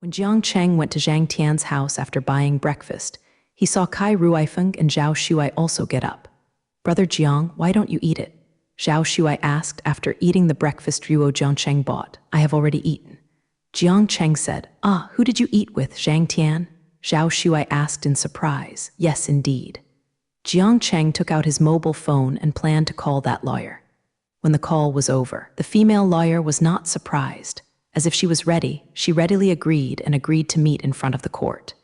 When Jiang Cheng went to Zhang Tian's house after buying breakfast, he saw Kai Ruifeng and Zhao Shuai also get up. "Brother Jiang, why don't you eat it?" Zhao Shuai asked after eating the breakfast Ruo Jiang Cheng bought. "I have already eaten." Jiang Cheng said, "Ah, who did you eat with, Zhang Tian?" Zhao Shuai asked in surprise. "Yes, indeed." Jiang Cheng took out his mobile phone and planned to call that lawyer. When the call was over, the female lawyer was not surprised. As if she was ready, she readily agreed to meet in front of the court.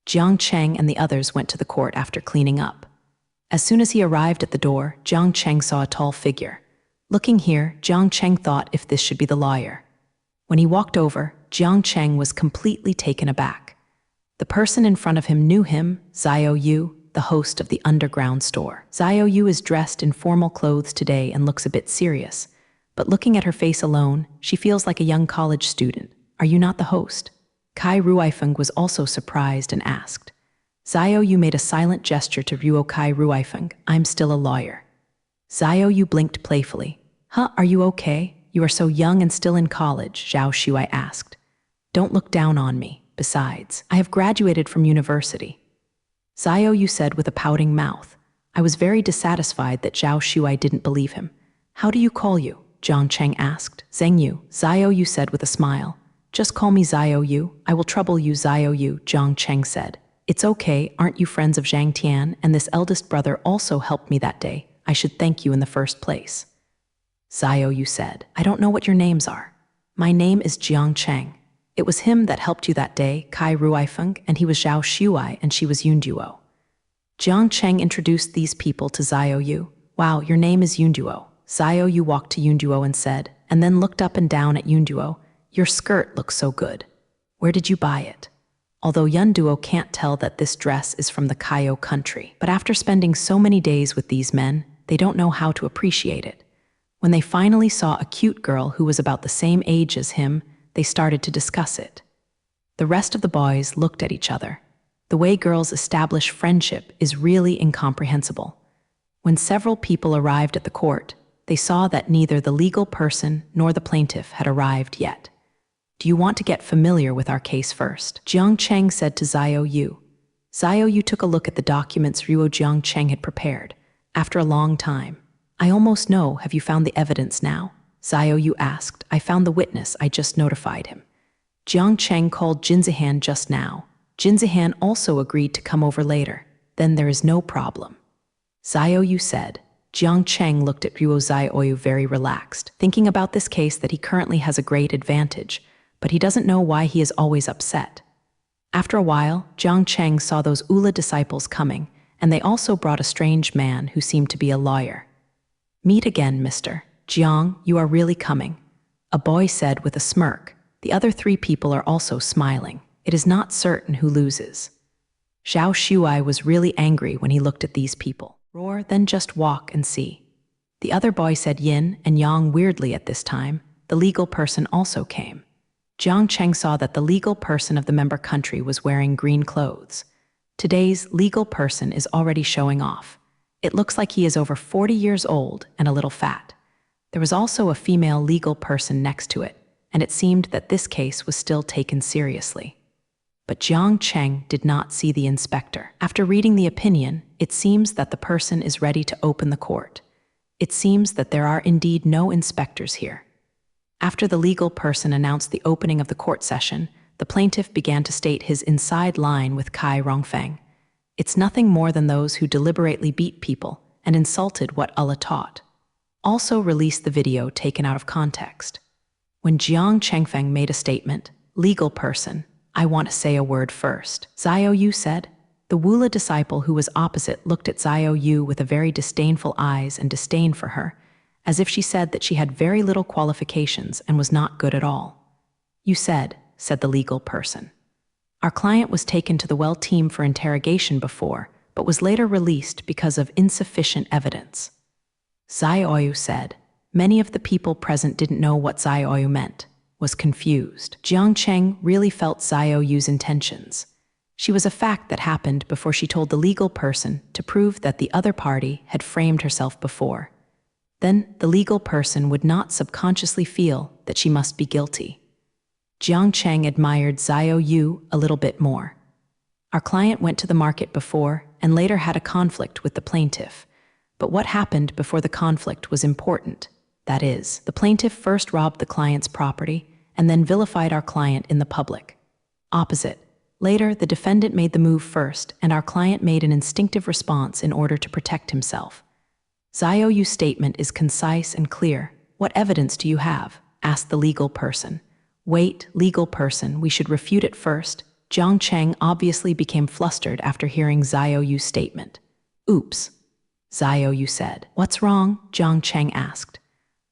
Jiang Cheng and the others went to the court after cleaning up. As soon as he arrived at the door, Jiang Cheng saw a tall figure. Looking here, Jiang Cheng thought if this should be the lawyer. When he walked over, Jiang Cheng was completely taken aback. The person in front of him knew him, Xiao Yu, the host of the underground store. Xiao Yu is dressed in formal clothes today and looks a bit serious. But looking at her face alone, she feels like a young college student. "Are you not the host?" Kai Ruifeng was also surprised and asked. Xiao Yu made a silent gesture to Ruo Kai Ruifeng. "I'm still a lawyer." Xiao Yu blinked playfully. "Huh, are you okay? You are so young and still in college," Zhao Shuai asked. "Don't look down on me. Besides, I have graduated from university." Xiao Yu said with a pouting mouth. I was very dissatisfied that Zhao Shuai didn't believe him. "How do you call you?" Jiang Cheng asked. "Zheng Yu," Xiao Yu said with a smile. "Just call me Xiao Yu. I will trouble you, Xiao Yu," Jiang Cheng said. "It's okay, aren't you friends of Zhang Tian? And this eldest brother also helped me that day. I should thank you in the first place." Xiao Yu said, "I don't know what your names are." "My name is Jiang Cheng. It was him that helped you that day, Kai Ruifeng, and he was Zhao Shuai and she was Yunduo." Jiang Cheng introduced these people to Xiao Yu. "Wow, your name is Yunduo." Xiao Yu walked to Yunduo and said, and then looked up and down at Yunduo, "Your skirt looks so good. Where did you buy it?" Although Yunduo can't tell that this dress is from the Kaio country, but after spending so many days with these men, they don't know how to appreciate it. When they finally saw a cute girl who was about the same age as him, they started to discuss it. The rest of the boys looked at each other. The way girls establish friendship is really incomprehensible. When several people arrived at the court, they saw that neither the legal person nor the plaintiff had arrived yet. "Do you want to get familiar with our case first?" Jiang Cheng said to Xiao Yu. Xiao Yu took a look at the documents Ruo Jiang Cheng had prepared. After a long time, "I almost know, have you found the evidence now?" Xiao Yu asked. "I found the witness, I just notified him." Jiang Cheng called Jinzihan just now. Jinzihan also agreed to come over later. "Then there is no problem," Xiao Yu said. Jiang Cheng looked at Ruo Xiao Yu very relaxed, thinking about this case that he currently has a great advantage, but he doesn't know why he is always upset. After a while, Jiang Cheng saw those Ula disciples coming, and they also brought a strange man who seemed to be a lawyer. "Meet again, Mr. Jiang, you are really coming," a boy said with a smirk. The other three people are also smiling. It is not certain who loses. Zhao Shuai was really angry when he looked at these people. "Roar, then just walk and see." The other boy said yin and yang weirdly at this time. The legal person also came. Jiang Cheng saw that the legal person of the member country was wearing green clothes. Today's legal person is already showing off. It looks like he is over 40 years old and a little fat. There was also a female legal person next to it, and it seemed that this case was still taken seriously. But Jiang Cheng did not see the inspector. After reading the opinion, it seems that the person is ready to open the court. It seems that there are indeed no inspectors here. After the legal person announced the opening of the court session, the plaintiff began to state his inside line with Kai Rongfeng. "It's nothing more than those who deliberately beat people and insulted what Allah taught." Also released the video taken out of context. When Jiang Chengfeng made a statement, "Legal person, I want to say a word first," Xiao Yu said. The Wula disciple who was opposite looked at Xiao Yu with a very disdainful eyes and disdain for her, as if she said that she had very little qualifications and was not good at all. "You said," said the legal person. "Our client was taken to the well team for interrogation before, but was later released because of insufficient evidence." Xiao Yu said. Many of the people present didn't know what Xiao Yu meant, was confused. Jiang Cheng really felt Xiao Yu's intentions. She was a fact that happened before she told the legal person to prove that the other party had framed herself before. Then the legal person would not subconsciously feel that she must be guilty. Jiang Cheng admired Xiao Yu a little bit more. Our client went to the market before and later had a conflict with the plaintiff. But what happened before the conflict was important. That is, the plaintiff first robbed the client's property and then vilified our client in the public. Opposite. Later, the defendant made the move first, and our client made an instinctive response in order to protect himself. Xiao Yu's statement is concise and clear. What evidence do you have? Asked the legal person. Wait, legal person, we should refute it first. Jiang Cheng obviously became flustered after hearing Xiao Yu's statement. Oops, Xiao Yu said. What's wrong? Jiang Cheng asked.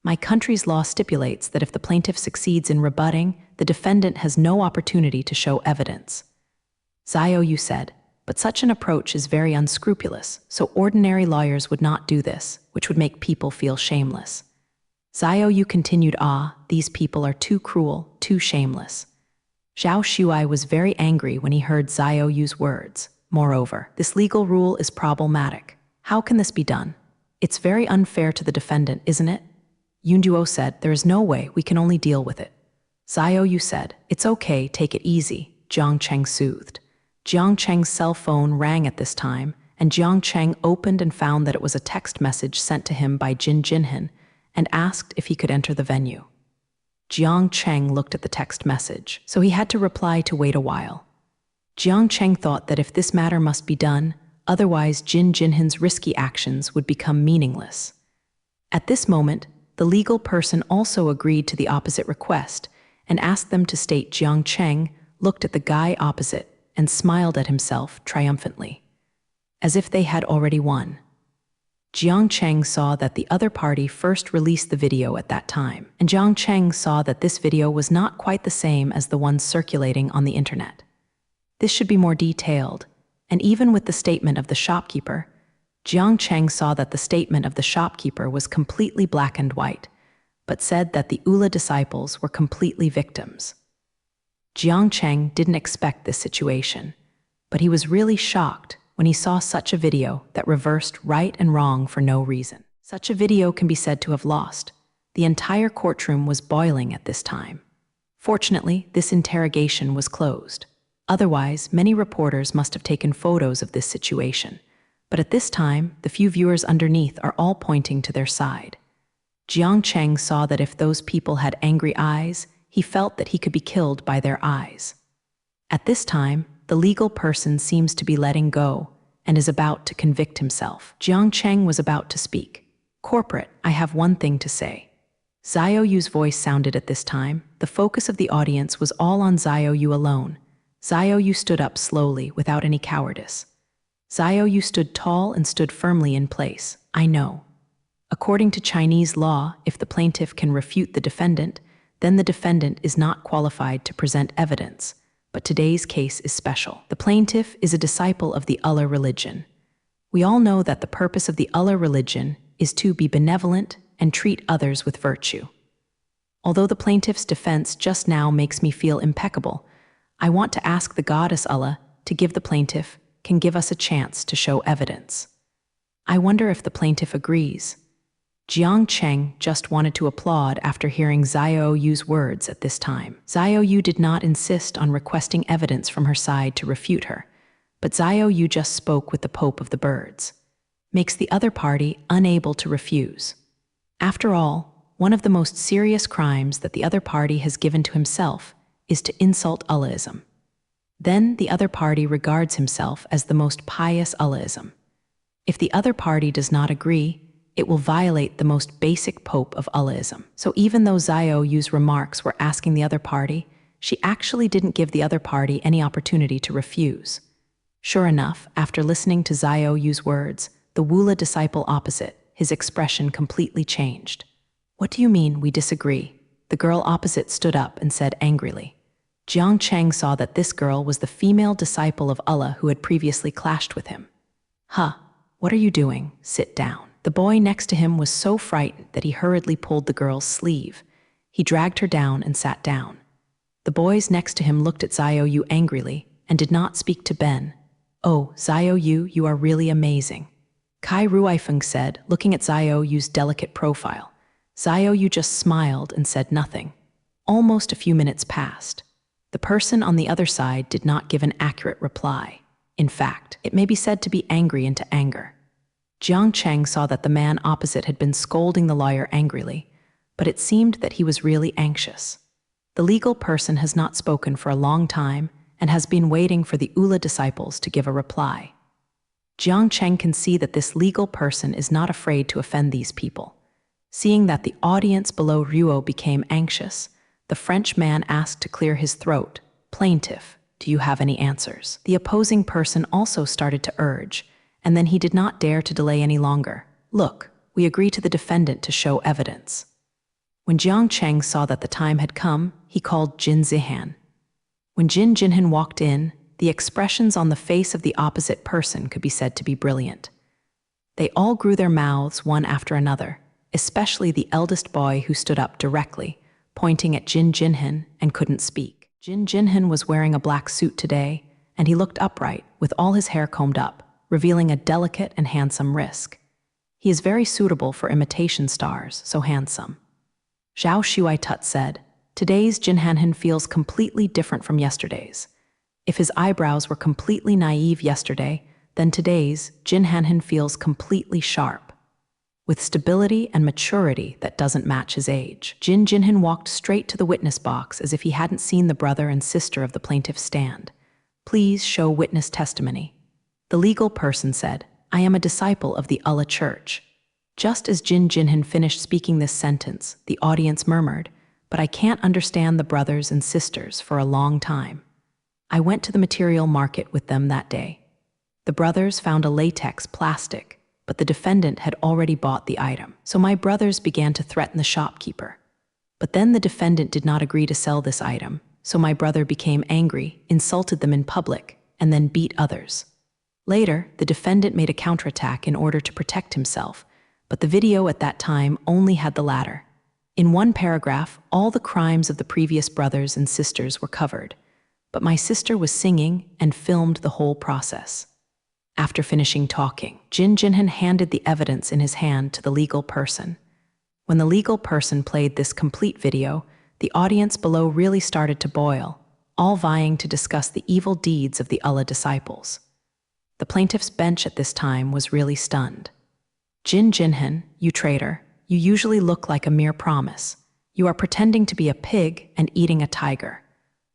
My country's law stipulates that if the plaintiff succeeds in rebutting, the defendant has no opportunity to show evidence. Xiao Yu said, but such an approach is very unscrupulous, so ordinary lawyers would not do this, which would make people feel shameless. Xiao Yu continued, these people are too cruel, too shameless. Zhao Shuai was very angry when he heard Xiao Yu's words. Moreover, this legal rule is problematic. How can this be done? It's very unfair to the defendant, isn't it? Yunduo said, there is no way, we can only deal with it. Xiao Yu said, it's okay, take it easy. Jiang Cheng soothed. Jiang Cheng's cell phone rang at this time, and Jiang Cheng opened and found that it was a text message sent to him by Jin Jinhan and asked if he could enter the venue. Jiang Cheng looked at the text message, so he had to reply to wait a while. Jiang Cheng thought that if this matter must be done, otherwise Jin Jinhan's risky actions would become meaningless. At this moment, the legal person also agreed to the opposite request and asked them to state. Jiang Cheng looked at the guy opposite and smiled at himself triumphantly, as if they had already won. Jiang Cheng saw that the other party first released the video at that time, and Jiang Cheng saw that this video was not quite the same as the one circulating on the internet. This should be more detailed, and even with the statement of the shopkeeper, Jiang Cheng saw that the statement of the shopkeeper was completely black and white, but said that the Ula disciples were completely victims. Jiang Cheng didn't expect this situation, but he was really shocked when he saw such a video that reversed right and wrong for no reason. Such a video can be said to have lost. The entire courtroom was boiling at this time. Fortunately, this interrogation was closed. Otherwise, many reporters must have taken photos of this situation. But at this time, the few viewers underneath are all pointing to their side. Jiang Cheng saw that if those people had angry eyes, he felt that he could be killed by their eyes. At this time, the legal person seems to be letting go and is about to convict himself. Jiang Cheng was about to speak. Corporate, I have one thing to say. Xiao Yu's voice sounded at this time. The focus of the audience was all on Xiao Yu alone. Xiao Yu stood up slowly, without any cowardice. Xiao Yu stood tall and stood firmly in place. I know. According to Chinese law, if the plaintiff can refute the defendant, then the defendant is not qualified to present evidence. But today's case is special. The plaintiff is a disciple of the Allah religion. We all know that the purpose of the Allah religion is to be benevolent and treat others with virtue. Although the plaintiff's defense just now makes me feel impeccable, I want to ask the goddess Allah to give the plaintiff can give us a chance to show evidence. I wonder if the plaintiff agrees. Jiang Cheng just wanted to applaud after hearing Xiao Yu's words at this time. Xiao Yu did not insist on requesting evidence from her side to refute her, but Xiao Yu just spoke with the Pope of the birds. Makes the other party unable to refuse. After all, one of the most serious crimes that the other party has given to himself is to insult Allahism. Then the other party regards himself as the most pious Allahism. If the other party does not agree, it will violate the most basic pope of Allahism. So even though Xiao Yu's remarks were asking the other party, she actually didn't give the other party any opportunity to refuse. Sure enough, after listening to Xiao Yu's words, the Wula disciple opposite, his expression completely changed. What do you mean, we disagree? The girl opposite stood up and said angrily. Jiang Cheng saw that this girl was the female disciple of Allah who had previously clashed with him. What are you doing? Sit down. The boy next to him was so frightened that he hurriedly pulled the girl's sleeve. He dragged her down and sat down. The boys next to him looked at Xiao Yu angrily and did not speak to Ben. Oh, Xiao Yu, you are really amazing. Kai Ruifeng said, looking at Xiao Yu's delicate profile. Xiao Yu just smiled and said nothing. Almost a few minutes passed. The person on the other side did not give an accurate reply. In fact, it may be said to be angry into anger. Jiang Cheng saw that the man opposite had been scolding the lawyer angrily, but it seemed that he was really anxious. The legal person has not spoken for a long time and has been waiting for the Ula disciples to give a reply. Jiang Cheng can see that this legal person is not afraid to offend these people. Seeing that the audience below Ruo became anxious, the French man asked to clear his throat, "Plaintiff, do you have any answers?" The opposing person also started to urge, and then he did not dare to delay any longer. "Look, we agree to the defendant to show evidence." When Jiang Cheng saw that the time had come, he called Jin Zihan. When Jin Jinhan walked in, the expressions on the face of the opposite person could be said to be brilliant. They all grew their mouths one after another, especially the eldest boy who stood up directly, pointing at Jin Jinhan and couldn't speak. Jin Jinhan was wearing a black suit today, and he looked upright, with all his hair combed up, revealing a delicate and handsome wrist. He is very suitable for imitation stars, so handsome. Zhao Shuai-tut said, "Today's Jin Hanhan feels completely different from yesterday's. If his eyebrows were completely naive yesterday, then today's Jin Hanhan feels completely sharp, with stability and maturity that doesn't match his age." Jin Jinhan walked straight to the witness box as if he hadn't seen the brother and sister of the plaintiff stand. "Please show witness testimony." The legal person said, "I am a disciple of the Allah Church." Just as Jin Jinhan finished speaking this sentence, the audience murmured, "But I can't understand the brothers and sisters for a long time. I went to the material market with them that day. The brothers found a latex plastic, but the defendant had already bought the item. So my brothers began to threaten the shopkeeper. But then the defendant did not agree to sell this item, so my brother became angry, insulted them in public, and then beat others. Later, the defendant made a counterattack in order to protect himself, but the video at that time only had the latter. In one paragraph, all the crimes of the previous brothers and sisters were covered, but my sister was singing and filmed the whole process." After finishing talking, Jin Jinhan handed the evidence in his hand to the legal person. When the legal person played this complete video, the audience below really started to boil, all vying to discuss the evil deeds of the Allah disciples. The plaintiff's bench at this time was really stunned. "Jin Jinhan, you traitor, you usually look like a mere promise. You are pretending to be a pig and eating a tiger.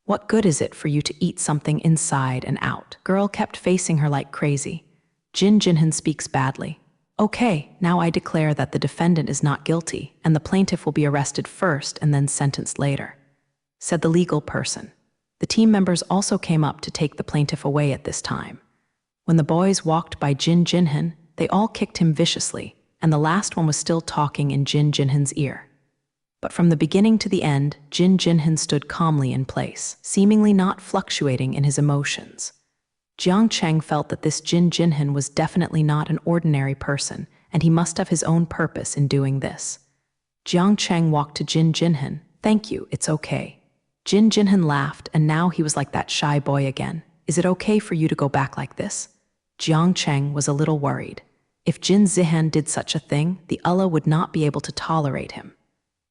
What good is it for you to eat something inside and out?" Girl kept facing her like crazy. Jin Jinhan speaks badly. "Okay, now I declare that the defendant is not guilty, and the plaintiff will be arrested first and then sentenced later," said the legal person. The team members also came up to take the plaintiff away at this time. When the boys walked by Jin Jinhan, they all kicked him viciously, and the last one was still talking in Jin Jinhan's ear. But from the beginning to the end, Jin Jinhan stood calmly in place, seemingly not fluctuating in his emotions. Jiang Cheng felt that this Jin Jinhan was definitely not an ordinary person, and he must have his own purpose in doing this. Jiang Cheng walked to Jin Jinhan. "Thank you, it's okay." Jin Jinhan laughed, and now he was like that shy boy again. "Is it okay for you to go back like this?" Jiang Cheng was a little worried. If Jin Zihan did such a thing, the Allah would not be able to tolerate him.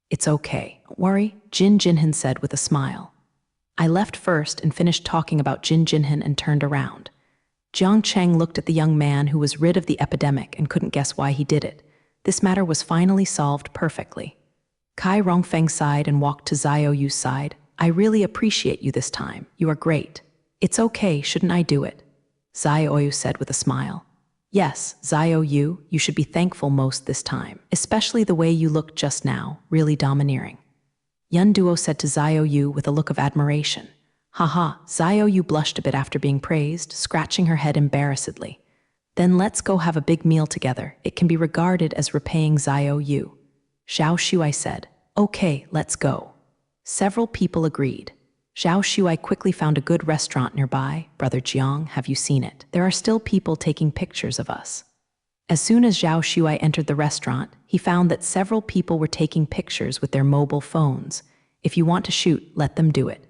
"It's okay, don't worry," Jin Jinhan said with a smile. I left first and finished talking about Jin Jinhan and turned around. Jiang Cheng looked at the young man who was rid of the epidemic and couldn't guess why he did it. This matter was finally solved perfectly. Kai Rongfeng sighed and walked to Xiao Yu's side. "I really appreciate you this time. You are great." "It's okay, shouldn't I do it?" Xiao Yu said with a smile. "Yes, Xiao Yu, you should be thankful most this time, especially the way you looked just now, really domineering." Yun Duo said to Xiao Yu with a look of admiration. Haha, Xiao Yu blushed a bit after being praised, scratching her head embarrassedly. "Then let's go have a big meal together. It can be regarded as repaying Xiao Yu." Zhao Shuai said, "Okay, let's go." Several people agreed. Zhao Shuai quickly found a good restaurant nearby. "Brother Jiang, have you seen it? There are still people taking pictures of us." As soon as Zhao Shuai entered the restaurant, he found that several people were taking pictures with their mobile phones. "If you want to shoot, let them do it."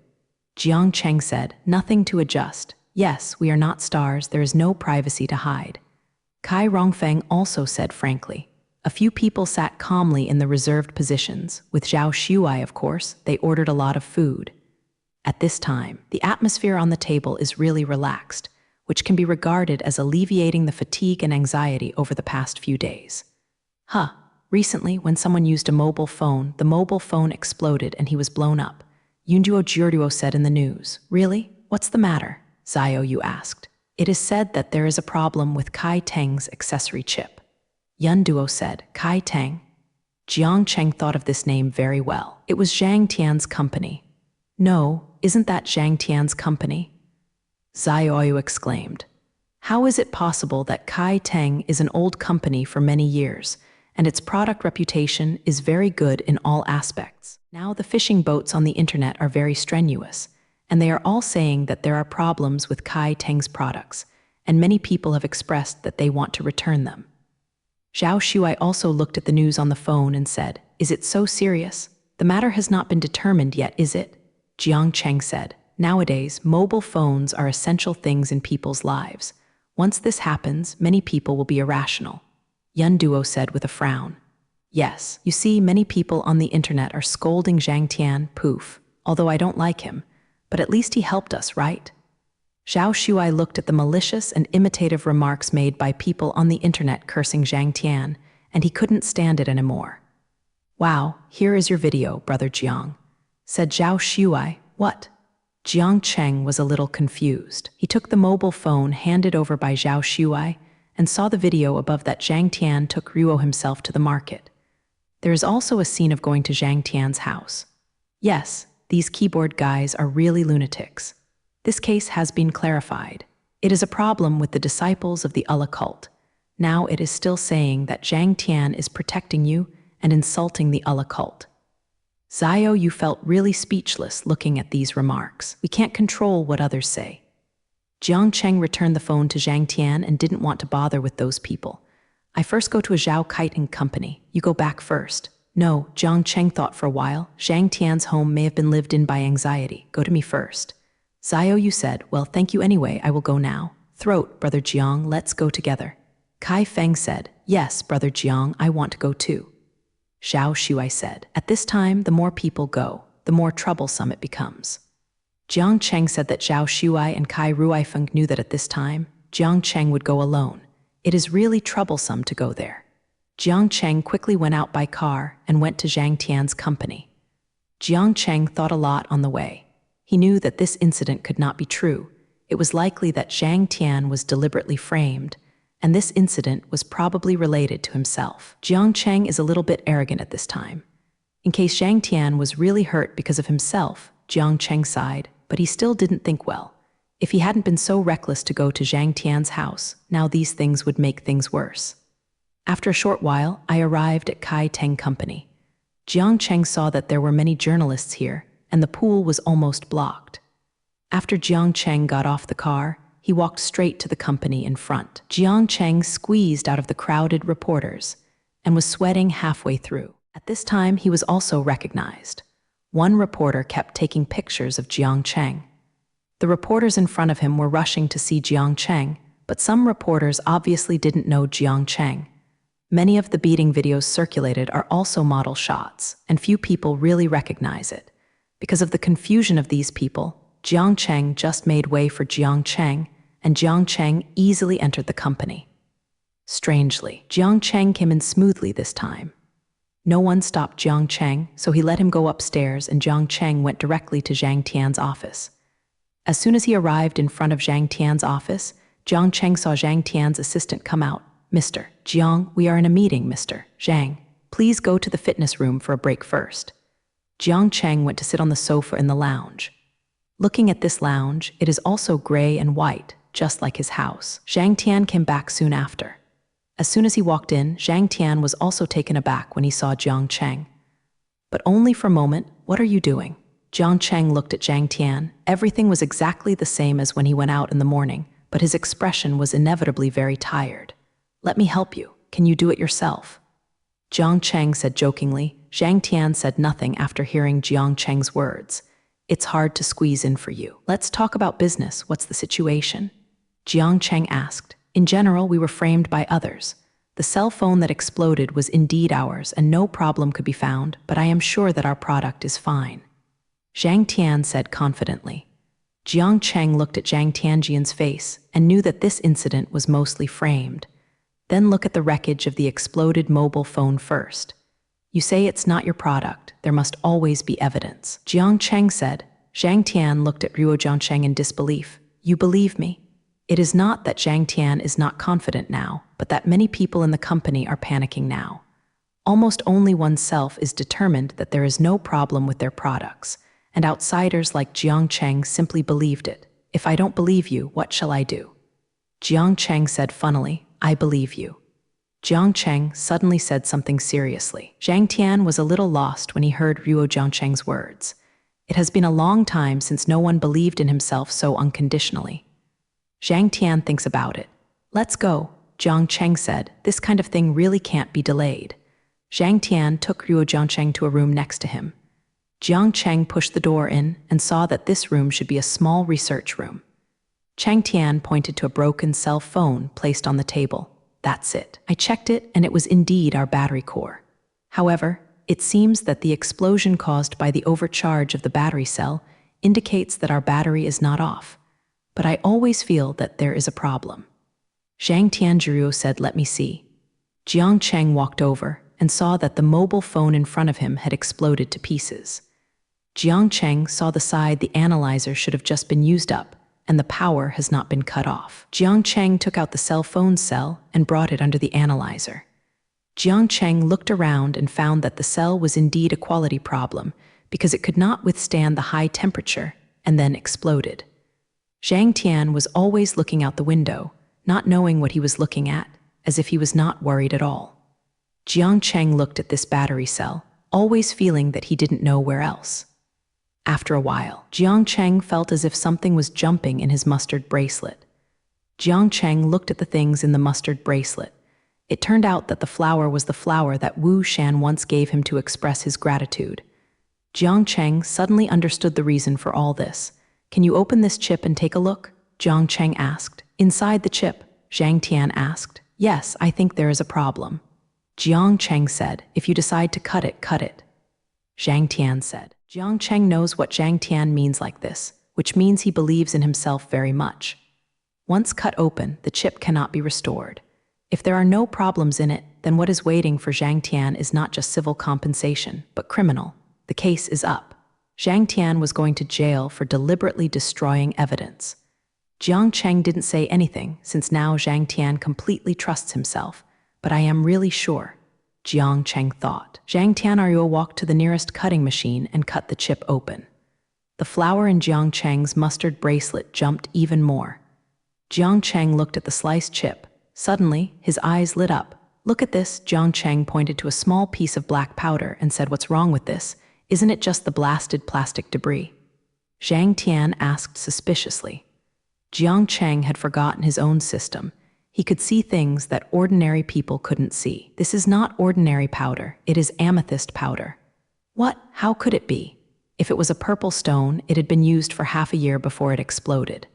Jiang Cheng said, "Nothing to adjust. Yes, we are not stars, there is no privacy to hide." Kai Rongfeng also said frankly, A few people sat calmly in the reserved positions. With Zhao Shuai, of course, they ordered a lot of food. At this time, the atmosphere on the table is really relaxed, which can be regarded as alleviating the fatigue and anxiety over the past few days. Recently, when someone used a mobile phone, the mobile phone exploded and he was blown up. Yunduo Jiruo said in the news. Really? What's the matter? Zhao Yu asked. It is said that there is a problem with Kai Teng's accessory chip. Yunduo said, Kai Teng? Jiang Cheng thought of this name very well. It was Zhang Tian's company. No, isn't that Zhang Tian's company? Zhao Yu exclaimed. How is it possible that Kai Teng is an old company for many years, and its product reputation is very good in all aspects? Now the fishing boats on the internet are very strenuous, and they are all saying that there are problems with Kai Teng's products, and many people have expressed that they want to return them. Zhao Shuai also looked at the news on the phone and said, Is it so serious? The matter has not been determined yet, is it? Jiang Cheng said, Nowadays, mobile phones are essential things in people's lives. Once this happens, many people will be irrational. Yunduo said with a frown. Yes, you see, many people on the internet are scolding Zhang Tian, poof, although I don't like him, but at least he helped us, right? Zhao Shuai looked at the malicious and imitative remarks made by people on the internet cursing Zhang Tian, and he couldn't stand it anymore. Wow, here is your video, Brother Jiang, said Zhao Shuai. What? Jiang Cheng was a little confused. He took the mobile phone handed over by Zhao Shuai and saw the video above that Zhang Tian took Ruo himself to the market. There is also a scene of going to Zhang Tian's house. Yes, these keyboard guys are really lunatics. This case has been clarified. It is a problem with the disciples of the Allah cult. Now it is still saying that Zhang Tian is protecting you and insulting the Allah cult. Zhao Yu felt really speechless looking at these remarks. We can't control what others say. Jiang Cheng returned the phone to Zhang Tian and didn't want to bother with those people. I first go to a Zhao Kite & Company. You go back first. No, Jiang Cheng thought for a while. Zhang Tian's home may have been lived in by anxiety. Go to me first. Zhao Yu said, Well, thank you anyway, I will go now. Throat, Brother Jiang, let's go together. Kai Feng said, Yes, Brother Jiang, I want to go too. Zhao Shuai said, At this time, the more people go, the more troublesome it becomes. Jiang Cheng said that Zhao Shuai and Kai Ruifeng knew that at this time, Jiang Cheng would go alone. It is really troublesome to go there. Jiang Cheng quickly went out by car and went to Zhang Tian's company. Jiang Cheng thought a lot on the way. He knew that this incident could not be true. It was likely that Zhang Tian was deliberately framed, and this incident was probably related to himself. Jiang Cheng is a little bit arrogant at this time. In case Zhang Tian was really hurt because of himself, Jiang Cheng sighed, but he still didn't think well. If he hadn't been so reckless to go to Zhang Tian's house, now these things would make things worse. After a short while, I arrived at Kai Teng Company. Jiang Cheng saw that there were many journalists here, and the pool was almost blocked. After Jiang Cheng got off the car, he walked straight to the company in front. Jiang Cheng squeezed out of the crowded reporters and was sweating halfway through. At this time, he was also recognized. One reporter kept taking pictures of Jiang Cheng. The reporters in front of him were rushing to see Jiang Cheng, but some reporters obviously didn't know Jiang Cheng. Many of the beating videos circulated are also model shots, and few people really recognize it. Because of the confusion of these people, Jiang Cheng just made way for Jiang Cheng, and Jiang Cheng easily entered the company. Strangely, Jiang Cheng came in smoothly this time. No one stopped Jiang Cheng, so he let him go upstairs, and Jiang Cheng went directly to Zhang Tian's office. As soon as he arrived in front of Zhang Tian's office, Jiang Cheng saw Zhang Tian's assistant come out. Mr. Jiang, we are in a meeting, Mr. Zhang. Please go to the fitness room for a break first. Jiang Cheng went to sit on the sofa in the lounge. Looking at this lounge, it is also gray and white, just like his house. Zhang Tian came back soon after. As soon as he walked in, Zhang Tian was also taken aback when he saw Jiang Cheng. But only for a moment. What are you doing? Jiang Cheng looked at Zhang Tian. Everything was exactly the same as when he went out in the morning, but his expression was inevitably very tired. Let me help you. Can you do it yourself? Jiang Cheng said jokingly. Zhang Tian said nothing after hearing Jiang Cheng's words. It's hard to squeeze in for you. Let's talk about business. What's the situation? Jiang Cheng asked. In general, we were framed by others. The cell phone that exploded was indeed ours and no problem could be found, but I am sure that our product is fine," Zhang Tian said confidently. Jiang Cheng looked at Zhang Tianjian's face and knew that this incident was mostly framed. "Then look at the wreckage of the exploded mobile phone first. You say it's not your product, there must always be evidence," Jiang Cheng said. Zhang Tian looked at Ruo Zhangcheng in disbelief. "You believe me?" It is not that Zhang Tian is not confident now, but that many people in the company are panicking now. Almost only oneself is determined that there is no problem with their products, and outsiders like Jiang Cheng simply believed it. "If I don't believe you, what shall I do?" Jiang Cheng said funnily, "I believe you." Jiang Cheng suddenly said something seriously. Zhang Tian was a little lost when he heard Ruo Zhangcheng's words. It has been a long time since no one believed in himself so unconditionally. Zhang Tian thinks about it. "Let's go," Jiang Cheng said. "This kind of thing really can't be delayed." Zhang Tian took Ruo Zhangcheng to a room next to him. Jiang Cheng pushed the door in and saw that this room should be a small research room. Cheng Tian pointed to a broken cell phone placed on the table. "That's it. I checked it and it was indeed our battery core. However, it seems that the explosion caused by the overcharge of the battery cell indicates that our battery is not off. But I always feel that there is a problem." Zhang Tianjiu said, "Let me see." Jiang Cheng walked over and saw that the mobile phone in front of him had exploded to pieces. Jiang Cheng saw the side the analyzer should have just been used up, and the power has not been cut off. Jiang Cheng took out the cell phone cell and brought it under the analyzer. Jiang Cheng looked around and found that the cell was indeed a quality problem because it could not withstand the high temperature and then exploded. Zhang Tian was always looking out the window, not knowing what he was looking at, as if he was not worried at all. Jiang Cheng looked at this battery cell, always feeling that he didn't know where else. After a while, Jiang Cheng felt as if something was jumping in his mustard bracelet. Jiang Cheng looked at the things in the mustard bracelet. It turned out that the flower was the flower that Wu Shan once gave him to express his gratitude. Jiang Cheng suddenly understood the reason for all this. "Can you open this chip and take a look?" Jiang Cheng asked. "Inside the chip?" Zhang Tian asked. "Yes, I think there is a problem." Jiang Cheng said, "If you decide to cut it, cut it." Zhang Tian said. Jiang Cheng knows what Zhang Tian means like this, which means he believes in himself very much. Once cut open, the chip cannot be restored. If there are no problems in it, then what is waiting for Zhang Tian is not just civil compensation, but criminal. The case is up. Zhang Tian was going to jail for deliberately destroying evidence. Jiang Cheng didn't say anything, since now Zhang Tian completely trusts himself. "But I am really sure," Jiang Cheng thought. Zhang Tianjiu walked to the nearest cutting machine and cut the chip open. The flower in Jiang Cheng's mustard bracelet jumped even more. Jiang Cheng looked at the sliced chip. Suddenly, his eyes lit up. "Look at this," Jiang Cheng pointed to a small piece of black powder and said, "What's wrong with this? Isn't it just the blasted plastic debris?" Zhang Tian asked suspiciously. Jiang Cheng had forgotten his own system. He could see things that ordinary people couldn't see. "This is not ordinary powder, it is amethyst powder." "What? How could it be? If it was a purple stone, it had been used for half a year before it exploded."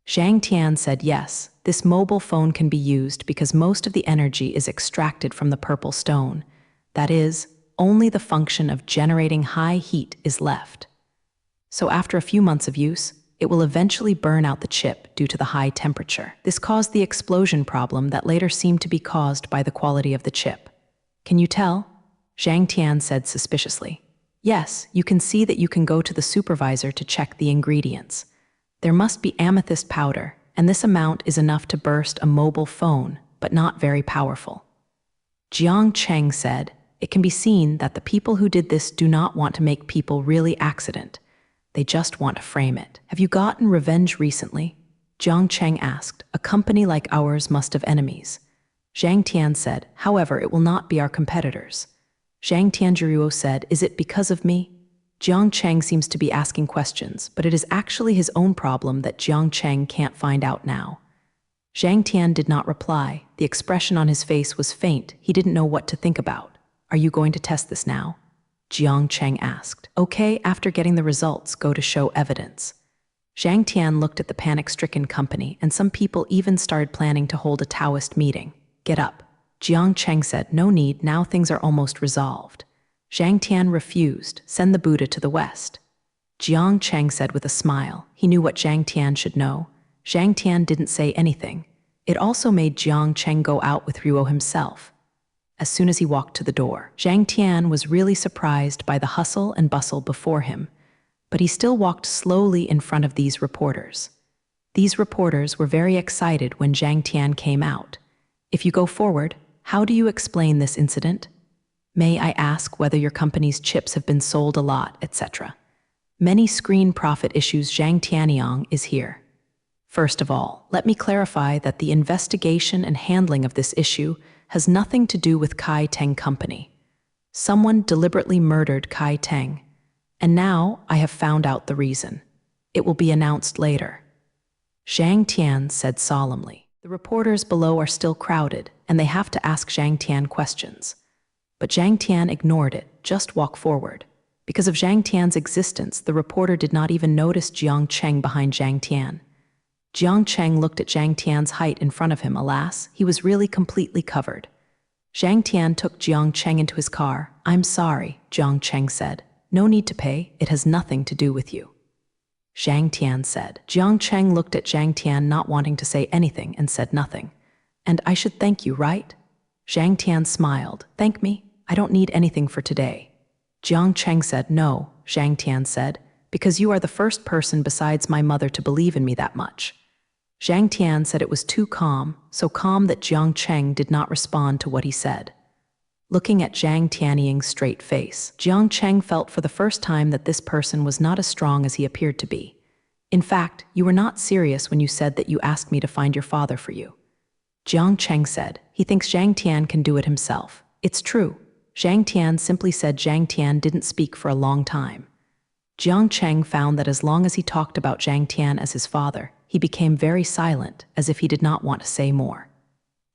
Zhang Tian said, "Yes, this mobile phone can be used because most of the energy is extracted from the purple stone. That is, only the function of generating high heat is left. So after a few months of use, it will eventually burn out the chip due to the high temperature. This caused the explosion problem that later seemed to be caused by the quality of the chip." "Can you tell?" Zhang Tian said suspiciously. "Yes, you can see that you can go to the supervisor to check the ingredients. There must be amethyst powder, and this amount is enough to burst a mobile phone, but not very powerful." Jiang Cheng said, "It can be seen that the people who did this do not want to make people really accident. They just want to frame it." "Have you gotten revenge recently?" Jiang Cheng asked. "A company like ours must have enemies." Zhang Tian said, "However, it will not be our competitors." Zhang Tianjiu said, "Is it because of me?" Jiang Cheng seems to be asking questions, but it is actually his own problem that Jiang Cheng can't find out now. Zhang Tian did not reply. The expression on his face was faint. He didn't know what to think about. "Are you going to test this now?" Jiang Cheng asked. "Okay, after getting the results, go to show evidence." Zhang Tian looked at the panic-stricken company, and some people even started planning to hold a Taoist meeting. "Get up." Jiang Cheng said, no need, now things are almost resolved. Zhang Tian refused, send the Buddha to the west. Jiang Cheng said with a smile. He knew what Zhang Tian should know. Zhang Tian didn't say anything. It also made Jiang Cheng go out with Ruo himself. As soon as he walked to the door, Zhang Tian was really surprised by the hustle and bustle before him, but he still walked slowly in front of these reporters. These reporters were very excited when Zhang Tian came out. If you go forward, how do you explain this incident? May I ask whether your company's chips have been sold a lot, etc.? Many screen profit issues. Zhang Tianyang is here. First of all, let me clarify that the investigation and handling of this issue has nothing to do with Kai Teng Company. Someone deliberately murdered Kai Teng, and now I have found out the reason. It will be announced later. Zhang Tian said solemnly. The reporters below are still crowded, and they have to ask Zhang Tian questions. But Zhang Tian ignored it, just walk forward. Because of Zhang Tian's existence, the reporter did not even notice Jiang Cheng behind Zhang Tian. Jiang Cheng looked at Zhang Tian's height in front of him. Alas, he was really completely covered. Zhang Tian took Jiang Cheng into his car. I'm sorry, Jiang Cheng said. No need to pay, it has nothing to do with you. Zhang Tian said. Jiang Cheng looked at Zhang Tian, not wanting to say anything, and said nothing. And I should thank you, right? Zhang Tian smiled. Thank me? I don't need anything for today. Jiang Cheng said. No, Zhang Tian said, because you are the first person besides my mother to believe in me that much. Zhang Tian said it was too calm, so calm that Jiang Cheng did not respond to what he said. Looking at Zhang Tianying's straight face, Jiang Cheng felt for the first time that this person was not as strong as he appeared to be. In fact, you were not serious when you said that you asked me to find your father for you. Jiang Cheng said, he thinks Zhang Tian can do it himself. It's true. Zhang Tian simply said. Zhang Tian didn't speak for a long time. Jiang Cheng found that as long as he talked about Zhang Tian as his father, he became very silent, as if he did not want to say more.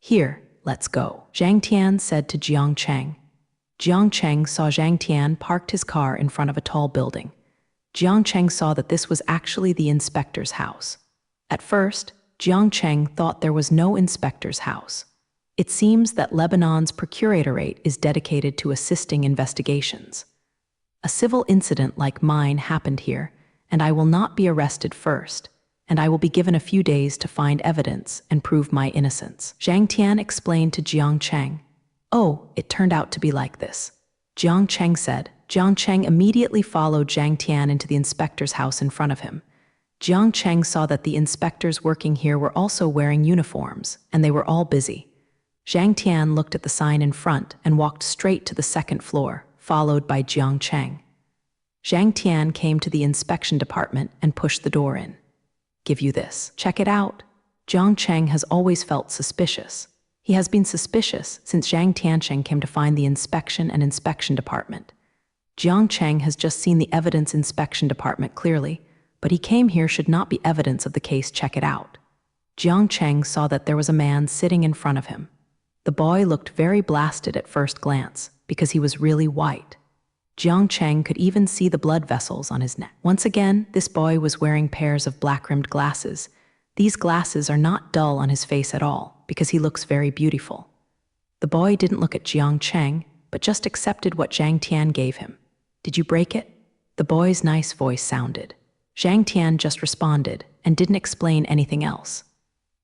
Here, let's go, Zhang Tian said to Jiang Cheng. Jiang Cheng saw Zhang Tian parked his car in front of a tall building. Jiang Cheng saw that this was actually the inspector's house. At first, Jiang Cheng thought there was no inspector's house. It seems that Lebanon's procuratorate is dedicated to assisting investigations. A civil incident like mine happened here, and I will not be arrested first, and I will be given a few days to find evidence and prove my innocence. Zhang Tian explained to Jiang Cheng. Oh, it turned out to be like this. Jiang Cheng said. Jiang Cheng immediately followed Zhang Tian into the inspector's house in front of him. Jiang Cheng saw that the inspectors working here were also wearing uniforms, and they were all busy. Zhang Tian looked at the sign in front and walked straight to the second floor, followed by Jiang Cheng. Zhang Tian came to the inspection department and pushed the door in. Give you this. Check it out. Jiang Cheng has always felt suspicious. He has been suspicious since Zhang Tiancheng came to find the inspection and inspection department. Jiang Cheng has just seen the evidence inspection department clearly, but he came here should not be evidence of the case. Check it out. Jiang Cheng saw that there was a man sitting in front of him. The boy looked very blasted at first glance because he was really white. Jiang Cheng could even see the blood vessels on his neck. Once again, this boy was wearing pairs of black-rimmed glasses. These glasses are not dull on his face at all, because he looks very beautiful. The boy didn't look at Jiang Cheng, but just accepted what Zhang Tian gave him. Did you break it? The boy's nice voice sounded. Zhang Tian just responded and didn't explain anything else.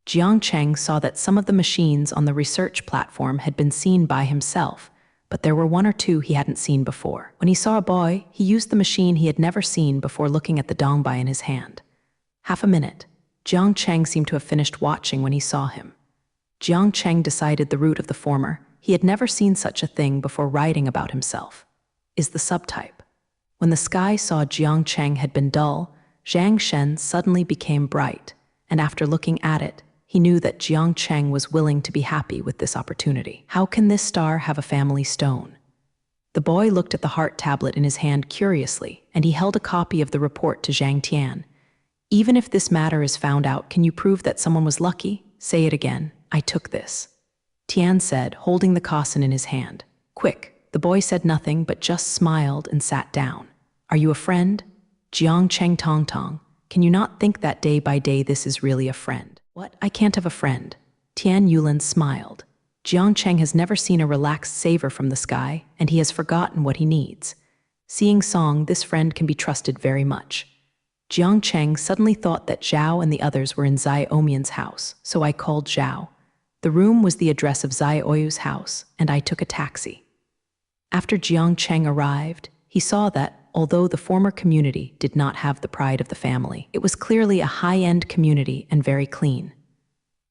Jiang Cheng saw that some of the machines on the research platform had been seen by himself, but there were one or two he hadn't seen before. When he saw a boy, he used the machine he had never seen before looking at the dongbei in his hand. Half a minute. Jiang Cheng seemed to have finished watching when he saw him. Jiang Cheng decided the root of the former. He had never seen such a thing before writing about himself. Is the subtype. When the sky saw Jiang Cheng had been dull, Zhang Shen suddenly became bright, and after looking at it, he knew that Jiang Cheng was willing to be happy with this opportunity. How can this star have a family stone? The boy looked at the heart tablet in his hand curiously, and he held a copy of the report to Zhang Tian. Even if this matter is found out, can you prove that someone was lucky? Say it again. I took this. Tian said, holding the Kosin in his hand. Quick. The boy said nothing but just smiled and sat down. Are you a friend? Jiang Cheng Tong Tong. Can you not think that day by day this is really a friend? What? I can't have a friend. Tian Yulin smiled. Jiang Cheng has never seen a relaxed savor from the sky, and he has forgotten what he needs. Seeing Song, this friend can be trusted very much. Jiang Cheng suddenly thought that Zhao and the others were in Zai Omian's house, so I called Zhao. The room was the address of Zai Oyu's house, and I took a taxi. After Jiang Cheng arrived, he saw that, although the former community did not have the pride of the family, it was clearly a high-end community and very clean.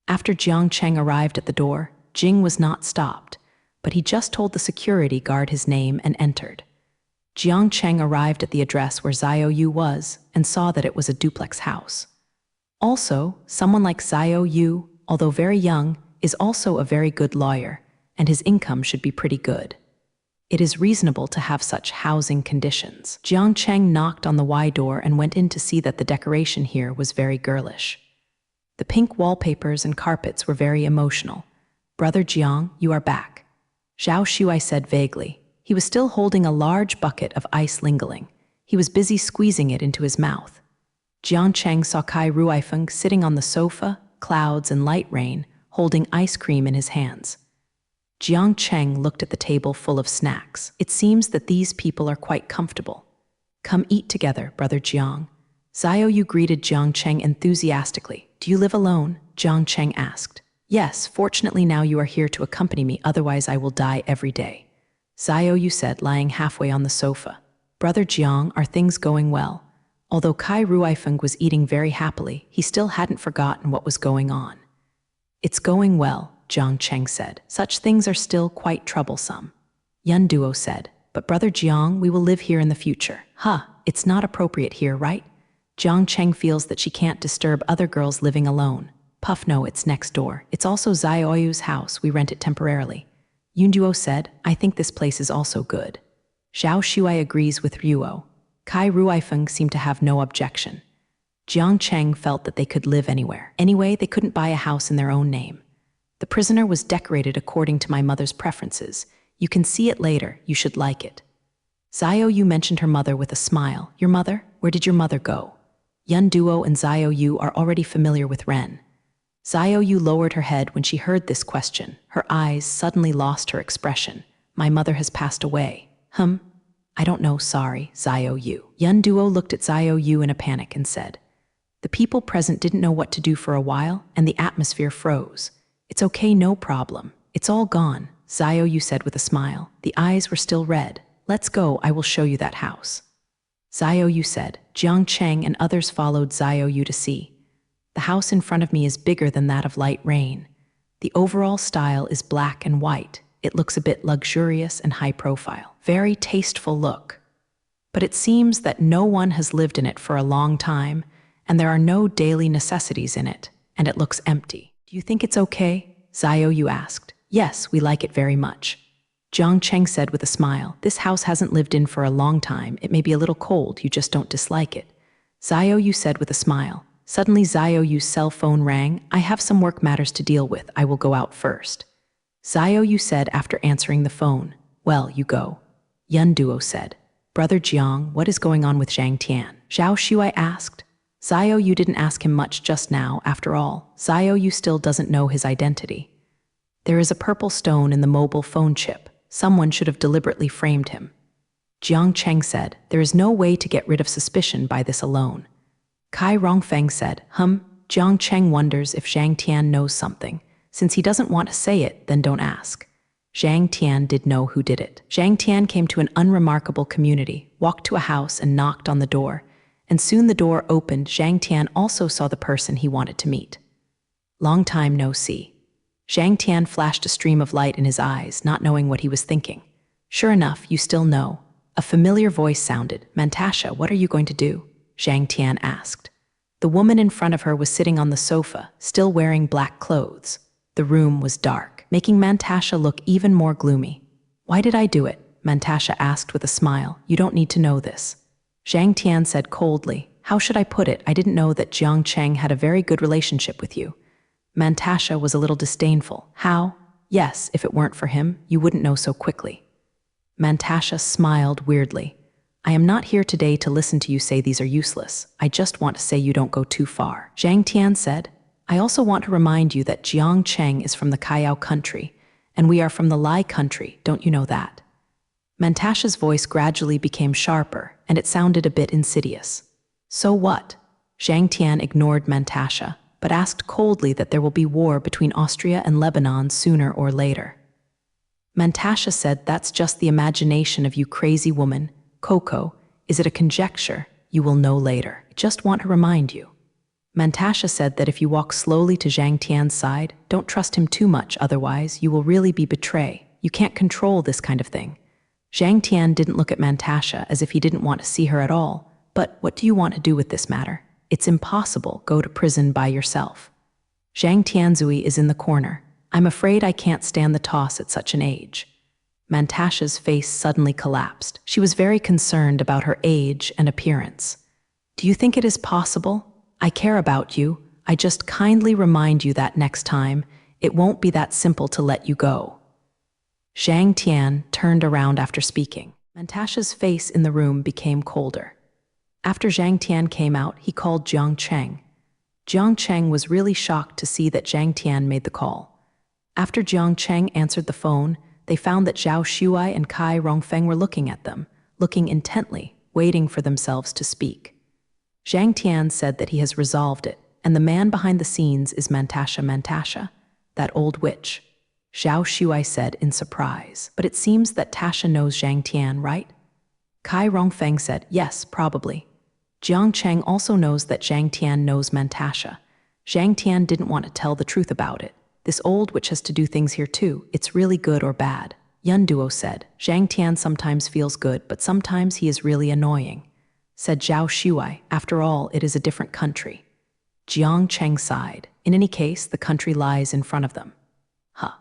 After Jiang Cheng arrived at the door, Jing was not stopped, but he just told the security guard his name and entered. Jiang Cheng arrived at the address where Zio Yu was and saw that it was a duplex house. Also, someone like Zio Yu, although very young, is also a very good lawyer, and his income should be pretty good. It is reasonable to have such housing conditions. Jiang Cheng knocked on the Y door and went in to see that the decoration here was very girlish. The pink wallpapers and carpets were very emotional. "Brother Jiang, you are back," Zhao Shuai said vaguely. He was still holding a large bucket of ice Lingling. He was busy squeezing it into his mouth. Jiang Cheng saw Kai Ruifeng sitting on the sofa, clouds and light rain, holding ice cream in his hands. Jiang Cheng looked at the table full of snacks. It seems that these people are quite comfortable. "Come eat together, Brother Jiang." Zio Yu greeted Jiang Cheng enthusiastically. "Do you live alone?" Jiang Cheng asked. "Yes, fortunately now you are here to accompany me, otherwise I will die every day," Zio Yu said, lying halfway on the sofa. "Brother Jiang, are things going well?" Although Kai Ruifeng was eating very happily, he still hadn't forgotten what was going on. "It's going well," Jiang Cheng said. "Such things are still quite troublesome," Yun Duo said. "But Brother Jiang, we will live here in the future." It's not appropriate here, right? Jiang Cheng feels that she can't disturb other girls living alone. Puff, no, it's next door. It's also Zai Oyu's house, we rent it temporarily. Yun Duo said, "I think this place is also good." Zhao Shuai agrees with Ruo. Kai Ruifeng seemed to have no objection. Jiang Cheng felt that they could live anywhere. Anyway, they couldn't buy a house in their own name. "The prisoner was decorated according to my mother's preferences. You can see it later, you should like it." Zio Yu mentioned her mother with a smile. "Your mother? Where did your mother go?" Yun Duo and Zio Yu are already familiar with Ren. Zio Yu lowered her head when she heard this question. Her eyes suddenly lost her expression. "My mother has passed away." I don't know, sorry, Zio Yu. Yun Duo looked at Zio Yu in a panic and said, "The people present didn't know what to do for a while, and the atmosphere froze. It's okay, no problem. It's all gone," Zio Yu said with a smile. The eyes were still red. "Let's go, I will show you that house," Zio Yu said. Jiang Cheng and others followed Zio Yu to see. "The house in front of me is bigger than that of Light Rain. The overall style is black and white. It looks a bit luxurious and high profile. Very tasteful look. But it seems that no one has lived in it for a long time, and there are no daily necessities in it, and it looks empty." "Do you think it's okay?" Zio Yu asked. "Yes, we like it very much," Jiang Cheng said with a smile. "This house hasn't lived in for a long time. It may be a little cold, you just don't dislike it," Zio Yu said with a smile. Suddenly Zio Yu's cell phone rang. "I have some work matters to deal with. I will go out first," Zio Yu said after answering the phone. "Well, you go," Yun Duo said. "Brother Jiang, what is going on with Zhang Tian?" Zhao Shuai asked. Zio Yu didn't ask him much just now. After all, Zio Yu still doesn't know his identity. "There is a purple stone in the mobile phone chip. Someone should have deliberately framed him," Jiang Cheng said. "There is no way to get rid of suspicion by this alone." Kai Rongfeng said, Jiang Cheng wonders if Zhang Tian knows something. Since he doesn't want to say it, then don't ask. Zhang Tian did know who did it. Zhang Tian came to an unremarkable community, walked to a house and knocked on the door, and soon the door opened. Zhang Tian also saw the person he wanted to meet. "Long time no see." Zhang Tian flashed a stream of light in his eyes, not knowing what he was thinking. "Sure enough, you still know." A familiar voice sounded. "Mantasha, what are you going to do?" Zhang Tian asked. The woman in front of her was sitting on the sofa, still wearing black clothes. The room was dark, making Mantasha look even more gloomy. "Why did I do it?" Mantasha asked with a smile. "You don't need to know this," Zhang Tian said coldly. "How should I put it? I didn't know that Jiang Cheng had a very good relationship with you." Mantasha was a little disdainful. "How? Yes, if it weren't for him, you wouldn't know so quickly." Mantasha smiled weirdly. "I am not here today to listen to you say these are useless. I just want to say you don't go too far," Zhang Tian said. "I also want to remind you that Jiang Cheng is from the Kayao country, and we are from the Lai country, don't you know that? Mantasha's voice gradually became sharper, and it sounded a bit insidious. So what? Zhang Tian ignored Mantasha, but asked coldly that there will be war between Austria and Lebanon sooner or later. Mantasha said, that's just the imagination of you crazy woman. Coco, is it a conjecture? You will know later. I just want to remind you. Mantasha said that if you walk slowly to Zhang Tian's side, don't trust him too much, otherwise you will really be betrayed. You can't control this kind of thing. Zhang Tian didn't look at Mantasha as if he didn't want to see her at all. But what do you want to do with this matter? It's impossible. Go to prison by yourself. Zhang Tianzui is in the corner. I'm afraid I can't stand the toss at such an age. Mantasha's face suddenly collapsed. She was very concerned about her age and appearance. Do you think it is possible? I care about you. I just kindly remind you that next time, it won't be that simple to let you go. Zhang Tian turned around after speaking. Mantasha's face in the room became colder. After Zhang Tian came out, he called Jiang Cheng. Jiang Cheng was really shocked to see that Zhang Tian made the call. After Jiang Cheng answered the phone, they found that Zhao Shuai and Kai Rongfeng were looking at them, looking intently, waiting for themselves to speak. Zhang Tian said that he has resolved it, and the man behind the scenes is Mantasha, that old witch. Zhao Shuai said in surprise, but it seems that Tasha knows Zhang Tian, right? Kai Rongfeng said, yes, probably. Jiang Cheng also knows that Zhang Tian knows Mantasha. Zhang Tian didn't want to tell the truth about it. This old witch has to do things here too. It's really good or bad. Yun Duo said, Zhang Tian sometimes feels good, but sometimes he is really annoying. Said Zhao Shuai, after all, it is a different country. Jiang Cheng sighed. In any case, the country lies in front of them.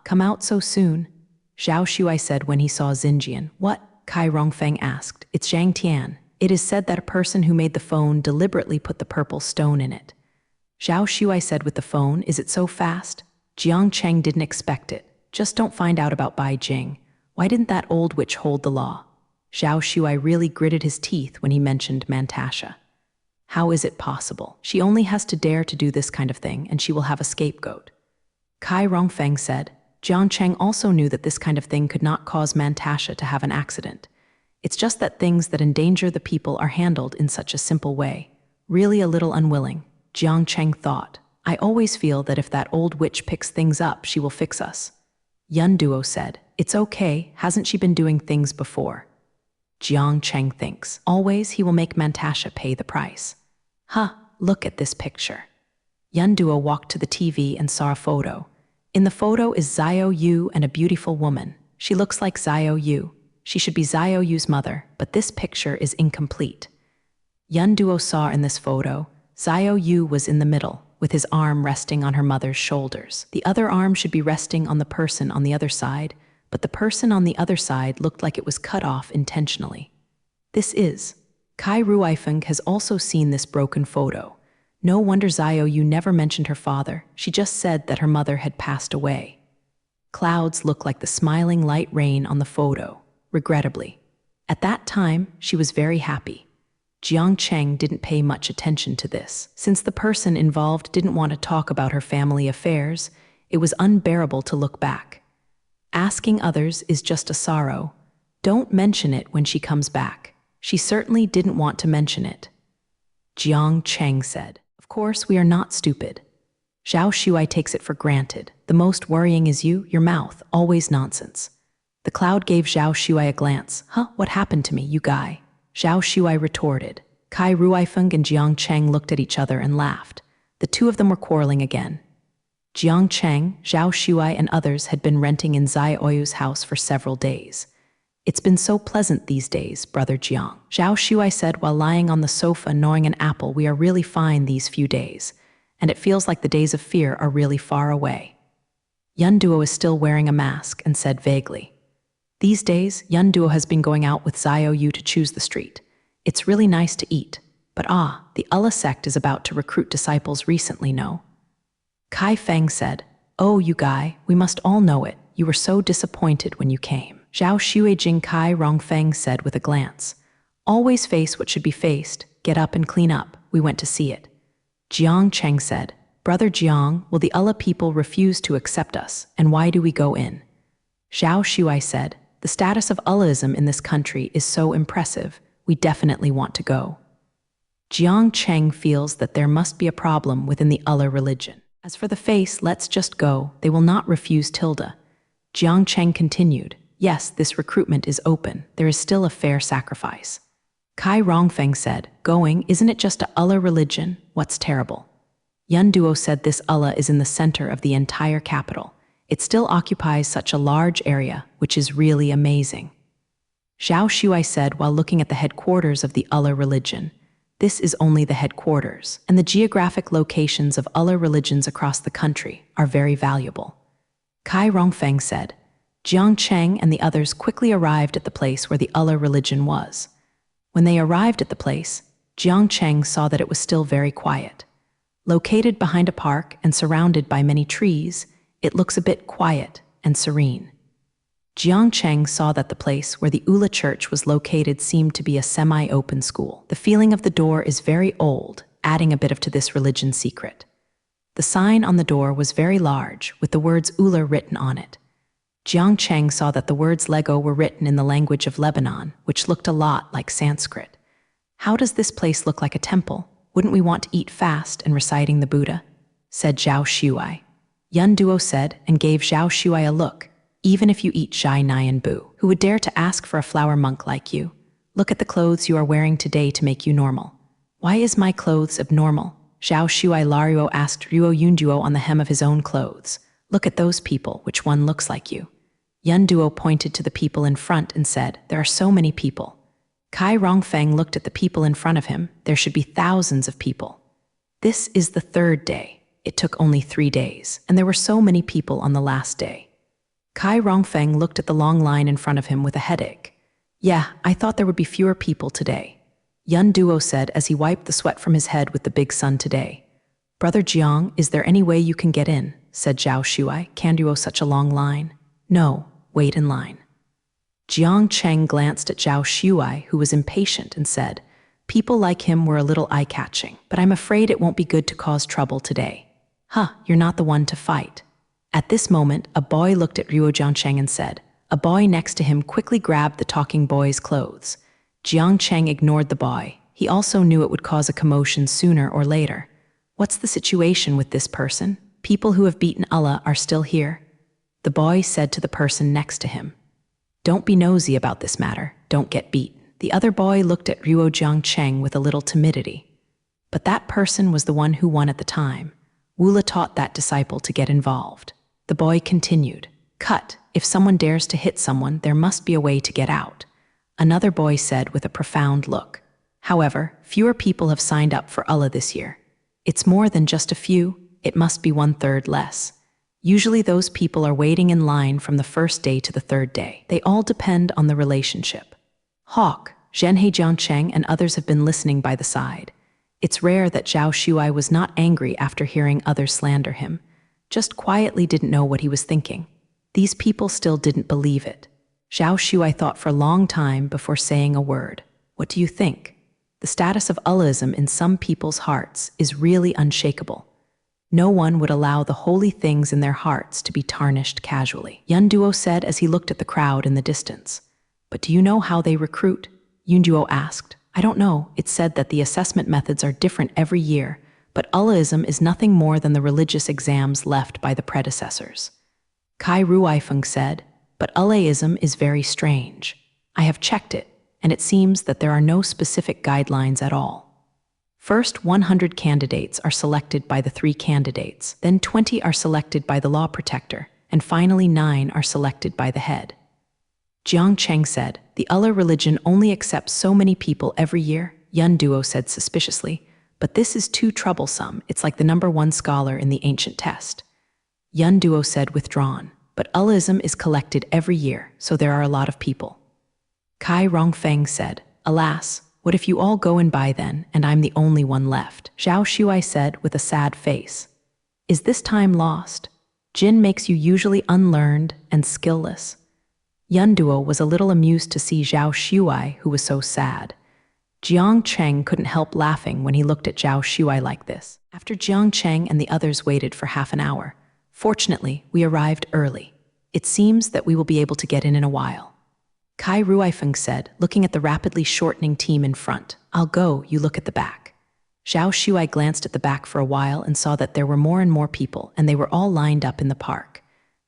Come out so soon? Zhao Shuai said when he saw Xinjian. What? Kai Rongfeng asked. It's Zhang Tian. It is said that a person who made the phone deliberately put the purple stone in it. Zhao Shuai said with the phone, is it so fast? Jiang Cheng didn't expect it. Just don't find out about Bai Jing. Why didn't that old witch hold the law? Zhao Shuai really gritted his teeth when he mentioned Mantasha. How is it possible? She only has to dare to do this kind of thing, and she will have a scapegoat. Kai Rongfeng said, Jiang Cheng also knew that this kind of thing could not cause Mantasha to have an accident. It's just that things that endanger the people are handled in such a simple way. Really a little unwilling, Jiang Cheng thought. I always feel that if that old witch picks things up, she will fix us. Yun Duo said, it's okay, hasn't she been doing things before? Jiang Cheng thinks, always he will make Mantasha pay the price. Look at this picture. Yun Duo walked to the TV and saw a photo. In the photo is Xiao Yu and a beautiful woman. She looks like Xiao Yu. She should be Xiao Yu's mother, but this picture is incomplete. Yun Duo saw in this photo, Xiao Yu was in the middle, with his arm resting on her mother's shoulders. The other arm should be resting on the person on the other side, but the person on the other side looked like it was cut off intentionally. This is. Kai Ruifeng has also seen this broken photo. No wonder Xiao Yu never mentioned her father. She just said that her mother had passed away. Clouds look like the smiling light rain on the photo, regrettably. At that time, she was very happy. Jiang Cheng didn't pay much attention to this. Since the person involved didn't want to talk about her family affairs, it was unbearable to look back. Asking others is just a sorrow. Don't mention it when she comes back. She certainly didn't want to mention it. Jiang Cheng said, of course, we are not stupid. Zhao Shuai takes it for granted. The most worrying is you, your mouth, always nonsense. The cloud gave Zhao Shuai a glance. What happened to me, you guy? Zhao Shuai retorted. Kai Ruifeng and Jiang Cheng looked at each other and laughed. The two of them were quarreling again. Jiang Cheng, Zhao Shuai, and others had been renting in Zai Oyu's house for several days. It's been so pleasant these days, brother Jiang. Zhao Shuai said while lying on the sofa gnawing an apple, we are really fine these few days, and it feels like the days of fear are really far away. Yun Duo is still wearing a mask and said vaguely, these days, Yun Duo has been going out with Xiao Yu to choose the street. It's really nice to eat, but the Allah sect is about to recruit disciples recently, no? Kai Feng said, oh, you guy, we must all know it. You were so disappointed when you came. Zhao Shuai Jing Kai Rongfeng said with a glance, always face what should be faced, get up and clean up, we went to see it. Jiang Cheng said, brother Jiang, will the Allah people refuse to accept us, and why do we go in? Zhao Shuai said, "The status of Allahism in this country is so impressive, we definitely want to go." Jiang Cheng feels that there must be a problem within the Allah religion. As for the face, let's just go, they will not refuse Tilda. Jiang Cheng continued, "Yes, this recruitment is open, there is still a fair sacrifice." Kai Rongfeng said, "Going, isn't it just a Allah religion? What's terrible?" Yun Duo said this Allah is in the center of the entire capital. It still occupies such a large area, which is really amazing. Zhao Shuai said while looking at the headquarters of the Allah religion, "This is only the headquarters, and the geographic locations of Allah religions across the country are very valuable." Kai Rongfeng said, Jiang Cheng and the others quickly arrived at the place where the Allah religion was. When they arrived at the place, Jiang Cheng saw that it was still very quiet. Located behind a park and surrounded by many trees, it looks a bit quiet and serene. Jiang Cheng saw that the place where the Ula Church was located seemed to be a semi-open school. The feeling of the door is very old, adding a bit to this religion secret. The sign on the door was very large, with the words Ula written on it. Jiang Cheng saw that the words Lego were written in the language of Lebanon, which looked a lot like Sanskrit. "How does this place look like a temple? Wouldn't we want to eat fast and reciting the Buddha?" said Zhao Shuai. Yun Duo said and gave Zhao Shuai a look. "Even if you eat Zhai Nian Bu, who would dare to ask for a flower monk like you? Look at the clothes you are wearing today to make you normal." "Why is my clothes abnormal?" Zhao Shuai Laruo asked Ruo Yunduo on the hem of his own clothes. "Look at those people, which one looks like you?" Yun Duo pointed to the people in front and said, "There are so many people." Kai Rongfeng looked at the people in front of him. There should be thousands of people. This is the third day. It took only 3 days, and there were so many people on the last day. Kai Rongfeng looked at the long line in front of him with a headache. "Yeah, I thought there would be fewer people today," Yun Duo said as he wiped the sweat from his head with the big sun today. "Brother Jiang, is there any way you can get in?" said Zhao Shuai. "Can you such a long line?" "No, wait in line." Jiang Cheng glanced at Zhao Shuai, who was impatient, and said, "People like him were a little eye-catching, but I'm afraid it won't be good to cause trouble today." "Huh, you're not the one to fight." At this moment, a boy looked at Ruo Jiangcheng and said. A boy next to him quickly grabbed the talking boy's clothes. Jiang Cheng ignored the boy. He also knew it would cause a commotion sooner or later. "What's the situation with this person? People who have beaten Allah are still here?" The boy said to the person next to him. "Don't be nosy about this matter. Don't get beat." The other boy looked at Ruo Jiangcheng with a little timidity. But that person was the one who won at the time. Wula taught that disciple to get involved. The boy continued, "Cut. If someone dares to hit someone, there must be a way to get out." Another boy said with a profound look. "However, fewer people have signed up for Allah this year. It's more than just a few. It must be 1/3 less. Usually those people are waiting in line from the first day to the third day. They all depend on the relationship." Hawk, Zhenhe Jiangcheng and others have been listening by the side. It's rare that Zhao Shuai was not angry after hearing others slander him, just quietly didn't know what he was thinking. These people still didn't believe it. Zhao Shuai thought for a long time before saying a word. "What do you think?" The status of Allahism in some people's hearts is really unshakable. No one would allow the holy things in their hearts to be tarnished casually. Yun Duo said as he looked at the crowd in the distance. "But do you know how they recruit?" Yun Duo asked. "I don't know. It's said that the assessment methods are different every year, but Allahism is nothing more than the religious exams left by the predecessors." Kai Ruifeng said, "But Allahism is very strange. I have checked it, and it seems that there are no specific guidelines at all. First, 100 candidates are selected by the 3 candidates, then 20 are selected by the law protector, and finally 9 are selected by the head." Jiang Cheng said, "The Allah religion only accepts so many people every year," Yun Duo said suspiciously, "but this is too troublesome. It's like the #1 scholar in the ancient test." Yun Duo said withdrawn, "But Allahism is collected every year, so there are a lot of people." Kai Rongfeng said, "Alas, what if you all go and buy then, and I'm the only one left?" Zhao Shuai said with a sad face. "Is this time lost? Jin makes you usually unlearned and skillless." Yun Duo was a little amused to see Zhao Shuai, who was so sad. Jiang Cheng couldn't help laughing when he looked at Zhao Shuai like this. After Jiang Cheng and the others waited for half an hour, fortunately, we arrived early. It seems that we will be able to get in a while. Kai Ruifeng said, looking at the rapidly shortening team in front. I'll go, you look at the back. Zhao Shuai glanced at the back for a while and saw that there were more and more people, and they were all lined up in the park.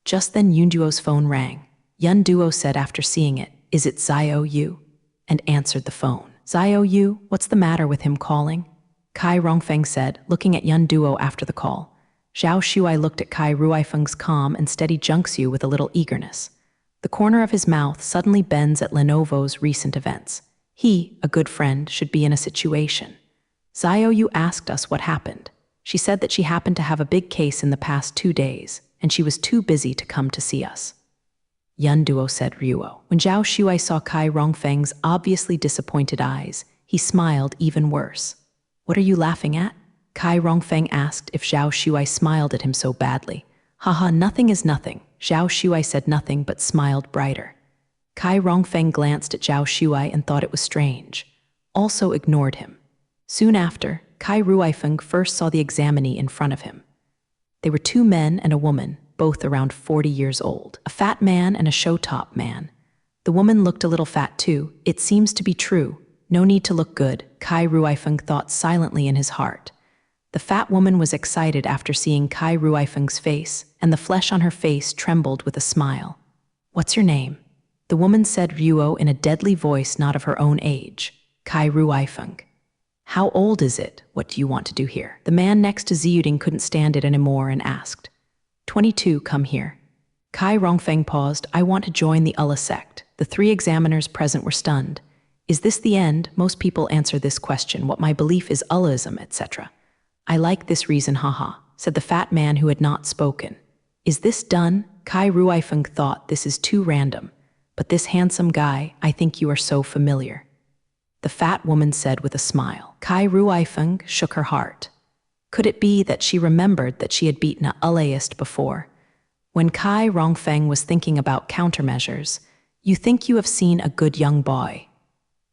Just then Yunduo's phone rang. Yun Duo said after seeing it, "Is it Xiao Yu?" and answered the phone. "Xiao Yu, what's the matter with him calling?" Kai Rongfeng said, looking at Yun Duo after the call. Zhao Shuai looked at Kai Ruifeng's calm and steady Junxiu with a little eagerness. The corner of his mouth suddenly bends at Lenovo's recent events. He, a good friend, should be in a situation. Xiao Yu asked us what happened. She said that she happened to have a big case in the past 2 days, and she was too busy to come to see us. Yun Duo said Ryuo. When Zhao Shuai saw Kai Rongfeng's obviously disappointed eyes, he smiled even worse. "What are you laughing at?" Kai Rongfeng asked if Zhao Shuai smiled at him so badly. "Haha, nothing is nothing." Zhao Shuai said nothing but smiled brighter. Kai Rongfeng glanced at Zhao Shuai and thought it was strange. Also ignored him. Soon after, Kai Ruifeng first saw the examinee in front of him. They were 2 men and a woman, both around 40 years old. A fat man and a show-top man. The woman looked a little fat too. It seems to be true. No need to look good, Kai Ruifeng thought silently in his heart. The fat woman was excited after seeing Kai Ruifeng's face, and the flesh on her face trembled with a smile. "What's your name?" The woman said Ryuo in a deadly voice not of her own age. Kai Ruifeng. "How old is it? What do you want to do here?" The man next to Ziyuding couldn't stand it anymore and asked. 22, come here. Kai Rongfeng paused. "I want to join the Ullah sect." The 3 examiners present were stunned. "Is this the end?" Most people answer this question, what my belief is Allahism, etc. "I like this reason, haha," said the fat man who had not spoken. "Is this done?" Kai Ruifeng thought, this is too random. "But this handsome guy, I think you are so familiar." The fat woman said with a smile. Kai Ruifeng shook her heart. Could it be that she remembered that she had beaten a Allahist before? When Kai Rongfeng was thinking about countermeasures, "You think you have seen a good young boy."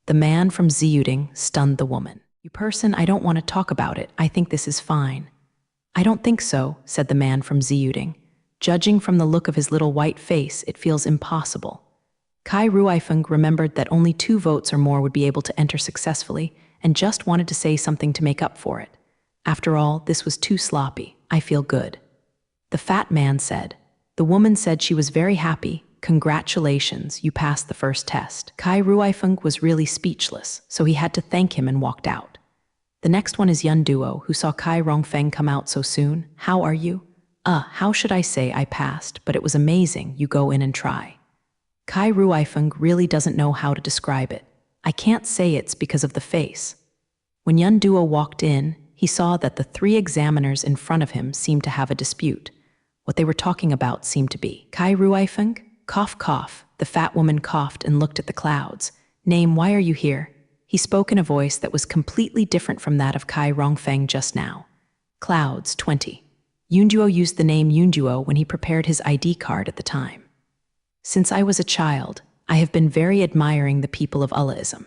The man from Ziyuding stunned the woman. "You person, I don't want to talk about it. I think this is fine." "I don't think so," said the man from Ziyuding. "Judging from the look of his little white face, it feels impossible." Kai Ruifeng remembered that only 2 votes or more would be able to enter successfully, and just wanted to say something to make up for it. After all, this was too sloppy. "I feel good." The fat man said. The woman said she was very happy. "Congratulations, you passed the first test." Kai Ruifeng was really speechless, so he had to thank him and walked out. The next one is Yun Duo, who saw Kai Rongfeng come out so soon. "How are you?" How should I say I passed, but it was amazing. You go in and try." Kai Ruifeng really doesn't know how to describe it. I can't say it's because of the face. When Yun Duo walked in, he saw that the 3 examiners in front of him seemed to have a dispute. What they were talking about seemed to be, "Kai Ruifeng? Cough, cough." The fat woman coughed and looked at the clouds. "Name, why are you here?" He spoke in a voice that was completely different from that of Kai Rongfeng just now. "Clouds, 20. Yunduo used the name Yunduo when he prepared his ID card at the time. "Since I was a child, I have been very admiring the people of Allahism.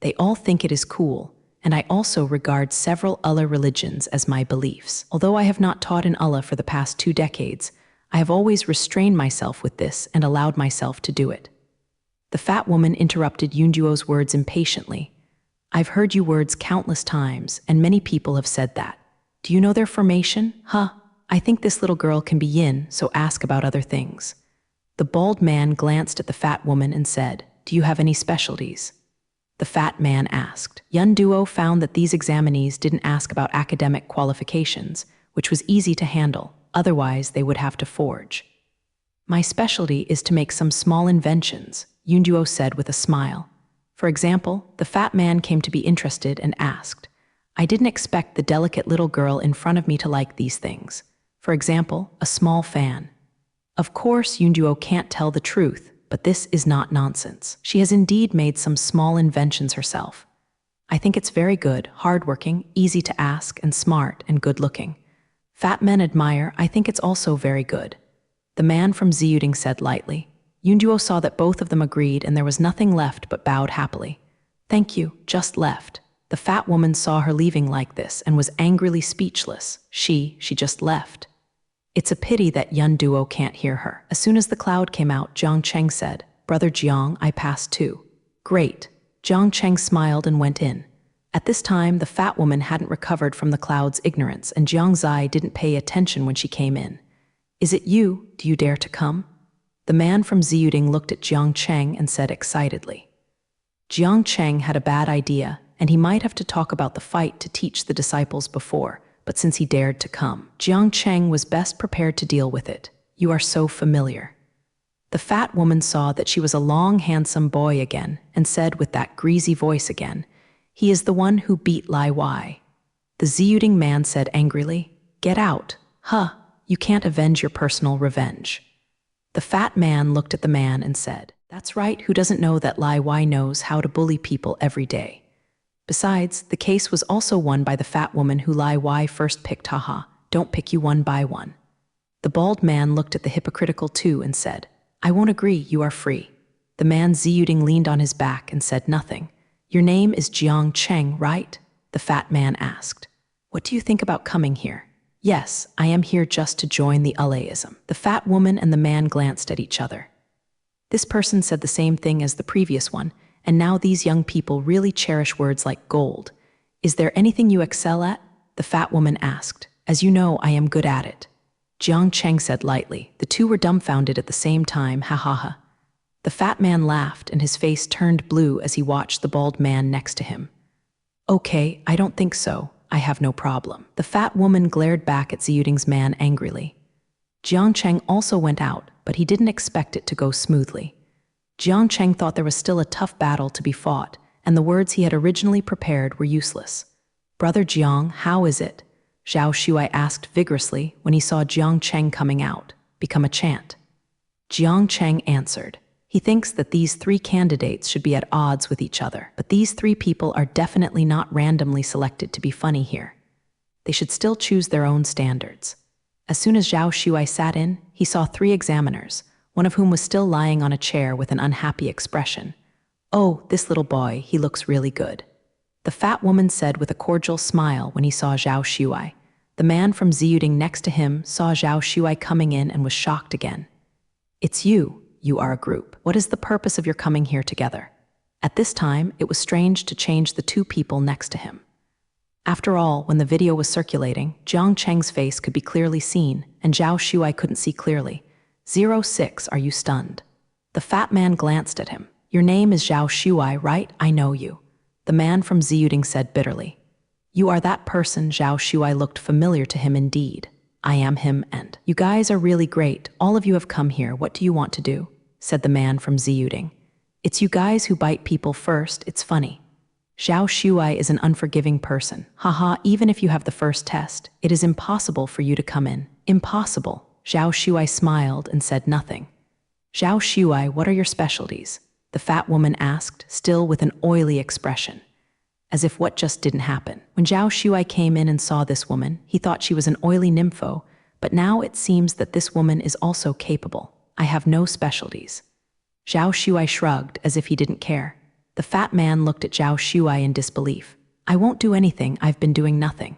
They all think it is cool, and I also regard several Allah religions as my beliefs. Although I have not taught in Allah for the past 2 decades, I have always restrained myself with this and allowed myself to do it." The fat woman interrupted Yunduo's words impatiently. "I've heard you words countless times, and many people have said that. Do you know their formation? I think this little girl can be yin, so ask about other things." The bald man glanced at the fat woman and said, "Do you have any specialties?" The fat man asked. Yun Duo found that these examinees didn't ask about academic qualifications, which was easy to handle, otherwise they would have to forge. "My specialty is to make some small inventions," Yun Duo said with a smile. For example, the fat man came to be interested and asked, "I didn't expect the delicate little girl in front of me to like these things. For example, a small fan." Of course, Yunduo can't tell the truth, but this is not nonsense. She has indeed made some small inventions herself. "I think it's very good, hardworking, easy to ask, and smart, and good-looking." Fat men admire. "I think it's also very good." The man from Ziyuding said lightly. Yunduo saw that both of them agreed, and there was nothing left but bowed happily. "Thank you, just left." The fat woman saw her leaving like this and was angrily speechless. She just left. It's a pity that Yun Duo can't hear her. As soon as the cloud came out, Jiang Cheng said, "Brother Jiang, I passed too." "Great." Jiang Cheng smiled and went in. At this time, the fat woman hadn't recovered from the cloud's ignorance, and Jiang Zai didn't pay attention when she came in. "Is it you? Do you dare to come?" The man from Ziyuding looked at Jiang Cheng and said excitedly. Jiang Cheng had a bad idea, and he might have to talk about the fight to teach the disciples before, but since he dared to come, Jiang Cheng was best prepared to deal with it. "You are so familiar." The fat woman saw that she was a long, handsome boy again and said with that greasy voice again, "He is the one who beat Lai Wai." The Ziyuding man said angrily, "Get out. Huh, you can't avenge your personal revenge." The fat man looked at the man and said, "That's right, who doesn't know that Lai Wai knows how to bully people every day?" Besides, the case was also won by the fat woman who Lai Wai first picked. Haha, don't pick you one by one. The bald man looked at the hypocritical two and said, "I won't agree, you are free." The man Ziyuding leaned on his back and said nothing. "Your name is Jiang Cheng, right?" the fat man asked. "What do you think about coming here?" "Yes, I am here just to join the Alaism." The fat woman and the man glanced at each other. This person said the same thing as the previous one, and now these young people really cherish words like gold. "Is there anything you excel at?" the fat woman asked. "As you know, I am good at it." Jiang Cheng said lightly. The two were dumbfounded at the same time. Ha ha ha. The fat man laughed and his face turned blue as he watched the bald man next to him. "Okay, I don't think so. I have no problem." The fat woman glared back at Ziyuding's man angrily. Jiang Cheng also went out, but he didn't expect it to go smoothly. Jiang Cheng thought there was still a tough battle to be fought, and the words he had originally prepared were useless. "Brother Jiang, how is it?" Zhao Shuai asked vigorously when he saw Jiang Cheng coming out, become a chant. Jiang Cheng answered, "He thinks that these three candidates should be at odds with each other, but these three people are definitely not randomly selected to be funny here. They should still choose their own standards." As soon as Zhao Shuai sat in, he saw three examiners, one of whom was still lying on a chair with an unhappy expression. "Oh, this little boy, he looks really good," the fat woman said with a cordial smile when he saw Zhao Shuai. The man from Ziyuding next to him saw Zhao Shuai coming in and was shocked again. "It's you. You are a group. What is the purpose of your coming here together?" At this time, it was strange to change the two people next to him. After all, when the video was circulating, Jiang Cheng's face could be clearly seen, and Zhao Shuai couldn't see clearly. 06, are you stunned?" The fat man glanced at him. "Your name is Zhao Shuai, right? I know you," the man from Ziyuding said bitterly. "You are that person." Zhao Shuai looked familiar to him indeed. "I am him, and you guys are really great. All of you have come here. What do you want to do?" said the man from Ziyuding. "It's you guys who bite people first. It's funny." Zhao Shuai is an unforgiving person. "Haha, even if you have the first test, it is impossible for you to come in." "Impossible." Zhao Shuai smiled and said nothing. "Zhao Shuai, what are your specialties?" the fat woman asked, still with an oily expression, as if what just didn't happen. When Zhao Shuai came in and saw this woman, he thought she was an oily nympho, but now it seems that this woman is also capable. "I have no specialties." Zhao Shuai shrugged as if he didn't care. The fat man looked at Zhao Shuai in disbelief. "I won't do anything, I've been doing nothing."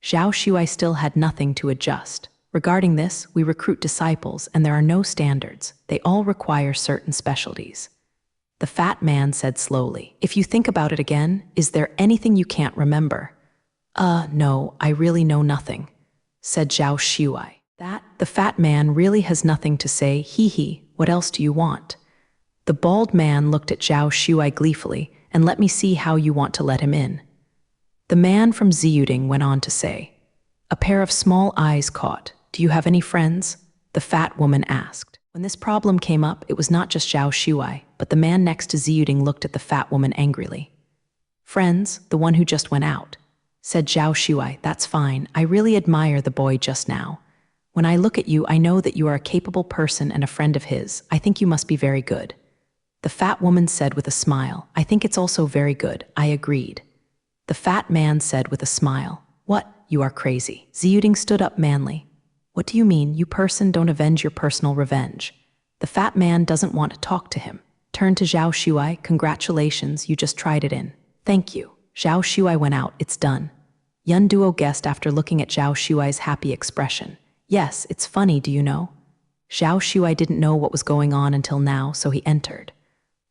Zhao Shuai still had nothing to adjust. "Regarding this, we recruit disciples and there are no standards. They all require certain specialties." The fat man said slowly, "If you think about it again, is there anything you can't remember?" No, I really know nothing," said Zhao Shuai. "That, the fat man really has nothing to say. Hee, what else do you want?" The bald man looked at Zhao Shuai gleefully, and "Let me see how you want to let him in." The man from Ziyuding went on to say, A pair of small eyes caught. "Do you have any friends?" the fat woman asked. When this problem came up, it was not just Zhao Shuai, but the man next to Ziyuding looked at the fat woman angrily. "Friends, the one who just went out," said Zhao Shuai. "That's fine. I really admire the boy just now. When I look at you, I know that you are a capable person and a friend of his. I think you must be very good." The fat woman said with a smile, "I think it's also very good." I agreed. The fat man said with a smile, "What? You are crazy." Ziyuding stood up manly. "What do you mean? You person don't avenge your personal revenge." The fat man doesn't want to talk to him. Turned to Zhao Shuai. "Congratulations, you just tried it in." "Thank you." Zhao Shuai went out. "It's done." Yun Duo guessed after looking at Zhao Shuai's happy expression. Yes, it's funny, do you know? Zhao Shuai didn't know what was going on until now, so he entered.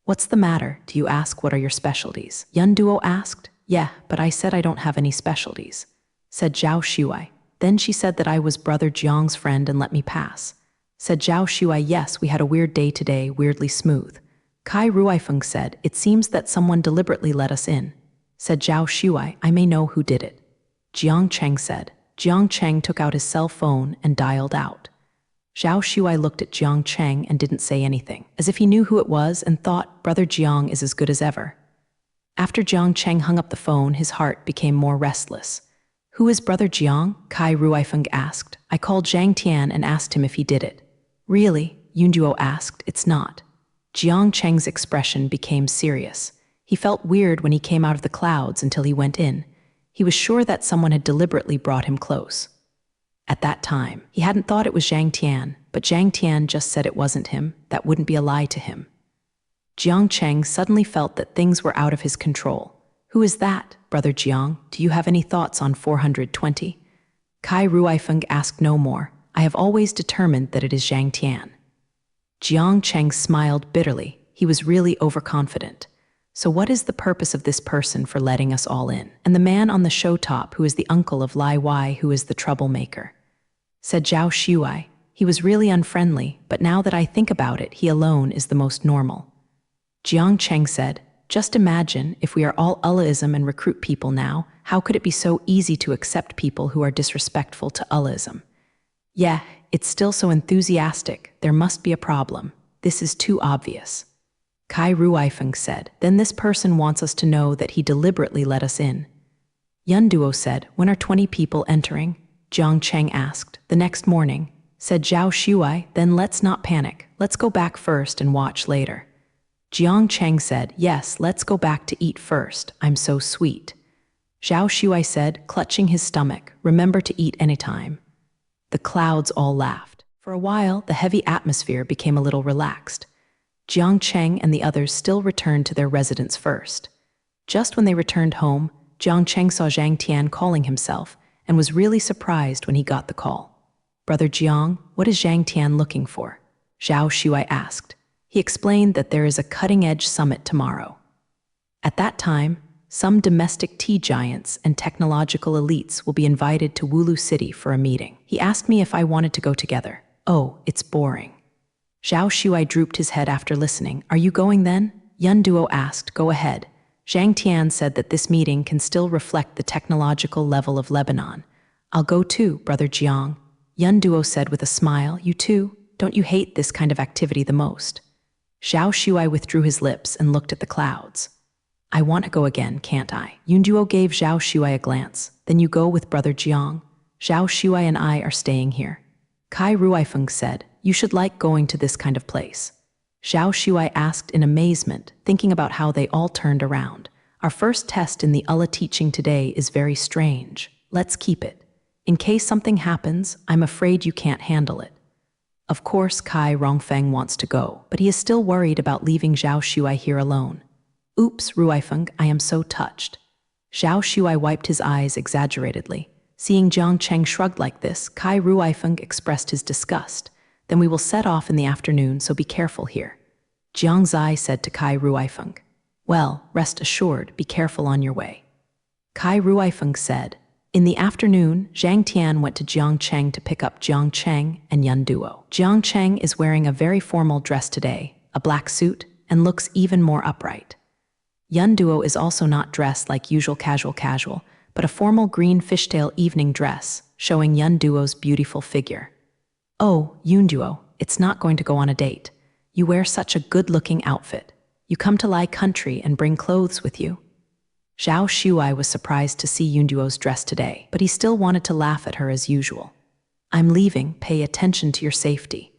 What's the matter? Do you ask what are your specialties? Yun Duo asked. Yeah, but I said I don't have any specialties, said Zhao Shuai. Then she said that I was Brother Jiang's friend and let me pass. Said Zhao Shuai, yes, we had a weird day today, weirdly smooth. Kai Ruifeng said, it seems that someone deliberately let us in. Said Zhao Shuai, I may know who did it. Jiang Cheng said. Jiang Cheng took out his cell phone and dialed out. Zhao Shuai looked at Jiang Cheng and didn't say anything, as if he knew who it was and thought, Brother Jiang is as good as ever. After Jiang Cheng hung up the phone, his heart became more restless. Who is Brother Jiang? Kai Ruifeng asked. I called Zhang Tian and asked him if he did it. Really? Yunduo asked. It's not. Jiang Cheng's expression became serious. He felt weird when he came out of the clouds until he went in. He was sure that someone had deliberately brought him close. At that time, he hadn't thought it was Zhang Tian, but Zhang Tian just said it wasn't him. That wouldn't be a lie to him. Jiang Cheng suddenly felt that things were out of his control. Who is that, Brother Jiang? Do you have any thoughts on 420? Kai Ruifeng asked no more. I have always determined that it is Zhang Tian. Jiang Cheng smiled bitterly. He was really overconfident. So what is the purpose of this person for letting us all in? And the man on the show top who is the uncle of Lai Wai who is the troublemaker? Said Zhao Shuai. He was really unfriendly, but now that I think about it, he alone is the most normal. Jiang Cheng said, just imagine if we are all Allahism and recruit people now, how could it be so easy to accept people who are disrespectful to Allahism? Yeah, it's still so enthusiastic. There must be a problem. This is too obvious. Kai Ruifeng said, then this person wants us to know that he deliberately let us in. Yun Duo said, when are 20 people entering? Jiang Cheng asked. The next morning. Said Zhao Shuai, then let's not panic. Let's go back first and watch later. Jiang Cheng said, yes, let's go back to eat first. I'm so sweet. Zhao Shuai said, clutching his stomach, remember to eat anytime. The clouds all laughed. For a while, the heavy atmosphere became a little relaxed. Jiang Cheng and the others still returned to their residence first. Just when they returned home, Jiang Cheng saw Zhang Tian calling himself and was really surprised when he got the call. Brother Jiang, what is Zhang Tian looking for? Zhao Shuai asked. He explained that there is a cutting-edge summit tomorrow. At that time, some domestic tea giants and technological elites will be invited to Wulu City for a meeting. He asked me if I wanted to go together. Oh, it's boring. Zhao Shuai drooped his head after listening. Are you going then? Yun Duo asked. Go ahead. Zhang Tian said that this meeting can still reflect the technological level of Lebanon. I'll go too, Brother Jiang. Yun Duo said with a smile. You too? Don't you hate this kind of activity the most? Zhao Shuai withdrew his lips and looked at the clouds. I want to go again, can't I? Yun Duo gave Zhao Shuai a glance. Then you go with Brother Jiang. Zhao Shuai and I are staying here. Kai Ruifeng said, you should like going to this kind of place. Zhao Shuai asked in amazement, thinking about how they all turned around. Our first test in the Allah teaching today is very strange. Let's keep it. In case something happens, I'm afraid you can't handle it. Of course, Kai Rongfeng wants to go, but he is still worried about leaving Zhao Shuai here alone. Oops, Ruifeng, I am so touched. Zhao Shuai wiped his eyes exaggeratedly. Seeing Jiang Cheng shrugged like this, Kai Ruifeng expressed his disgust. Then we will set off in the afternoon, so be careful here. Jiang Zai said to Kai Ruifeng. Well, rest assured, be careful on your way. Kai Ruifeng said. In the afternoon, Zhang Tian went to Jiang Cheng to pick up Jiang Cheng and Yun Duo. Jiang Cheng is wearing a very formal dress today, a black suit, and looks even more upright. Yun Duo is also not dressed like usual casual, but a formal green fishtail evening dress, showing Yun Duo's beautiful figure. Oh, Yun Duo, it's not going to go on a date. You wear such a good-looking outfit. You come to Lai country and bring clothes with you. Zhao Shuai was surprised to see Yun Duo's dress today, but he still wanted to laugh at her as usual. I'm leaving, pay attention to your safety.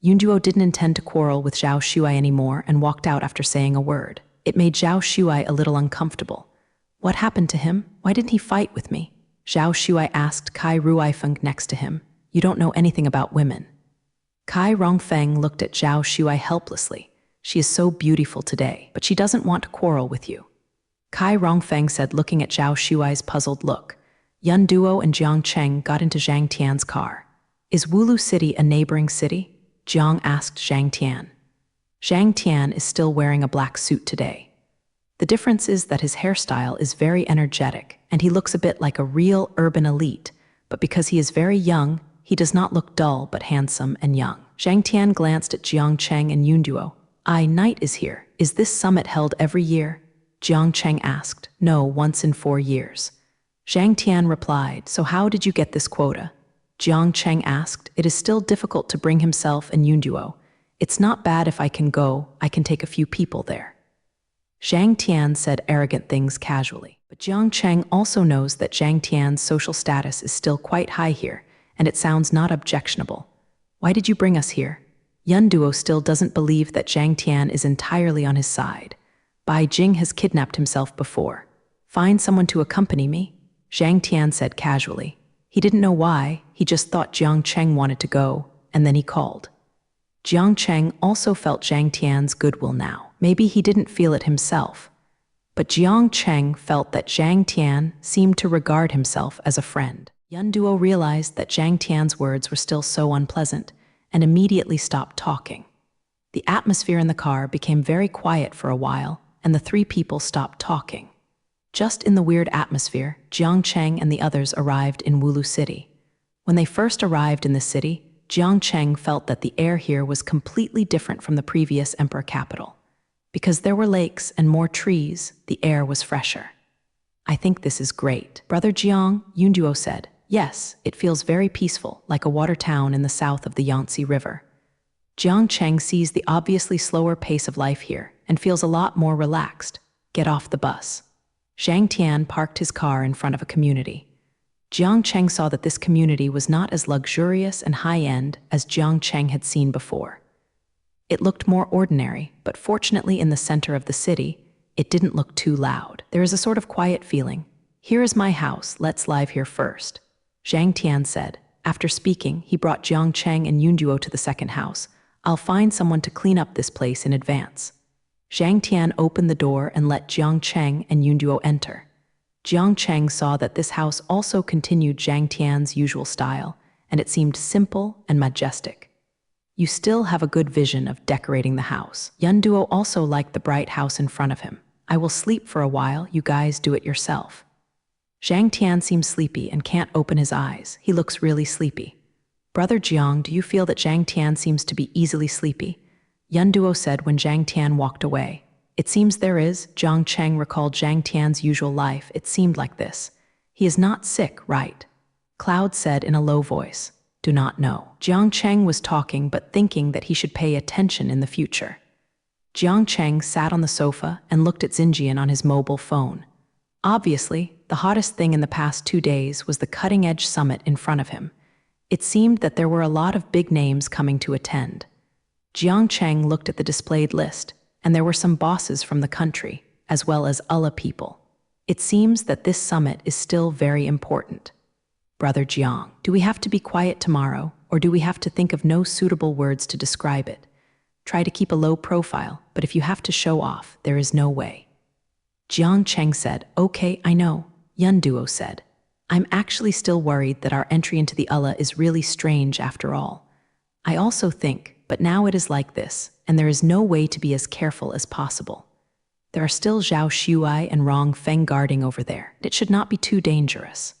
Yun Duo didn't intend to quarrel with Zhao Shuai anymore and walked out after saying a word. It made Zhao Shuai a little uncomfortable. What happened to him? Why didn't he fight with me? Zhao Shuai asked Kai Ruifeng next to him. You don't know anything about women. Kai Rongfeng looked at Zhao Shuai helplessly. She is so beautiful today, but she doesn't want to quarrel with you. Kai Rongfeng said, looking at Zhao Shuai's puzzled look. Yun Duo and Jiang Cheng got into Zhang Tian's car. Is Wulu City a neighboring city? Jiang asked Zhang Tian. Zhang Tian is still wearing a black suit today. The difference is that his hairstyle is very energetic, and he looks a bit like a real urban elite, but because he is very young, he does not look dull but handsome and young. Zhang Tian glanced at Jiang Cheng and Yunduo. Night is here. Is this summit held every year? Jiang Cheng asked. No, once in 4 years. Zhang Tian replied, so how did you get this quota? Jiang Cheng asked. It is still difficult to bring himself and Yunduo. It's not bad if I can go, I can take a few people there. Zhang Tian said arrogant things casually, but Jiang Cheng also knows that Zhang Tian's social status is still quite high here, and it sounds not objectionable. Why did you bring us here? Yunduo still doesn't believe that Zhang Tian is entirely on his side. Bai Jing has kidnapped himself before. Find someone to accompany me? Zhang Tian said casually. He didn't know why, he just thought Jiang Cheng wanted to go, and then he called. Jiang Cheng also felt Zhang Tian's goodwill now. Maybe he didn't feel it himself. But Jiang Cheng felt that Zhang Tian seemed to regard himself as a friend. Yunduo realized that Zhang Tian's words were still so unpleasant, and immediately stopped talking. The atmosphere in the car became very quiet for a while, and the 3 people stopped talking. Just in the weird atmosphere, Jiang Cheng and the others arrived in Wulu City. When they first arrived in the city, Jiang Cheng felt that the air here was completely different from the previous emperor capital. Because there were lakes and more trees, the air was fresher. I think this is great. Brother Jiang, Yunduo said. Yes, it feels very peaceful, like a water town in the south of the Yangtze River. Jiang Cheng sees the obviously slower pace of life here and feels a lot more relaxed. Get off the bus. Zhang Tian parked his car in front of a community. Jiang Cheng saw that this community was not as luxurious and high-end as Jiang Cheng had seen before. It looked more ordinary, but fortunately in the center of the city, it didn't look too loud. There is a sort of quiet feeling. Here is my house, let's live here first. Zhang Tian said. After speaking, he brought Jiang Cheng and Yunduo to the second house. I'll find someone to clean up this place in advance. Zhang Tian opened the door and let Jiang Cheng and Yunduo enter. Jiang Cheng saw that this house also continued Zhang Tian's usual style, and it seemed simple and majestic. You still have a good vision of decorating the house. Yunduo also liked the bright house in front of him. I will sleep for a while, you guys do it yourself. Zhang Tian seems sleepy and can't open his eyes. He looks really sleepy. Brother Jiang, do you feel that Zhang Tian seems to be easily sleepy? Yunduo said when Zhang Tian walked away. It seems there is. Jiang Cheng recalled Zhang Tian's usual life. It seemed like this. He is not sick, right? Cloud said in a low voice. Do not know. Jiang Cheng was talking but thinking that he should pay attention in the future. Jiang Cheng sat on the sofa and looked at Xinjian on his mobile phone. Obviously, the hottest thing in the past 2 days was the cutting-edge summit in front of him. It seemed that there were a lot of big names coming to attend. Jiang Cheng looked at the displayed list, and there were some bosses from the country, as well as Ulla people. It seems that this summit is still very important. Brother Jiang, do we have to be quiet tomorrow, or do we have to think of no suitable words to describe it? Try to keep a low profile, but if you have to show off, there is no way. Jiang Cheng said, okay, I know. Yunduo said, I'm actually still worried that our entry into the Ulla is really strange after all. I also think, but now it is like this, and there is no way to be as careful as possible. There are still Zhao Shuai and Rong Feng guarding over there. It should not be too dangerous.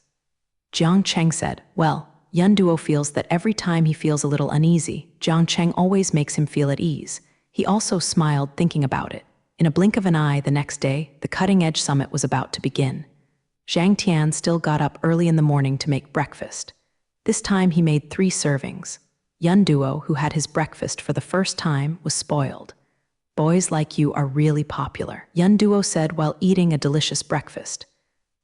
Jiang Cheng said, well, Yunduo feels that every time he feels a little uneasy, Jiang Cheng always makes him feel at ease. He also smiled thinking about it. In a blink of an eye the next day, the cutting-edge summit was about to begin. Zhang Tian still got up early in the morning to make breakfast. This time he made 3 servings. Yunduo, who had his breakfast for the first time, was spoiled. Boys like you are really popular, Yunduo said while eating a delicious breakfast.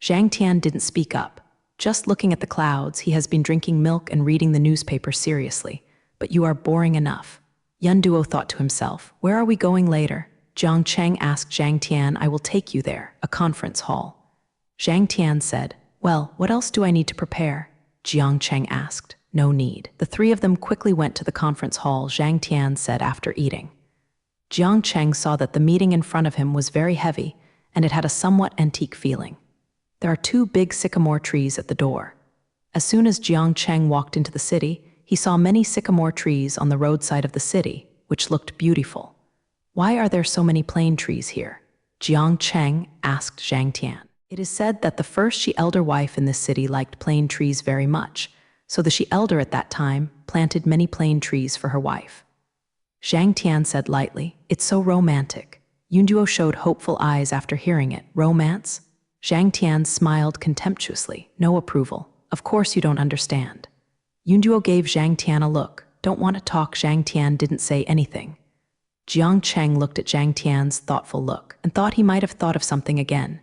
Zhang Tian didn't speak up. Just looking at the clouds, he has been drinking milk and reading the newspaper seriously. But you are boring enough. Yunduo thought to himself, where are we going later? Jiang Cheng asked Zhang Tian, I will take you there, a conference hall. Zhang Tian said, well, what else do I need to prepare? Jiang Cheng asked. No need. The 3 of them quickly went to the conference hall, Zhang Tian said after eating. Jiang Cheng saw that the meeting in front of him was very heavy, and it had a somewhat antique feeling. There are 2 big sycamore trees at the door. As soon as Jiang Cheng walked into the city, He saw many sycamore trees on the roadside of the city, which looked beautiful. Why are there so many plane trees here? Jiang Cheng asked Zhang Tian. It is said that the first she-elder wife in this city liked plane trees very much, so the she-elder at that time planted many plane trees for her wife. Zhang Tian said lightly, "It's so romantic." Yunduo showed hopeful eyes after hearing it. Romance? Zhang Tian smiled contemptuously. No approval. Of course you don't understand. Yunduo gave Zhang Tian a look. Don't want to talk. Zhang Tian didn't say anything. Jiang Cheng looked at Zhang Tian's thoughtful look and thought he might have thought of something again.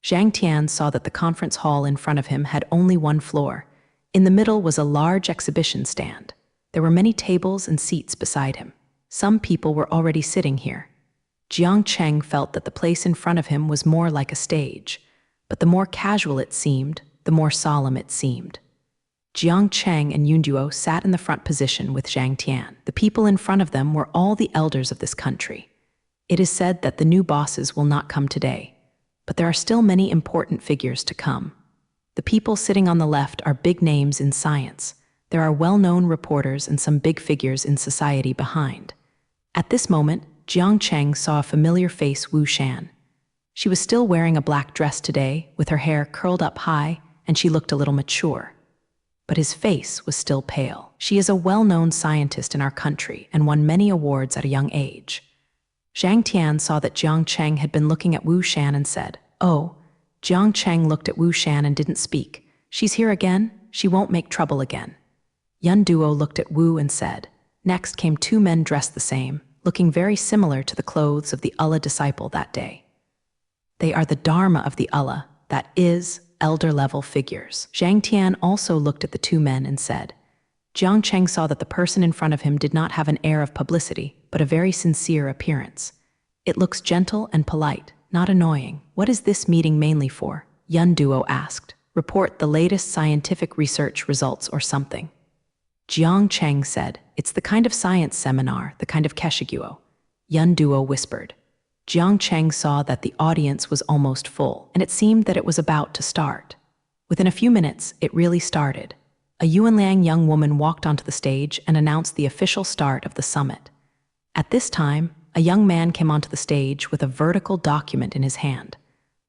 Zhang Tian saw that the conference hall in front of him had only one floor. In the middle was a large exhibition stand. There were many tables and seats beside him. Some people were already sitting here. Jiang Cheng felt that the place in front of him was more like a stage, but the more casual it seemed, the more solemn it seemed. Jiang Cheng and Yunduo sat in the front position with Zhang Tian. The people in front of them were all the elders of this country. It is said that the new bosses will not come today, but there are still many important figures to come. The people sitting on the left are big names in science. There are well-known reporters and some big figures in society behind. At this moment, Jiang Cheng saw a familiar face, Wu Shan. She was still wearing a black dress today, with her hair curled up high, and she looked a little mature. But his face was still pale. She is a well-known scientist in our country and won many awards at a young age. Zhang Tian saw that Jiang Cheng had been looking at Wu Shan and said, "Oh." Jiang Cheng looked at Wu Shan and didn't speak. "She's here again? She won't make trouble again." Yun Duo looked at Wu and said. Next came two men dressed the same, looking very similar to the clothes of the Allah disciple that day. They are the Dharma of the Allah, that is, elder-level figures. Zhang Tian also looked at the two men and said. Jiang Cheng saw that the person in front of him did not have an air of publicity, but a very sincere appearance. It looks gentle and polite, not annoying. What is this meeting mainly for? Yun Duo asked. Report the latest scientific research results or something. Jiang Cheng said, "It's the kind of science seminar, the kind of Keshiguo." Yun Duo whispered. Jiang Cheng saw that the audience was almost full, and it seemed that it was about to start. Within a few minutes, it really started. A Yuanliang young woman walked onto the stage and announced the official start of the summit. At this time, a young man came onto the stage with a vertical document in his hand.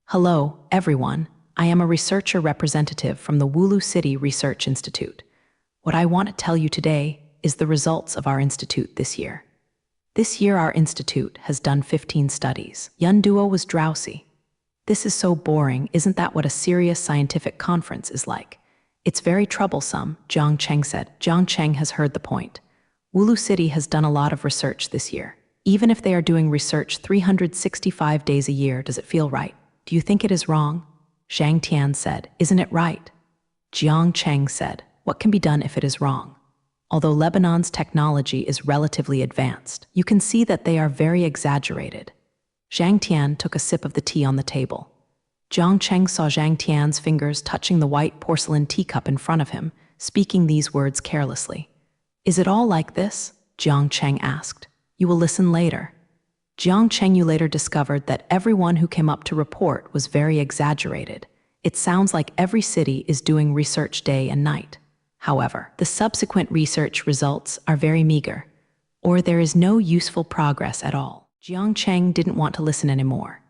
"Hello, everyone. I am a researcher representative from the Wulu City Research Institute. What I want to tell you today is the results of our institute this year. This year our institute has done 15 studies." Yun Duo was drowsy. "This is so boring. Isn't that what a serious scientific conference is like?" "It's very troublesome," Jiang Cheng said. Jiang Cheng has heard the point. Wulu City has done a lot of research this year. Even if they are doing research 365 days a year, does it feel right? Do you think it is wrong? Zhang Tian said. "Isn't it right?" Jiang Cheng said. "What can be done if it is wrong? Although Lebanon's technology is relatively advanced, you can see that they are very exaggerated." Zhang Tian took a sip of the tea on the table. Jiang Cheng saw Zhang Tian's fingers touching the white porcelain teacup in front of him, speaking these words carelessly. "Is it all like this?" Jiang Cheng asked. "You will listen later." Jiang Cheng later discovered that everyone who came up to report was very exaggerated. It sounds like every city is doing research day and night. However, the subsequent research results are very meager, or there is no useful progress at all. Jiang Cheng didn't want to listen anymore.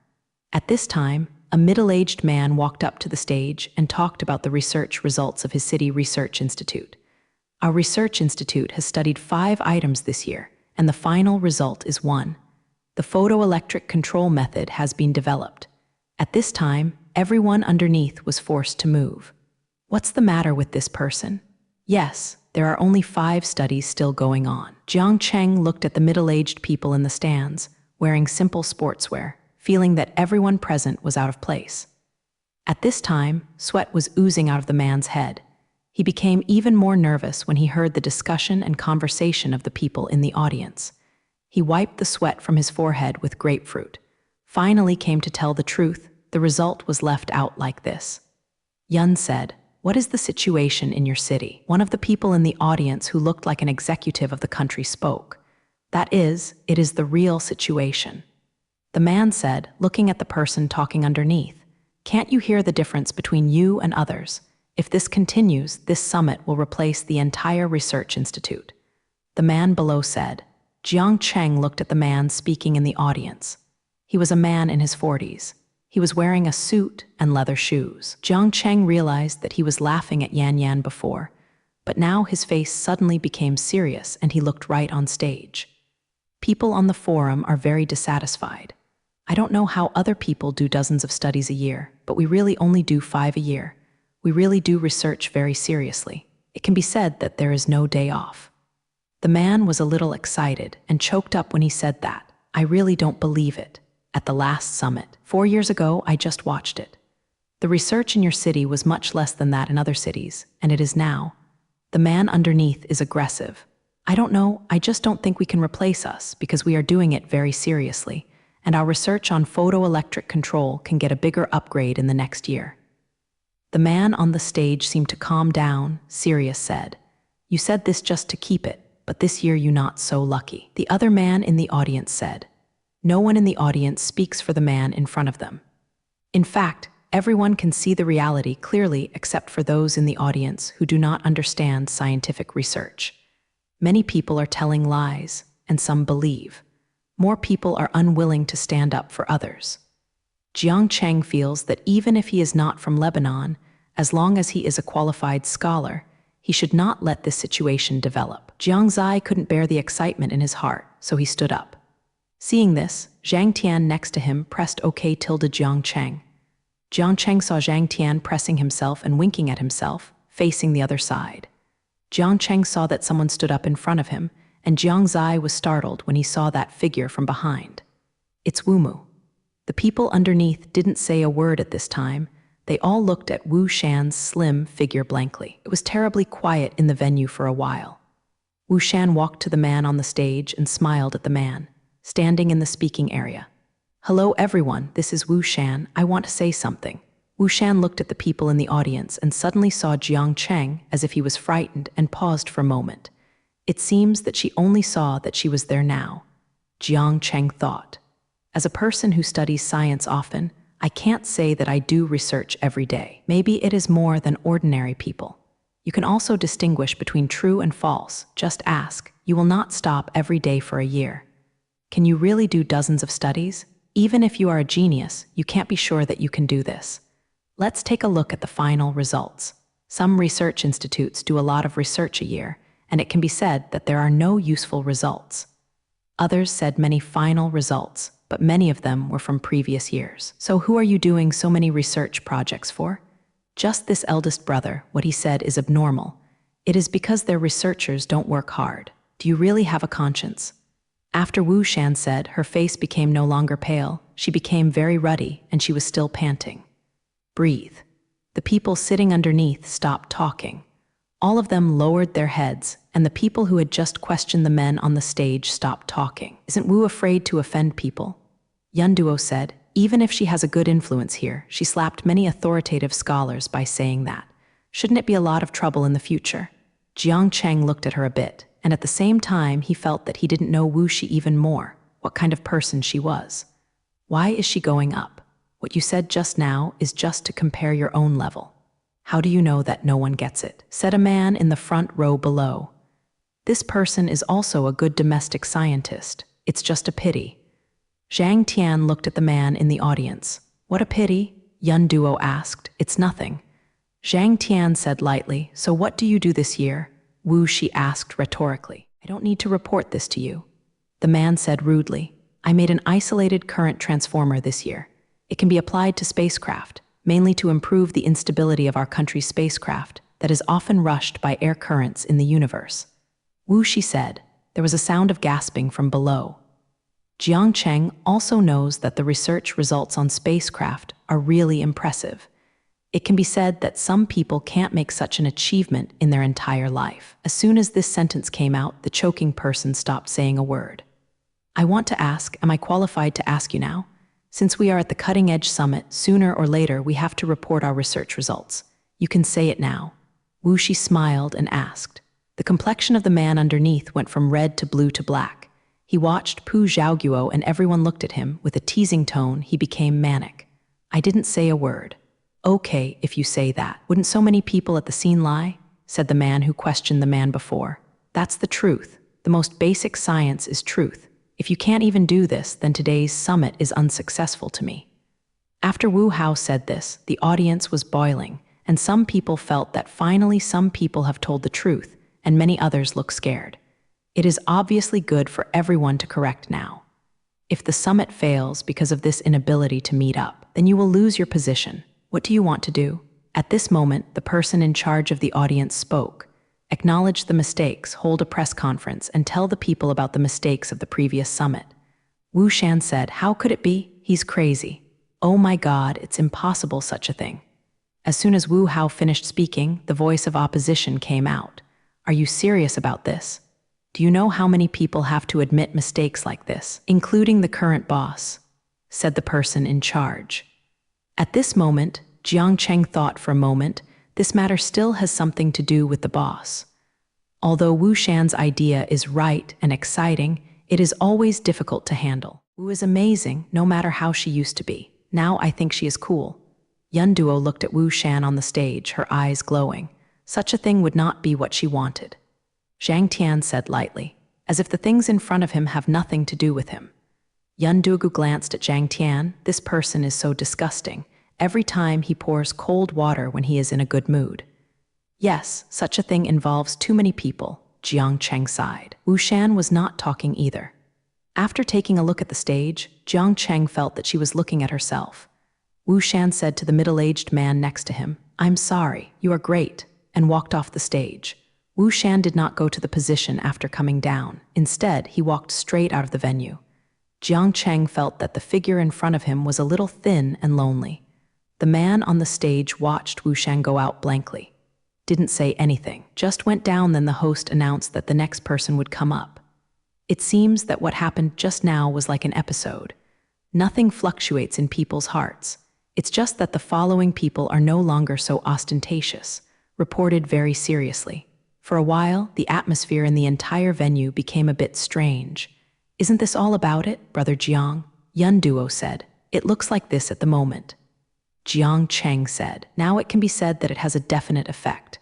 At this time, a middle-aged man walked up to the stage and talked about the research results of his city research institute. Our research institute has studied 5 items this year, and the final result is 1. The photoelectric control method has been developed. At this time, everyone underneath was forced to move. What's the matter with this person? Yes, there are only 5 studies still going on. Jiang Cheng looked at the middle-aged people in the stands, wearing simple sportswear, feeling that everyone present was out of place. At this time, sweat was oozing out of the man's head. He became even more nervous when he heard the discussion and conversation of the people in the audience. He wiped the sweat from his forehead with grapefruit. Finally came to tell the truth, the result was left out like this. Yun said, "What is the situation in your city?" One of the people in the audience who looked like an executive of the country spoke. "That is, it is the real situation." The man said, looking at the person talking underneath, "Can't you hear the difference between you and others? If this continues, this summit will replace the entire research institute. The man below said. Jiang Cheng looked at the man speaking in the audience. He was a man in his 40s. He was wearing a suit and leather shoes. Jiang Cheng realized that he was laughing at Yan Yan before, but now his face suddenly became serious and he looked right on stage. People on the forum are very dissatisfied. I don't know how other people do dozens of studies a year, but we really only do 5 a year. We really do research very seriously. It can be said that there is no day off. The man was a little excited and choked up when he said that. I really don't believe it. At the last summit, 4 years ago, I just watched it. The research in your city was much less than that in other cities, and it is now. The man underneath is aggressive. I don't know, I just don't think we can replace us because we are doing it very seriously, and our research on photoelectric control can get a bigger upgrade in the next year. The man on the stage seemed to calm down. Sirius said, You said this just to keep it, but this year you not so lucky. The other man in the audience said, No one in the audience speaks for the man in front of them. In fact, everyone can see the reality clearly except for those in the audience who do not understand scientific research. Many people are telling lies, and some believe. More people are unwilling to stand up for others. Jiang Cheng feels that even if he is not from Lebanon, as long as he is a qualified scholar, he should not let this situation develop. Jiang Zai couldn't bear the excitement in his heart, so he stood up. Seeing this, Zhang Tian next to him pressed OK tilde Jiang Cheng. Jiang Cheng saw Zhang Tian pressing himself and winking at himself, facing the other side. Jiang Cheng saw that someone stood up in front of him, and Jiang Zai was startled when he saw that figure from behind. It's Wumu. The people underneath didn't say a word at this time. They all looked at Wu Shan's slim figure blankly. It was terribly quiet in the venue for a while. Wu Shan walked to the man on the stage and smiled at the man, standing in the speaking area. Hello everyone, this is Wu Shan. I want to say something. Wu Shan looked at the people in the audience and suddenly saw Jiang Cheng as if he was frightened and paused for a moment. It seems that she only saw that she was there now. Jiang Cheng thought. As a person who studies science often, I can't say that I do research every day. Maybe it is more than ordinary people. You can also distinguish between true and false. Just ask. You will not stop every day for a year. Can you really do dozens of studies? Even if you are a genius, you can't be sure that you can do this. Let's take a look at the final results. Some research institutes do a lot of research a year, and it can be said that there are no useful results. Others said many final results, but many of them were from previous years. So who are you doing so many research projects for? Just this eldest brother, what he said is abnormal. It is because their researchers don't work hard. Do you really have a conscience? After Wu Shan said, her face became no longer pale, she became very ruddy, and she was still panting. Breathe. The people sitting underneath stopped talking. All of them lowered their heads, and the people who had just questioned the men on the stage stopped talking. Isn't Wu afraid to offend people? Yun Duo said, even if she has a good influence here, she slapped many authoritative scholars by saying that. Shouldn't it be a lot of trouble in the future? Jiang Cheng looked at her a bit, and at the same time he felt that he didn't know Wu Shi even more, what kind of person she was. Why is she going up? What you said just now is just to compare your own level. How do you know that no one gets it? Said a man in the front row below. This person is also a good domestic scientist. It's just a pity. Zhang Tian looked at the man in the audience. What a pity? Yun Duo asked. It's nothing. Zhang Tian said lightly, so what do you do this year? Wu Shi asked rhetorically. I don't need to report this to you. The man said rudely. I made an isolated current transformer this year. It can be applied to spacecraft, mainly to improve the instability of our country's spacecraft that is often rushed by air currents in the universe. Wu Shi said. There was a sound of gasping from below. Jiang Cheng also knows that the research results on spacecraft are really impressive. It can be said that some people can't make such an achievement in their entire life. As soon as this sentence came out, the choking person stopped saying a word. I want to ask, am I qualified to ask you now? Since we are at the cutting-edge summit, sooner or later we have to report our research results. You can say it now. Wu Shi smiled and asked. The complexion of the man underneath went from red to blue to black. He watched Pu Zhaoguo and everyone looked at him. With a teasing tone, he became manic. I didn't say a word. Okay, if you say that. Wouldn't so many people at the scene lie? Said the man who questioned the man before. That's the truth. The most basic science is truth. If you can't even do this, then today's summit is unsuccessful to me. After Wu Hao said this, the audience was boiling, and some people felt that finally some people have told the truth, and many others look scared. It is obviously good for everyone to correct now. If the summit fails because of this inability to meet up, then you will lose your position. What do you want to do? At this moment, the person in charge of the audience spoke. Acknowledge the mistakes, hold a press conference, and tell the people about the mistakes of the previous summit. Wu Shan said, "How could it be? He's crazy. Oh my God, it's impossible such a thing." As soon as Wu Hao finished speaking, the voice of opposition came out. Are you serious about this? Do you know how many people have to admit mistakes like this, including the current boss? Said the person in charge. At this moment, Jiang Cheng thought for a moment, this matter still has something to do with the boss. Although Wu Shan's idea is right and exciting, it is always difficult to handle. Wu is amazing, no matter how she used to be. Now I think she is cool. Yun Duo looked at Wu Shan on the stage, her eyes glowing. Such a thing would not be what she wanted. Zhang Tian said lightly, as if the things in front of him have nothing to do with him. Yun Duo glanced at Zhang Tian. This person is so disgusting. Every time he pours cold water when he is in a good mood. Yes, such a thing involves too many people, Jiang Cheng sighed. Wu Shan was not talking either. After taking a look at the stage, Jiang Cheng felt that she was looking at herself. Wu Shan said to the middle-aged man next to him, "I'm sorry, you are great," and walked off the stage. Wu Shan did not go to the position after coming down. Instead, he walked straight out of the venue. Jiang Cheng felt that the figure in front of him was a little thin and lonely. The man on the stage watched Wu Shan go out blankly. Didn't say anything, just went down. Then the host announced that the next person would come up. It seems that what happened just now was like an episode. Nothing fluctuates in people's hearts. It's just that the following people are no longer so ostentatious, reported very seriously. For a while, the atmosphere in the entire venue became a bit strange. Isn't this all about it, Brother Jiang? Yun Duo said. It looks like this at the moment. Jiang Cheng said, now it can be said that it has a definite effect.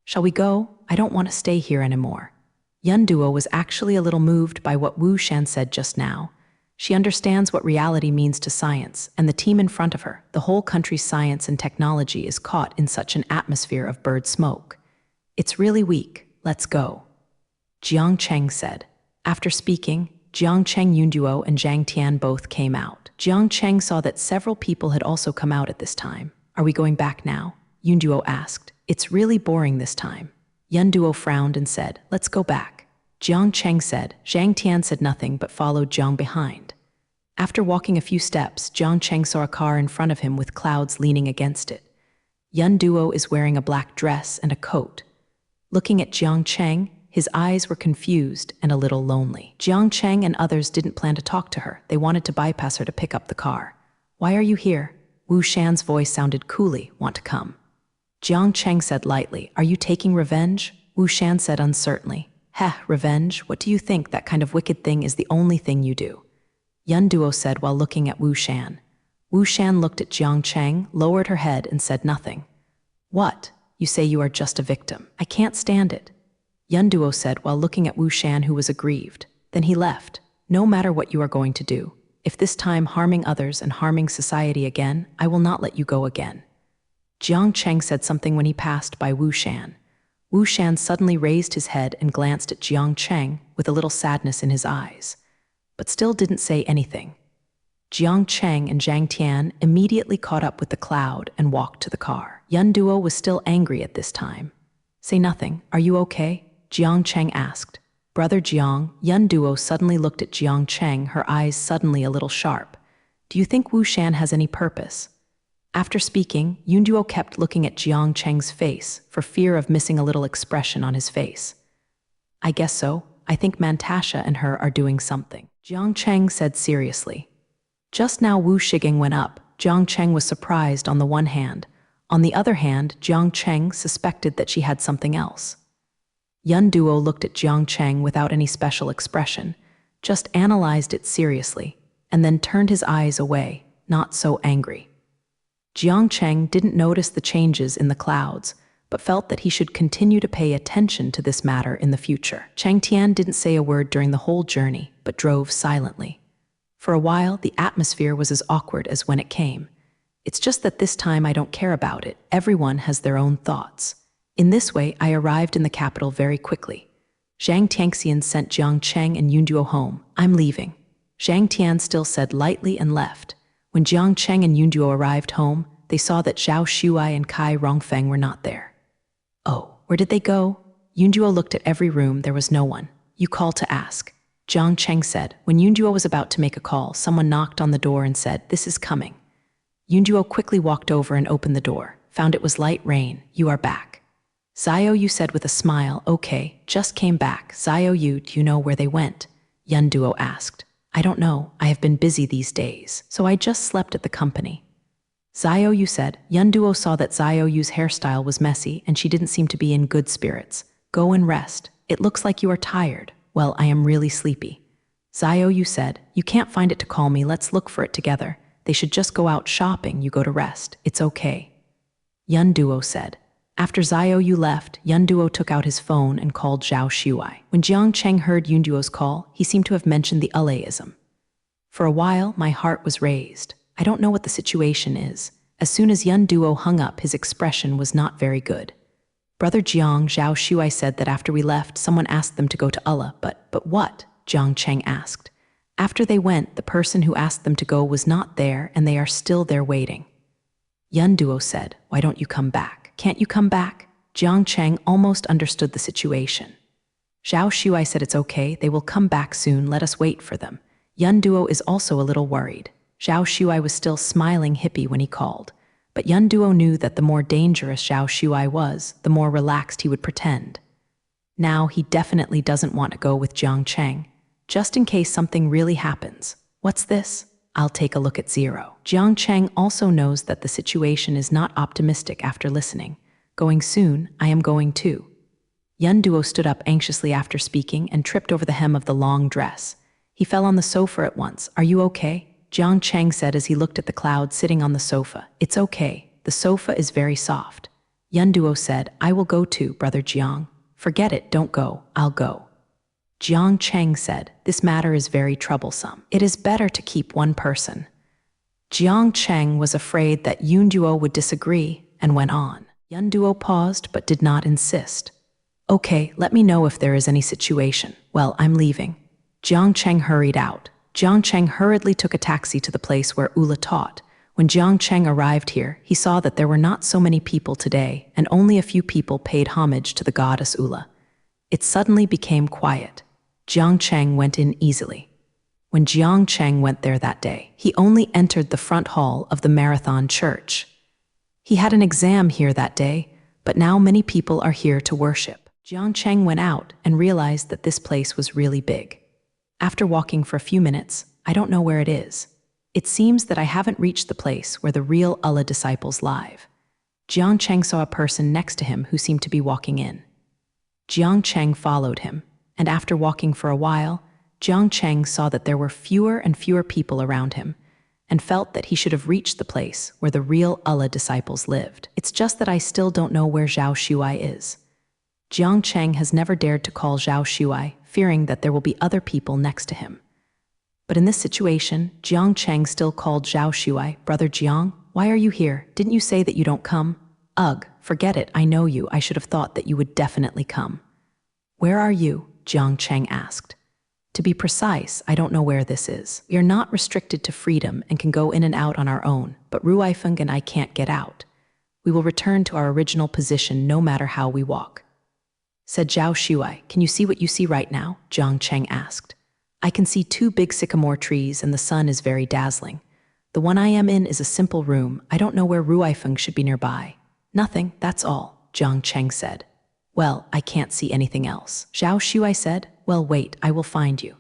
Shall we go? I don't want to stay here anymore. Yun Duo was actually a little moved by what Wu Shan said just now. She understands what reality means to science, and the team in front of her, the whole country's science and technology, is caught in such an atmosphere of bird smoke. It's really weak. Let's go. Jiang Cheng said. After speaking, Jiang Cheng, Yun Duo, and Zhang Tian both came out. Jiang Cheng saw that several people had also come out at this time. Are we going back now? Yun Duo asked. It's really boring this time. Yun Duo frowned and said, let's go back. Jiang Cheng said. Zhang Tian said nothing but followed Jiang behind. After walking a few steps, Jiang Cheng saw a car in front of him with clouds leaning against it. Yun Duo is wearing a black dress and a coat. Looking at Jiang Cheng, his eyes were confused and a little lonely. Jiang Cheng and others didn't plan to talk to her. They wanted to bypass her to pick up the car. Why are you here? Wu Shan's voice sounded coolly. Want to come? Jiang Cheng said lightly. Are you taking revenge? Wu Shan said uncertainly. Heh, revenge? What do you think? That kind of wicked thing is the only thing you do. Yun Duo said while looking at Wu Shan. Wu Shan looked at Jiang Cheng, lowered her head, and said nothing. What? You say you are just a victim. I can't stand it. Yun Duo said while looking at Wu Shan, who was aggrieved. Then he left. No matter what you are going to do, if this time harming others and harming society again, I will not let you go again. Jiang Cheng said something when he passed by Wu Shan. Wu Shan suddenly raised his head and glanced at Jiang Cheng with a little sadness in his eyes, but still didn't say anything. Jiang Cheng and Zhang Tian immediately caught up with the cloud and walked to the car. Yun Duo was still angry at this time. Say nothing. Are you okay? Jiang Cheng asked. Brother Jiang, Yun Duo suddenly looked at Jiang Cheng, her eyes suddenly a little sharp. Do you think Wu Shan has any purpose? After speaking, Yun Duo kept looking at Jiang Cheng's face for fear of missing a little expression on his face. I guess so. I think Mantasha and her are doing something. Jiang Cheng said seriously. Just now Wu Shigeng went up. Jiang Cheng was surprised on the one hand. On the other hand, Jiang Cheng suspected that she had something else. Yun Duo looked at Jiang Cheng without any special expression, just analyzed it seriously, and then turned his eyes away, not so angry. Jiang Cheng didn't notice the changes in the clouds, but felt that he should continue to pay attention to this matter in the future. Chang Tian didn't say a word during the whole journey, but drove silently. For a while, the atmosphere was as awkward as when it came. It's just that this time I don't care about it. Everyone has their own thoughts. In this way, I arrived in the capital very quickly. Zhang Tianxian sent Jiang Cheng and Yunduo home. I'm leaving. Zhang Tian still said lightly and left. When Jiang Cheng and Yunduo arrived home, they saw that Zhao Shuai and Kai Rongfeng were not there. Oh, where did they go? Yunduo looked at every room. There was no one. You called to ask. Jiang Cheng said. When Yunduo was about to make a call, someone knocked on the door and said, "This is coming." Yunduo quickly walked over and opened the door, found it was light rain. You are back. Xiao Yu said with a smile, okay, just came back. Xiao Yu, do you know where they went? Yunduo asked. I don't know, I have been busy these days, so I just slept at the company. Xiao Yu said. Yunduo saw that Xiao Yu's hairstyle was messy and she didn't seem to be in good spirits. Go and rest. It looks like you are tired. Well, I am really sleepy. Xiao Yu said, you can't find it to call me, let's look for it together. They should just go out shopping, you go to rest. It's okay. Yunduo said. After Xiao Yu left, Yunduo took out his phone and called Zhao Shuai. When Jiang Cheng heard Yunduo's call, he seemed to have mentioned the Aleism. For a while, my heart was raised. I don't know what the situation is. As soon as Yunduo hung up, his expression was not very good. Brother Jiang, Zhao Shuai said that after we left, someone asked them to go to Allah, but what? Jiang Cheng asked. After they went, the person who asked them to go was not there, and they are still there waiting. Yunduo said, why don't you come back? Can't you come back? Jiang Cheng almost understood the situation. Zhao Shuai said it's okay, they will come back soon, let us wait for them. Yunduo is also a little worried. Zhao Shuai was still smiling hippie when he called, but Yunduo knew that the more dangerous Zhao Shuai was, the more relaxed he would pretend. Now he definitely doesn't want to go with Jiang Cheng, just in case something really happens. What's this? I'll take a look at 0. Jiang Cheng also knows that the situation is not optimistic after listening. Going soon, I am going too. Yunduo stood up anxiously after speaking and tripped over the hem of the long dress. He fell on the sofa at once. Are you okay? Jiang Cheng said as he looked at the cloud sitting on the sofa. It's okay. The sofa is very soft. Yunduo said, I will go too, Brother Jiang. Forget it, don't go, I'll go. Jiang Cheng said, this matter is very troublesome. It is better to keep one person. Jiang Cheng was afraid that Yunduo would disagree and went on. Yunduo paused but did not insist. Okay, let me know if there is any situation. Well, I'm leaving. Jiang Cheng hurried out. Jiang Cheng hurriedly took a taxi to the place where Ula taught. When Jiang Cheng arrived here, he saw that there were not so many people today, and only a few people paid homage to the goddess Ula. It suddenly became quiet. Jiang Cheng went in easily. When Jiang Cheng went there that day, he only entered the front hall of the Marathon Church. He had an exam here that day, but now many people are here to worship. Jiang Cheng went out and realized that this place was really big. After walking for a few minutes, I don't know where it is. It seems that I haven't reached the place where the real Allah disciples live. Jiang Cheng saw a person next to him who seemed to be walking in. Jiang Cheng followed him, and after walking for a while, Jiang Cheng saw that there were fewer and fewer people around him, and felt that he should have reached the place where the real Allah disciples lived. It's just that I still don't know where Zhao Shuai is. Jiang Cheng has never dared to call Zhao Shuai, fearing that there will be other people next to him. But in this situation, Jiang Cheng still called Zhao Shuai, Brother Jiang, why are you here? Didn't you say that you don't come? Ugh, forget it, I know you, I should have thought that you would definitely come. Where are you? Jiang Cheng asked. To be precise, I don't know where this is. We are not restricted to freedom and can go in and out on our own, but Ruifeng and I can't get out. We will return to our original position no matter how we walk. Said Zhao Shuai, can you see what you see right now? Jiang Cheng asked. I can see 2 big sycamore trees and the sun is very dazzling. The one I am in is a simple room. I don't know where Ruifeng should be nearby. Nothing, that's all, Jiang Cheng said. Well, I can't see anything else. Zhao Shuai said, well, wait, I will find you.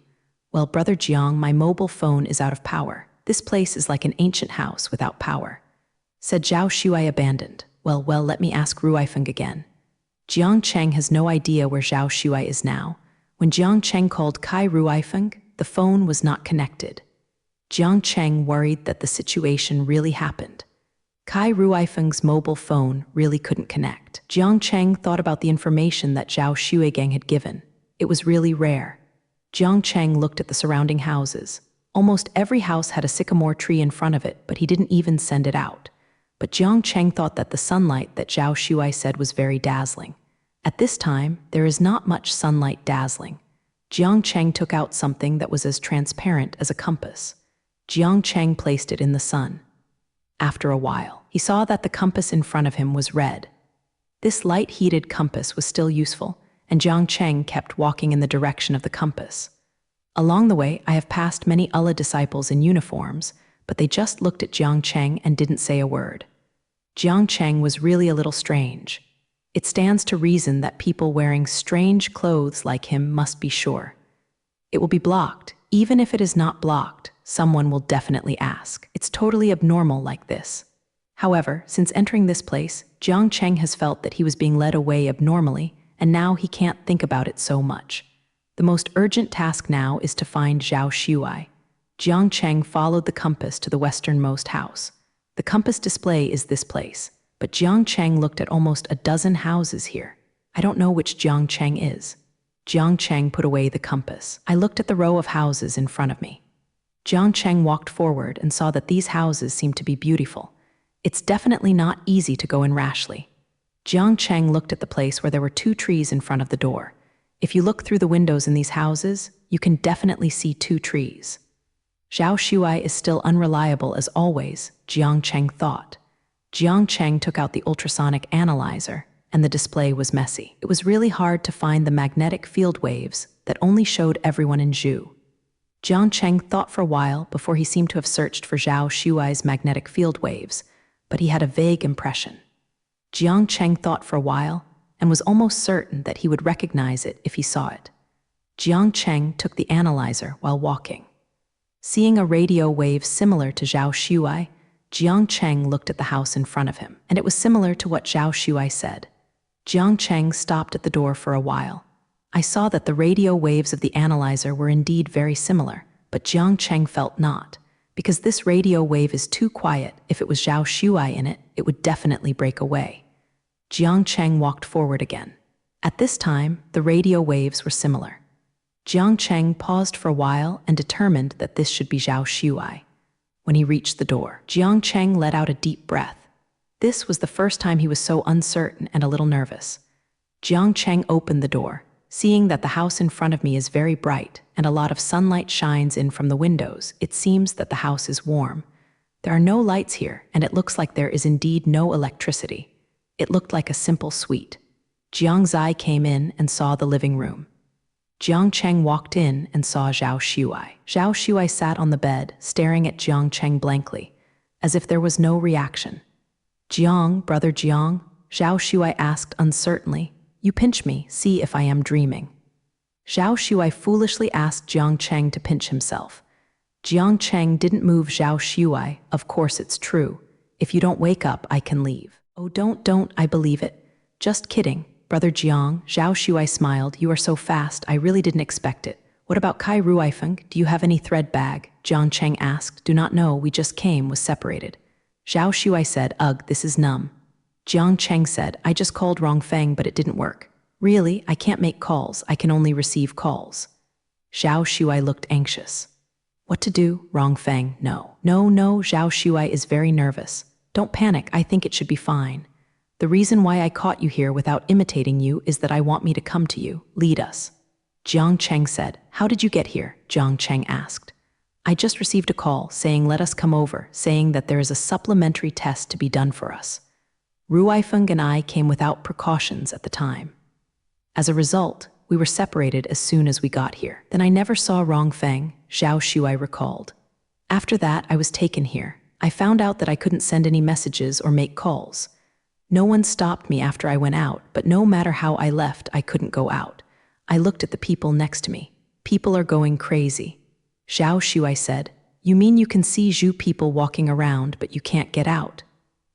Well, Brother Jiang, my mobile phone is out of power. This place is like an ancient house without power. Said Zhao Shuai abandoned. Well, let me ask Ruifeng again. Jiang Cheng has no idea where Zhao Shuai is now. When Jiang Cheng called Kai Ruifeng, the phone was not connected. Jiang Cheng worried that the situation really happened. Kai Ruifeng's mobile phone really couldn't connect. Jiang Cheng thought about the information that Zhao Shuigang had given. It was really rare. Jiang Cheng looked at the surrounding houses. Almost every house had a sycamore tree in front of it, but he didn't even send it out. But Jiang Cheng thought that the sunlight that Zhao Shuai said was very dazzling. At this time, there is not much sunlight dazzling. Jiang Cheng took out something that was as transparent as a compass. Jiang Cheng placed it in the sun. After a while, he saw that the compass in front of him was red. This light-heated compass was still useful, and Jiang Cheng kept walking in the direction of the compass. Along the way, I have passed many Allah disciples in uniforms, but they just looked at Jiang Cheng and didn't say a word. Jiang Cheng was really a little strange. It stands to reason that people wearing strange clothes like him must be sure. It will be blocked. Even if it is not blocked, someone will definitely ask. It's totally abnormal like this. However, since entering this place, Jiang Cheng has felt that he was being led away abnormally, and now he can't think about it so much. The most urgent task now is to find Zhao Shuai. Jiang Cheng followed the compass to the westernmost house. The compass display is this place, but Jiang Cheng looked at almost a dozen houses here. I don't know which Jiang Cheng is. Jiang Cheng put away the compass. I looked at the row of houses in front of me. Jiang Cheng walked forward and saw that these houses seemed to be beautiful. It's definitely not easy to go in rashly. Jiang Cheng looked at the place where there were 2 trees in front of the door. If you look through the windows in these houses, you can definitely see 2 trees. Zhao Shuai is still unreliable as always, Jiang Cheng thought. Jiang Cheng took out the ultrasonic analyzer, and the display was messy. It was really hard to find the magnetic field waves that only showed everyone in Zhu. Jiang Cheng thought for a while before he seemed to have searched for Zhao Shuai's magnetic field waves, but he had a vague impression. Jiang Cheng thought for a while and was almost certain that he would recognize it if he saw it. Jiang Cheng took the analyzer while walking. Seeing a radio wave similar to Zhao Shuai, Jiang Cheng looked at the house in front of him, and it was similar to what Zhao Shuai said. Jiang Cheng stopped at the door for a while. I saw that the radio waves of the analyzer were indeed very similar, but Jiang Cheng felt not. Because this radio wave is too quiet, if it was Zhao Shuai in it, it would definitely break away. Jiang Cheng walked forward again. At this time, the radio waves were similar. Jiang Cheng paused for a while and determined that this should be Zhao Shuai. When he reached the door, Jiang Cheng let out a deep breath. This was the first time he was so uncertain and a little nervous. Jiang Cheng opened the door, seeing that the house in front of me is very bright and a lot of sunlight shines in from the windows. It seems that the house is warm. There are no lights here, and it looks like there is indeed no electricity. It looked like a simple suite. Jiang Zai came in and saw the living room. Jiang Cheng walked in and saw Zhao Shuai. Zhao Shuai sat on the bed, staring at Jiang Cheng blankly, as if there was no reaction. Jiang, brother Jiang, Zhao Shuai asked uncertainly, "You pinch me, see if I am dreaming." Zhao Shuai foolishly asked Jiang Cheng to pinch himself. Jiang Cheng didn't move Zhao Shuai. "Of course it's true. If you don't wake up, I can leave." "Oh, don't, I believe it. Just kidding. Brother Jiang," Zhao Shuai smiled. "You are so fast, I really didn't expect it. What about Kai Ruifeng? Do you have any thread bag?" Jiang Cheng asked. "Do not know, we just came, was separated." Zhao Shuai said, "Ugh, this is numb." Jiang Cheng said, "I just called Rongfeng, but it didn't work." "Really? I can't make calls, I can only receive calls." Zhao Shuai looked anxious. "What to do, Rongfeng? No, Zhao Shuai is very nervous. Don't panic, I think it should be fine. The reason why I caught you here without imitating you is that I want me to come to you, lead us." Jiang Cheng said, "How did you get here?" Jiang Cheng asked. "I just received a call saying let us come over, saying that there is a supplementary test to be done for us. Ruifeng and I came without precautions at the time. As a result, we were separated as soon as we got here. Then I never saw Rongfeng," Zhao Shuai recalled. "After that, I was taken here. I found out that I couldn't send any messages or make calls. No one stopped me after I went out, but no matter how I left, I couldn't go out. I looked at the people next to me. People are going crazy." Zhao Shuai said, "You mean you can see Zhu people walking around, but you can't get out?"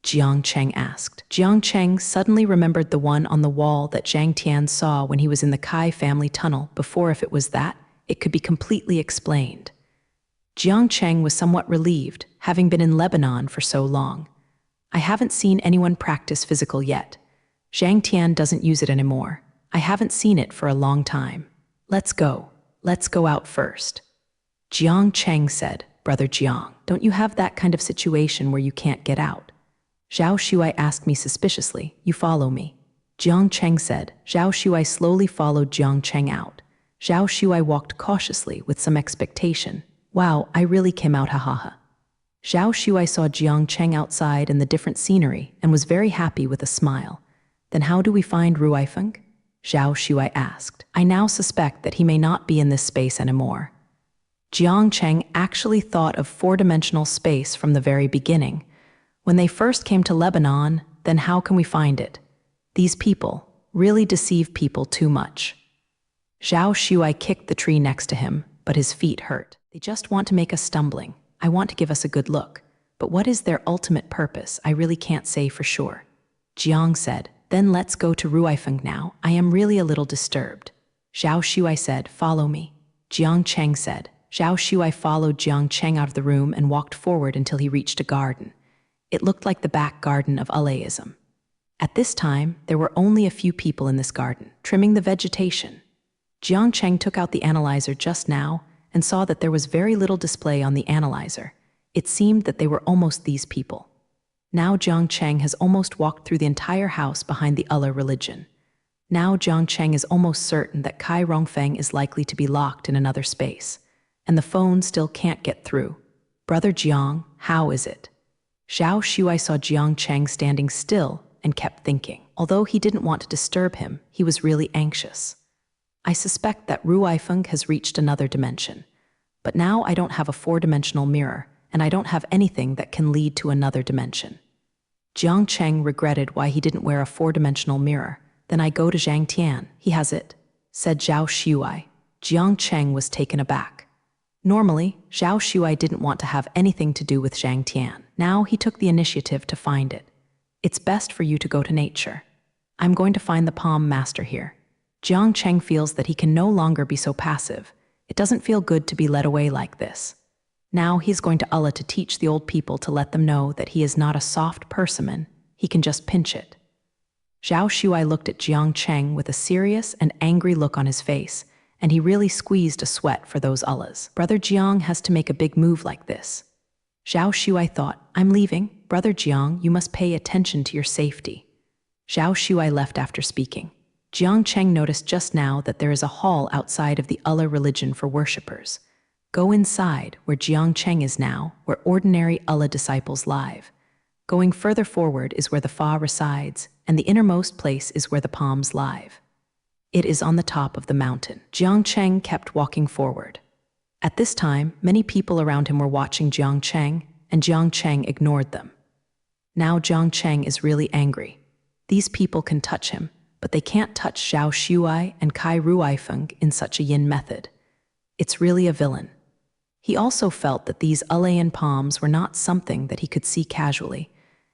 Jiang Cheng asked. Jiang Cheng suddenly remembered the one on the wall that Zhang Tian saw when he was in the Kai family tunnel before. If it was that, it could be completely explained. Jiang Cheng was somewhat relieved, having been in Lebanon for so long. I haven't seen anyone practice physical yet. Zhang Tian doesn't use it anymore. I haven't seen it for a long time. Let's go. Let's go out first. Jiang Cheng said, Brother Jiang, don't you have that kind of situation where you can't get out? Zhao Shuai asked me suspiciously, you follow me? Jiang Cheng said. Zhao Shuai slowly followed Jiang Cheng out. Zhao Shuai walked cautiously with some expectation. Wow, I really came out, ha. Zhao Shuai saw Jiang Cheng outside and the different scenery and was very happy with a smile. Then how do we find Ruifeng? Zhao Shuai asked. I now suspect that he may not be in this space anymore. Jiang Cheng actually thought of four-dimensional space from the very beginning. When they first came to Lebanon, then how can we find it? These people really deceive people too much. Zhao Shuai kicked the tree next to him, but his feet hurt. They just want to make us stumbling. I want to give us a good look. But what is their ultimate purpose? I really can't say for sure. Jiang said, then let's go to Ruifeng now. I am really a little disturbed. Zhao Shuai said, follow me. Jiang Cheng said. Zhao Shuai followed Jiang Cheng out of the room and walked forward until he reached a garden. It looked like the back garden of Alaism. At this time, there were only a few people in this garden, trimming the vegetation. Jiang Cheng took out the analyzer just now and saw that there was very little display on the analyzer. It seemed that they were almost these people. Now Jiang Cheng has almost walked through the entire house behind the Allah religion. Now Jiang Cheng is almost certain that Kai Rongfeng is likely to be locked in another space, and the phone still can't get through. Brother Jiang, how is it? Zhao Shuai saw Jiang Cheng standing still and kept thinking. Although he didn't want to disturb him, he was really anxious. I suspect that Ruifeng has reached another dimension. But now I don't have a four-dimensional mirror, and I don't have anything that can lead to another dimension. Jiang Cheng regretted why he didn't wear a four-dimensional mirror. Then I go to Zhang Tian. He has it, said Zhao Shuai. Jiang Cheng was taken aback. Normally, Zhao Shuai didn't want to have anything to do with Zhang Tian. Now he took the initiative to find it. It's best for you to go to nature. I'm going to find the palm master here. Jiang Cheng feels that he can no longer be so passive. It doesn't feel good to be led away like this. Now he's going to Allah to teach the old people to let them know that he is not a soft persimmon. He can just pinch it. Zhao Shuai looked at Jiang Cheng with a serious and angry look on his face, and he really squeezed a sweat for those Allahs. Brother Jiang has to make a big move like this. Zhao Shuai thought, I'm leaving. Brother Jiang, you must pay attention to your safety. Zhao Shuai left after speaking. Jiang Cheng noticed just now that there is a hall outside of the Allah religion for worshippers. Go inside, where Jiang Cheng is now, where ordinary Allah disciples live. Going further forward is where the Fa resides, and the innermost place is where the palms live. It is on the top of the mountain. Jiang Cheng kept walking forward. At this time, many people around him were watching Jiang Cheng, and Jiang Cheng ignored them. Now Jiang Cheng is really angry. These people can touch him, but they can't touch Zhao Shuai and Kai Ruifeng in such a yin method. It's really a villain. He also felt that these Alayan palms were not something that he could see casually,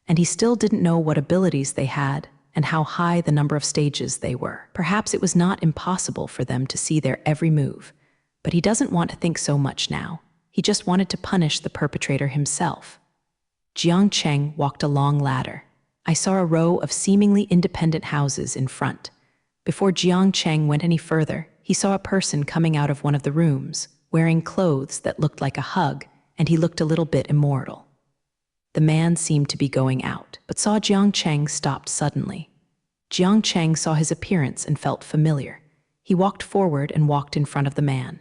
and he still didn't know what abilities they had and how high the number of stages they were. Perhaps it was not impossible for them to see their every move, but he doesn't want to think so much now. He just wanted to punish the perpetrator himself. Jiang Cheng walked a long ladder. I saw a row of seemingly independent houses in front. Before Jiang Cheng went any further, he saw a person coming out of one of the rooms, wearing clothes that looked like a hug, and he looked a little bit immortal. The man seemed to be going out, but saw Jiang Cheng stopped suddenly. Jiang Cheng saw his appearance and felt familiar. He walked forward and walked in front of the man.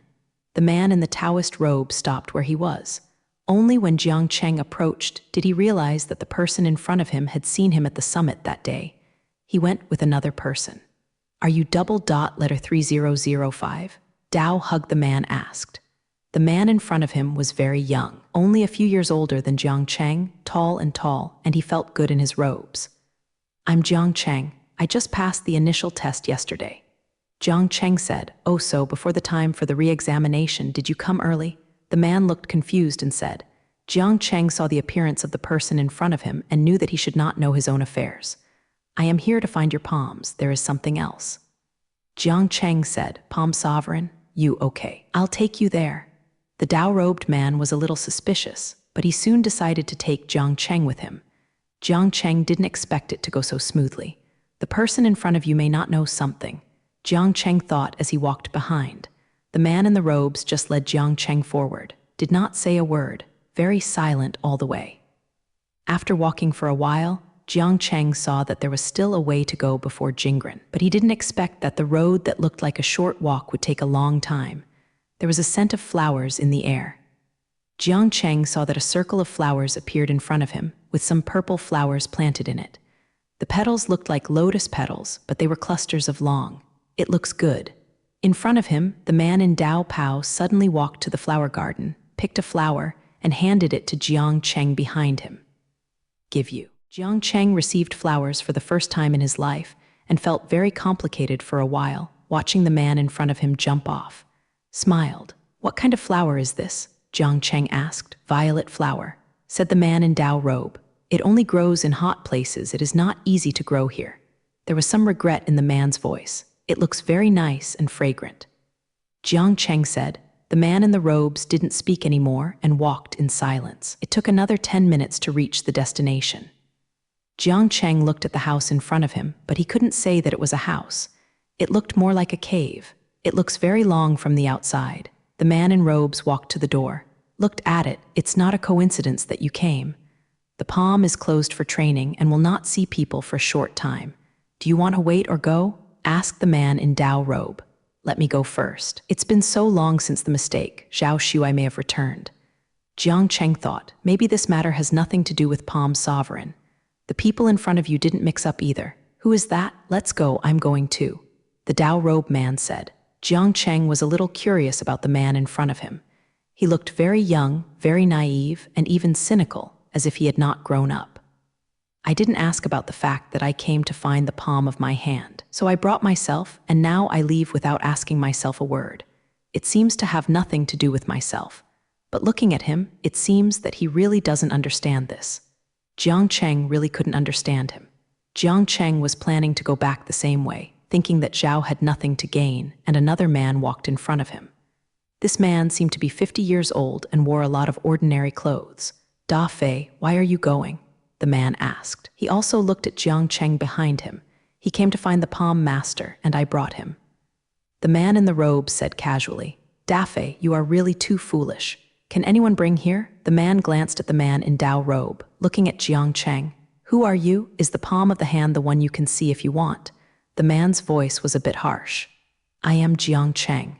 The man in the Taoist robe stopped where he was. Only when Jiang Cheng approached did he realize that the person in front of him had seen him at the summit that day. He went with another person. Are you letter 3005? Dao hugged the man asked. The man in front of him was very young, only a few years older than Jiang Cheng, tall, and he felt good in his robes. I'm Jiang Cheng. I just passed the initial test yesterday. Jiang Cheng said, oh, so before the time for the re-examination, did you come early? The man looked confused and said. Jiang Cheng saw the appearance of the person in front of him and knew that he should not know his own affairs. I am here to find your palms. There is something else. Jiang Cheng said, Palm Sovereign, you okay? I'll take you there. The Dao-robed man was a little suspicious, but he soon decided to take Jiang Cheng with him. Jiang Cheng didn't expect it to go so smoothly. The person in front of you may not know something, Jiang Cheng thought as he walked behind. The man in the robes just led Jiang Cheng forward, did not say a word, very silent all the way. After walking for a while, Jiang Cheng saw that there was still a way to go before Jingren, but he didn't expect that the road that looked like a short walk would take a long time. There was a scent of flowers in the air. Jiang Cheng saw that a circle of flowers appeared in front of him, with some purple flowers planted in it. The petals looked like lotus petals, but they were clusters of long. It looks good. In front of him, the man in Dao Pao suddenly walked to the flower garden, picked a flower, and handed it to Jiang Cheng behind him. Give you. Jiang Cheng received flowers for the first time in his life and felt very complicated for a while, watching the man in front of him jump off. Smiled. What kind of flower is this? Jiang Cheng asked. Violet flower, said the man in Dao robe. It only grows in hot places. It is not easy to grow here. There was some regret in the man's voice. It looks very nice and fragrant. Jiang Cheng said. The man in the robes didn't speak anymore and walked in silence. It took another 10 minutes to reach the destination. Jiang Cheng looked at the house in front of him, but he couldn't say that it was a house. It looked more like a cave. It looks very long from the outside. The man in robes walked to the door, looked at it. It's not a coincidence that you came. The palm is closed for training and will not see people for a short time. Do you want to wait or go? Asked the man in Dao robe. Let me go first. It's been so long since the mistake. Zhao Shuai may have returned. Jiang Cheng thought, maybe this matter has nothing to do with Palm Sovereign. The people in front of you didn't mix up either. Who is that? Let's go, I'm going too. The Dao robe man said. Jiang Cheng was a little curious about the man in front of him. He looked very young, very naive, and even cynical, as if he had not grown up. I didn't ask about the fact that I came to find the palm of my hand, so I brought myself, and now I leave without asking myself a word. It seems to have nothing to do with myself. But looking at him, it seems that he really doesn't understand this. Jiang Cheng really couldn't understand him. Jiang Cheng was planning to go back the same way, thinking that Zhao had nothing to gain, and another man walked in front of him. This man seemed to be 50 years old and wore a lot of ordinary clothes. Da Fei, why are you going? The man asked. He also looked at Jiang Cheng behind him. He came to find the palm master, and I brought him. The man in the robe said casually, Da Fei, you are really too foolish. Can anyone bring here? The man glanced at the man in Dao robe, looking at Jiang Cheng. Who are you? Is the palm of the hand the one you can see if you want? The man's voice was a bit harsh. I am Jiang Cheng.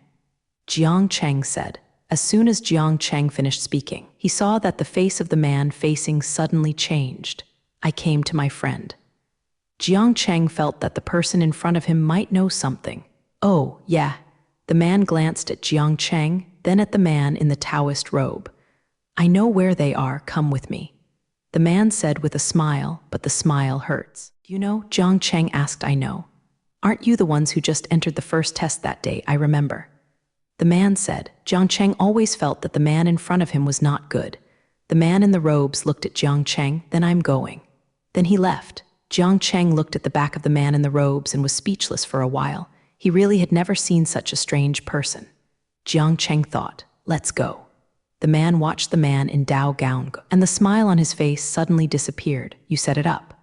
Jiang Cheng said. As soon as Jiang Cheng finished speaking, he saw that the face of the man facing suddenly changed. I came to my friend. Jiang Cheng felt that the person in front of him might know something. Oh, yeah. The man glanced at Jiang Cheng, then at the man in the Taoist robe. I know where they are, come with me. The man said with a smile, but the smile hurts. Do you know? Jiang Cheng asked. I know. Aren't you the ones who just entered the first test that day? I remember. The man said. Jiang Cheng always felt that the man in front of him was not good. The man in the robes looked at Jiang Cheng, then I'm going. Then he left. Jiang Cheng looked at the back of the man in the robes and was speechless for a while. He really had never seen such a strange person. Jiang Cheng thought, let's go. The man watched the man in Dao gown go, and the smile on his face suddenly disappeared. You set it up.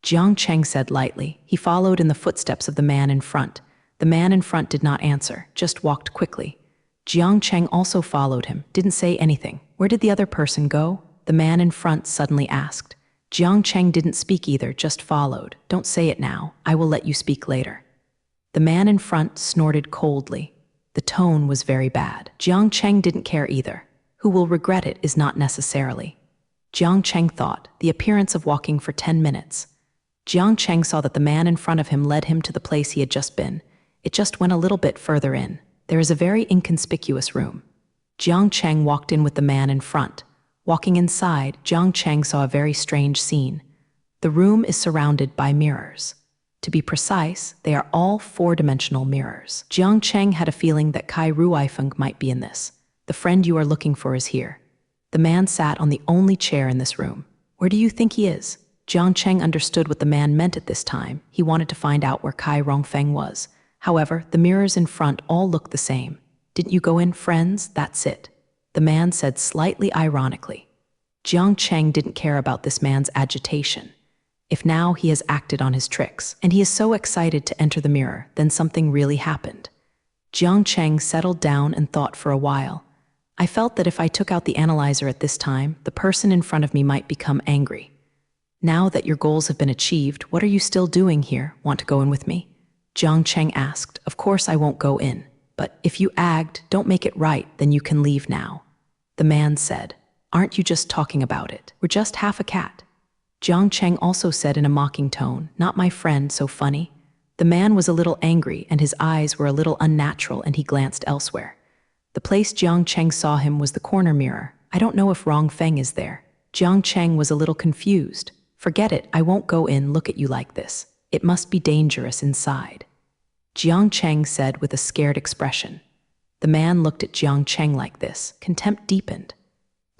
Jiang Cheng said lightly. He followed in the footsteps of the man in front. The man in front did not answer, just walked quickly. Jiang Cheng also followed him, didn't say anything. Where did the other person go? The man in front suddenly asked. Jiang Cheng didn't speak either, just followed. Don't say it now, I will let you speak later. The man in front snorted coldly. The tone was very bad. Jiang Cheng didn't care either. Who will regret it is not necessarily. Jiang Cheng thought, the appearance of walking for 10 minutes. Jiang Cheng saw that the man in front of him led him to the place he had just been. It just went a little bit further in. There is a very inconspicuous room. Jiang Cheng walked in with the man in front. Walking inside, Jiang Cheng saw a very strange scene. The room is surrounded by mirrors. To be precise, they are all 4-dimensional mirrors. Jiang Cheng had a feeling that Kai Ruifeng might be in this. The friend you are looking for is here. The man sat on the only chair in this room. Where do you think he is? Jiang Cheng understood what the man meant at this time. He wanted to find out where Kai Rongfeng was. However, the mirrors in front all looked the same. Didn't you go in, friends? That's it. The man said slightly ironically. Jiang Cheng didn't care about this man's agitation. If now he has acted on his tricks, and he is so excited to enter the mirror, then something really happened. Jiang Cheng settled down and thought for a while. I felt that if I took out the analyzer at this time, the person in front of me might become angry. Now that your goals have been achieved, what are you still doing here? Want to go in with me? Jiang Cheng asked. Of course I won't go in, but if you don't make it right, then you can leave now. The man said. Aren't you just talking about it? We're just half a cat. Jiang Cheng also said in a mocking tone, not my friend, so funny. The man was a little angry and his eyes were a little unnatural and he glanced elsewhere. The place Jiang Cheng saw him was the corner mirror. I don't know if Rong Feng is there. Jiang Cheng was a little confused. Forget it, I won't go in, look at you like this. It must be dangerous inside. Jiang Cheng said with a scared expression. The man looked at Jiang Cheng like this. Contempt deepened.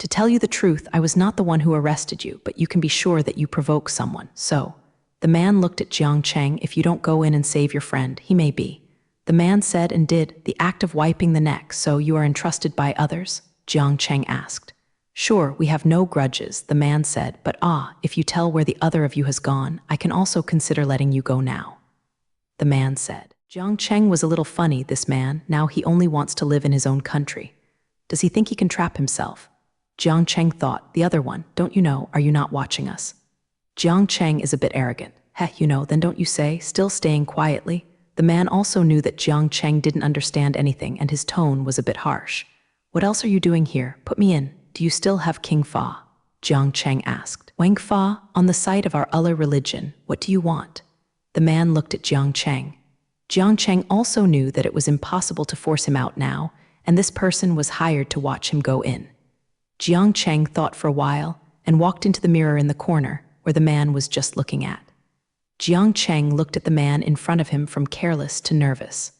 To tell you the truth, I was not the one who arrested you, but you can be sure that you provoke someone. So, the man looked at Jiang Cheng. If you don't go in and save your friend, he may be. The man said and did the act of wiping the neck. So you are entrusted by others? Jiang Cheng asked. Sure, we have no grudges, the man said, but if you tell where the other of you has gone, I can also consider letting you go now. The man said. Jiang Cheng was a little funny, this man. Now he only wants to live in his own country. Does he think he can trap himself? Jiang Cheng thought, the other one, don't you know, are you not watching us? Jiang Cheng is a bit arrogant. You know, then don't you say, still staying quietly? The man also knew that Jiang Cheng didn't understand anything and his tone was a bit harsh. What else are you doing here? Put me in. Do you still have King Fa? Jiang Cheng asked. Wang Fa, on the site of our Allah religion, what do you want? The man looked at Jiang Cheng. Jiang Cheng also knew that it was impossible to force him out now, and this person was hired to watch him go in. Jiang Cheng thought for a while and walked into the mirror in the corner where the man was just looking at. Jiang Cheng looked at the man in front of him from careless to nervous.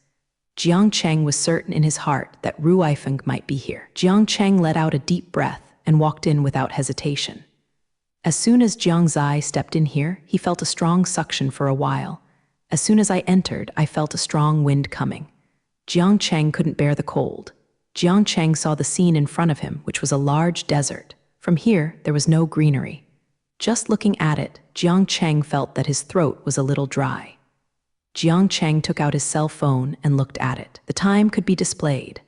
Jiang Cheng was certain in his heart that Ru Eifeng might be here. Jiang Cheng let out a deep breath and walked in without hesitation. As soon as Jiang Zai stepped in here, he felt a strong suction for a while. As soon as I entered, I felt a strong wind coming. Jiang Cheng couldn't bear the cold. Jiang Cheng saw the scene in front of him, which was a large desert. From here, there was no greenery. Just looking at it, Jiang Cheng felt that his throat was a little dry. Jiang Cheng took out his cell phone and looked at it. The time could be displayed.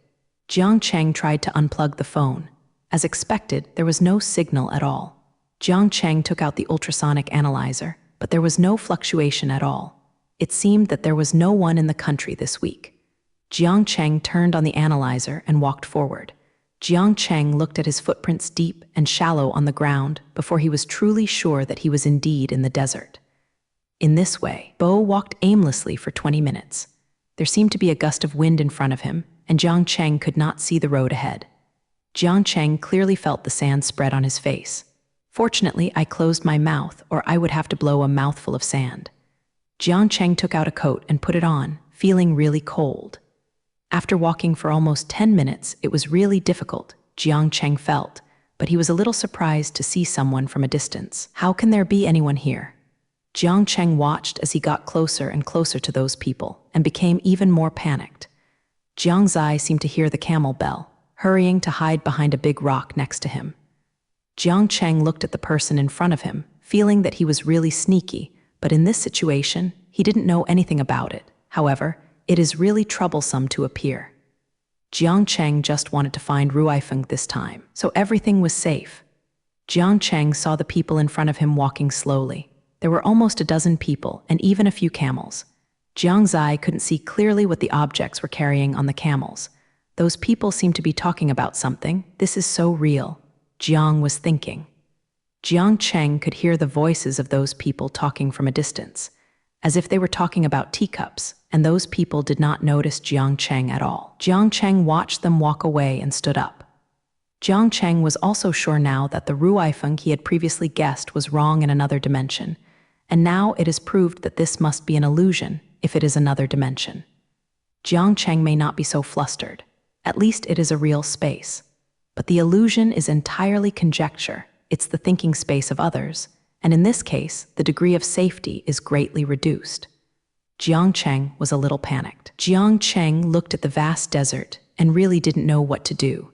Jiang Cheng tried to unplug the phone. As expected, there was no signal at all. Jiang Cheng took out the ultrasonic analyzer, but there was no fluctuation at all. It seemed that there was no one in the country this week. Jiang Cheng turned on the analyzer and walked forward. Jiang Cheng looked at his footprints deep and shallow on the ground before he was truly sure that he was indeed in the desert. In this way, Bo walked aimlessly for 20 minutes. There seemed to be a gust of wind in front of him, and Jiang Cheng could not see the road ahead. Jiang Cheng clearly felt the sand spread on his face. Fortunately, I closed my mouth, or I would have to blow a mouthful of sand. Jiang Cheng took out a coat and put it on, feeling really cold. After walking for almost 10 minutes, it was really difficult, Jiang Cheng felt, but he was a little surprised to see someone from a distance. How can there be anyone here? Jiang Cheng watched as he got closer and closer to those people and became even more panicked. Jiang Zai seemed to hear the camel bell, hurrying to hide behind a big rock next to him. Jiang Cheng looked at the person in front of him, feeling that he was really sneaky, but in this situation, he didn't know anything about it. However, it is really troublesome to appear. Jiang Cheng just wanted to find Ru Eifeng this time, so everything was safe. Jiang Cheng saw the people in front of him walking slowly. There were almost a dozen people and even a few camels. Jiang Zai couldn't see clearly what the objects were carrying on the camels. Those people seemed to be talking about something. This is so real, Jiang was thinking. Jiang Cheng could hear the voices of those people talking from a distance, as if they were talking about teacups, and those people did not notice Jiang Cheng at all. Jiang Cheng watched them walk away and stood up. Jiang Cheng was also sure now that the Ru Eifeng he had previously guessed was wrong in another dimension, and now it is proved that this must be an illusion if it is another dimension. Jiang Cheng may not be so flustered. At least it is a real space. But the illusion is entirely conjecture. It's the thinking space of others, and in this case, the degree of safety is greatly reduced. Jiang Cheng was a little panicked. Jiang Cheng looked at the vast desert and really didn't know what to do.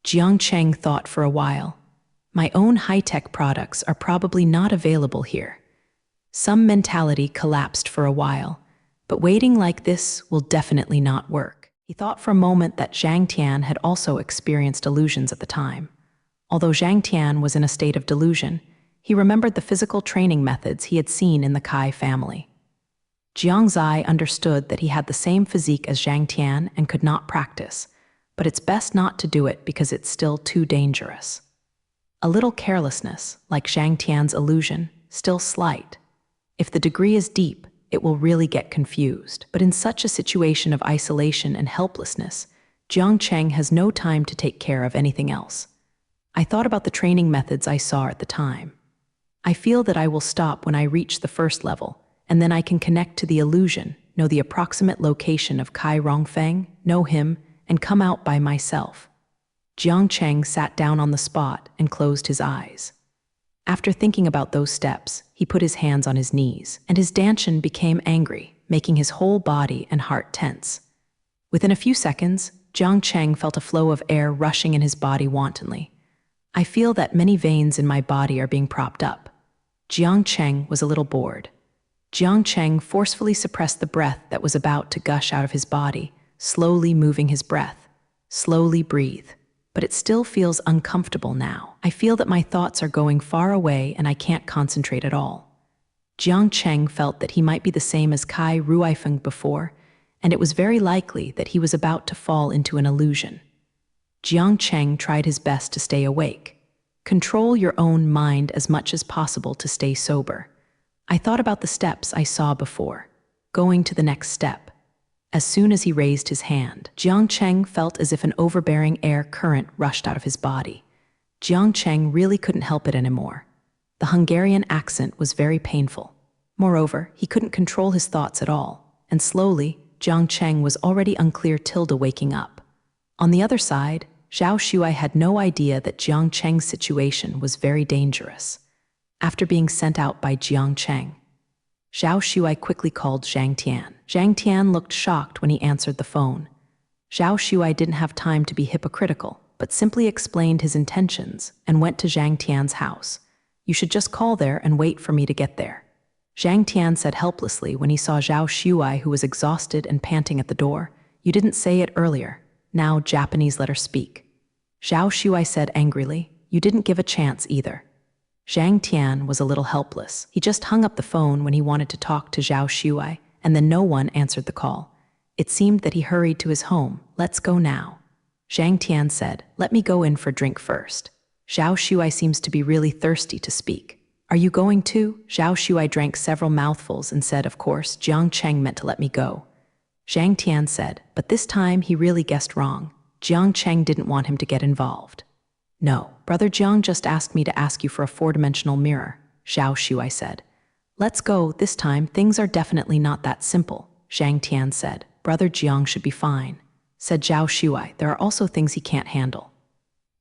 Jiang Cheng thought for a while. My own high-tech products are probably not available here. Some mentality collapsed for a while, but waiting like this will definitely not work. He thought for a moment that Zhang Tian had also experienced illusions at the time. Although Zhang Tian was in a state of delusion, he remembered the physical training methods he had seen in the Kai family. Jiang Zai understood that he had the same physique as Zhang Tian and could not practice, but it's best not to do it because it's still too dangerous. A little carelessness, like Zhang Tian's illusion, still slight. If the degree is deep, it will really get confused. But in such a situation of isolation and helplessness, Jiang Cheng has no time to take care of anything else. I thought about the training methods I saw at the time. I feel that I will stop when I reach the first level, and then I can connect to the illusion, know the approximate location of Kai Rongfeng, know him, and come out by myself. Jiang Cheng sat down on the spot and closed his eyes. After thinking about those steps, he put his hands on his knees, and his Danshan became angry, making his whole body and heart tense. Within a few seconds, Jiang Cheng felt a flow of air rushing in his body wantonly. I feel that many veins in my body are being propped up. Jiang Cheng was a little bored. Jiang Cheng forcefully suppressed the breath that was about to gush out of his body, slowly moving his breath. Slowly breathe. But it still feels uncomfortable now. I feel that my thoughts are going far away and I can't concentrate at all. Jiang Cheng felt that he might be the same as Kai Ruifeng before, and it was very likely that he was about to fall into an illusion. Jiang Cheng tried his best to stay awake. Control your own mind as much as possible to stay sober. I thought about the steps I saw before, going to the next step. As soon as he raised his hand, Jiang Cheng felt as if an overbearing air current rushed out of his body. Jiang Cheng really couldn't help it anymore. The Hungarian accent was very painful. Moreover, he couldn't control his thoughts at all, and slowly, Jiang Cheng was already unclear tilde waking up. On the other side, Zhao Shuai had no idea that Jiang Cheng's situation was very dangerous. After being sent out by Jiang Cheng, Zhao Shuai quickly called Zhang Tian. Zhang Tian looked shocked when he answered the phone. Zhao Shuai didn't have time to be hypocritical, but simply explained his intentions and went to Zhang Tian's house. You should just call there and wait for me to get there. Zhang Tian said helplessly when he saw Zhao Shuai, who was exhausted and panting at the door. You didn't say it earlier. Now Japanese let her speak. Zhao Shuai said angrily, you didn't give a chance either. Zhang Tian was a little helpless. He just hung up the phone when he wanted to talk to Zhao Shuai, and then no one answered the call. It seemed that he hurried to his home. Let's go now. Zhang Tian said, let me go in for a drink first. Zhao Shuai seems to be really thirsty to speak. Are you going too? Zhao Shuai drank several mouthfuls and said, of course, Jiang Cheng meant to let me go. Zhang Tian said, but this time he really guessed wrong. Jiang Cheng didn't want him to get involved. No, Brother Jiang just asked me to ask you for a four-dimensional mirror, Zhao Shuai said. Let's go, this time things are definitely not that simple, Zhang Tian said. Brother Jiang should be fine, said Zhao Shuai. There are also things he can't handle.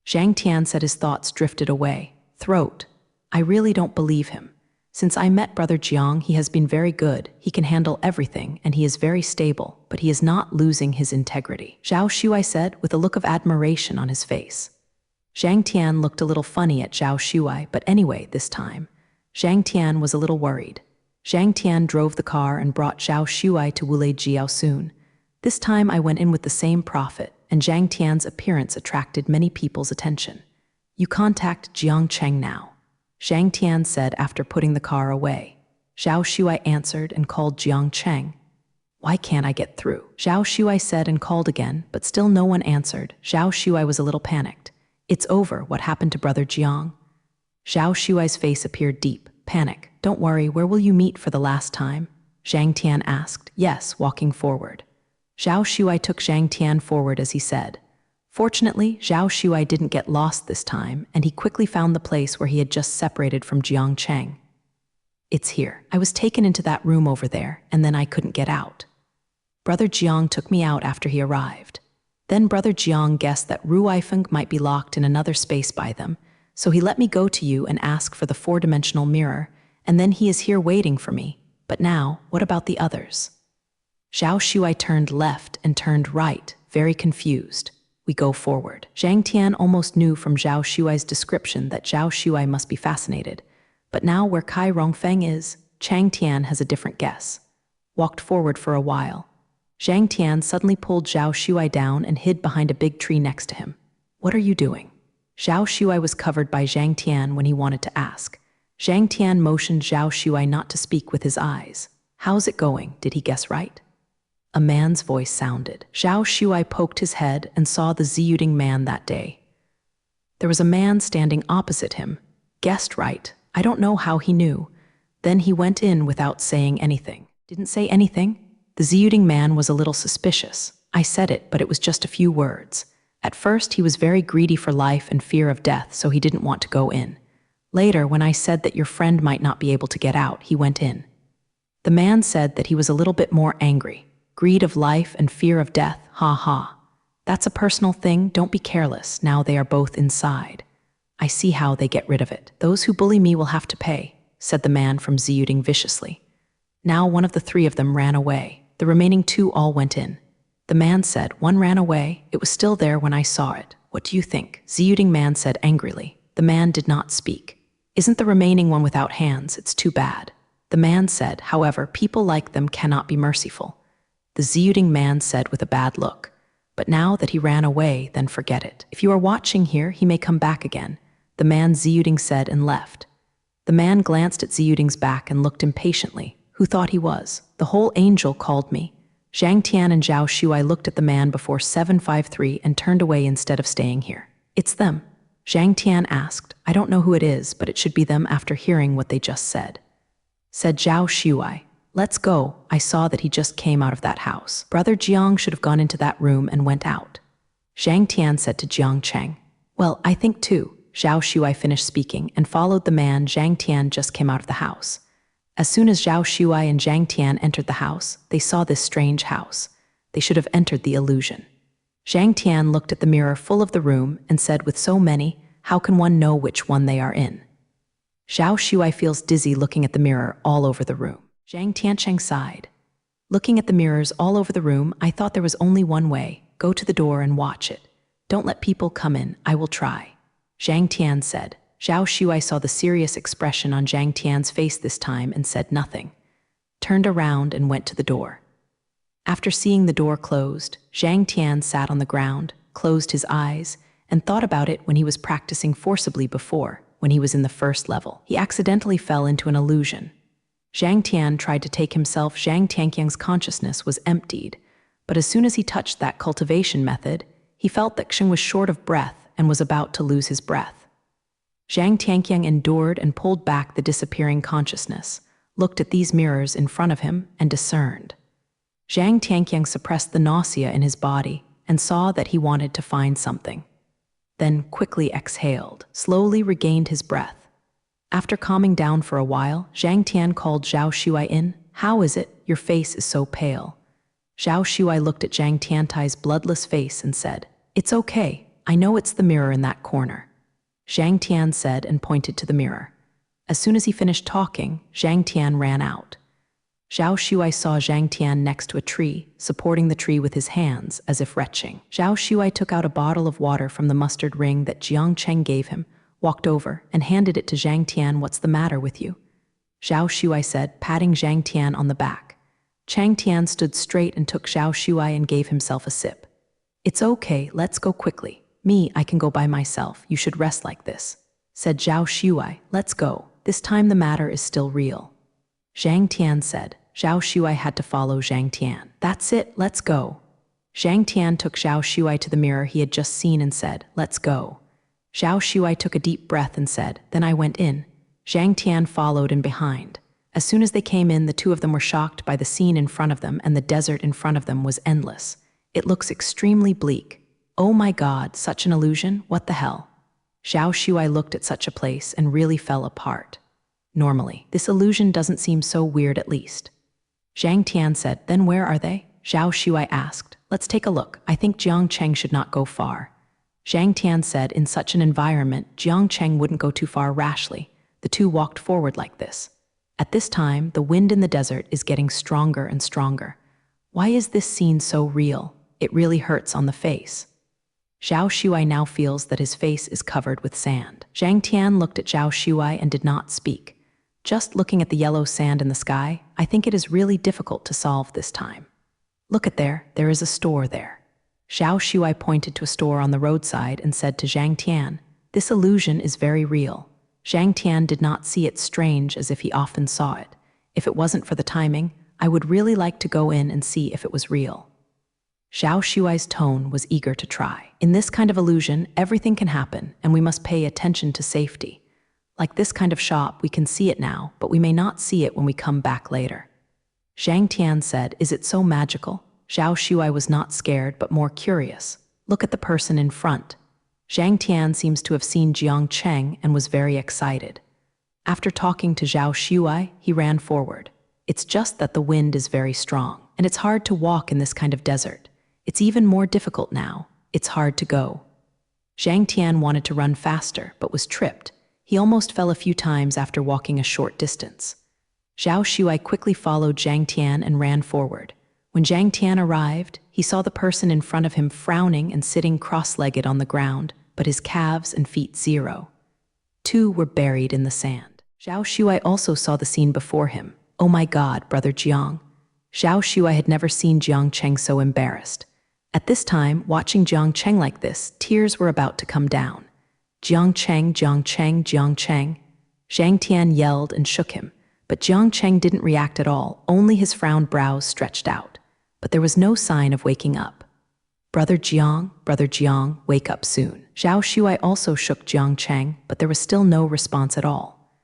Zhang Tian said his thoughts drifted away. Throat. I really don't believe him. Since I met Brother Jiang, he has been very good. He can handle everything, and he is very stable, but he is not losing his integrity, Zhao Shuai said with a look of admiration on his face. Zhang Tian looked a little funny at Zhao Shuai, but anyway, this time, Zhang Tian was a little worried. Zhang Tian drove the car and brought Zhao Shuai to Wulei Jiao soon. This time I went in with the same prophet, and Zhang Tian's appearance attracted many people's attention. You contact Jiang Cheng now, Zhang Tian said after putting the car away. Zhao Shuai answered and called Jiang Cheng. Why can't I get through? Zhao Shuai said and called again, but still no one answered. Zhao Shuai was a little panicked. It's over. What happened to Brother Jiang? Zhao Shuai's face appeared deep. Panic. Don't worry, where will you meet for the last time? Zhang Tian asked. Yes, walking forward. Zhao Shuai took Zhang Tian forward as he said. Fortunately, Zhao Shuai didn't get lost this time, and he quickly found the place where he had just separated from Jiang Cheng. It's here. I was taken into that room over there, and then I couldn't get out. Brother Jiang took me out after he arrived. Then Brother Jiang guessed that Ruifeng might be locked in another space by them, so he let me go to you and ask for the four-dimensional mirror, and then he is here waiting for me. But now, what about the others? Zhao Shuai turned left and turned right, very confused. We go forward. Zhang Tian almost knew from Zhao Shuai's description that Zhao Shuai must be fascinated. But now where Kai Rongfeng is, Chang Tian has a different guess. Walked forward for a while. Zhang Tian suddenly pulled Zhao Shuai down and hid behind a big tree next to him. What are you doing? Zhao Shuai was covered by Zhang Tian when he wanted to ask. Zhang Tian motioned Zhao Shuai not to speak with his eyes. How's it going? Did he guess right? A man's voice sounded. Zhao Shuai poked his head and saw the Ziyuding man that day. There was a man standing opposite him. Guessed right. I don't know how he knew. Then he went in without saying anything. Didn't say anything? The Ziyuding man was a little suspicious. I said it, but it was just a few words. At first, he was very greedy for life and fear of death, so he didn't want to go in. Later, when I said that your friend might not be able to get out, he went in. The man said that he was a little bit more angry. Greed of life and fear of death, ha ha. That's a personal thing, don't be careless, now they are both inside. I see how they get rid of it. Those who bully me will have to pay, said the man from Ziyuding viciously. Now one of the three of them ran away. The remaining two all went in. The man said, one ran away, it was still there when I saw it. What do you think? Ziyuding man said angrily. The man did not speak. Isn't the remaining one without hands? It's too bad. The man said, however, people like them cannot be merciful. The Ziyuding man said with a bad look. But now that he ran away, then forget it. If you are watching here, he may come back again. The man Ziyuding said and left. The man glanced at Ziyuding's back and looked impatiently. Who thought he was? The whole angel called me. Zhang Tian and Zhao Shuai looked at the man before 753 and turned away instead of staying here. It's them. Zhang Tian asked. I don't know who it is, but it should be them after hearing what they just said. Said Zhao Shuai. Let's go. I saw that he just came out of that house. Brother Jiang should have gone into that room and went out. Zhang Tian said to Jiang Cheng. Well, I think too. Zhao Shuai finished speaking and followed the man. Zhang Tian just came out of the house. As soon as Zhao Shuai and Zhang Tian entered the house, they saw this strange house. They should have entered the illusion. Zhang Tian looked at the mirror full of the room and said with so many, how can one know which one they are in? Zhao Shuai feels dizzy looking at the mirror all over the room. Zhang Tiancheng sighed. Looking at the mirrors all over the room, I thought there was only one way. Go to the door and watch it. Don't let people come in, I will try. Zhang Tian said. Zhao Shuai saw the serious expression on Zhang Tian's face this time and said nothing. Turned around and went to the door. After seeing the door closed, Zhang Tian sat on the ground, closed his eyes, and thought about it when he was practicing forcibly before, when he was in the first level. He accidentally fell into an illusion. Zhang Tian tried to take himself. Zhang Tianqiang's consciousness was emptied, but as soon as he touched that cultivation method, he felt that Xing was short of breath and was about to lose his breath. Zhang Tianqiang endured and pulled back the disappearing consciousness, looked at these mirrors in front of him, and discerned. Zhang Tianqiang suppressed the nausea in his body and saw that he wanted to find something. Then quickly exhaled, slowly regained his breath. After calming down for a while, Zhang Tian called Zhao Shuai in. How is it? Your face is so pale. Zhao Shuai looked at Zhang Tiantai's bloodless face and said, It's okay. I know it's the mirror in that corner. Zhang Tian said and pointed to the mirror. As soon as he finished talking, Zhang Tian ran out. Zhao Shuai saw Zhang Tian next to a tree, supporting the tree with his hands, as if retching. Zhao Shuai took out a bottle of water from the mustard ring that Jiang Cheng gave him, walked over, and handed it to Zhang Tian. What's the matter with you? Zhao Shuai said, patting Zhang Tian on the back. Zhang Tian stood straight and took Zhao Shuai and gave himself a sip. It's okay, let's go quickly. Me, I can go by myself. You should rest like this. Said Zhao Shuai, let's go. This time the matter is still real. Zhang Tian said. Zhao Shuai had to follow Zhang Tian. That's it, let's go. Zhang Tian took Zhao Shuai to the mirror he had just seen and said, let's go. Zhao Shuai took a deep breath and said, then I went in. Zhang Tian followed in behind. As soon as they came in, the two of them were shocked by the scene in front of them, and the desert in front of them was endless. It looks extremely bleak. Oh my God, such an illusion? What the hell? Zhao Shuai looked at such a place and really fell apart. Normally, this illusion doesn't seem so weird at least. Zhang Tian said, then where are they? Zhao Shuai asked. Let's take a look. I think Jiang Cheng should not go far. Zhang Tian said, in such an environment, Jiang Cheng wouldn't go too far rashly. The two walked forward like this. At this time, the wind in the desert is getting stronger and stronger. Why is this scene so real? It really hurts on the face. Zhao Shuai now feels that his face is covered with sand. Zhang Tian looked at Zhao Shuai and did not speak. Just looking at the yellow sand in the sky, I think it is really difficult to solve this time. Look at there is a store there. Zhao Shuai pointed to a store on the roadside and said to Zhang Tian, "This illusion is very real." Zhang Tian did not see it strange as if he often saw it. If it wasn't for the timing, I would really like to go in and see if it was real. Zhao Shuai's tone was eager to try. In this kind of illusion, everything can happen, and we must pay attention to safety. Like this kind of shop, we can see it now, but we may not see it when we come back later. Zhang Tian said, "Is it so magical?" Zhao Shuai was not scared, but more curious. Look at the person in front. Zhang Tian seems to have seen Jiang Cheng and was very excited. After talking to Zhao Shuai, he ran forward. It's just that the wind is very strong, and it's hard to walk in this kind of desert. It's even more difficult now. It's hard to go. Zhang Tian wanted to run faster, but was tripped. He almost fell a few times after walking a short distance. Zhao Shuai quickly followed Zhang Tian and ran forward. When Zhang Tian arrived, he saw the person in front of him frowning and sitting cross-legged on the ground, but his calves and feet zero. Two were buried in the sand. Zhao Shuai also saw the scene before him. "Oh my God, Brother Jiang." Zhao Shuai had never seen Jiang Cheng so embarrassed. At this time, watching Jiang Cheng like this, tears were about to come down. "Jiang Cheng, Jiang Cheng, Jiang Cheng." Zhang Tian yelled and shook him, but Jiang Cheng didn't react at all, only his frowned brows stretched out. But there was no sign of waking up. Brother Jiang, wake up soon." Zhao Shuai also shook Jiang Cheng, but there was still no response at all.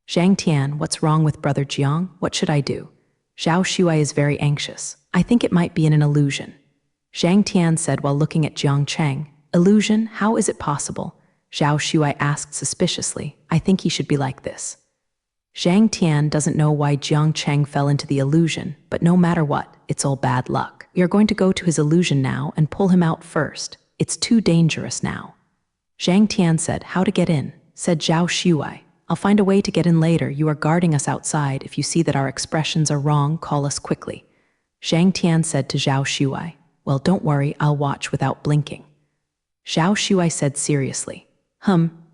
"Zhang Tian, what's wrong with Brother Jiang? What should I do?" Zhao Shuai is very anxious. "I think it might be an illusion." Zhang Tian said while looking at Jiang Cheng. "Illusion? How is it possible?" Zhao Shuai asked suspiciously. "I think he should be like this." Zhang Tian doesn't know why Jiang Cheng fell into the illusion, but no matter what, it's all bad luck. We are going to go to his illusion now and pull him out first. It's too dangerous now. Zhang Tian said, "How to get in?" Said Zhao Shuai. "I'll find a way to get in later. You are guarding us outside. If you see that our expressions are wrong, call us quickly." Zhang Tian said to Zhao Shuai, "Well, don't worry, I'll watch without blinking." Zhao Shuai said seriously.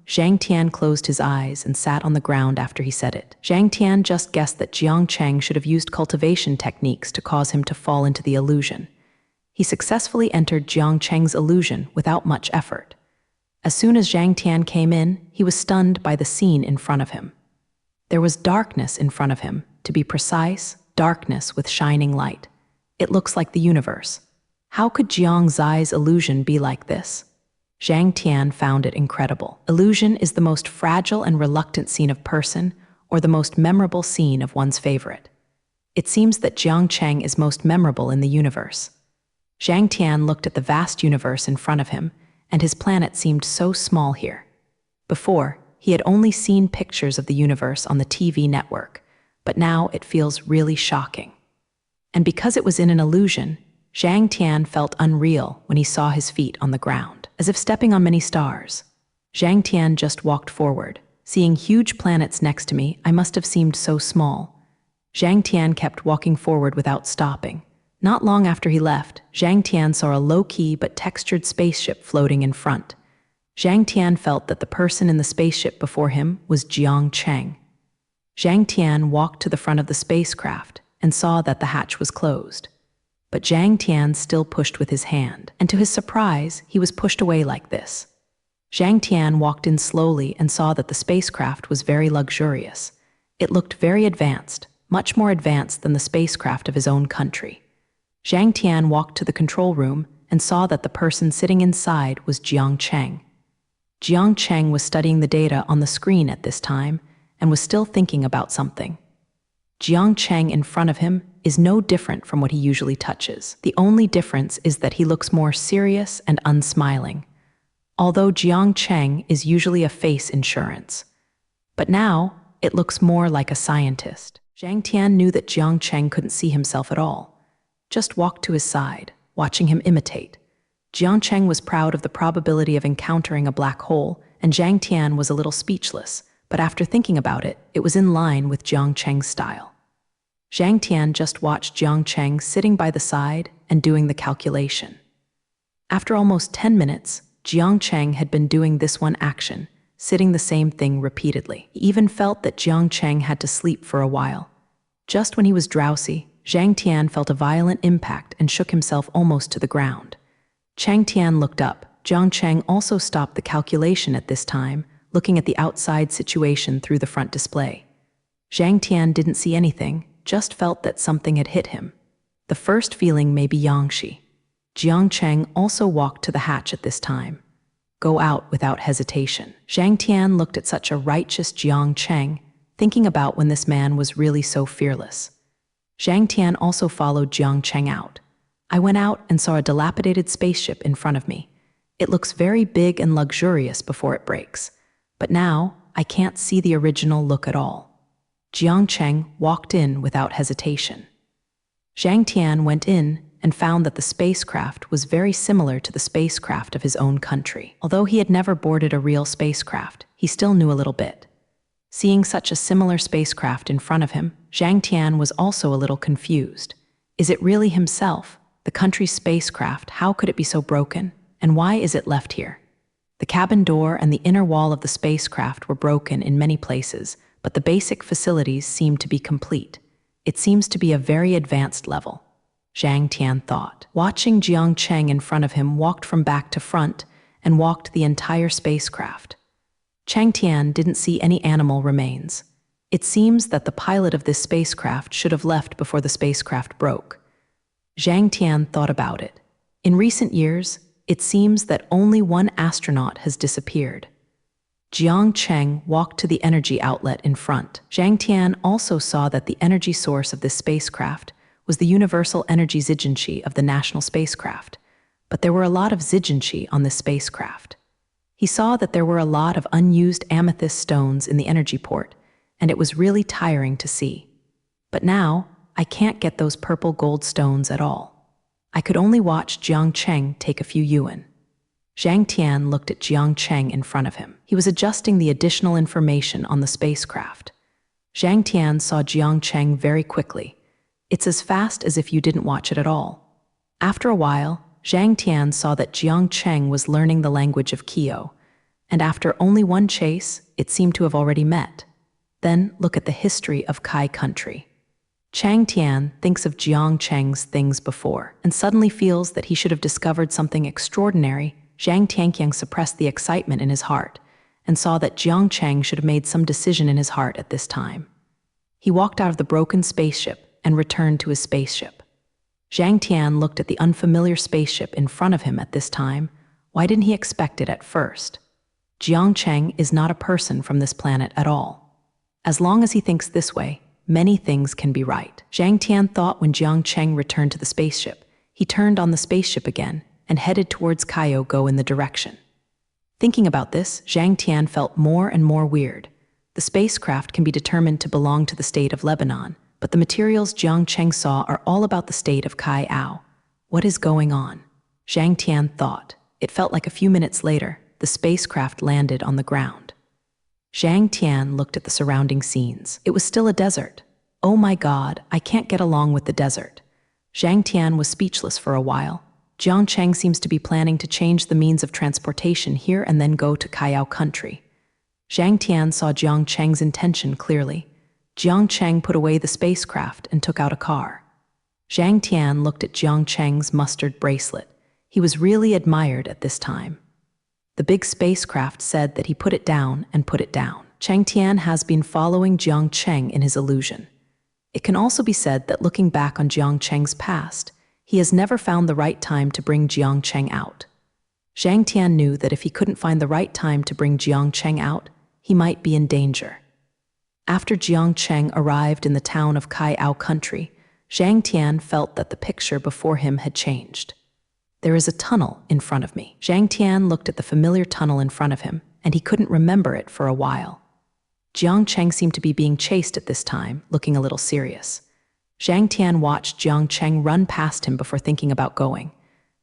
Zhang Tian closed his eyes and sat on the ground after he said it. Zhang Tian just guessed that Jiang Cheng should have used cultivation techniques to cause him to fall into the illusion. He successfully entered Jiang Cheng's illusion without much effort. As soon as Zhang Tian came in, he was stunned by the scene in front of him. There was darkness in front of him, to be precise, darkness with shining light. It looks like the universe. How could Jiang Zai's illusion be like this? Zhang Tian found it incredible. Illusion is the most fragile and reluctant scene of person, or the most memorable scene of one's favorite. It seems that Jiang Cheng is most memorable in the universe. Zhang Tian looked at the vast universe in front of him, and his planet seemed so small here. Before, he had only seen pictures of the universe on the TV network, but now it feels really shocking. And because it was in an illusion, Zhang Tian felt unreal when he saw his feet on the ground, as if stepping on many stars. Zhang Tian just walked forward. Seeing huge planets next to me, I must have seemed so small. Zhang Tian kept walking forward without stopping. Not long after he left, Zhang Tian saw a low-key but textured spaceship floating in front. Zhang Tian felt that the person in the spaceship before him was Jiang Cheng. Zhang Tian walked to the front of the spacecraft and saw that the hatch was closed. But Zhang Tian still pushed with his hand, and to his surprise, he was pushed away like this. Zhang Tian walked in slowly and saw that the spacecraft was very luxurious. It looked very advanced, much more advanced than the spacecraft of his own country. Zhang Tian walked to the control room and saw that the person sitting inside was Jiang Cheng. Jiang Cheng was studying the data on the screen at this time and was still thinking about something. Jiang Cheng in front of him is no different from what he usually touches. The only difference is that he looks more serious and unsmiling, although Jiang Cheng is usually a face insurance. But now, it looks more like a scientist. Zhang Tian knew that Jiang Cheng couldn't see himself at all. Just walked to his side, watching him imitate. Jiang Cheng was proud of the probability of encountering a black hole, and Zhang Tian was a little speechless, but after thinking about it, it was in line with Jiang Cheng's style. Zhang Tian just watched Jiang Cheng sitting by the side and doing the calculation. After almost 10 minutes, Jiang Cheng had been doing this one action, sitting the same thing repeatedly. He even felt that Jiang Cheng had to sleep for a while. Just when he was drowsy, Zhang Tian felt a violent impact and shook himself almost to the ground. Chang Tian looked up. Jiang Cheng also stopped the calculation at this time, looking at the outside situation through the front display. Zhang Tian didn't see anything, just felt that something had hit him. The first feeling may be Yangshi. Jiang Cheng also walked to the hatch at this time. Go out without hesitation. Zhang Tian looked at such a righteous Jiang Cheng, thinking about when this man was really so fearless. Zhang Tian also followed Jiang Cheng out. I went out and saw a dilapidated spaceship in front of me. It looks very big and luxurious before it breaks. But now, I can't see the original look at all. Jiang Cheng walked in without hesitation. Zhang Tian went in and found that the spacecraft was very similar to the spacecraft of his own country. Although he had never boarded a real spacecraft, he still knew a little bit. Seeing such a similar spacecraft in front of him, Zhang Tian was also a little confused. Is it really himself? The country's spacecraft, how could it be so broken? And why is it left here? The cabin door and the inner wall of the spacecraft were broken in many places, but the basic facilities seemed to be complete. It seems to be a very advanced level, Zhang Tian thought. Watching Jiang Cheng in front of him walked from back to front and walked the entire spacecraft. Chang Tian didn't see any animal remains. It seems that the pilot of this spacecraft should have left before the spacecraft broke. Zhang Tian thought about it. In recent years, it seems that only one astronaut has disappeared. Jiang Cheng walked to the energy outlet in front. Zhang Tian also saw that the energy source of this spacecraft was the universal energy Zijinshi of the national spacecraft, but there were a lot of Zijinshi on this spacecraft. He saw that there were a lot of unused amethyst stones in the energy port, and it was really tiring to see. But now, I can't get those purple gold stones at all. I could only watch Jiang Cheng take a few yuan. Zhang Tian looked at Jiang Cheng in front of him. He was adjusting the additional information on the spacecraft. Zhang Tian saw Jiang Cheng very quickly. It's as fast as if you didn't watch it at all. After a while, Zhang Tian saw that Jiang Cheng was learning the language of Kyo, and after only one chase, it seemed to have already met. Then look at the history of Kai country. Chang Tian thinks of Jiang Cheng's things before and suddenly feels that he should have discovered something extraordinary. Zhang Tianqiang suppressed the excitement in his heart and saw that Jiang Cheng should have made some decision in his heart at this time. He walked out of the broken spaceship and returned to his spaceship. Zhang Tian looked at the unfamiliar spaceship in front of him at this time. Why didn't he expect it at first? Jiang Cheng is not a person from this planet at all. As long as he thinks this way, many things can be right. Zhang Tian thought when Jiang Cheng returned to the spaceship. He turned on the spaceship again and headed towards Kaio Go in the direction. Thinking about this, Zhang Tian felt more and more weird. The spacecraft can be determined to belong to the state of Lebanon, but the materials Jiang Cheng saw are all about the state of Kai Ao. What is going on? Zhang Tian thought. It felt like a few minutes later, the spacecraft landed on the ground. Zhang Tian looked at the surrounding scenes. It was still a desert. Oh my God, I can't get along with the desert. Zhang Tian was speechless for a while. Jiang Cheng seems to be planning to change the means of transportation here and then go to Kaiao country. Zhang Tian saw Jiang Cheng's intention clearly. Jiang Cheng put away the spacecraft and took out a car. Zhang Tian looked at Jiang Cheng's mustard bracelet. He was really admired at this time. The big spacecraft said that he put it down and put it down. Chang Tian has been following Jiang Cheng in his illusion. It can also be said that looking back on Jiang Cheng's past, he has never found the right time to bring Jiang Cheng out. Zhang Tian knew that if he couldn't find the right time to bring Jiang Cheng out, he might be in danger. After Jiang Cheng arrived in the town of Kaiao country, Zhang Tian felt that the picture before him had changed. There is a tunnel in front of me. Zhang Tian looked at the familiar tunnel in front of him, and he couldn't remember it for a while. Jiang Cheng seemed to be being chased at this time, looking a little serious. Zhang Tian watched Jiang Cheng run past him before thinking about going.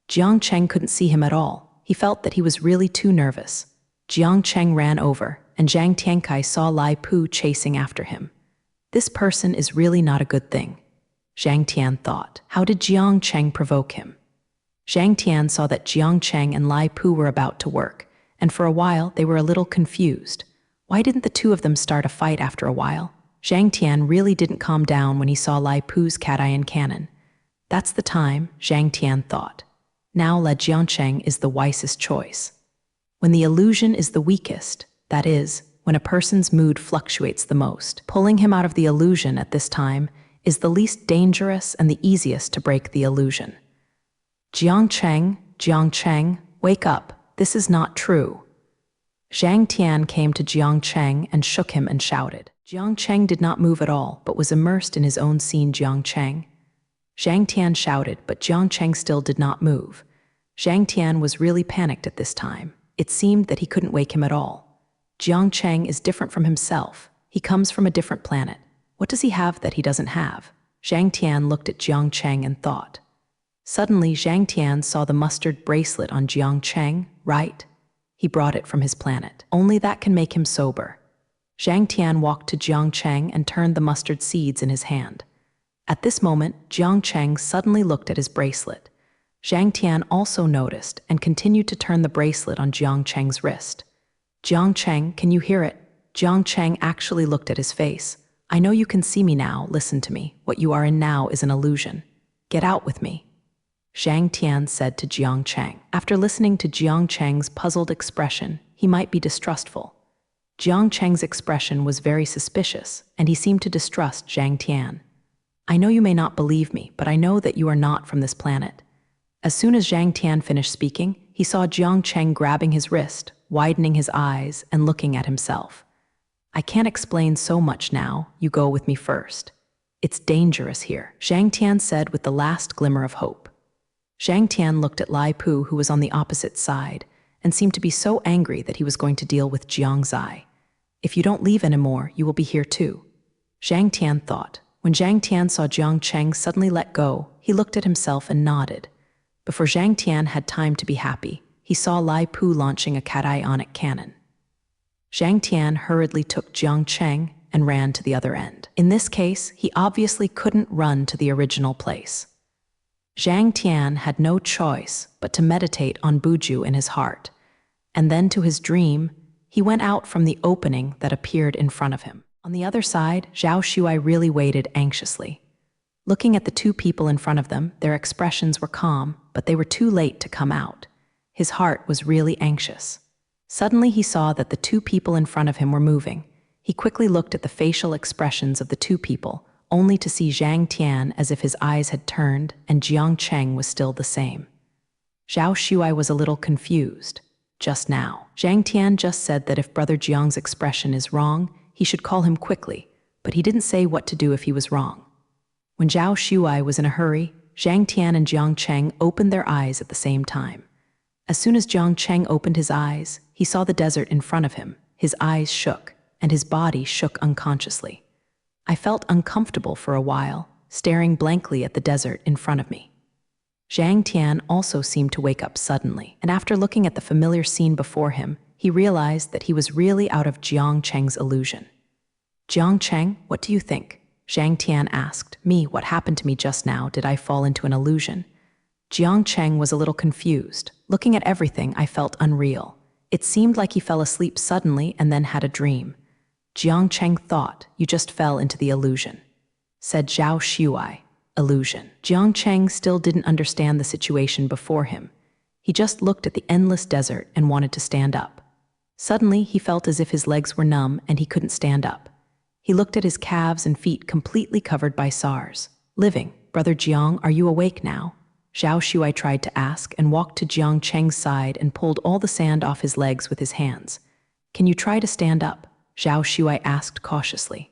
Jiang Cheng couldn't see him at all. He felt that he was really too nervous. Jiang Cheng ran over, and Zhang Tiankai saw Lai Pu chasing after him. This person is really not a good thing, Zhang Tian thought. How did Jiang Cheng provoke him? Zhang Tian saw that Jiang Cheng and Lai Pu were about to work, and for a while they were a little confused. Why didn't the two of them start a fight after a while? Zhang Tian really didn't calm down when he saw Lai Pu's cat-iron cannon. That's the time, Zhang Tian thought. Now Lai Jiangcheng is the wisest choice. When the illusion is the weakest, that is, when a person's mood fluctuates the most, pulling him out of the illusion at this time is the least dangerous and the easiest to break the illusion. Jiangcheng, wake up, this is not true. Zhang Tian came to Jiangcheng and shook him and shouted. Jiangcheng did not move at all, but was immersed in his own scene. Jiangcheng. Zhang Tian shouted, but Jiangcheng still did not move. Zhang Tian was really panicked at this time. It seemed that he couldn't wake him at all. Jiangcheng is different from himself. He comes from a different planet. What does he have that he doesn't have? Zhang Tian looked at Jiangcheng and thought. Suddenly, Zhang Tian saw the mustard bracelet on Jiangcheng, right? He brought it from his planet. Only that can make him sober. Zhang Tian walked to Jiangcheng and turned the mustard seeds in his hand. At this moment, Jiangcheng suddenly looked at his bracelet. Zhang Tian also noticed and continued to turn the bracelet on Jiangcheng's wrist. Jiangcheng, can you hear it? Jiangcheng actually looked at his face. I know you can see me now, listen to me. What you are in now is an illusion. Get out with me. Zhang Tian said to Jiangcheng. After listening to Jiangcheng's puzzled expression, he might be distrustful. Jiangcheng's expression was very suspicious, and he seemed to distrust Zhang Tian. I know you may not believe me, but I know that you are not from this planet. As soon as Zhang Tian finished speaking, he saw Jiangcheng grabbing his wrist, widening his eyes, and looking at himself. I can't explain so much now, you go with me first. It's dangerous here, Zhang Tian said with the last glimmer of hope. Zhang Tian looked at Lai Pu, who was on the opposite side, and seemed to be so angry that he was going to deal with Jiang Zai. If you don't leave anymore, you will be here too. Zhang Tian thought. When Zhang Tian saw Jiangcheng suddenly let go, he looked at himself and nodded. Before Zhang Tian had time to be happy, he saw Lai Pu launching a cat-ionic cannon. Zhang Tian hurriedly took Jiangcheng and ran to the other end. In this case, he obviously couldn't run to the original place. Zhang Tian had no choice but to meditate on Buju in his heart, and then to his dream, he went out from the opening that appeared in front of him. On the other side, Zhao Shuai really waited anxiously. Looking at the two people in front of them, their expressions were calm, but they were too late to come out. His heart was really anxious. Suddenly he saw that the two people in front of him were moving. He quickly looked at the facial expressions of the two people, only to see Zhang Tian as if his eyes had turned and Jiangcheng was still the same. Zhao Shuai was a little confused. Just now, Zhang Tian just said that if Brother Jiang's expression is wrong, he should call him quickly, but he didn't say what to do if he was wrong. When Zhao Shuai was in a hurry, Zhang Tian and Jiangcheng opened their eyes at the same time. As soon as Jiangcheng opened his eyes, he saw the desert in front of him. His eyes shook, and his body shook unconsciously. I felt uncomfortable for a while, staring blankly at the desert in front of me. Zhang Tian also seemed to wake up suddenly, and after looking at the familiar scene before him, he realized that he was really out of Jiangcheng's illusion. Jiangcheng, what do you think? Zhang Tian asked. Me, what happened to me just now? Did I fall into an illusion? Jiangcheng was a little confused. Looking at everything, I felt unreal. It seemed like he fell asleep suddenly and then had a dream. Jiangcheng thought, you just fell into the illusion. Said Zhao Shuai. Illusion. Jiangcheng still didn't understand the situation before him. He just looked at the endless desert and wanted to stand up. Suddenly, he felt as if his legs were numb and he couldn't stand up. He looked at his calves and feet completely covered by SARS. Living, Brother Jiang, are you awake now? Zhao Shuai tried to ask and walked to Jiangcheng's side and pulled all the sand off his legs with his hands. Can you try to stand up? Zhao Shuai asked cautiously.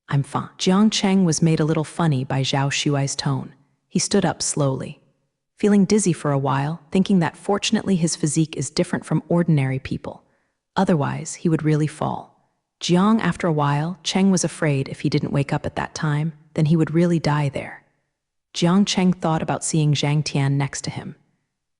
I'm fine. Jiangcheng was made a little funny by Zhao Shuai's tone. He stood up slowly, feeling dizzy for a while, thinking that fortunately his physique is different from ordinary people. Otherwise, he would really fall. Jiang, after a while, Cheng was afraid if he didn't wake up at that time, then he would really die there. Jiangcheng thought about seeing Zhang Tian next to him.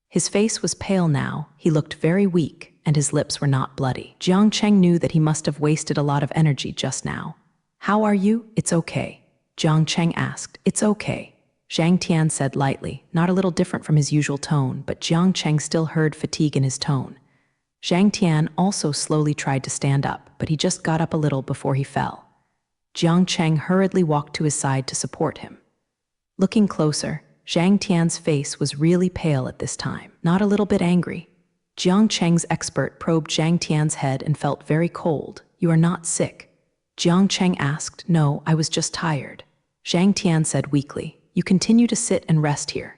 His face was pale now, he looked very weak, and his lips were not bloody. Jiangcheng knew that he must have wasted a lot of energy just now. How are you? It's okay. Jiangcheng asked. It's okay. Zhang Tian said lightly, not a little different from his usual tone, but Jiang Cheng still heard fatigue in his tone. Zhang Tian also slowly tried to stand up, but he just got up a little before he fell. Jiang Cheng hurriedly walked to his side to support him. Looking closer, Zhang Tian's face was really pale at this time, not a little bit angry. Jiang Cheng's expert probed Zhang Tian's head and felt very cold. "You are not sick?" Jiang Cheng asked. "No, I was just tired." Zhang Tian said weakly, "You continue to sit and rest here."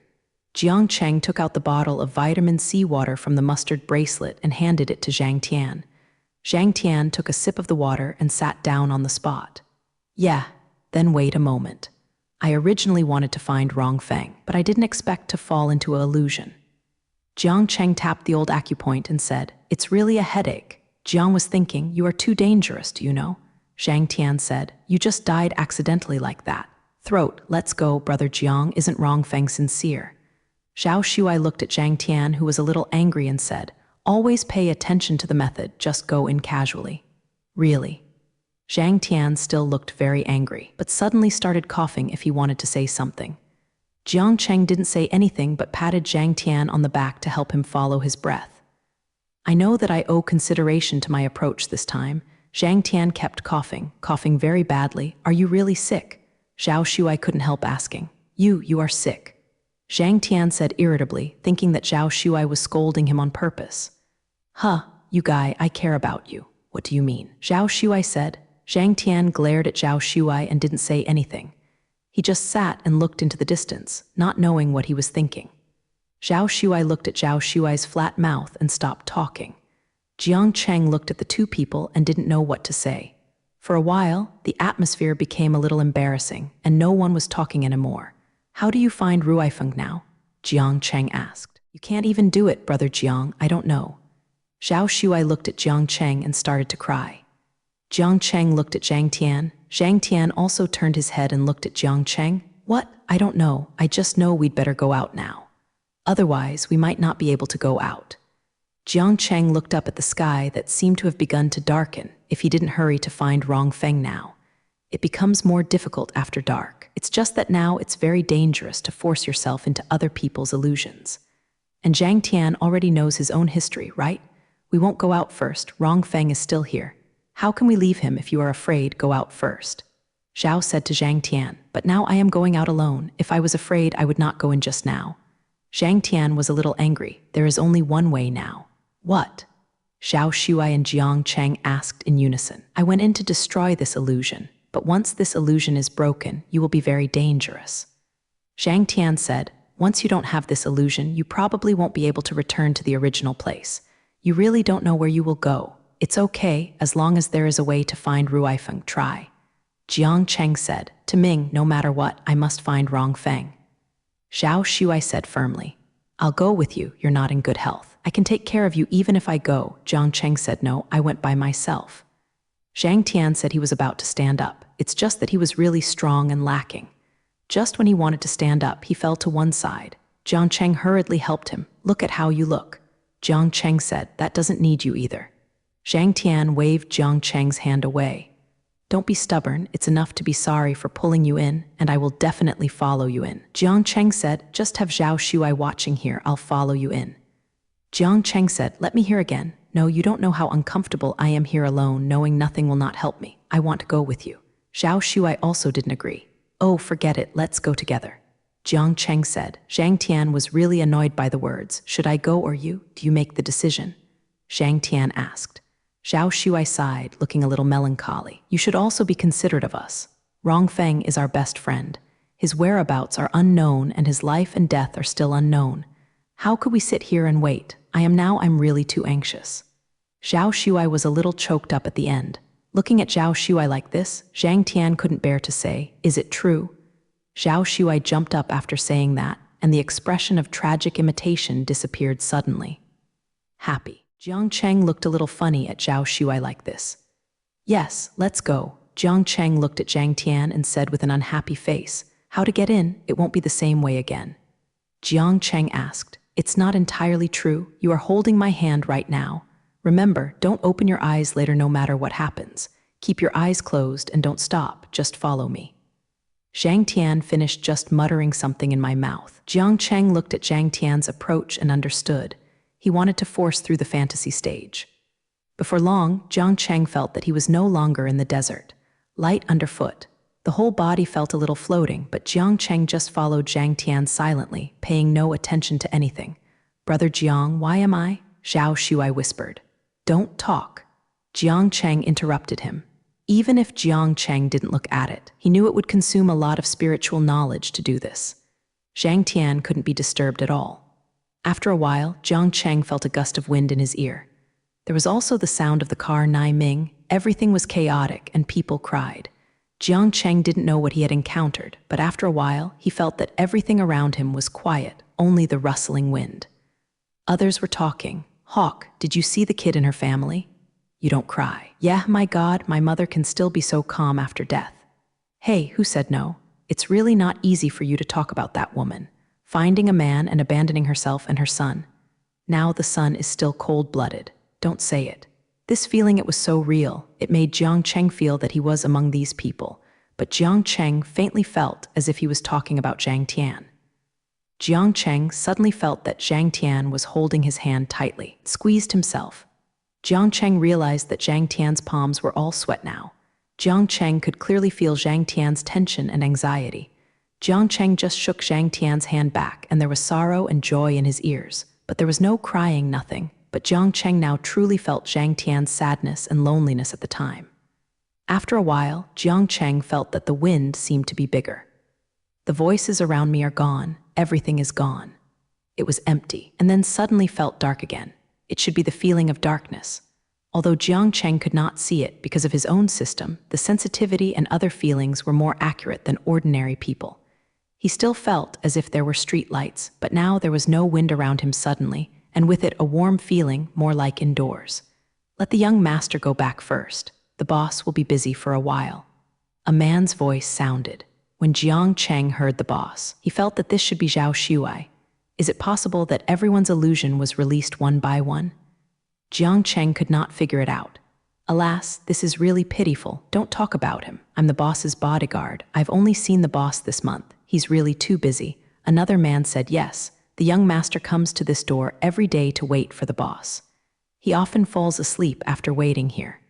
Jiang Cheng took out the bottle of vitamin C water from the mustard bracelet and handed it to Zhang Tian. Zhang Tian took a sip of the water and sat down on the spot. "Yeah, then wait a moment. I originally wanted to find Rongfeng, but I didn't expect to fall into an illusion." Jiang Cheng tapped the old acupoint and said, "It's really a headache." Jiang was thinking, "You are too dangerous, do you know?" Zhang Tian said, "You just died accidentally like that." "Throat, let's go, brother Jiang, isn't Rongfeng sincere?" Zhao Shuai looked at Zhang Tian, who was a little angry, and said, "Always pay attention to the method, just go in casually." "Really?" Zhang Tian still looked very angry, but suddenly started coughing if he wanted to say something. Jiang Cheng didn't say anything but patted Zhang Tian on the back to help him follow his breath. "I know that I owe consideration to my approach this time." Zhang Tian kept coughing very badly. "Are you really sick?" Zhao Shuai couldn't help asking. You are sick." Zhang Tian said irritably, thinking that Zhao Shuai was scolding him on purpose. "Huh, you guy, I care about you. What do you mean?" Zhao Shuai said. Zhang Tian glared at Zhao Shuai and didn't say anything. He just sat and looked into the distance, not knowing what he was thinking. Zhao Shuai looked at Zhao Shuai's flat mouth and stopped talking. Jiang Cheng looked at the two people and didn't know what to say. For a while, the atmosphere became a little embarrassing, and no one was talking anymore. "How do you find Ruifeng now?" Jiang Cheng asked. "You can't even do it, brother Jiang, I don't know." Zhao Shuai looked at Jiang Cheng and started to cry. Jiang Cheng looked at Zhang Tian. Zhang Tian also turned his head and looked at Jiang Cheng. "What? I don't know, I just know we'd better go out now. Otherwise, we might not be able to go out." Jiang Cheng looked up at the sky that seemed to have begun to darken if he didn't hurry to find Rongfeng now. It becomes more difficult after dark. It's just that now it's very dangerous to force yourself into other people's illusions. And Zhang Tian already knows his own history, right? "We won't go out first. Rongfeng is still here. How can we leave him? If you are afraid, go out first." Zhao said to Zhang Tian, "But now I am going out alone. If I was afraid, I would not go in just now." Zhang Tian was a little angry. "There is only one way now." "What?" Zhao Shuai and Jiang Cheng asked in unison. "I went in to destroy this illusion, but once this illusion is broken, you will be very dangerous." Zhang Tian said, "Once you don't have this illusion, you probably won't be able to return to the original place. You really don't know where you will go. It's okay, as long as there is a way to find Ruifeng, try." Jiang Cheng said, "To Ming, no matter what, I must find Rongfeng." Zhao Shuai said firmly, "I'll go with you, you're not in good health. I can take care of you even if I go." Jiang Cheng said, "No, I went by myself." Zhang Tian said he was about to stand up. It's just that he was really strong and lacking. Just when he wanted to stand up, he fell to one side. Jiang Cheng hurriedly helped him. "Look at how you look." Jiang Cheng said, "That doesn't need you either." Zhang Tian waved Jiang Cheng's hand away. "Don't be stubborn, it's enough to be sorry for pulling you in, and I will definitely follow you in." Jiang Cheng said, "Just have Zhao Shuai watching here, I'll follow you in." Jiang Cheng said, "Let me hear again." "No, you don't know how uncomfortable I am here alone, knowing nothing will not help me. I want to go with you." Zhao Shuai also didn't agree. "Oh, forget it, let's go together." Jiang Cheng said. Zhang Tian was really annoyed by the words. "Should I go or you? Do you make the decision?" Zhang Tian asked. Zhao Shuai sighed, looking a little melancholy. "You should also be considerate of us. Rongfeng is our best friend. His whereabouts are unknown and his life and death are still unknown. How could we sit here and wait? I'm really too anxious." Zhao Shuai was a little choked up at the end. Looking at Zhao Shuai like this, Zhang Tian couldn't bear to say, "Is it true?" Zhao Shuai jumped up after saying that, and the expression of tragic imitation disappeared suddenly. Happy. Jiang Cheng looked a little funny at Zhao Shuai like this. "Yes, let's go." Jiang Cheng looked at Zhang Tian and said with an unhappy face, "How to get in? It won't be the same way again." Jiang Cheng asked, "It's not entirely true. You are holding my hand right now. Remember, don't open your eyes later no matter what happens. Keep your eyes closed and don't stop, just follow me." Zhang Tian finished just muttering something in my mouth. Jiang Cheng looked at Zhang Tian's approach and understood. He wanted to force through the fantasy stage. Before long, Jiang Cheng felt that he was no longer in the desert. Light underfoot. The whole body felt a little floating, but Jiang Cheng just followed Zhang Tian silently, paying no attention to anything. "Brother Jiang, why am I?" Zhao Shuai whispered. "Don't talk." Jiang Cheng interrupted him. Even if Jiang Cheng didn't look at it, he knew it would consume a lot of spiritual knowledge to do this. Zhang Tian couldn't be disturbed at all. After a while, Jiang Cheng felt a gust of wind in his ear. There was also the sound of the car Nai Ming. Everything was chaotic and people cried. Jiang Cheng didn't know what he had encountered, but after a while, he felt that everything around him was quiet, only the rustling wind. Others were talking. "Hawk, did you see the kid and her family? You don't cry." "Yeah, my God, my mother can still be so calm after death." "Hey, who said no? It's really not easy for you to talk about that woman. Finding a man and abandoning herself and her son. Now the son is still cold-blooded. Don't say it." This feeling, it was so real, it made Jiang Cheng feel that he was among these people, but Jiang Cheng faintly felt as if he was talking about Zhang Tian. Jiang Cheng suddenly felt that Zhang Tian was holding his hand tightly, squeezed himself. Jiang Cheng realized that Zhang Tian's palms were all sweat now. Jiang Cheng could clearly feel Zhang Tian's tension and anxiety. Jiang Cheng just shook Zhang Tian's hand back, and there was sorrow and joy in his ears, but there was no crying, nothing. But Jiang Cheng now truly felt Zhang Tian's sadness and loneliness at the time. After a while, Jiang Cheng felt that the wind seemed to be bigger. "The voices around me are gone, everything is gone." It was empty, and then suddenly felt dark again. It should be the feeling of darkness. Although Jiang Cheng could not see it because of his own system, the sensitivity and other feelings were more accurate than ordinary people. He still felt as if there were street lights, but now there was no wind around him suddenly, and with it a warm feeling more like indoors. "Let the young master go back first. The boss will be busy for a while." A man's voice sounded. When Jiang Cheng heard the boss, he felt that this should be Zhao Shuai. Is it possible that everyone's illusion was released one by one? Jiang Cheng could not figure it out. "Alas, this is really pitiful. Don't talk about him. I'm the boss's bodyguard. I've only seen the boss this month. He's really too busy." Another man said yes. "The young master comes to this door every day to wait for the boss. He often falls asleep after waiting here."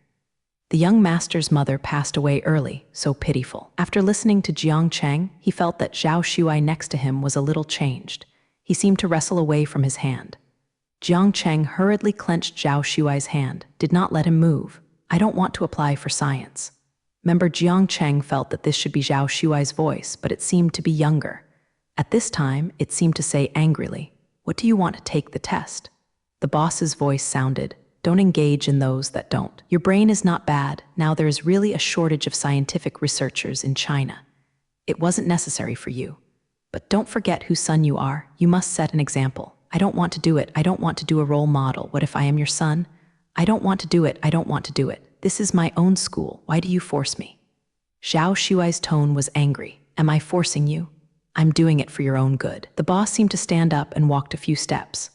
The young master's mother passed away early, so pitiful. After listening to Jiang Cheng, he felt that Zhao Shuai next to him was a little changed. He seemed to wrestle away from his hand. Jiang Cheng hurriedly clenched Zhao Shuai's hand, did not let him move. "I don't want to apply for science." Member Jiang Cheng felt that this should be Zhao Shuai's voice, but it seemed to be younger. At this time, it seemed to say angrily, "What do you want to take the test?" The boss's voice sounded, "Don't engage in those that don't. Your brain is not bad. Now there is really a shortage of scientific researchers in China. It wasn't necessary for you. But don't forget whose son you are. You must set an example." "I don't want to do it. I don't want to do a role model. What if I am your son?" "I don't want to do it. I don't want to do it. This is my own school. Why do you force me?" Zhao Shuai's tone was angry. "Am I forcing you? I'm doing it for your own good." The boss seemed to stand up and walked a few steps.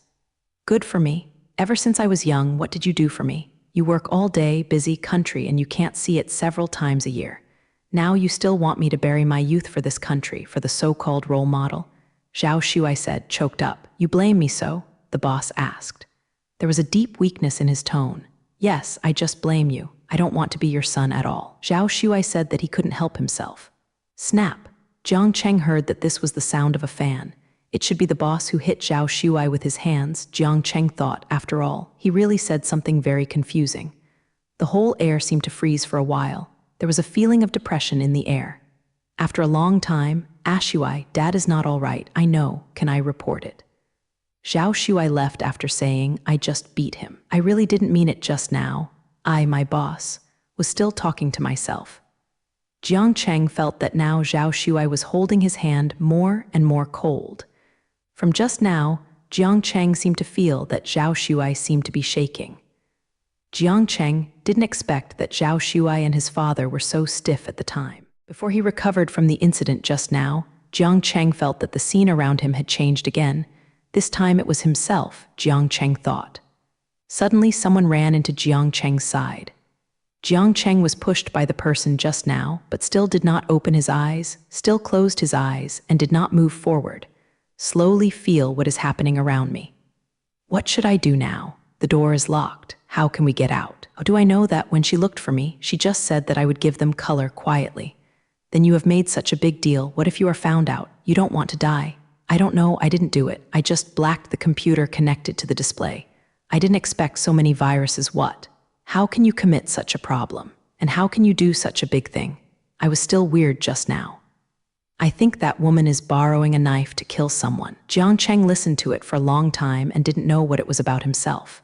"Good for me. Ever since I was young, what did you do for me? You work all day, busy country, and you can't see it several times a year. Now you still want me to bury my youth for this country, for the so-called role model?" Zhao Shuai said, choked up. "You blame me so?" the boss asked. There was a deep weakness in his tone. "Yes, I just blame you. I don't want to be your son at all." Zhao Shuai said that he couldn't help himself. Snap! Jiang Cheng heard that this was the sound of a fan. It should be the boss who hit Zhao Shuai with his hands, Jiang Cheng thought. After all, he really said something very confusing. The whole air seemed to freeze for a while. There was a feeling of depression in the air. After a long time, "Shuai, Dad is not all right. I know. Can I report it?" Zhao Shuai left after saying, "I just beat him. I really didn't mean it just now. I, my boss, was still talking to myself." Jiang Cheng felt that now Zhao Shuai was holding his hand more and more cold. From just now, Jiang Cheng seemed to feel that Zhao Shuai seemed to be shaking. Jiang Cheng didn't expect that Zhao Shuai and his father were so stiff at the time. Before he recovered from the incident just now, Jiang Cheng felt that the scene around him had changed again. This time it was himself, Jiang Cheng thought. Suddenly someone ran into Jiang Cheng's side. Jiang Cheng was pushed by the person just now, but still did not open his eyes, still closed his eyes, and did not move forward. Slowly feel what is happening around me. What should I do now? The door is locked. How can we get out? How do I know that when she looked for me, she just said that I would give them color quietly? Then you have made such a big deal. What if you are found out? You don't want to die. I don't know, I didn't do it. I just blacked the computer connected to the display. I didn't expect so many viruses. What? How can you commit such a problem? And how can you do such a big thing? I was still weird just now. I think that woman is borrowing a knife to kill someone. Jiang Cheng listened to it for a long time and didn't know what it was about himself.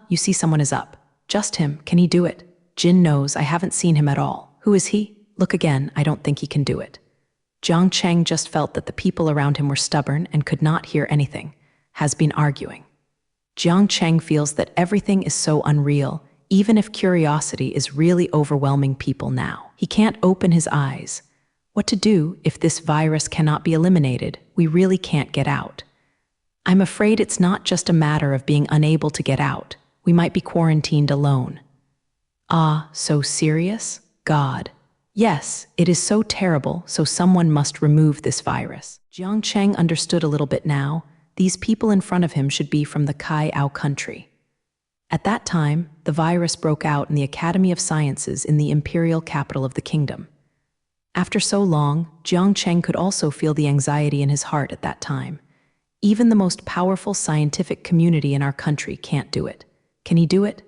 You see someone is up. Just him, can he do it? Jin knows, I haven't seen him at all. Who is he? Look again, I don't think he can do it. Jiang Cheng just felt that the people around him were stubborn and could not hear anything, has been arguing. Jiang Cheng feels that everything is so unreal, even if curiosity is really overwhelming people now. He can't open his eyes. What to do if this virus cannot be eliminated? We really can't get out. I'm afraid it's not just a matter of being unable to get out. We might be quarantined alone. So serious? God. Yes, it is so terrible, so someone must remove this virus. Jiang Cheng understood a little bit now. These people in front of him should be from the Kai-Ao country. At that time, the virus broke out in the Academy of Sciences in the imperial capital of the kingdom. After so long, Jiang Cheng could also feel the anxiety in his heart at that time. Even the most powerful scientific community in our country can't do it. Can he do it?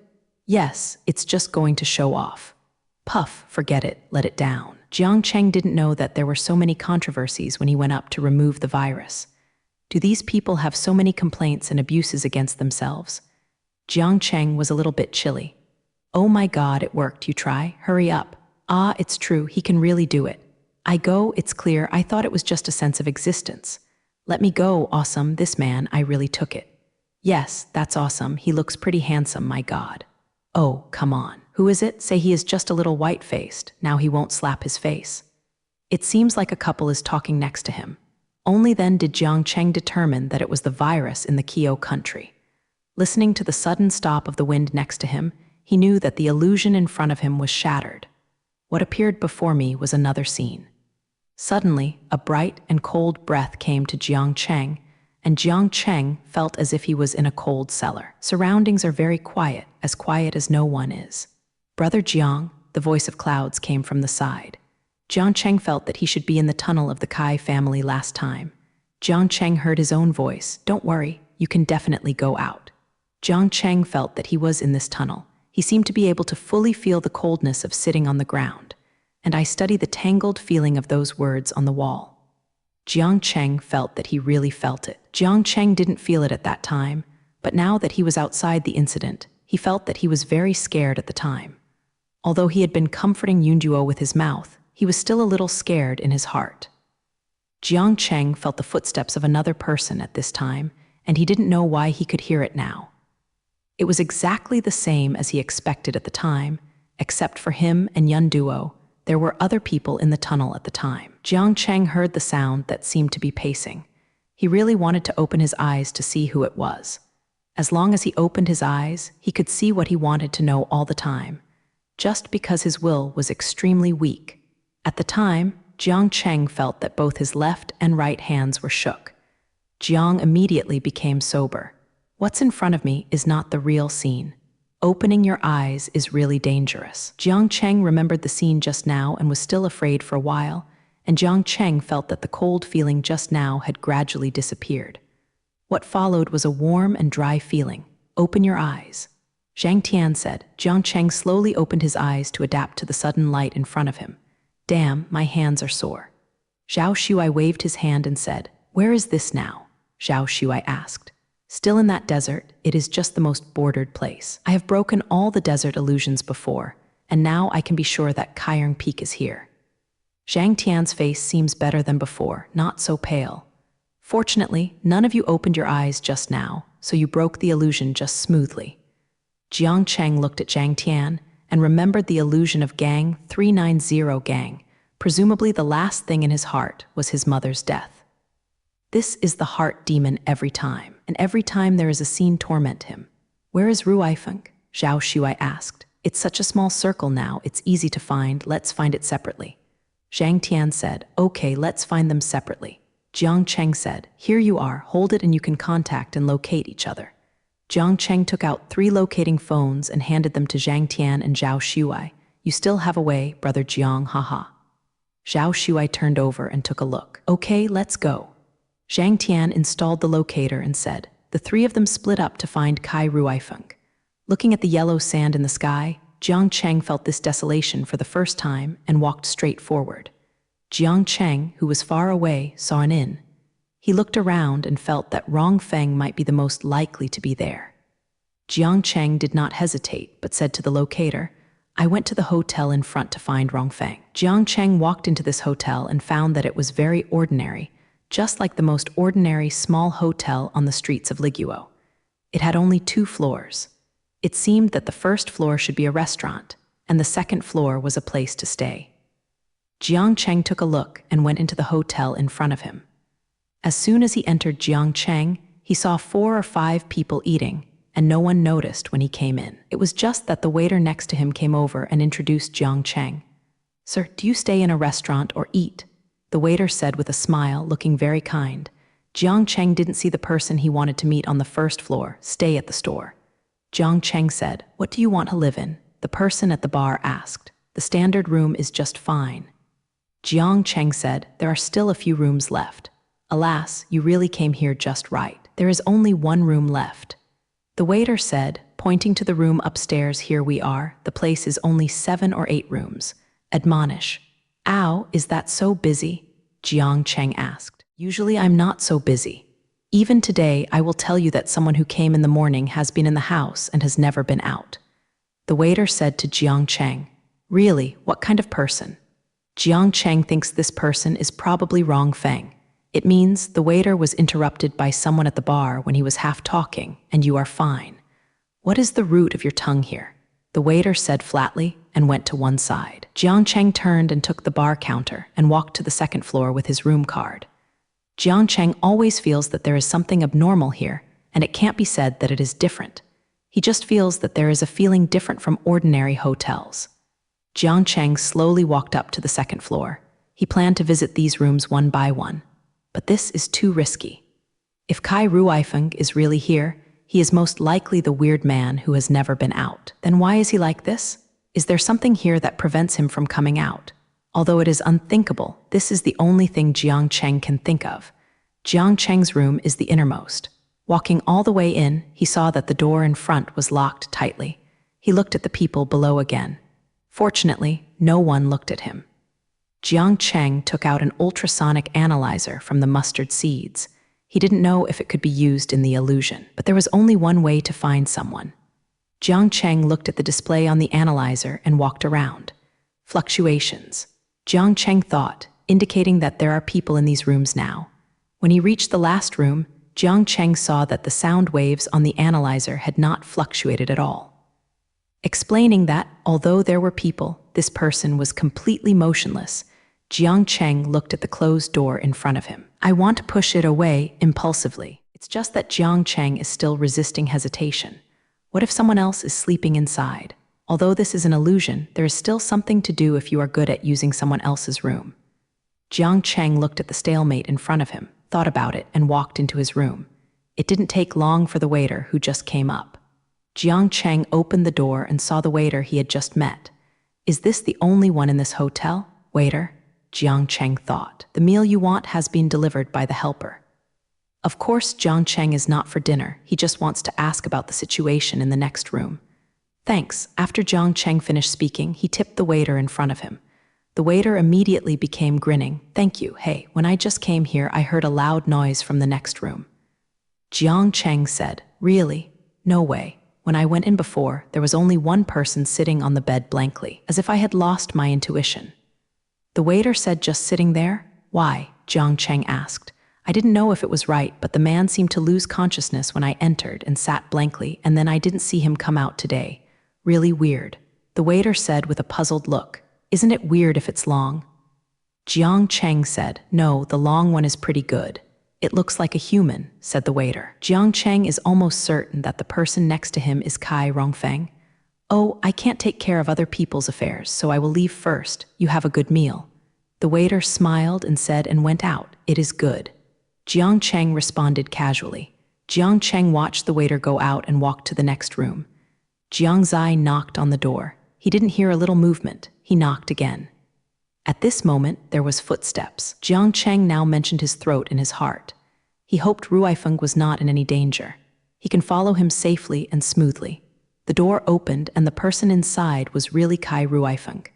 Yes, it's just going to show off. Puff, forget it, let it down. Jiang Cheng didn't know that there were so many controversies when he went up to remove the virus. Do these people have so many complaints and abuses against themselves? Jiang Cheng was a little bit chilly. Oh my God, it worked, you try, hurry up. It's true, he can really do it. I go, it's clear, I thought it was just a sense of existence. Let me go, awesome, this man, I really took it. Yes, that's awesome, he looks pretty handsome, my God. Oh, come on, who is it? Say he is just a little white-faced, now he won't slap his face. It seems like a couple is talking next to him. Only then did Jiang Cheng determine that it was the virus in the Kio country. Listening to the sudden stop of the wind next to him, he knew that the illusion in front of him was shattered. What appeared before me was another scene. Suddenly, a bright and cold breath came to Jiang Cheng, and Jiang Cheng felt as if he was in a cold cellar. Surroundings are very quiet as no one is. Brother Jiang, the voice of clouds came from the side. Jiang Cheng felt that he should be in the tunnel of the Kai family last time. Jiang Cheng heard his own voice. Don't worry, you can definitely go out. Jiang Cheng felt that he was in this tunnel. He seemed to be able to fully feel the coldness of sitting on the ground. And I study the tangled feeling of those words on the wall. Jiang Cheng felt that he really felt it. Jiang Cheng didn't feel it at that time, but now that he was outside the incident, he felt that he was very scared at the time. Although he had been comforting Yunjuo with his mouth, he was still a little scared in his heart. Jiang Cheng felt the footsteps of another person at this time, and he didn't know why he could hear it now. It was exactly the same as he expected at the time, except for him and Yunduo. There were other people in the tunnel at the time. Jiang Cheng heard the sound that seemed to be pacing. He really wanted to open his eyes to see who it was. As long as he opened his eyes, he could see what he wanted to know all the time, just because his will was extremely weak. At the time, Jiang Cheng felt that both his left and right hands were shook. Jiang immediately became sober. What's in front of me is not the real scene. Opening your eyes is really dangerous. Jiang Cheng remembered the scene just now and was still afraid for a while, and Jiang Cheng felt that the cold feeling just now had gradually disappeared. What followed was a warm and dry feeling. Open your eyes. Zhang Tian said. Jiang Cheng slowly opened his eyes to adapt to the sudden light in front of him. Damn, my hands are sore. Zhao Shuai waved his hand and said, Where is this now? Zhao Shuai asked. Still in that desert, it is just the most bordered place. I have broken all the desert illusions before, and now I can be sure that Kaiyang Peak is here. Zhang Tian's face seems better than before, not so pale. Fortunately, none of you opened your eyes just now, so you broke the illusion just smoothly. Jiang Cheng looked at Zhang Tian and remembered the illusion of Gang 390 Gang. Presumably the last thing in his heart was his mother's death. This is the heart demon every time, and every time there is a scene torment him. Where is Ruifeng? Zhao Shuai asked. It's such a small circle now, it's easy to find, let's find it separately. Zhang Tian said, okay, let's find them separately. Jiang Cheng said, here you are, hold it and you can contact and locate each other. Jiang Cheng took out 3 locating phones and handed them to Zhang Tian and Zhao Shuai. You still have a way, brother Jiang, haha. Zhao Shuai turned over and took a look. Okay, let's go. Zhang Tian installed the locator and said, the 3 of them split up to find Kai Ruifeng. Looking at the yellow sand in the sky, Jiang Cheng felt this desolation for the first time and walked straight forward. Jiang Cheng, who was far away, saw an inn. He looked around and felt that Rongfeng might be the most likely to be there. Jiang Cheng did not hesitate, but said to the locator, I went to the hotel in front to find Rongfeng. Jiang Cheng walked into this hotel and found that it was very ordinary, just like the most ordinary small hotel on the streets of Liguo. It had only 2 floors. It seemed that the first floor should be a restaurant, and the second floor was a place to stay. Jiang Cheng took a look and went into the hotel in front of him. As soon as he entered Jiang Cheng, he saw 4 or 5 people eating, and no one noticed when he came in. It was just that the waiter next to him came over and introduced Jiang Cheng. Sir, do you stay in a restaurant or eat? The waiter said with a smile, looking very kind. Jiang Cheng didn't see the person he wanted to meet on the first floor stay at the store. Jiang Cheng said, what do you want to live in? The person at the bar asked. The standard room is just fine. Jiang Cheng said, there are still a few rooms left. Alas, you really came here just right. There is only 1 room left. The waiter said, pointing to the room upstairs, here we are, the place is only 7 or 8 rooms. Admonish. Ow, is that so busy? Jiang Cheng asked. Usually I'm not so busy. Even today, I will tell you that someone who came in the morning has been in the house and has never been out. The waiter said to Jiang Cheng, really, what kind of person? Jiang Cheng thinks this person is probably Rongfeng. It means the waiter was interrupted by someone at the bar when he was half talking, and you are fine. What is the root of your tongue here? The waiter said flatly and went to one side. Jiang Cheng turned and took the bar counter and walked to the second floor with his room card. Jiang Cheng always feels that there is something abnormal here, and it can't be said that it is different. He just feels that there is a feeling different from ordinary hotels. Jiang Cheng slowly walked up to the second floor. He planned to visit these rooms one by one. But this is too risky. If Kai Ruifeng is really here, he is most likely the weird man who has never been out. Then why is he like this? Is there something here that prevents him from coming out? Although it is unthinkable, this is the only thing Jiang Cheng can think of. Jiang Cheng's room is the innermost. Walking all the way in, he saw that the door in front was locked tightly. He looked at the people below again. Fortunately, no one looked at him. Jiang Cheng took out an ultrasonic analyzer from the mustard seeds. He didn't know if it could be used in the illusion, but there was only one way to find someone. Jiang Cheng looked at the display on the analyzer and walked around. Fluctuations. Jiang Cheng thought, indicating that there are people in these rooms now. When he reached the last room, Jiang Cheng saw that the sound waves on the analyzer had not fluctuated at all. Explaining that, although there were people, this person was completely motionless, Jiang Cheng looked at the closed door in front of him. I want to push it away impulsively. It's just that Jiang Cheng is still resisting hesitation. What if someone else is sleeping inside? Although this is an illusion, there is still something to do if you are good at using someone else's room. Jiang Cheng looked at the stalemate in front of him, thought about it, and walked into his room. It didn't take long for the waiter who just came up. Jiang Cheng opened the door and saw the waiter he had just met. Is this the only one in this hotel? Waiter, Jiang Cheng thought. The meal you want has been delivered by the helper. Of course, Jiang Cheng is not for dinner. He just wants to ask about the situation in the next room. Thanks. After Jiang Cheng finished speaking, he tipped the waiter in front of him. The waiter immediately became grinning. Thank you. Hey, when I just came here, I heard a loud noise from the next room. Jiang Cheng said, really? No way. When I went in before, there was only one person sitting on the bed blankly, as if I had lost my intuition. The waiter said, just sitting there? Why? Jiang Cheng asked. I didn't know if it was right, but the man seemed to lose consciousness when I entered and sat blankly, and then I didn't see him come out today. Really weird. The waiter said with a puzzled look. Isn't it weird if it's long? Jiang Cheng said, no, the long one is pretty good. It looks like a human, said the waiter. Jiang Cheng is almost certain that the person next to him is Kai Rongfeng. "Oh, I can't take care of other people's affairs, so I will leave first. You have a good meal." The waiter smiled and said and went out, "It is good." Jiang Cheng responded casually. Jiang Cheng watched the waiter go out and walked to the next room. Jiang Zai knocked on the door. He didn't hear a little movement. He knocked again. At this moment, there was footsteps. Jiang Cheng now mentioned his throat in his heart. He hoped Ruifeng was not in any danger. He can follow him safely and smoothly. The door opened, and the person inside was really Kai Ruifeng.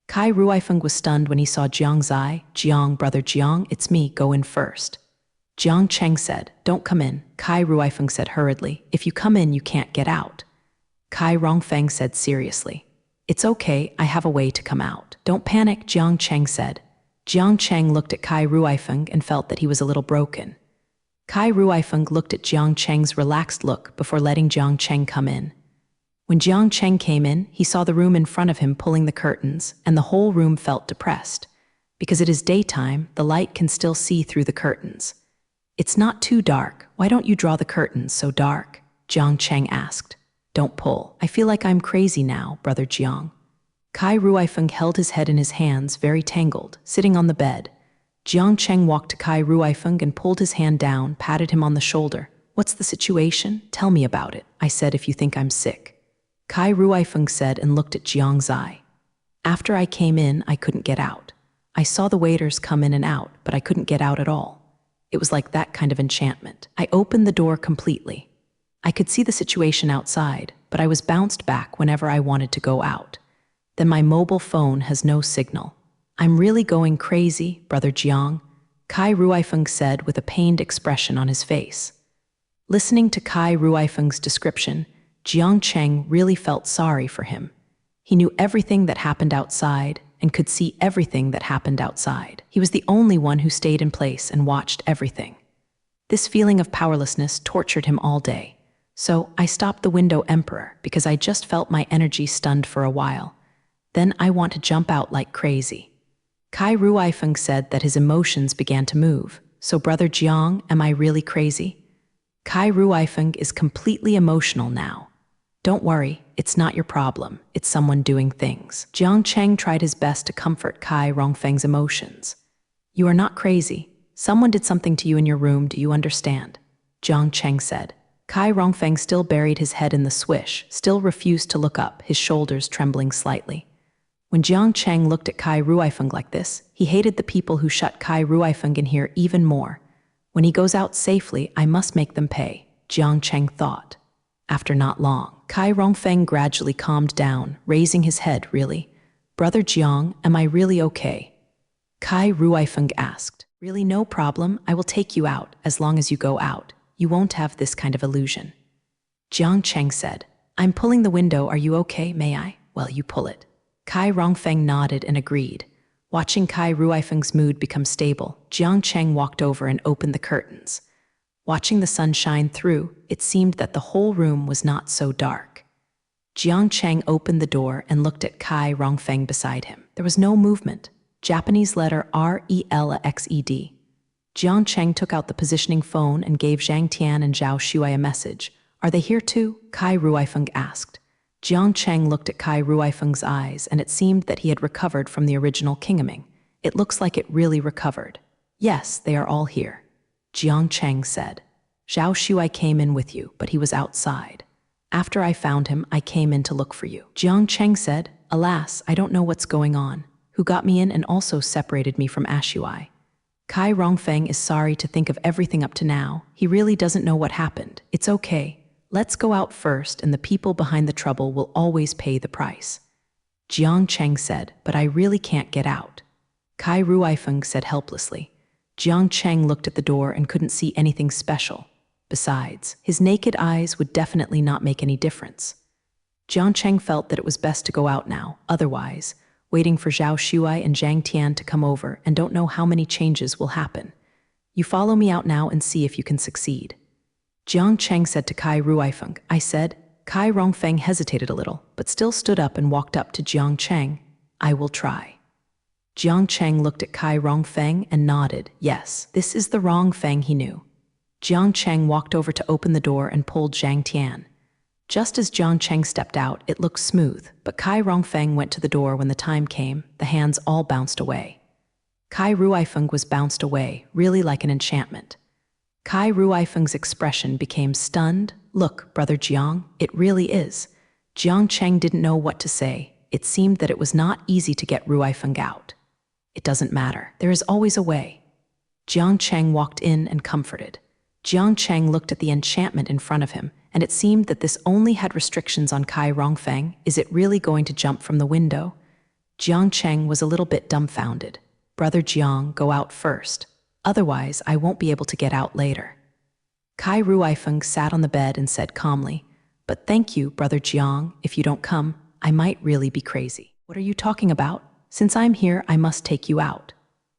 Kai Ruifeng was stunned when he saw Jiang Zai. "Jiang, brother Jiang, it's me, go in first." Jiang Cheng said, "Don't come in." Kai Ruifeng said hurriedly, "If you come in, you can't get out." Kai Rongfeng said seriously, "It's okay, I have a way to come out." "Don't panic," Jiang Cheng said. Jiang Cheng looked at Kai Ruifeng and felt that he was a little broken. Kai Ruifeng looked at Jiang Cheng's relaxed look before letting Jiang Cheng come in. When Jiang Cheng came in, he saw the room in front of him pulling the curtains, and the whole room felt depressed. Because it is daytime, the light can still see through the curtains. "It's not too dark. Why don't you draw the curtains so dark?" Jiang Cheng asked. "Don't pull. I feel like I'm crazy now, brother Jiang." Kai Ruifeng held his head in his hands, very tangled, sitting on the bed. Jiang Cheng walked to Kai Ruifeng and pulled his hand down, patted him on the shoulder. "What's the situation? Tell me about it," I said, "if you think I'm sick." Kai Ruifeng said and looked at Jiang Zai. "After I came in, I couldn't get out. I saw the waiters come in and out, but I couldn't get out at all. It was like that kind of enchantment. I opened the door completely. I could see the situation outside, but I was bounced back whenever I wanted to go out. Then my mobile phone has no signal. I'm really going crazy, brother Jiang," Kai Ruifeng said with a pained expression on his face. Listening to Kai Ruifeng's description, Jiang Cheng really felt sorry for him. He knew everything that happened outside and could see everything that happened outside. He was the only one who stayed in place and watched everything. This feeling of powerlessness tortured him all day. So I stopped the window emperor because I just felt my energy stunned for a while. Then I want to jump out like crazy. Kai Ruifeng said that his emotions began to move. "So brother Jiang, am I really crazy?" Kai Ruifeng is completely emotional now. "Don't worry, it's not your problem. It's someone doing things." Jiang Cheng tried his best to comfort Kai Rongfeng's emotions. "You are not crazy. Someone did something to you in your room, do you understand?" Jiang Cheng said. Kai Rongfeng still buried his head in the swish, still refused to look up, his shoulders trembling slightly. When Jiang Cheng looked at Kai Ruifeng like this, he hated the people who shut Kai Ruifeng in here even more. When he goes out safely, I must make them pay, Jiang Cheng thought. After not long, Kai Rongfeng gradually calmed down, raising his head, "Really? Brother Jiang, am I really okay?" Kai Ruifeng asked. "Really no problem, I will take you out, as long as you go out. You won't have this kind of illusion." Jiang Cheng said, "I'm pulling the window, are you okay, may I?" "Well, you pull it." Kai Rongfeng nodded and agreed. Watching Kai Ruifeng's mood become stable, Jiang Cheng walked over and opened the curtains. Watching the sun shine through, it seemed that the whole room was not so dark. Jiang Cheng opened the door and looked at Kai Rongfeng beside him. There was no movement. Japanese letter RELXED. Jiang Cheng took out the positioning phone and gave Zhang Tian and Zhao Shuai a message. "Are they here too?" Kai Ruifeng asked. Jiang Cheng looked at Kai Ruifeng's eyes, and it seemed that he had recovered from the original Kingaming. "It looks like it really recovered." "Yes, they are all here," Jiang Cheng said. "Zhao Shuai came in with you, but he was outside. After I found him, I came in to look for you." Jiang Cheng said, "Alas, I don't know what's going on. Who got me in and also separated me from Ashuai?" Kai Rongfeng is sorry to think of everything up to now. He really doesn't know what happened. "It's okay. Let's go out first, and the people behind the trouble will always pay the price." Jiang Cheng said, "But I really can't get out." Kai Ruifeng said helplessly. Jiang Cheng looked at the door and couldn't see anything special. Besides, his naked eyes would definitely not make any difference. Jiang Cheng felt that it was best to go out now, otherwise, waiting for Zhao Shuai and Zhang Tian to come over and don't know how many changes will happen. "You follow me out now and see if you can succeed." Jiang Cheng said to Kai Ruifeng. "I said." Kai Rongfeng hesitated a little, but still stood up and walked up to Jiang Cheng. "I will try." Jiang Cheng looked at Kai Rongfeng and nodded. Yes, this is the Rongfeng he knew. Jiang Cheng walked over to open the door and pulled Zhang Tian. Just as Jiang Cheng stepped out, it looked smooth, but Kai Rongfeng went to the door when the time came. The hands all bounced away. Kai Ruifeng was bounced away, really like an enchantment. Kai Ruifeng's expression became stunned. Look, Brother Jiang, it really is. Jiang Cheng didn't know what to say. It seemed that it was not easy to get Ruifeng out. It doesn't matter. There is always a way. Jiang Cheng walked in and comforted. Jiang Cheng looked at the enchantment in front of him, and it seemed that this only had restrictions on Kai Rongfeng. Is it really going to jump from the window? Jiang Cheng was a little bit dumbfounded. Brother Jiang, go out first. Otherwise, I won't be able to get out later. Kai Ruifeng sat on the bed and said calmly, but thank you, Brother Jiang. If you don't come, I might really be crazy. What are you talking about? Since I'm here, I must take you out.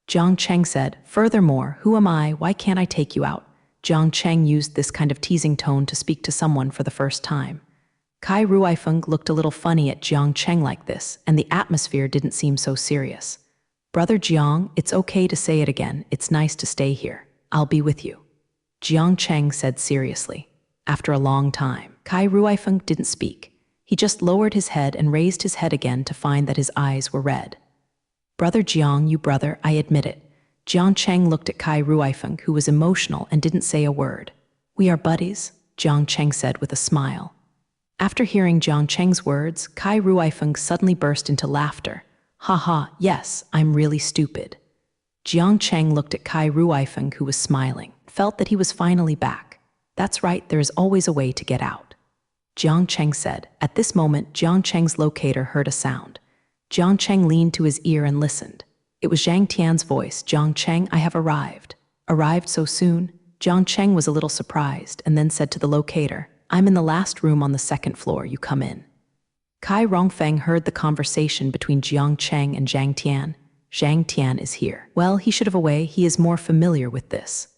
Jiang Cheng said, furthermore, who am I? Why can't I take you out? Jiang Cheng used this kind of teasing tone to speak to someone for the first time. Kai Ruifeng looked a little funny at Jiang Cheng like this, and the atmosphere didn't seem so serious. Brother Jiang, it's okay to say it again. It's nice to stay here. I'll be with you. Jiang Cheng said seriously. After a long time, Kai Ruifeng didn't speak. He just lowered his head and raised his head again to find that his eyes were red. Brother Jiang, you brother, I admit it. Jiang Cheng looked at Kai Ruifeng, who was emotional and didn't say a word. We are buddies, Jiang Cheng said with a smile. After hearing Jiang Cheng's words, Kai Ruifeng suddenly burst into laughter. Ha, yes, I'm really stupid. Jiang Cheng looked at Kai Ruifeng, who was smiling, felt that he was finally back. That's right, there is always a way to get out. Jiang Cheng said. At this moment, Jiang Cheng's locator heard a sound. Jiang Cheng leaned to his ear and listened. It was Zhang Tian's voice. Jiang Cheng, I have arrived. Arrived so soon? Jiang Cheng was a little surprised and then said to the locator, I'm in the last room on the second floor, you come in. Kai Rongfeng heard the conversation between Jiang Cheng and Zhang Tian. Zhang Tian is here. Well, he should have a way, he is more familiar with this.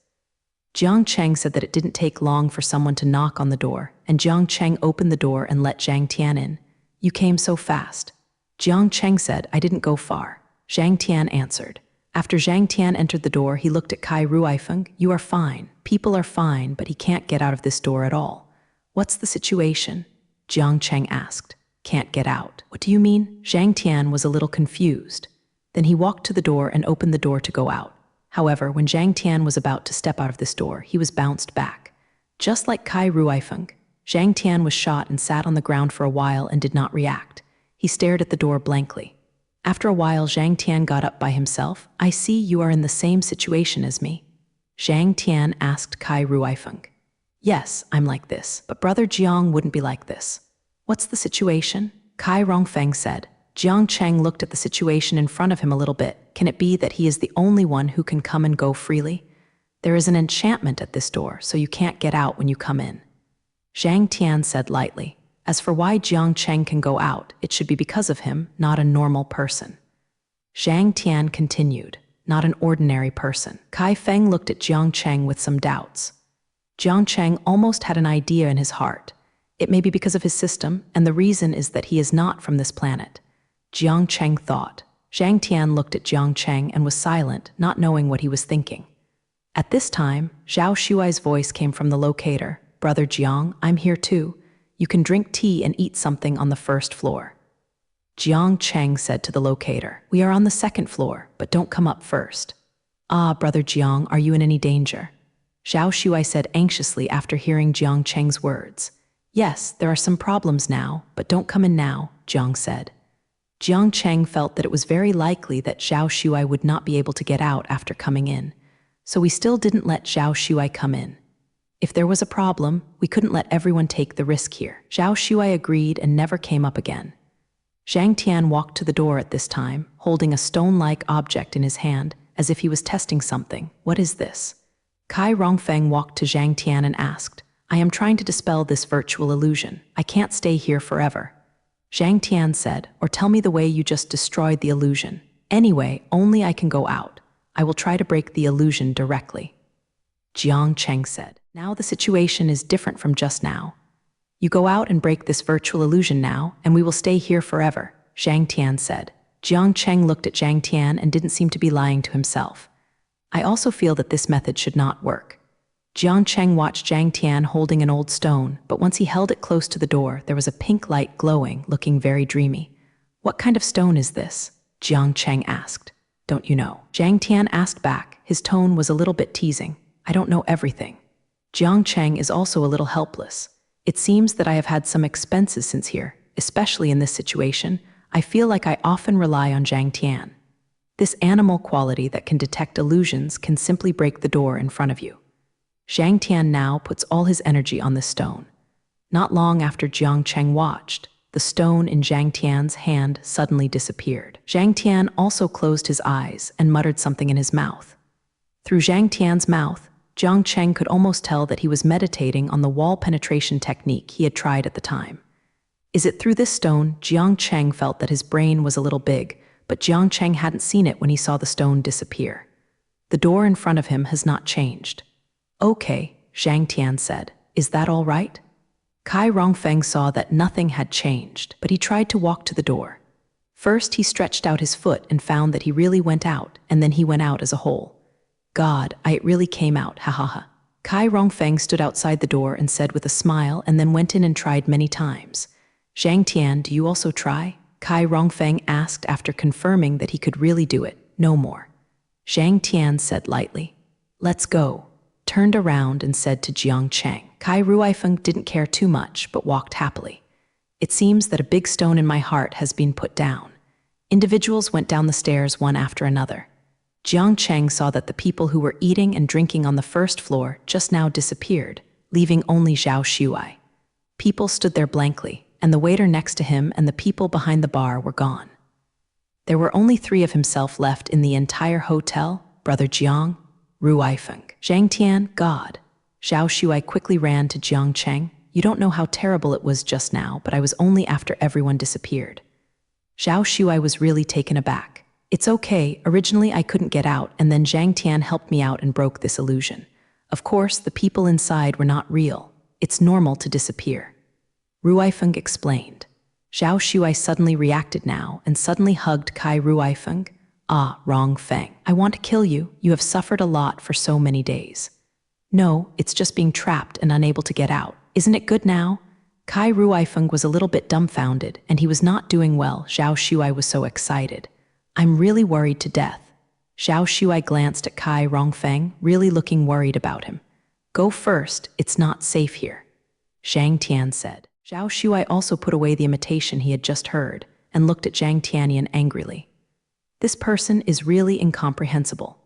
Jiang Cheng said that it didn't take long for someone to knock on the door, and Jiang Cheng opened the door and let Zhang Tian in. You came so fast. Jiang Cheng said, I didn't go far. Zhang Tian answered. After Zhang Tian entered the door, he looked at Kai Ruifeng. You are fine. People are fine, but he can't get out of this door at all. What's the situation? Jiang Cheng asked. Can't get out. What do you mean? Zhang Tian was a little confused. Then he walked to the door and opened the door to go out. However, when Zhang Tian was about to step out of this door, he was bounced back. Just like Kai Ruifeng, Zhang Tian was shot and sat on the ground for a while and did not react. He stared at the door blankly. After a while, Zhang Tian got up by himself. I see you are in the same situation as me. Zhang Tian asked Kai Ruifeng. Yes, I'm like this, but Brother Jiang wouldn't be like this. What's the situation? Kai Rongfeng said. Jiang Cheng looked at the situation in front of him a little bit. Can it be that he is the only one who can come and go freely? There is an enchantment at this door, so you can't get out when you come in. Zhang Tian said lightly. As for why Jiang Cheng can go out, it should be because of him, not a normal person. Zhang Tian continued. Not an ordinary person. Kai Feng looked at Jiang Cheng with some doubts. Jiang Cheng almost had an idea in his heart. It may be because of his system, and the reason is that he is not from this planet. Jiang Cheng thought. Zhang Tian looked at Jiang Cheng and was silent, not knowing what he was thinking. At this time, Zhao Shuai's voice came from the locator. Brother Jiang, I'm here too. You can drink tea and eat something on the first floor. Jiang Cheng said to the locator, we are on the second floor, but don't come up first. Ah, Brother Jiang, are you in any danger? Zhao Shuai said anxiously after hearing Jiang Cheng's words. Yes, there are some problems now, but don't come in now, Jiang said. Jiang Cheng felt that it was very likely that Zhao Shuai would not be able to get out after coming in, so we still didn't let Zhao Shuai come in. If there was a problem, we couldn't let everyone take the risk here. Zhao Shuai agreed and never came up again. Zhang Tian walked to the door at this time, holding a stone-like object in his hand, as if he was testing something. What is this? Kai Rongfeng walked to Zhang Tian and asked, I am trying to dispel this virtual illusion. I can't stay here forever. Zhang Tian said, or tell me the way you just destroyed the illusion. Anyway, only I can go out. I will try to break the illusion directly. Jiang Cheng said, now the situation is different from just now. You go out and break this virtual illusion now, and we will stay here forever, Zhang Tian said. Jiang Cheng looked at Zhang Tian and didn't seem to be lying to himself. I also feel that this method should not work. Jiang Cheng watched Zhang Tian holding an old stone, but once he held it close to the door, there was a pink light glowing, looking very dreamy. "What kind of stone is this?" Jiang Cheng asked. "Don't you know?" Zhang Tian asked back. His tone was a little bit teasing. "I don't know everything." Jiang Cheng is also a little helpless. "It seems that I have had some expenses since here, especially in this situation. I feel like I often rely on Zhang Tian. This animal quality that can detect illusions can simply break the door in front of you." Zhang Tian now puts all his energy on this stone. Not long after Jiang Cheng watched, the stone in Zhang Tian's hand suddenly disappeared. Zhang Tian also closed his eyes and muttered something in his mouth. Through Zhang Tian's mouth, Jiang Cheng could almost tell that he was meditating on the wall penetration technique he had tried at the time. Is it through this stone? Jiang Cheng felt that his brain was a little big, but Jiang Cheng hadn't seen it when he saw the stone disappear. The door in front of him has not changed. "Okay," Zhang Tian said. "Is that all right?" Kai Rongfeng saw that nothing had changed, but he tried to walk to the door. First, he stretched out his foot and found that he really went out, and then he went out as a whole. "God, it really came out, ha ha ha." Kai Rongfeng stood outside the door and said with a smile, and then went in and tried many times. "Zhang Tian, do you also try?" Kai Rongfeng asked after confirming that he could really do it. "No more." Zhang Tian said lightly. "Let's go," turned around and said to Jiang Cheng. Kai Ruifeng didn't care too much, but walked happily. "It seems that a big stone in my heart has been put down." Individuals went down the stairs one after another. Jiang Cheng saw that the people who were eating and drinking on the first floor just now disappeared, leaving only Zhao Shuai. People stood there blankly, and the waiter next to him and the people behind the bar were gone. There were only 3 of himself left in the entire hotel: Brother Jiang, Ruifeng, Zhang Tian, God. Zhao Shuai quickly ran to Jiang Cheng. "You don't know how terrible it was just now, but I was only after everyone disappeared." Zhao Shuai was really taken aback. "It's okay, originally I couldn't get out, and then Zhang Tian helped me out and broke this illusion. Of course, the people inside were not real. It's normal to disappear." Ruifeng explained. Zhao Shuai suddenly reacted now and suddenly hugged Kai Ruifeng. "Ah, Rongfeng, I want to kill you. You have suffered a lot for so many days." "No, it's just being trapped and unable to get out. Isn't it good now?" Kai Ruifeng was a little bit dumbfounded, and he was not doing well. Zhao Shuai was so excited. "I'm really worried to death." Zhao Shuai glanced at Kai Rongfeng, really looking worried about him. "Go first, it's not safe here," Zhang Tian said. Zhao Shuai also put away the imitation he had just heard and looked at Zhang Tianyan angrily. "This person is really incomprehensible.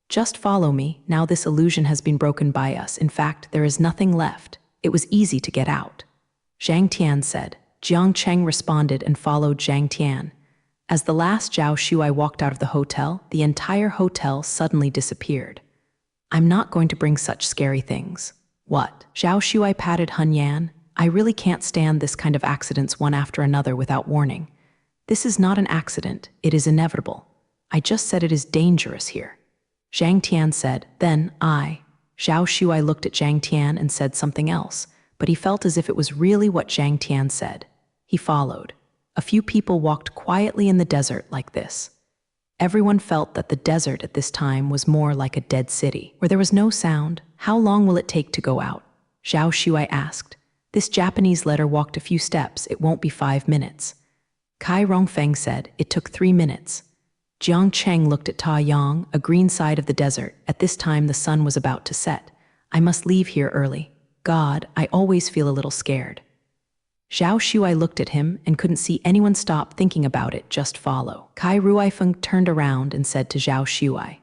Just follow me, now this illusion has been broken by us. In fact, there is nothing left. It was easy to get out," Zhang Tian said. Jiang Cheng responded and followed Zhang Tian. As the last Zhao Shuai walked out of the hotel, the entire hotel suddenly disappeared. "I'm not going to bring such scary things." "What?" Zhao Shuai patted Hun Yan. "I really can't stand this kind of accidents one after another without warning. This is not an accident, it is inevitable. I just said it is dangerous here," Zhang Tian said. "Then, Zhao Shuai looked at Zhang Tian and said something else, but he felt as if it was really what Zhang Tian said. He followed. A few people walked quietly in the desert like this. Everyone felt that the desert at this time was more like a dead city, where there was no sound. "How long will it take to go out?" Zhao Shuai asked. This Japanese letter walked a few steps. "It won't be 5 minutes." Kai Rongfeng said, "It took 3 minutes." Jiang Cheng looked at Ta Yang, a green side of the desert. At this time the sun was about to set. "I must leave here early. God, I always feel a little scared." Zhao Shuai looked at him and couldn't see anyone stop thinking about it, just follow. Kai Ruifeng turned around and said to Zhao Shuai.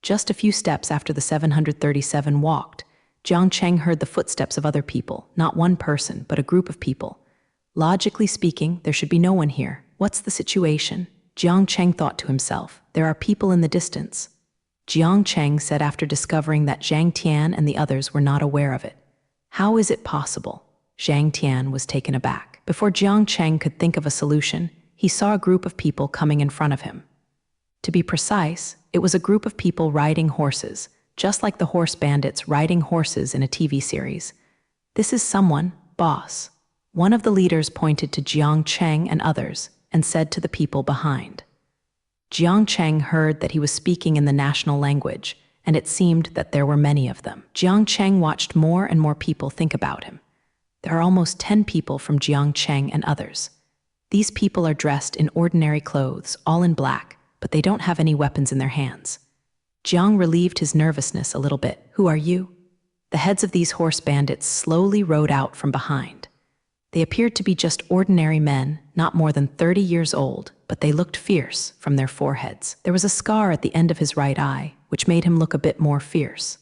Just a few steps after the 737 walked, Jiang Cheng heard the footsteps of other people, not one person, but a group of people. Logically speaking, there should be no one here. What's the situation? Jiang Cheng thought to himself. There are people in the distance. Jiang Cheng said after discovering that Zhang Tian and the others were not aware of it. How is it possible? Zhang Tian was taken aback. Before Jiang Cheng could think of a solution, he saw a group of people coming in front of him. To be precise, it was a group of people riding horses, just like the horse bandits riding horses in a TV series. "This is someone, boss." One of the leaders pointed to Jiang Cheng and others and said to the people behind. Jiang Cheng heard that he was speaking in the national language, and it seemed that there were many of them. Jiangcheng watched more and more people think about him. There are almost 10 people from Jiangcheng and others. These people are dressed in ordinary clothes, all in black, but they don't have any weapons in their hands. Jiang relieved his nervousness a little bit. Who are you? The heads of these horse bandits slowly rode out from behind. They appeared to be just ordinary men, not more than 30 years old, but they looked fierce from their foreheads. There was a scar at the end of his right eye, which made him look a bit more fierce.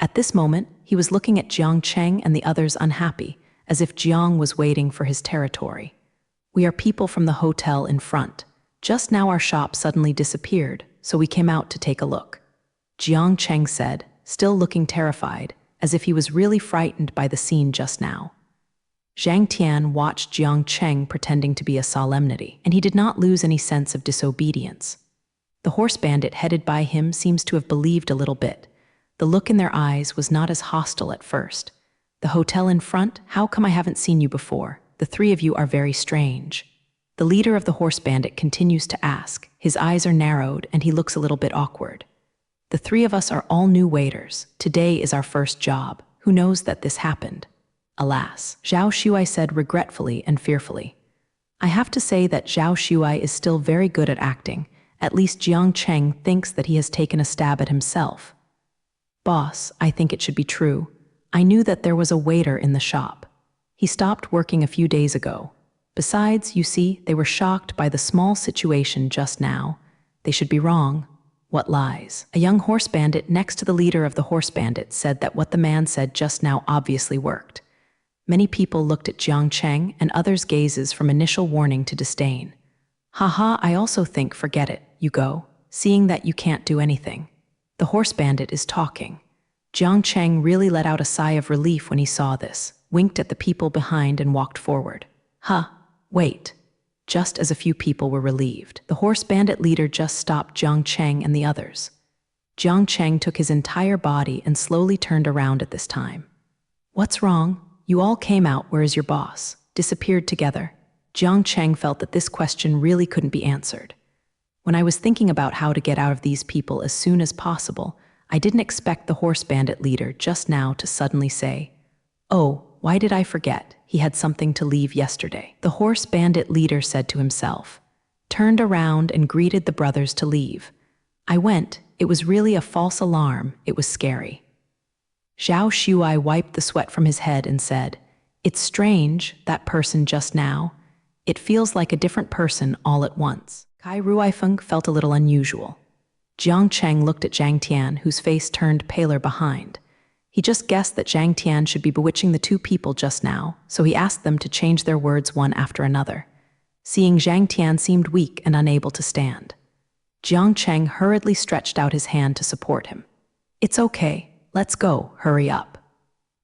At this moment, he was looking at Jiangcheng and the others unhappy, as if Jiang was waiting for his territory. We are people from the hotel in front. Just now our shop suddenly disappeared, so we came out to take a look. Jiangcheng said, still looking terrified, as if he was really frightened by the scene just now. Zhang Tian watched Jiangcheng pretending to be a solemnity, and he did not lose any sense of disobedience. The horse bandit headed by him seems to have believed a little bit. The look in their eyes was not as hostile at first. The hotel in front? How come I haven't seen you before? The three of you are very strange. The leader of the horse bandit continues to ask. His eyes are narrowed and he looks a little bit awkward. The three of us are all new waiters. Today is our first job. Who knows that this happened? Alas, Zhao Shuai said regretfully and fearfully. I have to say that Zhao Shuai is still very good at acting. At least Jiangcheng thinks that he has taken a stab at himself. Boss, I think it should be true. I knew that there was a waiter in the shop. He stopped working a few days ago. Besides, you see, they were shocked by the small situation just now. They should be wrong. What lies? A young horse bandit next to the leader of the horse bandits said that what the man said just now obviously worked. Many people looked at Jiangcheng and others' gazes from initial warning to disdain. Haha, I also think forget it, you go, seeing that you can't do anything. The horse bandit is talking. Jiangcheng really let out a sigh of relief when he saw this, winked at the people behind and walked forward. Wait. Just as a few people were relieved, the horse bandit leader just stopped Jiangcheng and the others. Jiangcheng took his entire body and slowly turned around at this time. What's wrong? You all came out, where is your boss? Disappeared together. Jiangcheng felt that this question really couldn't be answered. When I was thinking about how to get out of these people as soon as possible, I didn't expect the horse bandit leader just now to suddenly say, "Oh, why did I forget? He had something to leave yesterday." The horse bandit leader said to himself, turned around and greeted the brothers to leave. I went. It was really a false alarm. It was scary. Zhao Shuai wiped the sweat from his head and said, "It's strange, that person just now. It feels like a different person all at once." Kai Ruifeng felt a little unusual. Jiangcheng looked at Zhang Tian, whose face turned paler behind. He just guessed that Zhang Tian should be bewitching the two people just now, so he asked them to change their words one after another. Seeing Zhang Tian seemed weak and unable to stand. Jiangcheng hurriedly stretched out his hand to support him. "It's okay, let's go, hurry up."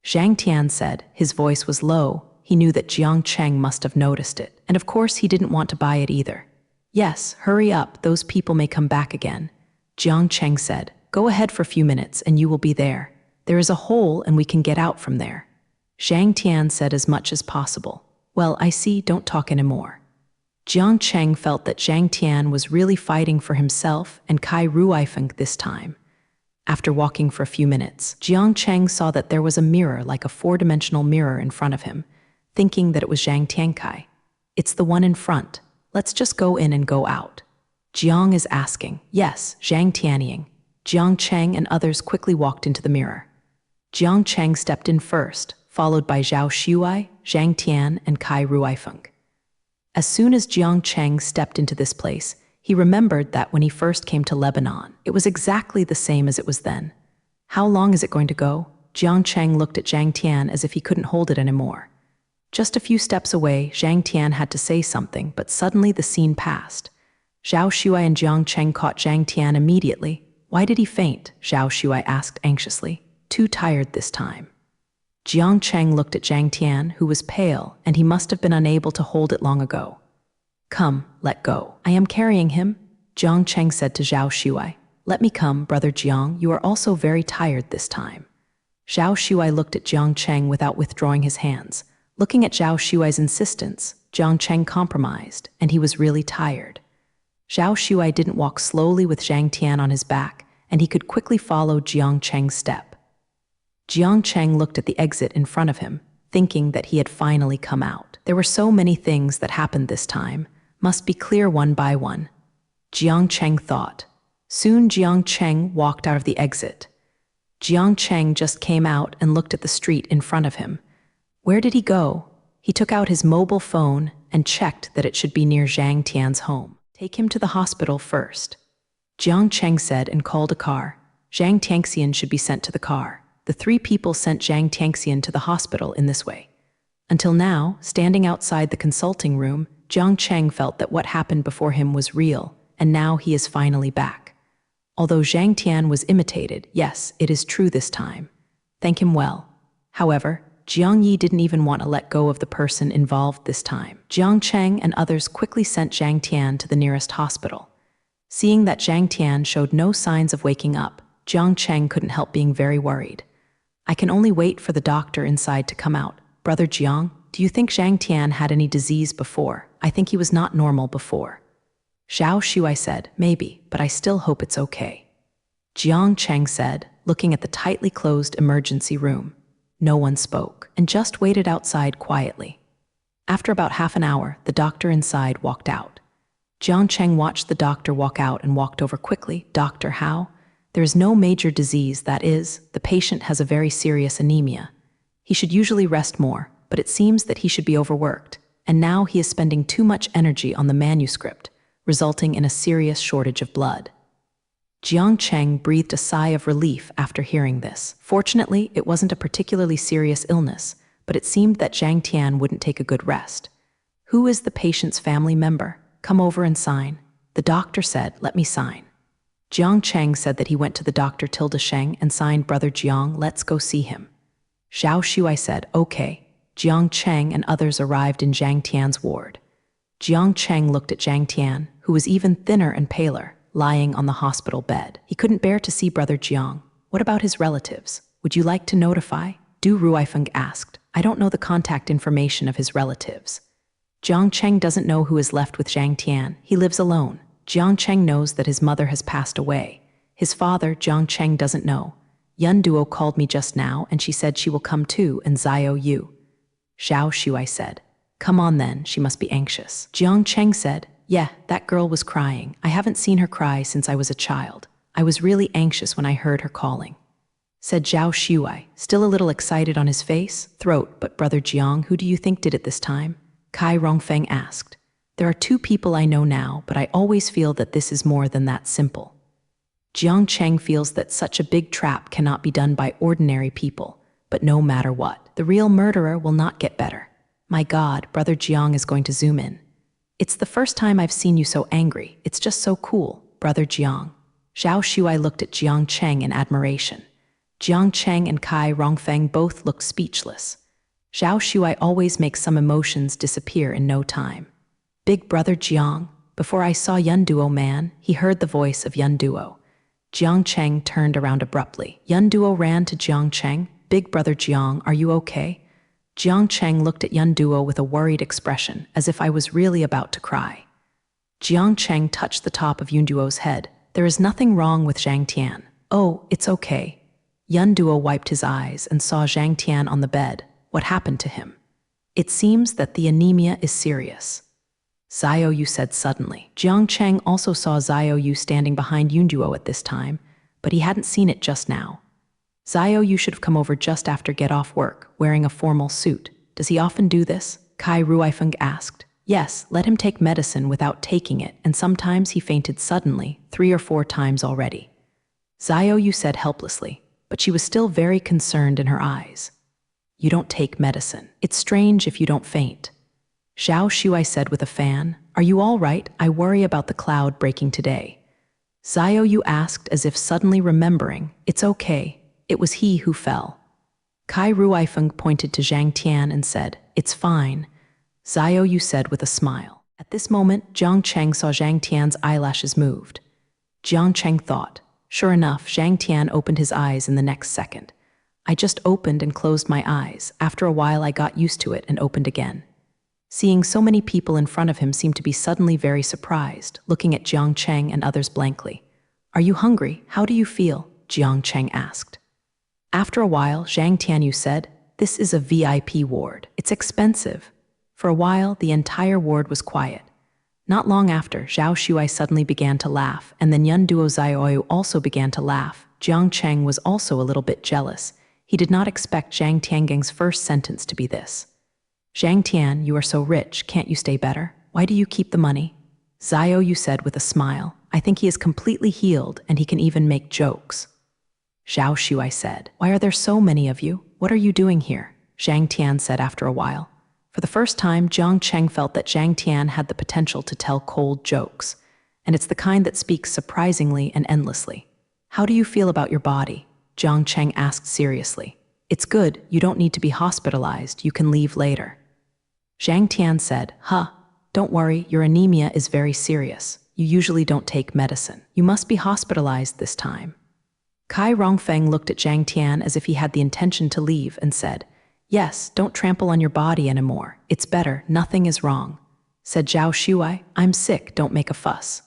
Zhang Tian said. His voice was low. He knew that Jiangcheng must have noticed it, and of course he didn't want to buy it either. "Yes, hurry up, those people may come back again." Jiangcheng said, "Go ahead for a few minutes and you will be there. There is a hole and we can get out from there." Zhang Tian said as much as possible. "Well, I see, don't talk anymore." Jiangcheng felt that Zhang Tian was really fighting for himself and Kai Ruifeng this time. After walking for a few minutes, Jiangcheng saw that there was a mirror like a four-dimensional mirror in front of him, thinking that it was Zhang Tiankai. "It's the one in front. Let's just go in and go out." Jiang is asking. "Yes, Zhang Tianying." Jiangcheng and others quickly walked into the mirror. Jiangcheng stepped in first, followed by Zhao Shuai, Zhang Tian, and Kai Ruifeng. As soon as Jiangcheng stepped into this place, he remembered that when he first came to Lebanon, it was exactly the same as it was then. How long is it going to go? Jiangcheng looked at Zhang Tian as if he couldn't hold it anymore. Just a few steps away, Zhang Tian had to say something, but suddenly the scene passed. Zhao Shuai and Jiangcheng caught Zhang Tian immediately. "Why did he faint?" Zhao Shuai asked anxiously. "Too tired this time." Jiangcheng looked at Zhang Tian, who was pale, and he must have been unable to hold it long ago. "Come, let go. I am carrying him," Jiangcheng said to Zhao Shuai. "Let me come, brother Jiang, you are also very tired this time." Zhao Shuai looked at Jiangcheng without withdrawing his hands. Looking at Zhao Shuai's insistence, Jiangcheng compromised, and he was really tired. Zhao Shuai didn't walk slowly with Zhang Tian on his back, and he could quickly follow Jiang Cheng's step. Jiang Cheng looked at the exit in front of him, thinking that he had finally come out. There were so many things that happened this time, must be clear one by one. Jiang Cheng thought. Soon Jiang Cheng walked out of the exit. Jiang Cheng just came out and looked at the street in front of him. Where did he go? He took out his mobile phone and checked that it should be near Zhang Tian's home. Take him to the hospital first, Jiang Cheng said and called a car. Zhang Tianxian should be sent to the car. The three people sent Zhang Tianxian to the hospital in this way. Until now, standing outside the consulting room, Jiang Cheng felt that what happened before him was real, and now he is finally back. Although Zhang Tian was imitated, yes, it is true this time. Thank him well. However, Jiang Yi didn't even want to let go of the person involved this time. Jiang Cheng and others quickly sent Zhang Tian to the nearest hospital. Seeing that Zhang Tian showed no signs of waking up, Jiang Cheng couldn't help being very worried. I can only wait for the doctor inside to come out. Brother Jiang, do you think Zhang Tian had any disease before? I think he was not normal before. Zhao Shuai said, maybe, but I still hope it's okay. Jiang Cheng said, looking at the tightly closed emergency room. No one spoke, and just waited outside quietly. After about half an hour, the doctor inside walked out. Jiang Cheng watched the doctor walk out and walked over quickly. Doctor, how? There is no major disease, that is, the patient has a very serious anemia. He should usually rest more, but it seems that he should be overworked, and now he is spending too much energy on the manuscript, resulting in a serious shortage of blood. Jiang Cheng breathed a sigh of relief after hearing this. Fortunately, it wasn't a particularly serious illness, but it seemed that Zhang Tian wouldn't take a good rest. Who is the patient's family member? Come over and sign. The doctor said, let me sign. Jiang Cheng said that he went to the Dr. Tilda Sheng and signed Brother Jiang, let's go see him. Zhao Shuai said, okay. Jiang Cheng and others arrived in Zhang Tian's ward. Jiang Cheng looked at Zhang Tian, who was even thinner and paler, lying on the hospital bed. He couldn't bear to see Brother Jiang. What about his relatives? Would you like to notify? Du Ruifeng asked. I don't know the contact information of his relatives. Jiang Cheng doesn't know who is left with Zhang Tian. He lives alone. Jiang Cheng knows that his mother has passed away. His father, Jiang Cheng, doesn't know. Yun Duo called me just now, and she said she will come too, and Zio Yu. Zhao Shuai said, come on then, she must be anxious. Jiang Cheng said, yeah, that girl was crying. I haven't seen her cry since I was a child. I was really anxious when I heard her calling. Said Zhao Shuai, still a little excited on his face, throat, but Brother Jiang, who do you think did it this time? Kai Rongfeng asked. There are two people I know now, but I always feel that this is more than that simple. Jiang Cheng feels that such a big trap cannot be done by ordinary people, but no matter what, the real murderer will not get better. My God, Brother Jiang is going to zoom in. It's the first time I've seen you so angry. It's just so cool, Brother Jiang. Zhao Shuai looked at Jiang Cheng in admiration. Jiang Cheng and Kai Rongfeng both looked speechless. Zhao Shuai always makes some emotions disappear in no time. Big Brother Jiang, before I saw Yun Duo man, he heard the voice of Yun Duo. Jiang Cheng turned around abruptly. Yun Duo ran to Jiang Cheng. Big Brother Jiang, are you okay? Jiang Cheng looked at Yun Duo with a worried expression, as if I was really about to cry. Jiang Cheng touched the top of Yun Duo's head. There is nothing wrong with Zhang Tian. Oh, it's okay. Yun Duo wiped his eyes and saw Zhang Tian on the bed. What happened to him? It seems that the anemia is serious. Zio Yu said suddenly. Jiang Cheng also saw Zio Yu standing behind Yun Duo at this time, but he hadn't seen it just now. Zio Yu should have come over just after get off work, wearing a formal suit. Does he often do this? Kai Ruifeng asked. Yes, let him take medicine without taking it, and sometimes he fainted suddenly, 3 or 4 times already. Zio Yu said helplessly, but she was still very concerned in her eyes. You don't take medicine. It's strange if you don't faint. Zhao Shuai said with a fan, are you all right? I worry about the cloud breaking today. Zio Yu asked as if suddenly remembering, it's okay. It was he who fell. Kai Ruifeng pointed to Zhang Tian and said, it's fine. Zio Yu said with a smile. At this moment, Jiang Cheng saw Zhang Tian's eyelashes moved. Jiang Cheng thought. Sure enough, Zhang Tian opened his eyes in the next second. I just opened and closed my eyes. After a while, I got used to it and opened again. Seeing so many people in front of him seemed to be suddenly very surprised, looking at Jiang Cheng and others blankly. Are you hungry? How do you feel? Jiang Cheng asked. After a while, Zhang Tianyu said, "This is a VIP ward. It's expensive." For a while, the entire ward was quiet. Not long after, Zhao Shuai suddenly began to laugh, and then Yun Duo Zioyu also began to laugh. Jiang Cheng was also a little bit jealous. He did not expect Zhang Tiangang's first sentence to be this. "Zhang Tian, you are so rich, can't you stay better? Why do you keep the money?" Zioyu said with a smile, "I think he is completely healed, and he can even make jokes." Zhao Shuai said, "Why are there so many of you? What are you doing here?" Zhang Tian said after a while. For the first time, Jiang Cheng felt that Zhang Tian had the potential to tell cold jokes, and it's the kind that speaks surprisingly and endlessly. "How do you feel about your body?" Jiang Cheng asked seriously. "It's good, you don't need to be hospitalized, you can leave later." Zhang Tian said, Don't worry, your anemia is very serious. You usually don't take medicine. You must be hospitalized this time." Kai Rongfeng looked at Zhang Tian as if he had the intention to leave and said, "Yes, don't trample on your body anymore. It's better, nothing is wrong." Said Zhao Shuai, "I'm sick, don't make a fuss."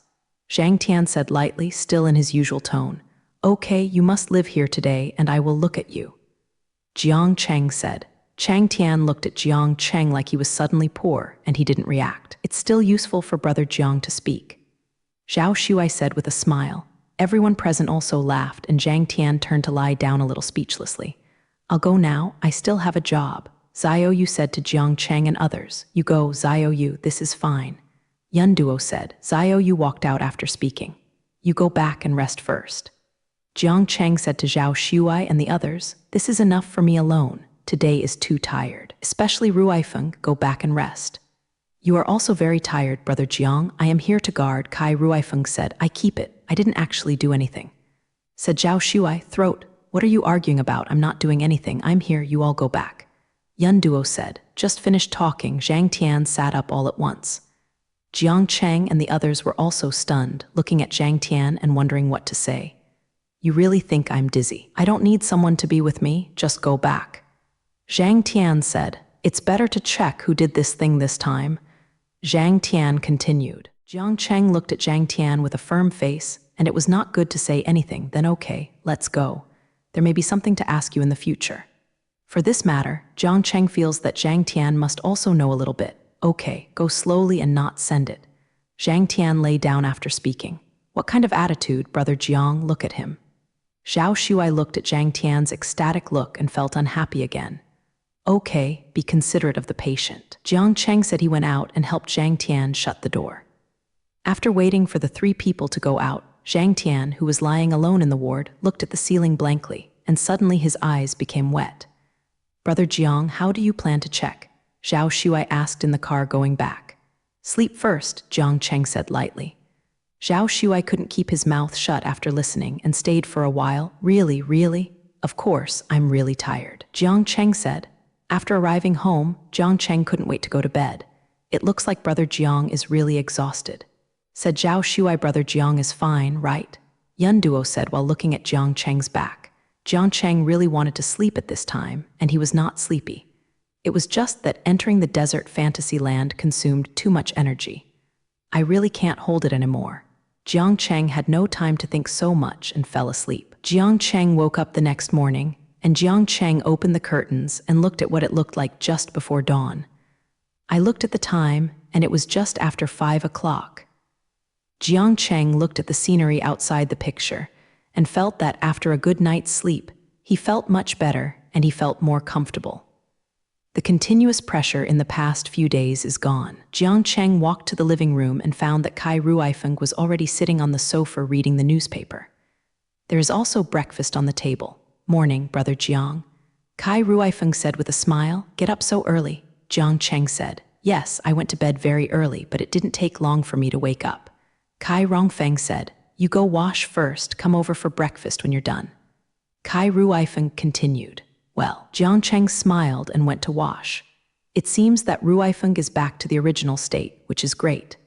Zhang Tian said lightly, still in his usual tone, "Okay, you must live here today and I will look at you." Jiang Cheng said. Zhang Tian looked at Jiang Cheng like he was suddenly poor, and he didn't react. It's still useful for Brother Jiang to speak. Zhao Shuai said with a smile. Everyone present also laughed, and Zhang Tian turned to lie down a little speechlessly. "I'll go now, I still have a job." Zioyu said to Jiang Cheng and others. "You go, Zioyu, this is fine." Yun Duo said. Zioyu walked out after speaking. "You go back and rest first." Jiang Cheng said to Zhao Shuai and the others, "This is enough for me alone. Today is too tired. Especially Ruifeng, go back and rest." "You are also very tired, Brother Jiang. I am here to guard," Kai Ruifeng said. "I keep it. I didn't actually do anything." Said Zhao Shuai, "Throat, what are you arguing about? I'm not doing anything. I'm here, you all go back." Yun Duo said. Just finished talking, Zhang Tian sat up all at once. Jiang Cheng and the others were also stunned, looking at Zhang Tian and wondering what to say. "You really think I'm dizzy? I don't need someone to be with me, just go back." Zhang Tian said, "It's better to check who did this thing this time." Zhang Tian continued. Jiang Cheng looked at Zhang Tian with a firm face, and it was not good to say anything. "Then okay, let's go. There may be something to ask you in the future." For this matter, Jiang Cheng feels that Zhang Tian must also know a little bit. "Okay, go slowly and not send it." Zhang Tian lay down after speaking. "What kind of attitude, Brother Jiang? Look at him." Zhao Shuai looked at Zhang Tian's ecstatic look and felt unhappy again. "Okay, be considerate of the patient." Jiang Cheng said he went out and helped Zhang Tian shut the door. After waiting for the three people to go out, Zhang Tian, who was lying alone in the ward, looked at the ceiling blankly, and suddenly his eyes became wet. "Brother Jiang, how do you plan to check?" Zhao Shuai asked in the car going back. "Sleep first," Jiang Cheng said lightly. Zhao Shuai couldn't keep his mouth shut after listening and stayed for a while. Really? Of course, I'm really tired," Jiang Cheng said. After arriving home, Jiang Cheng couldn't wait to go to bed. "It looks like Brother Jiang is really exhausted." Said Zhao Shuai, "Brother Jiang is fine, right?" Yun Duo said while looking at Jiang Cheng's back. Jiang Cheng really wanted to sleep at this time, and he was not sleepy. It was just that entering the desert fantasy land consumed too much energy. "I really can't hold it anymore." Jiang Cheng had no time to think so much and fell asleep. Jiang Cheng woke up the next morning, and Jiang Cheng opened the curtains and looked at what it looked like just before dawn. "I looked at the time, and it was just after 5 o'clock. Jiang Cheng looked at the scenery outside the picture and felt that after a good night's sleep, he felt much better and he felt more comfortable. The continuous pressure in the past few days is gone. Jiang Cheng walked to the living room and found that Kai Ruifeng was already sitting on the sofa reading the newspaper. There is also breakfast on the table. "Morning, Brother Jiang." Kai Ruifeng said with a smile. "Get up so early?" Jiang Cheng said. "Yes, I went to bed very early, but it didn't take long for me to wake up." Kai Rongfeng said, "You go wash first, come over for breakfast when you're done." Kai Ruifeng continued. Well, Jiang Cheng smiled and went to wash. It seems that Ruifeng is back to the original state, which is great.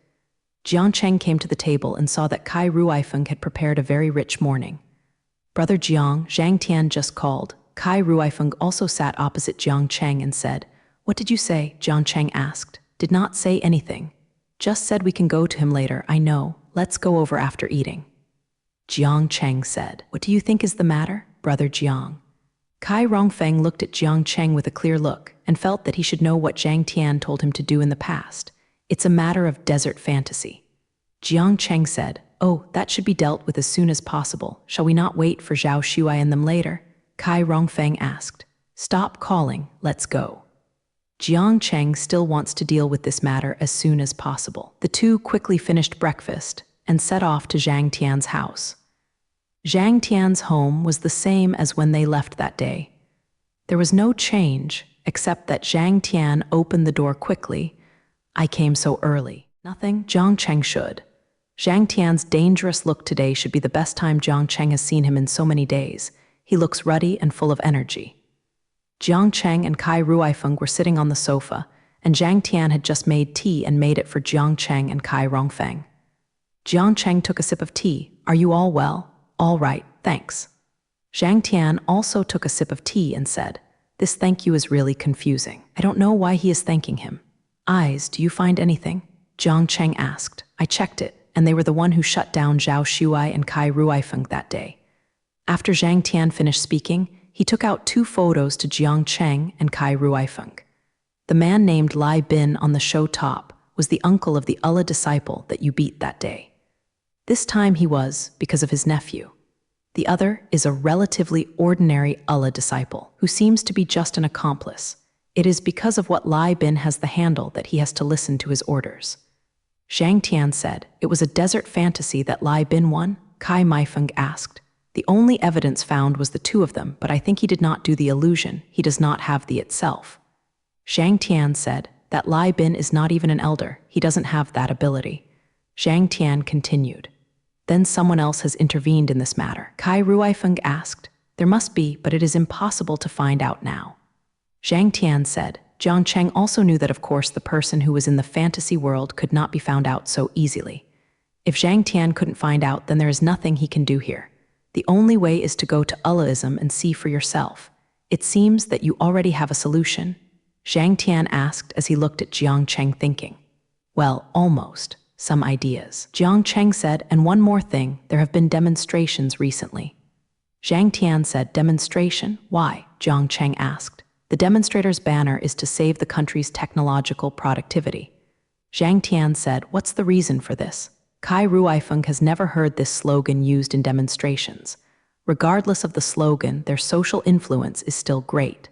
Jiang Cheng came to the table and saw that Kai Ruifeng had prepared a very rich morning. "Brother Jiang," Zhang Tian just called. Kai Ruifeng also sat opposite Jiang Cheng and said, "What did you say?" Jiang Cheng asked. "Did not say anything. Just said we can go to him later, I know. Let's go over after eating." Jiang Cheng said. What do you think is the matter, Brother Jiang? Kai Rongfeng looked at Jiang Cheng with a clear look and felt that he should know what Zhang Tian told him to do in the past. It's a matter of desert fantasy. Jiang Cheng said, Oh, that should be dealt with as soon as possible. Shall we not wait for Zhao Shuai and them later? Kai Rongfeng asked. Stop calling, let's go. Jiang Cheng still wants to deal with this matter as soon as possible. The two quickly finished breakfast and set off to Zhang Tian's house. Zhang Tian's home was the same as when they left that day. There was no change, except that Zhang Tian opened the door quickly. I came so early. Nothing, Jiang Cheng should. Zhang Tian's dangerous look today should be the best time Jiang Cheng has seen him in so many days. He looks ruddy and full of energy. Jiang Cheng and Kai Ruifeng were sitting on the sofa, and Zhang Tian had just made tea and made it for Jiang Cheng and Kai Rongfeng. Jiang Cheng took a sip of tea. Are you all well? All right, thanks. Zhang Tian also took a sip of tea and said, This thank you is really confusing. I don't know why he is thanking him. Eyes, do you find anything? Jiang Cheng asked. I checked it, and they were the one who shut down Zhao Shuai and Kai Ruifeng that day. After Zhang Tian finished speaking, he took out 2 photos to Jiang Cheng and Kai Ruifeng. The man named Lai Bin on the show top was the uncle of the Allah disciple that you beat that day. This time he was because of his nephew. The other is a relatively ordinary Allah disciple who seems to be just an accomplice. It is because of what Lai Bin has the handle that he has to listen to his orders. Zhang Tian said, It was a desert fantasy that Lai Bin won? Kai Maifeng asked. The only evidence found was the 2 of them, but I think he did not do the illusion. He does not have the itself. Zhang Tian said, That Lai Bin is not even an elder. He doesn't have that ability. Zhang Tian continued. Then someone else has intervened in this matter. Kai Ruifeng asked. There must be, but it is impossible to find out now. Zhang Tian said, Jiang Cheng also knew that of course the person who was in the fantasy world could not be found out so easily. If Zhang Tian couldn't find out, then there is nothing he can do here. The only way is to go to Allahism and see for yourself. It seems that you already have a solution. Zhang Tian asked as he looked at Jiang Cheng thinking. Well, almost. Some ideas. Jiang Cheng said, and one more thing, there have been demonstrations recently. Zhang Tian said, Demonstration? Why? Jiang Cheng asked. The demonstrators' banner is to save the country's technological productivity. Zhang Tian said, What's the reason for this? Kai Ruifeng has never heard this slogan used in demonstrations. Regardless of the slogan, their social influence is still great.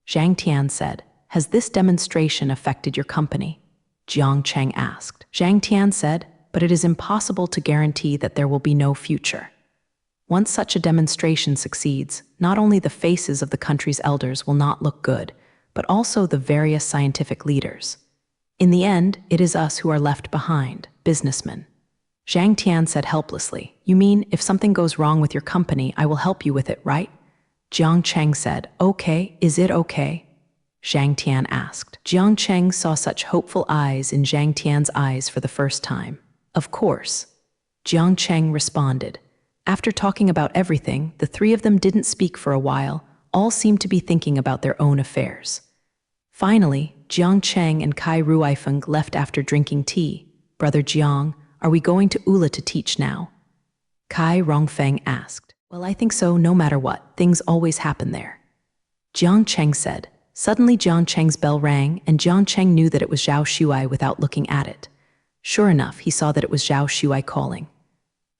Zhang Tian said, Has this demonstration affected your company? Jiang Cheng asked. Zhang Tian said, But it is impossible to guarantee that there will be no future. Once such a demonstration succeeds, not only the faces of the country's elders will not look good, but also the various scientific leaders. In the end, it is us who are left behind, businessmen. Zhang Tian said helplessly, You mean, if something goes wrong with your company, I will help you with it, right? Jiang Cheng said, Okay, is it okay? Zhang Tian asked. Jiang Cheng saw such hopeful eyes in Zhang Tian's eyes for the first time. Of course. Jiang Cheng responded. After talking about everything, the 3 of them didn't speak for a while. All seemed to be thinking about their own affairs. Finally, Jiang Cheng and Kai Ruifeng left after drinking tea. Brother Jiang, are we going to Ula to teach now? Kai Rongfeng asked. Well, I think so, no matter what. Things always happen there. Jiang Cheng said. Suddenly Jiang Cheng's bell rang, and Jiang Cheng knew that it was Zhao Shuai without looking at it. Sure enough, he saw that it was Zhao Shuai calling.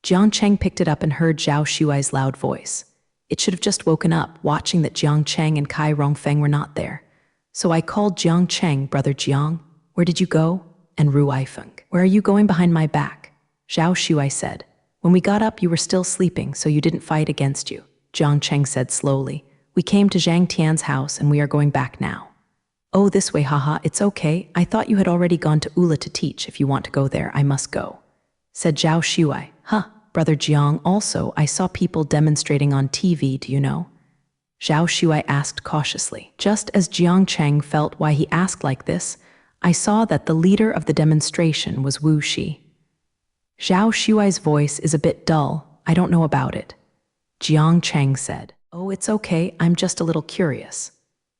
Jiang Cheng picked it up and heard Zhao Shuai's loud voice. It should have just woken up, watching that Jiang Cheng and Kai Rongfeng were not there. So I called Jiang Cheng, Brother Jiang. Where did you go? And Ruifeng. Where are you going behind my back? Zhao Shuai said. When we got up, you were still sleeping, so you didn't fight against you. Jiang Cheng said slowly. We came to Zhang Tian's house and we are going back now. Oh, this way, haha, it's okay. I thought you had already gone to Ula to teach. If you want to go there, I must go. Said Zhao Shuai. Brother Jiang, also, I saw people demonstrating on TV, do you know? Zhao Shuai asked cautiously. Just as Jiang Cheng felt why he asked like this, I saw that the leader of the demonstration was Wu Shi. Zhao Shuai's voice is a bit dull. I don't know about it. Jiang Cheng said. Oh, it's okay, I'm just a little curious.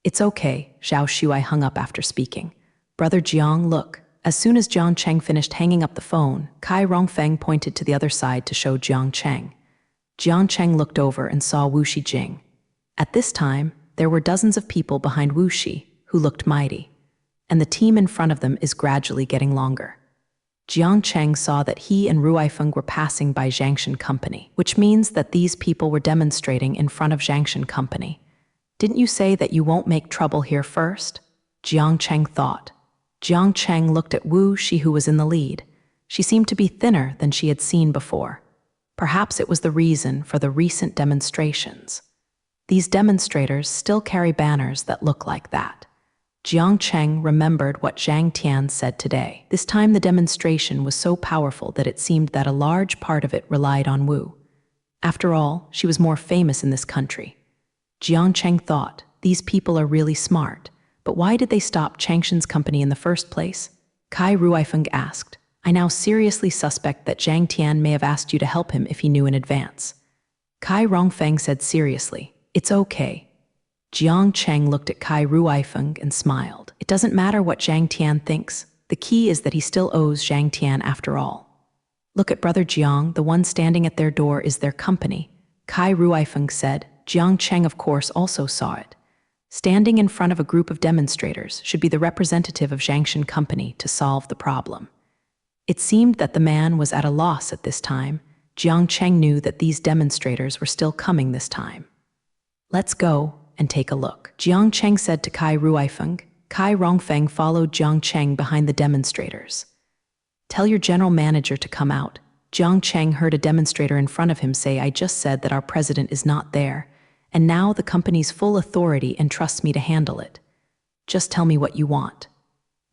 It's okay, Zhao Shuai hung up after speaking. Brother Jiang, look. As soon as Jiang Cheng finished hanging up the phone, Kai Rongfeng pointed to the other side to show Jiang Cheng. Jiang Cheng looked over and saw Wu Shijing. At this time, there were dozens of people behind Wu Shi, who looked mighty, and the team in front of them is gradually getting longer. Jiang Cheng saw that he and Ruifeng were passing by Jiangshan Company, which means that these people were demonstrating in front of Jiangshan Company. Didn't you say that you won't make trouble here first? Jiang Cheng thought. Jiang Cheng looked at Wu Shi, who was in the lead. She seemed to be thinner than she had seen before. Perhaps it was the reason for the recent demonstrations. These demonstrators still carry banners that look like that. Jiang Cheng remembered what Zhang Tian said today. This time the demonstration was so powerful that it seemed that a large part of it relied on Wu. After all, she was more famous in this country. Jiang Cheng thought, these people are really smart, but why did they stop Changshan's company in the first place? Kai Ruifeng asked. I now seriously suspect that Zhang Tian may have asked you to help him if he knew in advance. Kai Rongfeng said seriously, it's okay. Jiang Cheng looked at Kai Ruifeng and smiled. It doesn't matter what Zhang Tian thinks. The key is that he still owes Zhang Tian after all. Look at Brother Jiang, the one standing at their door is their company. Kai Ruifeng said. Jiang Cheng of course also saw it. Standing in front of a group of demonstrators should be the representative of Jiangshan Company to solve the problem. It seemed that the man was at a loss at this time. Jiang Cheng knew that these demonstrators were still coming this time. Let's go and take a look, Jiang Cheng said to Kai Ruifeng. Kai Rongfeng followed Jiang Cheng behind the demonstrators. Tell your general manager to come out. Jiang Cheng heard a demonstrator in front of him say, I just said that our president is not there, and now the company's full authority entrusts me to handle it. Just tell me what you want.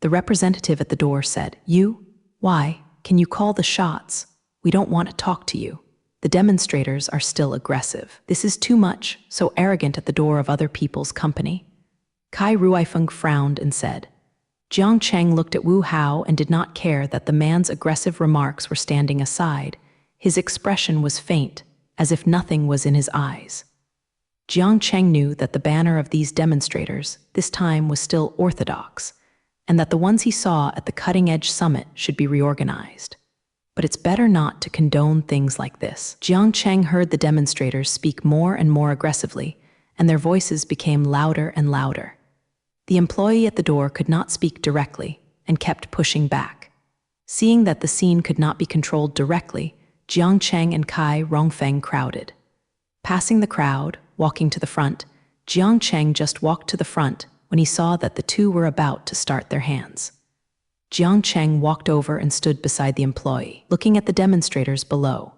The representative at the door said, You? Why? Can you call the shots? We don't want to talk to you. The demonstrators are still aggressive. This is too much, so arrogant at the door of other people's company. Kai Ruifeng frowned and said. Jiang Cheng looked at Wu Hao and did not care that the man's aggressive remarks were standing aside. His expression was faint, as if nothing was in his eyes. Jiang Cheng knew that the banner of these demonstrators, this time, was still orthodox, and that the ones he saw at the cutting-edge summit should be reorganized. But it's better not to condone things like this. Jiang Cheng heard the demonstrators speak more and more aggressively, and their voices became louder and louder. The employee at the door could not speak directly and kept pushing back. Seeing that the scene could not be controlled directly, Jiang Cheng and Kai Rongfeng crowded. Passing the crowd, walking to the front, Jiang Cheng just walked to the front when he saw that the two were about to start their hands. Jiang Cheng walked over and stood beside the employee, looking at the demonstrators below.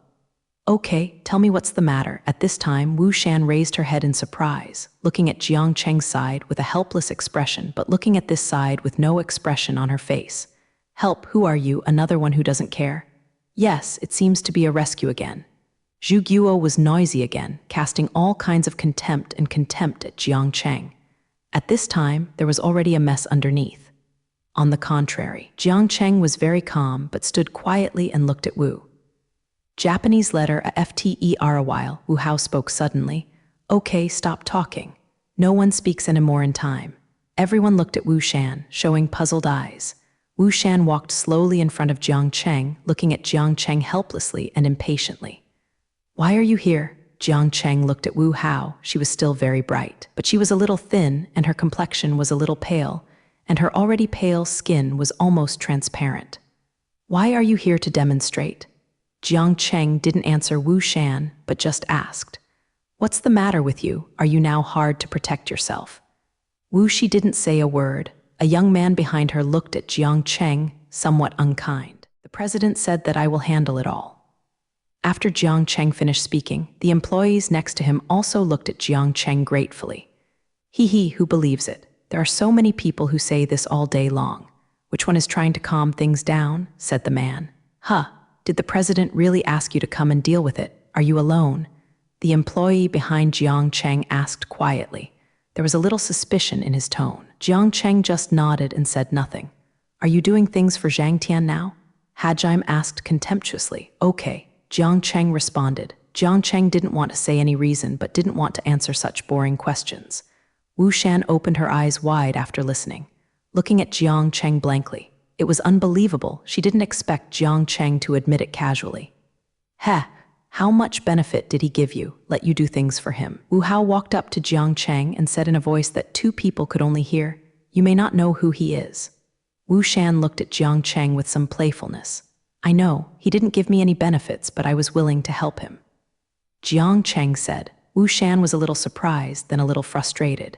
Okay, tell me what's the matter. At this time, Wu Shan raised her head in surprise, looking at Jiang Cheng's side with a helpless expression, but looking at this side with no expression on her face. Help, who are you? Another one who doesn't care? Yes, it seems to be a rescue again. Zhu Guo was noisy again, casting all kinds of contempt at Jiang Cheng. At this time, there was already a mess underneath. On the contrary, Jiang Cheng was very calm but stood quietly and looked at Wu. Japanese letter a FTER. A while, Wu Hao spoke suddenly. Okay, stop talking. No one speaks anymore in time. Everyone looked at Wu Shan, showing puzzled eyes. Wu Shan walked slowly in front of Jiang Cheng, looking at Jiang Cheng helplessly and impatiently. Why are you here? Jiang Cheng looked at Wu Hao. She was still very bright, but she was a little thin and her complexion was a little pale, and her already pale skin was almost transparent. Why are you here to demonstrate? Jiang Cheng didn't answer Wu Shan, but just asked. What's the matter with you? Are you now hard to protect yourself? Wu Shi didn't say a word. A young man behind her looked at Jiang Cheng, somewhat unkind. The president said that I will handle it all. After Jiang Cheng finished speaking, the employees next to him also looked at Jiang Cheng gratefully. He who believes it. There are so many people who say this all day long. Which one is trying to calm things down? Said the man. Did the president really ask you to come and deal with it? Are you alone? The employee behind Jiang Cheng asked quietly. There was a little suspicion in his tone. Jiang Cheng just nodded and said nothing. Are you doing things for Zhang Tian now? Hajime asked contemptuously. Okay, Jiang Cheng responded. Jiang Cheng didn't want to say any reason but didn't want to answer such boring questions. Wu Shan opened her eyes wide after listening, looking at Jiang Cheng blankly. It was unbelievable. She didn't expect Jiang Cheng to admit it casually. How much benefit did he give you, let you do things for him? Wu Hao walked up to Jiang Cheng and said in a voice that 2 people could only hear, "You may not know who he is." Wu Shan looked at Jiang Cheng with some playfulness. "I know, he didn't give me any benefits, but I was willing to help him." Jiang Cheng said. Wu Shan was a little surprised, then a little frustrated.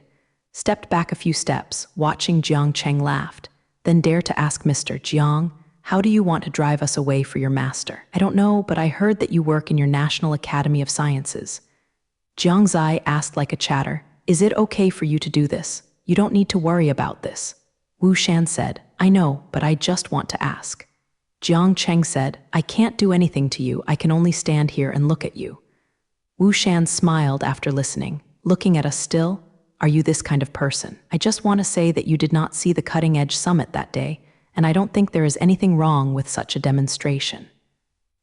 Stepped back a few steps, watching Jiang Cheng laughed, then dared to ask Mr. Jiang, "How do you want to drive us away for your master?" "I don't know, but I heard that you work in your National Academy of Sciences." Jiang Zai asked like a chatter, "Is it okay for you to do this? You don't need to worry about this." Wu Shan said, "I know, but I just want to ask." Jiang Cheng said, "I can't do anything to you, I can only stand here and look at you." Wu Shan smiled after listening, looking at us still. "Are you this kind of person? I just want to say that you did not see the cutting-edge summit that day, and I don't think there is anything wrong with such a demonstration."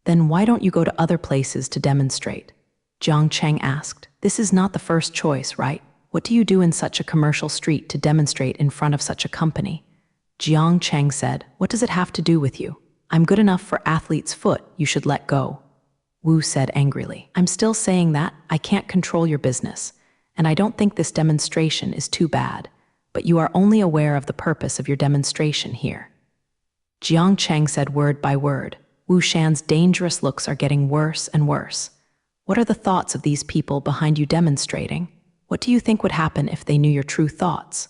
"Then why don't you go to other places to demonstrate?" Jiang Cheng asked. "This is not the first choice, right? What do you do in such a commercial street to demonstrate in front of such a company?" Jiang Cheng said, "What does it have to do with you? I'm good enough for athlete's foot, you should let go." Wu said angrily, "I'm still saying that, I can't control your business, and I don't think this demonstration is too bad, but you are only aware of the purpose of your demonstration here." Jiang Cheng said word by word, "Wu Shan's dangerous looks are getting worse and worse. What are the thoughts of these people behind you demonstrating? What do you think would happen if they knew your true thoughts?"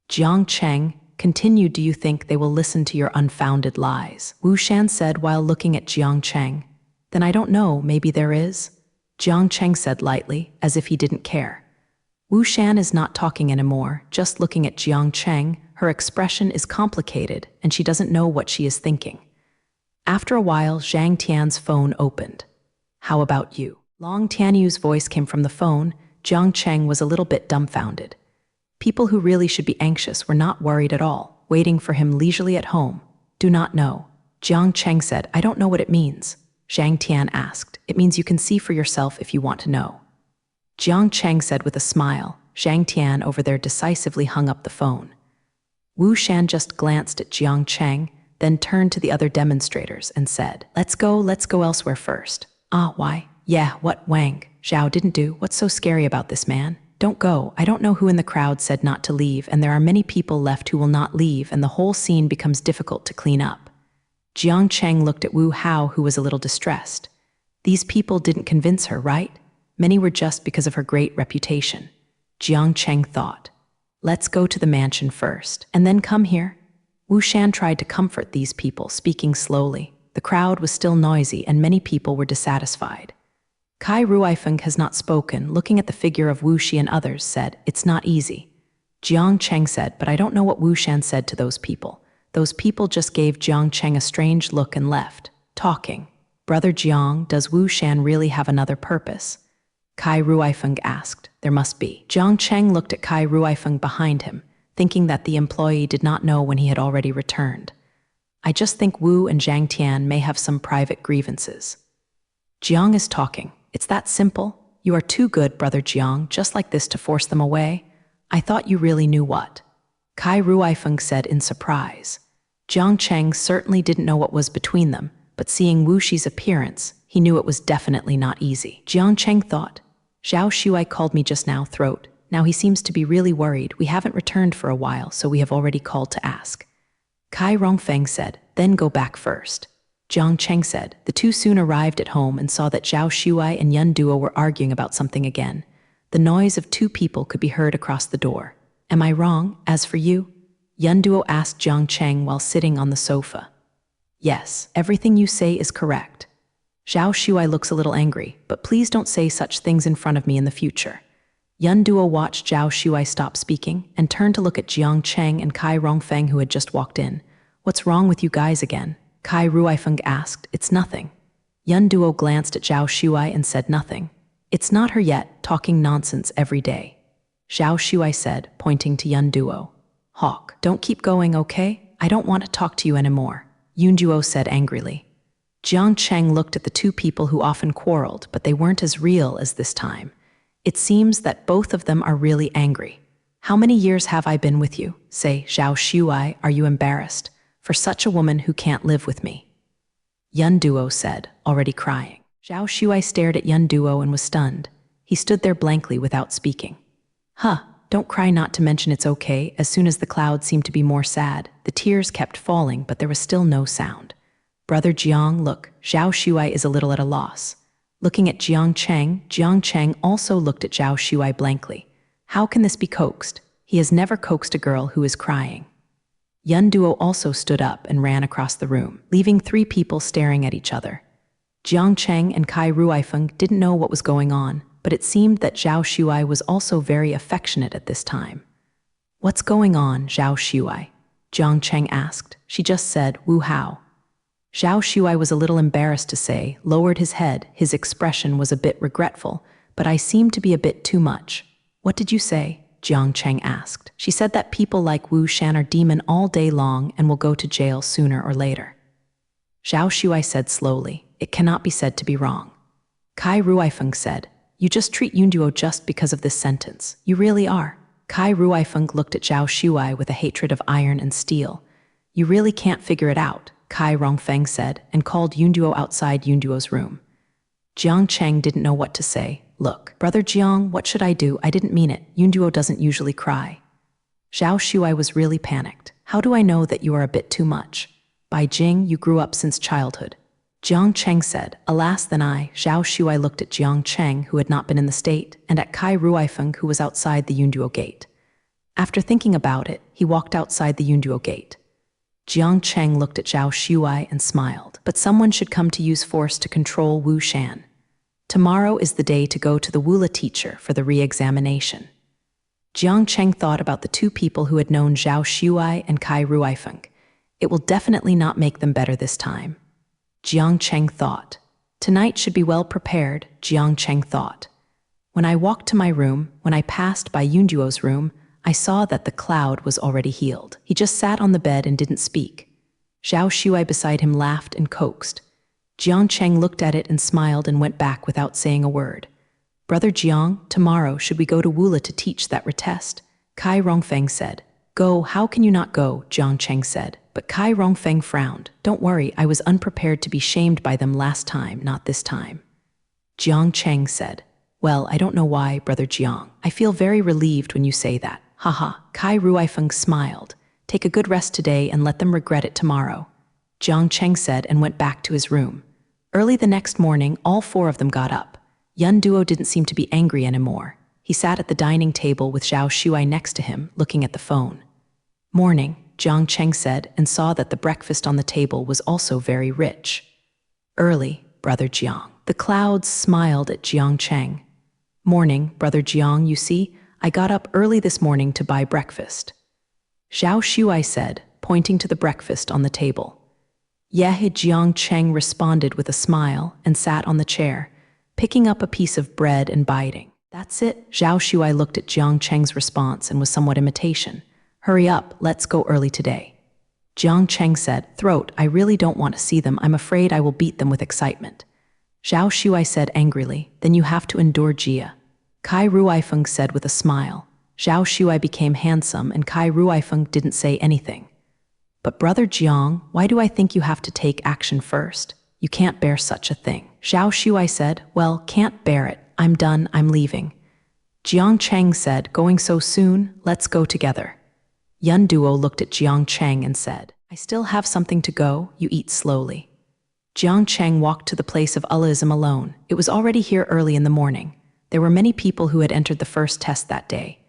Jiang Cheng continued, "Do you think they will listen to your unfounded lies?" Wu Shan said while looking at Jiang Cheng. "Then I don't know, maybe there is?" Jiang Cheng said lightly, as if he didn't care. Wu Shan is not talking anymore, just looking at Jiang Cheng. Her expression is complicated, and she doesn't know what she is thinking. After a while, Zhang Tian's phone opened. "How about you?" Long Tianyu's voice came from the phone. Jiang Cheng was a little bit dumbfounded. People who really should be anxious were not worried at all, waiting for him leisurely at home. "Do not know." Jiang Cheng said, "I don't know what it means." Zhang Tian asked, "It means you can see for yourself if you want to know." Jiang Cheng said with a smile. Zhang Tian over there decisively hung up the phone. Wu Shan just glanced at Jiang Cheng, then turned to the other demonstrators and said, let's go elsewhere first." "Ah, why?" "Yeah, what Wang Zhao didn't do. What's so scary about this man? Don't go." "I don't know who in the crowd said not to leave, and there are many people left who will not leave, and the whole scene becomes difficult to clean up." Jiang Cheng looked at Wu Hao, who was a little distressed. These people didn't convince her, right? Many were just because of her great reputation. Jiang Cheng thought, "Let's go to the mansion first, and then come here." Wu Shan tried to comfort these people, speaking slowly. The crowd was still noisy, and many people were dissatisfied. Kai Ruifeng has not spoken, looking at the figure of Wu Shi and others, said, "It's not easy." Jiang Cheng said, "But I don't know what Wu Shan said to those people." Those people just gave Jiang Cheng a strange look and left, talking. "Brother Jiang, does Wu Shan really have another purpose?" Kai Ruifeng asked. "There must be." Jiang Cheng looked at Kai Ruifeng behind him, thinking that the employee did not know when he had already returned. "I just think Wu and Zhang Tian may have some private grievances." Jiang is talking. "It's that simple? You are too good, Brother Jiang, just like this to force them away? I thought you really knew what." Kai Ruifeng said in surprise. Jiang Cheng certainly didn't know what was between them, but seeing Wu Shi's appearance, he knew it was definitely not easy. Jiang Cheng thought, "Zhao Shuai called me just now, throat. Now he seems to be really worried. We haven't returned for a while, so we have already called to ask." Kai Rongfeng said, "Then go back first." Jiang Cheng said. The two soon arrived at home and saw that Zhao Shuai and Yun Duo were arguing about something again. The noise of 2 people could be heard across the door. "Am I wrong, as for you?" Yun Duo asked Jiang Cheng while sitting on the sofa. "Yes, everything you say is correct." Zhao Shuai looks a little angry, "But please don't say such things in front of me in the future." Yun Duo watched Zhao Shuai stop speaking and turned to look at Jiang Cheng and Kai Rongfeng, who had just walked in. "What's wrong with you guys again?" Kai Ruifeng asked. "It's nothing." Yun Duo glanced at Zhao Shuai and said nothing. "It's not her yet, talking nonsense every day," Zhao Shuai said, pointing to Yun Duo. "Hawk, don't keep going, okay? I don't want to talk to you anymore," Yun Duo said angrily. Jiang Cheng looked at the 2 people who often quarreled, but they weren't as real as this time. It seems that both of them are really angry. "How many years have I been with you?" Say, Zhao Shuai, "Are you embarrassed? For such a woman who can't live with me?" Yun Duo said, already crying. Zhao Shuai stared at Yun Duo and was stunned. He stood there blankly without speaking. Huh, don't cry, not to mention it's okay. As soon as the clouds seemed to be more sad, the tears kept falling, but there was still no sound. Brother Jiang, look, Zhao Shuai is a little at a loss. Looking at Jiang Cheng also looked at Zhao Shuai blankly. How can this be coaxed? He has never coaxed a girl who is crying. Yun Duo also stood up and ran across the room, leaving 3 people staring at each other. Jiang Cheng and Kai Ruifeng didn't know what was going on, but it seemed that Zhao Shuai was also very affectionate at this time. What's going on, Zhao Shuai? Jiang Cheng asked. She just said, Wu Hao. Zhao Shuai was a little embarrassed to say, lowered his head. His expression was a bit regretful, but I seem to be a bit too much. What did you say? Jiang Cheng asked. She said that people like Wu Shan are demon all day long and will go to jail sooner or later. Zhao Shuai said slowly, it cannot be said to be wrong. Kai Ruifeng said, you just treat Yunduo just because of this sentence. You really are. Kai Ruifeng looked at Zhao Shuai with a hatred of iron and steel. You really can't figure it out, Kai Rongfeng said, and called Yunduo outside Yunduo's room. Jiang Cheng didn't know what to say. Look, Brother Jiang, what should I do? I didn't mean it. Yunduo doesn't usually cry. Zhao Shuai was really panicked. How do I know that you are a bit too much? By Jing, you grew up since childhood. Jiang Cheng said, alas than I. Zhao Shuai looked at Jiang Cheng, who had not been in the state, and at Kai Ruifeng, who was outside the Yunduo gate. After thinking about it, he walked outside the Yunduo gate. Jiang Cheng looked at Zhao Shuai and smiled. But someone should come to use force to control Wu Shan. Tomorrow is the day to go to the Wula teacher for the re-examination. Jiang Cheng thought about the 2 people who had known Zhao Shuai and Kai Ruifeng. It will definitely not make them better this time. Jiang Cheng thought. Tonight should be well prepared, Jiang Cheng thought. When I walked to my room, when I passed by Yunduo's room, I saw that the cloud was already healed. He just sat on the bed and didn't speak. Zhao Shuai beside him laughed and coaxed. Jiang Cheng looked at it and smiled and went back without saying a word. Brother Jiang, tomorrow should we go to Wula to teach that retest? Kai Rongfeng said. Go, how can you not go? Jiang Cheng said. But Kai Rongfeng frowned. Don't worry, I was unprepared to be shamed by them last time, not this time. Jiang Cheng said. Well, I don't know why, Brother Jiang. I feel very relieved when you say that. Haha, Kai Ruifeng smiled. Take a good rest today and let them regret it tomorrow. Jiang Cheng said and went back to his room. Early the next morning, all 4 of them got up. Yun Duo didn't seem to be angry anymore. He sat at the dining table with Zhao Shuai next to him, looking at the phone. Morning, Jiang Cheng said, and saw that the breakfast on the table was also very rich. Early, Brother Jiang. The clouds smiled at Jiang Cheng. Morning, Brother Jiang, you see, I got up early this morning to buy breakfast. Zhao Shuai said, pointing to the breakfast on the table. Yehe, Jiang Cheng responded with a smile and sat on the chair, picking up a piece of bread and biting. That's it. Zhao Shuai looked at Jiang Cheng's response and was somewhat imitation. Hurry up, let's go early today. Jiang Cheng said, Throat, I really don't want to see them. I'm afraid I will beat them with excitement. Zhao Shuai said angrily, then you have to endure Jia. Kai Ruifeng said with a smile. Zhao Shuai became handsome and Kai Ruifeng didn't say anything. But Brother Jiang, why do I think you have to take action first? You can't bear such a thing. Zhao Shuai said, well, can't bear it. I'm done, I'm leaving. Jiang Cheng said, going so soon, let's go together. Yun Duo looked at Jiang Cheng and said, I still have something to go, you eat slowly. Jiang Cheng walked to the place of Allahism alone. It was already here early in the morning. There were many people who had entered the first test that day.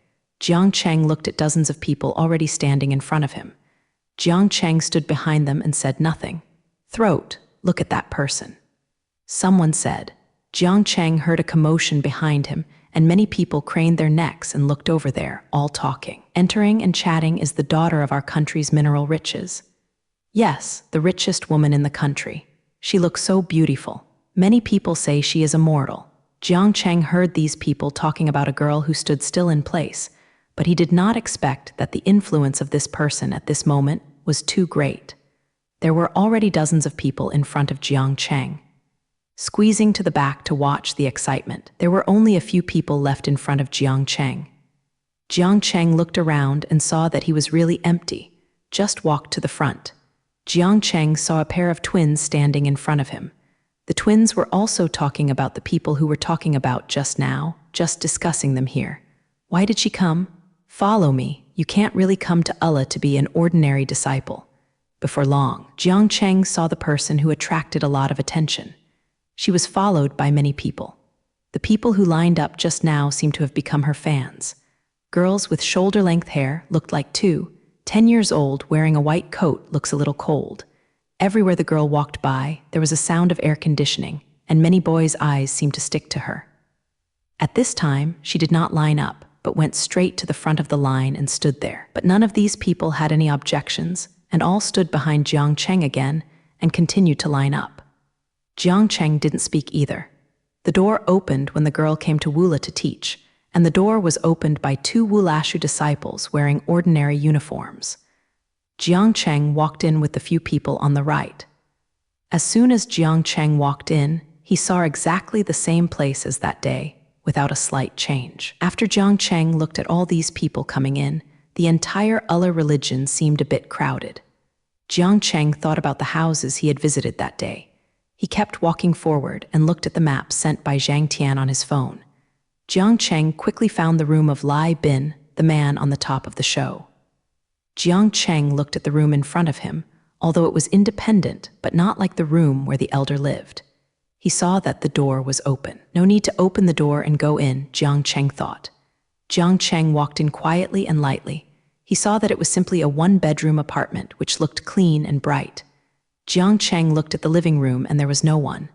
Jiang Cheng looked at dozens of people already standing in front of him. Jiang Cheng stood behind them and said nothing. Throat, look at that person. Someone said. Jiang Cheng heard a commotion behind him, and many people craned their necks and looked over there, all talking. Entering and chatting is the daughter of our country's mineral riches. Yes, the richest woman in the country. She looks so beautiful. Many people say she is immortal. Jiang Cheng heard these people talking about a girl who stood still in place, but he did not expect that the influence of this person at this moment was too great. There were already dozens of people in front of Jiang Cheng. Squeezing to the back to watch the excitement, there were only a few people left in front of Jiang Cheng. Jiang Cheng looked around and saw that he was really empty, just walked to the front. Jiang Cheng saw a pair of twins standing in front of him. The twins were also talking about the people who were talking about just now, just discussing them here. Why did she come? Follow me. You can't really come to Allah to be an ordinary disciple. Before long, Jiang Cheng saw the person who attracted a lot of attention. She was followed by many people. The people who lined up just now seemed to have become her fans. Girls with shoulder-length hair looked like 10 years old wearing a white coat looks a little cold. Everywhere the girl walked by, there was a sound of air conditioning, and many boys' eyes seemed to stick to her. At this time, she did not line up, but went straight to the front of the line and stood there. But none of these people had any objections, and all stood behind Jiang Cheng again and continued to line up. Jiang Cheng didn't speak either. The door opened when the girl came to Wula to teach, and the door was opened by 2 Wulashu disciples wearing ordinary uniforms. Jiang Cheng walked in with the few people on the right. As soon as Jiang Cheng walked in, he saw exactly the same place as that day, without a slight change. After Jiang Cheng looked at all these people coming in, the entire Allah religion seemed a bit crowded. Jiang Cheng thought about the houses he had visited that day. He kept walking forward and looked at the map sent by Zhang Tian on his phone. Jiang Cheng quickly found the room of Lai Bin, the man on the top of the show. Jiang Cheng looked at the room in front of him, although it was independent, but not like the room where the elder lived. He saw that the door was open. No need to open the door and go in, Jiang Cheng thought. Jiang Cheng walked in quietly and lightly. He saw that it was simply a 1-bedroom apartment, which looked clean and bright. Jiang Cheng looked at the living room and there was no one.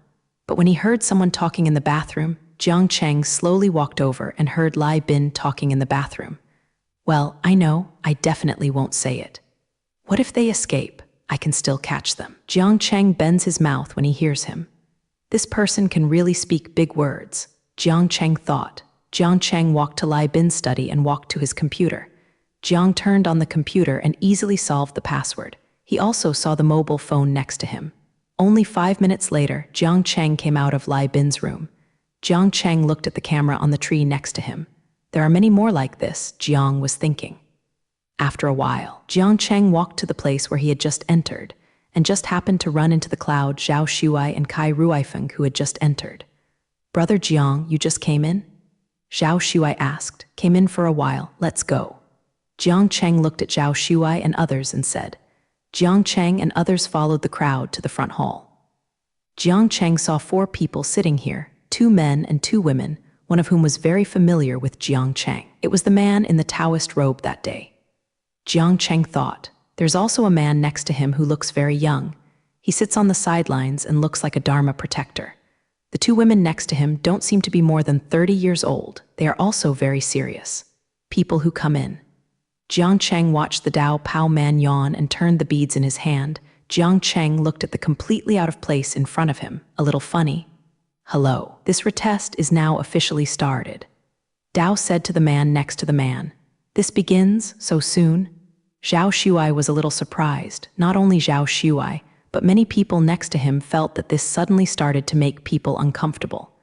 But when he heard someone talking in the bathroom, Jiang Cheng slowly walked over and heard Lai Bin talking in the bathroom. Well, I know, I definitely won't say it. What if they escape? I can still catch them. Jiang Cheng bends his mouth when he hears him. This person can really speak big words, Jiang Cheng thought. Jiang Cheng walked to Lai Bin's study and walked to his computer. Jiang turned on the computer and easily solved the password. He also saw the mobile phone next to him. Only 5 minutes later, Jiang Cheng came out of Lai Bin's room. Jiang Cheng looked at the camera on the tree next to him. There are many more like this, Jiang was thinking. After a while, Jiang Cheng walked to the place where he had just entered, and just happened to run into the cloud Zhao Shuai and Kai Ruifeng who had just entered. Brother Jiang, you just came in? Zhao Shuai asked. Came in for a while, let's go. Jiang Cheng looked at Zhao Shuai and others and said. Jiang Cheng and others followed the crowd to the front hall. Jiang Cheng saw 4 people sitting here, 2 men and 2 women, one of whom was very familiar with Jiang Cheng. It was the man in the Taoist robe that day. Jiang Cheng thought, there's also a man next to him who looks very young. He sits on the sidelines and looks like a Dharma protector. The 2 women next to him don't seem to be more than 30 years old. They are also very serious. People who come in. Jiang Cheng watched the Dao Pao man yawn and turned the beads in his hand. Jiang Cheng looked at the completely out of place in front of him, a little funny. Hello, this retest is now officially started. Dao said to the man next to the man. This begins so soon? Zhao Shuai was a little surprised. Not only Zhao Shuai, but many people next to him felt that this suddenly started to make people uncomfortable.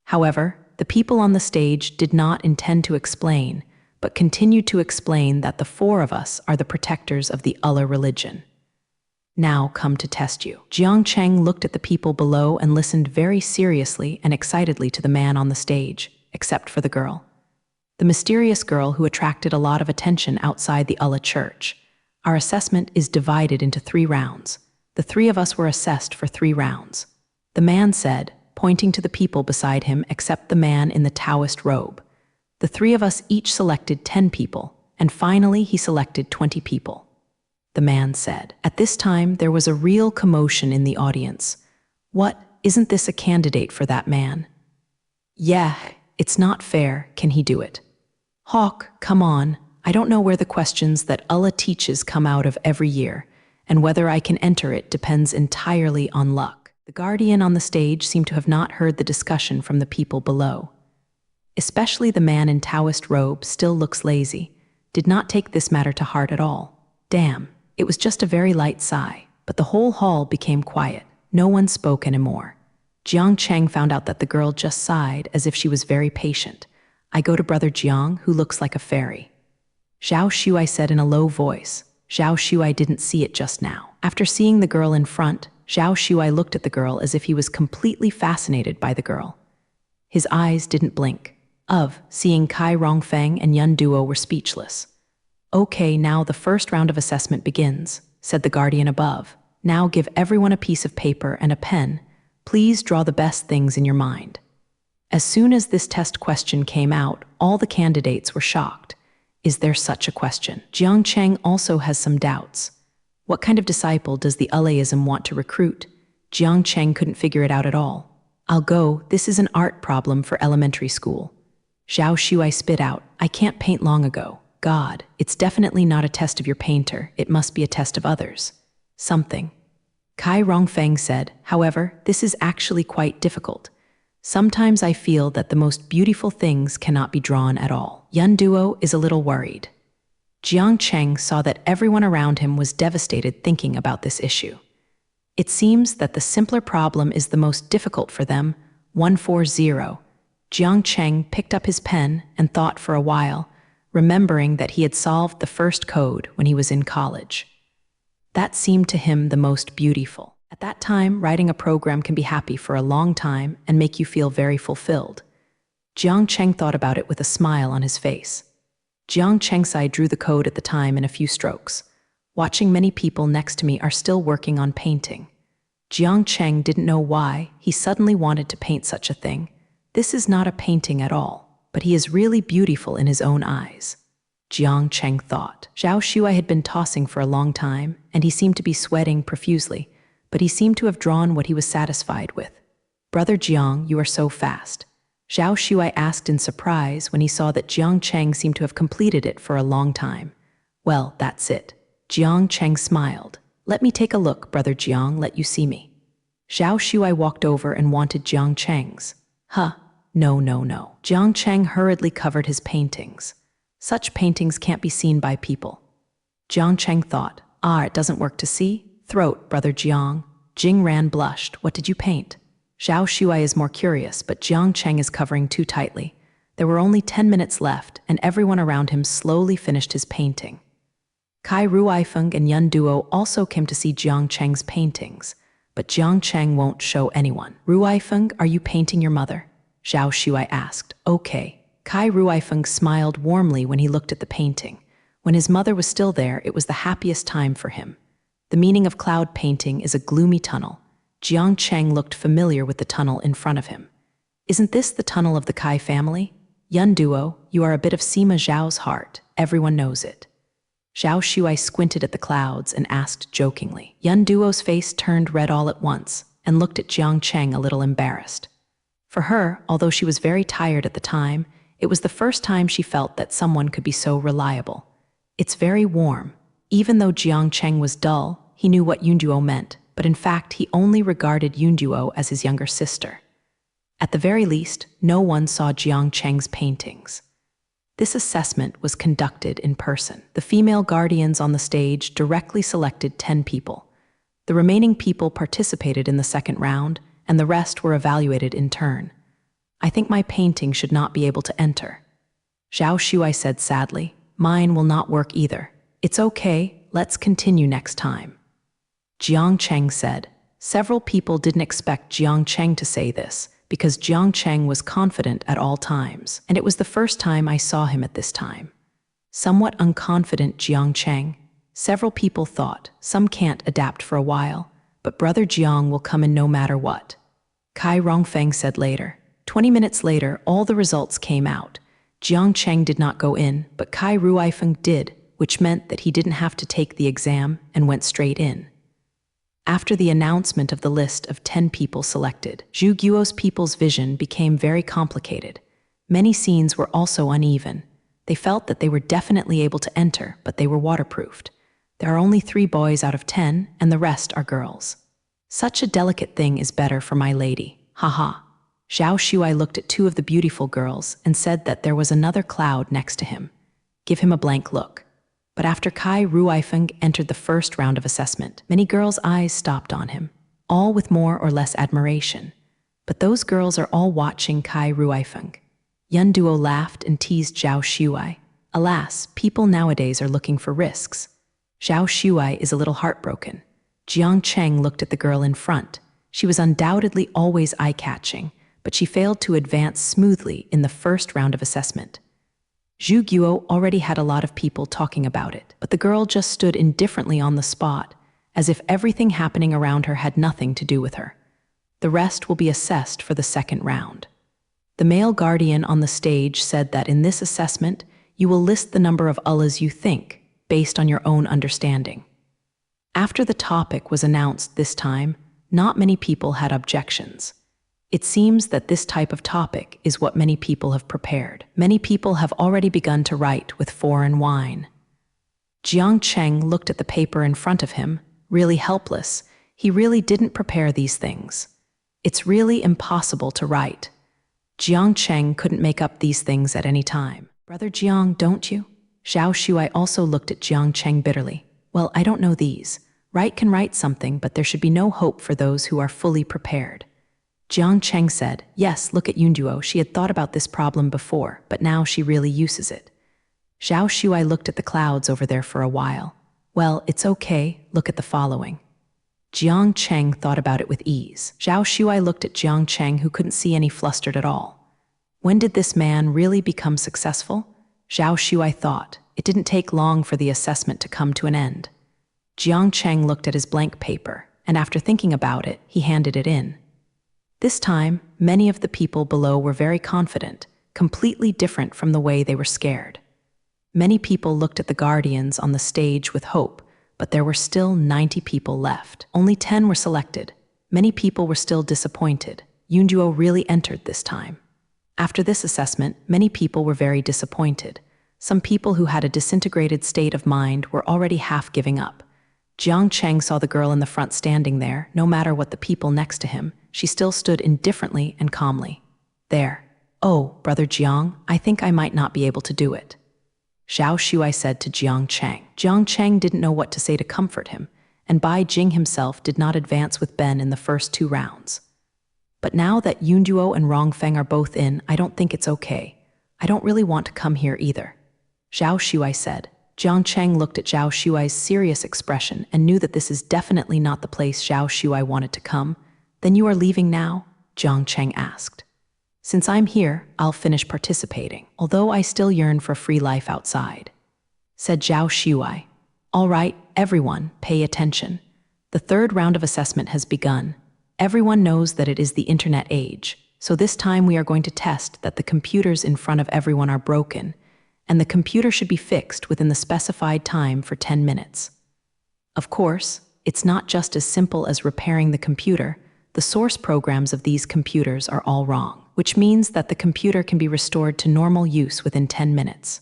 However, the people on the stage did not intend to explain, but continued to explain that the 4 of us are the protectors of the Allah religion. Now come to test you. Jiang Cheng looked at the people below and listened very seriously and excitedly to the man on the stage, except for the girl. The mysterious girl who attracted a lot of attention outside the Allah church. Our assessment is divided into 3 rounds. The 3 of us were assessed for 3 rounds. The man said, pointing to the people beside him except the man in the Taoist robe. The 3 of us each selected 10 people, and finally he selected 20 people. The man said. At this time, there was a real commotion in the audience. What, isn't this a candidate for that man? Yeah, it's not fair, can he do it? Hawk, come on, I don't know where the questions that Allah teaches come out of every year, and whether I can enter it depends entirely on luck. The guardian on the stage seemed to have not heard the discussion from the people below. Especially the man in Taoist robe still looks lazy, did not take this matter to heart at all. Damn. It was just a very light sigh, but the whole hall became quiet. No one spoke anymore. Jiang Cheng found out that the girl just sighed as if she was very patient. I go to Brother Jiang, who looks like a fairy. Zhao Shuai said in a low voice. Zhao Shuai didn't see it just now. After seeing the girl in front, Zhao Shuai looked at the girl as if he was completely fascinated by the girl. His eyes didn't blink. Seeing Kai Rongfeng and Yun Duo were speechless. Okay, now the first round of assessment begins, said the guardian above. Now give everyone a piece of paper and a pen. Please draw the best things in your mind. As soon as this test question came out, all the candidates were shocked. Is there such a question? Jiang Cheng also has some doubts. What kind of disciple does the Alaism want to recruit? Jiang Cheng couldn't figure it out at all. I'll go, this is an art problem for elementary school. Zhao Shuai spit out, I can't paint long ago. God, it's definitely not a test of your painter, it must be a test of others. Something. Kai Rongfeng said, however, this is actually quite difficult. Sometimes I feel that the most beautiful things cannot be drawn at all. Yun Duo is a little worried. Jiang Cheng saw that everyone around him was devastated thinking about this issue. It seems that the simpler problem is the most difficult for them, 140. Jiang Cheng picked up his pen and thought for a while, remembering that he had solved the first code when he was in college. That seemed to him the most beautiful. At that time, writing a program can be happy for a long time and make you feel very fulfilled. Jiang Cheng thought about it with a smile on his face. Jiang Chengsai drew the code at the time in a few strokes. Watching many people next to me are still working on painting. Jiang Cheng didn't know why he suddenly wanted to paint such a thing. This is not a painting at all, but he is really beautiful in his own eyes. Jiang Cheng thought. Zhao Shuai had been tossing for a long time, and he seemed to be sweating profusely, but he seemed to have drawn what he was satisfied with. Brother Jiang, you are so fast. Zhao Shuai asked in surprise when he saw that Jiang Cheng seemed to have completed it for a long time. Well, that's it. Jiang Cheng smiled. Let me take a look, Brother Jiang, let you see me. Zhao Shuai walked over and wanted Jiang Cheng's. No. Jiang Cheng hurriedly covered his paintings. Such paintings can't be seen by people. Jiang Cheng thought, it doesn't work to see? Throat, Brother Jiang. Jing Ran blushed. What did you paint? Zhao Shuai is more curious, but Jiang Cheng is covering too tightly. There were only 10 minutes left, and everyone around him slowly finished his painting. Kai Ruifeng and Yun Duo also came to see Jiang Cheng's paintings, but Jiang Cheng won't show anyone. Ruifeng, are you painting your mother? Zhao Shuai asked. Okay. Kai Ruifeng smiled warmly when he looked at the painting. When his mother was still there, it was the happiest time for him. The meaning of cloud painting is a gloomy tunnel. Jiang Cheng looked familiar with the tunnel in front of him. Isn't this the tunnel of the Kai family? Yun Duo, you are a bit of Sima Zhao's heart. Everyone knows it. Zhao Shuai squinted at the clouds and asked jokingly. Yun Duo's face turned red all at once and looked at Jiang Cheng a little embarrassed. For her, although she was very tired at the time, it was the first time she felt that someone could be so reliable. It's very warm. Even though Jiang Cheng was dull, he knew what Yun Duo meant, but in fact he only regarded Yun Duo as his younger sister. At the very least, no one saw Jiang Cheng's paintings. This assessment was conducted in person. The female guardians on the stage directly selected 10 people. The remaining people participated in the second round, and the rest were evaluated in turn. I think my painting should not be able to enter. Zhao Shuai said sadly. Mine will not work either. It's okay, let's continue next time. Jiang Cheng said. Several people didn't expect Jiang Cheng to say this, because Jiang Cheng was confident at all times, and it was the first time I saw him at this time. Somewhat unconfident Jiang Cheng. Several people thought, some can't adapt for a while, but Brother Jiang will come in no matter what. Kai Rongfeng said later. 20 minutes later, all the results came out. Jiang Cheng did not go in, but Kai Ruifeng did, which meant that he didn't have to take the exam and went straight in. After the announcement of the list of 10 people selected, Zhu Guo's people's vision became very complicated. Many scenes were also uneven. They felt that they were definitely able to enter, but they were waterproofed. There are only 3 boys out of 10, and the rest are girls. Such a delicate thing is better for my lady. Haha. Zhao Shuai looked at 2 of the beautiful girls and said that there was another cloud next to him. Give him a blank look. But after Kai Ruifeng entered the first round of assessment, many girls' eyes stopped on him, all with more or less admiration. But those girls are all watching Kai Ruifeng. Yun Duo laughed and teased Zhao Shuai. Alas, people nowadays are looking for risks. Zhao Shuai is a little heartbroken. Jiang Cheng looked at the girl in front. She was undoubtedly always eye-catching, but she failed to advance smoothly in the first round of assessment. Zhu Guo already had a lot of people talking about it, but the girl just stood indifferently on the spot, as if everything happening around her had nothing to do with her. The rest will be assessed for the second round. The male guardian on the stage said that in this assessment, you will list the number of Allahs you think, based on your own understanding. After the topic was announced this time, not many people had objections. It seems that this type of topic is what many people have prepared. Many people have already begun to write with foreign wine. Jiang Cheng looked at the paper in front of him, really helpless. He really didn't prepare these things. It's really impossible to write. Jiang Cheng couldn't make up these things at any time. Brother Jiang, don't you? Zhao Shuai also looked at Jiang Cheng bitterly. Well, I don't know these. Write can write something, but there should be no hope for those who are fully prepared. Jiang Cheng said, yes, look at Yunduo. She had thought about this problem before, but now she really uses it. Zhao Shuai looked at the clouds over there for a while. Well, it's okay, look at the following. Jiang Cheng thought about it with ease. Zhao Shuai looked at Jiang Cheng, who couldn't see any flustered at all. When did this man really become successful? Zhao Shuai thought. It didn't take long for the assessment to come to an end. Jiang Cheng looked at his blank paper, and after thinking about it, he handed it in. This time, many of the people below were very confident, completely different from the way they were scared. Many people looked at the guardians on the stage with hope, but there were still 90 people left. Only 10 were selected. Many people were still disappointed. Yunduo really entered this time. After this assessment, many people were very disappointed. Some people who had a disintegrated state of mind were already half giving up. Jiang Cheng saw the girl in the front standing there. No matter what the people next to him, she still stood indifferently and calmly. There. Oh, Brother Jiang, I think I might not be able to do it. Zhao Shuai said to Jiang Cheng. Jiang Cheng didn't know what to say to comfort him, and Bai Jing himself did not advance with Ben in the first 2 rounds. But now that Yunduo and Rongfeng are both in, I don't think it's okay. I don't really want to come here either. Zhao Shuai said. Jiang Cheng looked at Zhao Shuai's serious expression and knew that this is definitely not the place Zhao Shuai wanted to come. Then you are leaving now? Jiang Cheng asked. Since I'm here, I'll finish participating, although I still yearn for a free life outside, said Zhao Shuai. All right, everyone, pay attention. The 3rd round of assessment has begun. Everyone knows that it is the internet age, so this time we are going to test that the computers in front of everyone are broken, and the computer should be fixed within the specified time for 10 minutes. Of course, it's not just as simple as repairing the computer. The source programs of these computers are all wrong, which means that the computer can be restored to normal use within 10 minutes.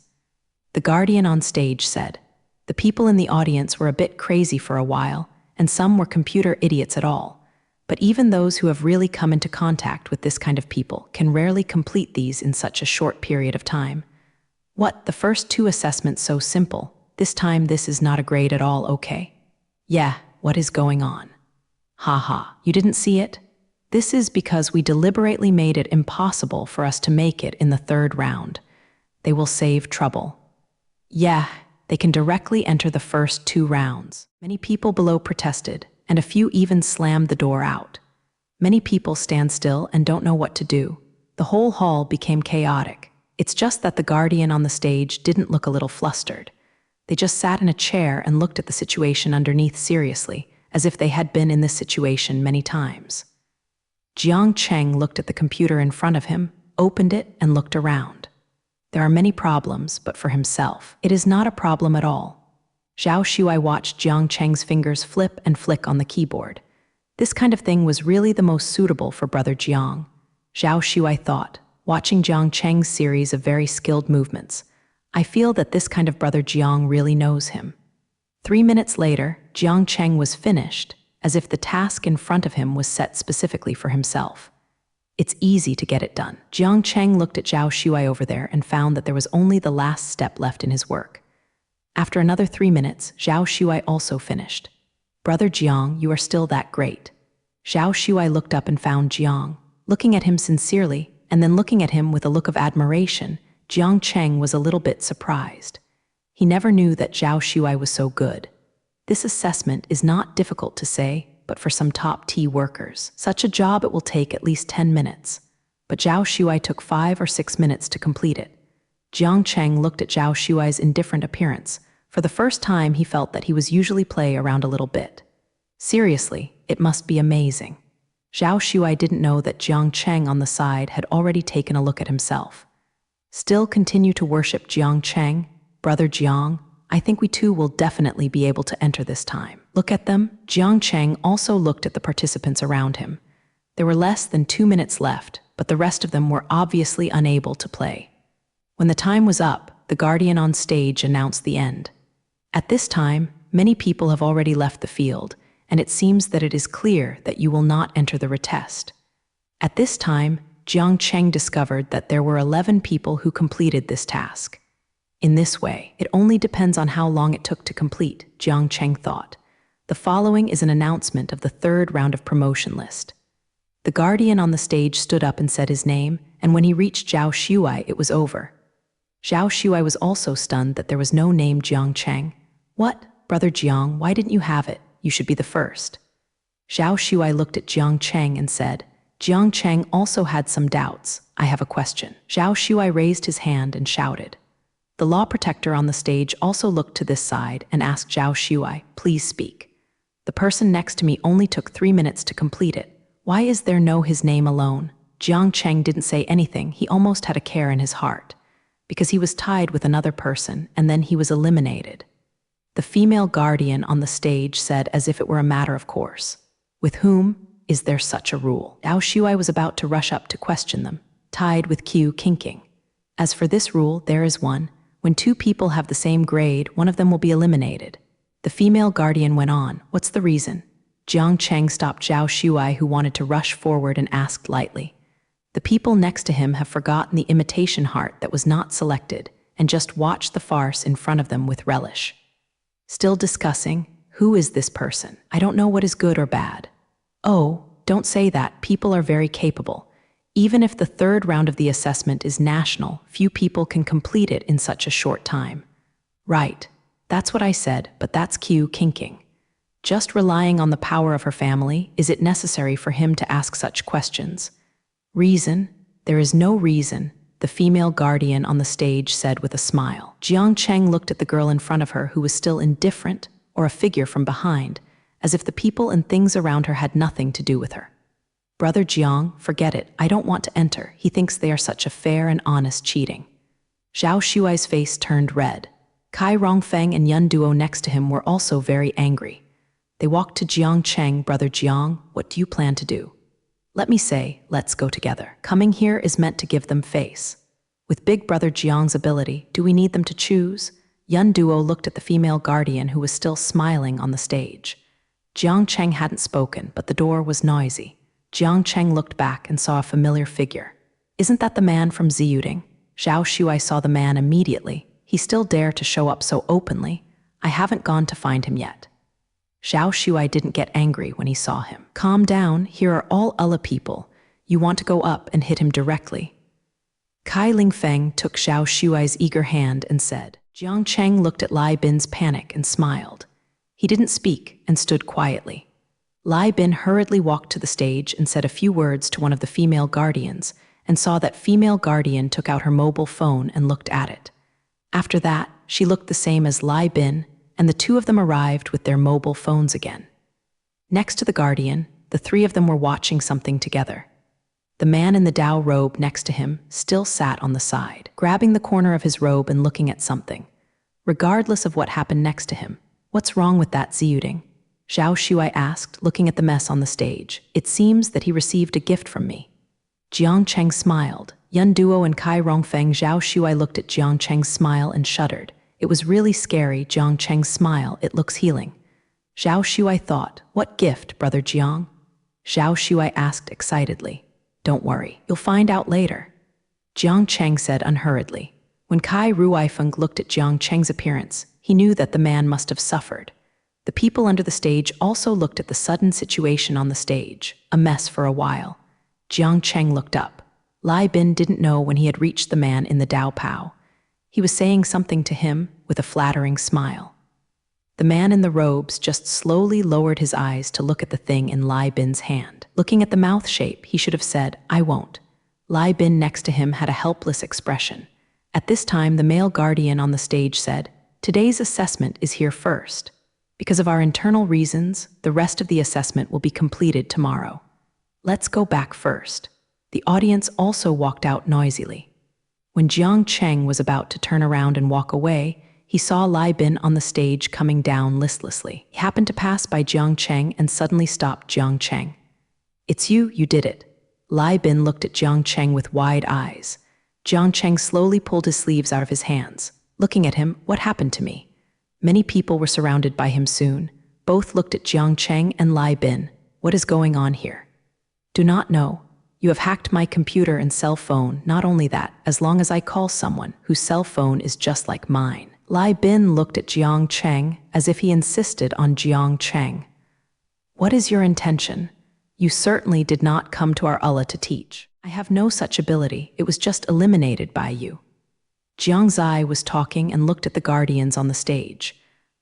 The guardian on stage said. The people in the audience were a bit crazy for a while, and some were computer idiots at all. But even those who have really come into contact with this kind of people can rarely complete these in such a short period of time. What, the first 2 assessments so simple? This time this is not a grade at all, okay? Yeah, what is going on? Ha, you didn't see it? This is because we deliberately made it impossible for us to make it in the 3rd round. They will save trouble. Yeah, they can directly enter the first 2 rounds. Many people below protested, and a few even slammed the door out. Many people stand still and don't know what to do. The whole hall became chaotic. It's just that the guardian on the stage didn't look a little flustered. They just sat in a chair and looked at the situation underneath seriously, as if they had been in this situation many times. Jiang Cheng looked at the computer in front of him, opened it, and looked around. There are many problems, but for himself, it is not a problem at all. Zhao Shuai watched Jiang Cheng's fingers flip and flick on the keyboard. This kind of thing was really the most suitable for Brother Jiang. Zhao Shuai thought, watching Jiang Cheng's series of very skilled movements. I feel that this kind of Brother Jiang really knows him. 3 minutes later, Jiang Cheng was finished, as if the task in front of him was set specifically for himself. It's easy to get it done. Jiang Cheng looked at Zhao Shuai over there and found that there was only the last step left in his work. After another 3 minutes, Zhao Shuai also finished. Brother Jiang, you are still that great. Zhao Shuai looked up and found Jiang, looking at him sincerely, and then looking at him with a look of admiration. Jiang Cheng was a little bit surprised. He never knew that Zhao Shuai was so good. This assessment is not difficult to say, but for some top tea workers, such a job it will take at least 10 minutes. But Zhao Shuai took 5 or 6 minutes to complete it. Jiang Cheng looked at Zhao Shuai's indifferent appearance. For the first time, he felt that he was usually play around a little bit. Seriously, it must be amazing. Zhao Shuai didn't know that Jiang Cheng on the side had already taken a look at himself. Still continue to worship Jiang Cheng? Brother Jiang, I think we too will definitely be able to enter this time. Look at them. Jiang Cheng also looked at the participants around him. There were less than 2 minutes left, but the rest of them were obviously unable to play. When the time was up, the guardian on stage announced the end. At this time, many people have already left the field, and it seems that it is clear that you will not enter the retest. At this time, Jiang Cheng discovered that there were 11 people who completed this task. In this way, it only depends on how long it took to complete, Jiang Cheng thought. The following is an announcement of the 3rd round of promotion list. The guardian on the stage stood up and said his name, and when he reached Zhao Shuai, it was over. Zhao Shuai was also stunned that there was no name Jiang Cheng. What? Brother Jiang, why didn't you have it? You should be the first. Zhao Shuai looked at Jiang Cheng and said, Jiang Cheng also had some doubts. I have a question. Zhao Shuai raised his hand and shouted. The law protector on the stage also looked to this side and asked Zhao Shuai, please speak. The person next to me only took 3 minutes to complete it. Why is there no his name alone? Jiang Cheng didn't say anything. He almost had a care in his heart. Because he was tied with another person, and then he was eliminated. The female guardian on the stage said as if it were a matter of course. With whom is there such a rule? Zhao Shuai was about to rush up to question them, tied with Q kinking. As for this rule, there is one. When 2 people have the same grade, one of them will be eliminated. The female guardian went on, what's the reason? Jiang Cheng stopped Zhao Shuai, who wanted to rush forward, and asked lightly. The people next to him have forgotten the imitation heart that was not selected and just watched the farce in front of them with relish. Still discussing, who is this person? I don't know what is good or bad. Oh, don't say that, people are very capable. Even if the 3rd round of the assessment is national, few people can complete it in such a short time. Right, that's what I said, but that's Q kinking. Just relying on the power of her family, is it necessary for him to ask such questions? Reason? There is no reason, the female guardian on the stage said with a smile. Jiang Cheng looked at the girl in front of her, who was still indifferent, or a figure from behind, as if the people and things around her had nothing to do with her. Brother Jiang, forget it, I don't want to enter. He thinks they are such a fair and honest cheating. Zhao Shuai's face turned red. Kai Rongfeng and Yun Duo next to him were also very angry. They walked to Jiang Cheng. Brother Jiang, what do you plan to do? Let me say, let's go together. Coming here is meant to give them face. With big brother Jiang's ability, do we need them to choose? Yun Duo looked at the female guardian, who was still smiling on the stage. Jiang Cheng hadn't spoken, but the door was noisy. Jiang Cheng looked back and saw a familiar figure. Isn't that the man from Ziyuding? Zhao Shuai saw the man immediately. He still dared to show up so openly. I haven't gone to find him yet. Zhao Shuai didn't get angry when he saw him. Calm down, here are all other people. You want to go up and hit him directly. Kai Lingfeng took Zhao Shuai's eager hand and said. Jiang Cheng looked at Lai Bin's panic and smiled. He didn't speak and stood quietly. Lai Bin hurriedly walked to the stage and said a few words to one of the female guardians, and saw that female guardian took out her mobile phone and looked at it. After that, she looked the same as Lai Bin, and the 2 of them arrived with their mobile phones again. Next to the guardian, the 3 of them were watching something together. The man in the Dao robe next to him still sat on the side, grabbing the corner of his robe and looking at something. Regardless of what happened next to him, what's wrong with that Ziyuding? Zhao Shuai asked, looking at the mess on the stage. It seems that he received a gift from me. Jiang Cheng smiled. Yun Duo and Kai Rongfeng. Zhao Shuai looked at Jiang Cheng's smile and shuddered. It was really scary, Jiang Cheng's smile, it looks healing. Zhao Shuai thought, what gift, brother Jiang? Zhao Shuai asked excitedly. Don't worry, you'll find out later. Jiang Cheng said unhurriedly. When Kai Ruifeng looked at Jiang Cheng's appearance, he knew that the man must have suffered. The people under the stage also looked at the sudden situation on the stage, a mess for a while. Jiang Cheng looked up. Lai Bin didn't know when he had reached the man in the Dao Pao. He was saying something to him with a flattering smile. The man in the robes just slowly lowered his eyes to look at the thing in Lai Bin's hand. Looking at the mouth shape, he should have said, "I won't." Lai Bin next to him had a helpless expression. At this time, the male guardian on the stage said, "Today's assessment is here first. Because of our internal reasons, the rest of the assessment will be completed tomorrow. Let's go back first." The audience also walked out noisily. When Jiang Cheng was about to turn around and walk away, he saw Lai Bin on the stage coming down listlessly. He happened to pass by Jiang Cheng and suddenly stopped Jiang Cheng. "It's you did it." Lai Bin looked at Jiang Cheng with wide eyes. Jiang Cheng slowly pulled his sleeves out of his hands. Looking at him, "What happened to me?" Many people were surrounded by him soon. Both looked at Jiang Cheng and Lai Bin. "What is going on here?" "Do not know. You have hacked my computer and cell phone. Not only that, as long as I call someone whose cell phone is just like mine." Lai Bin looked at Jiang Cheng as if he insisted on Jiang Cheng. "What is your intention? You certainly did not come to our Allah to teach. I have no such ability. It was just eliminated by you." Jiang Zai was talking and looked at the guardians on the stage.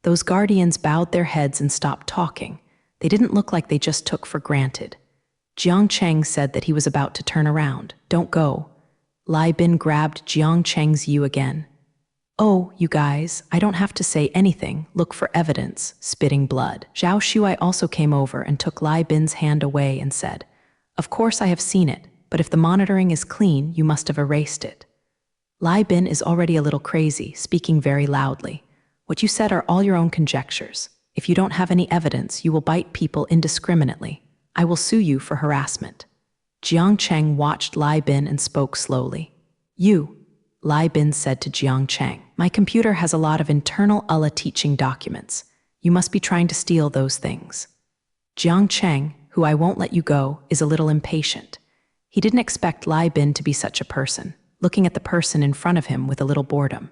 Those guardians bowed their heads and stopped talking. They didn't look like they just took for granted. Jiang Cheng said that he was about to turn around. "Don't go." Lai Bin grabbed Jiang Cheng's you again. "Oh, you guys, I don't have to say anything. Look for evidence," spitting blood. Zhao Shuai also came over and took Lai Bin's hand away and said, "Of course I have seen it, but if the monitoring is clean, you must have erased it." Lai Bin is already a little crazy, speaking very loudly. "What you said are all your own conjectures. If you don't have any evidence, you will bite people indiscriminately. I will sue you for harassment." Jiang Cheng watched Lai Bin and spoke slowly. "You," Lai Bin said to Jiang Cheng, "my computer has a lot of internal Allah teaching documents. You must be trying to steal those things." Jiang Cheng, who I won't let you go, is a little impatient. He didn't expect Lai Bin to be such a person, looking at the person in front of him with a little boredom.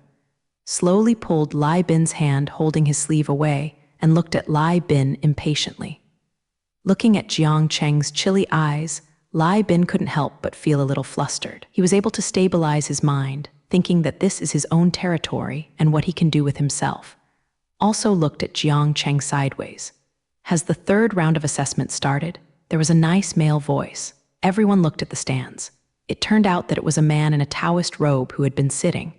Slowly pulled Lai Bin's hand holding his sleeve away and looked at Lai Bin impatiently. Looking at Jiang Cheng's chilly eyes, Lai Bin couldn't help but feel a little flustered. He was able to stabilize his mind, thinking that this is his own territory and what he can do with himself. Also looked at Jiang Cheng sideways. Has the third round of assessment started? There was a nice male voice. Everyone looked at the stands. It turned out that it was a man in a Taoist robe who had been sitting.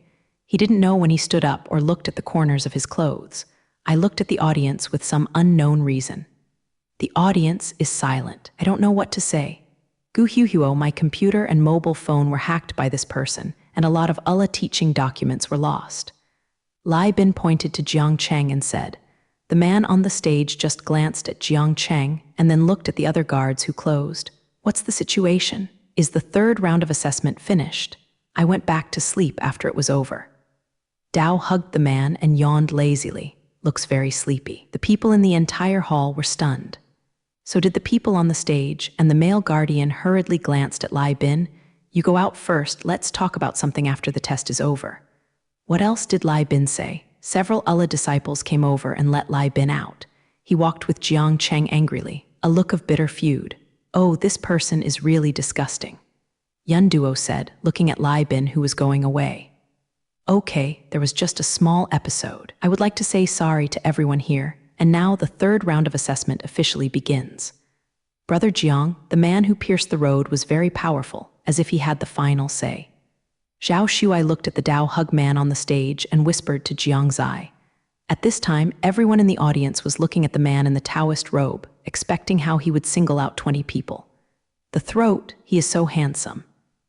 He didn't know when he stood up or looked at the corners of his clothes. I looked at the audience with some unknown reason. The audience is silent. I don't know what to say. Guhuhuo, my computer and mobile phone were hacked by this person, and a lot of Allah teaching documents were lost. Lai Bin pointed to Jiang Cheng and said, the man on the stage just glanced at Jiang Cheng and then looked at the other guards who closed. What's the situation? Is the third round of assessment finished? I went back to sleep after it was over. Dao hugged the man and yawned lazily. Looks very sleepy. The people in the entire hall were stunned. So did the people on the stage, and the male guardian hurriedly glanced at Lai Bin. You go out first, let's talk about something after the test is over. What else did Lai Bin say? Several Allah disciples came over and let Lai Bin out. He walked with Jiang Cheng angrily, a look of bitter feud. Oh, this person is really disgusting. Yun Duo said, looking at Lai Bin who was going away. Okay, there was just a small episode. I would like to say sorry to everyone here. And now the third round of assessment officially begins. Brother Jiang, the man who pierced the road, was very powerful, as if he had the final say. Zhao Shuai looked at the Dao hug man on the stage and whispered to Jiang Zai. At this time, everyone in the audience was looking at the man in the Taoist robe, expecting how he would single out 20 people. The throat, he is so handsome.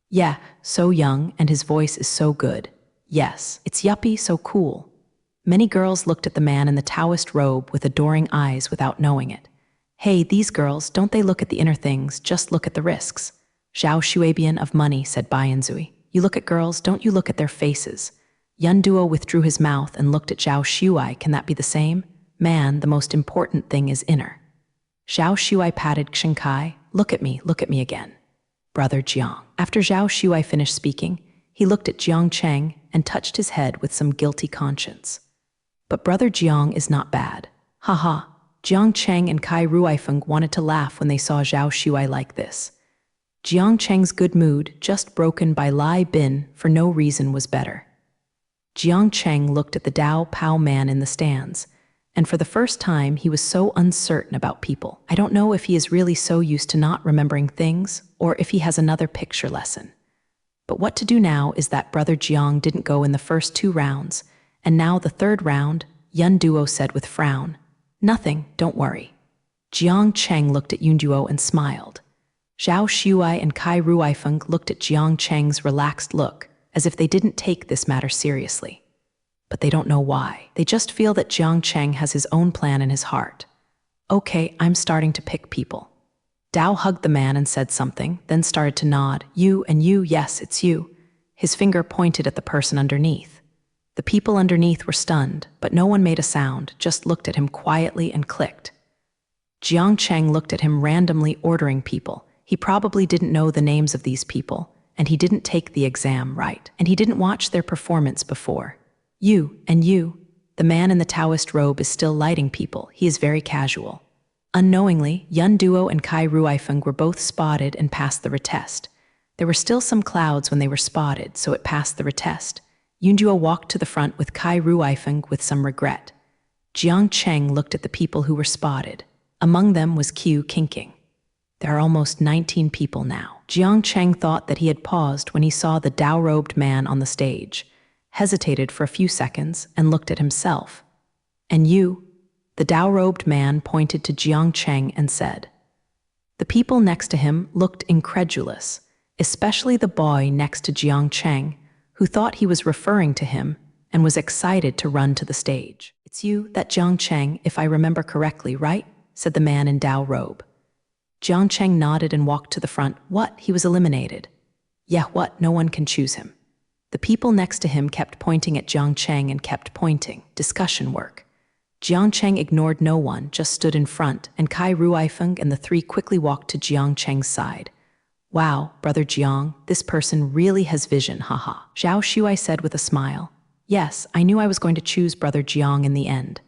Yeah, so young, and his voice is so good. Yes, it's yuppie, so cool. Many girls looked at the man in the Taoist robe with adoring eyes without knowing it. Hey, these girls, don't they look at the inner things, just look at the risks. Zhao Shuabian of money, said Bianzui. You look at girls, don't you look at their faces. Yun Duo withdrew his mouth and looked at Zhao Shuai. Can that be the same? Man, the most important thing is inner. Zhao Shuai patted Xingkai. Look at me again. Brother Jiang. After Zhao Shuai finished speaking, he looked at Jiang Cheng and touched his head with some guilty conscience. But Brother Jiang is not bad. Haha. Jiang Cheng and Kai Ruifeng wanted to laugh when they saw Zhao Shuai like this. Jiang Cheng's good mood, just broken by Lai Bin for no reason, was better. Jiang Cheng looked at the Dao Pao man in the stands. And for the first time, he was so uncertain about people. I don't know if he is really so used to not remembering things, or if he has another picture lesson. But what to do now is that Brother Jiang didn't go in the first 2 rounds, and now the 3rd round, Yun Duo said with frown. Nothing, don't worry. Jiang Cheng looked at Yun Duo and smiled. Zhao Shuai and Kai Ruifeng looked at Jiang Cheng's relaxed look, as if they didn't take this matter seriously. But they don't know why. They just feel that Jiang Cheng has his own plan in his heart. Okay, I'm starting to pick people. Dao hugged the man and said something, then started to nod. You and you, yes, it's you. His finger pointed at the person underneath. The people underneath were stunned, but no one made a sound, just looked at him quietly and clicked. Jiang Cheng looked at him randomly ordering people. He probably didn't know the names of these people, and he didn't take the exam right, and he didn't watch their performance before. You and you. The man in the Taoist robe is still lighting people. He is very casual. Unknowingly, Yun Duo and Kai Ruifeng were both spotted and passed the retest. There were still some clouds when they were spotted, so it passed the retest. Yun Duo walked to the front with Kai Ruifeng with some regret. Jiang Cheng looked at the people who were spotted. Among them was Qiu Qingqing. There are almost 19 people now. Jiang Cheng thought that he had paused when he saw the Dao-robed man on the stage, hesitated for a few seconds, and looked at himself. And you? The Dao-robed man pointed to Jiang Cheng and said. The people next to him looked incredulous, especially the boy next to Jiang Cheng, who thought he was referring to him and was excited to run to the stage. It's you, that Jiang Cheng, if I remember correctly, right? Said the man in Dao robe. Jiang Cheng nodded and walked to the front. What? He was eliminated. Yeah, what? No one can choose him. The people next to him kept pointing at Jiang Cheng and kept pointing. Discussion work. Jiang Cheng ignored no one, just stood in front, and Kai Ruifeng and the 3 quickly walked to Jiang Cheng's side. Wow, Brother Jiang, this person really has vision, haha. Zhao Shuai said with a smile. Yes, I knew I was going to choose Brother Jiang in the end.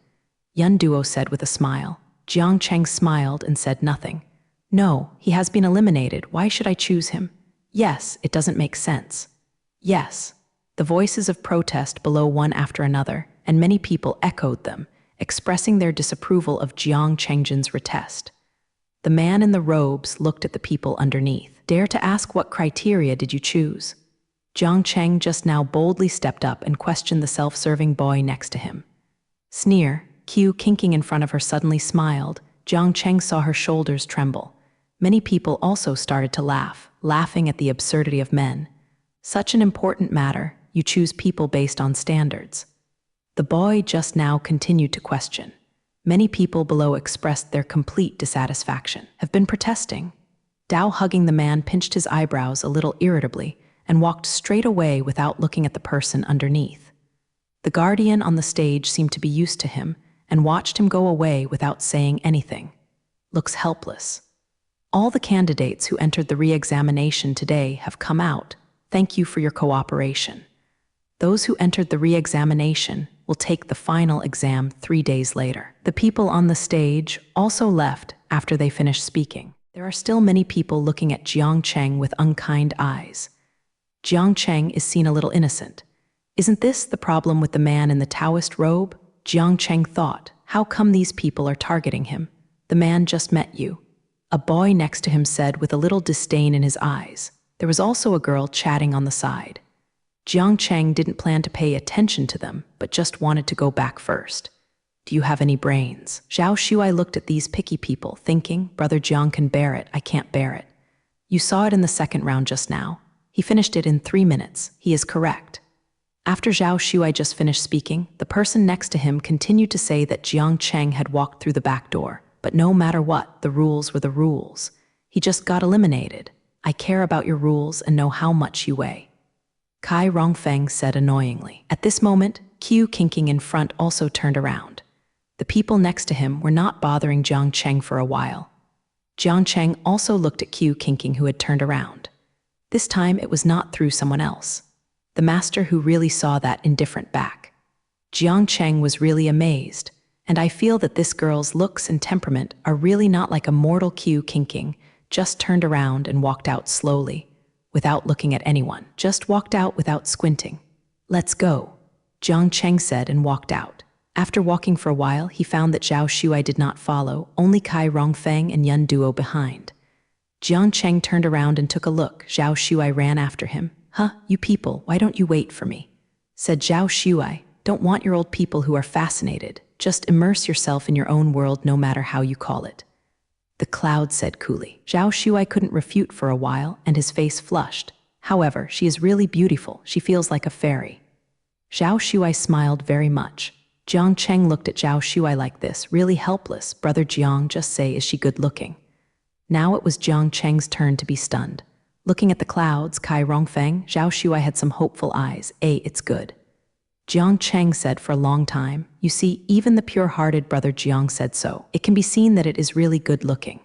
Yun Duo said with a smile. Jiang Cheng smiled and said nothing. No, he has been eliminated. Why should I choose him? Yes, it doesn't make sense. Yes. The voices of protest below one after another, and many people echoed them, expressing their disapproval of Jiang Chengjin's retest. The man in the robes looked at the people underneath. Dare to ask what criteria did you choose? Jiang Cheng just now boldly stepped up and questioned the self-serving boy next to him. Sneer, Qiu Qingqing in front of her suddenly smiled. Jiang Cheng saw her shoulders tremble. Many people also started to laugh, laughing at the absurdity of men. Such an important matter, you choose people based on standards. The boy just now continued to question. Many people below expressed their complete dissatisfaction. Have been protesting. Dao, hugging the man, pinched his eyebrows a little irritably and walked straight away without looking at the person underneath. The guardian on the stage seemed to be used to him and watched him go away without saying anything. Looks helpless. All the candidates who entered the re-examination today have come out. Thank you for your cooperation. Those who entered the re-examination will take the final exam 3 days later. The people on the stage also left after they finished speaking. There are still many people looking at Jiang Cheng with unkind eyes. Jiang Cheng is seen a little innocent. Isn't this the problem with the man in the Taoist robe? Jiang Cheng thought, how come these people are targeting him? The man just met you. A boy next to him said with a little disdain in his eyes. There was also a girl chatting on the side. Jiang Cheng didn't plan to pay attention to them, but just wanted to go back first. Do you have any brains? Zhao Shuai looked at these picky people, thinking, Brother Jiang can bear it, I can't bear it. You saw it in the second round just now. He finished it in 3 minutes. He is correct. After Zhao Shuai just finished speaking, the person next to him continued to say that Jiang Cheng had walked through the back door. But no matter what, the rules were the rules. He just got eliminated. I care about your rules and know how much you weigh. Kai Rongfeng said annoyingly. At this moment, Qiu Qingqing in front also turned around. The people next to him were not bothering Jiang Cheng for a while. Jiang Cheng also looked at Qiu Qingqing, who had turned around. This time it was not through someone else. The master who really saw that indifferent back. Jiang Cheng was really amazed, and I feel that this girl's looks and temperament are really not like a mortal. Qiu Qingqing just turned around and walked out slowly, without looking at anyone, just walked out without squinting. Let's go, Jiang Cheng said and walked out. After walking for a while, he found that Zhao Shuai did not follow, only Kai Rongfeng and Yun Duo behind. Jiang Cheng turned around and took a look. Zhao Shuai ran after him. "Huh, you people, why don't you wait for me?" said Zhao Shuai. "Don't want your old people who are fascinated. Just immerse yourself in your own world no matter how you call it." The cloud said coolly. Zhao Shuai couldn't refute for a while, and his face flushed. "However, she is really beautiful. She feels like a fairy." Zhao Shuai smiled very much. Jiang Cheng looked at Zhao Shuai like this, really helpless. "Brother Jiang, just say, is she good-looking?" Now it was Jiang Cheng's turn to be stunned. Looking at the clouds, Kai Rongfeng, Zhao Shuai had some hopeful eyes. It's good." Jiang Cheng said for a long time. "You see, even the pure-hearted Brother Jiang said so. It can be seen that it is really good-looking.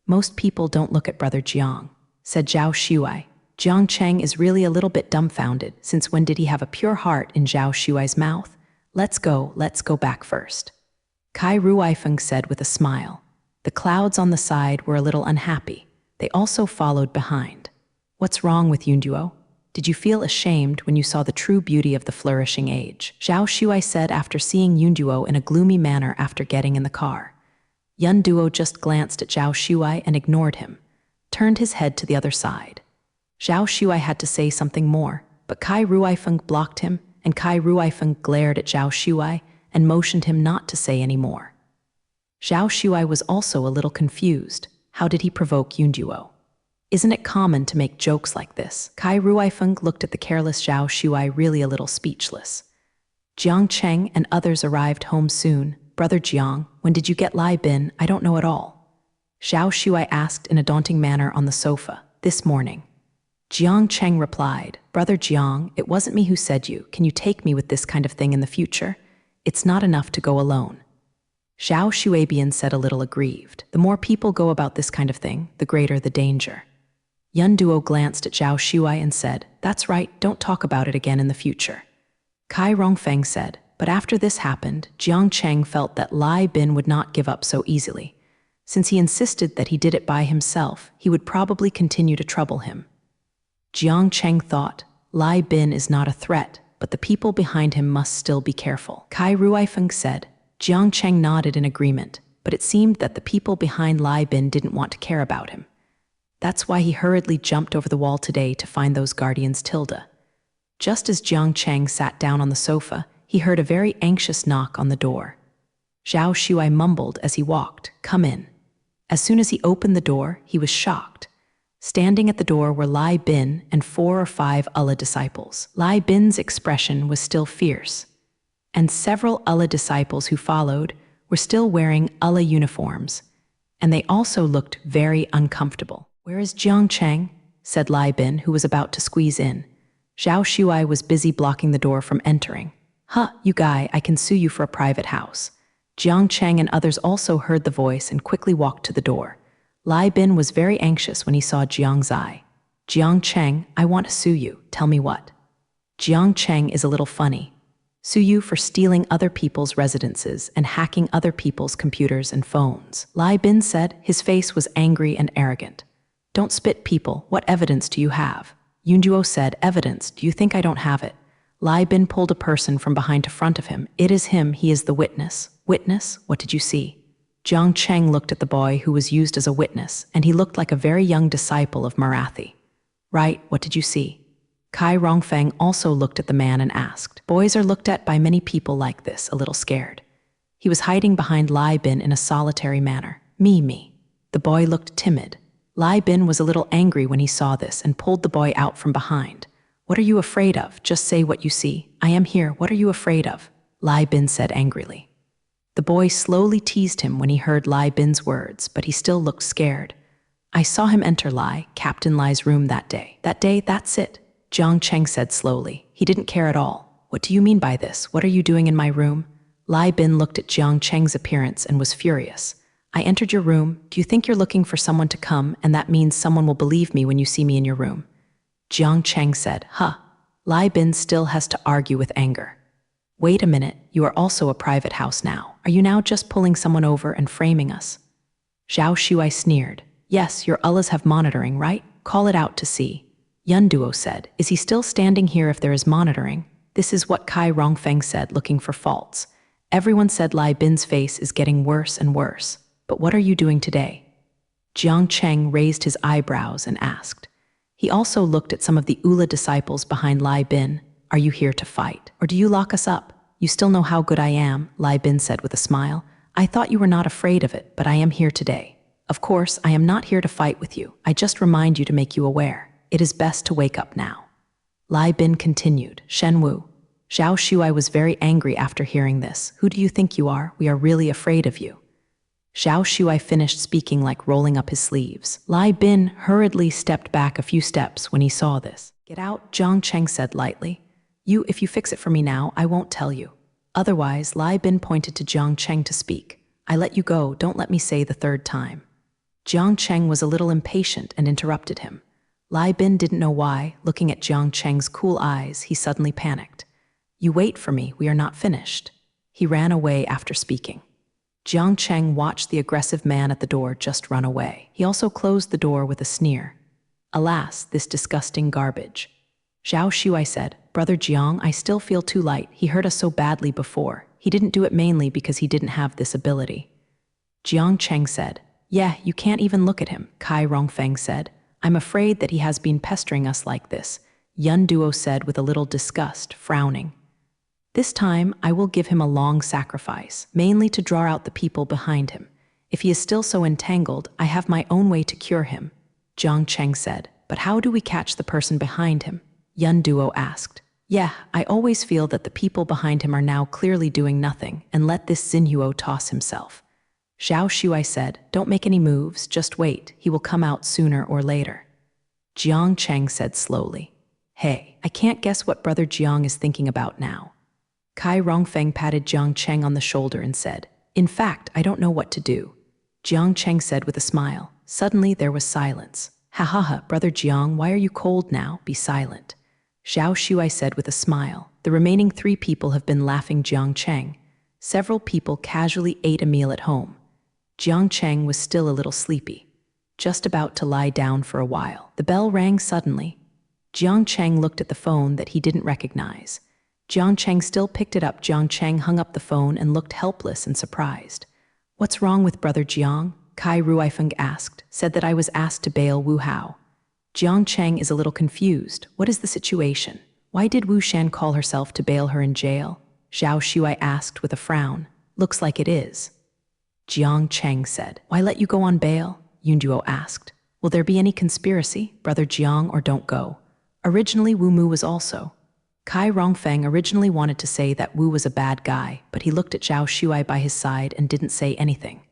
Most people don't look at Brother Jiang," said Zhao Shuai. Jiang Cheng is really a little bit dumbfounded, since when did he have a pure heart in Zhao Shuai's mouth? Let's go back first," Kai Ruifeng said with a smile. The clouds on the side were a little unhappy. They also followed behind. "What's wrong with Yunduo? Did you feel ashamed when you saw the true beauty of the flourishing age?" Zhao Shuai said after seeing Yunduo in a gloomy manner after getting in the car. Yunduo just glanced at Zhao Shuai and ignored him, turned his head to the other side. Zhao Shuai had to say something more, but Kai Ruifeng blocked him, and Kai Ruifeng glared at Zhao Shuai and motioned him not to say any more. Zhao Shuai was also a little confused. How did he provoke Yunduo? Isn't it common to make jokes like this? Kai Ruifeng looked at the careless Zhao Shuai, really a little speechless. Jiang Cheng and others arrived home soon. "Brother Jiang, when did you get Lai Bin? I don't know at all," Zhao Shuai asked in a daunting manner on the sofa. "This morning." Jiang Cheng replied, "Brother Jiang, it wasn't me who said you. Can you take me with this kind of thing in the future? It's not enough to go alone." Zhao Shuaibian said a little aggrieved. "The more people go about this kind of thing, the greater the danger." Yun Duo glanced at Zhao Shuai and said, "That's right, don't talk about it again in the future." Kai Rongfeng said, "But after this happened, Jiang Cheng felt that Lai Bin would not give up so easily. Since he insisted that he did it by himself, he would probably continue to trouble him." Jiang Cheng thought, Lai Bin is not a threat, but the people behind him must still be careful. Kai Ruifeng said. Jiang Cheng nodded in agreement, but it seemed that the people behind Lai Bin didn't want to care about him. That's why he hurriedly jumped over the wall today to find those guardians. Just as Jiang Cheng sat down on the sofa, he heard a very anxious knock on the door. Zhao Shuai mumbled as he walked, "Come in." As soon as he opened the door, he was shocked. Standing at the door were Lai Bin and 4 or 5 Allah disciples. Lai Bin's expression was still fierce, and several Allah disciples who followed were still wearing Allah uniforms, and they also looked very uncomfortable. "Where is Jiang Cheng?" said Lai Bin, who was about to squeeze in. Zhao Shuai was busy blocking the door from entering. "Huh, you guy, I can sue you for a private house." Jiang Cheng and others also heard the voice and quickly walked to the door. Lai Bin was very anxious when he saw Jiang Zai. "Jiang Cheng, I want to sue you. Tell me what." Jiang Cheng is a little funny. "Sue you for stealing other people's residences and hacking other people's computers and phones," Lai Bin said. His face was angry and arrogant. "Don't spit, people. What evidence do you have?" Yunduo said. "Evidence? Do you think I don't have it?" Lai Bin pulled a person from behind to front of him. "It is him. He is the witness." "Witness? What did you see?" Jiang Cheng looked at the boy who was used as a witness, and he looked like a very young disciple of Marathi. "Right, what did you see?" Kai Rongfeng also looked at the man and asked. Boys are looked at by many people like this, a little scared. He was hiding behind Lai Bin in a solitary manner. Me. The boy looked timid. Lai Bin was a little angry when he saw this and pulled the boy out from behind. "What are you afraid of? Just say what you see." "I am here. What are you afraid of?" Lai Bin said angrily. The boy slowly teased him when he heard Lai Bin's words, but he still looked scared. "I saw him enter Captain Lai's room that day." "That day, that's it," Jiang Cheng said slowly. He didn't care at all. "What do you mean by this? What are you doing in my room?" Lai Bin looked at Jiang Cheng's appearance and was furious. "I entered your room. Do you think you're looking for someone to come, and that means someone will believe me when you see me in your room?" Jiang Cheng said, "Huh." Lai Bin still has to argue with anger. "Wait a minute, you are also a private house now. Are you now just pulling someone over and framing us?" Zhao Shuai sneered. "Yes, your Allahs have monitoring, right? Call it out to see." Yun Duo said, "Is he still standing here if there is monitoring?" This is what Kai Rongfeng said, looking for faults. Everyone said Lai Bin's face is getting worse and worse. But what are you doing today? Jiang Cheng raised his eyebrows and asked. He also looked at some of the Ula disciples behind Lai Bin. Are you here to fight? Or do you lock us up? You still know how good I am, Lai Bin said with a smile. I thought you were not afraid of it, but I am here today. Of course, I am not here to fight with you. I just remind you to make you aware. It is best to wake up now. Lai Bin continued. Shen Wu. Zhao Shuai was very angry after hearing this. Who do you think you are? We are really afraid of you. Zhao Shuai finished speaking like rolling up his sleeves. Lai Bin hurriedly stepped back a few steps when he saw this. Get out, Jiang Cheng said lightly. If you fix it for me now, I won't tell you. Otherwise, Lai Bin pointed to Jiang Cheng to speak. I let you go, don't let me say the third time. Jiang Cheng was a little impatient and interrupted him. Lai Bin didn't know why. Looking at Jiang Cheng's cool eyes, he suddenly panicked. You wait for me, we are not finished. He ran away after speaking. Jiang Cheng watched the aggressive man at the door just run away. He also closed the door with a sneer. Alas, this disgusting garbage. Zhao Shuai said, Brother Jiang, I still feel too light. He hurt us so badly before. He didn't do it mainly because he didn't have this ability. Jiang Cheng said, Yeah, you can't even look at him, Kai Rongfeng said. I'm afraid that he has been pestering us like this, Yun Duo said with a little disgust, frowning. This time, I will give him a long sacrifice, mainly to draw out the people behind him. If he is still so entangled, I have my own way to cure him, Jiang Cheng said. But how do we catch the person behind him? Yun Duo asked. Yeah, I always feel that the people behind him are now clearly doing nothing, and let this Xinhuo toss himself. Zhao Shuai said, Don't make any moves, just wait, he will come out sooner or later. Jiang Cheng said slowly. Hey, I can't guess what Brother Jiang is thinking about now. Kai Rongfeng patted Jiang Cheng on the shoulder and said, In fact, I don't know what to do. Jiang Cheng said with a smile. Suddenly there was silence. Ha ha ha, Brother Jiang, why are you cold now? Be silent. Zhao Shuai said with a smile. The remaining 3 people have been laughing Jiang Cheng. Several people casually ate a meal at home. Jiang Cheng was still a little sleepy, just about to lie down for a while. The bell rang suddenly. Jiang Cheng looked at the phone that he didn't recognize. Jiang Cheng still picked it up. Jiang Cheng hung up the phone and looked helpless and surprised. What's wrong with Brother Jiang? Kai Ruifeng asked, said that I was asked to bail Wu Hao. Jiang Cheng is a little confused. What is the situation? Why did Wu Shan call herself to bail her in jail? Zhao Shuai asked with a frown. Looks like it is. Jiang Cheng said, Why let you go on bail? Yun Duo asked. Will there be any conspiracy, Brother Jiang, or don't go? Originally Wu Mu was also. Kai Rongfeng originally wanted to say that Wu was a bad guy, but he looked at Zhao Shuai by his side and didn't say anything.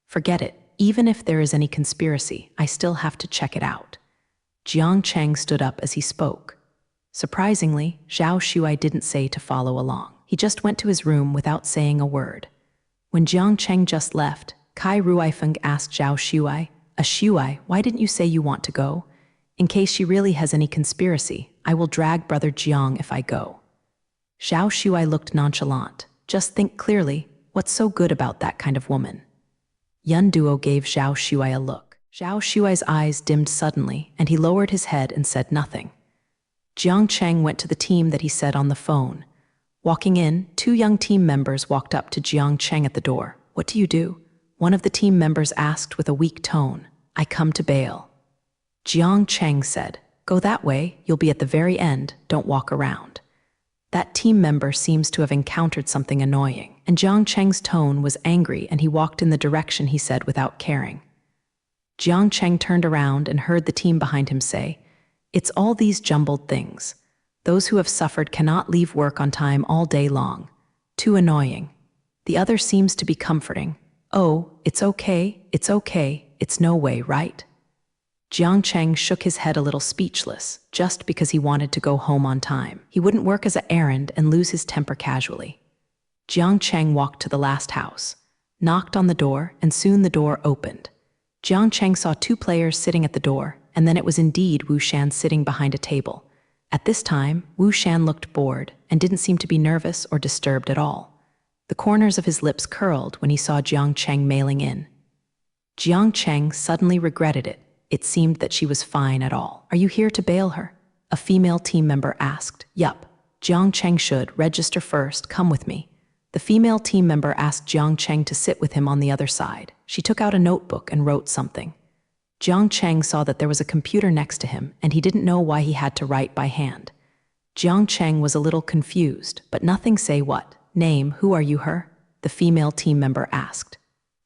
Forget it. Even if there is any conspiracy, I still have to check it out. Jiang Cheng stood up as he spoke. Surprisingly, Zhao Shuai didn't say to follow along. He just went to his room without saying a word. When Jiang Cheng just left, Kai Ruifeng asked Zhao Shuai, Shuai, why didn't you say you want to go? In case she really has any conspiracy, I will drag Brother Jiang if I go. Zhao Shuai looked nonchalant. Just think clearly, what's so good about that kind of woman? Yun Duo gave Zhao Shuai a look. Zhao Shuai's eyes dimmed suddenly, and he lowered his head and said nothing. Jiang Cheng went to the team that he said on the phone. Walking in, 2 young team members walked up to Jiang Cheng at the door. What do you do? One of the team members asked with a weak tone. I come to bail. Jiang Cheng said, Go that way, you'll be at the very end, don't walk around. That team member seems to have encountered something annoying, and Jiang Cheng's tone was angry and he walked in the direction he said without caring. Jiang Cheng turned around and heard the team behind him say, It's all these jumbled things. Those who have suffered cannot leave work on time all day long. Too annoying. The other seems to be comforting. Oh, it's okay, it's no way, right? Jiang Cheng shook his head a little speechless, just because he wanted to go home on time. He wouldn't work as an errand and lose his temper casually. Jiang Cheng walked to the last house, knocked on the door, and soon the door opened. Jiang Cheng saw 2 players sitting at the door, and then it was indeed Wu Shan sitting behind a table. At this time, Wu Shan looked bored and didn't seem to be nervous or disturbed at all. The corners of his lips curled when he saw Jiang Cheng mailing in. Jiang Cheng suddenly regretted it. It seemed that she was fine at all. Are you here to bail her? A female team member asked. Yup. Jiang Cheng should register first, come with me. The female team member asked Jiang Cheng to sit with him on the other side. She took out a notebook and wrote something. Jiang Cheng saw that there was a computer next to him, and he didn't know why he had to write by hand. Jiang Cheng was a little confused, but nothing say what. Name, who are you, her? The female team member asked.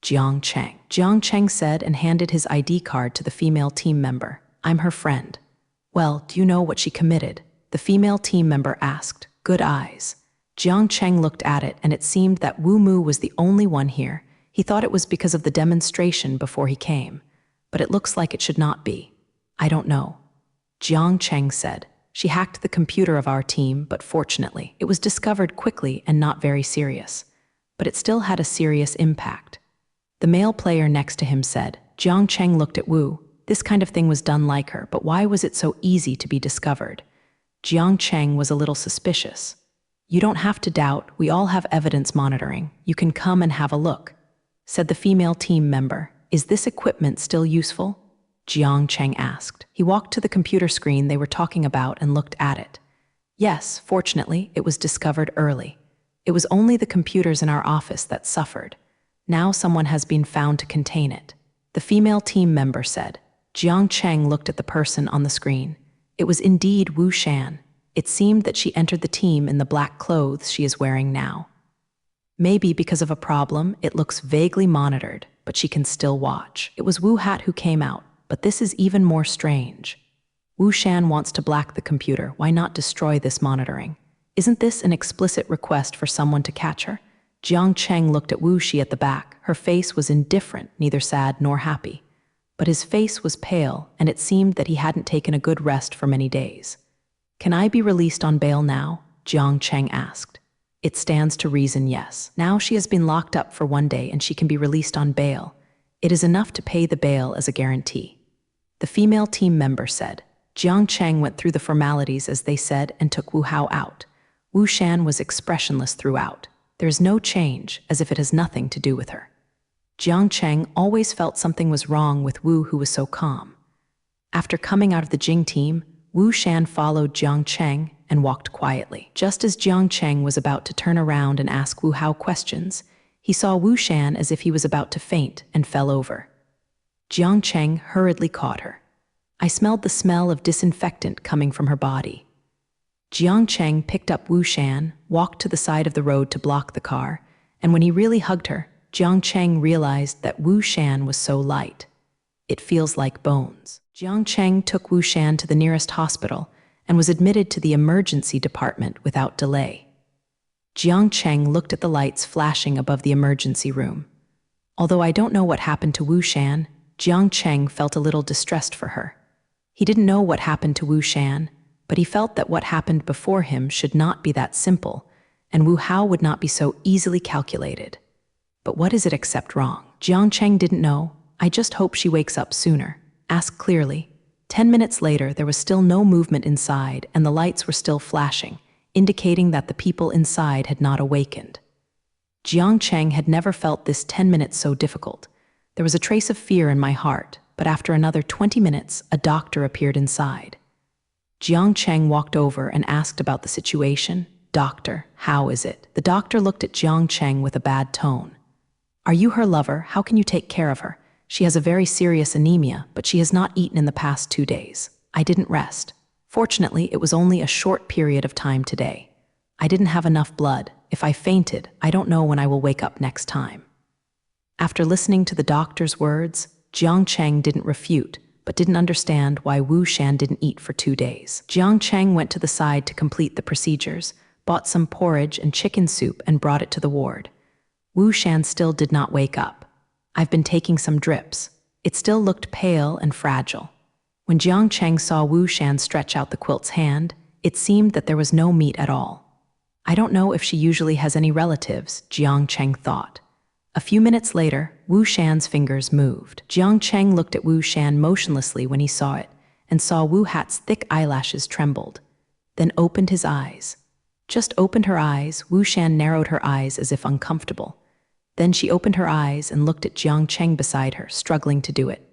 Jiang Cheng. Jiang Cheng said and handed his ID card to the female team member. I'm her friend. Well, do you know what she committed? The female team member asked. Good eyes. Jiang Cheng looked at it, and it seemed that Wu Mu was the only one here. He thought it was because of the demonstration before he came, but it looks like it should not be. I don't know. Jiang Cheng said. She hacked the computer of our team, but fortunately, it was discovered quickly and not very serious. But it still had a serious impact. The male player next to him said. Jiang Cheng looked at Wu. This kind of thing was done like her, but why was it so easy to be discovered? Jiang Cheng was a little suspicious. You don't have to doubt, we all have evidence monitoring. You can come and have a look, said the female team member. Is this equipment still useful? Jiang Cheng asked. He walked to the computer screen they were talking about and looked at it. Yes, fortunately, it was discovered early. It was only the computers in our office that suffered. Now someone has been found to contain it. The female team member said. Jiang Cheng looked at the person on the screen. It was indeed Wu Shan. It seemed that she entered the team in the black clothes she is wearing now. Maybe because of a problem, it looks vaguely monitored, but she can still watch. It was Wu Hat who came out, but this is even more strange. Wu Shan wants to black the computer. Why not destroy this monitoring? Isn't this an explicit request for someone to catch her? Jiang Cheng looked at Wu Shi at the back. Her face was indifferent, neither sad nor happy. But his face was pale, and it seemed that he hadn't taken a good rest for many days. Can I be released on bail now? Jiang Cheng asked. It stands to reason, yes. Now she has been locked up for 1 day and she can be released on bail. It is enough to pay the bail as a guarantee. The female team member said. Jiang Cheng went through the formalities as they said and took Wu Hao out. Wu Shan was expressionless throughout. There is no change, as if it has nothing to do with her. Jiang Cheng always felt something was wrong with Wu, who was so calm. After coming out of the Jing team, Wu Shan followed Jiang Cheng and walked quietly. Just as Jiang Cheng was about to turn around and ask Wu Hao questions, he saw Wu Shan as if he was about to faint and fell over. Jiang Cheng hurriedly caught her. I smelled the smell of disinfectant coming from her body. Jiang Cheng picked up Wu Shan, walked to the side of the road to block the car, and when he really hugged her, Jiang Cheng realized that Wu Shan was so light. It feels like bones. Jiang Cheng took Wu Shan to the nearest hospital and was admitted to the emergency department without delay. Jiang Cheng looked at the lights flashing above the emergency room. Although I don't know what happened to Wu Shan, Jiang Cheng felt a little distressed for her. He didn't know what happened to Wu Shan, but he felt that what happened before him should not be that simple, and Wu Hao would not be so easily calculated. But what is it except wrong? Jiang Cheng didn't know. I just hope she wakes up sooner. Asked clearly. 10 minutes later, there was still no movement inside, and the lights were still flashing, indicating that the people inside had not awakened. Jiang Cheng had never felt this 10 minutes so difficult. There was a trace of fear in my heart, but after another 20 minutes, a doctor appeared inside. Jiang Cheng walked over and asked about the situation. Doctor, how is it? The doctor looked at Jiang Cheng with a bad tone. Are you her lover? How can you take care of her? She has a very serious anemia, but she has not eaten in the past 2 days. I didn't rest. Fortunately, it was only a short period of time today. I didn't have enough blood. If I fainted, I don't know when I will wake up next time. After listening to the doctor's words, Jiang Cheng didn't refute, but didn't understand why Wu Shan didn't eat for 2 days. Jiang Cheng went to the side to complete the procedures, bought some porridge and chicken soup and brought it to the ward. Wu Shan still did not wake up. I've been taking some drips. It still looked pale and fragile. When Jiang Cheng saw Wu Shan stretch out the quilt's hand, it seemed that there was no meat at all. I don't know if she usually has any relatives, Jiang Cheng thought. A few minutes later, Wu Shan's fingers moved. Jiang Cheng looked at Wu Shan motionlessly when he saw it, and saw Wu Hat's thick eyelashes trembled, then opened his eyes. Just opened her eyes, Wu Shan narrowed her eyes as if uncomfortable. Then she opened her eyes and looked at Jiang Cheng beside her, struggling to do it.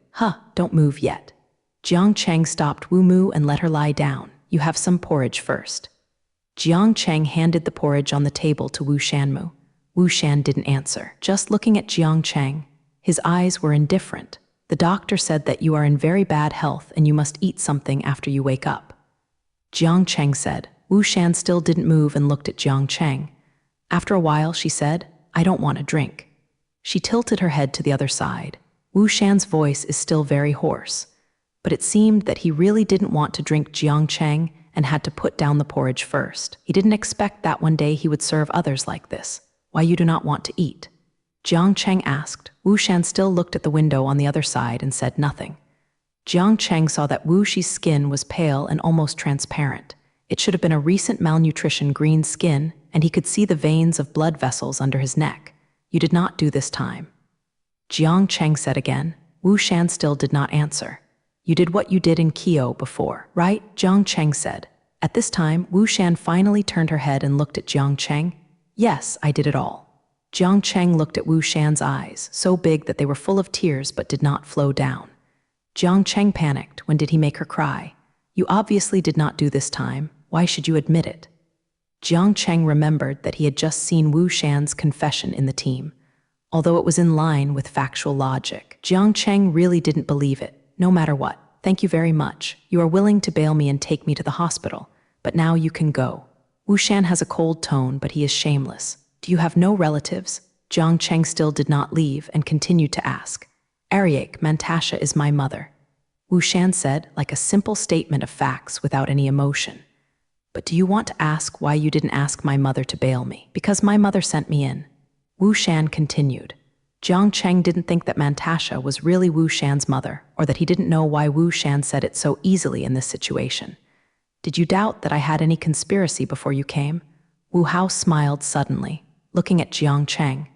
Don't move yet. Jiang Cheng stopped Wu Mu and let her lie down. You have some porridge first. Jiang Cheng handed the porridge on the table to Wu Shanmu. Wu Shan didn't answer, just looking at Jiang Cheng. His eyes were indifferent. The doctor said that you are in very bad health and you must eat something after you wake up. Jiang Cheng said. Wu Shan still didn't move and looked at Jiang Cheng. After a while, she said, I don't want a drink. She tilted her head to the other side. Wu Shan's voice is still very hoarse, but it seemed that he really didn't want to drink Jiang Cheng and had to put down the porridge first. He didn't expect that one day he would serve others like this. Why you do not want to eat? Jiang Cheng asked. Wu Shan still looked at the window on the other side and said nothing. Jiang Cheng saw that Wu Shi's skin was pale and almost transparent. It should have been a recent malnutrition green skin, and he could see the veins of blood vessels under his neck. You did not do this time. Jiang Cheng said again. Wu Shan still did not answer. You did what you did in Kyo before, right? Jiang Cheng said. At this time, Wu Shan finally turned her head and looked at Jiang Cheng. Yes, I did it all. Jiang Cheng looked at Wu Shan's eyes, so big that they were full of tears but did not flow down. Jiang Cheng panicked. When did he make her cry? You obviously did not do this time. Why should you admit it? Jiang Cheng remembered that he had just seen Wu Shan's confession in the team. Although it was in line with factual logic, Jiang Cheng really didn't believe it. No matter what, thank you very much. You are willing to bail me and take me to the hospital, but now you can go. Wu Shan has a cold tone, but he is shameless. Do you have no relatives? Jiang Cheng still did not leave and continued to ask. Ariake, Mantasha is my mother. Wu Shan said, like a simple statement of facts without any emotion. But do you want to ask why you didn't ask my mother to bail me? Because my mother sent me in. Wu Shan continued. Jiang Cheng didn't think that Mantasha was really Wu Shan's mother, or that he didn't know why Wu Shan said it so easily in this situation. Did you doubt that I had any conspiracy before you came? Wu Hao smiled suddenly, looking at Jiang Cheng.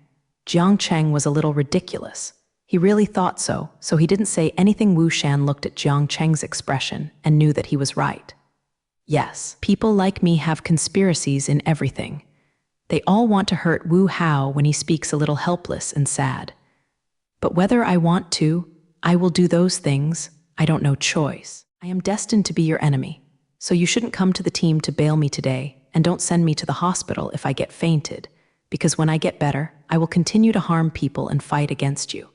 Jiang Cheng was a little ridiculous. He really thought so, so he didn't say anything. Wu Shan looked at Jiang Cheng's expression and knew that he was right. Yes, people like me have conspiracies in everything. They all want to hurt Wu Hao when he speaks a little helpless and sad. But whether I want to, I will do those things. I don't know choice. I am destined to be your enemy. So you shouldn't come to the team to bail me today, and don't send me to the hospital if I get fainted, because when I get better, I will continue to harm people and fight against you.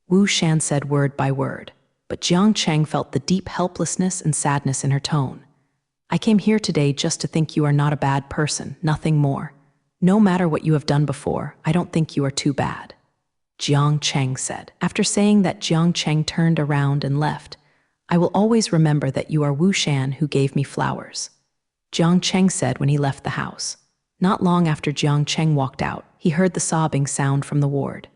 Wu Shan said word by word, but Jiang Cheng felt the deep helplessness and sadness in her tone. I came here today just to think you are not a bad person, nothing more. No matter what you have done before, I don't think you are too bad. Jiang Cheng said. After saying that, Jiang Cheng turned around and left. I will always remember that you are Wu Shan who gave me flowers. Jiang Cheng said when he left the house. Not long after Jiang Cheng walked out, he heard the sobbing sound from the ward.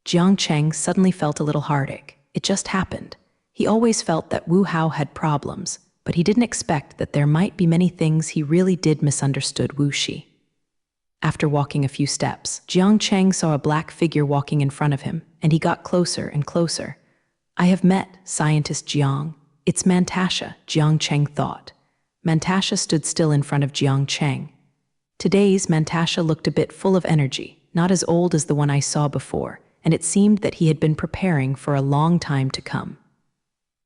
Jiang Cheng suddenly felt a little heartache. It just happened. He always felt that Wu Hao had problems, but he didn't expect that there might be many things he really did misunderstood Wu Shi. After walking a few steps, Jiang Cheng saw a black figure walking in front of him, and he got closer and closer. I have met Scientist Jiang. It's Mantasha, Jiang Cheng thought. Mantasha stood still in front of Jiang Cheng. Today's Mantasha looked a bit full of energy, not as old as the one I saw before, and it seemed that he had been preparing for a long time to come.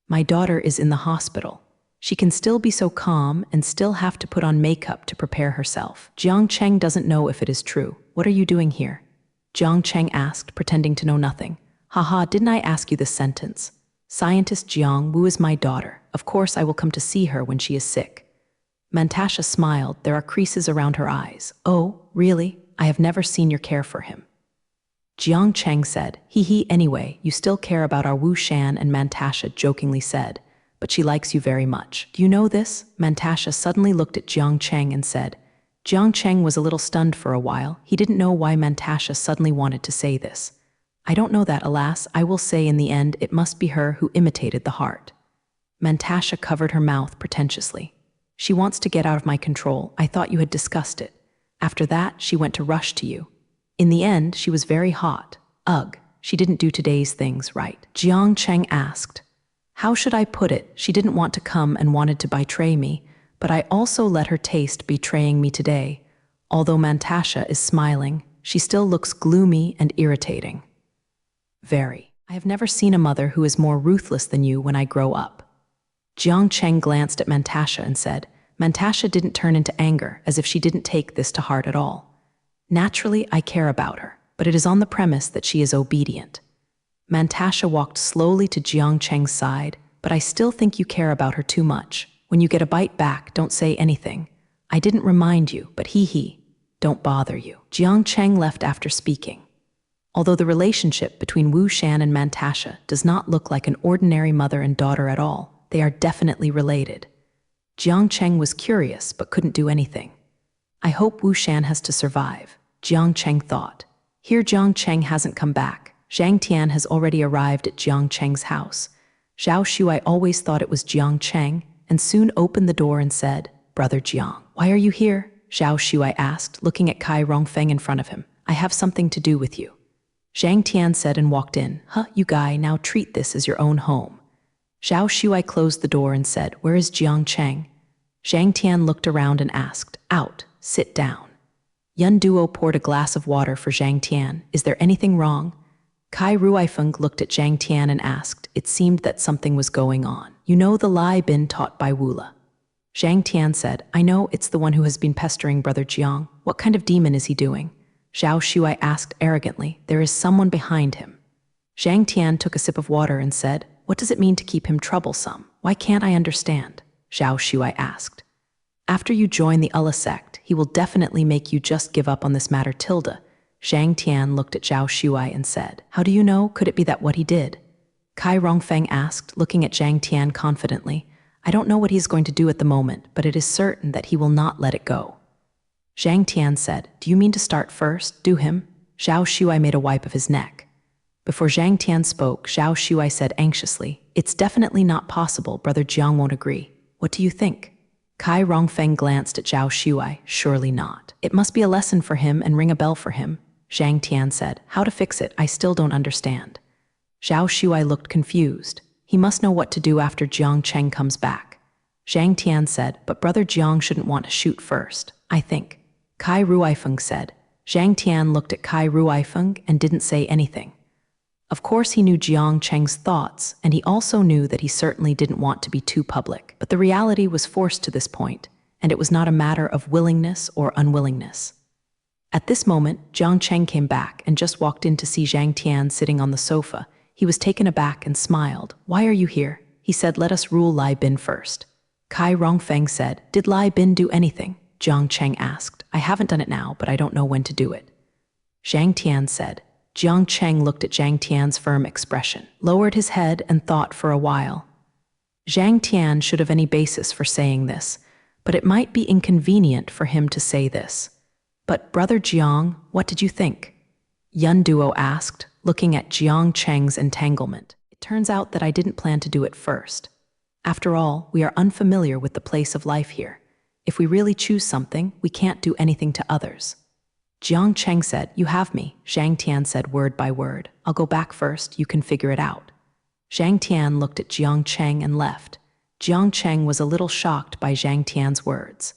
My daughter is in the hospital. She can still be so calm and still have to put on makeup to prepare herself. Jiang Cheng doesn't know if it is true. What are you doing here? Jiang Cheng asked, pretending to know nothing. Haha, didn't I ask you this sentence? Scientist Jiang Wu is my daughter. Of course I will come to see her when she is sick. Mantasha smiled. There are creases around her eyes. Oh, really? I have never seen your care for him. Jiang Cheng said. Hee anyway, you still care about our Wu Shan, and Mantasha jokingly said. But she likes you very much. Do you know this? Mantasha suddenly looked at Jiang Cheng and said. Jiang Cheng was a little stunned for a while. He didn't know why Mantasha suddenly wanted to say this. I don't know that, alas. I will say in the end it must be her who imitated the heart. Mantasha covered her mouth pretentiously. She wants to get out of my control. I thought you had discussed it. After that, she went to rush to you. In the end, she was very hot. Ugh, she didn't do today's things right. Jiang Cheng asked. How should I put it? She didn't want to come and wanted to betray me, but I also let her taste betraying me today. Although Mantasha is smiling, she still looks gloomy and irritating. Very. I have never seen a mother who is more ruthless than you when I grow up. Jiang Cheng glanced at Mantasha and said. Mantasha didn't turn into anger, as if she didn't take this to heart at all. Naturally, I care about her, but it is on the premise that she is obedient. Mantasha walked slowly to Jiang Cheng's side, but I still think you care about her too much. When you get a bite back, don't say anything. I didn't remind you, but he. Don't bother you. Jiang Cheng left after speaking. Although the relationship between Wu Shan and Mantasha does not look like an ordinary mother and daughter at all, they are definitely related. Jiang Cheng was curious but couldn't do anything. I hope Wu Shan has to survive, Jiang Cheng thought. Here Jiang Cheng hasn't come back. Zhang Tian has already arrived at Jiang Cheng's house. Zhao Shuai always thought it was Jiang Cheng and soon opened the door and said, "Brother Jiang, why are you here?" Zhao Shuai asked, looking at Kai Rongfeng in front of him. "I have something to do with you." Zhang Tian said and walked in. "Huh, you guy, now treat this as your own home." Zhao Shuai closed the door and said, "Where is Jiang Cheng?" Zhang Tian looked around and asked, "Out, sit down." Yun Duo poured a glass of water for Zhang Tian. "Is there anything wrong?" Kai Ruifeng looked at Zhang Tian and asked. It seemed that something was going on. "You know the Lai Bin taught by Wula?" Zhang Tian said, "I know, it's the one who has been pestering Brother Jiang. What kind of demon is he doing?" Zhao Shuai asked arrogantly. "There is someone behind him." Zhang Tian took a sip of water and said, "What does it mean to keep him troublesome? Why can't I understand?" Zhao Shuai asked. "After you join the Ullah sect, he will definitely make you just give up on this matter, Tilda." Zhang Tian looked at Zhao Shuai and said, "How do you know? Could it be that what he did?" Kai Rongfeng asked, looking at Zhang Tian confidently. "I don't know what he's going to do at the moment, but it is certain that he will not let it go." Zhang Tian said, "Do you mean to start first? Do him?" Zhao Shuai made a wipe of his neck. Before Zhang Tian spoke, Zhao Shuai said anxiously, "It's definitely not possible. Brother Jiang won't agree. What do you think?" Kai Rongfeng glanced at Zhao Shuai. "Surely not. It must be a lesson for him and ring a bell for him." Zhang Tian said, "How to fix it? I still don't understand." Zhao Shuai looked confused. He must know what to do after Jiang Cheng comes back. Zhang Tian said, "But Brother Jiang shouldn't want to shoot first, I think." Kai Ruifeng said. Zhang Tian looked at Kai Ruifeng and didn't say anything. Of course he knew Jiang Cheng's thoughts, and he also knew that he certainly didn't want to be too public. But the reality was forced to this point, and it was not a matter of willingness or unwillingness. At this moment, Jiang Cheng came back and just walked in to see Zhang Tian sitting on the sofa. He was taken aback and smiled. "Why are you here?" He said, "Let us rule Lai Bin first." Kai Rongfeng said, "Did Lai Bin do anything?" Jiang Cheng asked. "I haven't done it now, but I don't know when to do it." Zhang Tian said. Jiang Cheng looked at Zhang Tian's firm expression, lowered his head and thought for a while. Zhang Tian should have any basis for saying this, but it might be inconvenient for him to say this. "But Brother Jiang, what did you think?" Yun Duo asked, looking at Jiang Cheng's entanglement. "It turns out that I didn't plan to do it first. After all, we are unfamiliar with the place of life here. If we really choose something, we can't do anything to others." Jiang Cheng said, "You have me." Zhang Tian said word by word, "I'll go back first, you can figure it out." Zhang Tian looked at Jiang Cheng and left. Jiang Cheng was a little shocked by Zhang Tian's words.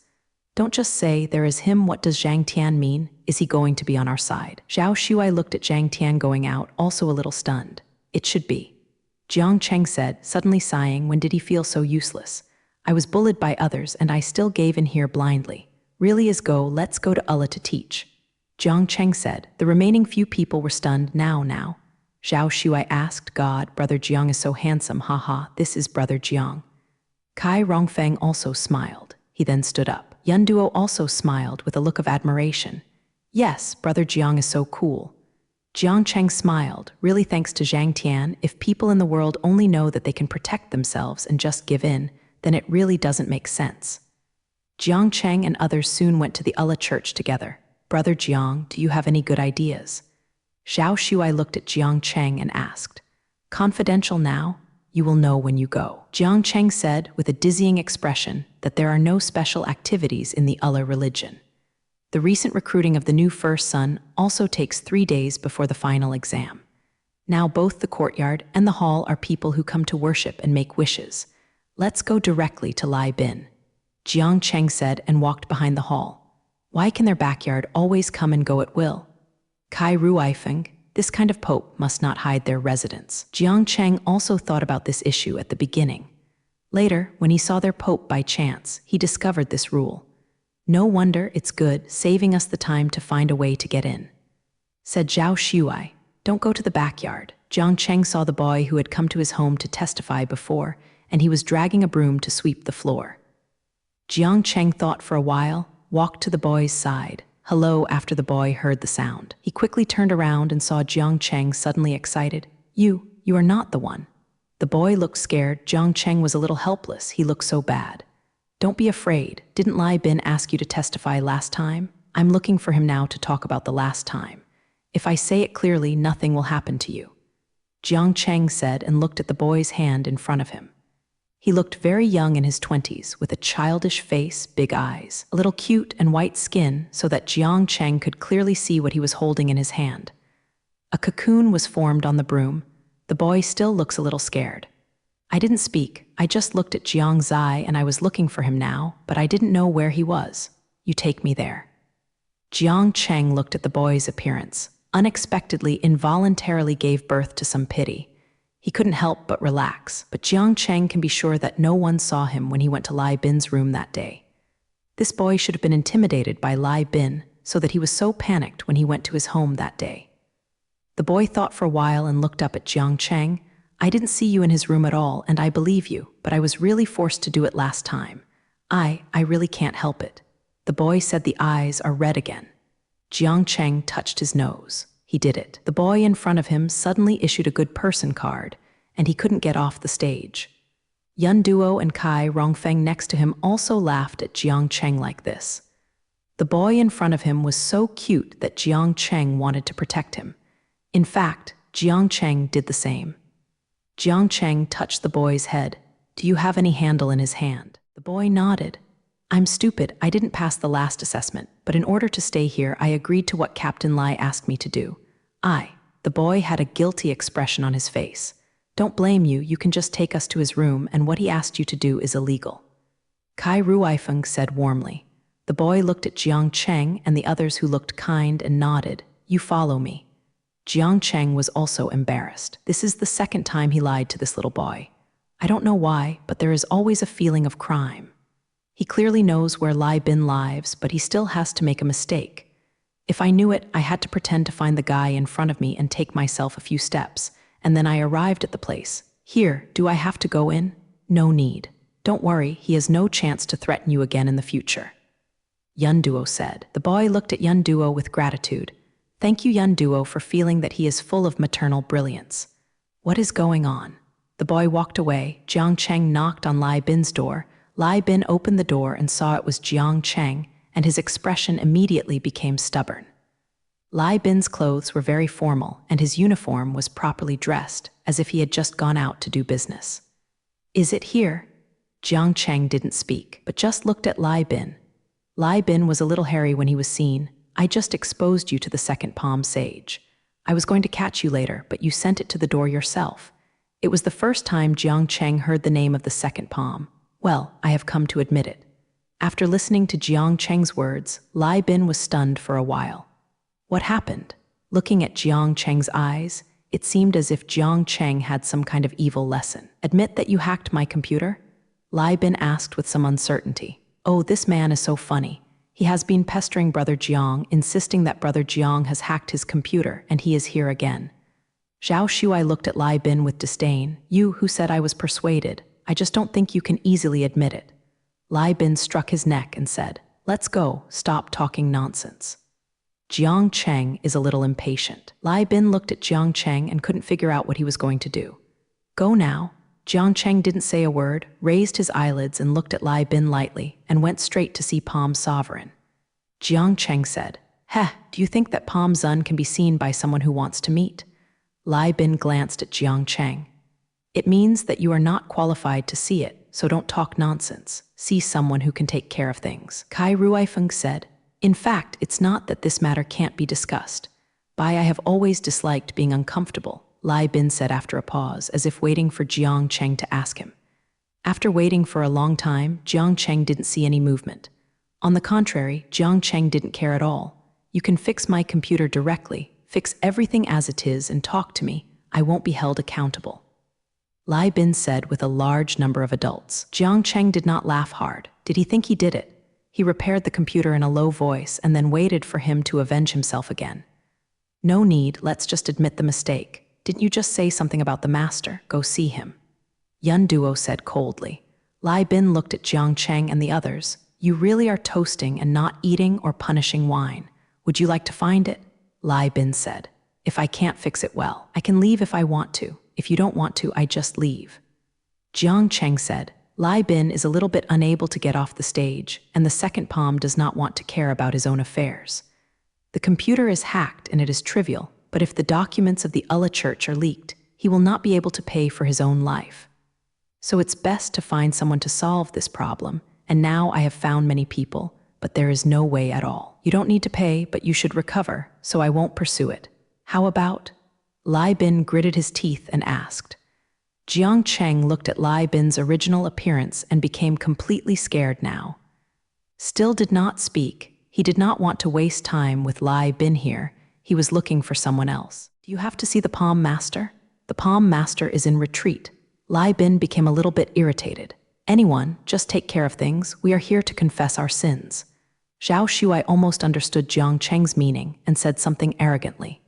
"Don't just say, there is him, what does Zhang Tian mean? Is he going to be on our side?" Zhao Shuai looked at Zhang Tian going out, also a little stunned. "It should be." Jiang Cheng said, suddenly sighing, "When did he feel so useless? I was bullied by others and I still gave in here blindly. Really is go, let's go to Allah to teach." Jiang Cheng said. The remaining few people were stunned. Now. Zhao Shuai asked, "God, Brother Jiang is so handsome, haha, this is Brother Jiang." Kai Rongfeng also smiled. He then stood up. Yun Duo also smiled with a look of admiration. "Yes, Brother Jiang is so cool." Jiang Cheng smiled. Really, thanks to Zhang Tian, if people in the world only know that they can protect themselves and just give in, then it really doesn't make sense. Jiang Cheng and others soon went to the Allah church together. "Brother Jiang, do you have any good ideas?" Zhao Shuai looked at Jiang Cheng and asked. "Confidential now? You will know when you go." Jiang Cheng said, with a dizzying expression, that there are no special activities in the Allah religion. The recent recruiting of the new first son also takes 3 days before the final exam. Now both the courtyard and the hall are people who come to worship and make wishes. Let's go directly to Lai Bin. Jiang Cheng said and walked behind the hall. Why can their backyard always come and go at will? Kai Ruifeng, this kind of pope must not hide their residence. Jiang Cheng also thought about this issue at the beginning. Later, when he saw their pope by chance, he discovered this rule. No wonder, it's good, saving us the time to find a way to get in, said Zhao Shuai. Don't go to the backyard. Jiang Cheng saw the boy who had come to his home to testify before, and he was dragging a broom to sweep the floor. Jiang Cheng thought for a while, walked to the boy's side. Hello, after the boy heard the sound. He quickly turned around and saw Jiang Cheng suddenly excited. You are not the one. The boy looked scared. Jiang Cheng was a little helpless. He looked so bad. Don't be afraid. Didn't Lai Bin ask you to testify last time? I'm looking for him now to talk about the last time. If I say it clearly, nothing will happen to you, Jiang Cheng said and looked at the boy's hand in front of him. He looked very young in his 20s, with a childish face, big eyes, a little cute and white skin, so that Jiang Cheng could clearly see what he was holding in his hand. A cocoon was formed on the broom. The boy still looks a little scared. I didn't speak. I just looked at Jiang Zai and I was looking for him now, but I didn't know where he was. You take me there. Jiang Cheng looked at the boy's appearance, unexpectedly, involuntarily gave birth to some pity. He couldn't help but relax, but Jiang Cheng can be sure that no one saw him when he went to Lai Bin's room that day. This boy should have been intimidated by Lai Bin, so that he was so panicked when he went to his home that day. The boy thought for a while and looked up at Jiang Cheng. I didn't see you in his room at all, and I believe you, but I was really forced to do it last time. I really can't help it. The boy said the eyes are red again. Jiang Cheng touched his nose. He did it. The boy in front of him suddenly issued a good person card, and he couldn't get off the stage. Yun Duo and Kai Rongfeng next to him also laughed at Jiang Cheng like this. The boy in front of him was so cute that Jiang Cheng wanted to protect him. In fact, Jiang Cheng did the same. Jiang Cheng touched the boy's head. Do you have any handle in his hand? The boy nodded. I'm stupid. I didn't pass the last assessment, but in order to stay here, I agreed to what Captain Lai asked me to do. The boy had a guilty expression on his face. Don't blame you. You can just take us to his room, and what he asked you to do is illegal, Kai Ruifeng said warmly. The boy looked at Jiang Cheng and the others, who looked kind and nodded. You follow me. Jiang Cheng was also embarrassed. This is the second time he lied to this little boy. I don't know why, but there is always a feeling of crime. He clearly knows where Lai Bin lives, but he still has to make a mistake. If I knew it, I had to pretend to find the guy in front of me and take myself a few steps, and then I arrived at the place. Here, do I have to go in? No need. Don't worry, he has no chance to threaten you again in the future, Yun Duo said. The boy looked at Yun Duo with gratitude. Thank you, Yun Duo, for feeling that he is full of maternal brilliance. What is going on? The boy walked away. Jiang Cheng knocked on Lai Bin's door. Lai Bin opened the door and saw it was Jiang Cheng, and his expression immediately became stubborn. Lai Bin's clothes were very formal, and his uniform was properly dressed, as if he had just gone out to do business. Is it here? Jiang Cheng didn't speak, but just looked at Lai Bin. Lai Bin was a little hairy when he was seen. I just exposed you to the second palm sage. I was going to catch you later, but you sent it to the door yourself. It was the first time Jiang Cheng heard the name of the second palm. Well, I have come to admit it. After listening to Jiang Cheng's words, Lai Bin was stunned for a while. What happened? Looking at Jiang Cheng's eyes, it seemed as if Jiang Cheng had some kind of evil lesson. Admit that you hacked my computer? Lai Bin asked with some uncertainty. Oh, this man is so funny. He has been pestering Brother Jiang, insisting that Brother Jiang has hacked his computer, and he is here again. Zhao Shuai looked at Lai Bin with disdain. You who said I was persuaded. I just don't think you can easily admit it. Lai Bin struck his neck and said, Let's go, stop talking nonsense. Jiang Cheng is a little impatient. Lai Bin looked at Jiang Cheng and couldn't figure out what he was going to do. Go now. Jiang Cheng didn't say a word, raised his eyelids and looked at Lai Bin lightly, and went straight to see Palm Sovereign. Jiang Cheng said, do you think that Palm Zun can be seen by someone who wants to meet? Lai Bin glanced at Jiang Cheng. It means that you are not qualified to see it, so don't talk nonsense. See someone who can take care of things. Kai Ruifeng said, In fact, it's not that this matter can't be discussed. I have always disliked being uncomfortable, Lai Bin said after a pause, as if waiting for Jiang Cheng to ask him. After waiting for a long time, Jiang Cheng didn't see any movement. On the contrary, Jiang Cheng didn't care at all. You can fix my computer directly, fix everything as it is and talk to me. I won't be held accountable, Lai Bin said with a large number of adults. Jiang Cheng did not laugh hard. Did he think he did it? He repaired the computer in a low voice and then waited for him to avenge himself again. No need, let's just admit the mistake. Didn't you just say something about the master? Go see him. Yun Duo said coldly. Lai Bin looked at Jiang Cheng and the others. You really are toasting and not eating or punishing wine. Would you like to find it? Lai Bin said. If I can't fix it well, I can leave if I want to. If you don't want to, I just leave. Jiang Cheng said. Lai Bin is a little bit unable to get off the stage, and the second palm does not want to care about his own affairs. The computer is hacked and it is trivial, but if the documents of the Ullah Church are leaked, he will not be able to pay for his own life. So it's best to find someone to solve this problem, and now I have found many people, but there is no way at all. You don't need to pay, but you should recover, so I won't pursue it. How about? Lai Bin gritted his teeth and asked. Jiang Cheng looked at Lai Bin's original appearance and became completely scared now. Still did not speak. He did not want to waste time with Lai Bin here. He was looking for someone else. Do you have to see the Palm Master? The Palm Master is in retreat. Lai Bin became a little bit irritated. Anyone, just take care of things. We are here to confess our sins. Zhao Shuai almost understood Jiang Cheng's meaning and said something arrogantly.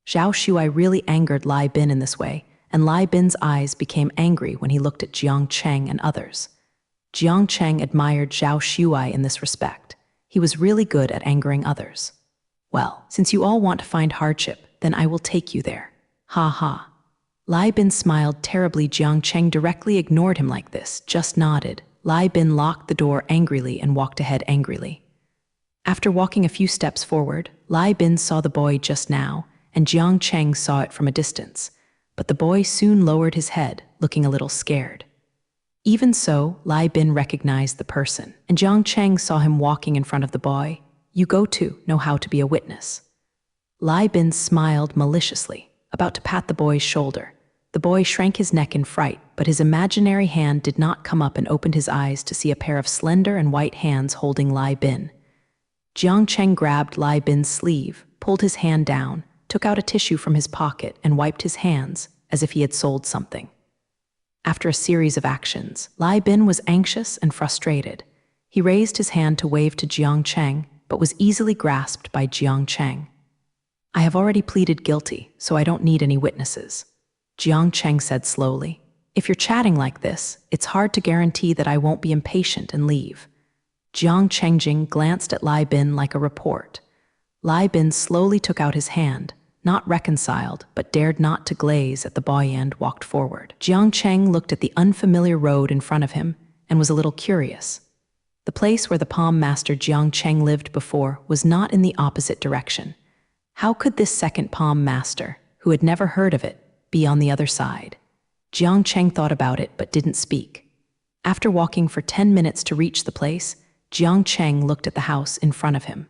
Zhao Shuai really angered Lai Bin in this way, and Lai Bin's eyes became angry when he looked at Jiang Cheng and others. Jiang Cheng admired Zhao Shuai in this respect. He was really good at angering others. Well, since you all want to find hardship, then I will take you there. Ha ha. Lai Bin smiled terribly. Jiang Cheng directly ignored him like this, just nodded. Lai Bin locked the door angrily and walked ahead angrily. After walking a few steps forward, Lai Bin saw the boy just now, and Jiang Cheng saw it from a distance. But the boy soon lowered his head, looking a little scared. Even so, Lai Bin recognized the person, and Jiang Cheng saw him walking in front of the boy. You go too, know how to be a witness. Lai Bin smiled maliciously, about to pat the boy's shoulder. The boy shrank his neck in fright, but his imaginary hand did not come up and opened his eyes to see a pair of slender and white hands holding Lai Bin. Jiang Cheng grabbed Lai Bin's sleeve, pulled his hand down, took out a tissue from his pocket and wiped his hands as if he had sold something. After a series of actions, Lai Bin was anxious and frustrated. He raised his hand to wave to Jiang Cheng, but was easily grasped by Jiang Cheng. I have already pleaded guilty, so I don't need any witnesses. Jiang Cheng said slowly. If you're chatting like this, it's hard to guarantee that I won't be impatient and leave. Jiang Chengjing glanced at Lai Bin like a report. Lai Bin slowly took out his hand, not reconciled, but dared not to glaze at the boy and walked forward. Jiang Cheng looked at the unfamiliar road in front of him and was a little curious. The place where the Palm Master Jiang Cheng lived before was not in the opposite direction. How could this second Palm Master, who had never heard of it, be on the other side? Jiang Cheng thought about it but didn't speak. After walking for 10 minutes to reach the place, Jiang Cheng looked at the house in front of him.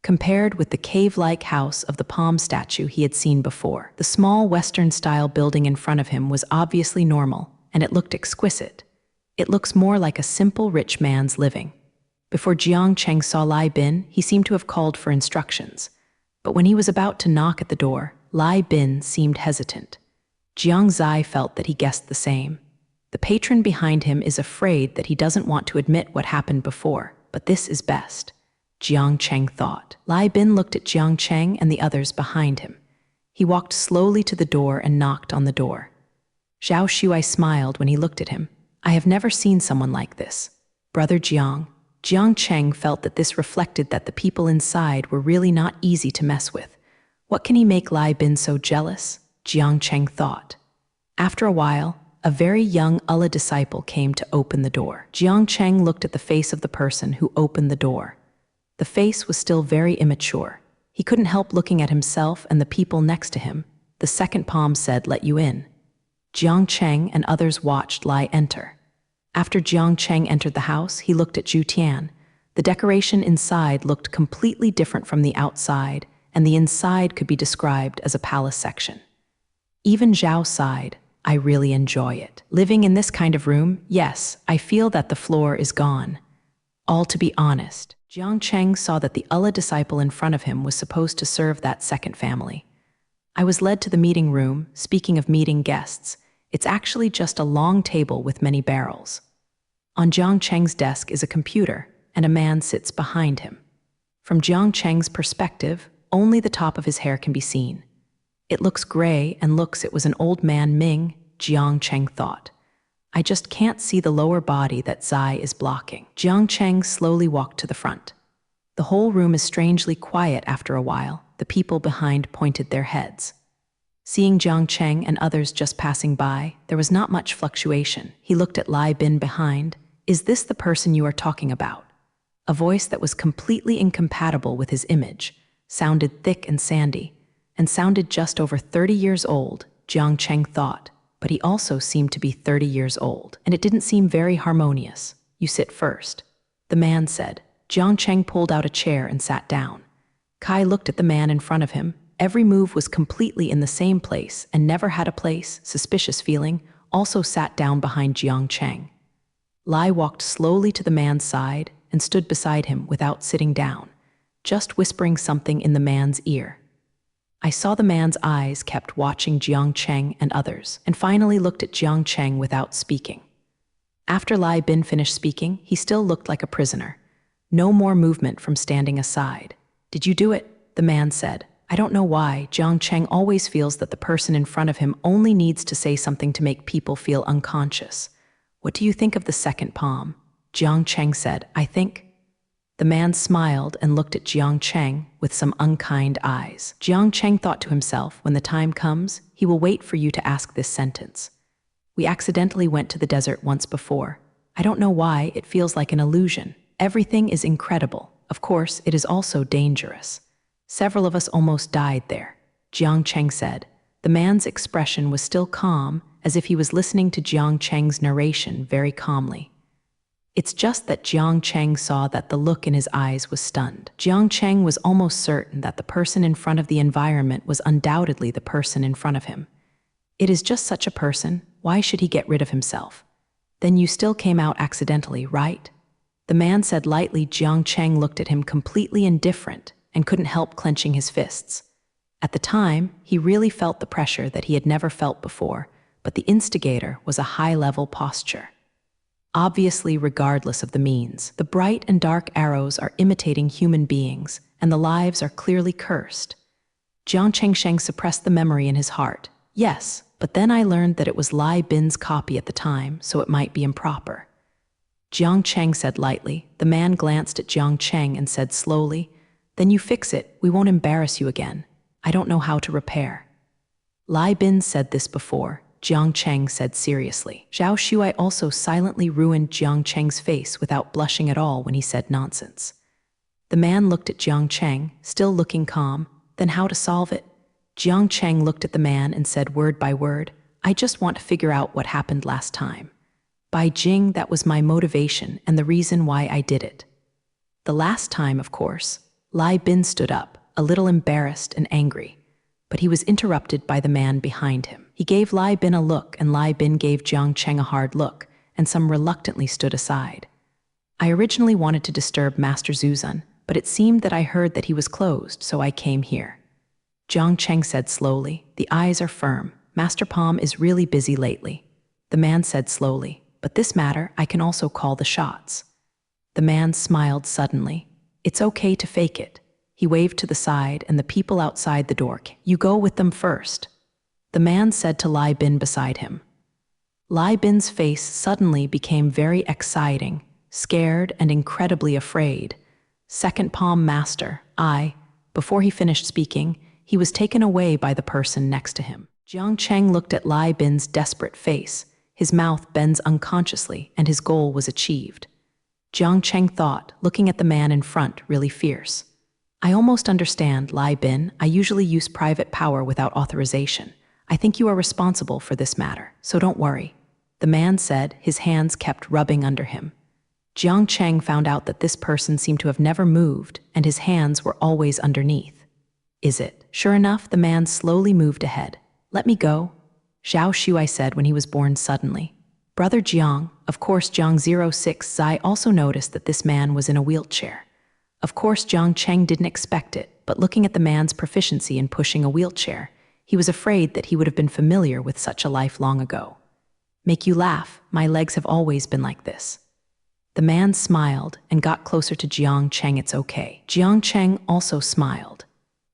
Compared with the cave-like house of the palm statue he had seen before, the small Western-style building in front of him was obviously normal, and it looked exquisite. It looks more like a simple rich man's living. Before Jiang Cheng saw Lai Bin, he seemed to have called for instructions. But when he was about to knock at the door, Lai Bin seemed hesitant. Jiang Zai felt that he guessed the same. The patron behind him is afraid that he doesn't want to admit what happened before, but this is best. Jiang Cheng thought. Lai Bin looked at Jiang Cheng and the others behind him. He walked slowly to the door and knocked on the door. Zhao Shuai smiled when he looked at him. I have never seen someone like this. Brother Jiang. Jiang Cheng felt that this reflected that the people inside were really not easy to mess with. What can he make Lai Bin so jealous? Jiang Cheng thought. After a while, a very young Ullah disciple came to open the door. Jiang Cheng looked at the face of the person who opened the door. The face was still very immature. He couldn't help looking at himself and the people next to him. The second palm said, "Let you in." Jiang Cheng and others watched Lai enter. After Jiang Cheng entered the house, he looked at Zhu Tian. The decoration inside looked completely different from the outside, and the inside could be described as a palace section. Even Zhao sighed. I really enjoy it. Living in this kind of room, yes, I feel that the floor is gone. All to be honest. Jiang Cheng saw that the Ullah disciple in front of him was supposed to serve that second family. I was led to the meeting room. Speaking of meeting guests, it's actually just a long table with many barrels. On Jiang Cheng's desk is a computer, and a man sits behind him. From Jiang Cheng's perspective, only the top of his hair can be seen. It looks gray and it was an old man Ming, Jiang Cheng thought. I just can't see the lower body that Zai is blocking. Jiang Cheng slowly walked to the front. The whole room is strangely quiet after a while. The people behind pointed their heads. Seeing Jiang Cheng and others just passing by, there was not much fluctuation. He looked at Lai Bin behind. Is this the person you are talking about? A voice that was completely incompatible with his image, sounded thick and sandy, and sounded just over 30 years old, Jiang Cheng thought, but he also seemed to be 30 years old, and it didn't seem very harmonious. You sit first, the man said. Jiang Cheng pulled out a chair and sat down. Kai looked at the man in front of him. Every move was completely in the same place and never had a place, suspicious feeling, also sat down behind Jiang Cheng. Lai walked slowly to the man's side and stood beside him without sitting down, just whispering something in the man's ear. I saw the man's eyes kept watching Jiang Cheng and others, and finally looked at Jiang Cheng without speaking. After Lai Bin finished speaking, he still looked like a prisoner. No more movement from standing aside. Did you do it? The man said. I don't know why. Jiang Cheng always feels that the person in front of him only needs to say something to make people feel unconscious. What do you think of the second palm? Jiang Cheng said, I think. The man smiled and looked at Jiang Cheng with some unkind eyes. Jiang Cheng thought to himself, when the time comes, he will wait for you to ask this sentence. We accidentally went to the desert once before. I don't know why, it feels like an illusion. Everything is incredible. Of course, it is also dangerous. Several of us almost died there, Jiang Cheng said. The man's expression was still calm, as if he was listening to Jiang Cheng's narration very calmly. It's just that Jiang Cheng saw that the look in his eyes was stunned. Jiang Cheng was almost certain that the person in front of the environment was undoubtedly the person in front of him. It is just such a person, why should he get rid of himself? Then you still came out accidentally, right? The man said lightly. Jiang Cheng looked at him completely indifferent and couldn't help clenching his fists. At the time, he really felt the pressure that he had never felt before, but the instigator was a high-level posture. Obviously, regardless of the means, the bright and dark arrows are imitating human beings, and the lives are clearly cursed. Jiang Cheng suppressed the memory in his heart. Yes, but then I learned that it was Lai Bin's copy at the time, so it might be improper. Jiang Cheng said lightly. The man glanced at Jiang Cheng and said slowly, Then you fix it, we won't embarrass you again. I don't know how to repair. Lai Bin said this before, Jiang Cheng said seriously. Zhao Shuai also silently ruined Jiang Cheng's face without blushing at all when he said nonsense. The man looked at Jiang Cheng, still looking calm. Then how to solve it? Jiang Cheng looked at the man and said word by word, I just want to figure out what happened last time. By Jing, that was my motivation and the reason why I did it. The last time, of course. Lai Bin stood up, a little embarrassed and angry, but he was interrupted by the man behind him. He gave Lai Bin a look, and Lai Bin gave Jiang Cheng a hard look, and some reluctantly stood aside. I originally wanted to disturb Master Zuzan, but it seemed that I heard that he was closed, so I came here. Jiang Cheng said slowly, the eyes are firm. Master Palm is really busy lately. The man said slowly, but this matter, I can also call the shots. The man smiled suddenly. It's okay to fake it. He waved to the side, and the people outside the door. You go with them first. The man said to Lai Bin beside him. Lai Bin's face suddenly became very exciting, scared and incredibly afraid. Second Palm Master, Before he finished speaking, he was taken away by the person next to him. Jiang Cheng looked at Lai Bin's desperate face. His mouth bends unconsciously, and his goal was achieved. Jiang Cheng thought, looking at the man in front, really fierce. I almost understand, Lai Bin. I usually use private power without authorization. I think you are responsible for this matter, so don't worry. The man said, his hands kept rubbing under him. Jiang Cheng found out that this person seemed to have never moved, and his hands were always underneath. Is it? Sure enough, the man slowly moved ahead. Let me go. Zhao Shuai said when he was born suddenly. Brother Jiang, of course Jiang 06 Zai also noticed that this man was in a wheelchair. Of course Jiang Cheng didn't expect it, but looking at the man's proficiency in pushing a wheelchair, he was afraid that he would have been familiar with such a life long ago. Make you laugh, my legs have always been like this. The man smiled and got closer to Jiang Cheng. It's okay. Jiang Cheng also smiled.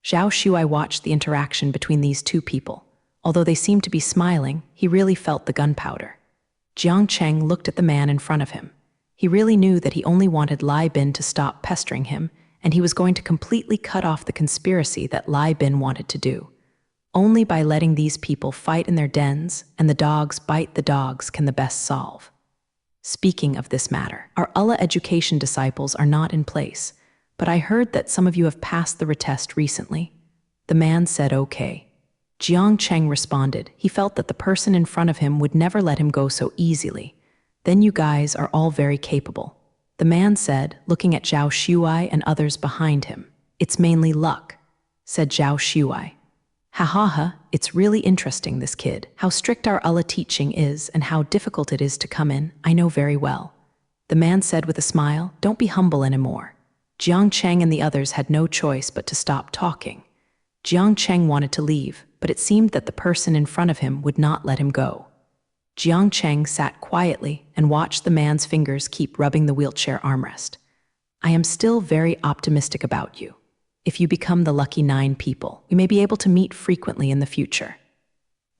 Zhao Shuai watched the interaction between these two people. Although they seemed to be smiling, he really felt the gunpowder. Jiang Cheng looked at the man in front of him. He really knew that he only wanted Lai Bin to stop pestering him, and he was going to completely cut off the conspiracy that Lai Bin wanted to do. Only by letting these people fight in their dens and the dogs bite the dogs can the best solve. Speaking of this matter, our Allah education disciples are not in place, but I heard that some of you have passed the retest recently. The man said okay. Jiang Cheng responded. He felt that the person in front of him would never let him go so easily. Then you guys are all very capable. The man said, looking at Zhao Shuai and others behind him. It's mainly luck, said Zhao Shuai. Ha ha ha, it's really interesting, this kid. How strict our Allah teaching is and how difficult it is to come in, I know very well. The man said with a smile, don't be humble anymore. Jiang Cheng and the others had no choice but to stop talking. Jiang Cheng wanted to leave, but it seemed that the person in front of him would not let him go. Jiang Cheng sat quietly and watched the man's fingers keep rubbing the wheelchair armrest. I am still very optimistic about you. If you become the lucky 9 people, we may be able to meet frequently in the future.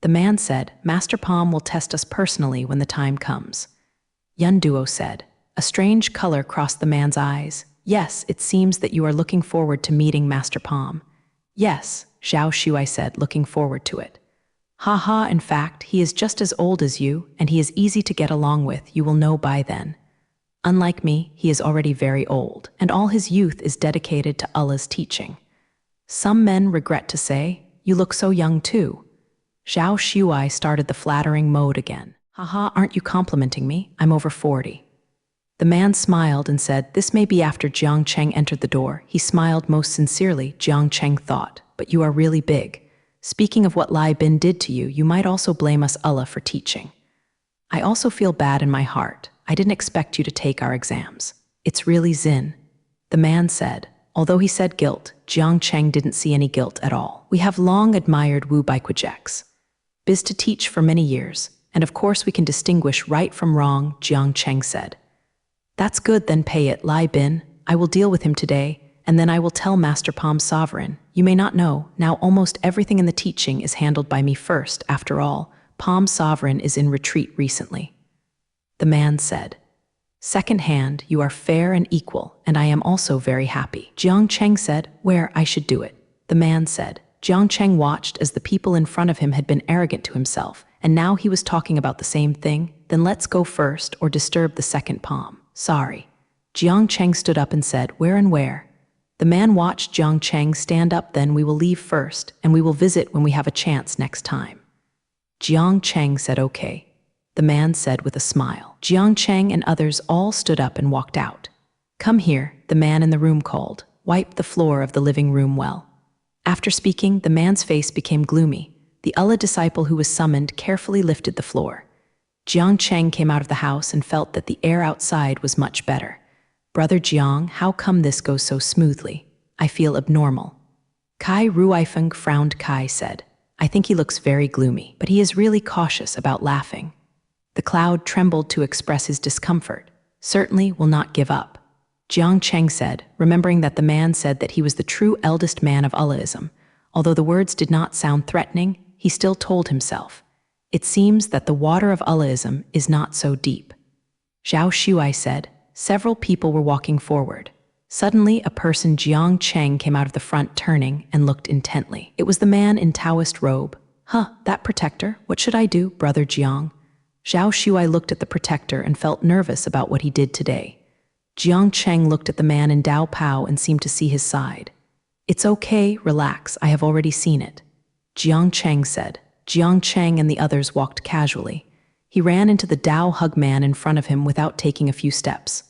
The man said, Master Palm will test us personally when the time comes. Yun Duo said. A strange color crossed the man's eyes. Yes, it seems that you are looking forward to meeting Master Palm. Yes, Zhao Shuai said, looking forward to it. Ha ha, in fact, he is just as old as you, and he is easy to get along with, you will know by then. Unlike me, he is already very old, and all his youth is dedicated to Allah's teaching. Some men regret to say, you look so young too. Zhao Shuai started the flattering mode again. Haha, aren't you complimenting me? I'm over 40. The man smiled and said, this may be after Jiang Cheng entered the door. He smiled most sincerely, Jiang Cheng thought, but you are really big. Speaking of what Lai Bin did to you, you might also blame us Allah for teaching. I also feel bad in my heart. I didn't expect you to take our exams. It's really Zin. The man said. Although he said guilt, Jiang Cheng didn't see any guilt at all. We have long admired Wu Baikwajek's biz to teach for many years, and of course we can distinguish right from wrong, Jiang Cheng said. That's good, then pay it, Lai Bin. I will deal with him today, and then I will tell Master Palm's sovereign. You may not know, now almost everything in the teaching is handled by me first. After all, Palm's sovereign is in retreat recently. The man said, second hand, you are fair and equal, and I am also very happy. Jiang Cheng said, where I should do it. The man said. Jiang Cheng watched as the people in front of him had been arrogant to himself, and now he was talking about the same thing. Then let's go first or disturb the second palm. Sorry. Jiang Cheng stood up and said, where and where? The man watched Jiang Cheng stand up. Then we will leave first, and we will visit when we have a chance next time. Jiang Cheng said okay. The man said with a smile. Jiang Cheng and others all stood up and walked out. Come here, the man in the room called. Wipe the floor of the living room well. After speaking, the man's face became gloomy. The Allah disciple who was summoned carefully lifted the floor. Jiang Cheng came out of the house and felt that the air outside was much better. Brother Jiang, how come this goes so smoothly? I feel abnormal. Kai Ruifeng frowned. Kai said, I think he looks very gloomy, but he is really cautious about laughing. The cloud trembled to express his discomfort. Certainly will not give up. Jiang Cheng said, remembering that the man said that he was the true eldest man of Allahism. Although the words did not sound threatening, he still told himself, it seems that the water of Allahism is not so deep. Zhao Shuai said, several people were walking forward. Suddenly, a person Jiang Cheng came out of the front, turning and looked intently. It was the man in Taoist robe. That protector? What should I do, Brother Jiang? Zhao Shuai looked at the protector and felt nervous about what he did today. Jiang Cheng looked at the man in Dao Pao and seemed to see his side. It's okay, relax, I have already seen it. Jiang Cheng said. Jiang Cheng and the others walked casually. He ran into the Dao Hug man in front of him without taking a few steps.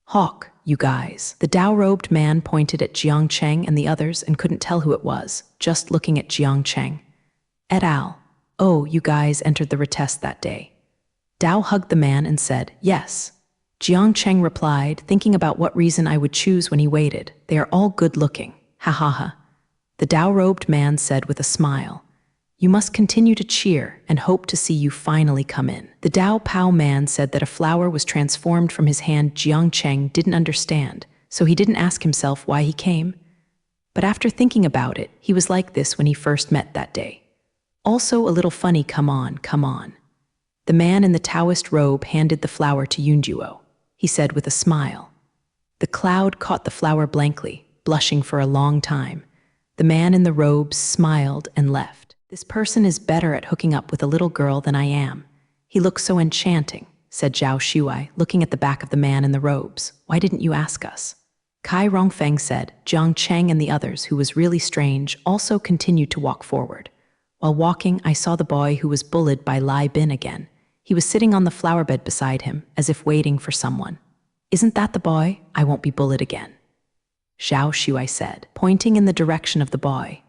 Hawk, you guys. The Dao-robed man pointed at Jiang Cheng and the others and couldn't tell who it was, just looking at Jiang Cheng. Et al. Oh, you guys entered the retest that day. Dao hugged the man and said, yes. Jiang Cheng replied, thinking about what reason I would choose when he waited. They are all good-looking. Ha ha ha. The Dao-robed man said with a smile. You must continue to cheer and hope to see you finally come in. The Dao Pao man said that a flower was transformed from his hand. Jiang Cheng didn't understand, so he didn't ask himself why he came. But after thinking about it, he was like this when he first met that day. Also a little funny, come on, come on. The man in the Taoist robe handed the flower to Yunjuo. He said with a smile. The cloud caught the flower blankly, blushing for a long time. The man in the robes smiled and left. This person is better at hooking up with a little girl than I am. He looks so enchanting, said Zhao Shuai, looking at the back of the man in the robes. Why didn't you ask us? Kai Rongfeng said. Jiang Cheng and the others, who was really strange, also continued to walk forward. While walking, I saw the boy who was bullied by Lai Bin again. He was sitting on the flower bed beside him, as if waiting for someone. Isn't that the boy? I won't be bullied again, Zhao Shuai said, pointing in the direction of the boy.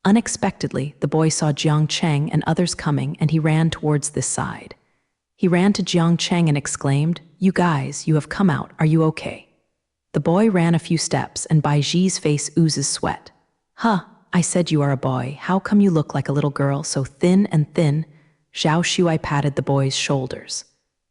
Unexpectedly, the boy saw Jiang Cheng and others coming, and he ran towards this side. He ran to Jiang Cheng and exclaimed, "You guys, you have come out, are you okay?" The boy ran a few steps, and Bai Ji's face oozes sweat. "Huh, I said you are a boy, how come you look like a little girl, so thin and thin?" Zhao Shuai patted the boy's shoulders.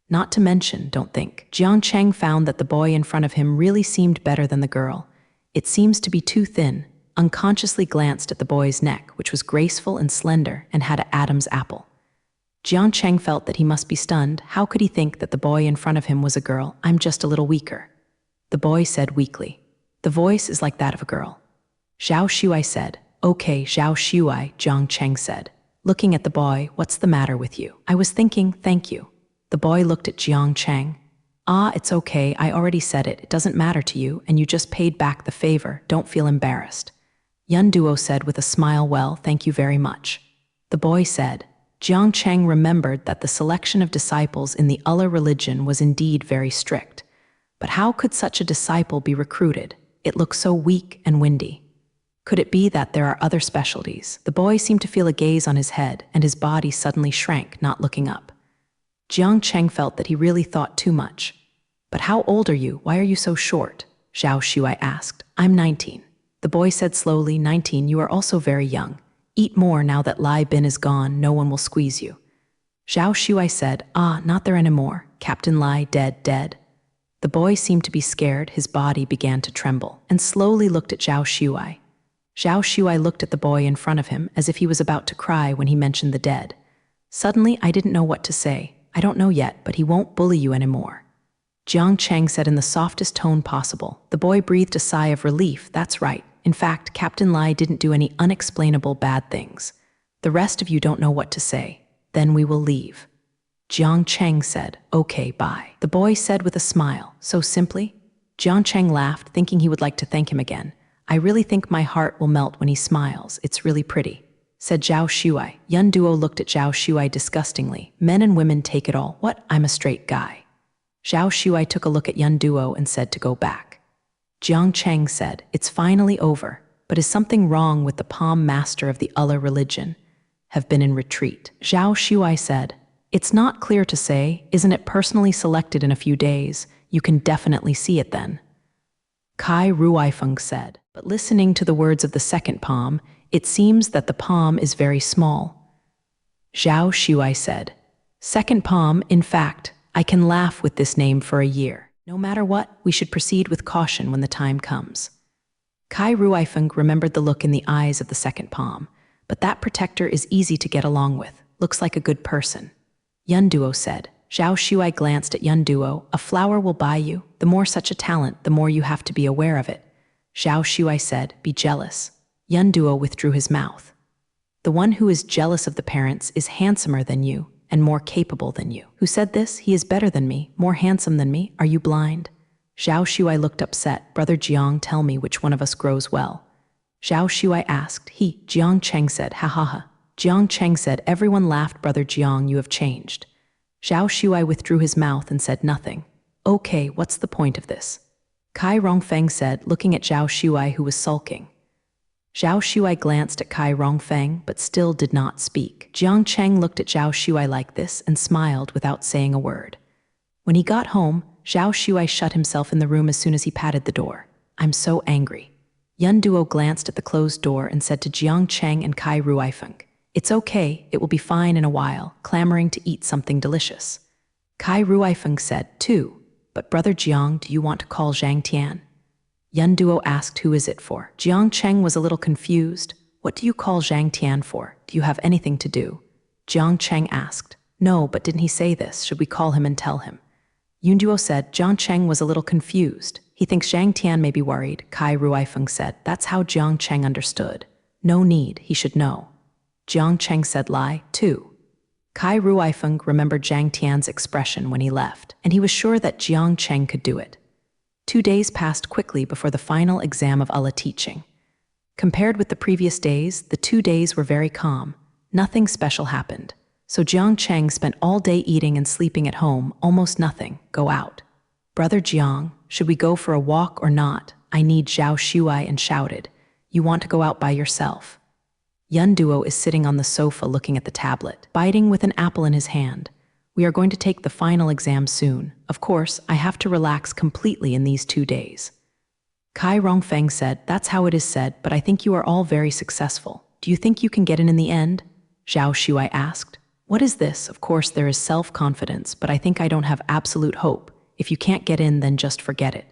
Not to mention, don't think. Jiang Cheng found that the boy in front of him really seemed better than the girl. It seems to be too thin. Unconsciously glanced at the boy's neck, which was graceful and slender and had an Adam's apple. Jiang Cheng felt that he must be stunned. How could he think that the boy in front of him was a girl? I'm just a little weaker, the boy said weakly. The voice is like that of a girl. Zhao Shuai said. Okay, Zhao Shuai, Jiang Cheng said. Looking at the boy, what's the matter with you? I was thinking, thank you. The boy looked at Jiang Cheng. Ah, it's okay, I already said it. It doesn't matter to you, and you just paid back the favor. Don't feel embarrassed. Yun Duo said with a smile, well, thank you very much. The boy said. Jiang Cheng remembered that the selection of disciples in the Allah religion was indeed very strict. But how could such a disciple be recruited? It looked so weak and windy. Could it be that there are other specialties? The boy seemed to feel a gaze on his head, and his body suddenly shrank, not looking up. Jiang Cheng felt that he really thought too much. But how old are you? Why are you so short? Zhao Shuai asked. I'm 19. The boy said slowly, 19, you are also very young. Eat more now that Lai Bin is gone, no one will squeeze you. Zhao Shuai said, ah, not there anymore. Captain Lai dead. The boy seemed to be scared, his body began to tremble, and slowly looked at Zhao Shuai. Zhao Shuai looked at the boy in front of him as if he was about to cry when he mentioned the dead. Suddenly, I didn't know what to say. I don't know yet, but he won't bully you anymore. Jiang Cheng said in the softest tone possible. The boy breathed a sigh of relief. That's right. In fact, Captain Lai didn't do any unexplainable bad things. The rest of you don't know what to say. Then we will leave. Jiang Cheng said, okay, bye. The boy said with a smile, so simply. Jiang Cheng laughed, thinking he would like to thank him again. I really think my heart will melt when he smiles. It's really pretty, said Zhao Shuai. Yun Duo looked at Zhao Shuai disgustingly. Men and women take it all. What? I'm a straight guy. Zhao Shuai took a look at Yun Duo and said to go back. Jiang Cheng said, it's finally over, but is something wrong with the palm master of the Allah religion? Have been in retreat. Zhao Shuai said, it's not clear to say, isn't it personally selected in a few days? You can definitely see it then. Kai Ruifeng said, but listening to the words of the second palm, it seems that the palm is very small. Zhao Shuai said, second palm, in fact, I can laugh with this name for a year. No matter what, we should proceed with caution when the time comes. Kai Ruifeng remembered the look in the eyes of the second palm, but that protector is easy to get along with, looks like a good person. Yun Duo said. Zhao Shuai glanced at Yun Duo. A flower will buy you. The more such a talent, the more you have to be aware of it. Zhao Shuai said, be jealous. Yun Duo withdrew his mouth. The one who is jealous of the parents is handsomer than you and more capable than you. Who said this? He is better than me, more handsome than me. Are you blind? Zhao Shuai looked upset. Brother Jiang, tell me which one of us grows well. Zhao Shuai asked. He, Jiang Cheng said, ha ha ha. Jiang Cheng said, everyone laughed. Brother Jiang, you have changed. Zhao Shuai withdrew his mouth and said nothing. Okay, what's the point of this? Kai Rongfeng said, looking at Zhao Shuai who was sulking. Zhao Shuai glanced at Kai Rongfeng, but still did not speak. Jiang Cheng looked at Zhao Shuai like this and smiled without saying a word. When he got home, Zhao Shuai shut himself in the room as soon as he patted the door. I'm so angry. Yun Duo glanced at the closed door and said to Jiang Cheng and Kai Ruifeng, It's okay, it will be fine in a while, clamoring to eat something delicious. Kai Ruifeng said, too, but Brother Jiang, do you want to call Zhang Tian? Yun Duo asked, who is it for? Jiang Cheng was a little confused. What do you call Zhang Tian for? Do you have anything to do? Jiang Cheng asked. No, but didn't he say this? Should we call him and tell him? Yun Duo said. Jiang Cheng was a little confused. He thinks Zhang Tian may be worried. Kai Ruifeng said. That's how Jiang Cheng understood. No need, he should know. Jiang Cheng said lie, too. Kai Ruifeng remembered Zhang Tian's expression when he left, and he was sure that Jiang Cheng could do it. 2 days passed quickly before the final exam of Allah teaching. Compared with the previous days, the 2 days were very calm. Nothing special happened. So Jiang Cheng spent all day eating and sleeping at home, almost nothing, go out. Brother Jiang, should we go for a walk or not? I need Zhao Shuai and shouted. You want to go out by yourself? Yun Duo is sitting on the sofa looking at the tablet, biting with an apple in his hand. We are going to take the final exam soon. Of course, I have to relax completely in these 2 days. Kai Rongfeng said, that's how it is said, but I think you are all very successful. Do you think you can get in the end? Zhao Shuai asked. What is this? Of course, there is self-confidence, but I think I don't have absolute hope. If you can't get in, then just forget it.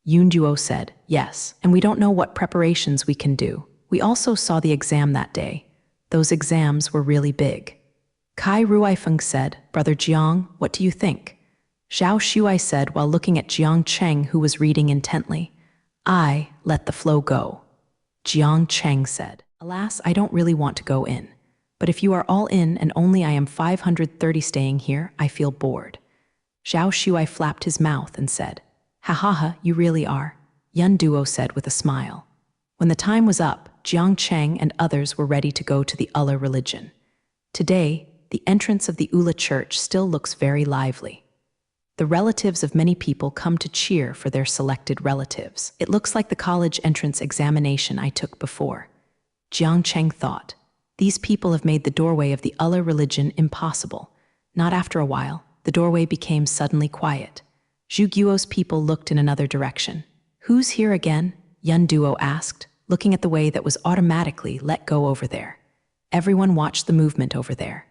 Yun Duo said, yes, and we don't know what preparations we can do. We also saw the exam that day. Those exams were really big. Kai Ruifeng said, Brother Jiang, what do you think? Zhao Shuai said while looking at Jiang Cheng, who was reading intently. I let the flow go. Jiang Cheng said, alas, I don't really want to go in. But if you are all in and only I am 530 staying here, I feel bored. Zhao Shuai flapped his mouth and said, ha ha ha, you really are. Yun Duo said with a smile. When the time was up, Jiang Cheng and others were ready to go to the Allah religion. Today, the entrance of the Ula church still looks very lively. The relatives of many people come to cheer for their selected relatives. It looks like the college entrance examination I took before. Jiang Cheng thought, these people have made the doorway of the Allah religion impossible. Not after a while, the doorway became suddenly quiet. Zhu Guo's people looked in another direction. Who's here again? Yun Duo asked, looking at the way that was automatically let go over there. Everyone watched the movement over there.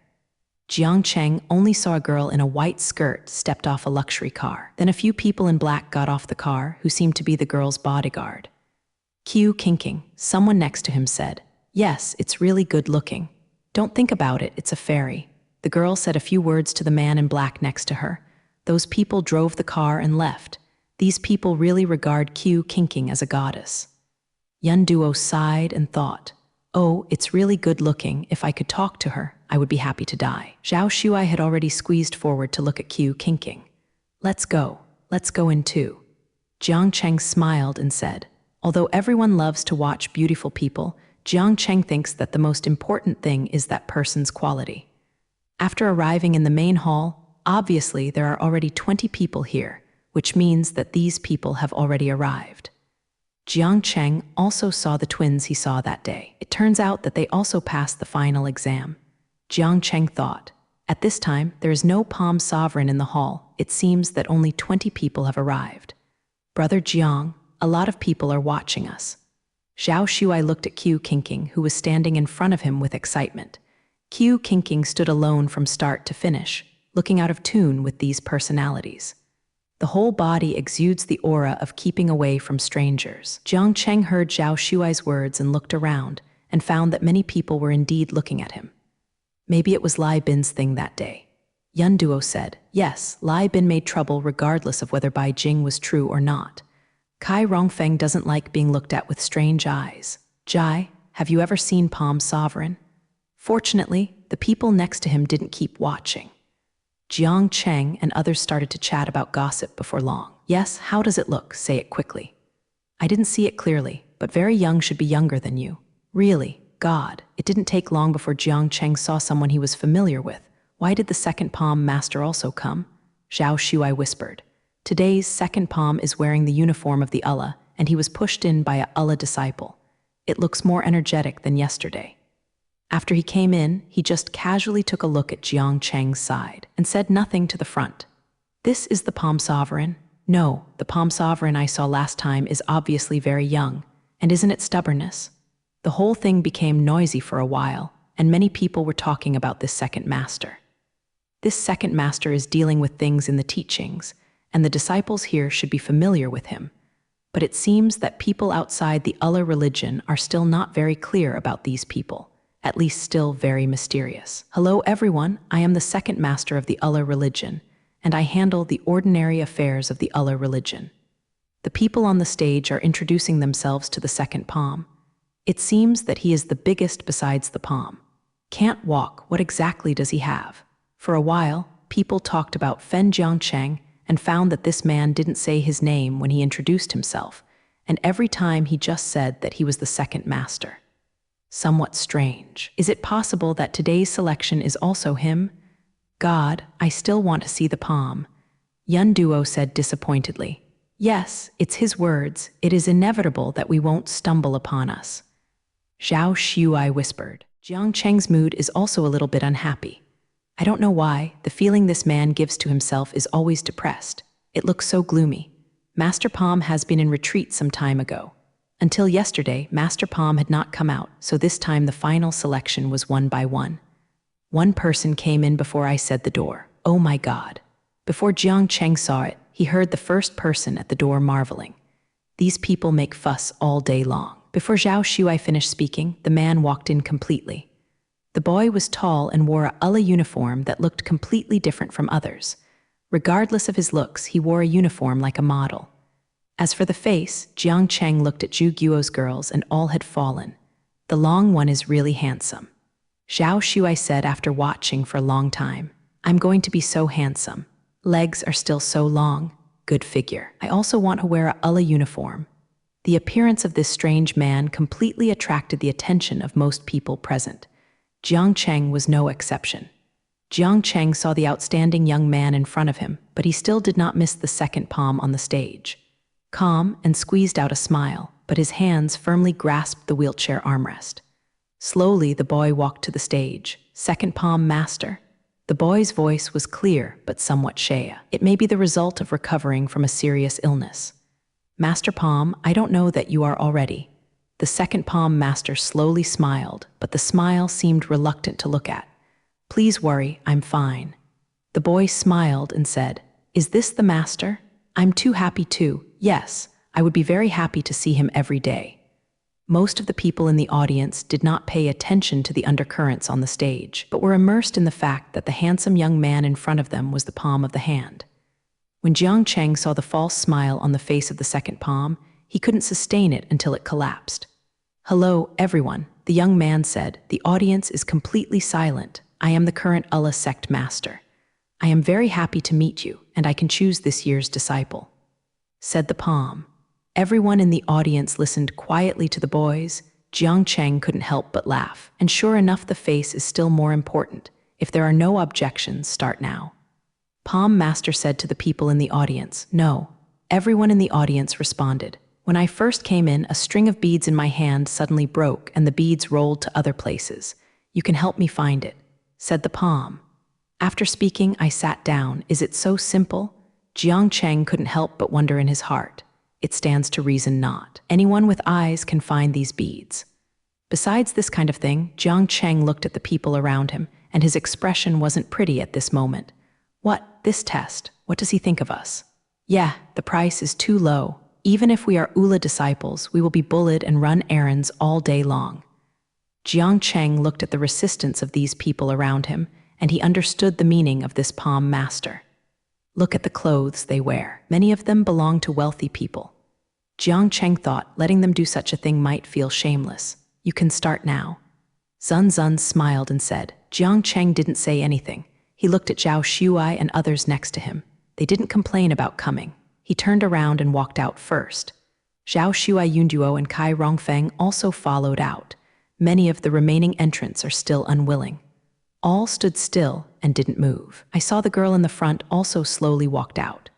Jiang Cheng only saw a girl in a white skirt stepped off a luxury car. Then a few people in black got off the car who seemed to be the girl's bodyguard. Q kinking, someone next to him said, yes, it's really good looking. Don't think about it, it's a fairy. The girl said a few words to the man in black next to her. Those people drove the car and left. These people really regard Q kinking as a goddess. Yun Duo sighed and thought, oh, it's really good looking. If I could talk to her, I would be happy to die. Zhao Shuai had already squeezed forward to look at Q kinking. Let's go in too. Jiang Cheng smiled and said, although everyone loves to watch beautiful people, Jiang Cheng thinks that the most important thing is that person's quality. After arriving in the main hall, obviously there are already 20 people here, which means that these people have already arrived. Jiang Cheng also saw the twins he saw that day. It turns out that they also passed the final exam. Jiang Cheng thought, at this time, there is no Palm Sovereign in the hall. It seems that only 20 people have arrived. Brother Jiang, a lot of people are watching us. Zhao Shuai looked at Q kinking, who was standing in front of him with excitement. Q kinking stood alone from start to finish, looking out of tune with these personalities. The whole body exudes the aura of keeping away from strangers. Jiang Cheng heard Zhao Shuai's words and looked around, and found that many people were indeed looking at him. Maybe it was Lai Bin's thing that day. Yun Duo said, yes, Lai Bin made trouble regardless of whether Bai Jing was true or not. Kai Rongfeng doesn't like being looked at with strange eyes. Jai, have you ever seen Palm Sovereign? Fortunately, the people next to him didn't keep watching. Jiang Cheng and others started to chat about gossip before long. Yes, how does it look? Say it quickly. I didn't see it clearly, but very young should be younger than you. Really, God, it didn't take long before Jiang Cheng saw someone he was familiar with. Why did the second palm master also come? Zhao Shuai whispered. Today's second palm is wearing the uniform of the Allah, and he was pushed in by a Allah disciple. It looks more energetic than yesterday. After he came in, he just casually took a look at Jiang Cheng's side and said nothing to the front. This is the Palm Sovereign? No, the Palm Sovereign I saw last time is obviously very young. And isn't it stubbornness? The whole thing became noisy for a while. and many people were talking about this second master. This second master is dealing with things in the teachings, and the disciples here should be familiar with him. But it seems that people outside the Allah religion are still not very clear about these people, at least still very mysterious. Hello everyone, I am the second master of the Allah religion, and I handle the ordinary affairs of the Allah religion. The people on the stage are introducing themselves to the second palm. It seems that he is the biggest besides the palm. Can't walk, what exactly does he have? For a while, people talked about Fen Jiangcheng and found that this man didn't say his name when he introduced himself, and every time he just said that he was the second master. Somewhat strange. Is it possible that today's selection is also him? God, I still want to see the palm. Yun Duo said disappointedly. Yes, it's his words. It is inevitable that we won't stumble upon us. Zhao Shuai whispered. Jiang Cheng's mood is also a little bit unhappy. I don't know why, the feeling this man gives to himself is always depressed. It looks so gloomy. Master Palm has been in retreat some time ago. Until yesterday, Master Palm had not come out, so this time the final selection was one by one. One person came in before I said the door. Oh my God. Before Jiang Cheng saw it, he heard the first person at the door marveling. These people make fuss all day long. Before Zhao Shuai finished speaking, the man walked in completely. The boy was tall and wore a Allah uniform that looked completely different from others. Regardless of his looks, he wore a uniform like a model. As for the face, Jiang Cheng looked at Zhu Guo's girls and all had fallen. The long one is really handsome. Zhao Shuai said after watching for a long time, I'm going to be so handsome. Legs are still so long. Good figure. I also want to wear a Allah uniform. The appearance of this strange man completely attracted the attention of most people present. Jiang Cheng was no exception. Jiang Cheng saw the outstanding young man in front of him, but he still did not miss the second palm on the stage. Calm and squeezed out a smile, but his hands firmly grasped the wheelchair armrest. Slowly, the boy walked to the stage. Second palm master. The boy's voice was clear, but somewhat shy. It may be the result of recovering from a serious illness. Master Palm, I don't know that you are already. The second palm master slowly smiled, but the smile seemed reluctant to look at. Please worry, I'm fine. The boy smiled and said, Is this the master? I'm too happy too. Yes, I would be very happy to see him every day. Most of the people in the audience did not pay attention to the undercurrents on the stage, but were immersed in the fact that the handsome young man in front of them was the palm of the hand. When Jiang Cheng saw the false smile on the face of the second palm, he couldn't sustain it until it collapsed. Hello, everyone, the young man said. The audience is completely silent. I am the current Allah sect master. I am very happy to meet you, and I can choose this year's disciple, said the palm. Everyone in the audience listened quietly to the boys. Jiang Cheng couldn't help but laugh. And sure enough, the face is still more important. If there are no objections, start now. Palm Master said to the people in the audience, No. Everyone in the audience responded. When I first came in, a string of beads in my hand suddenly broke and the beads rolled to other places. You can help me find it, said the palm. After speaking, I sat down. Is it so simple? Jiang Cheng couldn't help but wonder in his heart. It stands to reason not. Anyone with eyes can find these beads. Besides this kind of thing, Jiang Cheng looked at the people around him, and his expression wasn't pretty at this moment. What? This test? What does he think of us? Yeah, the price is too low. Even if we are Ula disciples, we will be bullied and run errands all day long. Jiang Cheng looked at the resistance of these people around him, and he understood the meaning of this palm master. Look at the clothes they wear. Many of them belong to wealthy people. Jiang Cheng thought letting them do such a thing might feel shameless. You can start now. Zun Zun smiled and said. Jiang Cheng didn't say anything. He looked at Zhao Shuai and others next to him. They didn't complain about coming. He turned around and walked out first. Zhao Shuai, Yunduo, and Kai Rongfeng also followed out. Many of the remaining entrants are still unwilling. All stood still and didn't move. I saw the girl in the front also slowly walked out.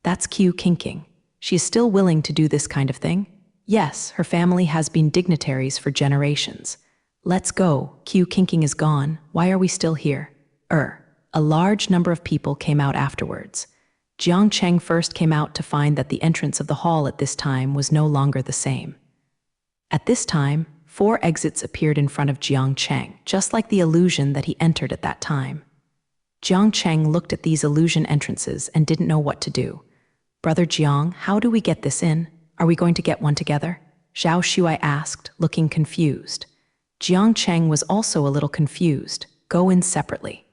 That's Q Kinking. She is still willing to do this kind of thing? Yes, her family has been dignitaries for generations. Let's go. Q Kinking is gone. Why are we still here? A large number of people came out afterwards. Jiang Cheng first came out to find that the entrance of the hall at this time was no longer the same. At this time, 4 exits appeared in front of Jiang Cheng, just like the illusion that he entered at that time. Jiang Cheng looked at these illusion entrances and didn't know what to do. "Brother Jiang, how do we get this in? Are we going to get one together?" Zhao Shuai asked, looking confused. Jiang Cheng was also a little confused. "Go in separately."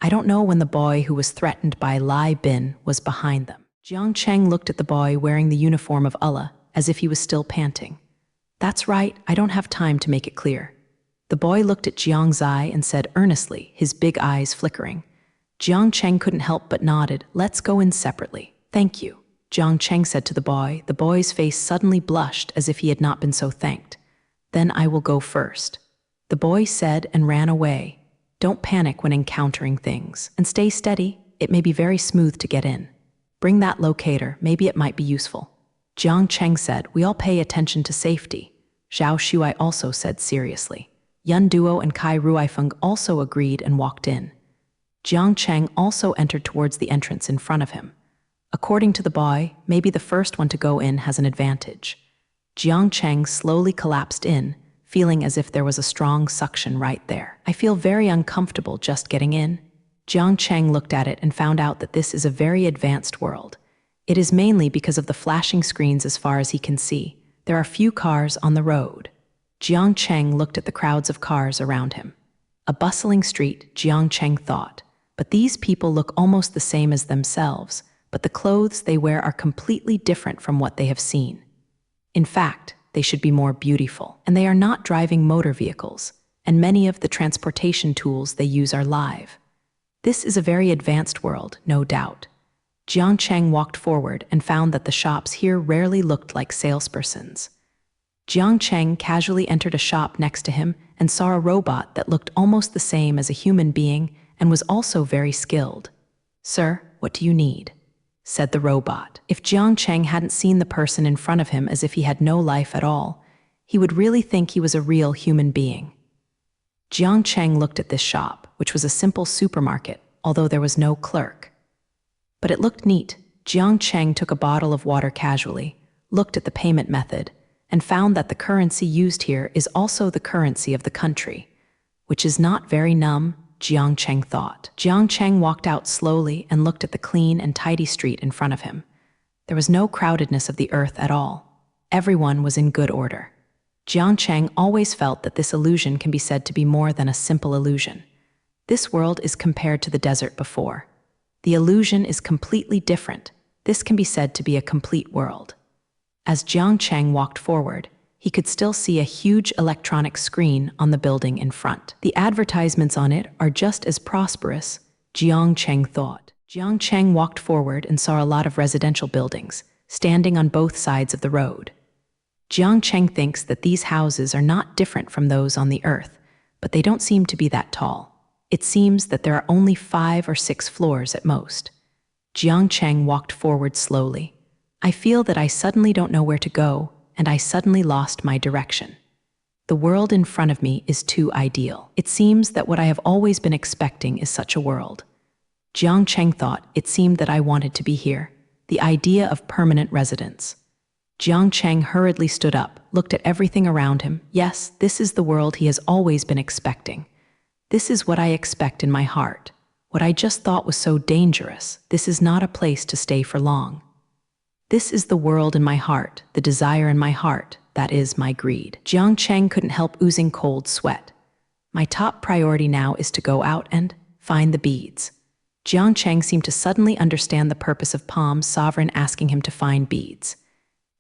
"I don't know," when the boy who was threatened by Lai Bin was behind them. Jiang Cheng looked at the boy wearing the uniform of Allah, as if he was still panting. "That's right, I don't have time to make it clear." The boy looked at Jiang Zai and said earnestly, his big eyes flickering. Jiang Cheng couldn't help but nodded. "Let's go in separately." "Thank you," Jiang Cheng said to the boy. The boy's face suddenly blushed as if he had not been so thanked. "Then I will go first," the boy said and ran away. "Don't panic when encountering things, and stay steady. It may be very smooth to get in. Bring that locator, maybe it might be useful." Jiang Cheng said, "We all pay attention to safety," Zhao Shuai also said seriously. Yun Duo and Kai Ruifeng also agreed and walked in. Jiang Cheng also entered towards the entrance in front of him. According to the boy, maybe the first one to go in has an advantage. Jiang Cheng slowly collapsed in, feeling as if there was a strong suction right there. "I feel very uncomfortable just getting in." Jiang Cheng looked at it and found out that this is a very advanced world. It is mainly because of the flashing screens as far as he can see. There are few cars on the road. Jiang Cheng looked at the crowds of cars around him. A bustling street, Jiang Cheng thought. But these people look almost the same as themselves, but the clothes they wear are completely different from what they have seen. In fact, they should be more beautiful, and they are not driving motor vehicles, and many of the transportation tools they use are live. This is a very advanced world, no doubt. Jiang Cheng walked forward and found that the shops here rarely looked like salespersons. Jiang Cheng casually entered a shop next to him and saw a robot that looked almost the same as a human being and was also very skilled. "Sir, what do you need?" said the robot. If Jiang Cheng hadn't seen the person in front of him as if he had no life at all, he would really think he was a real human being. Jiang Cheng looked at this shop, which was a simple supermarket, although there was no clerk. But it looked neat. Jiang Cheng took a bottle of water casually, looked at the payment method, and found that the currency used here is also the currency of the country, which is not very numb, Jiang Cheng thought. Jiang Cheng walked out slowly and looked at the clean and tidy street in front of him. There was no crowdedness of the earth at all. Everyone was in good order. Jiang Cheng always felt that this illusion can be said to be more than a simple illusion. This world is compared to the desert before. The illusion is completely different. This can be said to be a complete world. As Jiang Cheng walked forward, he could still see a huge electronic screen on the building in front. The advertisements on it are just as prosperous, Jiang Cheng thought. Jiang Cheng walked forward and saw a lot of residential buildings, standing on both sides of the road. Jiang Cheng thinks that these houses are not different from those on the earth, but they don't seem to be that tall. It seems that there are only 5 or 6 floors at most. Jiang Cheng walked forward slowly. "I feel that I suddenly don't know where to go, and I suddenly lost my direction. The world in front of me is too ideal. It seems that what I have always been expecting is such a world." Jiang Cheng thought, "It seemed that I wanted to be here. The idea of permanent residence." Jiang Cheng hurriedly stood up, looked at everything around him. Yes, this is the world he has always been expecting. This is what I expect in my heart. What I just thought was so dangerous. This is not a place to stay for long. This is the world in my heart, the desire in my heart, that is my greed. Jiang Cheng couldn't help oozing cold sweat. My top priority now is to go out and find the beads. Jiang Cheng seemed to suddenly understand the purpose of Palm's sovereign asking him to find beads.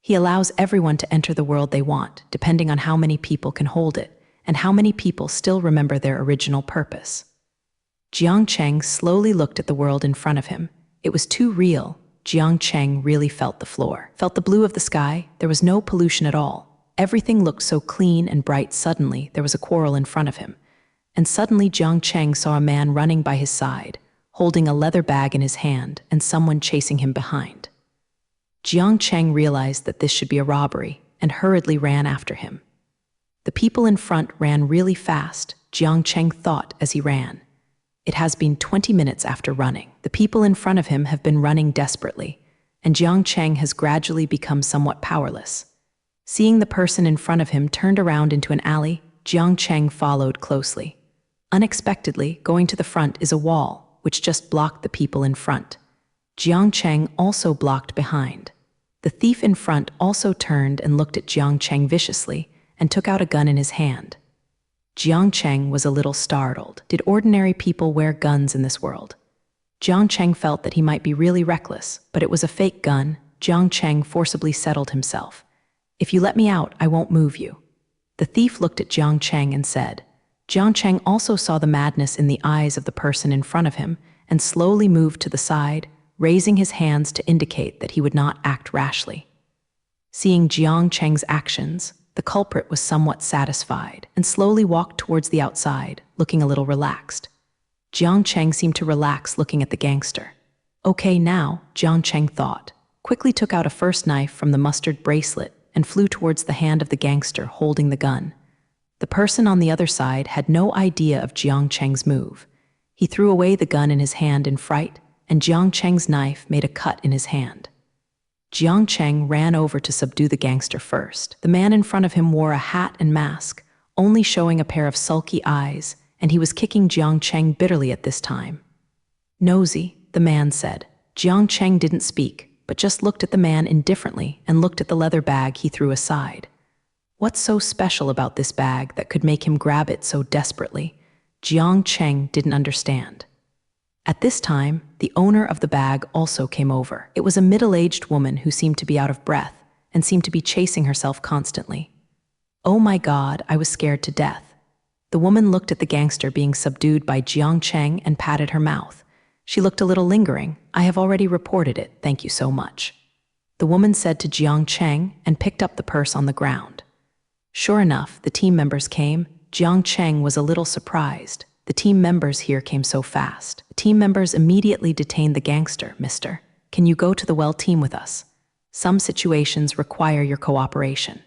He allows everyone to enter the world they want, depending on how many people can hold it, and how many people still remember their original purpose. Jiang Cheng slowly looked at the world in front of him. It was too real. Jiang Cheng really felt the floor, felt the blue of the sky. There was no pollution at all. Everything looked so clean and bright. Suddenly, there was a quarrel in front of him. And suddenly Jiang Cheng saw a man running by his side, holding a leather bag in his hand, and someone chasing him behind. Jiang Cheng realized that this should be a robbery, and hurriedly ran after him. The people in front ran really fast, Jiang Cheng thought as he ran. It has been 20 minutes after running. The people in front of him have been running desperately, and Jiang Cheng has gradually become somewhat powerless. Seeing the person in front of him turned around into an alley, Jiang Cheng followed closely. Unexpectedly, going to the front is a wall, which just blocked the people in front. Jiang Cheng also blocked behind. The thief in front also turned and looked at Jiang Cheng viciously and took out a gun in his hand. Jiang Cheng was a little startled. Did ordinary people wear guns in this world? Jiang Cheng felt that he might be really reckless, but it was a fake gun. Jiang Cheng forcibly settled himself. "If you let me out, I won't move you." The thief looked at Jiang Cheng and said. Jiang Cheng also saw the madness in the eyes of the person in front of him and slowly moved to the side, raising his hands to indicate that he would not act rashly. Seeing Jiang Cheng's actions, the culprit was somewhat satisfied and slowly walked towards the outside, looking a little relaxed. Jiang Cheng seemed to relax looking at the gangster. "Okay now," Jiang Cheng thought, quickly took out a first knife from the mustard bracelet and flew towards the hand of the gangster holding the gun. The person on the other side had no idea of Jiang Cheng's move. He threw away the gun in his hand in fright, and Jiang Cheng's knife made a cut in his hand. Jiang Cheng ran over to subdue the gangster first. The man in front of him wore a hat and mask, only showing a pair of sulky eyes, and he was kicking Jiang Cheng bitterly at this time. "Nosy," the man said. Jiang Cheng didn't speak, but just looked at the man indifferently and looked at the leather bag he threw aside. What's so special about this bag that could make him grab it so desperately? Jiang Cheng didn't understand. At this time, the owner of the bag also came over. It was a middle-aged woman who seemed to be out of breath and seemed to be chasing herself constantly. "Oh my God, I was scared to death." The woman looked at the gangster being subdued by Jiang Cheng and patted her mouth. She looked a little lingering. "I have already reported it, thank you so much," the woman said to Jiang Cheng and picked up the purse on the ground. Sure enough, the team members came. Jiang Cheng was a little surprised. The team members here came so fast. The team members immediately detained the gangster. "Mister, can you go to the well team with us? Some situations require your cooperation,"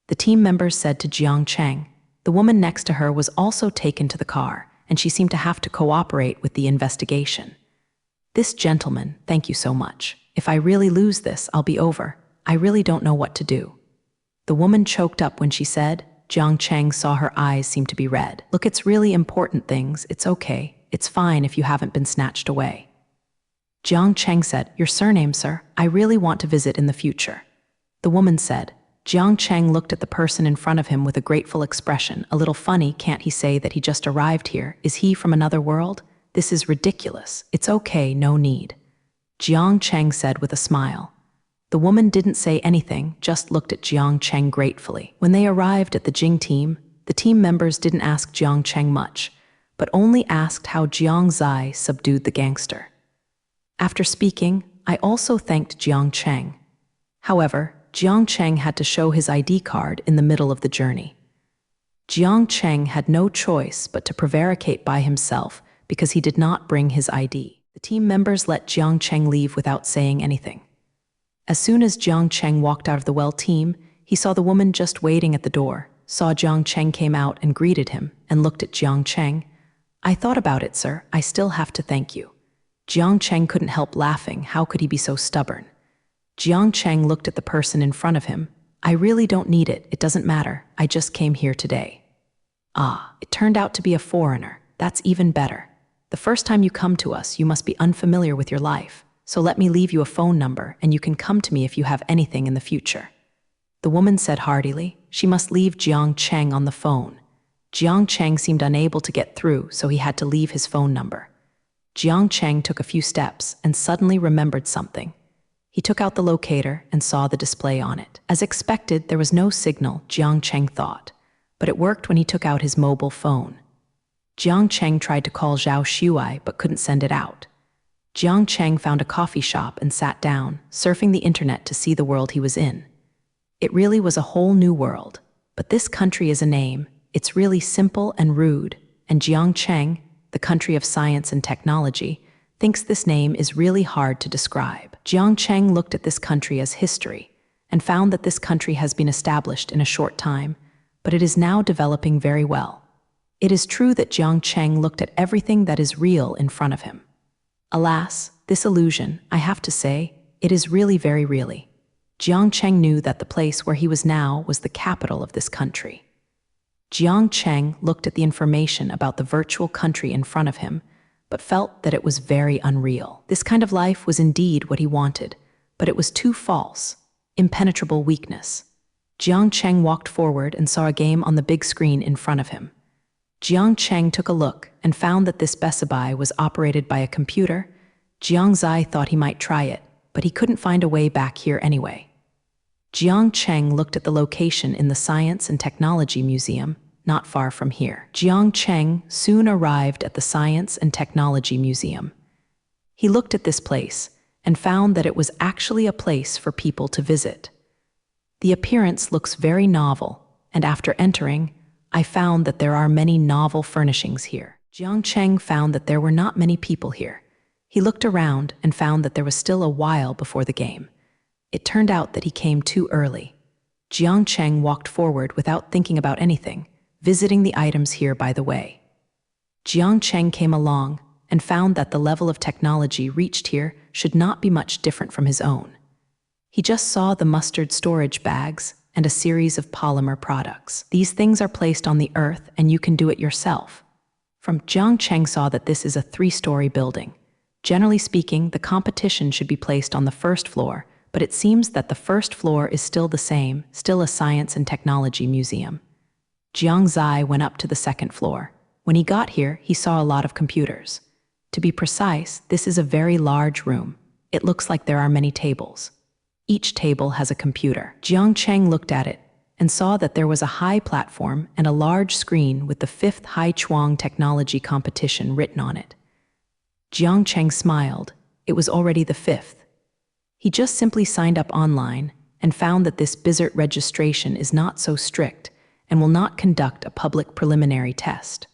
the team members said to Jiang Cheng. The woman next to her was also taken to the car, and she seemed to have to cooperate with the investigation. "This gentleman, thank you so much. If I really lose this, I'll be over. I really don't know what to do." The woman choked up when she said. Jiang Cheng saw her eyes seem to be red. "Look, it's really important things. It's okay. It's fine if you haven't been snatched away." Jiang Cheng said, "Your surname, sir? I really want to visit in the future," the woman said. Jiang Cheng looked at the person in front of him with a grateful expression. "A little funny, can't he say that he just arrived here? Is he from another world? This is ridiculous. It's okay, no need," Jiang Cheng said with a smile. The woman didn't say anything, just looked at Jiang Cheng gratefully. When they arrived at the Jing team, the team members didn't ask Jiang Cheng much, but only asked how Jiang Zai subdued the gangster. After speaking, I also thanked Jiang Cheng. However, Jiang Cheng had to show his ID card in the middle of the journey. Jiang Cheng had no choice but to prevaricate by himself because he did not bring his ID. The team members let Jiang Cheng leave without saying anything. As soon as Jiang Cheng walked out of the well team, he saw the woman just waiting at the door, saw Jiang Cheng came out and greeted him, and looked at Jiang Cheng. "I thought about it, sir. I still have to thank you." Jiang Cheng couldn't help laughing. How could he be so stubborn? Jiang Cheng looked at the person in front of him. "I really don't need it. It doesn't matter. I just came here today." "Ah, it turned out to be a foreigner. That's even better. The first time you come to us, you must be unfamiliar with your life. So let me leave you a phone number, and you can come to me if you have anything in the future," the woman said heartily. She must leave Jiang Cheng on the phone. Jiang Cheng seemed unable to get through, so he had to leave his phone number. Jiang Cheng took a few steps and suddenly remembered something. He took out the locator and saw the display on it. As expected, there was no signal, Jiang Cheng thought, but it worked when he took out his mobile phone. Jiang Cheng tried to call Zhao Shuai but couldn't send it out. Jiang Cheng found a coffee shop and sat down, surfing the internet to see the world he was in. It really was a whole new world. But this country is a name. It's really simple and rude, and Jiang Cheng, the country of science and technology, thinks this name is really hard to describe. Jiang Cheng looked at this country as history and found that this country has been established in a short time, but it is now developing very well. It is true that Jiang Cheng looked at everything that is real in front of him. Alas, this illusion, I have to say, it is really very really. Jiang Cheng knew that the place where he was now was the capital of this country. Jiang Cheng looked at the information about the virtual country in front of him, but felt that it was very unreal. This kind of life was indeed what he wanted, but it was too false, impenetrable weakness. Jiang Cheng walked forward and saw a game on the big screen in front of him. Jiang Cheng took a look and found that this Best Buy was operated by a computer. Jiang Zai thought he might try it, but he couldn't find a way back here anyway. Jiang Cheng looked at the location in the Science and Technology Museum, not far from here. Jiang Cheng soon arrived at the Science and Technology Museum. He looked at this place and found that it was actually a place for people to visit. The appearance looks very novel, and after entering, I found that there are many novel furnishings here. Jiang Cheng found that there were not many people here. He looked around and found that there was still a while before the game. It turned out that he came too early. Jiang Cheng walked forward without thinking about anything, visiting the items here by the way. Jiang Cheng came along and found that the level of technology reached here should not be much different from his own. He just saw the mustard storage bags and a series of polymer products. These things are placed on the earth and you can do it yourself. From Jiang Cheng saw that this is a 3-story building. Generally speaking, the competition should be placed on the first floor, but it seems that the first floor is still the same, still a science and technology museum. Jiang Zai went up to the second floor. When he got here, he saw a lot of computers. To be precise, this is a very large room. It looks like there are many tables. Each table has a computer. Jiang Cheng looked at it and saw that there was a high platform and a large screen with the 5th Haichuang Technology Competition written on it. Jiang Cheng smiled. It was already the 5th. He just simply signed up online and found that this Bizert registration is not so strict and will not conduct a public preliminary test.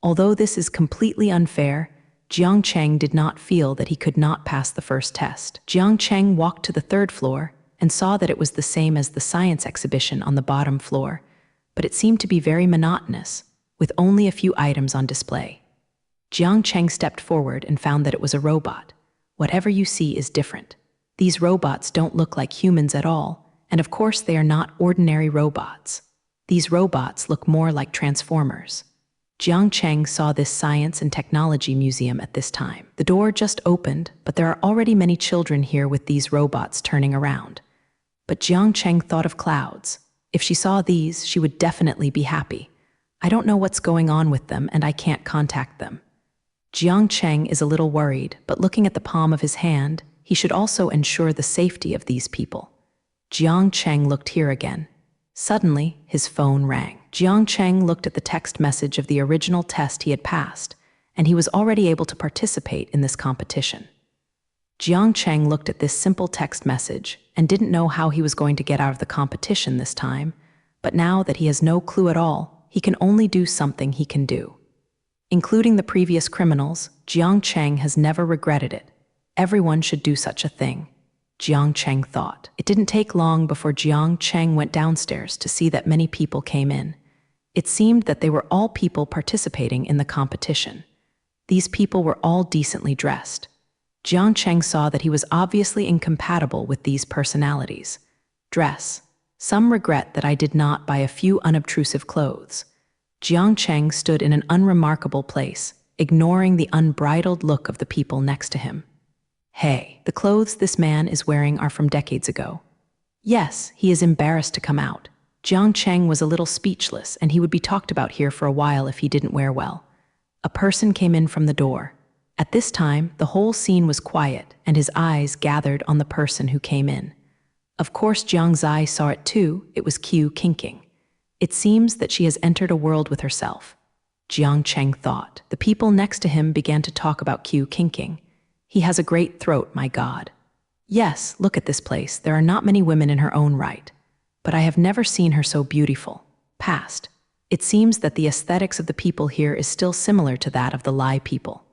Although this is completely unfair, Jiang Cheng did not feel that he could not pass the first test. Jiang Cheng walked to the 3rd floor and saw that it was the same as the science exhibition on the bottom floor, but it seemed to be very monotonous, with only a few items on display. Jiang Cheng stepped forward and found that it was a robot. Whatever you see is different. These robots don't look like humans at all, and of course they are not ordinary robots. These robots look more like transformers. Jiang Cheng saw this Science and Technology Museum at this time. The door just opened, but there are already many children here with these robots turning around. But Jiang Cheng thought of clouds. If she saw these, she would definitely be happy. I don't know what's going on with them and I can't contact them. Jiang Cheng is a little worried, but looking at the palm of his hand, he should also ensure the safety of these people. Jiang Cheng looked here again. Suddenly, his phone rang. Jiang Cheng looked at the text message of the original test he had passed, and he was already able to participate in this competition. Jiang Cheng looked at this simple text message and didn't know how he was going to get out of the competition this time, but now that he has no clue at all, he can only do something he can do. Including the previous criminals, Jiang Cheng has never regretted it. Everyone should do such a thing, Jiang Cheng thought. It didn't take long before Jiang Cheng went downstairs to see that many people came in. It seemed that they were all people participating in the competition. These people were all decently dressed. Jiang Cheng saw that he was obviously incompatible with these personalities. Dress. Some regret that I did not buy a few unobtrusive clothes. Jiang Cheng stood in an unremarkable place, ignoring the unbridled look of the people next to him. Hey, the clothes this man is wearing are from decades ago. Yes, he is embarrassed to come out. Jiang Cheng was a little speechless, and he would be talked about here for a while if he didn't wear well. A person came in from the door. At this time, the whole scene was quiet, and his eyes gathered on the person who came in. Of course, Jiang Zai saw it too. It was Qiu Qingqing. It seems that she has entered a world with herself. Jiang Cheng thought. The people next to him began to talk about Qiu Qingqing. He has a great throat, my God. Yes, look at this place. There are not many women in her own right. But I have never seen her so beautiful. Past. It seems that the aesthetics of the people here is still similar to that of the Lai people.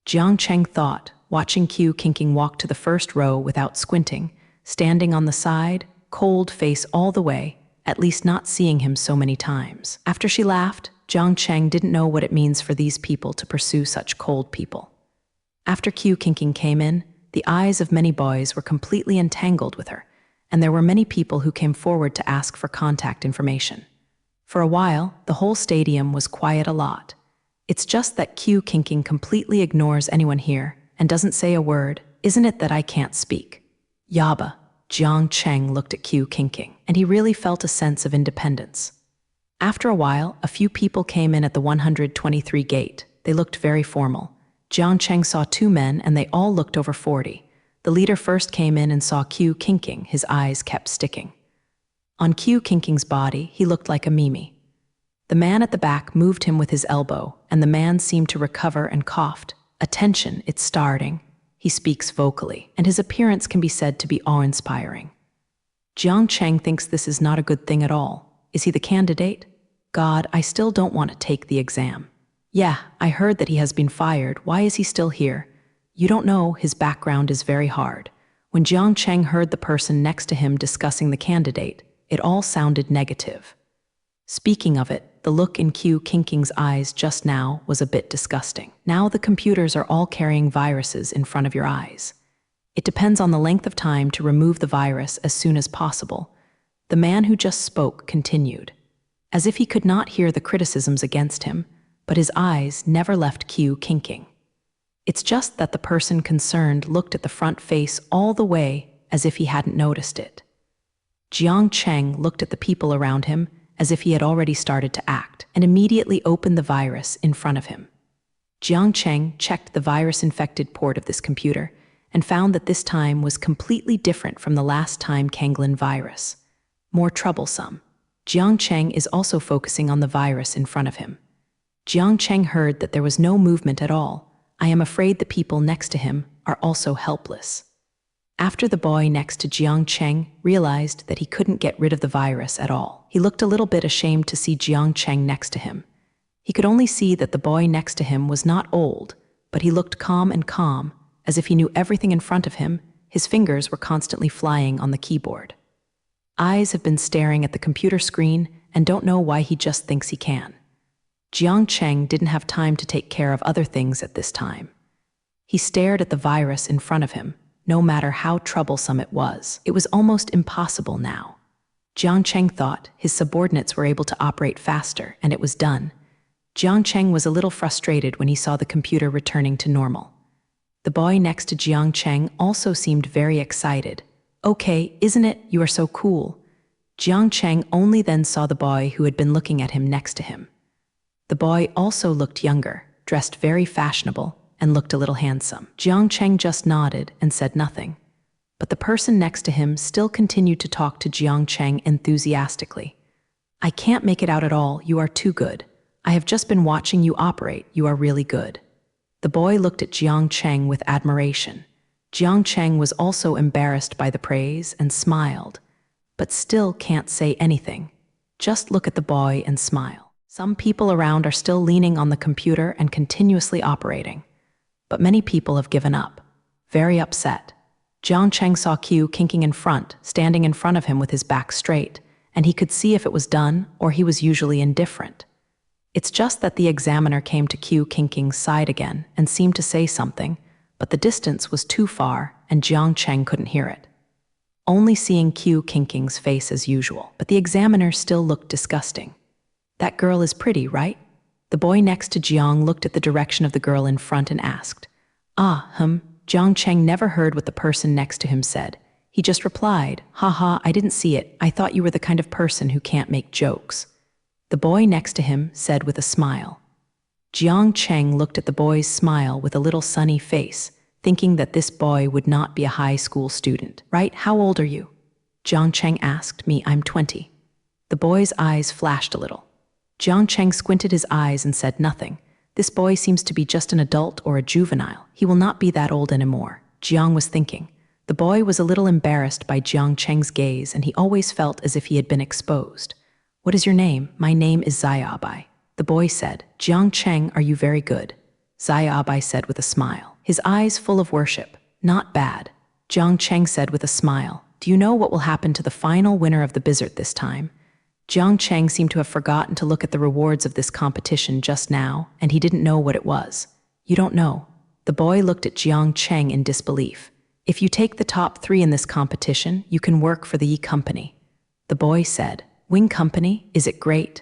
Jiang Cheng thought, watching Qiu Qingqing walk to the first row without squinting, standing on the side, cold face all the way, at least not seeing him so many times. After she laughed, Jiang Cheng didn't know what it means for these people to pursue such cold people. After Qiu Qingqing came in, the eyes of many boys were completely entangled with her. and there were many people who came forward to ask for contact information. For a while, the whole stadium was quiet a lot. It's just that Q Kinking completely ignores anyone here and doesn't say a word. Isn't it that I can't speak? Yaba. Jiang Cheng looked at Q Kinking, and he really felt a sense of independence. After a while, a few people came in at the 123 gate. They looked very formal. Jiang Cheng saw two men, and they all looked over 40. The leader first came in and saw Q Kinking. His eyes kept sticking. On Q Kinking's body, he looked like a Mimi. The man at the back moved him with his elbow, and the man seemed to recover and coughed. Attention, it's starting. He speaks vocally, and his appearance can be said to be awe-inspiring. Jiang Cheng thinks this is not a good thing at all. Is he the candidate? God, I still don't want to take the exam. Yeah, I heard that he has been fired. Why is he still here? You don't know, his background is very hard. When Jiang Cheng heard the person next to him discussing the candidate, it all sounded negative. Speaking of it, the look in Q Kinking's eyes just now was a bit disgusting. Now the computers are all carrying viruses in front of your eyes. It depends on the length of time to remove the virus as soon as possible. The man who just spoke continued, as if he could not hear the criticisms against him, but his eyes never left Q Kinking. It's just that the person concerned looked at the front face all the way as if he hadn't noticed it. Jiang Cheng looked at the people around him as if he had already started to act, and immediately opened the virus in front of him. Jiang Cheng checked the virus-infected port of this computer and found that this time was completely different from the last time Kanglin virus. More troublesome. Jiang Cheng is also focusing on the virus in front of him. Jiang Cheng heard that there was no movement at all. I am afraid the people next to him are also helpless. After the boy next to Jiang Cheng realized that he couldn't get rid of the virus at all, he looked a little bit ashamed to see Jiang Cheng next to him. He could only see that the boy next to him was not old, but he looked calm, as if he knew everything in front of him. His fingers were constantly flying on the keyboard. Eyes have been staring at the computer screen and don't know why he just thinks he can. Jiang Cheng didn't have time to take care of other things at this time. He stared at the virus in front of him. No matter how troublesome it was almost impossible now. Jiang Cheng thought his subordinates were able to operate faster, and it was done. Jiang Cheng was a little frustrated when he saw the computer returning to normal. The boy next to Jiang Cheng also seemed very excited. Okay, isn't it? You are so cool. Jiang Cheng only then saw the boy who had been looking at him next to him. The boy also looked younger, dressed very fashionable, and looked a little handsome. Jiang Cheng just nodded and said nothing. But the person next to him still continued to talk to Jiang Cheng enthusiastically. I can't make it out at all. You are too good. I have just been watching you operate. You are really good. The boy looked at Jiang Cheng with admiration. Jiang Cheng was also embarrassed by the praise and smiled, but still can't say anything. Just look at the boy and smile. Some people around are still leaning on the computer and continuously operating. But many people have given up, very upset. Jiang Cheng saw Q Kinking in front, standing in front of him with his back straight, and he could see if it was done or he was usually indifferent. It's just that the examiner came to Q Kinking's side again and seemed to say something, but the distance was too far and Jiang Cheng couldn't hear it. Only seeing Q Kinking's face as usual, but the examiner still looked disgusting. That girl is pretty, right? The boy next to Jiang looked at the direction of the girl in front and asked, Jiang Cheng never heard what the person next to him said. He just replied, haha, I didn't see it. I thought you were the kind of person who can't make jokes. The boy next to him said with a smile. Jiang Cheng looked at the boy's smile with a little sunny face, thinking that this boy would not be a high school student. Right? How old are you? Jiang Cheng asked. Me, I'm 20. The boy's eyes flashed a little. Jiang Cheng squinted his eyes and said nothing. This boy seems to be just an adult or a juvenile. He will not be that old anymore, Jiang was thinking. The boy was a little embarrassed by Jiang Cheng's gaze, and he always felt as if he had been exposed. What is your name? My name is Xiaobai. The boy said. Jiang Cheng, are you very good? Xiaobai said with a smile, his eyes full of worship. Not bad. Jiang Cheng said with a smile. Do you know what will happen to the final winner of the Blizzard this time? Jiang Cheng seemed to have forgotten to look at the rewards of this competition just now, and he didn't know what it was. You don't know. The boy looked at Jiang Cheng in disbelief. If you take the top 3 in this competition, you can work for the Yi company. The boy said, Wing company, is it great?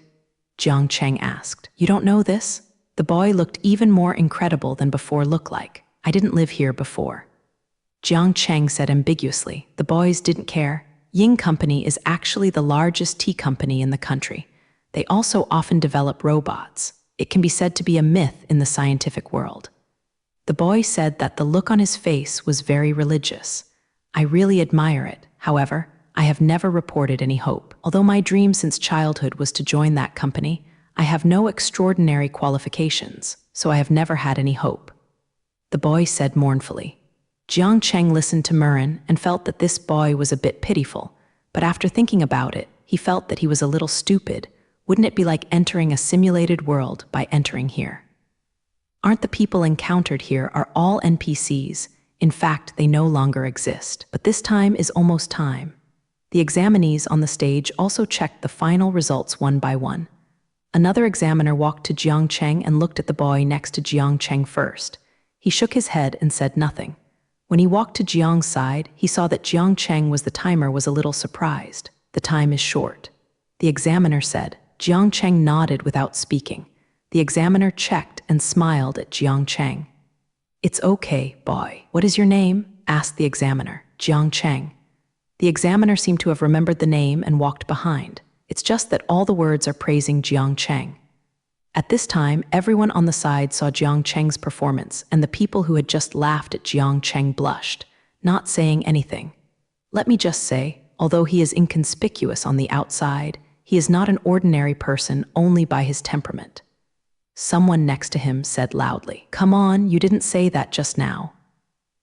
Jiang Cheng asked. You don't know this? The boy looked even more incredible than before looked like. I didn't live here before. Jiang Cheng said ambiguously. The boys didn't care. Ying Company is actually the largest tea company in the country. They also often develop robots. It can be said to be a myth in the scientific world. The boy said that the look on his face was very religious. I really admire it. However, I have never reported any hope. Although my dream since childhood was to join that company, I have no extraordinary qualifications, so I have never had any hope. The boy said mournfully. Jiang Cheng listened to Murin and felt that this boy was a bit pitiful, but after thinking about it, he felt that he was a little stupid. Wouldn't it be like entering a simulated world by entering here? Aren't the people encountered here are all NPCs? In fact, they no longer exist. But this time is almost time. The examinees on the stage also checked the final results one by one. Another examiner walked to Jiang Cheng and looked at the boy next to Jiang Cheng first. He shook his head and said nothing. When he walked to Jiang's side, he saw that Jiang Cheng was a little surprised. The time is short. The examiner said. Jiang Cheng nodded without speaking. The examiner checked and smiled at Jiang Cheng. It's okay, boy. What is your name? Asked the examiner. Jiang Cheng. The examiner seemed to have remembered the name and walked behind. It's just that all the words are praising Jiang Cheng. At this time, everyone on the side saw Jiang Cheng's performance, and the people who had just laughed at Jiang Cheng blushed, not saying anything. Let me just say, although he is inconspicuous on the outside, he is not an ordinary person only by his temperament. Someone next to him said loudly, Come on, you didn't say that just now.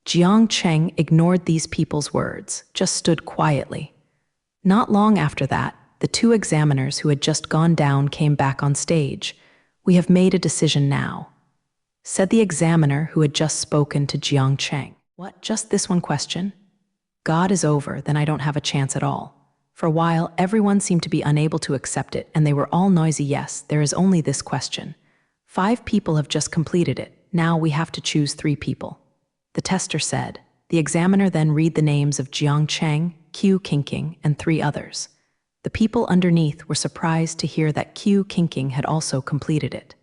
Jiang Cheng ignored these people's words, just stood quietly. Not long after that, the 2 examiners who had just gone down came back on stage. We have made a decision now, said the examiner who had just spoken to Jiang Cheng. What, just this one question? God is over, then I don't have a chance at all. For a while, everyone seemed to be unable to accept it, and they were all noisy. Yes, there is only this question. 5 people have just completed it. Now we have to choose 3 people. The tester said. The examiner then read the names of Jiang Cheng, Q Kinking, and 3 others. The people underneath were surprised to hear that Q Kinking had also completed it.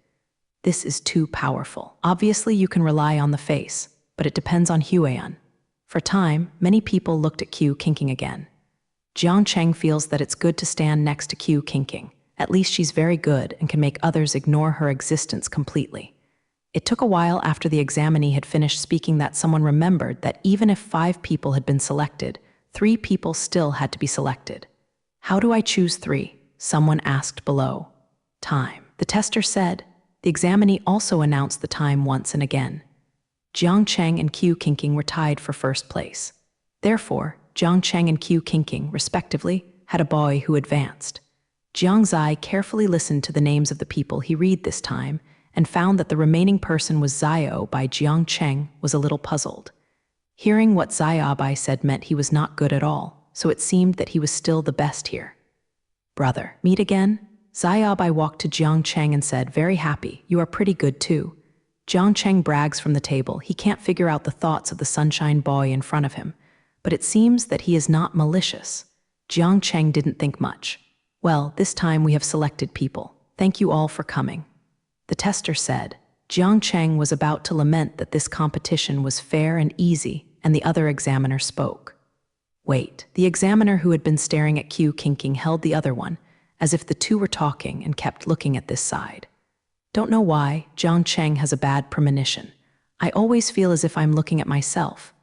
This is too powerful. Obviously, you can rely on the face, but it depends on Huayan. For time, many people looked at Q Kinking again. Jiang Cheng feels that it's good to stand next to Q Kinking. At least she's very good and can make others ignore her existence completely. It took a while after the examinee had finished speaking that someone remembered that even if 5 people had been selected, 3 people still had to be selected. How do I choose 3? Someone asked below. Time. The tester said. The examinee also announced the time once and again. Jiang Cheng and Q Kinking were tied for first place. Therefore, Jiang Cheng and Q Kinking, respectively, had a boy who advanced. Jiang Zai carefully listened to the names of the people he read this time and found that the remaining person was Zio by Jiang Cheng was a little puzzled. Hearing what Zaiabai said meant he was not good at all, so it seemed that he was still the best here. Brother, meet again? Zaiabai walked to Jiang Cheng and said, Very happy, you are pretty good too. Jiang Cheng brags from the table. He can't figure out the thoughts of the sunshine boy in front of him, but it seems that he is not malicious. Jiang Cheng didn't think much. Well, this time we have selected people. Thank you all for coming. The tester said. Jiang Cheng was about to lament that this competition was fair and easy, and the other examiner spoke. Wait, the examiner who had been staring at Q Kinking held the other one, as if the 2 were talking and kept looking at this side. Don't know why, Jiang Cheng has a bad premonition. I always feel as if I'm looking at myself.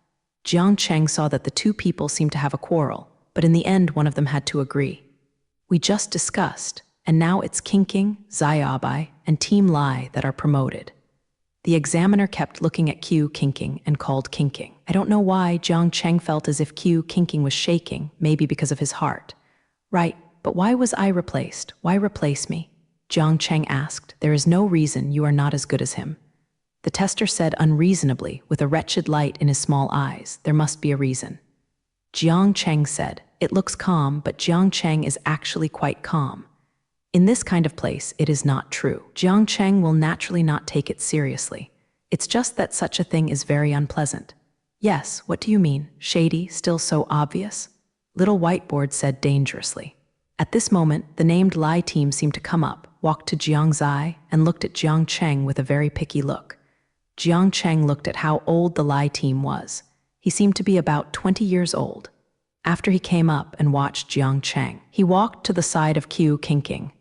Jiang Cheng saw that the 2 people seemed to have a quarrel, but in the end one of them had to agree. We just discussed, and now it's Kinking, Zaiabai, and Team Lai that are promoted. The examiner kept looking at Q Kinking and called Kinking. I don't know why Jiang Cheng felt as if Q Kinking was shaking, maybe because of his heart. Right, but why was I replaced? Why replace me? Jiang Cheng asked. There is no reason you are not as good as him. The tester said unreasonably, with a wretched light in his small eyes. There must be a reason. Jiang Cheng said. It looks calm, but Jiang Cheng is actually quite calm. In this kind of place, it is not true. Jiang Cheng will naturally not take it seriously. It's just that such a thing is very unpleasant. Yes, what do you mean? Shady, still so obvious? Little Whiteboard said dangerously. At this moment, the named Lai team seemed to come up, walked to Jiang Zai, and looked at Jiang Cheng with a very picky look. Jiang Cheng looked at how old the Lai team was. He seemed to be about 20 years old. After he came up and watched Jiang Cheng, he walked to the side of Qiu Qingqing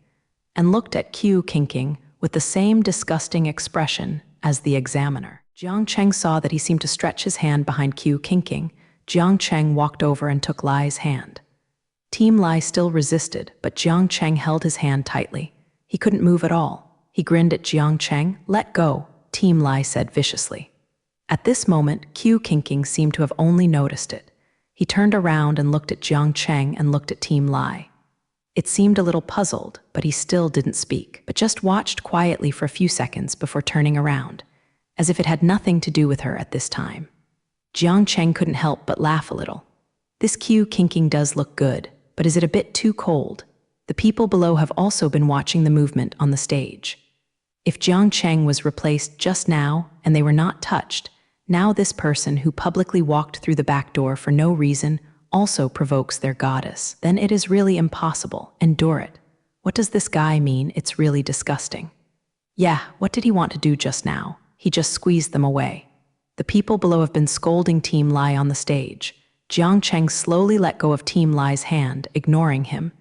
and looked at Qiu Qingqing with the same disgusting expression as the examiner. Jiang Cheng saw that he seemed to stretch his hand behind Qiu Qingqing. Jiang Cheng walked over and took Lai's hand. Team Lai still resisted, but Jiang Cheng held his hand tightly. He couldn't move at all. He grinned at Jiang Cheng. Let go, Team Lai said viciously. At this moment, Qiu Qingqing seemed to have only noticed it. He turned around and looked at Jiang Cheng and looked at Team Lai. It seemed a little puzzled, but he still didn't speak, but just watched quietly for a few seconds before turning around, as if it had nothing to do with her at this time. Jiang Cheng couldn't help but laugh a little. This Qiu Qingqing does look good, but is it a bit too cold? The people below have also been watching the movement on the stage. If Jiang Cheng was replaced just now and they were not touched, now this person who publicly walked through the back door for no reason also provokes their goddess. Then it is really impossible. Endure it. What does this guy mean? It's really disgusting. Yeah, what did he want to do just now? He just squeezed them away. The people below have been scolding Team Lai on the stage. Jiang Cheng slowly let go of Team Lai's hand, ignoring him.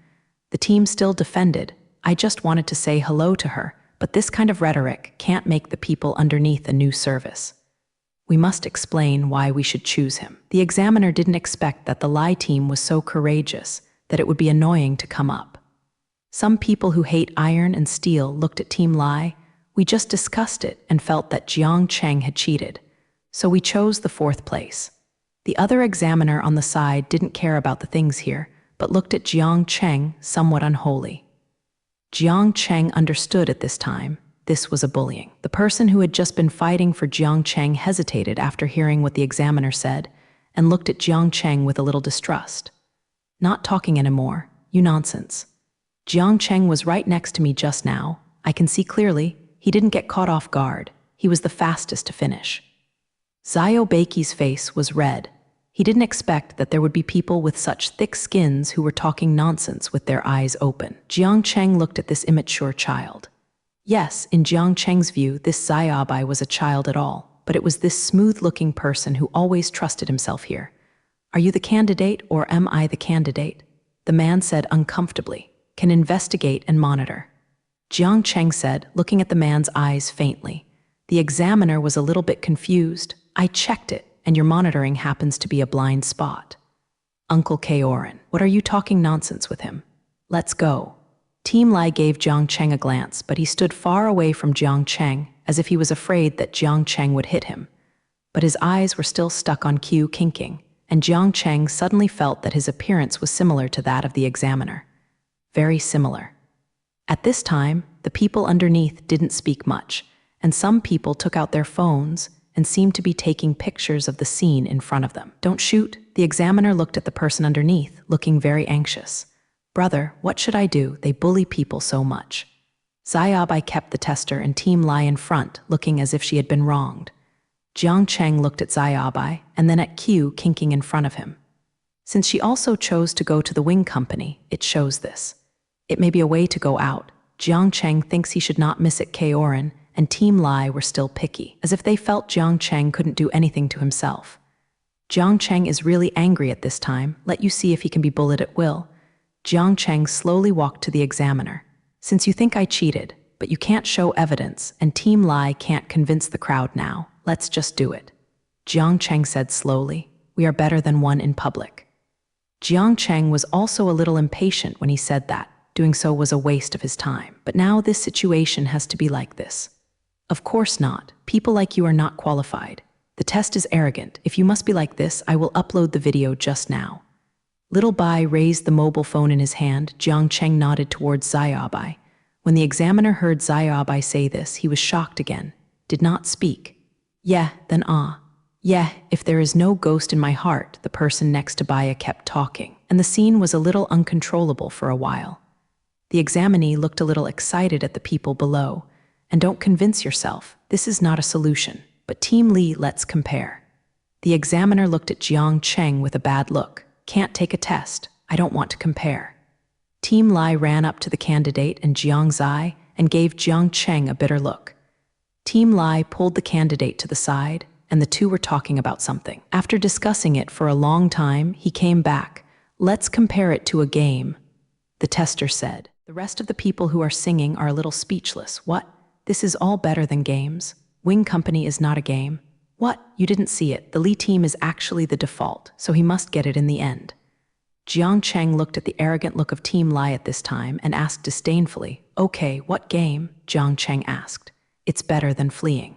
The team still defended. I just wanted to say hello to her, but this kind of rhetoric can't make the people underneath a new service. We must explain why we should choose him. The examiner didn't expect that the Lai team was so courageous that it would be annoying to come up. Some people who hate iron and steel looked at Team Lai. We just discussed it and felt that Jiang Cheng had cheated, so we chose the 4th place. The other examiner on the side didn't care about the things here, but looked at Jiang Cheng somewhat unholy. Jiang Cheng understood at this time. This was a bullying. The person who had just been fighting for Jiang Cheng hesitated after hearing what the examiner said and looked at Jiang Cheng with a little distrust. Not talking anymore, you nonsense. Jiang Cheng was right next to me just now. I can see clearly. He didn't get caught off guard. He was the fastest to finish. Xiao Beiqi's face was red. He didn't expect that there would be people with such thick skins who were talking nonsense with their eyes open. Jiang Cheng looked at this immature child. Yes, in Jiang Cheng's view, this Xiaobai was a child at all, but it was this smooth-looking person who always trusted himself here. Are you the candidate or am I the candidate? The man said uncomfortably. Can investigate and monitor. Jiang Cheng said, looking at the man's eyes faintly. The examiner was a little bit confused. I checked it, and your monitoring happens to be a blind spot. Uncle Kaorin, what are you talking nonsense with him? Let's go. Team Lai gave Jiang Cheng a glance, but he stood far away from Jiang Cheng, as if he was afraid that Jiang Cheng would hit him. But his eyes were still stuck on Qiu Qingqing, and Jiang Cheng suddenly felt that his appearance was similar to that of the examiner. Very similar. At this time, the people underneath didn't speak much, and some people took out their phones and seemed to be taking pictures of the scene in front of them. Don't shoot. The examiner looked at the person underneath, looking very anxious. Brother, what should I do? They bully people so much. Xiaobai kept the tester and Team Lai in front, looking as if she had been wronged. Jiang Cheng looked at Xiaobai and then at Qiu Qingqing in front of him. Since she also chose to go to the wing company, it shows this. It may be a way to go out. Jiang Cheng thinks he should not miss it. Kaorin and Team Lai were still picky, as if they felt Jiang Cheng couldn't do anything to himself. Jiang Cheng is really angry at this time. Let you see if he can be bullied at will. Jiang Cheng slowly walked to the examiner. Since you think I cheated, but you can't show evidence, and Team Lai can't convince the crowd now, let's just do it. Jiang Cheng said slowly, we are better than one in public. Jiang Cheng was also a little impatient when he said that. Doing so was a waste of his time. But now this situation has to be like this. Of course not. People like you are not qualified. The test is arrogant. If you must be like this, I will upload the video just now. Little Bai raised the mobile phone in his hand. Jiang Cheng nodded towards Xiaobai. When the examiner heard Xiaobai say this, he was shocked again. Did not speak. Yeah, then ah. Yeah, if there is no ghost in my heart, the person next to Baya kept talking, and the scene was a little uncontrollable for a while. The examinee looked a little excited at the people below. And don't convince yourself, this is not a solution. But Team Li, let's compare. The examiner looked at Jiang Cheng with a bad look. Can't take a test. I don't want to compare. Team Lai ran up to the candidate and Jiang Zai and gave Jiang Cheng a bitter look. Team Lai pulled the candidate to the side, and the two were talking about something. After discussing it for a long time, he came back. Let's compare it to a game, the tester said. The rest of the people who are singing are a little speechless. What? This is all better than games. Wing Company is not a game. What? You didn't see it. The Li team is actually the default, so he must get it in the end. Jiang Cheng looked at the arrogant look of Team Lai at this time and asked disdainfully, Okay, what game? Jiang Cheng asked. It's better than fleeing,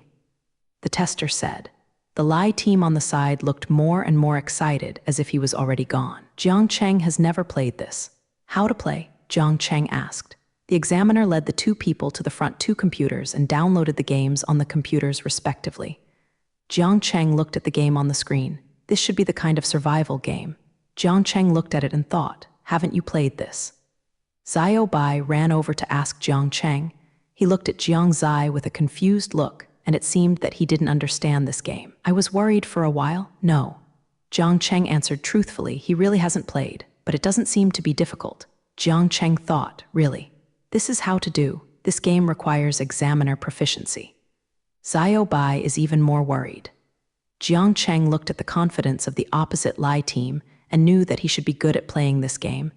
the tester said. The Lai team on the side looked more and more excited, as if he was already gone. Jiang Cheng has never played this. How to play? Jiang Cheng asked. The examiner led the two people to the front two computers and downloaded the games on the computers respectively. Jiang Cheng looked at the game on the screen. This should be the kind of survival game. Jiang Cheng looked at it and thought, haven't you played this? Xiao Bai ran over to ask Jiang Cheng. He looked at Jiang Zai with a confused look, and it seemed that he didn't understand this game. I was worried for a while. No. Jiang Cheng answered truthfully, he really hasn't played, but it doesn't seem to be difficult. Jiang Cheng thought, really? This is how to do. This game requires examiner proficiency. Xiao Bai is even more worried. Jiang Cheng looked at the confidence of the opposite Lai team and knew that he should be good at playing this game.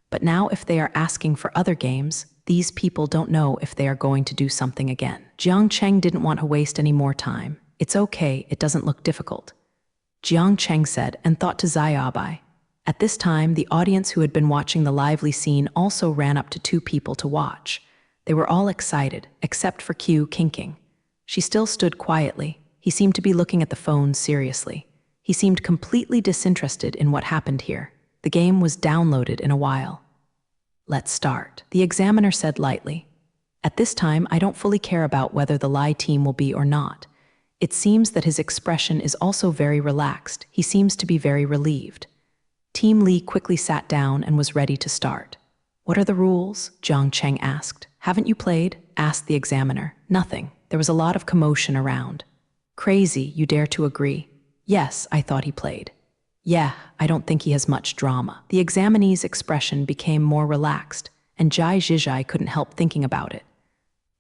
But now if they are asking for other games, these people don't know if they are going to do something again. Jiang Cheng didn't want to waste any more time. It's okay, it doesn't look difficult, Jiang Cheng said and thought to Xiao Bai. At this time, the audience who had been watching the lively scene also ran up to two people to watch. They were all excited, except for Qiu Qingqing. She still stood quietly. He seemed to be looking at the phone seriously. He seemed completely disinterested in what happened here. The game was downloaded in a while. Let's start, the examiner said lightly. At this time, I don't fully care about whether the Lai team will be or not. It seems that his expression is also very relaxed. He seems to be very relieved. Team Li quickly sat down and was ready to start. What are the rules? Jiang Cheng asked. Haven't you played? Asked the examiner. Nothing. There was a lot of commotion around. Crazy, you dare to agree? Yes, I thought he played. Yeah, I don't think he has much drama. The examinee's expression became more relaxed, and Jai Zhizhai couldn't help thinking about it.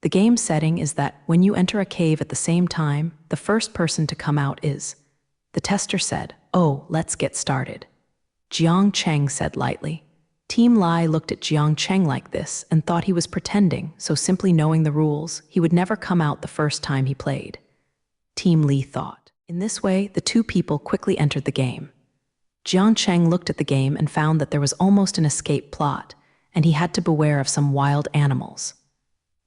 The game setting is that when you enter a cave at the same time, the first person to come out is. The tester said, Oh, let's get started. Jiang Cheng said lightly. Team Lai looked at Jiang Cheng like this and thought he was pretending, so simply knowing the rules, he would never come out the first time he played. Team Li thought. In this way, the two people quickly entered the game. Jiang Cheng looked at the game and found that there was almost an escape plot, and he had to beware of some wild animals.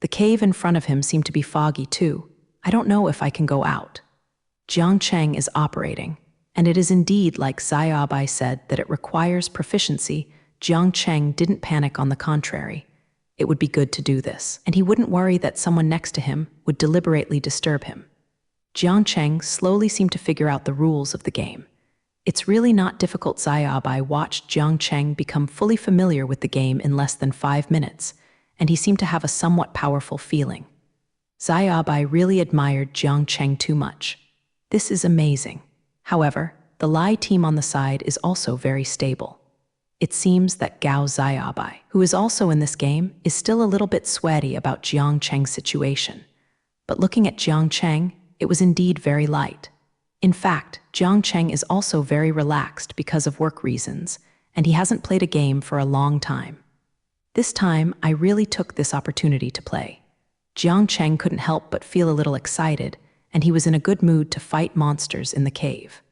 The cave in front of him seemed to be foggy too. I don't know if I can go out. Jiang Cheng is operating, and it is indeed like Xiao Bai said that it requires proficiency. Jiang Cheng didn't panic, on the contrary. It would be good to do this, and he wouldn't worry that someone next to him would deliberately disturb him. Jiang Cheng slowly seemed to figure out the rules of the game. It's really not difficult. Xiao Bai watched Jiang Cheng become fully familiar with the game in less than 5 minutes, and he seemed to have a somewhat powerful feeling. Xiao Bai really admired Jiang Cheng too much. This is amazing. However, the Lai team on the side is also very stable. It seems that Gao Xiao Bai, who is also in this game, is still a little bit sweaty about Jiang Cheng's situation. But looking at Jiang Cheng, it was indeed very light. In fact, Jiang Cheng is also very relaxed because of work reasons, and he hasn't played a game for a long time. This time, I really took this opportunity to play. Jiang Cheng couldn't help but feel a little excited, and he was in a good mood to fight monsters in the cave.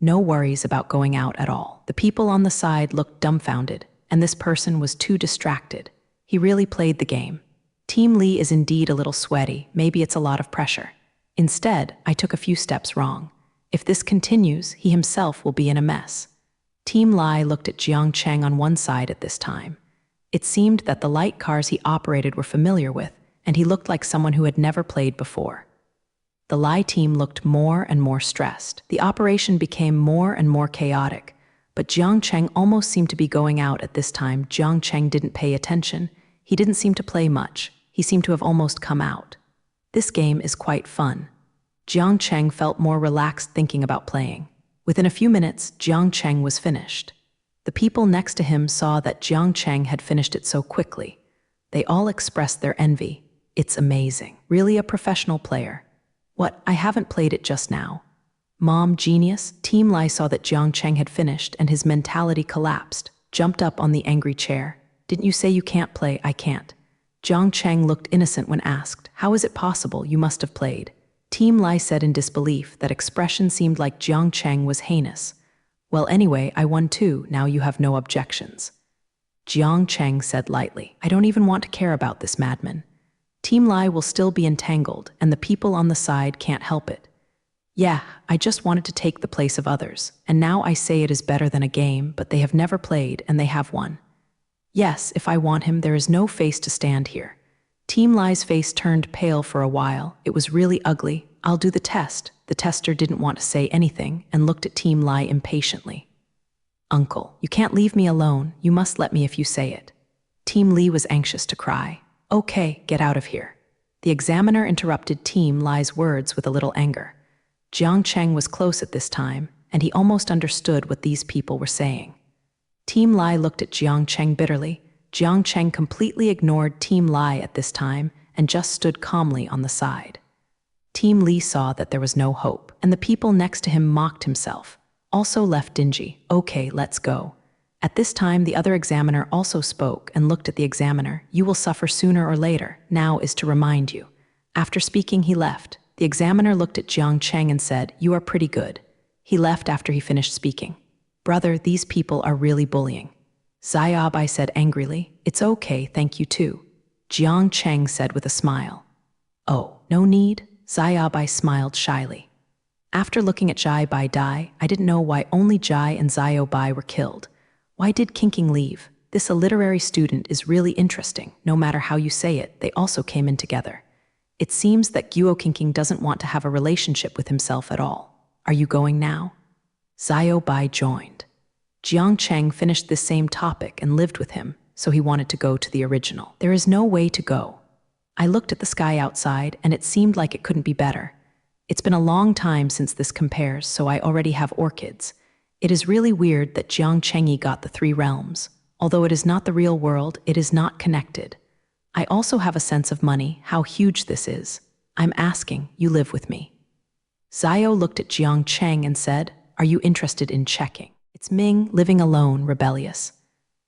No worries about going out at all. The people on the side looked dumbfounded, and this person was too distracted. He really played the game. Team Li is indeed a little sweaty. Maybe it's a lot of pressure. Instead, I took a few steps wrong. If this continues, he himself will be in a mess. Team Lai looked at Jiang Cheng on one side at this time. It seemed that the light cars he operated were familiar with, and he looked like someone who had never played before. The Lai team looked more and more stressed. The operation became more and more chaotic, but Jiang Cheng almost seemed to be going out at this time. Jiang Cheng didn't pay attention. He didn't seem to play much. He seemed to have almost come out. This game is quite fun. Jiang Cheng felt more relaxed thinking about playing. Within a few minutes, Jiang Cheng was finished. The people next to him saw that Jiang Cheng had finished it so quickly. They all expressed their envy. It's amazing. Really a professional player. What, I haven't played it just now. Mom, genius. Team Lai saw that Jiang Cheng had finished and his mentality collapsed, jumped up on the angry chair. Didn't you say you can't play? I can't. Jiang Cheng looked innocent when asked, how is it possible? You must have played. Team Lai said in disbelief. That expression seemed like Jiang Cheng was heinous. Well, anyway, I won too. Now you have no objections. Jiang Cheng said lightly, I don't even want to care about this madman. Team Lai will still be entangled, and the people on the side can't help it. Yeah, I just wanted to take the place of others, and now I say it is better than a game, but they have never played, and they have won. Yes, if I want him, there is no face to stand here. Team Lai's face turned pale for a while. It was really ugly. I'll do the test. The tester didn't want to say anything and looked at Team Lai impatiently. Uncle, you can't leave me alone. You must let me if you say it. Team Li was anxious to cry. Okay, get out of here. The examiner interrupted Team Lai's words with a little anger. Jiang Cheng was close at this time, and he almost understood what these people were saying. Team Lai looked at Jiang Cheng bitterly. Jiang Cheng completely ignored Team Lai at this time and just stood calmly on the side. Team Li saw that there was no hope, and the people next to him mocked himself, also left dingy. Okay, let's go. At this time, the other examiner also spoke and looked at the examiner. You will suffer sooner or later. Now is to remind you. After speaking, he left. The examiner looked at Jiang Cheng and said, you are pretty good. He left after he finished speaking. Brother, these people are really bullying. Xiaobai said angrily. It's okay, thank you too. Jiang Cheng said with a smile. Oh, no need? Xiaobai smiled shyly. After looking at Zhai Bai die, I didn't know why only Zhai and Xiaobai were killed. Why did Kinking leave? This a literary student is really interesting. No matter how you say it, they also came in together. It seems that Guo Kinking doesn't want to have a relationship with himself at all. Are you going now? Xiaobai joined. Jiang Cheng finished this same topic and lived with him, so he wanted to go to the original. There is no way to go. I looked at the sky outside, and it seemed like it couldn't be better. It's been a long time since this compares, so I already have orchids. It is really weird that Jiang Chengi got the 3 realms. Although it is not the real world, it is not connected. I also have a sense of money, how huge this is. I'm asking, you live with me. Xiao looked at Jiang Cheng and said, are you interested in checking? It's Ming, living alone, rebellious.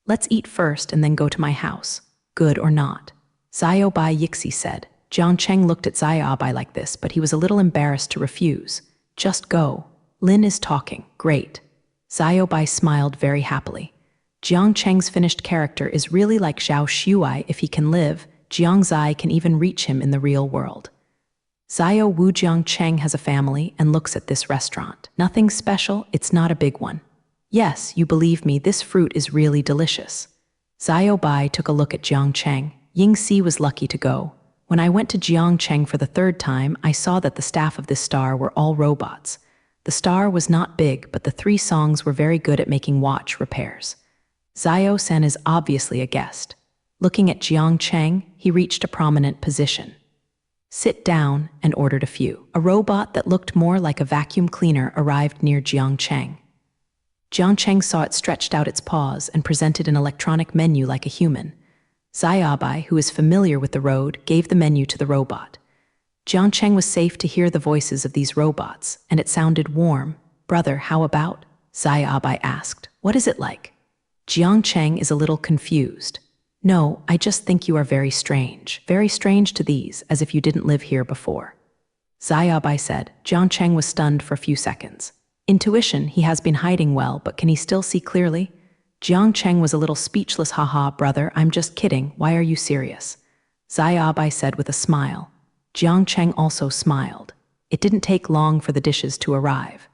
Let's eat first and then go to my house. Good or not? Xiao Bai Yixi said. Jiang Cheng looked at Xiao Bai like this, but he was a little embarrassed to refuse. Just go. Lin is talking. Great. Xiao Bai smiled very happily. Jiang Cheng's finished character is really like Zhao Shuai. If he can live, Jiang Zai can even reach him in the real world. Xiao Wu Jiang Cheng has a family and looks at this restaurant. Nothing special, it's not a big one. Yes, you believe me, this fruit is really delicious. Xiao Bai took a look at Jiang Cheng. Ying Si was lucky to go. When I went to Jiang Cheng for the 3rd time, I saw that the staff of this star were all robots. The star was not big, but the 3 songs were very good at making watch repairs. Xiao San is obviously a guest. Looking at Jiang Cheng, he reached a prominent position. Sit down and ordered a few. A robot that looked more like a vacuum cleaner arrived near Jiang Cheng. Jiang Cheng saw it stretched out its paws and presented an electronic menu like a human. Xiaobai, who is familiar with the road, gave the menu to the robot. Jiang Cheng was safe to hear the voices of these robots, and it sounded warm. Brother, how about? Xiaobai asked. What is it like? Jiang Cheng is a little confused. No, I just think you are very strange to these, as if you didn't live here before. Xiaobai said. Jiang Cheng was stunned for a few seconds. Intuition, he has been hiding well, but can he still see clearly? Jiang Cheng was a little speechless. Haha, brother, I'm just kidding. Why are you serious? Xiaobai said with a smile. Jiang Cheng also smiled. It didn't take long for the dishes to arrive.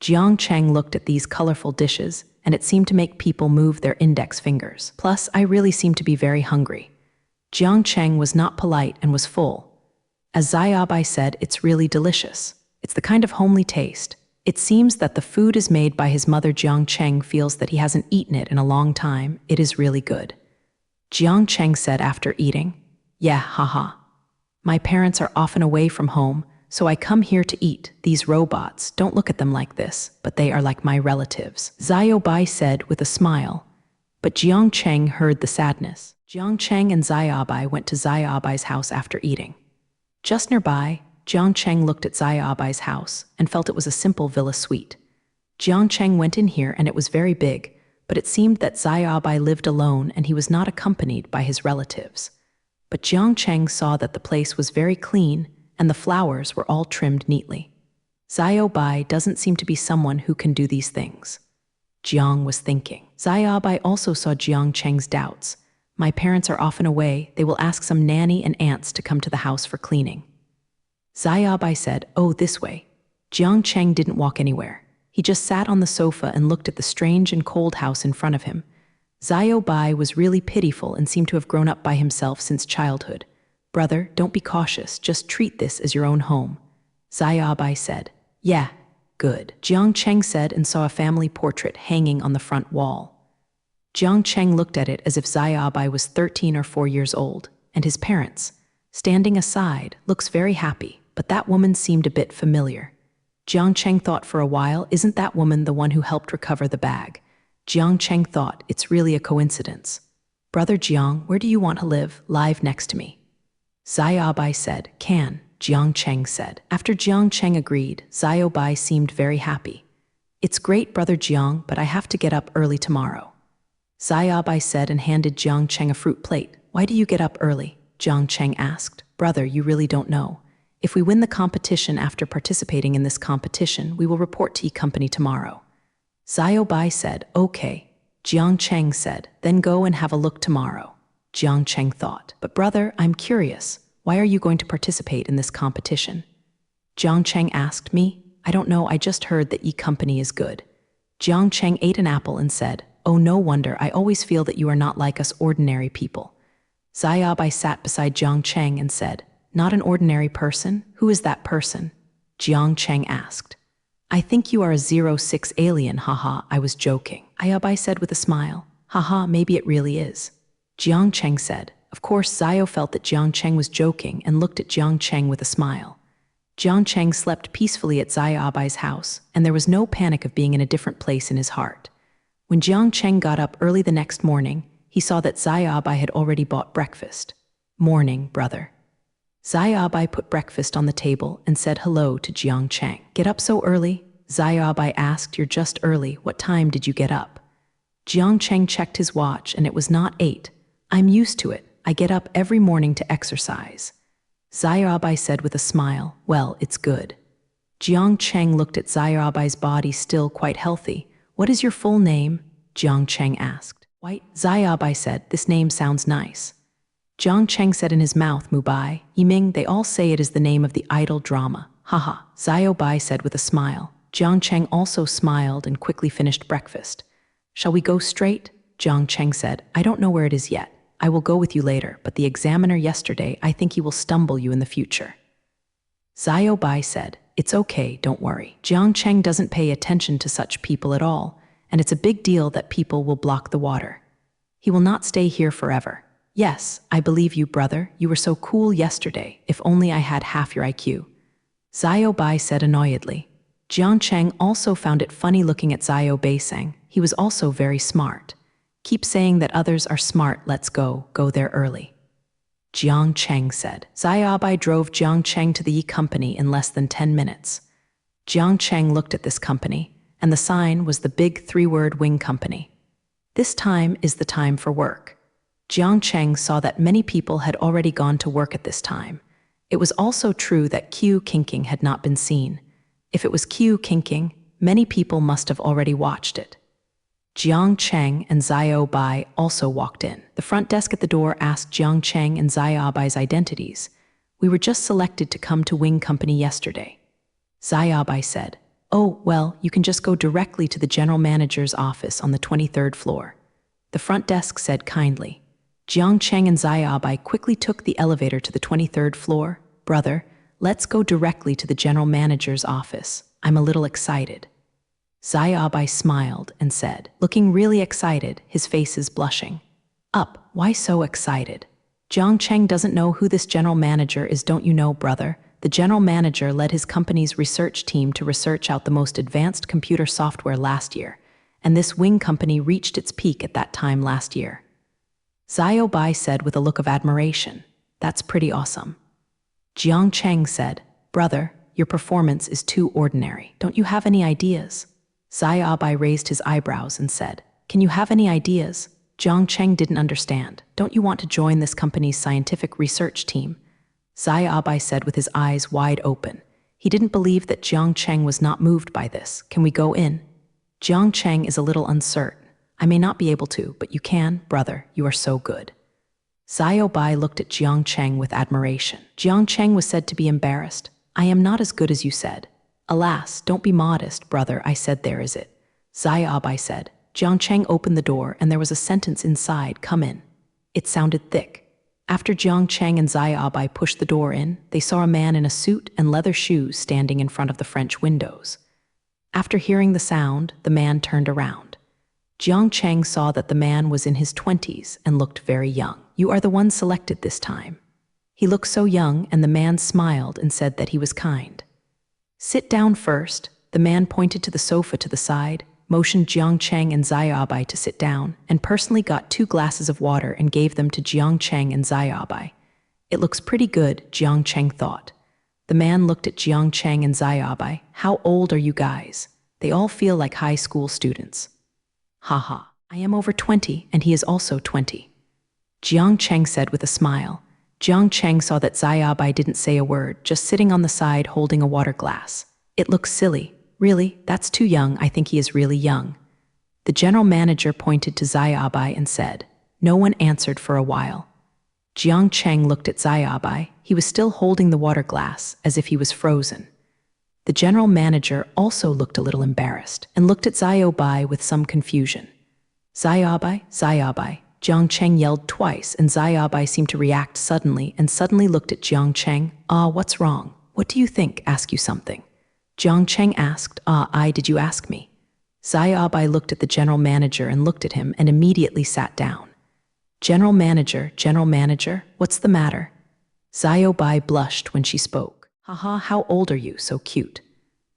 Jiang Cheng looked at these colorful dishes, and it seemed to make people move their index fingers. Plus, I really seemed to be very hungry. Jiang Cheng was not polite and was full. As Xiaobai said, it's really delicious. It's the kind of homely taste. It seems that the food is made by his mother. Jiang Cheng feels that he hasn't eaten it in a long time. It is really good. Jiang Cheng said after eating, yeah, haha. My parents are often away from home, so I come here to eat. These robots, don't look at them like this, but they are like my relatives, Xiao Bai said with a smile. But Jiang Cheng heard the sadness. Jiang Cheng and Xiao Bai went to Xiao Bai's house after eating. Just nearby, Jiang Cheng looked at Xiao Bai's house and felt it was a simple villa suite. Jiang Cheng went in here and it was very big, but it seemed that Xiao Bai lived alone and he was not accompanied by his relatives. But Jiang Cheng saw that the place was very clean and the flowers were all trimmed neatly. Xiao Bai doesn't seem to be someone who can do these things. Jiang was thinking. Xiao Bai also saw Jiang Cheng's doubts. My parents are often away, they will ask some nanny and aunts to come to the house for cleaning. Xiao Bai said, "Oh, this way." Jiang Cheng didn't walk anywhere. He just sat on the sofa and looked at the strange and cold house in front of him. Xiao Bai was really pitiful and seemed to have grown up by himself since childhood. "Brother, don't be cautious, just treat this as your own home." Xiao Bai said, "Yeah, good." Jiang Cheng said and saw a family portrait hanging on the front wall. Jiang Cheng looked at it as if Xiao Bai was 13 or 4 years old, and his parents, standing aside, looks very happy, but that woman seemed a bit familiar. Jiang Cheng thought for a while, isn't that woman the one who helped recover the bag? Jiang Cheng thought, it's really a coincidence. "Brother Jiang, where do you want to live? Live next to me." Xiao Bai said, "Can," Jiang Cheng said. After Jiang Cheng agreed, Xiao Bai seemed very happy. "It's great, Brother Jiang, but I have to get up early tomorrow." Xiao Bai said and handed Jiang Cheng a fruit plate. "Why do you get up early?" Jiang Cheng asked. "Brother, you really don't know. If we win the competition after participating in this competition, we will report to E-Company tomorrow." Xiao Bai said, "Okay." Jiang Cheng said, "Then go and have a look tomorrow." Jiang Cheng thought, "But brother, I'm curious. Why are you going to participate in this competition?" Jiang Cheng asked me. "I don't know, I just heard that E-Company is good." Jiang Cheng ate an apple and said, "Oh, no wonder, I always feel that you are not like us ordinary people." Xiao Bai sat beside Jiang Cheng and said, "Not an ordinary person? Who is that person?" Jiang Cheng asked. "I think you are a 06 alien, haha, I was joking," Xiao Bai said with a smile. "Haha, maybe it really is." Jiang Cheng said. Of course, Xiao felt that Jiang Cheng was joking and looked at Jiang Cheng with a smile. Jiang Cheng slept peacefully at Xiao Bai's house, and there was no panic of being in a different place in his heart. When Jiang Cheng got up early the next morning, he saw that Xiao Bai had already bought breakfast. "Morning, brother." Xiao Bai put breakfast on the table and said hello to Jiang Cheng. "Get up so early?" Xiao Bai asked. "You're just early. What time did you get up?" Jiang Cheng checked his watch and it was not 8. "I'm used to it. I get up every morning to exercise." Xiao Bai said with a smile, "Well, it's good." Jiang Cheng looked at Xiao Bai's body, still quite healthy. "What is your full name?" Jiang Cheng asked. "White." Xiao Bai said, "This name sounds nice." Jiang Cheng said in his mouth, "Mubai, Yiming, they all say it is the name of the idol drama. Haha." Xiao Bai said with a smile. Jiang Cheng also smiled and quickly finished breakfast. "Shall we go straight?" Jiang Cheng said. "I don't know where it is yet. I will go with you later, but the examiner yesterday, I think he will stumble you in the future." Xiao Bai said, "It's okay, don't worry." Jiang Cheng doesn't pay attention to such people at all, and it's a big deal that people will block the water. He will not stay here forever. "Yes, I believe you, brother. You were so cool yesterday. If only I had half your IQ." Xiao Bai said annoyedly. Jiang Cheng also found it funny looking at Xiao Bai saying, he was also very smart. "Keep saying that others are smart, let's go there early." Jiang Cheng said. Xiao Bai drove Jiang Cheng to the E-Company in less than 10 minutes. Jiang Cheng looked at this company, and the sign was the big 3-word Wing Company. This time is the time for work. Jiang Cheng saw that many people had already gone to work at this time. It was also true that Q kinking had not been seen. If it was Q kinking, many people must have already watched it. Jiang Cheng and Xiao Bai also walked in. The front desk at the door asked Jiang Cheng and Xiao Bai's identities. "We were just selected to come to Wing Company yesterday." Xiao Bai said, "Oh, well, you can just go directly to the general manager's office on the 23rd floor." The front desk said kindly. Jiang Cheng and Xiao Bai quickly took the elevator to the 23rd floor. "Brother, let's go directly to the general manager's office. I'm a little excited." Xiao Bai smiled and said, looking really excited, his face is blushing. "Up, why so excited? Jiang Cheng doesn't know who this general manager is, don't you know, brother? the general manager led his company's research team to research out the most advanced computer software last year, and this wing company reached its peak at that time last year. Xiao Bai said with a look of admiration, "That's pretty awesome." Jiang Cheng said, "Brother, your performance is too ordinary. Don't you have any ideas?" Xiao Bai raised his eyebrows and said, "Can you have any ideas?" Jiang Cheng didn't understand. "Don't you want to join this company's scientific research team?" Xiao Bai said with his eyes wide open. He didn't believe that Jiang Cheng was not moved by this. "Can we go in?" Jiang Cheng is a little uncertain. "I may not be able to, but you can, brother. You are so good." Xiao Bai looked at Jiang Cheng with admiration. Jiang Cheng was said to be embarrassed. "I am not as good as you said." "Alas, don't be modest, brother, I said there is it." Xiao Bai said. Jiang Cheng opened the door and there was a sentence inside, "Come in." It sounded thick. After Jiang Cheng and Xiao Bai pushed the door in, they saw a man in a suit and leather shoes standing in front of the French windows. After hearing the sound, the man turned around. Jiang Cheng saw that the man was in his 20s and looked very young. "You are the one selected this time." He looked so young, and the man smiled and said that he was kind. "Sit down first." The man pointed to the sofa to the side, motioned Jiang Cheng and Xiao Bai to sit down, and personally got 2 glasses of water and gave them to Jiang Cheng and Xiao Bai. "It looks pretty good," Jiang Cheng thought. The man looked at Jiang Cheng and Xiao Bai. "How old are you guys?" "They all feel like high school students." "Haha, I am over 20, and he is also 20. Jiang Cheng said with a smile. Jiang Cheng saw that Xiao Bai didn't say a word, just sitting on the side holding a water glass. "It looks silly." "Really? That's too young. I think he is really young." The general manager pointed to Xiao Bai and said. No one answered for a while. Jiang Cheng looked at Xiao Bai. He was still holding the water glass, as if he was frozen. The general manager also looked a little embarrassed and looked at Xiao Bai with some confusion. "Xiao Bai, Xiao Bai." Jiang Cheng yelled twice, and Xiao Bai seemed to react suddenly and suddenly looked at Jiang Cheng. What's wrong? What do you think? Ask you something." Jiang Cheng asked. Did you ask me?" Xiao Bai looked at the general manager and looked at him and immediately sat down. General manager, what's the matter?" Xiao Bai blushed when she spoke. "Haha, how old are you? So cute."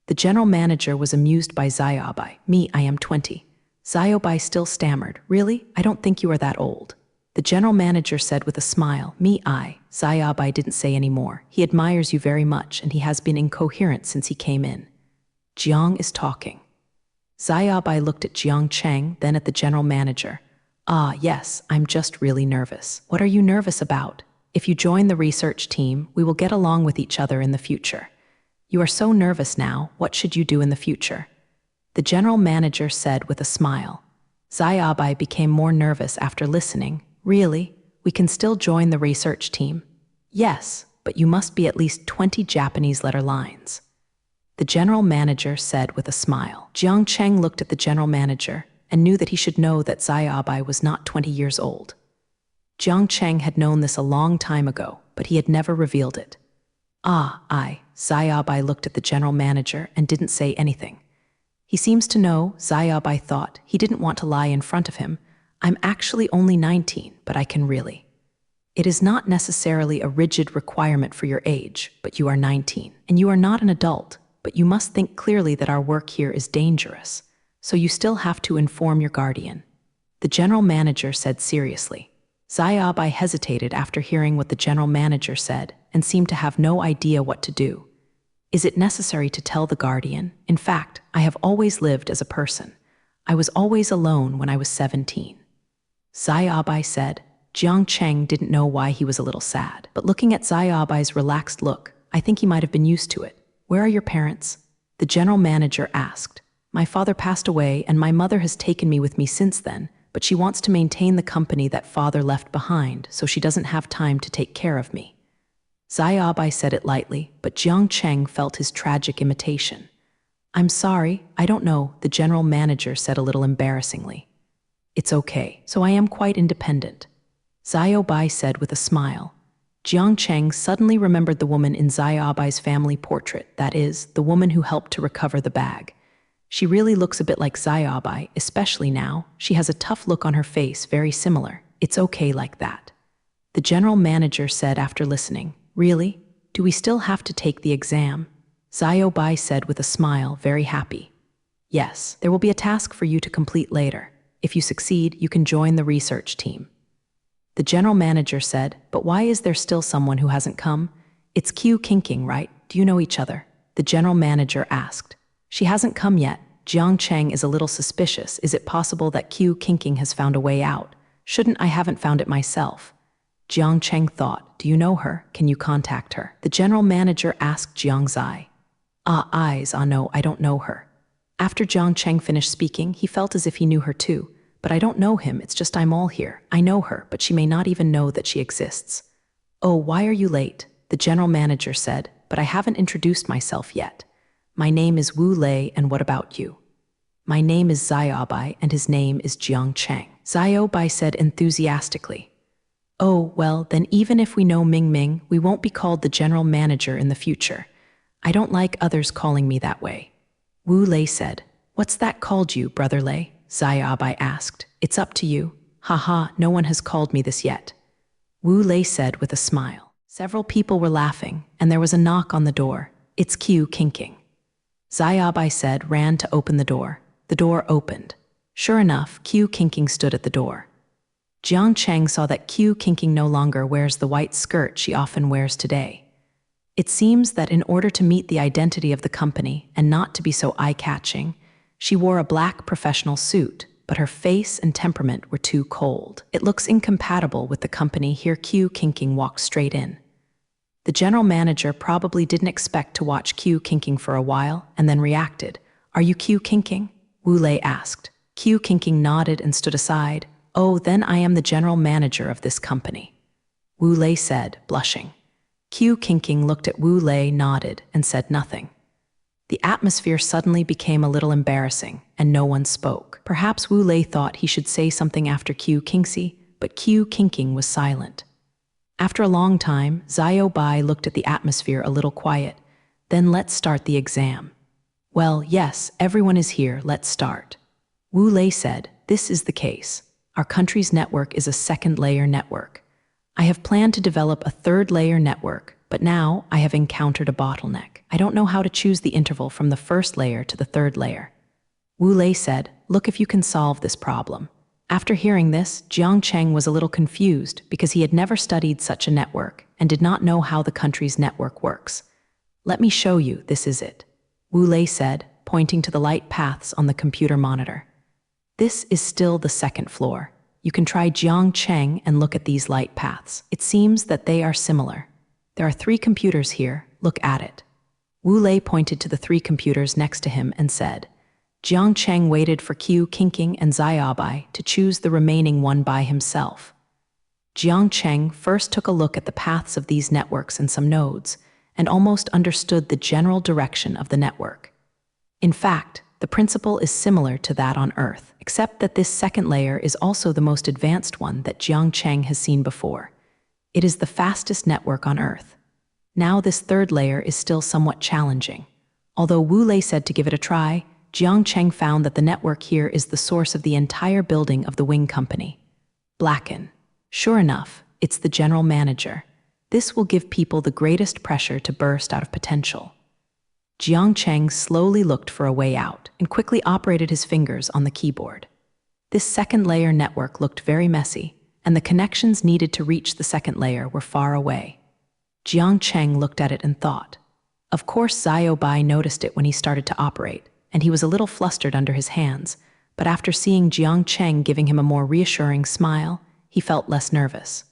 The general manager was amused by Xiao Bai. "Me, I am 20. Xiao Bai still stammered. "Really? I don't think you are that old." The general manager said with a smile. Xiao Bai didn't say any more. "He admires you very much, and he has been incoherent since he came in." Jiang is talking. Xiao Bai looked at Jiang Cheng, then at the general manager. Yes, I'm just really nervous." "What are you nervous about? If you join the research team, we will get along with each other in the future. You are so nervous now. What should you do in the future?" The general manager said with a smile. Xiao Bai became more nervous after listening. "Really? We can still join the research team?" "Yes, but you must be at least 20 Japanese letter lines." The general manager said with a smile. Jiang Cheng looked at the general manager and knew that he should know that Xiao Bai was not 20 years old. Jiang Cheng had known this a long time ago, but he had never revealed it. Xiao Bai looked at the general manager and didn't say anything. He seems to know, Xiao Bai thought. He didn't want to lie in front of him. "I'm actually only 19, but I can really." It is not necessarily a rigid requirement for your age, but you are 19, and you are not an adult, but you must think clearly that our work here is dangerous, so you still have to inform your guardian. The general manager said seriously. Xiao Bai hesitated after hearing what the general manager said and seemed to have no idea what to do. Is it necessary to tell the guardian? In fact, I have always lived as a person. I was always alone when I was 17. Xiao Bai said. Jiang Cheng didn't know why he was a little sad, but looking at Xiao Bai's relaxed look, I think he might have been used to it. "Where are your parents?" The general manager asked. "My father passed away and my mother has taken me with me since then, but she wants to maintain the company that father left behind, so she doesn't have time to take care of me." Xiao Bai said it lightly, but Jiang Cheng felt his tragic imitation. "I'm sorry, I don't know," the general manager said a little embarrassingly. "It's okay, so I am quite independent," Xiao Bai said with a smile. Jiang Cheng suddenly remembered the woman in Xiao Bai's family portrait, that is, the woman who helped to recover the bag. She really looks a bit like Xiao Bai, especially now. She has a tough look on her face, very similar. "It's okay like that," the general manager said after listening. "Really? Do we still have to take the exam? Xiao Bai said with a smile, very happy. Yes, there will be a task for you to complete later. If you succeed, you can join the research team. The general manager said, but why is there still someone who hasn't come? It's Q Kinking, right? Do you know each other? The general manager asked. She hasn't come yet. Jiang Cheng is a little suspicious. Is it possible that Q Kinking has found a way out? Shouldn't I haven't found it myself? Jiang Cheng thought, do you know her? Can you contact her? The general manager asked Jiang Zai. No, I don't know her. After Jiang Cheng finished speaking, he felt as if he knew her too. But I don't know him, it's just I'm all here. I know her, but she may not even know that she exists. Oh, why are you late? The general manager said, but I haven't introduced myself yet. My name is Wu Lei, and what about you? My name is Xiao Bai, and his name is Jiang Cheng. Xiao Bai said enthusiastically. Oh, well, then even if we know Ming Ming, we won't be called the general manager in the future. I don't like others calling me that way. Wu Lei said. What's that called you, Brother Lei? Xiao Bai asked. It's up to you. Haha, no one has called me this yet. Wu Lei said with a smile. Several people were laughing, and there was a knock on the door. It's Q Kinking. Xiao Bai said, ran to open the door. The door opened. Sure enough, Q Kinking stood at the door. Jiang Cheng saw that Q Kinking no longer wears the white skirt she often wears today. It seems that in order to meet the identity of the company and not to be so eye-catching, she wore a black professional suit, but her face and temperament were too cold. It looks incompatible with the company. Here Q Kinking walked straight in. The general manager probably didn't expect to watch Q Kinking for a while and then reacted. Are you Q Kinking? Wu Lei asked. Q Kinking nodded and stood aside. Oh, then I am the general manager of this company. Wu Lei said, blushing. Q Kinking looked at Wu Lei, nodded, and said nothing. The atmosphere suddenly became a little embarrassing, and no one spoke. Perhaps Wu Lei thought he should say something after Q Kinxi, but Q Kinking was silent. After a long time, Xiao Bai looked at the atmosphere a little quiet. Then let's start the exam. Well, yes, everyone is here, let's start. Wu Lei said, this is the case. Our country's network is a second-layer network. I have planned to develop a third-layer network, but now I have encountered a bottleneck. I don't know how to choose the interval from the first layer to the third layer. Wu Lei said, look if you can solve this problem. After hearing this, Jiang Cheng was a little confused because he had never studied such a network and did not know how the country's network works. Let me show you, this is it. Wu Lei said, pointing to the light paths on the computer monitor. This is still the second floor. You can try Jiang Cheng and look at these light paths. It seems that they are similar. There are 3 computers here, look at it. Wu Lei pointed to the 3 computers next to him and said, Jiang Cheng waited for Q Kinking and Xiao Bai to choose the remaining one by himself. Jiang Cheng first took a look at the paths of these networks and some nodes, and almost understood the general direction of the network. In fact, the principle is similar to that on Earth, except that this second layer is also the most advanced one that Jiang Cheng has seen before. It is the fastest network on Earth. Now this third layer is still somewhat challenging. Although Wu Lei said to give it a try, Jiang Cheng found that the network here is the source of the entire building of the Wing Company. Blacken. Sure enough, it's the general manager. This will give people the greatest pressure to burst out of potential. Jiang Cheng slowly looked for a way out and quickly operated his fingers on the keyboard. This second layer network looked very messy, and the connections needed to reach the second layer were far away. Jiang Cheng looked at it and thought. Of course, Xiao Bai noticed it when he started to operate, and he was a little flustered under his hands, but after seeing Jiang Cheng giving him a more reassuring smile, he felt less nervous.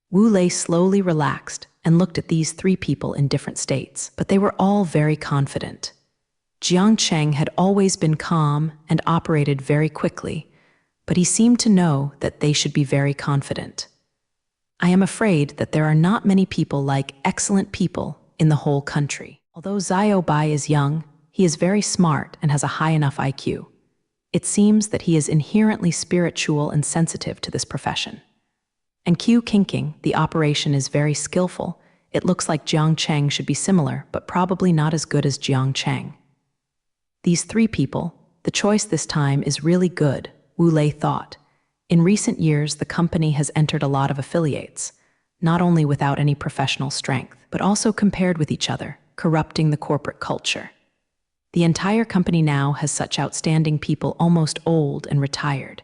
Wu Lei slowly relaxed and looked at these 3 people in different states, but they were all very confident. Jiang Cheng had always been calm and operated very quickly, but he seemed to know that they should be very confident. I am afraid that there are not many people like excellent people in the whole country. Although Xiao Bai is young, he is very smart and has a high enough IQ. It seems that he is inherently spiritual and sensitive to this profession. And Q Kinking, the operation is very skillful. It looks like Jiang Cheng should be similar, but probably not as good as Jiang Cheng. These 3 people, the choice this time is really good, Wu Lei thought. In recent years, the company has entered a lot of affiliates, not only without any professional strength, but but also compared with each other, corrupting the corporate culture. The entire company now has such outstanding people, almost old and retired.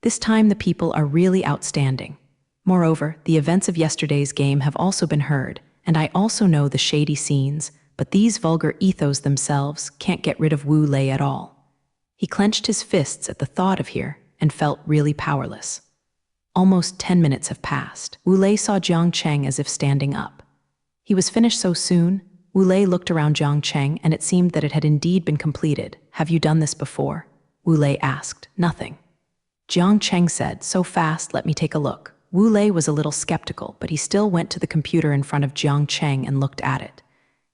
This time the people are really outstanding. Moreover, the events of yesterday's game have also been heard, and I also know the shady scenes, but these vulgar ethos themselves can't get rid of Wu Lei at all. He clenched his fists at the thought of here and felt really powerless. Almost 10 minutes have passed. Wu Lei saw Jiang Cheng as if standing up. He was finished so soon. Wu Lei looked around Jiang Cheng, and it seemed that it had indeed been completed. Have you done this before? Wu Lei asked. Nothing. Jiang Cheng said, so fast, let me take a look. Wu Lei was a little skeptical, but he still went to the computer in front of Jiang Cheng and looked at it.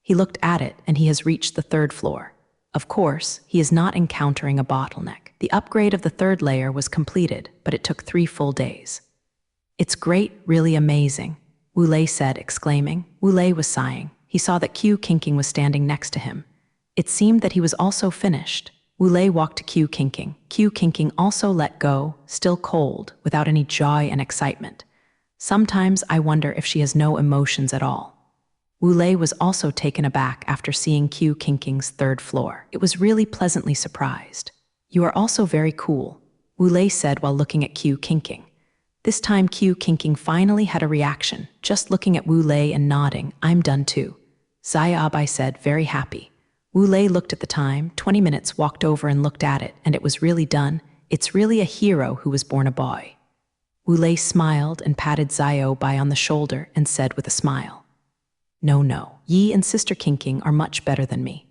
He looked at it, and he has reached the 3rd floor. Of course, he is not encountering a bottleneck. The upgrade of the 3rd layer was completed, but it took 3 full days. It's great, really amazing, Wu Lei said, exclaiming. Wu Lei was sighing. He saw that Q Kinking was standing next to him. It seemed that he was also finished. Wu Lei walked to Q Kinking. Q Kinking also let go, still cold, without any joy and excitement. Sometimes I wonder if she has no emotions at all. Wu Lei was also taken aback after seeing Q Kinking's 3rd floor. It was really pleasantly surprised. You are also very cool, Wu Lei said while looking at Q Kinking. This time Q Kinking finally had a reaction, just looking at Wu Lei and nodding. I'm done too, Zaya Abai said, very happy. Wu Lei looked at the time, 20 minutes, walked over and looked at it, and it was really done. It's really a hero who was born a boy. Wu Lei smiled and patted Zaya Abai on the shoulder and said with a smile, No, Yi and Sister Kinking are much better than me.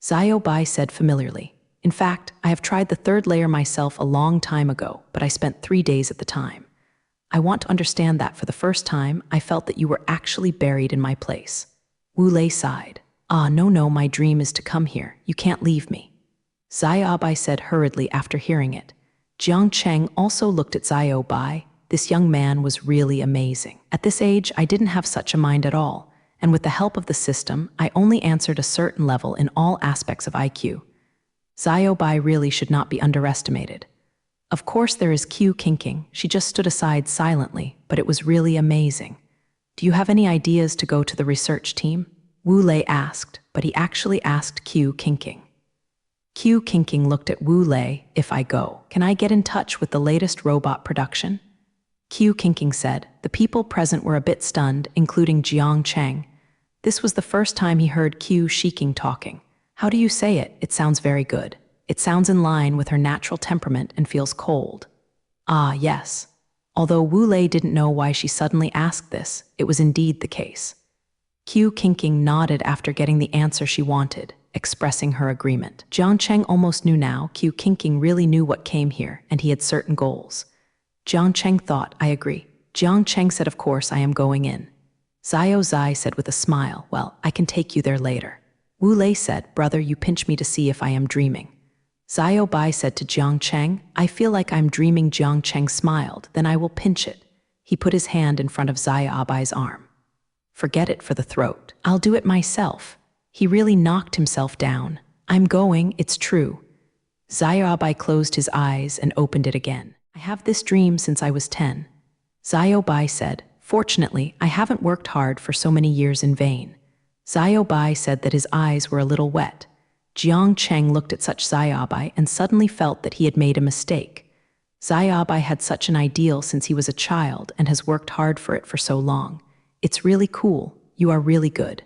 Zaya Abai said familiarly, in fact, I have tried the 3rd layer myself a long time ago, but I spent 3 days at the time. I want to understand that for the first time, I felt that you were actually buried in my place. Wu Lei sighed. No, my dream is to come here. You can't leave me. Zaya Abai said hurriedly after hearing it. Jiang Cheng also looked at Zaya Abai. This young man was really amazing. At this age, I didn't have such a mind at all, and with the help of the system, I only answered a certain level in all aspects of IQ. Zaya Abai really should not be underestimated. Of course there is Q Kinking. She just stood aside silently, but it was really amazing. Do you have any ideas to go to the research team? Wu Lei asked, but he actually asked Q Kinking. Q Kinking looked at Wu Lei. If I go, can I get in touch with the latest robot production? Q Kinking said. The people present were a bit stunned, including Jiang Cheng. This was the first time he heard Q Shiking talking. How do you say it? It sounds very good. It sounds in line with her natural temperament and feels cold. Yes. Although Wu Lei didn't know why she suddenly asked this, it was indeed the case. Q Kinking nodded after getting the answer she wanted, expressing her agreement. Jiang Cheng almost knew now. Q Kinking really knew what came here, and he had certain goals. Jiang Cheng thought, I agree. Jiang Cheng said, of course, I am going in. Zio Zai said with a smile, well, I can take you there later. Wu Lei said, brother, you pinch me to see if I am dreaming. Zio Bai said to Jiang Cheng, I feel like I'm dreaming. Jiang Cheng smiled, then I will pinch it. He put his hand in front of Zaya Abai's arm. Forget it for the throat. I'll do it myself. He really knocked himself down. I'm going, it's true. Zaya Abai closed his eyes and opened it again. I have this dream since I was 10. Zaya Bai said, fortunately, I haven't worked hard for so many years in vain. Zaya Bai said that his eyes were a little wet. Jiang Cheng looked at such Zaya Abai and suddenly felt that he had made a mistake. Zaya Abai had such an ideal since he was a child and has worked hard for it for so long. It's really cool. You are really good.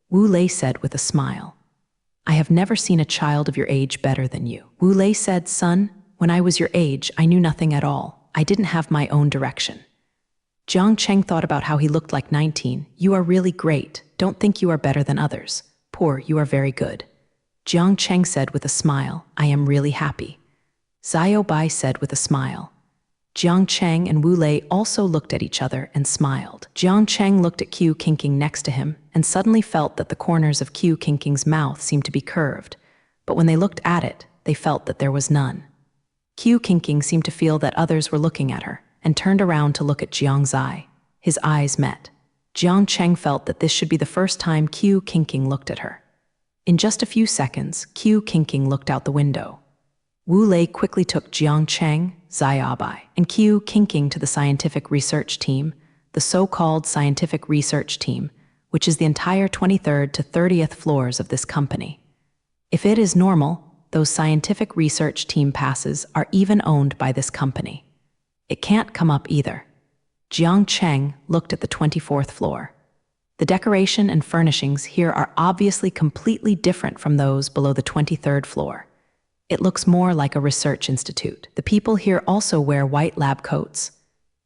Wu Lei said with a smile. I have never seen a child of your age better than you. Wu Lei said, son, when I was your age, I knew nothing at all. I didn't have my own direction. Jiang Cheng thought about how he looked like 19. You are really great. Don't think you are better than others. Poor, you are very good. Jiang Cheng said with a smile, I am really happy. Zio Bai said with a smile. Jiang Cheng and Wu Lei also looked at each other and smiled. Jiang Cheng looked at Q Kinking next to him and suddenly felt that the corners of Q Kinking's mouth seemed to be curved, but when they looked at it, they felt that there was none. Q Kinking seemed to feel that others were looking at her and turned around to look at Jiang Zai. His eyes met. Jiang Cheng felt that this should be the first time Q Kinking looked at her. In just a few seconds, Q Kinking looked out the window. Wu Lei quickly took Jiang Cheng, Zaya Abai, and Q Kinking to the scientific research team, the so-called scientific research team, which is the entire 23rd to 30th floors of this company. If it is normal, those scientific research team passes are even owned by this company. It can't come up either. Jiang Cheng looked at the 24th floor. The decoration and furnishings here are obviously completely different from those below the 23rd floor. It looks more like a research institute. The people here also wear white lab coats.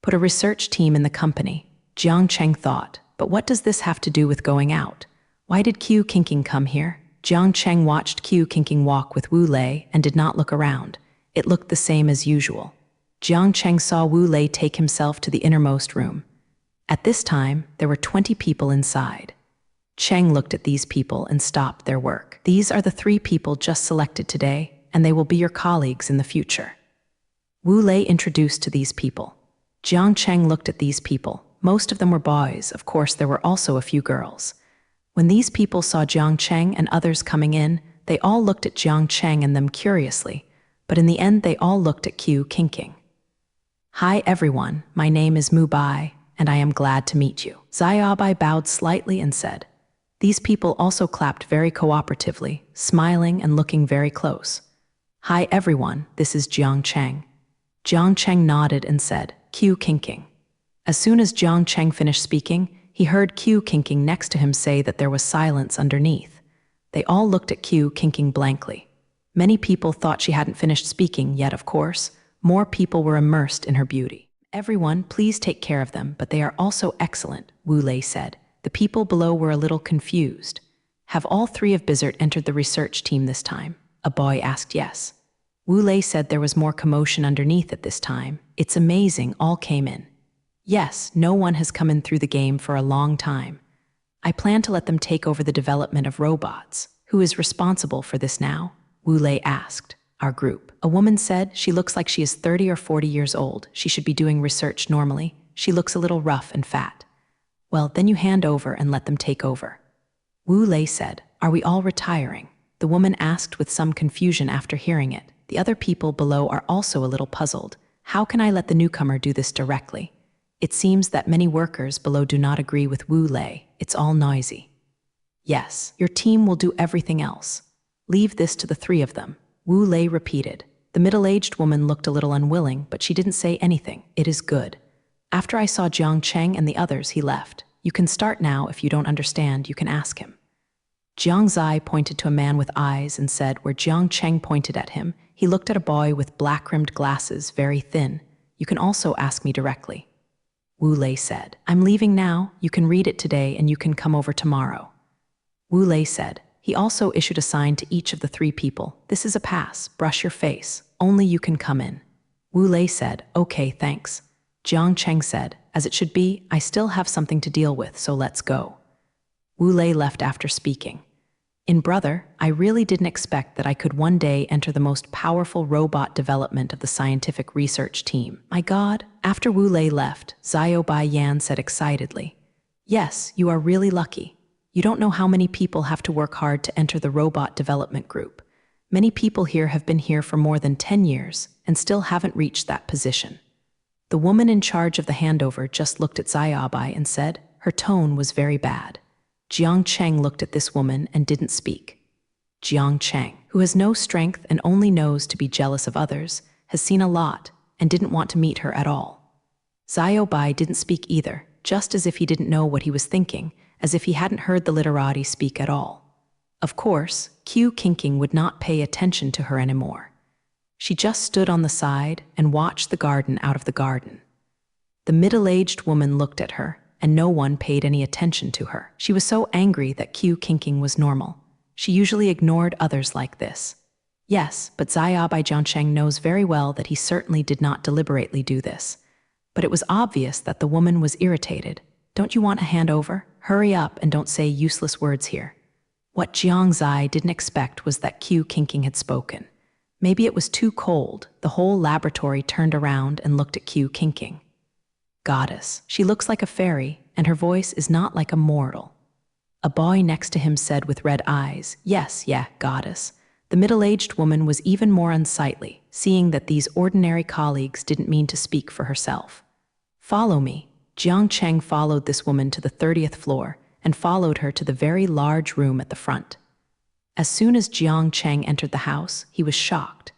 Put a research team in the company, Jiang Cheng thought, but what does this have to do with going out? Why did Q Kinking come here? Jiang Cheng watched Q Kinking walk with Wu Lei and did not look around. It looked the same as usual. Jiang Cheng saw Wu Lei take himself to the innermost room. At this time, there were 20 people inside. Cheng looked at these people and stopped their work. These are the 3 people just selected today, and they will be your colleagues in the future. Wu Lei introduced to these people. Jiang Cheng looked at these people. Most of them were boys. Of course, there were also a few girls. When these people saw Jiang Cheng and others coming in, they all looked at Jiang Cheng and them curiously, but in the end they all looked at Q Kinking. Hi everyone, my name is Mu Bai, and I am glad to meet you. Xiaobai bowed slightly and said. These people also clapped very cooperatively, smiling and looking very close. Hi everyone, this is Jiang Cheng. Jiang Cheng nodded and said, Q Kinking. As soon as Jiang Cheng finished speaking, he heard Q Kinking next to him say that there was silence underneath. They all looked at Q Kinking blankly. Many people thought she hadn't finished speaking yet, of course. More people were immersed in her beauty. Everyone, please take care of them, but they are also excellent, Wu Lei said. The people below were a little confused. Have all 3 of Bizert entered the research team this time? A boy asked yes. Wu Lei said there was more commotion underneath at this time. It's amazing, all came in. Yes, no one has come in through the game for a long time. I plan to let them take over the development of robots. Who is responsible for this now? Wu Lei asked. Our group. A woman said she looks like she is 30 or 40 years old. She should be doing research normally. She looks a little rough and fat. Well, then you hand over and let them take over. Wu Lei said, Are we all retiring? The woman asked with some confusion after hearing it. The other people below are also a little puzzled. How can I let the newcomer do this directly? It seems that many workers below do not agree with Wu Lei. It's all noisy. Yes, your team will do everything else. Leave this to the 3 of them. Wu Lei repeated. The middle-aged woman looked a little unwilling, but she didn't say anything. It is good. After I saw Jiang Cheng and the others, he left. You can start now. If you don't understand, you can ask him. Jiang Zai pointed to a man with eyes and said where Jiang Cheng pointed at him, he looked at a boy with black-rimmed glasses, very thin. You can also ask me directly. Wu Lei said, I'm leaving now. You can read it today and you can come over tomorrow. Wu Lei said. He also issued a sign to each of the 3 people. This is a pass. Brush your face. Only you can come in. Wu Lei said, Okay, thanks. Jiang Cheng said, As it should be, I still have something to deal with, so let's go. Wu Lei left after speaking. In brother, I really didn't expect that I could one day enter the most powerful robot development of the scientific research team. My God. After Wu Lei left, Xiaobai Yan said excitedly, Yes, you are really lucky. You don't know how many people have to work hard to enter the robot development group. Many people here have been here for more than 10 years and still haven't reached that position. The woman in charge of the handover just looked at Xiaobai and said, her tone was very bad. Jiang Cheng looked at this woman and didn't speak. Jiang Cheng, who has no strength and only knows to be jealous of others, has seen a lot and didn't want to meet her at all. Xiaobai didn't speak either, just as if he didn't know what he was thinking, as if he hadn't heard the literati speak at all. Of course, Q Kinking would not pay attention to her anymore. She just stood on the side and watched the garden out of the garden. The middle-aged woman looked at her, and no one paid any attention to her. She was so angry that Q Kinking was normal. She usually ignored others like this. Yes, but Xiaobai Jiangcheng knows very well that he certainly did not deliberately do this. But it was obvious that the woman was irritated. Don't you want a hand over? Hurry up and don't say useless words here. What Jiang Zai didn't expect was that Q Kinking had spoken. Maybe it was too cold. The whole laboratory turned around and looked at Q Kinking. Goddess. She looks like a fairy, and her voice is not like a mortal. A boy next to him said with red eyes, Yes, yeah, goddess. The middle-aged woman was even more unsightly, seeing that these ordinary colleagues didn't mean to speak for herself. Follow me. Jiang Cheng followed this woman to the 30th floor, and followed her to the very large room at the front. As soon as Jiang Cheng entered the house, he was shocked.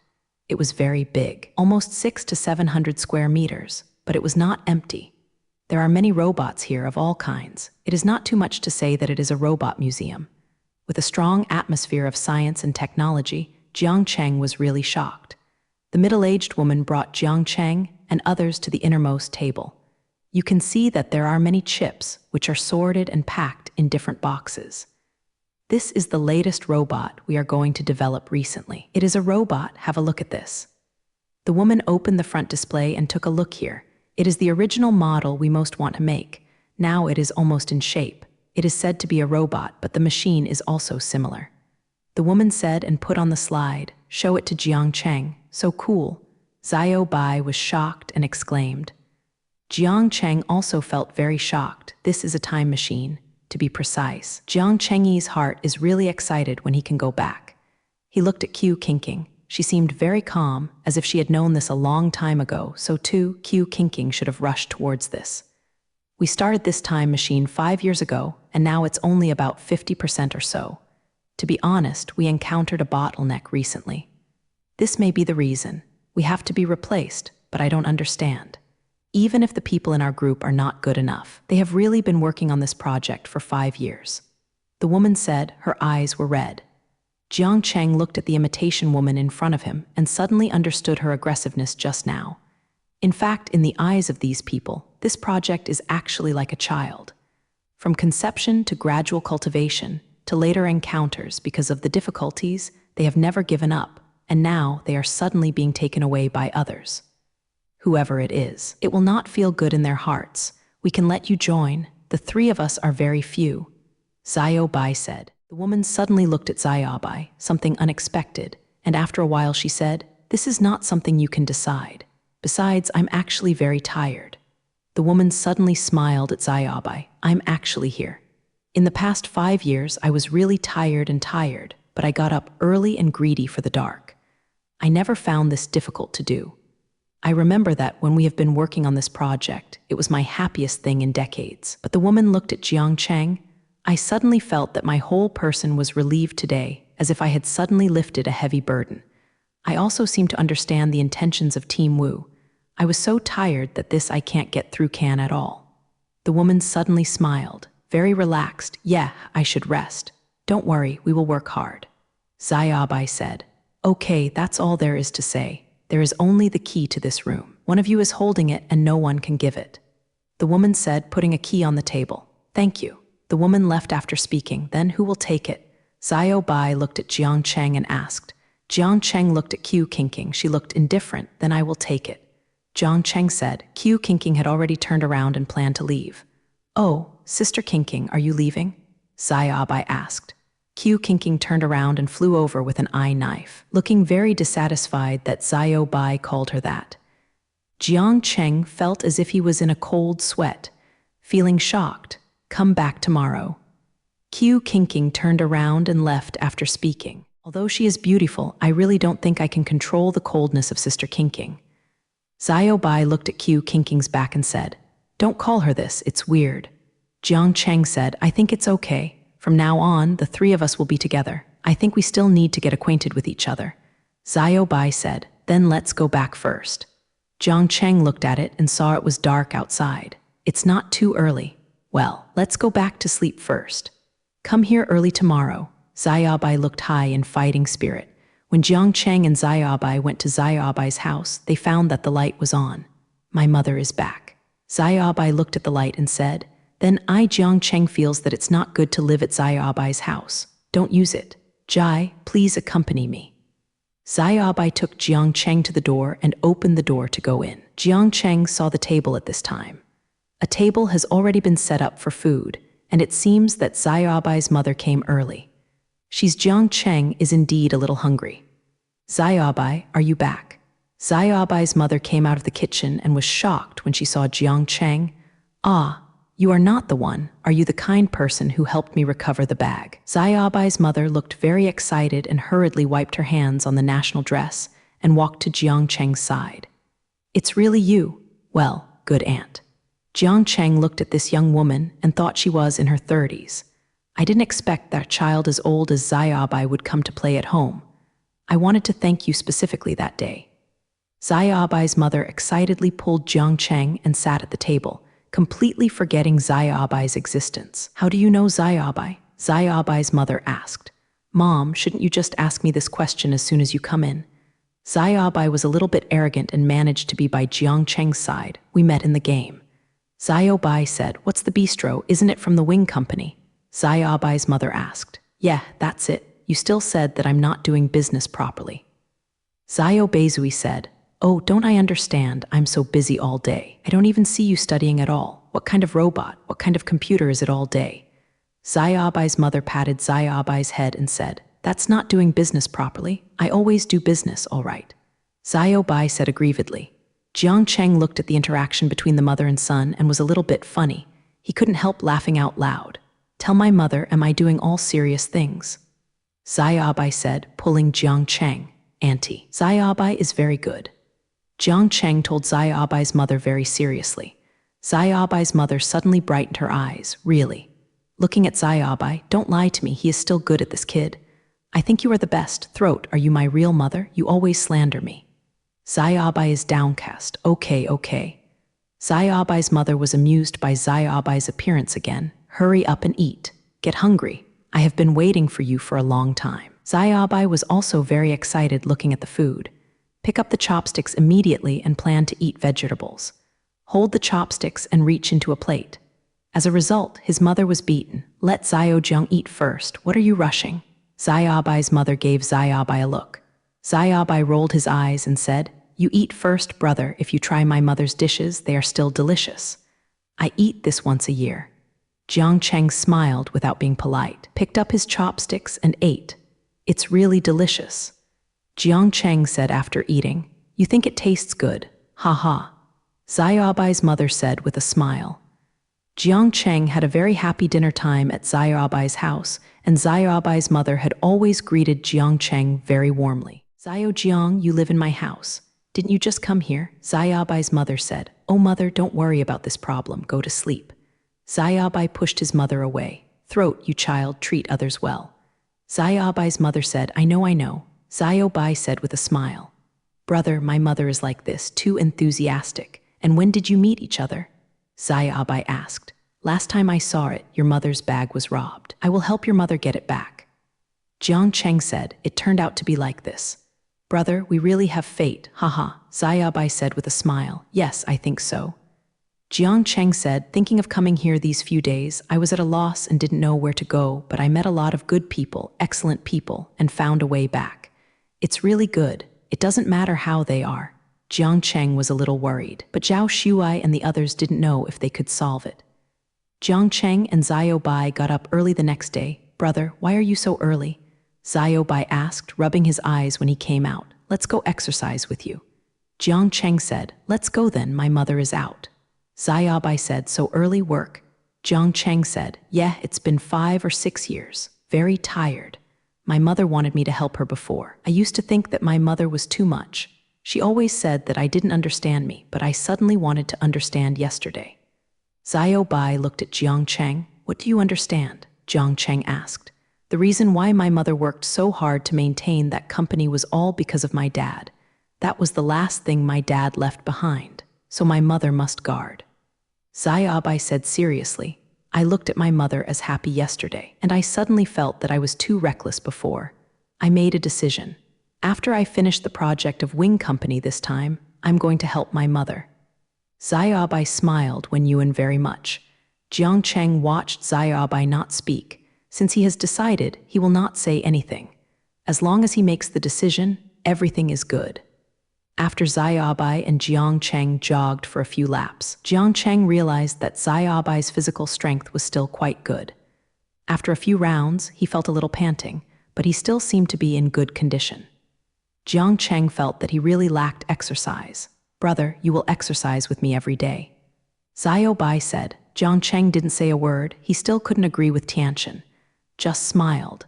It was very big, almost 600 to 700 square meters, but it was not empty. There are many robots here of all kinds. It is not too much to say that it is a robot museum. With a strong atmosphere of science and technology, Jiang Cheng was really shocked. The middle-aged woman brought Jiang Cheng and others to the innermost table. You can see that there are many chips, which are sorted and packed in different boxes. This is the latest robot we are going to develop recently. It is a robot. Have a look at this. The woman opened the front display and took a look here. It is the original model we most want to make. Now it is almost in shape. It is said to be a robot, but the machine is also similar. The woman said and put on the slide, "Show it to Jiang Cheng. So cool." Xiao Bai was shocked and exclaimed. Jiang Cheng also felt very shocked. This is a time machine, to be precise. Jiang Cheng's heart is really excited when he can go back. He looked at Q Kinking. She seemed very calm, as if she had known this a long time ago, so too, Q Kinking should have rushed towards this. We started this time machine 5 years ago, and now it's only about 50% or so. To be honest, we encountered a bottleneck recently. This may be the reason. We have to be replaced, but I don't understand. Even if the people in our group are not good enough, they have really been working on this project for 5 years. The woman said her eyes were red. Jiang Cheng looked at the imitation woman in front of him and suddenly understood her aggressiveness just now. In fact, in the eyes of these people, this project is actually like a child. From conception to gradual cultivation, to later encounters because of the difficulties, they have never given up, and now they are suddenly being taken away by others. Whoever it is, it will not feel good in their hearts. We can let you join. The 3 of us are very few. Xiao Bai said. The woman suddenly looked at Xiao Bai, something unexpected, and after a while she said, "This is not something you can decide. Besides, I'm actually very tired." The woman suddenly smiled at Xiao Bai. "I'm actually here. In the past 5 years, I was really tired, but I got up early and greedy for the dark. I never found this difficult to do. I remember that when we have been working on this project, it was my happiest thing in decades." But the woman looked at Jiang Cheng. I suddenly felt that my whole person was relieved today, as if I had suddenly lifted a heavy burden. I also seemed to understand the intentions of Team Wu. I was so tired that this I can't get through can at all. The woman suddenly smiled, very relaxed. "Yeah, I should rest. Don't worry, we will work hard." Xiao Bai said, "Okay, that's all there is to say. There is only the key to this room. One of you is holding it and no one can give it." The woman said, putting a key on the table. "Thank you." The woman left after speaking. Then who will take it? Xiao Bai looked at Jiang Cheng and asked. Jiang Cheng looked at Q Kinking. She looked indifferent. "Then I will take it." Jiang Cheng said. Q Kinking had already turned around and planned to leave. "Oh, Sister Kinking, are you leaving?" Xiao Bai asked. Q Kinking turned around and flew over with an eye knife, looking very dissatisfied that Xiao Bai called her that. Jiang Cheng felt as if he was in a cold sweat, feeling shocked. "Come back tomorrow." Q Kinking turned around and left after speaking. "Although she is beautiful, I really don't think I can control the coldness of Sister Kinking." Xiao Bai looked at Q Kinking's back and said, "Don't call her this, it's weird." Jiang Cheng said, "I think it's okay. From now on, the 3 of us will be together. I think we still need to get acquainted with each other." Xiao Bai said, "Then let's go back first." Jiang Cheng looked at it and saw it was dark outside. "It's not too early. Well, let's go back to sleep first. Come here early tomorrow." Xiao Bai looked high in fighting spirit. When Jiang Cheng and Xiao Bai went to Xiao Bai's house, they found that the light was on. "My mother is back." Xiao Bai looked at the light and said, "Then Jiang Cheng feels that it's not good to live at Xiao Bai's house. Don't use it. Jai, please accompany me." Xiao Bai took Jiang Cheng to the door and opened the door to go in. Jiang Cheng saw the table at this time. A table has already been set up for food, and it seems that Xiao Bai's mother came early. Jiang Cheng is indeed a little hungry. "Xiao Bai, are you back?" Xiao Bai's mother came out of the kitchen and was shocked when she saw Jiang Cheng. "Ah, you are not the one. Are you the kind person who helped me recover the bag?" Xiao Bai's mother looked very excited and hurriedly wiped her hands on the national dress and walked to Jiang Cheng's side. "It's really you. Well, good aunt." Jiang Cheng looked at this young woman and thought she was in her 30s. I didn't expect that child as old as Xiaobai would come to play at home. I wanted to thank you specifically that day. Xiaobai's mother excitedly pulled Jiang Cheng and sat at the table, completely forgetting Xiaobai's existence. How do you know Xiaobai? Xiaobai's mother asked. Mom, shouldn't you just ask me this question as soon as you come in? Xiaobai was a little bit arrogant and managed to be by Jiang Cheng's side. We met in the game. Xiaobai said, What's the bistro? Isn't it from the Wing Company? Xiaobai's mother asked. Yeah, that's it. You still said that I'm not doing business properly. Xiaobai said, Oh, don't I understand? I'm so busy all day. I don't even see you studying at all. What kind of robot? What kind of computer is it all day? Xiaobai's mother patted Xiaobai's head and said, That's not doing business properly. I always do business all right. Xiaobai said aggrievedly. Jiang Cheng looked at the interaction between the mother and son and was a little bit funny. He couldn't help laughing out loud. Tell my mother, am I doing all serious things? Xiaobai said, pulling Jiang Cheng. Auntie, Xiaobai is very good. Jiang Cheng told Xiaobai's mother very seriously. Xiaobai's mother suddenly brightened her eyes. Really? Looking at Xiaobai, don't lie to me, he is still good at this kid. I think you are the best. Throat, are you my real mother? You always slander me. Xiaobai is downcast. Okay. Xiaobai's mother was amused by Xiaobai's appearance again. Hurry up and eat. Get hungry. I have been waiting for you for a long time. Xiaobai was also very excited looking at the food. Pick up the chopsticks immediately and plan to eat vegetables. Hold the chopsticks and reach into a plate. As a result, his mother was beaten. Let Xiaojiang eat first. What are you rushing? Xiaobai's mother gave Xiaobai a look. Xiaobai rolled his eyes and said, You eat first, brother. If you try my mother's dishes, they are still delicious. I eat this once a year. Jiang Cheng smiled without being polite, picked up his chopsticks and ate. It's really delicious. Jiang Cheng said after eating, You think it tastes good? Ha ha. Xiaobai's mother said with a smile. Jiang Cheng had a very happy dinner time at Xiaobai's house, and Xiaobai's mother had always greeted Jiang Cheng very warmly. Xiaojiang, you live in my house. Didn't you just come here? Xiaobai's mother said. Oh mother, don't worry about this problem. Go to sleep. Xiaobai pushed his mother away. Throat, you child, treat others well. Xiaobai's mother said, I know. Xiaobai said with a smile. Brother, my mother is like this, too enthusiastic. And when did you meet each other? Xiaobai asked. Last time I saw it, your mother's bag was robbed. I will help your mother get it back. Jiang Cheng said, It turned out to be like this. Brother, we really have fate, haha. Xiaobai said with a smile. Yes, I think so. Jiang Cheng said, thinking of coming here these few days, I was at a loss and didn't know where to go, but I met a lot of good people, excellent people, and found a way back. It's really good. It doesn't matter how they are. Jiang Cheng was a little worried, but Zhao Shuai and the others didn't know if they could solve it. Jiang Cheng and Xiaobai got up early the next day. Brother, why are you so early? Xiaobai asked, rubbing his eyes when he came out. Let's go exercise with you. Jiang Cheng said, Let's go then, my mother is out. Xiaobai said, So early work? Jiang Cheng said, Yeah, it's been 5 or 6 years. Very tired. My mother wanted me to help her before. I used to think that my mother was too much. She always said that I didn't understand me, but I suddenly wanted to understand yesterday. Xiaobai looked at Jiang Cheng. What do you understand? Jiang Cheng asked. The reason why my mother worked so hard to maintain that company was all because of my dad. That was the last thing my dad left behind, so my mother must guard. Xiaobai said seriously, I looked at my mother as happy yesterday, and I suddenly felt that I was too reckless before. I made a decision. After I finish the project of Wing Company this time, I'm going to help my mother. Xiaobai smiled when Yuan very much. Jiang Cheng watched Xiaobai not speak. Since he has decided, he will not say anything. As long as he makes the decision, everything is good. After Xiaobai and Jiang Cheng jogged for a few laps, Jiang Cheng realized that Xiaobai's physical strength was still quite good. After a few rounds, he felt a little panting, but he still seemed to be in good condition. Jiang Cheng felt that he really lacked exercise. Brother, you will exercise with me every day. Xiaobai said. Jiang Cheng didn't say a word. He still couldn't agree with Tianchen. Just smiled.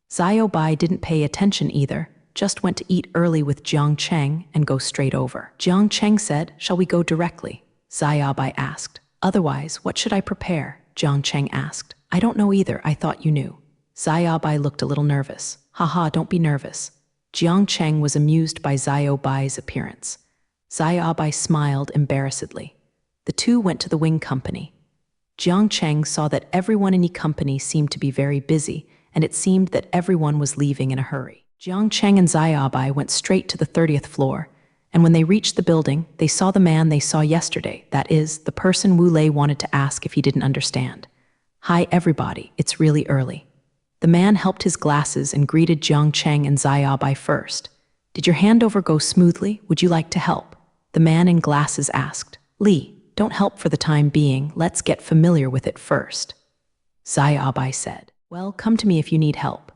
Xiaobai didn't pay attention either, just went to eat early with Jiang Cheng and go straight over. Jiang Cheng said, Shall we go directly? Xiaobai asked. Otherwise, what should I prepare? Jiang Cheng asked. I don't know either, I thought you knew. Xiaobai looked a little nervous. Haha, don't be nervous. Jiang Cheng was amused by Xiaobai's appearance. Xiaobai smiled embarrassedly. The two went to the wing company. Jiang Cheng saw that everyone in the company seemed to be very busy, and it seemed that everyone was leaving in a hurry. Jiang Cheng and Xiaobai went straight to the 30th floor, and when they reached the building, they saw the man they saw yesterday, that is, the person Wu Lei wanted to ask if he didn't understand. Hi everybody, it's really early. The man helped his glasses and greeted Jiang Cheng and Xiaobai first. Did your handover go smoothly? Would you like to help? The man in glasses asked. Li, don't help for the time being, let's get familiar with it first. Xiaobai said. Well, come to me if you need help.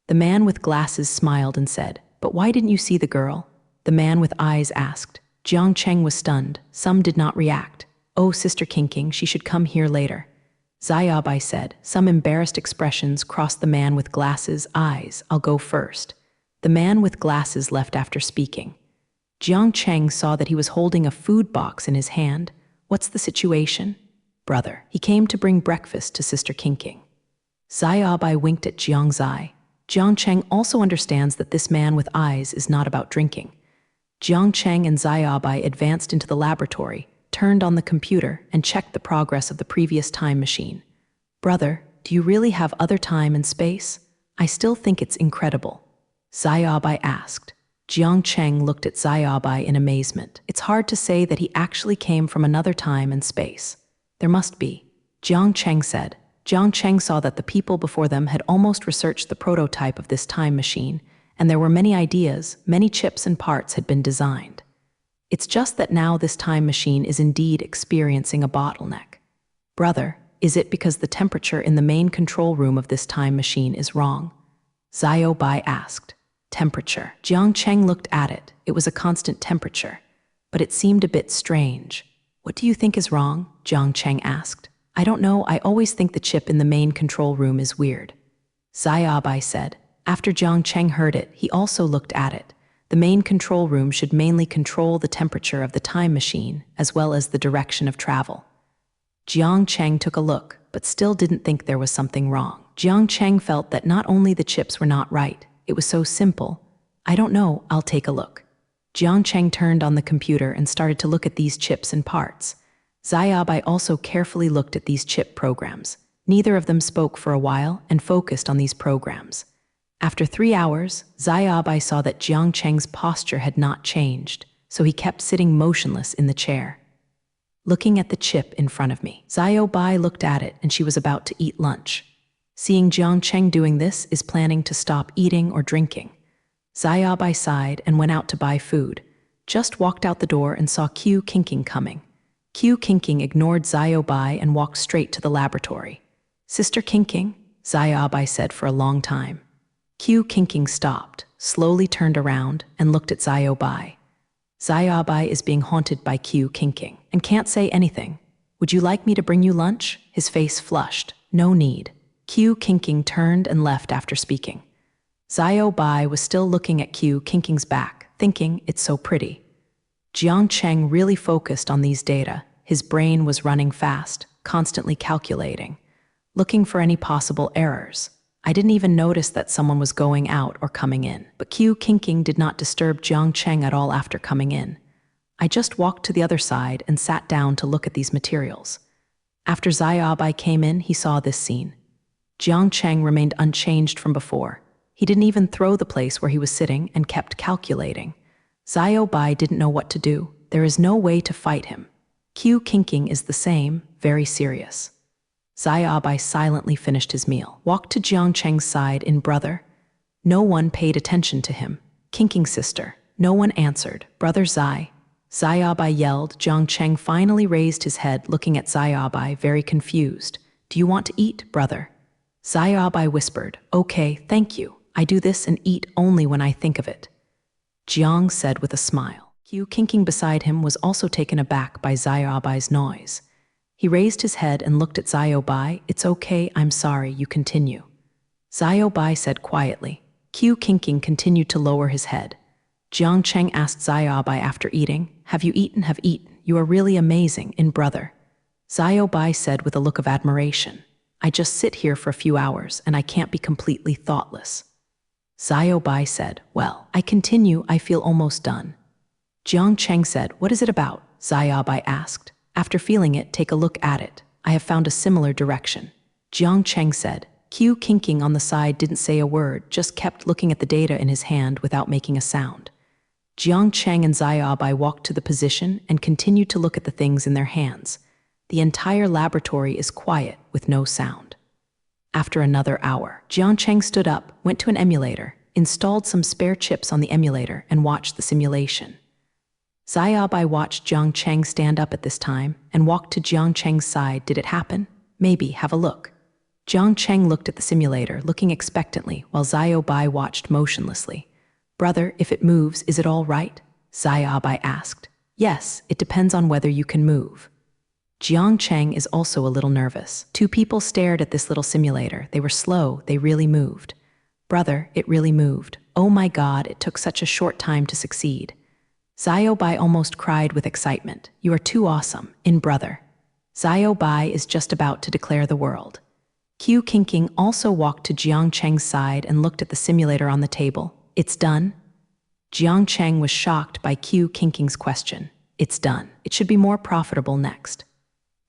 The man with glasses smiled and said, but why didn't you see the girl? The man with eyes asked. Jiang Cheng was stunned. Some did not react. Oh, Sister Kinking, she should come here later. Xiaobai said. Some embarrassed expressions crossed the man with glasses' eyes. I'll go first. The man with glasses left after speaking. Jiang Cheng saw that he was holding a food box in his hand. What's the situation? Brother, he came to bring breakfast to Sister Kinking. Xiaobai winked at Jiang Zai. Jiang Cheng also understands that this man with eyes is not about drinking. Jiang Cheng and Xiaobai advanced into the laboratory, turned on the computer, and checked the progress of the previous time machine. Brother, do you really have other time and space? I still think it's incredible. Xiaobai asked. Jiang Cheng looked at Xiaobai in amazement. It's hard to say that he actually came from another time and space. There must be. Jiang Cheng said. Jiang Cheng saw that the people before them had almost researched the prototype of this time machine, and there were many ideas, many chips and parts had been designed. It's just that now this time machine is indeed experiencing a bottleneck. Brother, is it because the temperature in the main control room of this time machine is wrong? Xiaobai asked. Temperature. Jiang Cheng looked at it. It was a constant temperature, but it seemed a bit strange. What do you think is wrong? Jiang Cheng asked. I don't know, I always think the chip in the main control room is weird. Xiaobai said. After Jiang Cheng heard it, he also looked at it. The main control room should mainly control the temperature of the time machine, as well as the direction of travel. Jiang Cheng took a look, but still didn't think there was something wrong. Jiang Cheng felt that not only the chips were not right, it was so simple. I don't know, I'll take a look. Jiang Cheng turned on the computer and started to look at these chips and parts. Xiaobai also carefully looked at these chip programs. Neither of them spoke for a while and focused on these programs. After 3 hours, Xiaobai saw that Jiang Cheng's posture had not changed, so he kept sitting motionless in the chair. Looking at the chip in front of me, Xiaobai looked at it and she was about to eat lunch. Seeing Jiang Cheng doing this is planning to stop eating or drinking. Xiaobai sighed and went out to buy food. Just walked out the door and saw Q Kinking coming. Q Kinking ignored Xiaobai and walked straight to the laboratory. Sister Kinking, Xiaobai said for a long time. Q Kinking stopped, slowly turned around, and looked at Xiaobai. Xiaobai is being haunted by Q Kinking and can't say anything. Would you like me to bring you lunch? His face flushed. No need. Q Kinking turned and left after speaking. Xiaobai was still looking at Q Kinking's back, thinking it's so pretty. Jiang Cheng really focused on these data. His brain was running fast, constantly calculating, looking for any possible errors. I didn't even notice that someone was going out or coming in, but Q Kinking did not disturb Jiang Cheng at all after coming in. I just walked to the other side and sat down to look at these materials. After Xiaobai came in, he saw this scene. Jiang Cheng remained unchanged from before. He didn't even throw the place where he was sitting and kept calculating. Xiaobai didn't know what to do. There is no way to fight him. Q Kinking is the same, very serious. Xiaobai silently finished his meal, walked to Jiang Cheng's side in brother. No one paid attention to him. Kinking sister. No one answered. Brother Zai. Xiaobai yelled. Jiang Cheng finally raised his head, looking at Xiaobai, very confused. Do you want to eat, brother? Xiaobai whispered. Okay, thank you. I do this and eat only when I think of it. Jiang said with a smile. Q Kinking beside him was also taken aback by Xiaobai's noise. He raised his head and looked at Xiaobai. It's okay, I'm sorry, you continue. Xiaobai said quietly. Q Kinking continued to lower his head. Jiang Cheng asked Xiaobai after eating, have you eaten? Have eaten. You are really amazing in brother. Bai said with a look of admiration. I just sit here for a few hours and I can't be completely thoughtless. Bai said, well, I continue, I feel almost done. Jiang Cheng said, what is it about? Bai asked. After feeling it, take a look at it. I have found a similar direction. Jiang Cheng said. Q kinking on the side didn't say a word, just kept looking at the data in his hand without making a sound. Jiang Cheng and Bai walked to the position and continued to look at the things in their hands. The entire laboratory is quiet with no sound. After another hour, Jiang Cheng stood up, went to an emulator, installed some spare chips on the emulator, and watched the simulation. Bai watched Jiang Cheng stand up at this time and walked to Jiang Cheng's side. Did it happen? Maybe, have a look. Jiang Cheng looked at the simulator, looking expectantly, while Bai watched motionlessly. Brother, if it moves, is it all right? Bai asked. Yes, it depends on whether you can move. Jiang Cheng is also a little nervous. Two people stared at this little simulator. They were slow, they really moved. Brother, it really moved. Oh my God, it took such a short time to succeed. Bai almost cried with excitement. You are too awesome, brother. Bai is just about to declare the world. Q kinking also walked to Jiang Cheng's side and looked at the simulator on the table. It's done? Jiang Cheng was shocked by Q kinking's question. It's done. It should be more profitable next.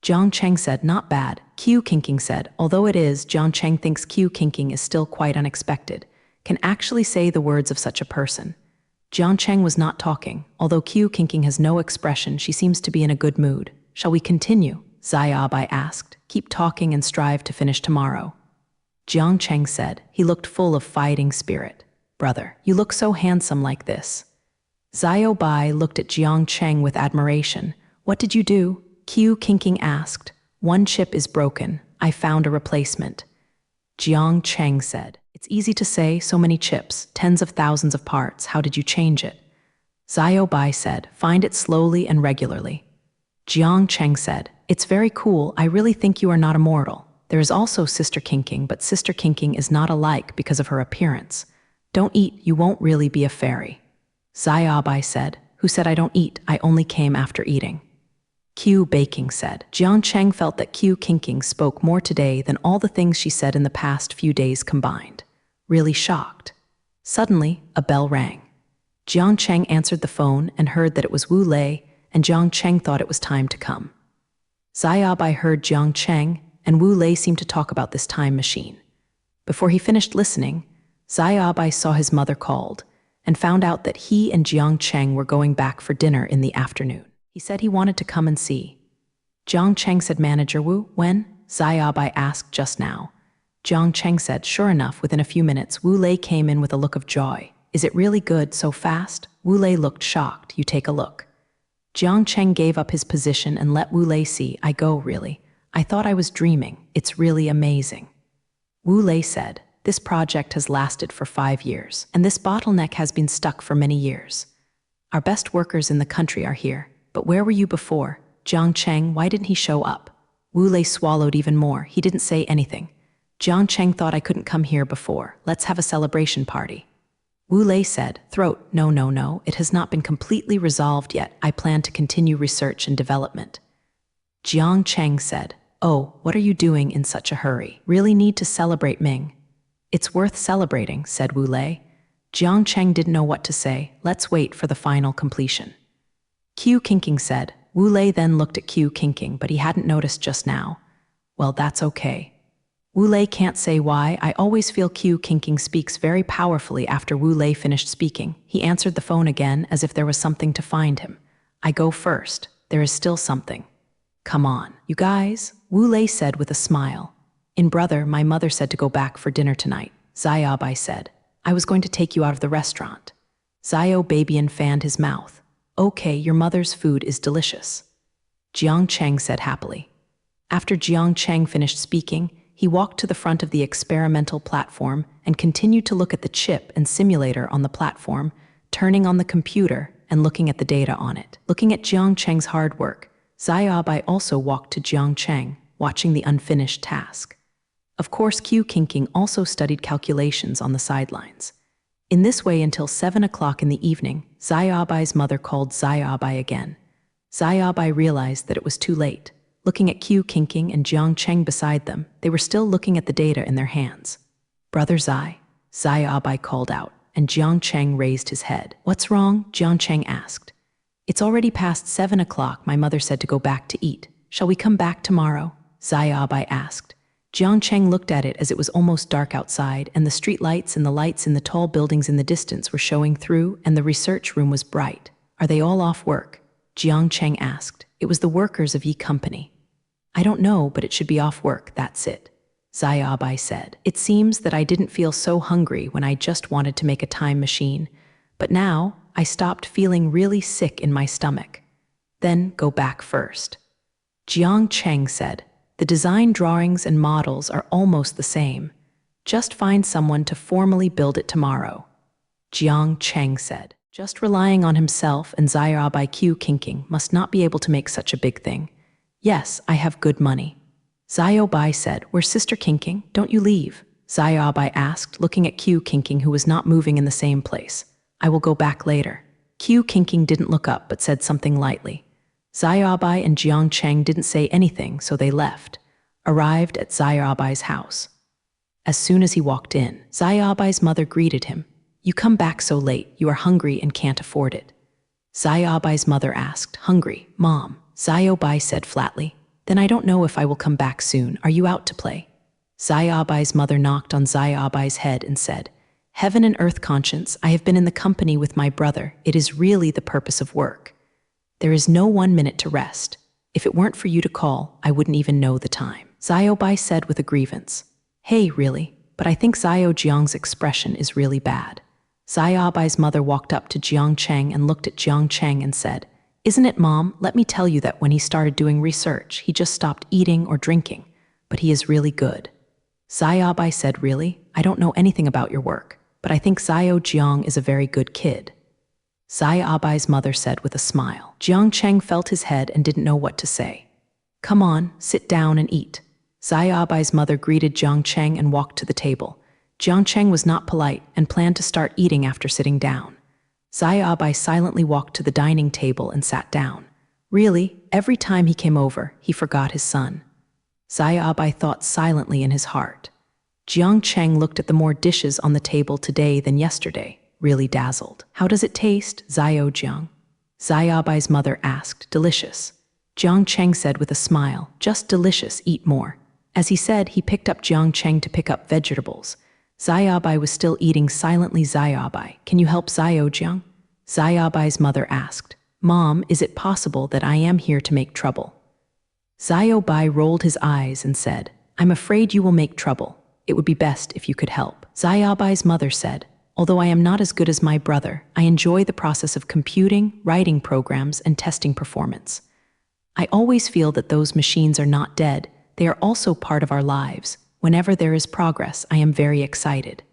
Jiang Cheng said, not bad. Q kinking said, although it is, Jiang Cheng thinks Q kinking is still quite unexpected. Can actually say the words of such a person. Jiang Cheng was not talking. Although Q kinking has no expression, she seems to be in a good mood. Shall we continue? Bai asked. Keep talking and strive to finish tomorrow. Jiang Cheng said. He looked full of fighting spirit. Brother, you look so handsome like this. Bai looked at Jiang Cheng with admiration. What did you do? Q kinking asked. One chip is broken. I found a replacement. Jiang Cheng said. It's easy to say, so many chips, tens of thousands of parts. How did you change it? Bai said. Find it slowly and regularly. Jiang Cheng said. It's very cool. I really think you are not immortal. There is also Sister Kinking, but Sister Kinking is not alike because of her appearance. Don't eat, you won't really be a fairy. Bai said. Who said I don't eat? I only came after eating. Q baking said. Jiang Cheng felt that Q kinking spoke more today than all the things she said in the past few days combined. Really shocked. Suddenly, a bell rang. Jiang Cheng answered the phone and heard that it was Wu Lei, and Jiang Cheng thought it was time to come. Bai heard Jiang Cheng, and Wu Lei seemed to talk about this time machine. Before he finished listening, Bai saw his mother called and found out that he and Jiang Cheng were going back for dinner in the afternoon. He said he wanted to come and see. Jiang Cheng said, Manager Wu, when? Bai asked just now. Jiang Cheng said, sure enough, within a few minutes, Wu Lei came in with a look of joy. Is it really good, so fast? Wu Lei looked shocked. You take a look. Jiang Cheng gave up his position and let Wu Lei see. I go, really. I thought I was dreaming. It's really amazing. Wu Lei said, this project has lasted for 5 years, and this bottleneck has been stuck for many years. Our best workers in the country are here. But where were you before? Jiang Cheng, why didn't he show up? Wu Lei swallowed even more. He didn't say anything. Jiang Cheng thought I couldn't come here before. Let's have a celebration party. Wu Lei said, throat, no, it has not been completely resolved yet. I plan to continue research and development. Jiang Cheng said, oh, what are you doing in such a hurry? Really need to celebrate, Ming. It's worth celebrating, said Wu Lei. Jiang Cheng didn't know what to say. Let's wait for the final completion. Q kinking said. Wu Lei then looked at Q kinking, but he hadn't noticed just now. Well, that's okay. Wu Lei can't say why. I always feel Q kinking speaks very powerfully after Wu Lei finished speaking. He answered the phone again as if there was something to find him. I go first. There is still something. Come on, you guys, Wu Lei said with a smile. Brother, my mother said to go back for dinner tonight. Bai said. I was going to take you out of the restaurant. Babian fanned his mouth. Okay, your mother's food is delicious. Jiang Cheng said happily. After Jiang Cheng finished speaking, he walked to the front of the experimental platform and continued to look at the chip and simulator on the platform, turning on the computer and looking at the data on it. Looking at Jiang Cheng's hard work, Bai also walked to Jiang Cheng, watching the unfinished task. Of course, Q kinking also studied calculations on the sidelines. In this way until 7 o'clock in the evening, Bai's mother called Bai again. Bai realized that it was too late. Looking at Qiu Qingqing and Jiang Cheng beside them, they were still looking at the data in their hands. "Brother Zai," Zai Abai called out, and Jiang Cheng raised his head. "What's wrong?" Jiang Cheng asked. "It's already past 7 o'clock, my mother said to go back to eat. Shall we come back tomorrow?" Zai Abai asked. Jiang Cheng looked at it as it was almost dark outside, and the street lights and the lights in the tall buildings in the distance were showing through, and the research room was bright. "Are they all off work?" Jiang Cheng asked. It was the workers of Yi Company. "I don't know, but it should be off work, that's it," Zai Abai said. "It seems that I didn't feel so hungry when I just wanted to make a time machine, but now I stopped feeling really sick in my stomach. Then go back first." Jiang Cheng said, "The design drawings and models are almost the same. Just find someone to formally build it tomorrow." Jiang Cheng said. Just relying on himself and Zai Abai Qiu Qingqing must not be able to make such a big thing. "Yes, I have good money." Zai Abai said. "Where's Sister Qingqing? Don't you leave?" Zai Abai asked, looking at Qiu Qingqing, who was not moving in the same place. "I will go back later." Qiu Qingqing didn't look up but said something lightly. Zai Abai and Jiang Cheng didn't say anything, so they left, arrived at Zai Abai's house. As soon as he walked in, Zai Abai's mother greeted him. "You come back so late, you are hungry and can't afford it." Zai Abai's mother asked. "Hungry, Mom," Zai Abai said flatly. "Then I don't know if I will come back soon. Are you out to play?" Zai Abai's mother knocked on Zai Abai's head and said, "Heaven and earth conscience, I have been in the company with my brother. It is really the purpose of work. There is no 1 minute to rest. If it weren't for you to call, I wouldn't even know the time," Zai Abai said with a grievance. "Hey, really? But I think Zio Jiang's expression is really bad." Zai Abai's mother walked up to Jiang Cheng and looked at Jiang Cheng and said, "Isn't it, Mom? Let me tell you that when he started doing research, he just stopped eating or drinking. But he is really good." Zai Abai said, "Really? I don't know anything about your work, but I think Zio Jiang is a very good kid." Zai Abai's mother said with a smile. Jiang Cheng felt his head and didn't know what to say. "Come on, sit down and eat." Zai Abai's mother greeted Jiang Cheng and walked to the table. Jiang Cheng was not polite and planned to start eating after sitting down. Zai Abai silently walked to the dining table and sat down. Really, every time he came over, he forgot his son. Zai Abai thought silently in his heart. Jiang Cheng looked at the more dishes on the table today than yesterday, really dazzled. "How does it taste, Zio Jiang?" Zai Abai's mother asked. "Delicious." Jiang Cheng said with a smile, "Just delicious, eat more." As he said, he picked up Jiang Cheng to pick up vegetables. Zai Abai was still eating silently. "Zai Abai, can you help Zio Jiang?" Zai Abai's mother asked. "Mom, is it possible that I am here to make trouble?" Zai Abai rolled his eyes and said, "I'm afraid you will make trouble. It would be best if you could help." Zai Abai's mother said, "Although I am not as good as my brother, I enjoy the process of computing, writing programs, and testing performance. I always feel that those machines are not dead. They are also part of our lives. Whenever there is progress, I am very excited."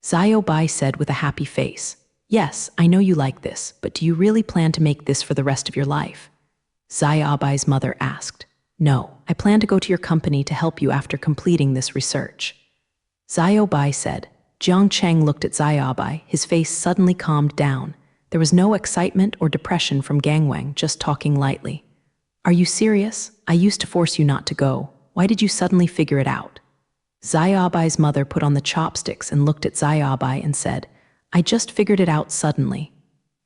Zai Abai said with a happy face, "Yes, I know you like this, but do you really plan to make this for the rest of your life?" Zai Abai's mother asked. "No, I plan to go to your company to help you after completing this research." Zai Abai said. Jiang Cheng looked at Zai Abai. His face suddenly calmed down. There was no excitement or depression from Gang Wang, just talking lightly. "Are you serious? I used to force you not to go. Why did you suddenly figure it out?" Zai Abai's mother put on the chopsticks and looked at Zai Abai and said, "I just figured it out suddenly."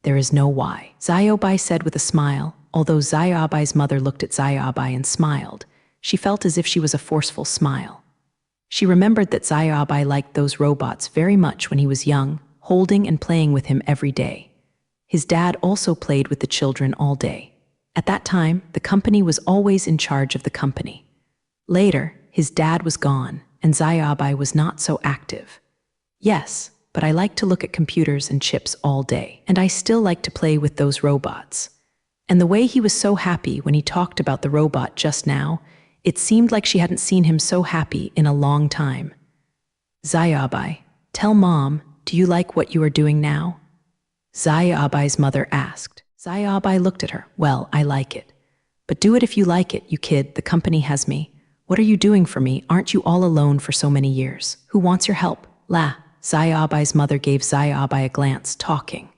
"There is no why," Zai Abai said with a smile. Although Zai Abai's mother looked at Zai Abai and smiled, she felt as if she was a forceful smile. She remembered that Zai Abai liked those robots very much when he was young, holding and playing with him every day. His dad also played with the children all day. At that time, the company was always in charge of the company. Later, his dad was gone, and Zai Abai was not so active. "Yes, but I like to look at computers and chips all day, and I still like to play with those robots." And the way he was so happy when he talked about the robot just now, it seemed like she hadn't seen him so happy in a long time. "Zai Abai, tell Mom, do you like what you are doing now?" Zai Abai's mother asked. Zai Abai looked at her. "Well, I like it. But do it if you like it, you kid, the company has me. What are you doing for me? Aren't you all alone for so many years? Who wants your help?" "La." Zai Abai's mother gave Zai Abai a glance, talking.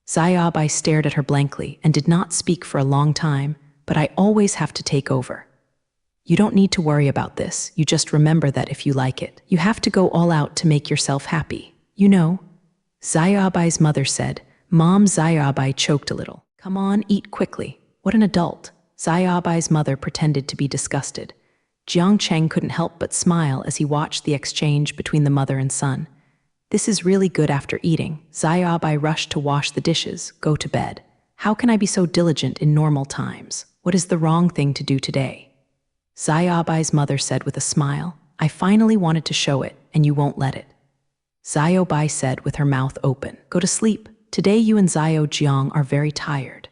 Zai Abai stared at her blankly and did not speak for a long time, "But I always have to take over." You don't need to worry about this. You just remember that if you like it, you have to go all out to make yourself happy. You know? Zayabai's mother said. Mom, Zayabai choked a little. Come on, eat quickly. What an adult. Zayabai's mother pretended to be disgusted. Jiang Cheng couldn't help but smile as he watched the exchange between the mother and son. This is really good after eating. Zayabai rushed to wash the dishes, go to bed. How can I be so diligent in normal times? What is the wrong thing to do today? Zayabai's mother said with a smile. I finally wanted to show it, and you won't let it. Zayobai said with her mouth open. Go to sleep. Today you and Zayo Jiang are very tired.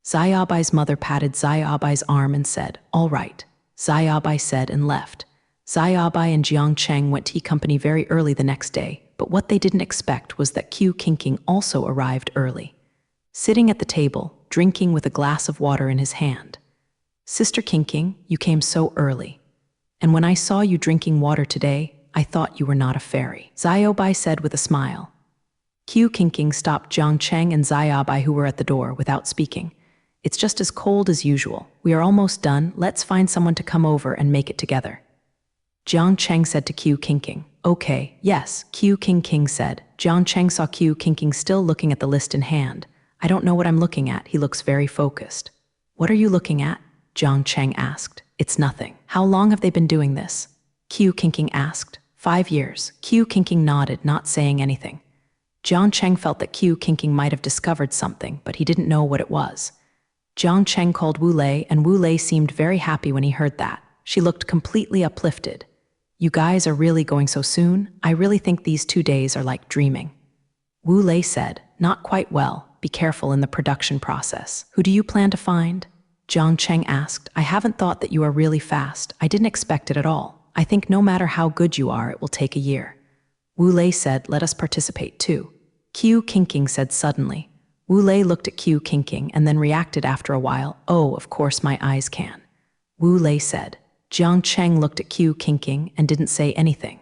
Zayabai's mother patted Zayabai's arm and said, all right. Zayabai said and left. Zayabai and Jiang Cheng went tea company very early the next day, but what they didn't expect was that Qiu Qingqing also arrived early. Sitting at the table, drinking with a glass of water in his hand. Sister Qingqing, you came so early. And when I saw you drinking water today, I thought you were not a fairy. Zayobai said with a smile. Qiu Qingqing stopped Jiang Cheng and Zayabai who were at the door without speaking. It's just as cold as usual. We are almost done. Let's find someone to come over and make it together. Jiang Cheng said to Qiu Qingqing. Okay, yes, Qiu Qingqing said. Jiang Cheng saw Qiu Qingqing still looking at the list in hand. I don't know what I'm looking at. He looks very focused. What are you looking at? Jiang Cheng asked. It's nothing. How long have they been doing this? Qiu Qingqing asked. 5 years. Qiu Qingqing nodded, not saying anything. Jiang Cheng felt that Qiu Qingqing might have discovered something, but he didn't know what it was. Jiang Cheng called Wu Lei, and Wu Lei seemed very happy when he heard that. She looked completely uplifted. You guys are really going so soon? I really think these 2 days are like dreaming. Wu Lei said, not quite well. Be careful in the production process. Who do you plan to find? Jiang Cheng asked. I haven't thought that you are really fast. I didn't expect it at all. I think no matter how good you are, it will take a year. Wu Lei said, let us participate too. Qiu Qingqing said suddenly. Wu Lei looked at Qiu Qingqing and then reacted after a while. Oh, of course my eyes can. Wu Lei said. Jiang Cheng looked at Qiu Qingqing and didn't say anything.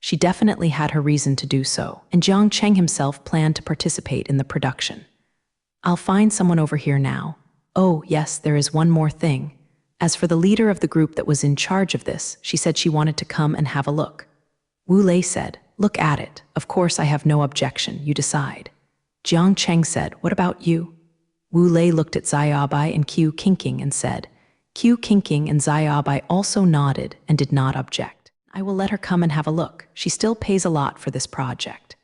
She definitely had her reason to do so, and Jiang Cheng himself planned to participate in the production. I'll find someone over here now. Oh, yes, there is one more thing. As for the leader of the group that was in charge of this, she said she wanted to come and have a look. Wu Lei said, look at it. Of course I have no objection, you decide. Jiang Cheng said, what about you? Wu Lei looked at Zayabai and Qiu Qingqing and said. Qiu Qingqing and Zayabai also nodded and did not object. I will let her come and have a look. She still pays a lot for this project.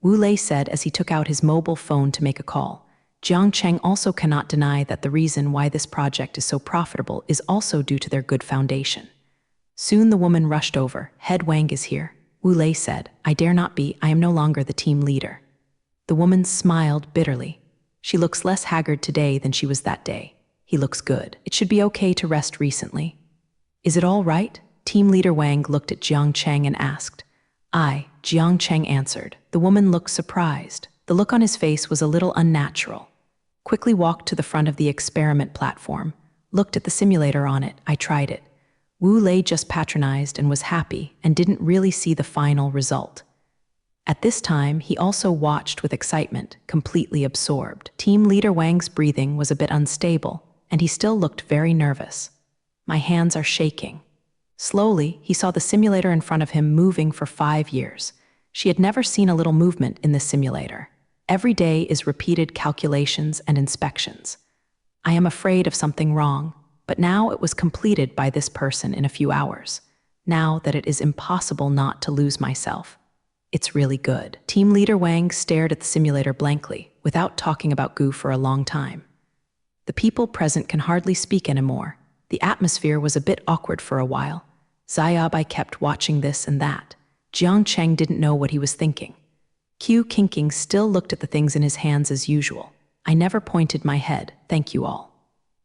Wu Lei said as he took out his mobile phone to make a call. Jiang Cheng also cannot deny that the reason why this project is so profitable is also due to their good foundation. Soon the woman rushed over. Head Wang is here. Wu Lei said, I dare not be. I am no longer the team leader. The woman smiled bitterly. She looks less haggard today than she was that day. He looks good. It should be okay to rest recently. Is it all right? Team leader Wang looked at Jiang Cheng and asked. Aye, Jiang Cheng answered. The woman looked surprised. The look on his face was a little unnatural. Quickly walked to the front of the experiment platform, looked at the simulator on it. I tried it. Wu Lei just patronized and was happy and didn't really see the final result. At this time, he also watched with excitement, completely absorbed. Team leader Wang's breathing was a bit unstable, and he still looked very nervous. My hands are shaking. Slowly, he saw the simulator in front of him moving for 5 years. She had never seen a little movement in this simulator. Every day is repeated calculations and inspections. I am afraid of something wrong, but now it was completed by this person in a few hours. Now that it is impossible not to lose myself. It's really good. Team leader Wang stared at the simulator blankly, without talking about Gu for a long time. The people present can hardly speak anymore. The atmosphere was a bit awkward for a while. Zayabai kept watching this and that. Jiang Cheng didn't know what he was thinking. Qiu Qingqing still looked at the things in his hands as usual. I never pointed my head, thank you all.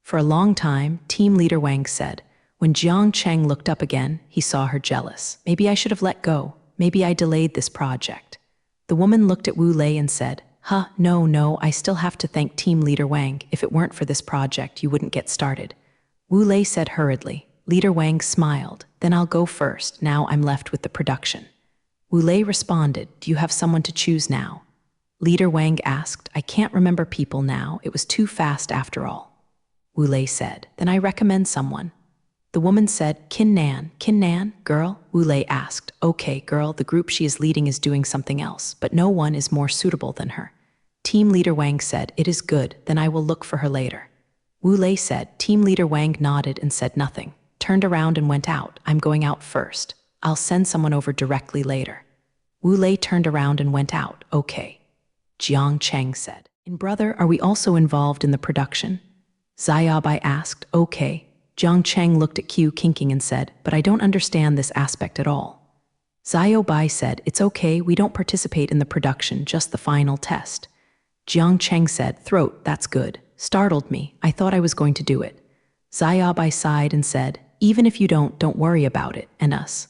For a long time, team leader Wang said. When Jiang Cheng looked up again, he saw her jealous. Maybe I should have let go. Maybe I delayed this project. The woman looked at Wu Lei and said, no, I still have to thank team leader Wang. If it weren't for this project, you wouldn't get started. Wu Lei said hurriedly. Leader Wang smiled. Then I'll go first. Now I'm left with the production. Wu Lei responded, do you have someone to choose now? Leader Wang asked, I can't remember people now. It was too fast after all. Wu Lei said, then I recommend someone. The woman said, Kin Nan, girl? Wu Lei asked. Okay, girl, the group she is leading is doing something else, but no one is more suitable than her. Team leader Wang said, it is good, then I will look for her later. Wu Lei said. Team leader Wang nodded and said nothing, turned around and went out. I'm going out first. I'll send someone over directly later. Wu Lei turned around and went out. Okay. Jiang Cheng said. And brother, are we also involved in the production? Xiaobai asked. Okay. Jiang Cheng looked at Qiu Qingqing and said, but I don't understand this aspect at all. Xiaobai said, it's okay, we don't participate in the production, just the final test. Jiang Cheng said, throat, that's good. Startled me, I thought I was going to do it. Xiaobai sighed and said, even if you don't worry about it, and us.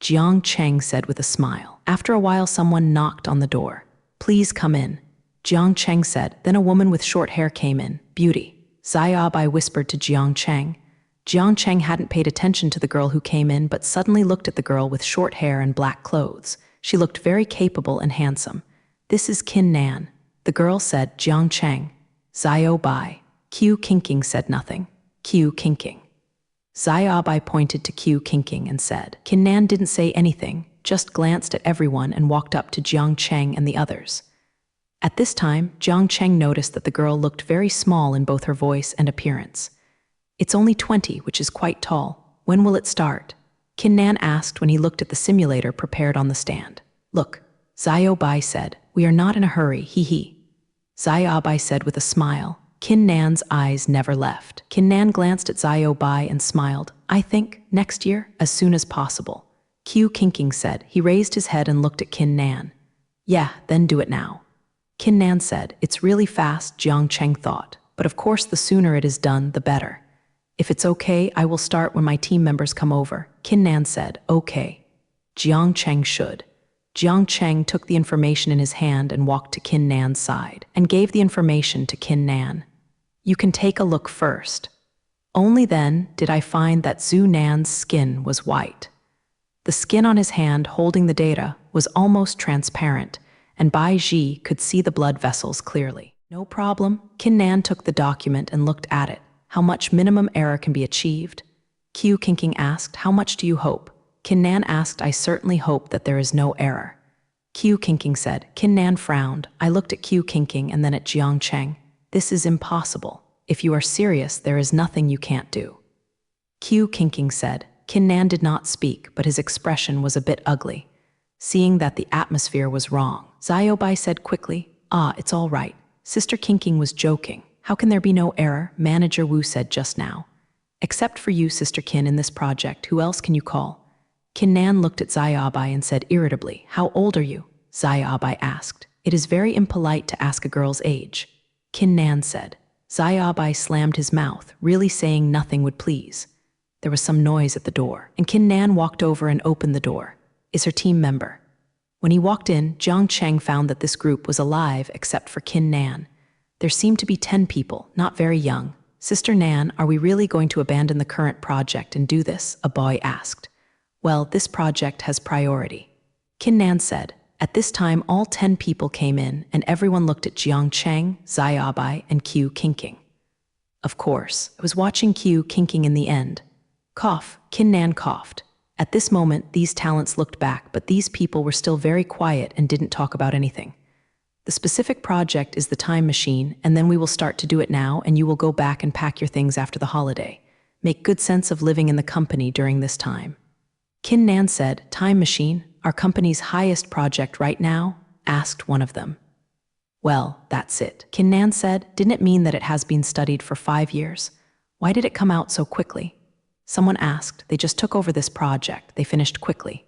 Jiang Cheng said with a smile. After a while someone knocked on the door. Please come in. Jiang Cheng said, then a woman with short hair came in. Beauty. Xiaobai whispered to Jiang Cheng. Jiang Cheng hadn't paid attention to the girl who came in but suddenly looked at the girl with short hair and black clothes. She looked very capable and handsome. This is Kin Nan. The girl said, Jiang Cheng. Xiaobai. Qiu Qingqing said nothing. Qiu Qingqing. Xiaobai pointed to Qiu Qingqing and said, Kin Nan didn't say anything, just glanced at everyone and walked up to Jiang Cheng and the others. At this time, Jiang Cheng noticed that the girl looked very small in both her voice and appearance. It's only 20, which is quite tall. When will it start? Kin Nan asked when he looked at the simulator prepared on the stand. Look, Xiaobai said, we are not in a hurry, hee. Xiaobai said with a smile. Kin Nan's eyes never left. Kin Nan glanced at Xiaobai and smiled. I think, next year, as soon as possible. Qiu Qingqing said. He raised his head and looked at Kin Nan. Yeah, then do it now. Kin Nan said. It's really fast, Jiang Cheng thought. But of course the sooner it is done, the better. If it's okay, I will start when my team members come over. Kin Nan said. Okay. Jiang Cheng should. Jiang Cheng took the information in his hand and walked to Kin Nan's side and gave the information to Kin Nan. You can take a look first. Only then did I find that Zhu Nan's skin was white. The skin on his hand holding the data was almost transparent, and Bai Ji could see the blood vessels clearly. No problem. Kin Nan took the document and looked at it. How much minimum error can be achieved? Qiu Qingqing asked, how much do you hope? Kin Nan asked, I certainly hope that there is no error. Qiu Qingqing said. Kin Nan frowned. I looked at Qiu Qingqing and then at Jiang Cheng. This is impossible. If you are serious, there is nothing you can't do. Qiu Qingqing said. Kin Nan did not speak, but his expression was a bit ugly. Seeing that the atmosphere was wrong, Xiaobai said quickly, it's all right. Sister Qingqing was joking. How can there be no error? Manager Wu said just now. Except for you, Sister Qin, in this project, who else can you call? Kin Nan looked at Xiaobai and said irritably, how old are you? Xiaobai asked. It is very impolite to ask a girl's age. Kin Nan said. Xiaobai slammed his mouth, really saying nothing would please. There was some noise at the door, and Kin Nan walked over and opened the door. Is her team member? When he walked in, Jiang Cheng found that this group was alive except for Kin Nan. There seemed to be 10 people, not very young. Sister Nan, are we really going to abandon the current project and do this? A boy asked. Well, this project has priority. Kin Nan said. At this time, all 10 people came in, and everyone looked at Jiang Cheng, Xiaobai, and Qiu Qingqing. Of course, I was watching Qiu Qingqing in the end. Cough, Kin Nan coughed. At this moment, these talents looked back, but these people were still very quiet and didn't talk about anything. The specific project is the time machine, and then we will start to do it now, and you will go back and pack your things after the holiday. Make good sense of living in the company during this time. Kin Nan said, time machine? Our company's highest project right now? Asked one of them. Well, that's it. Kin Nan said, didn't it mean that it has been studied for 5 years? Why did it come out so quickly? Someone asked. They just took over this project. They finished quickly.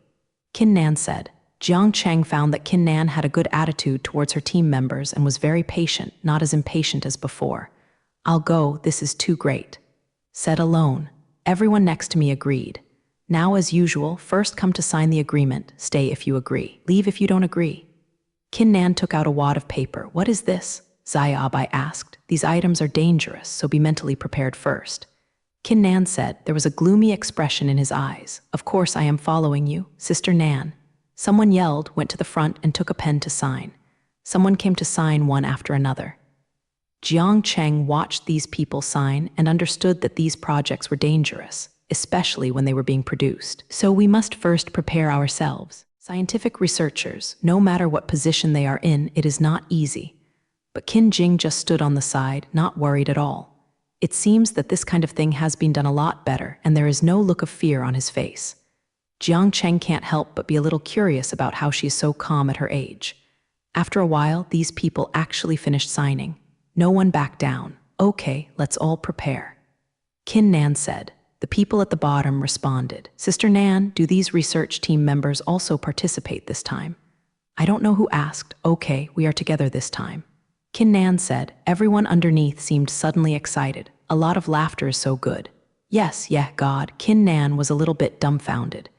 Kin Nan said. Jiang Cheng found that Kin Nan had a good attitude towards her team members and was very patient, not as impatient as before. I'll go, this is too great. Said alone. Everyone next to me agreed. Now, as usual, first come to sign the agreement. Stay if you agree. Leave if you don't agree. Kin Nan took out a wad of paper. What is this? Xiaobai asked. These items are dangerous, so be mentally prepared first. Kin Nan said. There was a gloomy expression in his eyes. Of course I am following you, Sister Nan. Someone yelled, went to the front and took a pen to sign. Someone came to sign one after another. Jiang Cheng watched these people sign and understood that these projects were dangerous. especially when they were being produced. So we must first prepare ourselves. Scientific researchers, no matter what position they are in, it is not easy. But Qin Jing just stood on the side, not worried at all. It seems that this kind of thing has been done a lot better, and there is no look of fear on his face. Jiang Cheng can't help but be a little curious about how she is so calm at her age. After a while, these people actually finished signing. No one backed down. Okay, let's all prepare. Qin Nan said. The people at the bottom responded. Sister Nan, do these research team members also participate this time? I don't know who asked. Okay, we are together this time. Qin Nan said. Everyone underneath seemed suddenly excited. A lot of laughter is so good. Yes, yeah, God. Qin Nan was a little bit dumbfounded.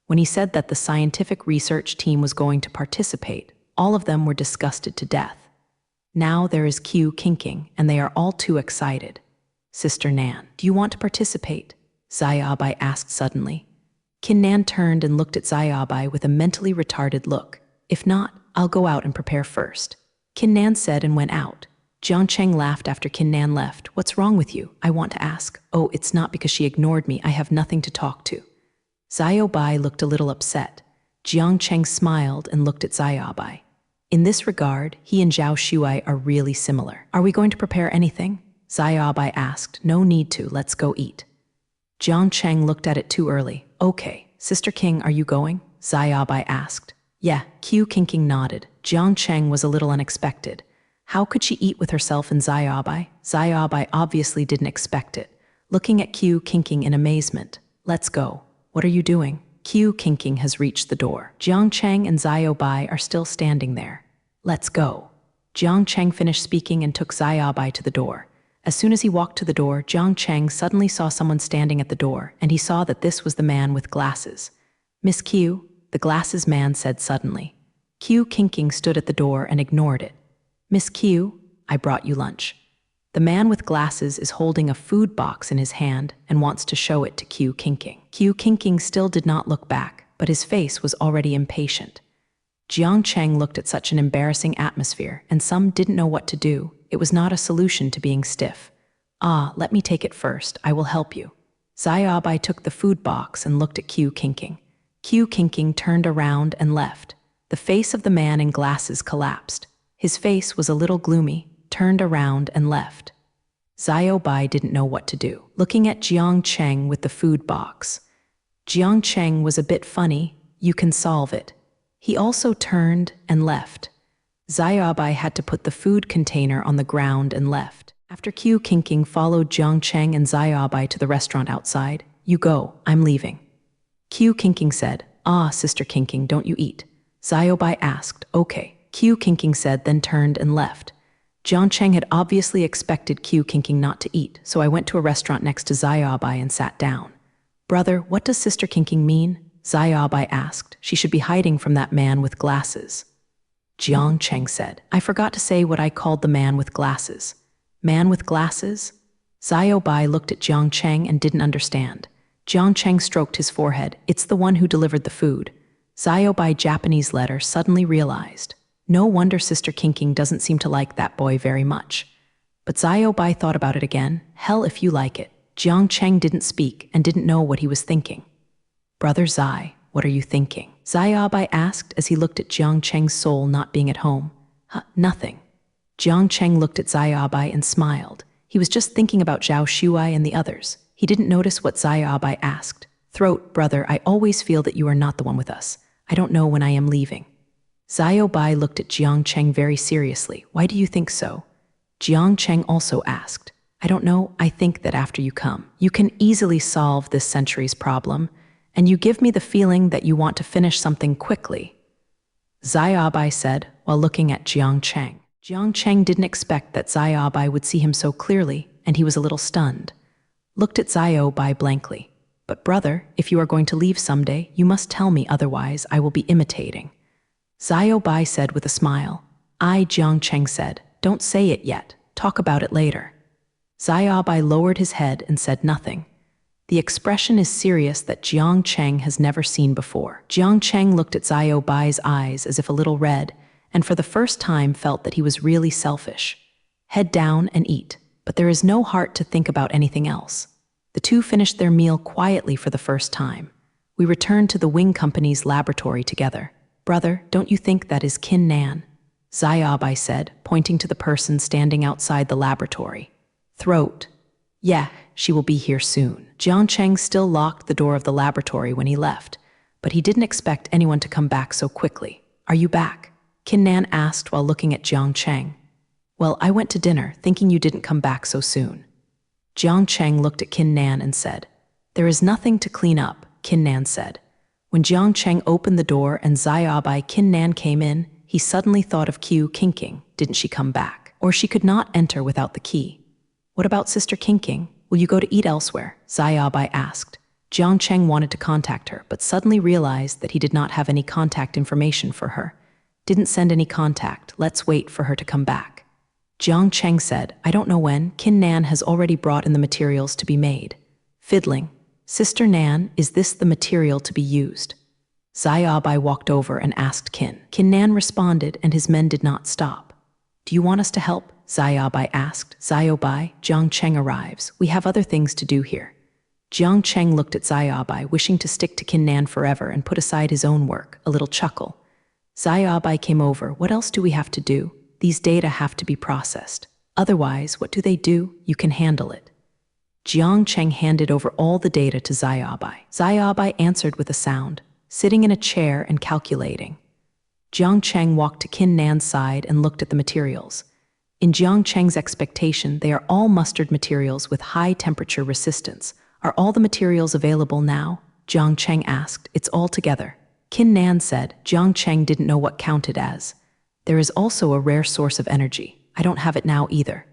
When he said that the scientific research team was going to participate, all of them were disgusted to death. Now there is Q kinking, and they are all too excited. Sister Nan, do you want to participate? Xiaobai asked suddenly. Qin Nan turned and looked at Xiaobai with a mentally retarded look. If not, I'll go out and prepare first. Qin Nan said and went out. Jiang Cheng laughed after Qin Nan left. What's wrong with you? I want to ask. Oh, it's not because she ignored me. I have nothing to talk to. Xiaobai looked a little upset. Jiang Cheng smiled and looked at Xiaobai. In this regard, he and Zhao Shuai are really similar. Are we going to prepare anything? Xiaobai asked. No need to. Let's go eat. Jiang Cheng looked at it too early. Okay, Sister King, are you going? Xiaobai asked. Yeah, Q King nodded. Jiang Cheng was a little unexpected. How could she eat with herself and Xiaobai? Xiaobai obviously didn't expect it, looking at Q King in amazement. Let's go. What are you doing? Q King has reached the door. Jiang Cheng and Xiaobai are still standing there. Let's go. Jiang Cheng finished speaking and took Xiaobai to the door. As soon as he walked to the door, Jiang Cheng suddenly saw someone standing at the door, and he saw that this was the man with glasses. Miss Q, the glasses man said suddenly. Q King stood at the door and ignored it. Miss Q, I brought you lunch. The man with glasses is holding a food box in his hand and wants to show it to Q King. Q King still did not look back, but his face was already impatient. Jiang Cheng looked at such an embarrassing atmosphere, and some didn't know what to do. It was not a solution to being stiff. Ah, let me take it first. I will help you. Xiaobai took the food box and looked at Q King. Q King turned around and left. The face of the man in glasses collapsed. His face was a little gloomy, turned around and left. Xiaobai didn't know what to do, looking at Jiang Cheng with the food box. Jiang Cheng was a bit funny. You can solve it. He also turned and left. Xiaobai had to put the food container on the ground and left. After Q King followed Jiang Cheng and Xiaobai to the restaurant outside. You go, I'm leaving. Q King said, Ah, Sister King, don't you eat? Xiaobai asked, Okay. Q King said, then turned and left. Jiang Cheng had obviously expected Q King not to eat, so I went to a restaurant next to Xiaobai and sat down. Brother, what does Sister King mean? Xiaobai asked. She should be hiding from that man with glasses. Jiang Cheng said, I forgot to say what I called the man with glasses. Man with glasses? Xiaobai looked at Jiang Cheng and didn't understand. Jiang Cheng stroked his forehead. It's the one who delivered the food. Xiaobai Japanese letter suddenly realized. No wonder Sister King doesn't seem to like that boy very much. But Xiaobai thought about it again. Hell if you like it. Jiang Cheng didn't speak and didn't know what he was thinking. Brother Zai, what are you thinking? Xiaobai asked as he looked at Jiang Cheng's soul not being at home. Nothing. Jiang Cheng looked at Xiaobai and smiled. He was just thinking about Zhao Shuai and the others. He didn't notice what Xiaobai asked. Throat, brother, I always feel that you are not the one with us. I don't know when I am leaving. Xiaobai looked at Jiang Cheng very seriously. Why do you think so? Jiang Cheng also asked. I don't know, I think that after you come, you can easily solve this century's problem, and you give me the feeling that you want to finish something quickly. Xiaobai said, while looking at Jiang Cheng. Jiang Cheng didn't expect that Xiaobai would see him so clearly, and he was a little stunned. Looked at Xiaobai blankly. But brother, if you are going to leave someday, you must tell me, otherwise I will be imitating. Xiaobai said with a smile. Jiang Cheng said, don't say it yet, talk about it later. Xiaobai lowered his head and said nothing. The expression is serious that Jiang Cheng has never seen before. Jiang Cheng looked at Xiaobai's eyes as if a little red, and for the first time felt that he was really selfish. Head down and eat, but there is no heart to think about anything else. The two finished their meal quietly for the first time. We returned to the Wing Company's laboratory together. Brother, don't you think that is Kin Nan? Xiaobai said, pointing to the person standing outside the laboratory. Throat. Yeah, she will be here soon. Jiang Cheng still locked the door of the laboratory when he left, but he didn't expect anyone to come back so quickly. Are you back? Kin Nan asked while looking at Jiang Cheng. Well, I went to dinner, thinking you didn't come back so soon. Jiang Cheng looked at Kin Nan and said, There is nothing to clean up, Kin Nan said. When Jiang Cheng opened the door and Xiaobai Kin Nan came in, he suddenly thought of Qiu Qingqing. Didn't she come back? Or she could not enter without the key. What about Sister Qingqing? Will you go to eat elsewhere? Xiaobai asked. Jiang Cheng wanted to contact her, but suddenly realized that he did not have any contact information for her. Didn't send any contact. Let's wait for her to come back. Jiang Cheng said, I don't know when. Kin Nan has already brought in the materials to be made. Fiddling. Sister Nan, is this the material to be used? Xiaobai walked over and asked Kin. Kin Nan responded, and his men did not stop. Do you want us to help? Xiaobai asked. Xiaobai, Jiang Cheng arrives. We have other things to do here. Jiang Cheng looked at Xiaobai, wishing to stick to Kin Nan forever and put aside his own work, a little chuckle. Xiaobai came over. What else do we have to do? These data have to be processed. Otherwise, what do they do? You can handle it. Jiang Cheng handed over all the data to Xiaobai. Xiaobai answered with a sound, sitting in a chair and calculating. Jiang Cheng walked to Kin Nan's side and looked at the materials. In Jiang Cheng's expectation, they are all mustard materials with high temperature resistance. Are all the materials available now? Jiang Cheng asked. It's all together. Kin Nan said. Jiang Cheng didn't know what counted as. There is also a rare source of energy. I don't have it now either.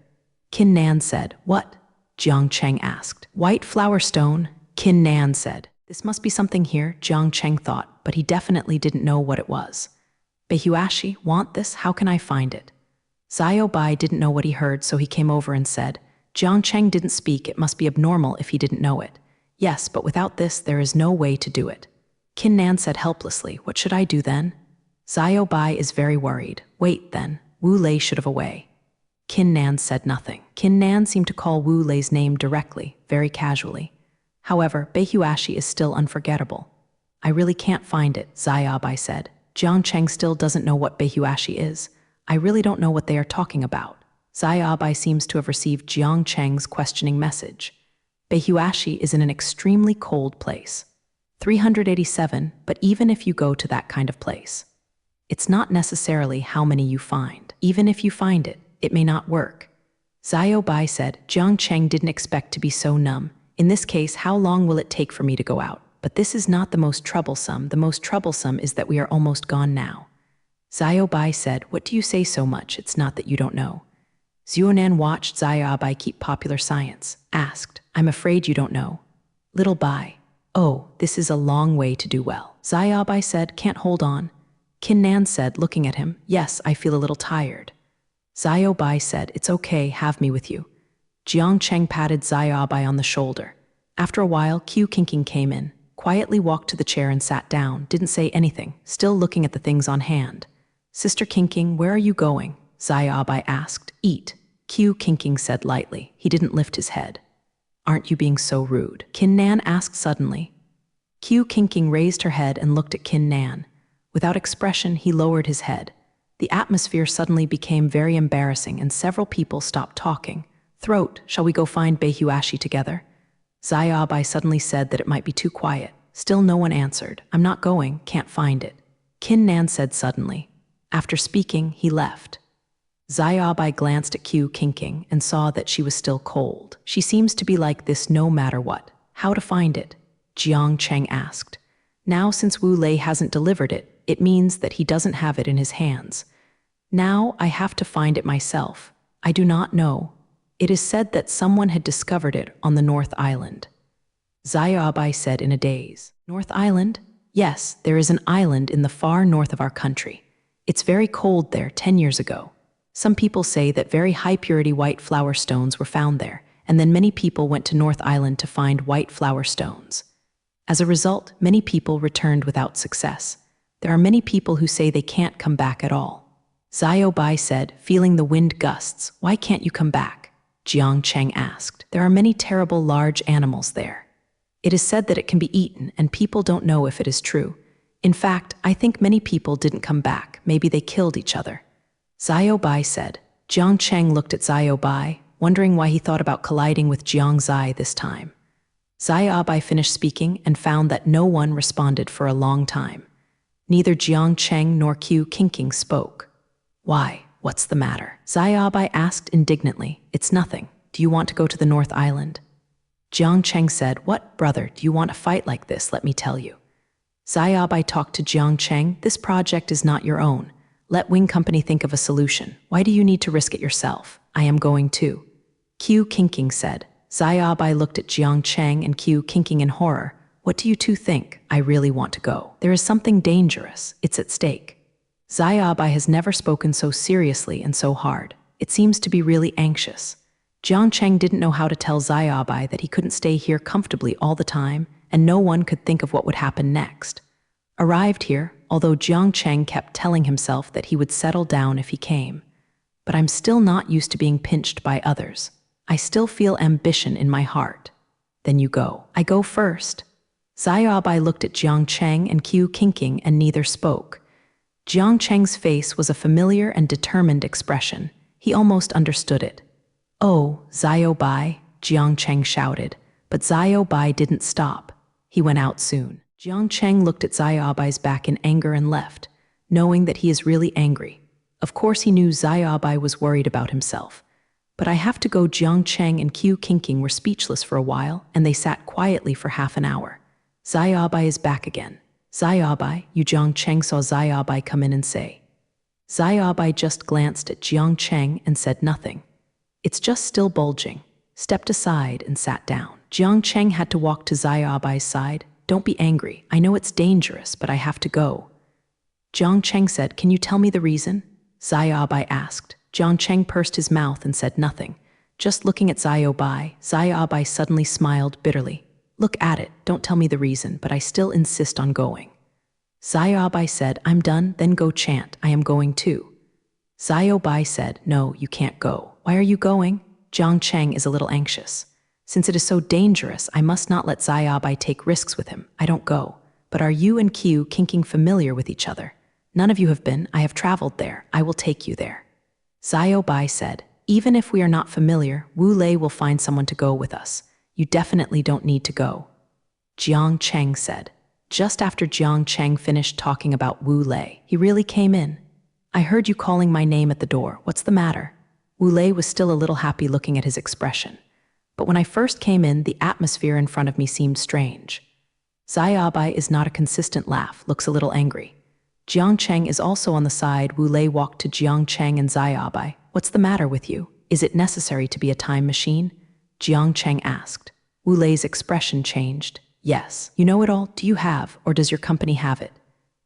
Kin Nan said. What? Jiang Cheng asked. White flower stone, Kin Nan said. This must be something here, Jiang Cheng thought, but he definitely didn't know what it was. Beihuashi, want this? How can I find it? Xiaobai didn't know what he heard, so he came over and said, Jiang Cheng didn't speak. It must be abnormal if he didn't know it. Yes, but without this, there is no way to do it. Kin Nan said helplessly, What should I do then? Xiaobai is very worried. Wait, then. Wu Lei should have a way. Kin Nan said nothing. Kin Nan seemed to call Wu Lei's name directly, very casually. However, Beihuashi is still unforgettable. I really can't find it, Xiaobai said. Jiang Cheng still doesn't know what Beihuashi is. I really don't know what they are talking about. Xiaobai seems to have received Jiang Cheng's questioning message. Beihuashi is in an extremely cold place. 387, but even if you go to that kind of place, it's not necessarily how many you find. Even if you find it, it may not work. Xiaobai said, Jiang Cheng didn't expect to be so numb. In this case, how long will it take for me to go out? But this is not the most troublesome. The most troublesome is that we are almost gone now. Xiaobai said, What do you say so much? It's not that you don't know. Xuanan watched Xiaobai keep popular science, asked, I'm afraid you don't know. Little Bai. Oh, this is a long way to do well. Xiaobai said, Can't hold on. Kin Nan said, looking at him, Yes, I feel a little tired. Xiaobai said, It's okay, have me with you. Jiang Cheng patted Xiaobai on the shoulder. After a while, Qiu Qingqing came in, quietly walked to the chair and sat down, didn't say anything, still looking at the things on hand. Sister Qingqing, where are you going? Xiaobai asked. Eat. Qiu Qingqing said lightly. He didn't lift his head. Aren't you being so rude? Kin Nan asked suddenly. Qiu Qingqing raised her head and looked at Kin Nan. Without expression, he lowered his head. The atmosphere suddenly became very embarrassing and several people stopped talking. Throat, shall we go find Beihuashi together? Xiaobai suddenly said that it might be too quiet. Still no one answered. I'm not going, can't find it. Kin Nan said suddenly. After speaking, he left. Xiaobai glanced at Qiu Qingqing and saw that she was still cold. She seems to be like this no matter what. How to find it? Jiang Cheng asked. Now since Wu Lei hasn't delivered it, it means that he doesn't have it in his hands. Now I have to find it myself. I do not know. It is said that someone had discovered it on the North Island. Xiaobai said in a daze. North Island? Yes, there is an island in the far north of our country. It's very cold there 10 years ago. Some people say that very high-purity white flower stones were found there, and then many people went to North Island to find white flower stones. As a result, many people returned without success. There are many people who say they can't come back at all. Xiaobai said, feeling the wind gusts, Why can't you come back? Jiang Cheng asked. There are many terrible large animals there. It is said that it can be eaten, and people don't know if it is true. In fact, I think many people didn't come back. Maybe they killed each other. Xiao Bai said. Jiang Cheng looked at Xiao Bai, wondering why he thought about colliding with Jiang Zai this time. Xiao Bai finished speaking and found that no one responded for a long time. Neither Jiang Cheng nor Qiu Qingqing spoke. Why? What's the matter? Xiao Bai asked indignantly. It's nothing. Do you want to go to the North Island? Jiang Cheng said, What, brother, do you want a fight like this? Let me tell you. Xiao Bai talked to Jiang Cheng. This project is not your own. Let Wing Company think of a solution. Why do you need to risk it yourself? I am going too. Qiu Qingqing said. Xiao Bai looked at Jiang Cheng and Qiu Qingqing in horror. What do you two think? I really want to go. There is something dangerous. It's at stake. Xiao Bai has never spoken so seriously and so hard. It seems to be really anxious. Jiang Cheng didn't know how to tell Xiao Bai that he couldn't stay here comfortably all the time, and no one could think of what would happen next. Arrived here, although Jiang Cheng kept telling himself that he would settle down if he came. But I'm still not used to being pinched by others. I still feel ambition in my heart. Then you go. I go first. Xiao Bai looked at Jiang Cheng and Qiu Qingqing and neither spoke. Jiang Cheng's face was a familiar and determined expression. He almost understood it. Oh, Xiao Bai, Jiang Cheng shouted, but Xiao Bai didn't stop. He went out soon. Jiang Cheng looked at Xiao Bai's back in anger and left, knowing that he is really angry. Of course he knew Xiao Bai was worried about himself. But I have to go. Jiang Cheng and Qiu Qingqing were speechless for a while, and they sat quietly for half an hour. Xiao Bai is back again. Xiao Bai, you. Jiang Cheng saw Xiao Bai come in and say. Xiao Bai just glanced at Jiang Cheng and said nothing. It's just still bulging. Stepped aside and sat down. Jiang Cheng had to walk to Xiao Bai's side. Don't be angry. I know it's dangerous, but I have to go. Jiang Cheng said, Can you tell me the reason? Xiao Bai asked. Jiang Cheng pursed his mouth and said nothing. Just looking at Xiao Bai suddenly smiled bitterly. Look at it, don't tell me the reason, but I still insist on going. Xiao Bai said, I'm done, then go chant, I am going too. Xiao Bai said, No, you can't go. Why are you going? Jiang Cheng is a little anxious. Since it is so dangerous, I must not let Xiao Bai take risks with him. I don't go. But are you and Qiu Qingqing familiar with each other? None of you have been. I have traveled there. I will take you there. Xiao Bai said, Even if we are not familiar, Wu Lei will find someone to go with us. You definitely don't need to go. Jiang Cheng said. Just after Jiang Cheng finished talking about Wu Lei, he really came in. I heard you calling my name at the door. What's the matter? Wu Lei was still a little happy looking at his expression. But when I first came in, the atmosphere in front of me seemed strange. Xiao Bai is not a consistent laugh, looks a little angry. Jiang Cheng is also on the side. Wu Lei walked to Jiang Cheng and Xiao Bai. What's the matter with you? Is it necessary to be a time machine? Jiang Cheng asked. Wu Lei's expression changed. Yes. You know it all? Do you have, or does your company have it?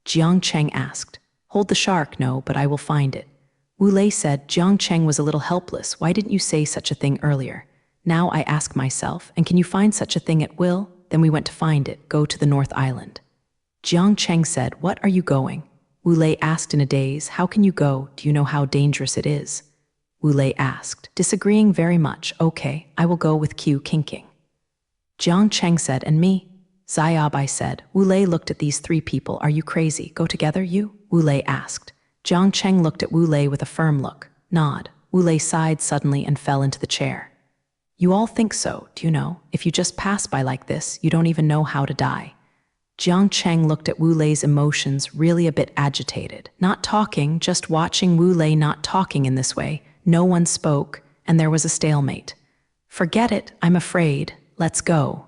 Jiang Cheng asked. Hold the shark, no, but I will find it. Wu Lei said. Jiang Cheng was a little helpless. Why didn't you say such a thing earlier? Now I ask myself, and can you find such a thing at will? Then we went to find it, go to the North Island. Jiang Cheng said, What are you going? Wu Lei asked in a daze. How can you go? Do you know how dangerous it is? Wu Lei asked, disagreeing very much. Okay, I will go with Qiu Qingqing. Jiang Cheng said, And me? Xiao Bai said. Wu Lei looked at these three people. Are you crazy? Go together, you? Wu Lei asked. Jiang Cheng looked at Wu Lei with a firm look. Nod. Wu Lei sighed suddenly and fell into the chair. You all think so, do you know? If you just pass by like this, you don't even know how to die. Jiang Cheng looked at Wu Lei's emotions, really a bit agitated. Not talking, just watching Wu Lei not talking in this way. No one spoke, and there was a stalemate. Forget it, I'm afraid. Let's go.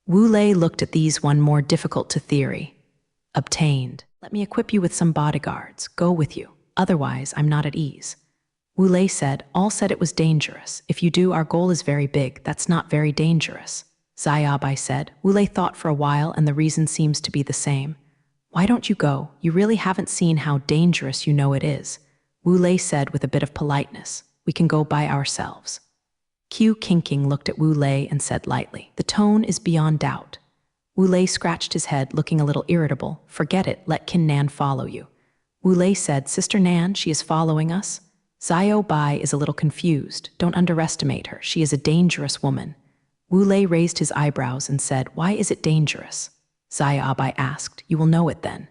Wu Lei looked at these one more difficult to theory. Obtained. Let me equip you with some bodyguards. Go with you. Otherwise, I'm not at ease. Wu Lei said. All said it was dangerous. If you do, our goal is very big. That's not very dangerous. Xiao Bai said. Wu Lei thought for a while, and the reason seems to be the same. Why don't you go? You really haven't seen how dangerous you know it is. Wu Lei said with a bit of politeness. We can go by ourselves. Qiu Qingqing looked at Wu Lei and said lightly. The tone is beyond doubt. Wu Lei scratched his head, looking a little irritable. Forget it, let Qin Nan follow you. Wu Lei said, Sister Nan, she is following us? Xiao Bai is a little confused. Don't underestimate her. She is a dangerous woman. Wu Lei raised his eyebrows and said, "Why is it dangerous?" Xiao Bai asked, "You will know it then."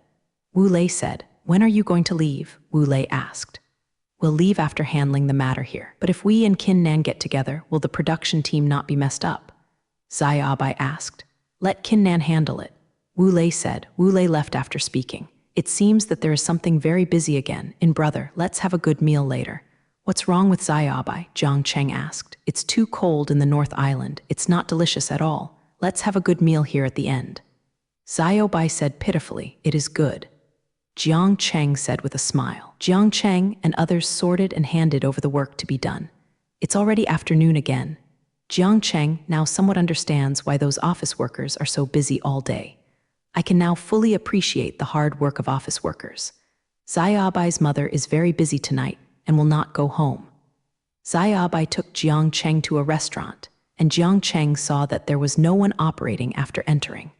Wu Lei said, "When are you going to leave?" Wu Lei asked. "We'll leave after handling the matter here. But if we and Qin Nan get together, will the production team not be messed up?" Xiao Bai asked. "Let Qin Nan handle it." Wu Lei said. Wu Lei left after speaking. "It seems that there is something very busy again. Brother, let's have a good meal later." "What's wrong with Xiao Bai?" Jiang Cheng asked. "It's too cold in the North Island. It's not delicious at all. Let's have a good meal here at the end." Xiao Bai said pitifully, "It is good." Jiang Cheng said with a smile. Jiang Cheng and others sorted and handed over the work to be done. It's already afternoon again. Jiang Cheng now somewhat understands why those office workers are so busy all day. I can now fully appreciate the hard work of office workers. Xiao Bai's mother is very busy tonight and will not go home. Xiao Bai took Jiang Cheng to a restaurant, and Jiang Cheng saw that there was no one operating after entering.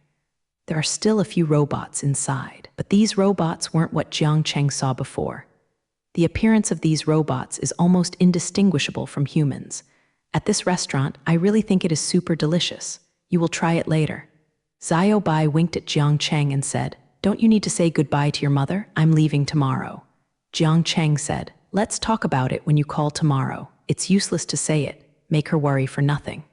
There are still a few robots inside, but these robots weren't what Jiang Cheng saw before. The appearance of these robots is almost indistinguishable from humans. At this restaurant, I really think it is super delicious. You will try it later. Xiao Bai winked at Jiang Cheng and said, "Don't you need to say goodbye to your mother? I'm leaving tomorrow." Jiang Cheng said, "Let's talk about it when you call tomorrow. It's useless to say it. Make her worry for nothing."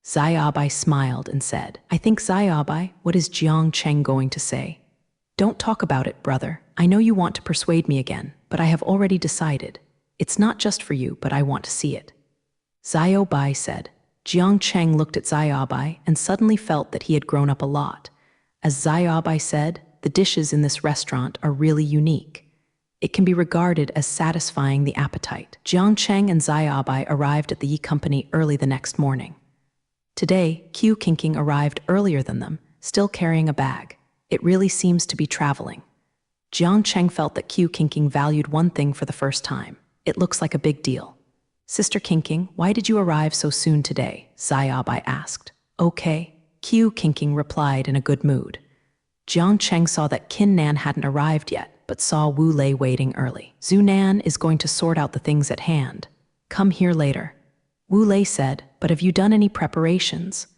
Xiao Bai smiled and said, "I think Xiao Bai, what is Jiang Cheng going to say?" "Don't talk about it, brother. I know you want to persuade me again, but I have already decided. It's not just for you, but I want to see it." Xiao Bai said. Jiang Cheng looked at Xiao Bai and suddenly felt that he had grown up a lot. As Xiao Bai said, the dishes in this restaurant are really unique. It can be regarded as satisfying the appetite. Jiang Cheng and Xiao Bai arrived at the Yi Company early the next morning. Today, Q Kinking arrived earlier than them, still carrying a bag. It really seems to be traveling. Jiang Cheng felt that Q Kinking valued one thing for the first time. It looks like a big deal. "Sister Kinking, why did you arrive so soon today?" Xiao Bai asked. "Okay." Q Kinking replied in a good mood. Jiang Cheng saw that Qin Nan hadn't arrived yet, but saw Wu Lei waiting early. "Zhu Nan is going to sort out the things at hand. Come here later." Wu Lei said, "But have you done any preparations?"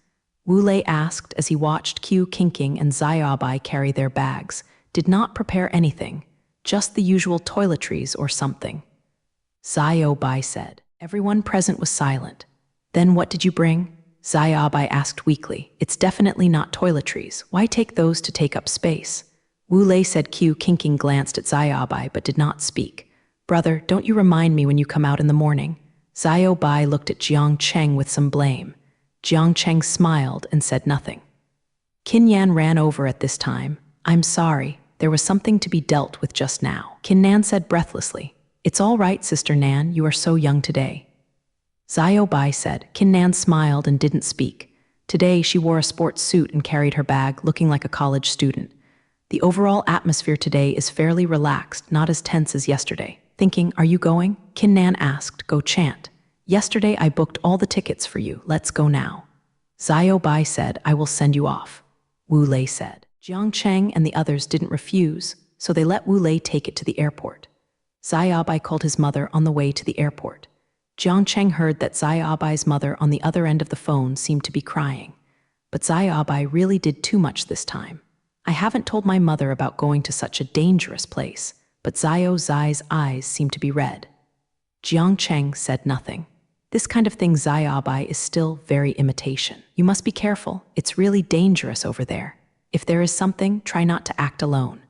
Wu Lei asked as he watched Q Kinking and Xiao Bai carry their bags. "Did not prepare anything, just the usual toiletries or something." Xiao Bai said. Everyone present was silent. "Then what did you bring?" Xiao Bai asked weakly. "It's definitely not toiletries. Why take those to take up space?" Wu Lei said. Q Kinking glanced at Xiao Bai but did not speak. "Brother, don't you remind me when you come out in the morning?" Xiao Bai looked at Jiang Cheng with some blame. Jiang Cheng smiled and said nothing. Qin Yan ran over at this time. "I'm sorry, there was something to be dealt with just now." Qin Nan said breathlessly. "It's all right, Sister Nan, you are so young today." Xiao Bai said. Qin Nan smiled and didn't speak. Today she wore a sports suit and carried her bag, looking like a college student. The overall atmosphere today is fairly relaxed, not as tense as yesterday. Thinking, "Are you going?" Qin Nan asked. "Go chant. Yesterday I booked all the tickets for you. Let's go now." Xiao Bai said, "I will send you off." Wu Lei said. Jiang Cheng and the others didn't refuse, so they let Wu Lei take it to the airport. Xiao Bai called his mother on the way to the airport. Jiang Cheng heard that Xiao Bai's mother on the other end of the phone seemed to be crying. But Xiao Bai really did too much this time. "I haven't told my mother about going to such a dangerous place," but Xiao Zai's eyes seemed to be red. Jiang Cheng said nothing. This kind of thing Xiao Bai is still very imitation. "You must be careful. It's really dangerous over there. If there is something, try not to act alone."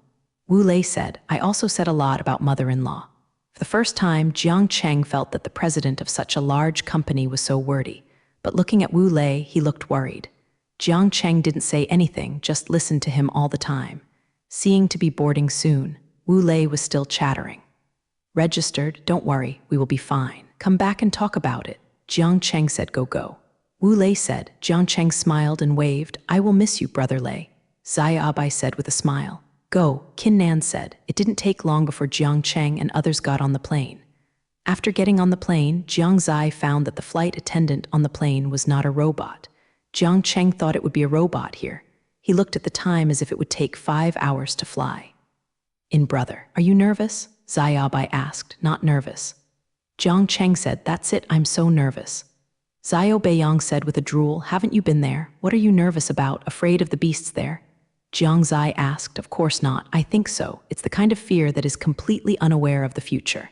Wu Lei said. "I also said a lot about mother-in-law." For the first time, Jiang Cheng felt that the president of such a large company was so wordy. But looking at Wu Lei, he looked worried. Jiang Cheng didn't say anything, just listened to him all the time. Seeing to be boarding soon, Wu Lei was still chattering. "Registered, don't worry, we will be fine. Come back and talk about it." Jiang Cheng said, "Go. Wu Lei said. Jiang Cheng smiled and waved. "I will miss you, Brother Lei." Xiao Bai said with a smile. "Go," Qin Nan said. It didn't take long before Jiang Cheng and others got on the plane. After getting on the plane, Jiang Zai found that the flight attendant on the plane was not a robot. Jiang Cheng thought it would be a robot here. He looked at the time as if it would take 5 hours to fly. "Brother, are you nervous?" Xiao Bai asked. "Not nervous." Jiang Cheng said, "That's it, I'm so nervous." Xiao Beiyang said with a drool, "Haven't you been there? What are you nervous about? Afraid of the beasts there?" Jiang Zai asked, "Of course not, I think so. It's the kind of fear that is completely unaware of the future.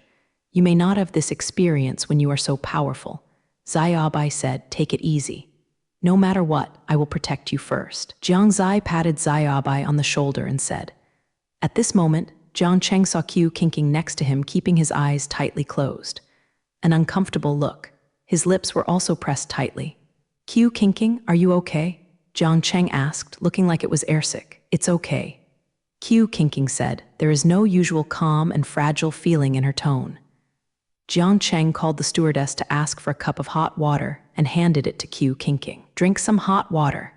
You may not have this experience when you are so powerful." Xiaobai said, "Take it easy. No matter what, I will protect you first." Jiang Zai patted Xiaobai on the shoulder and said. At this moment, Jiang Cheng saw Qiu Qingqing next to him, keeping his eyes tightly closed. An uncomfortable look. His lips were also pressed tightly. "Qiu Qingqing, are you okay?" Jiang Cheng asked, looking like it was airsick. "It's okay." Qiu Qingqing said. There is no usual calm and fragile feeling in her tone. Jiang Cheng called the stewardess to ask for a cup of hot water and handed it to Qiu Qingqing. "Drink some hot water."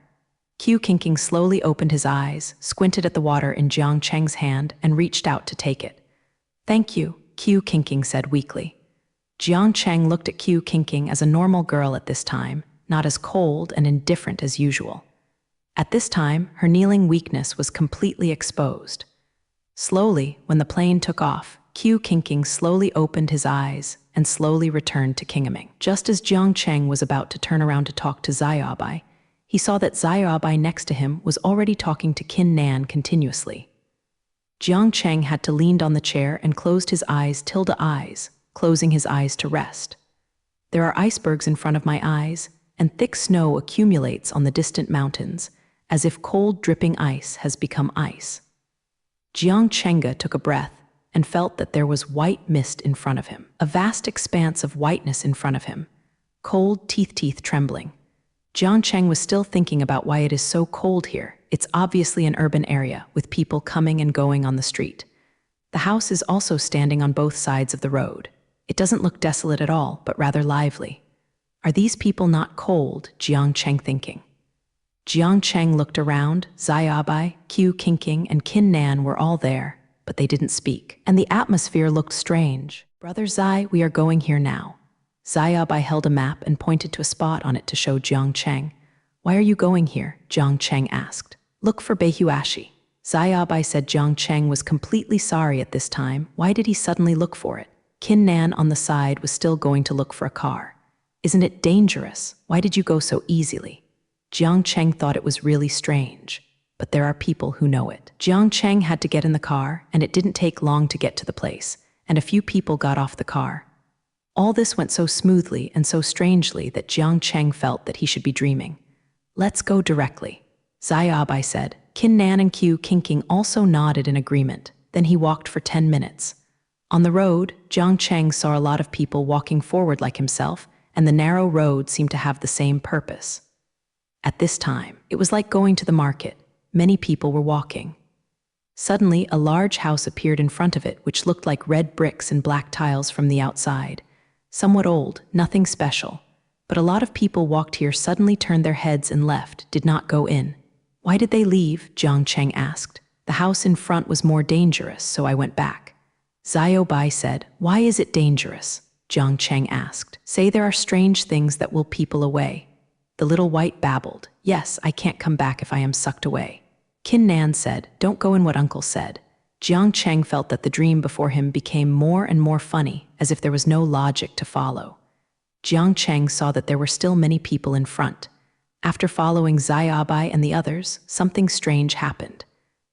Qiu Qingqing slowly opened his eyes, squinted at the water in Jiang Cheng's hand, and reached out to take it. "Thank you," Qiu Qingqing said weakly. Jiang Cheng looked at Qiu Qingqing as a normal girl at this time, not as cold and indifferent as usual. At this time, her kneeling weakness was completely exposed. Slowly, when the plane took off, Qiu Qingqing slowly opened his eyes and slowly returned to Qingming. Just as Jiang Cheng was about to turn around to talk to Xiaobai, he saw that Xiaobai next to him was already talking to Qin Nan continuously. Jiang Cheng had to lean on the chair and closed his eyes, closing his eyes to rest. "There are icebergs in front of my eyes, and thick snow accumulates on the distant mountains, as if cold dripping ice has become ice." Jiang Chenga took a breath and felt that there was white mist in front of him, a vast expanse of whiteness in front of him, cold teeth trembling. Jiang Cheng was still thinking about why it is so cold here. It's obviously an urban area, with people coming and going on the street. The house is also standing on both sides of the road. It doesn't look desolate at all, but rather lively. Are these people not cold? Jiang Cheng thinking. Jiang Cheng looked around. Xiaobai, Qiu Qingqing, and Qin Nan were all there, but they didn't speak. And the atmosphere looked strange. "Brother Zai, we are going here now." Xiaobai held a map and pointed to a spot on it to show Jiang Cheng. "Why are you going here?" Jiang Cheng asked. "Look for Beihuashi." Xiaobai said Jiang Cheng was completely sorry at this time. Why did he suddenly look for it? Qin Nan on the side was still going to look for a car. "Isn't it dangerous? Why did you go so easily?" Jiang Cheng thought it was really strange, but there are people who know it. Jiang Cheng had to get in the car, and it didn't take long to get to the place, and a few people got off the car. All this went so smoothly and so strangely that Jiang Cheng felt that he should be dreaming. "Let's go directly," Xiaobai said. Qin Nan and Qiu Qingqing also nodded in agreement. Then he walked for 10 minutes. On the road, Jiang Cheng saw a lot of people walking forward like himself, and the narrow road seemed to have the same purpose. At this time, it was like going to the market. Many people were walking. Suddenly, a large house appeared in front of it, which looked like red bricks and black tiles from the outside. Somewhat old, nothing special. But a lot of people walked here, suddenly turned their heads and left, did not go in. "Why did they leave?" Jiang Cheng asked. "The house in front was more dangerous, so I went back." Xiaobai said. "Why is it dangerous?" Jiang Cheng asked. "Say there are strange things that will people away." The little white babbled. "Yes, I can't come back if I am sucked away." Qin Nan said, "Don't go in what uncle said." Jiang Cheng felt that the dream before him became more and more funny, as if there was no logic to follow. Jiang Cheng saw that there were still many people in front. After following Xiaobai and the others, something strange happened.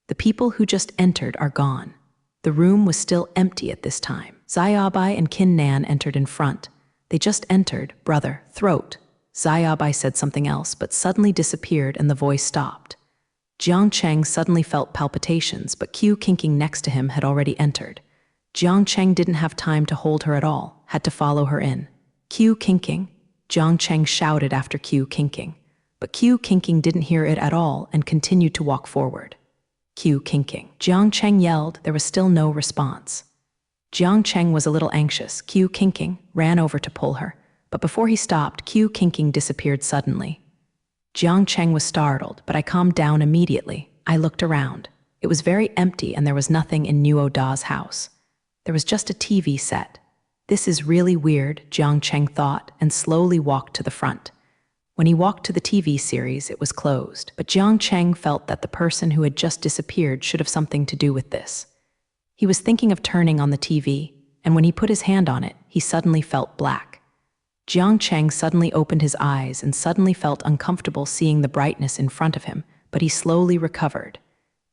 The people who just entered are gone. The room was still empty at this time. Xiaobai and Qin Nan entered in front. They just entered. "Brother, throat." Xiaobai said something else, but suddenly disappeared and the voice stopped. Jiang Cheng suddenly felt palpitations, but Qiu Qingqing next to him had already entered. Jiang Cheng didn't have time to hold her at all, had to follow her in. "Qiu Qingqing," Jiang Cheng shouted after Qiu Qingqing. But Qiu Qingqing didn't hear it at all and continued to walk forward. "Qiu Qingqing." Jiang Cheng yelled. There was still no response. Jiang Cheng was a little anxious. Qiu Qingqing ran over to pull her, but before he stopped, Qiu Qingqing disappeared suddenly. Jiang Cheng was startled, but I calmed down immediately. I looked around. It was very empty and there was nothing in Nuo Da's house. There was just a TV set. "This is really weird," Jiang Cheng thought, and slowly walked to the front. When he walked to the TV series, it was closed, but Jiang Cheng felt that the person who had just disappeared should have something to do with this. He was thinking of turning on the TV. and when he put his hand on it, he suddenly felt black. Jiang Cheng suddenly opened his eyes and suddenly felt uncomfortable seeing the brightness in front of him, but he slowly recovered.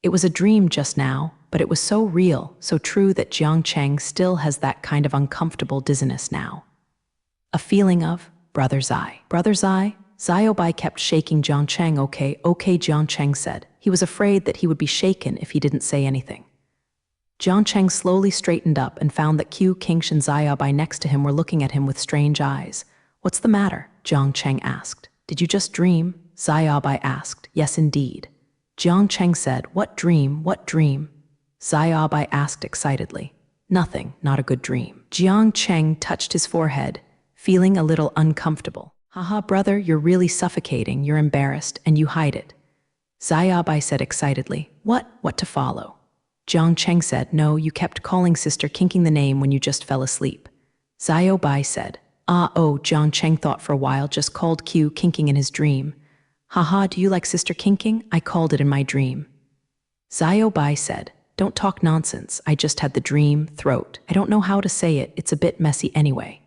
It was a dream just now, but it was so real, so true that Jiang Cheng still has that kind of uncomfortable dizziness now. A feeling of brother's eye. Brother's eye? Xiaobai kept shaking Jiang Cheng. Okay, Jiang Cheng said. He was afraid that he would be shaken if he didn't say anything. Jiang Cheng slowly straightened up and found that Qiu Qingsh and Xiaobai next to him were looking at him with strange eyes. What's the matter? Jiang Cheng asked. Did you just dream? Xiaobai asked. Yes, indeed. Jiang Cheng said, What dream? What dream? Xiaobai asked excitedly. Nothing, not a good dream. Jiang Cheng touched his forehead, feeling a little uncomfortable. Haha, brother, you're really suffocating, you're embarrassed, and you hide it. Xiaobai said excitedly. What to follow? Jiang Cheng said, No, you kept calling Sister Kinking the name when you just fell asleep. Xiaobai said, Jiang Cheng thought for a while, just called Qiu Kinking in his dream. Haha, do you like Sister Kinking? I called it in my dream. Xiaobai said, Don't talk nonsense, I just had the dream, throat. I don't know how to say it, it's a bit messy anyway.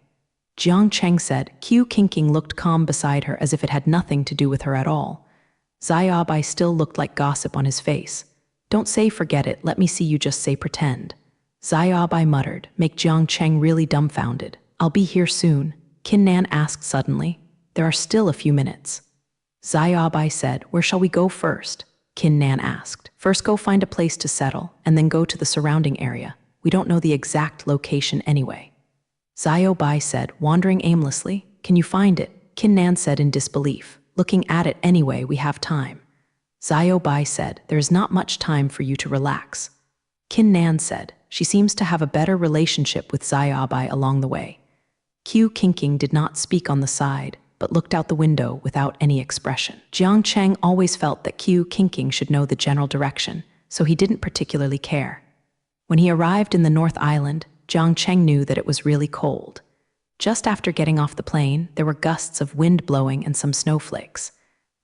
Jiang Cheng said. Qiu Kinking looked calm beside her as if it had nothing to do with her at all. Xiaobai still looked like gossip on his face. Don't say forget it, let me see you just say pretend. Xiaobai muttered, make Jiang Cheng really dumbfounded. I'll be here soon. Qin Nan asked suddenly. There are still a few minutes. Xiaobai said, Where shall we go first? Qin Nan asked. First go find a place to settle, and then go to the surrounding area. We don't know the exact location anyway. Xiaobai said, wandering aimlessly. Can you find it? Qin Nan said in disbelief. Looking at it anyway, we have time. Xiaobai said, There is not much time for you to relax. Qin Nan said, She seems to have a better relationship with Xiaobai along the way. Qiu Qingqing did not speak on the side, but looked out the window without any expression. Jiang Cheng always felt that Qiu Qingqing should know the general direction, so he didn't particularly care. When he arrived in the North Island, Jiang Cheng knew that it was really cold. Just after getting off the plane, there were gusts of wind blowing and some snowflakes.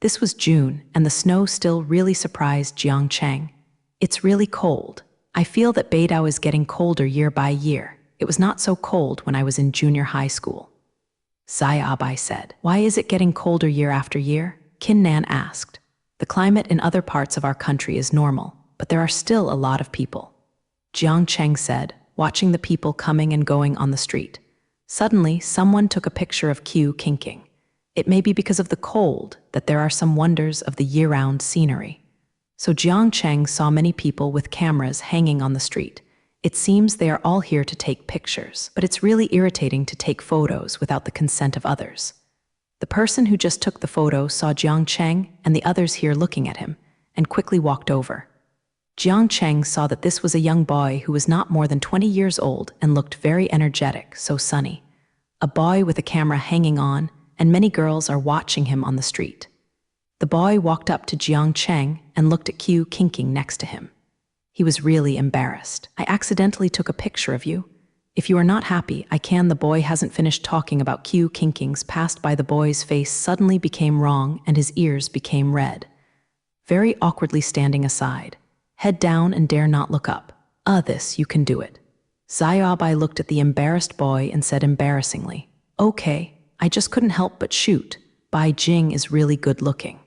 This was June, and the snow still really surprised Jiang Cheng. It's really cold. I feel that Beidao is getting colder year by year. It was not so cold when I was in junior high school. Xiaobai said. Why is it getting colder year after year? Qin Nan asked. The climate in other parts of our country is normal, but there are still a lot of people. Jiang Cheng said, watching the people coming and going on the street. Suddenly, someone took a picture of Qiu Qingqing. It may be because of the cold that there are some wonders of the year-round scenery. So Jiang Cheng saw many people with cameras hanging on the street. It seems they are all here to take pictures, but it's really irritating to take photos without the consent of others. The person who just took the photo saw Jiang Cheng and the others here looking at him, and quickly walked over. Jiang Cheng saw that this was a young boy who was not more than 20 years old and looked very energetic, so sunny. A boy with a camera hanging on, and many girls are watching him on the street. The boy walked up to Jiang Cheng and looked at Qiu Qingqing next to him. He was really embarrassed. I accidentally took a picture of you. If you are not happy, I can. The boy hasn't finished talking about Qiu Qingqing's past by the boy's face suddenly became wrong and his ears became red. Very awkwardly standing aside. Head down and dare not look up. This, you can do it. Xiaobai looked at the embarrassed boy and said embarrassingly, Okay, I just couldn't help but shoot. Bai Jing is really good looking.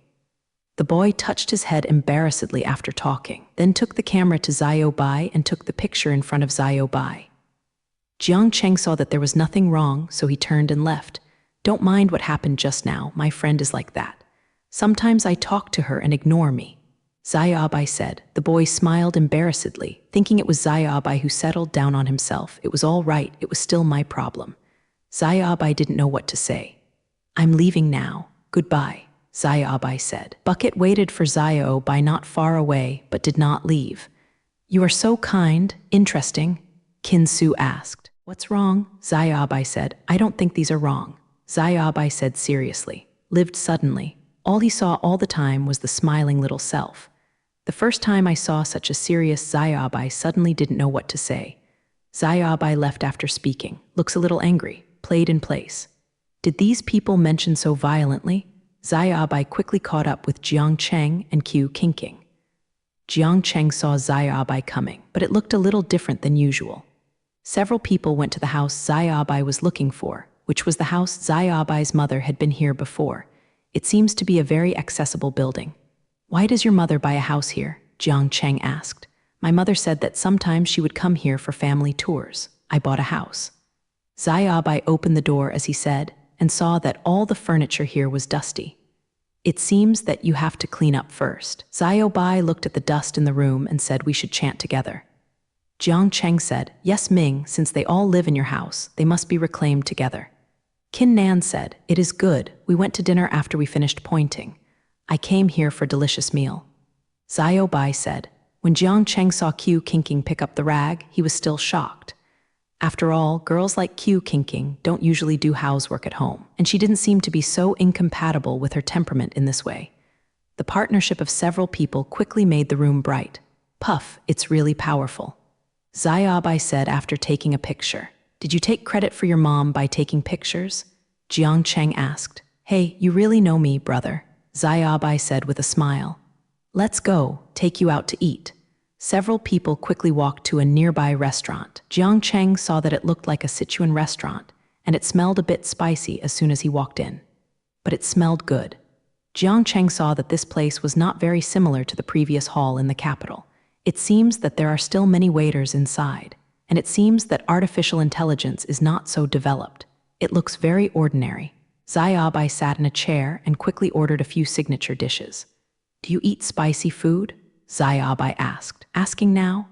The boy touched his head embarrassedly after talking, then took the camera to Xiaobai and took the picture in front of Xiaobai. Jiang Cheng saw that there was nothing wrong, so he turned and left. Don't mind what happened just now, my friend is like that. Sometimes I talk to her and ignore me. Xiaobai said. The boy smiled embarrassedly, thinking it was Xiaobai who settled down on himself. It was all right, it was still my problem. Xiaobai didn't know what to say. I'm leaving now, goodbye, Xiaobai said. Bucket waited for Xiaobai not far away, but did not leave. You are so kind, interesting, Qin Su asked. What's wrong? Xiaobai said. I don't think these are wrong. Xiaobai said seriously. Lived suddenly. All he saw all the time was the smiling little self. The first time I saw such a serious Xiaobai suddenly didn't know what to say. Xiaobai left after speaking. Looks a little angry. Played in place. Did these people mention so violently? Xiaobai quickly caught up with Jiang Cheng and Qiu Qingqing. Jiang Cheng saw Xiaobai coming, but it looked a little different than usual. Several people went to the house Xiaobai was looking for, which was the house Xiaobai's mother had been here before. It seems to be a very accessible building. Why does your mother buy a house here? Jiang Cheng asked. My mother said that sometimes she would come here for family tours. I bought a house. Xiaobai opened the door as he said, and saw that all the furniture here was dusty. It seems that you have to clean up first. Xiaobai looked at the dust in the room and said we should chant together. Jiang Cheng said, yes, Ming, since they all live in your house, they must be reclaimed together. Qin Nan said, it is good, we went to dinner after we finished pointing. I came here for delicious meal. Xiaobai said, when Jiang Cheng saw Qiu Qingqing pick up the rag, he was still shocked. After all, girls like Qiu Qingqing don't usually do housework at home, and she didn't seem to be so incompatible with her temperament in this way. The partnership of several people quickly made the room bright. Puff, it's really powerful. Xiaobai said after taking a picture. Did you take credit for your mom by taking pictures? Jiang Cheng asked. Hey, you really know me, brother, Xiaobai said with a smile. Let's go, take you out to eat. Several people quickly walked to a nearby restaurant. Jiang Cheng saw that it looked like a Sichuan restaurant, and it smelled a bit spicy as soon as he walked in. But it smelled good. Jiang Cheng saw that this place was not very similar to the previous hall in the capital. It seems that there are still many waiters inside, and it seems that artificial intelligence is not so developed. It looks very ordinary. Xiaobai sat in a chair and quickly ordered a few signature dishes. Do you eat spicy food? Xiaobai asked. Asking now?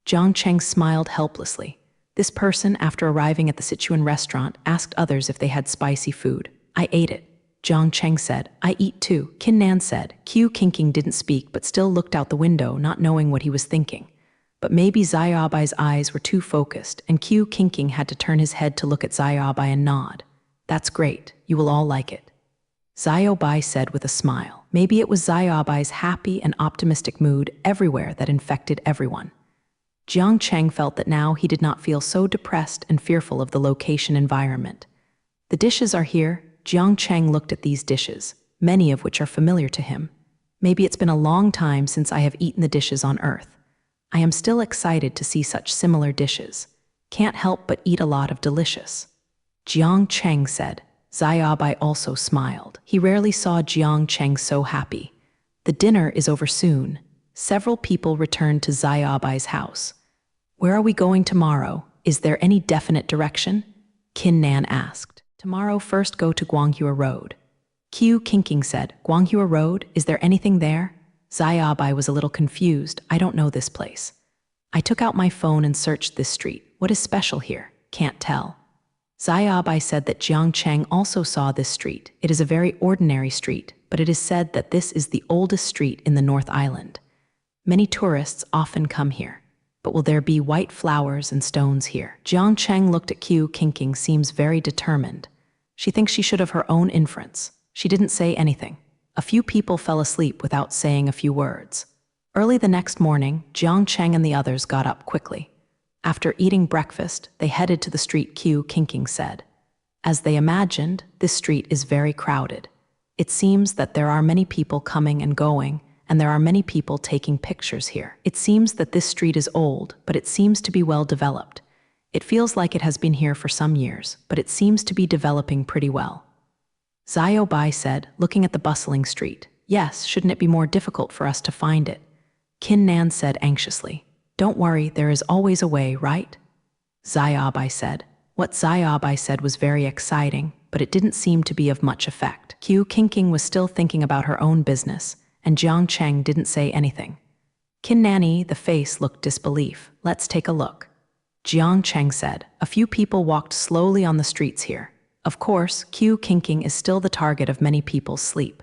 Jiang Cheng smiled helplessly. This person, after arriving at the Sichuan restaurant, asked others if they had spicy food. I ate it. Jiang Cheng said, I eat too. Qin Nan said. Qiu Qingqing didn't speak but still looked out the window, not knowing what he was thinking. But maybe Xiaobai's eyes were too focused, and Qiu Qingqing had to turn his head to look at Xiaobai and nod. That's great. You will all like it. Xiaobai said with a smile. Maybe it was Xiaobai's happy and optimistic mood everywhere that infected everyone. Jiang Cheng felt that now he did not feel so depressed and fearful of the location environment. The dishes are here. Jiang Cheng looked at these dishes, many of which are familiar to him. Maybe it's been a long time since I have eaten the dishes on Earth. I am still excited to see such similar dishes. Can't help but eat a lot of delicious. Jiang Cheng said. Xiaobai also smiled. He rarely saw Jiang Cheng so happy. The dinner is over soon. Several people returned to Xiaobai's house. Where are we going tomorrow? Is there any definite direction? Qin Nan asked. Tomorrow first go to Guanghua Road. Qiu Qingqing said, Guanghua Road, is there anything there? Xiaobai was a little confused. I don't know this place. I took out my phone and searched this street. What is special here? Can't tell. Xiaobai said that Jiang Cheng also saw this street. It is a very ordinary street, but it is said that this is the oldest street in the North Island. Many tourists often come here. But will there be white flowers and stones here? Jiang Cheng looked at Qiu Qingqing, seems very determined. She thinks she should have her own inference. She didn't say anything. A few people fell asleep without saying a few words. Early the next morning, Jiang Cheng and the others got up quickly. After eating breakfast, they headed to the street Qiu Qingqing said. As they imagined, this street is very crowded. It seems that there are many people coming and going, and there are many people taking pictures here. It seems that this street is old, but it seems to be well developed. It feels like it has been here for some years, but it seems to be developing pretty well. Xiaobai said, looking at the bustling street. Yes, shouldn't it be more difficult for us to find it? Qin Nan said anxiously. Don't worry, there is always a way, right? Xiaobai said. What Xiaobai said was very exciting, but it didn't seem to be of much effect. Qiu Qingqing was still thinking about her own business, and Jiang Cheng didn't say anything. Qin Nanny, the face looked disbelief. Let's take a look. Jiang Cheng said. A few people walked slowly on the streets here. Of course, Qiu Qingqing is still the target of many people's sleep.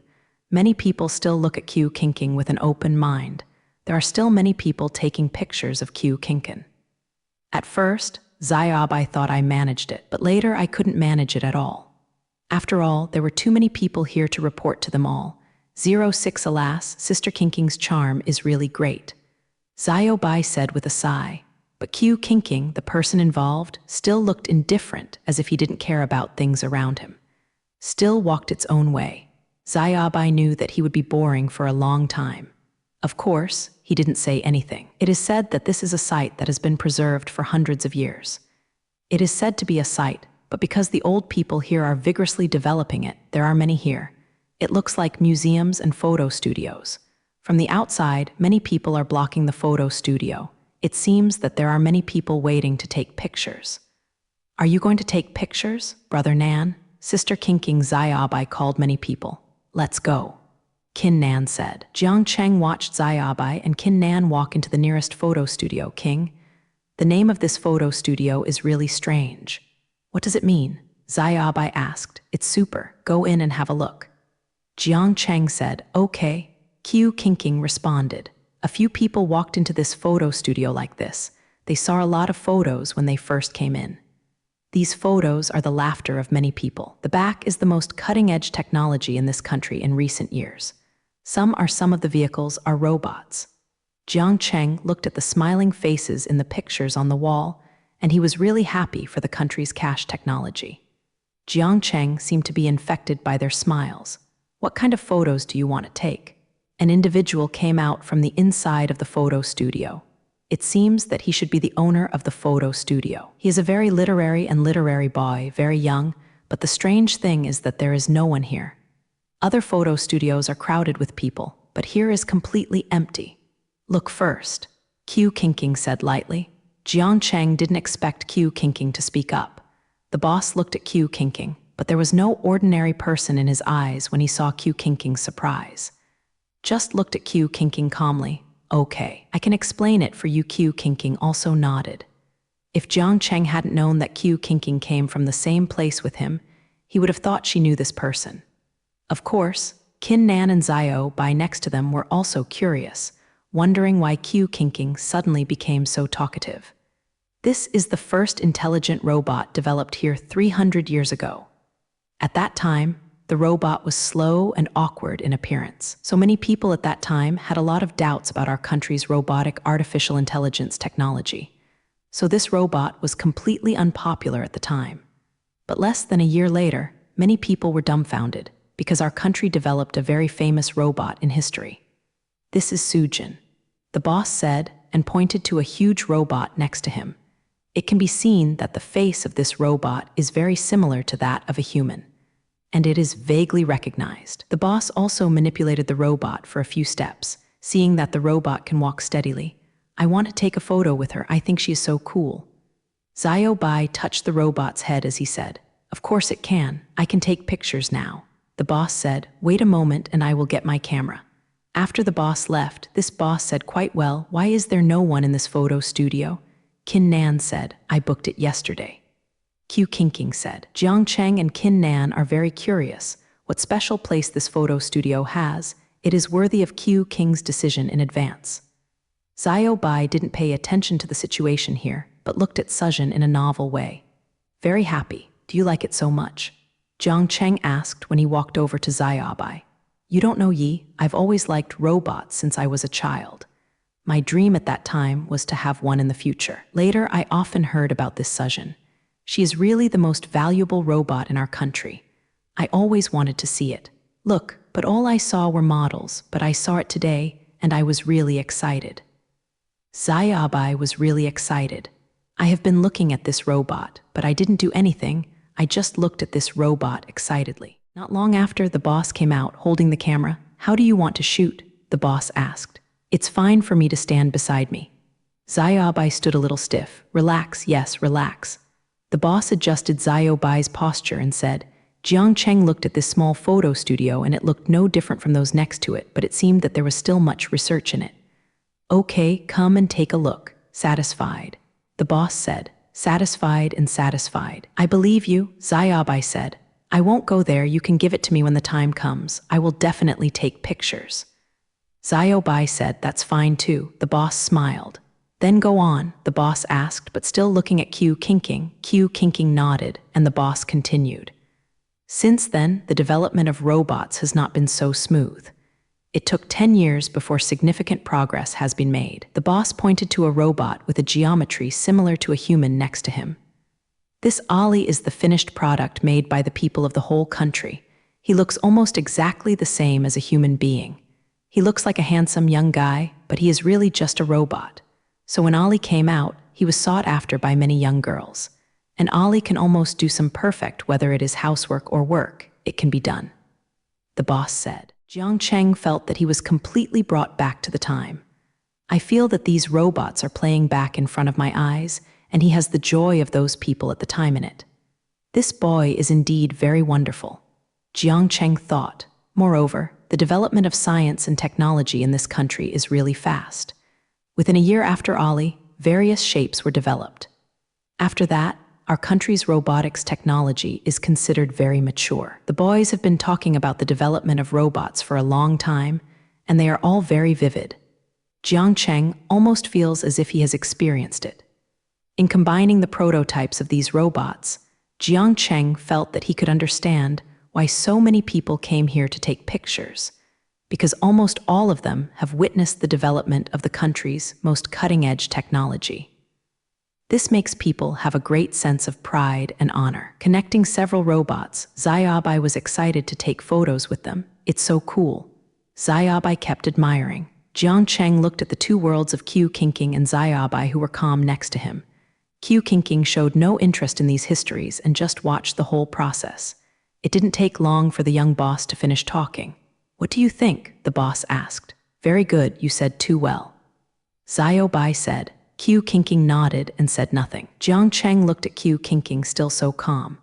Many people still look at Qiu Qingqing with an open mind. There are still many people taking pictures of Qiu Qingqing. At first, Xiaobai thought I managed it, but later I couldn't manage it at all. After all, there were too many people here to report to them all. 06 Alas, Sister Qingqing's charm is really great. Xiaobai said with a sigh. But Qiu Qingqing, the person involved, still looked indifferent, as if he didn't care about things around him. Still walked its own way. Xiaobai knew that he would be boring for a long time. Of course, he didn't say anything. It is said that this is a site that has been preserved for hundreds of years. It is said to be a sight, but because the old people here are vigorously developing it, there are many here. It looks like museums and photo studios. From the outside, many people are blocking the photo studio. It seems that there are many people waiting to take pictures. Are you going to take pictures, Brother Nan? Sister Kinking Xiaobai called many people. Let's go. Kin Nan said. Jiang Cheng watched Xiaobai and Kin Nan walk into the nearest photo studio. King, the name of this photo studio is really strange. What does it mean? Xiaobai asked. It's super. Go in and have a look. Jiang Cheng said, okay. Qiu Kinking responded. A few people walked into this photo studio like this. They saw a lot of photos when they first came in. These photos are the laughter of many people. The back is the most cutting-edge technology in this country in recent years. Some of the vehicles are robots. Jiang Cheng looked at the smiling faces in the pictures on the wall, and he was really happy for the country's cash technology. Jiang Cheng seemed to be infected by their smiles. What kind of photos do you want to take? An individual came out from the inside of the photo studio. It seems that he should be the owner of the photo studio. He is a very literary boy, very young, but the strange thing is that there is no one here. Other photo studios are crowded with people, but here is completely empty. Look first, Qiu Kinking said lightly. Jiang Cheng didn't expect Qiu Kinking to speak up. The boss looked at Qiu Kinking, but there was no ordinary person in his eyes when he saw Qiu Kinking's surprise. Just looked at Qiu Kinking calmly. Okay, I can explain it for you. Qiu Kinking also nodded. If Jiang Cheng hadn't known that Qiu Kinking came from the same place with him, he would have thought she knew this person. Of course, Kin Nan and Xiaobai next to them were also curious, wondering why Qiu Kinking suddenly became so talkative. This is the first intelligent robot developed here 300 years ago. At that time, the robot was slow and awkward in appearance. So many people at that time had a lot of doubts about our country's robotic artificial intelligence technology. So this robot was completely unpopular at the time. But less than a year later, many people were dumbfounded because our country developed a very famous robot in history. This is Sujin, the boss said, and pointed to a huge robot next to him. It can be seen that the face of this robot is very similar to that of a human, and it is vaguely recognized. The boss also manipulated the robot for a few steps, seeing that the robot can walk steadily. I want to take a photo with her. I think she is so cool. Xiaobai touched the robot's head as he said, Of course it can. I can take pictures now. The boss said, Wait a moment and I will get my camera. After the boss left, this boss said quite well, Why is there no one in this photo studio? Kin Nan said, I booked it yesterday. Qiu Kinking said, Jiang Cheng and Kin Nan are very curious what special place this photo studio has. It is worthy of Qiu King's decision in advance. Xiaobai didn't pay attention to the situation here, but looked at Sujin in a novel way. Very happy. Do you like it so much? Jiang Cheng asked when he walked over to Xiaobai. You don't know Yi, I've always liked robots since I was a child. My dream at that time was to have one in the future. Later, I often heard about this Sujin. She is really the most valuable robot in our country. I always wanted to see it. Look, but all I saw were models, but I saw it today, and I was really excited. Xiaobai was really excited. I have been looking at this robot, but I didn't do anything. I just looked at this robot excitedly. Not long after, the boss came out, holding the camera. How do you want to shoot? The boss asked. It's fine for me to stand beside me. Xiaobai stood a little stiff. Relax, yes, relax. The boss adjusted Xiaobai's posture and said, Jiang Cheng looked at this small photo studio and it looked no different from those next to it, but it seemed that there was still much research in it. Okay, come and take a look. Satisfied. The boss said, satisfied and satisfied. I believe you, Xiaobai said. I won't go there, you can give it to me when the time comes. I will definitely take pictures. Xiaobai said, that's fine too. The boss smiled. Then go on, the boss asked, but still looking at Qiu Kinking. Qiu Kinking nodded, and the boss continued. Since then, the development of robots has not been so smooth. It took 10 years before significant progress has been made. The boss pointed to a robot with a geometry similar to a human next to him. This Ali is the finished product made by the people of the whole country. He looks almost exactly the same as a human being. He looks like a handsome young guy, but he is really just a robot. So when Ali came out, he was sought after by many young girls. And Ollie can almost do some perfect, whether it is housework or work, it can be done. The boss said. Jiang Cheng felt that he was completely brought back to the time. I feel that these robots are playing back in front of my eyes, and he has the joy of those people at the time in it. This boy is indeed very wonderful, Jiang Cheng thought. Moreover, the development of science and technology in this country is really fast. Within a year after Ollie, various shapes were developed. After that, our country's robotics technology is considered very mature. The boys have been talking about the development of robots for a long time, and they are all very vivid. Jiang Cheng almost feels as if he has experienced it. In combining the prototypes of these robots, Jiang Cheng felt that he could understand why so many people came here to take pictures, because almost all of them have witnessed the development of the country's most cutting-edge technology. This makes people have a great sense of pride and honor. Connecting several robots, Xiaobai was excited to take photos with them. It's so cool. Xiaobai kept admiring. Jiang Cheng looked at the two worlds of Qiu Qingqing and Xiaobai, who were calm next to him. Qiu Qingqing showed no interest in these histories and just watched the whole process. It didn't take long for the young boss to finish talking. What do you think? The boss asked. Very good, you said too well. Xiaobai said. Qiu Qingqing nodded and said nothing. Jiang Cheng looked at Qiu Qingqing, still so calm.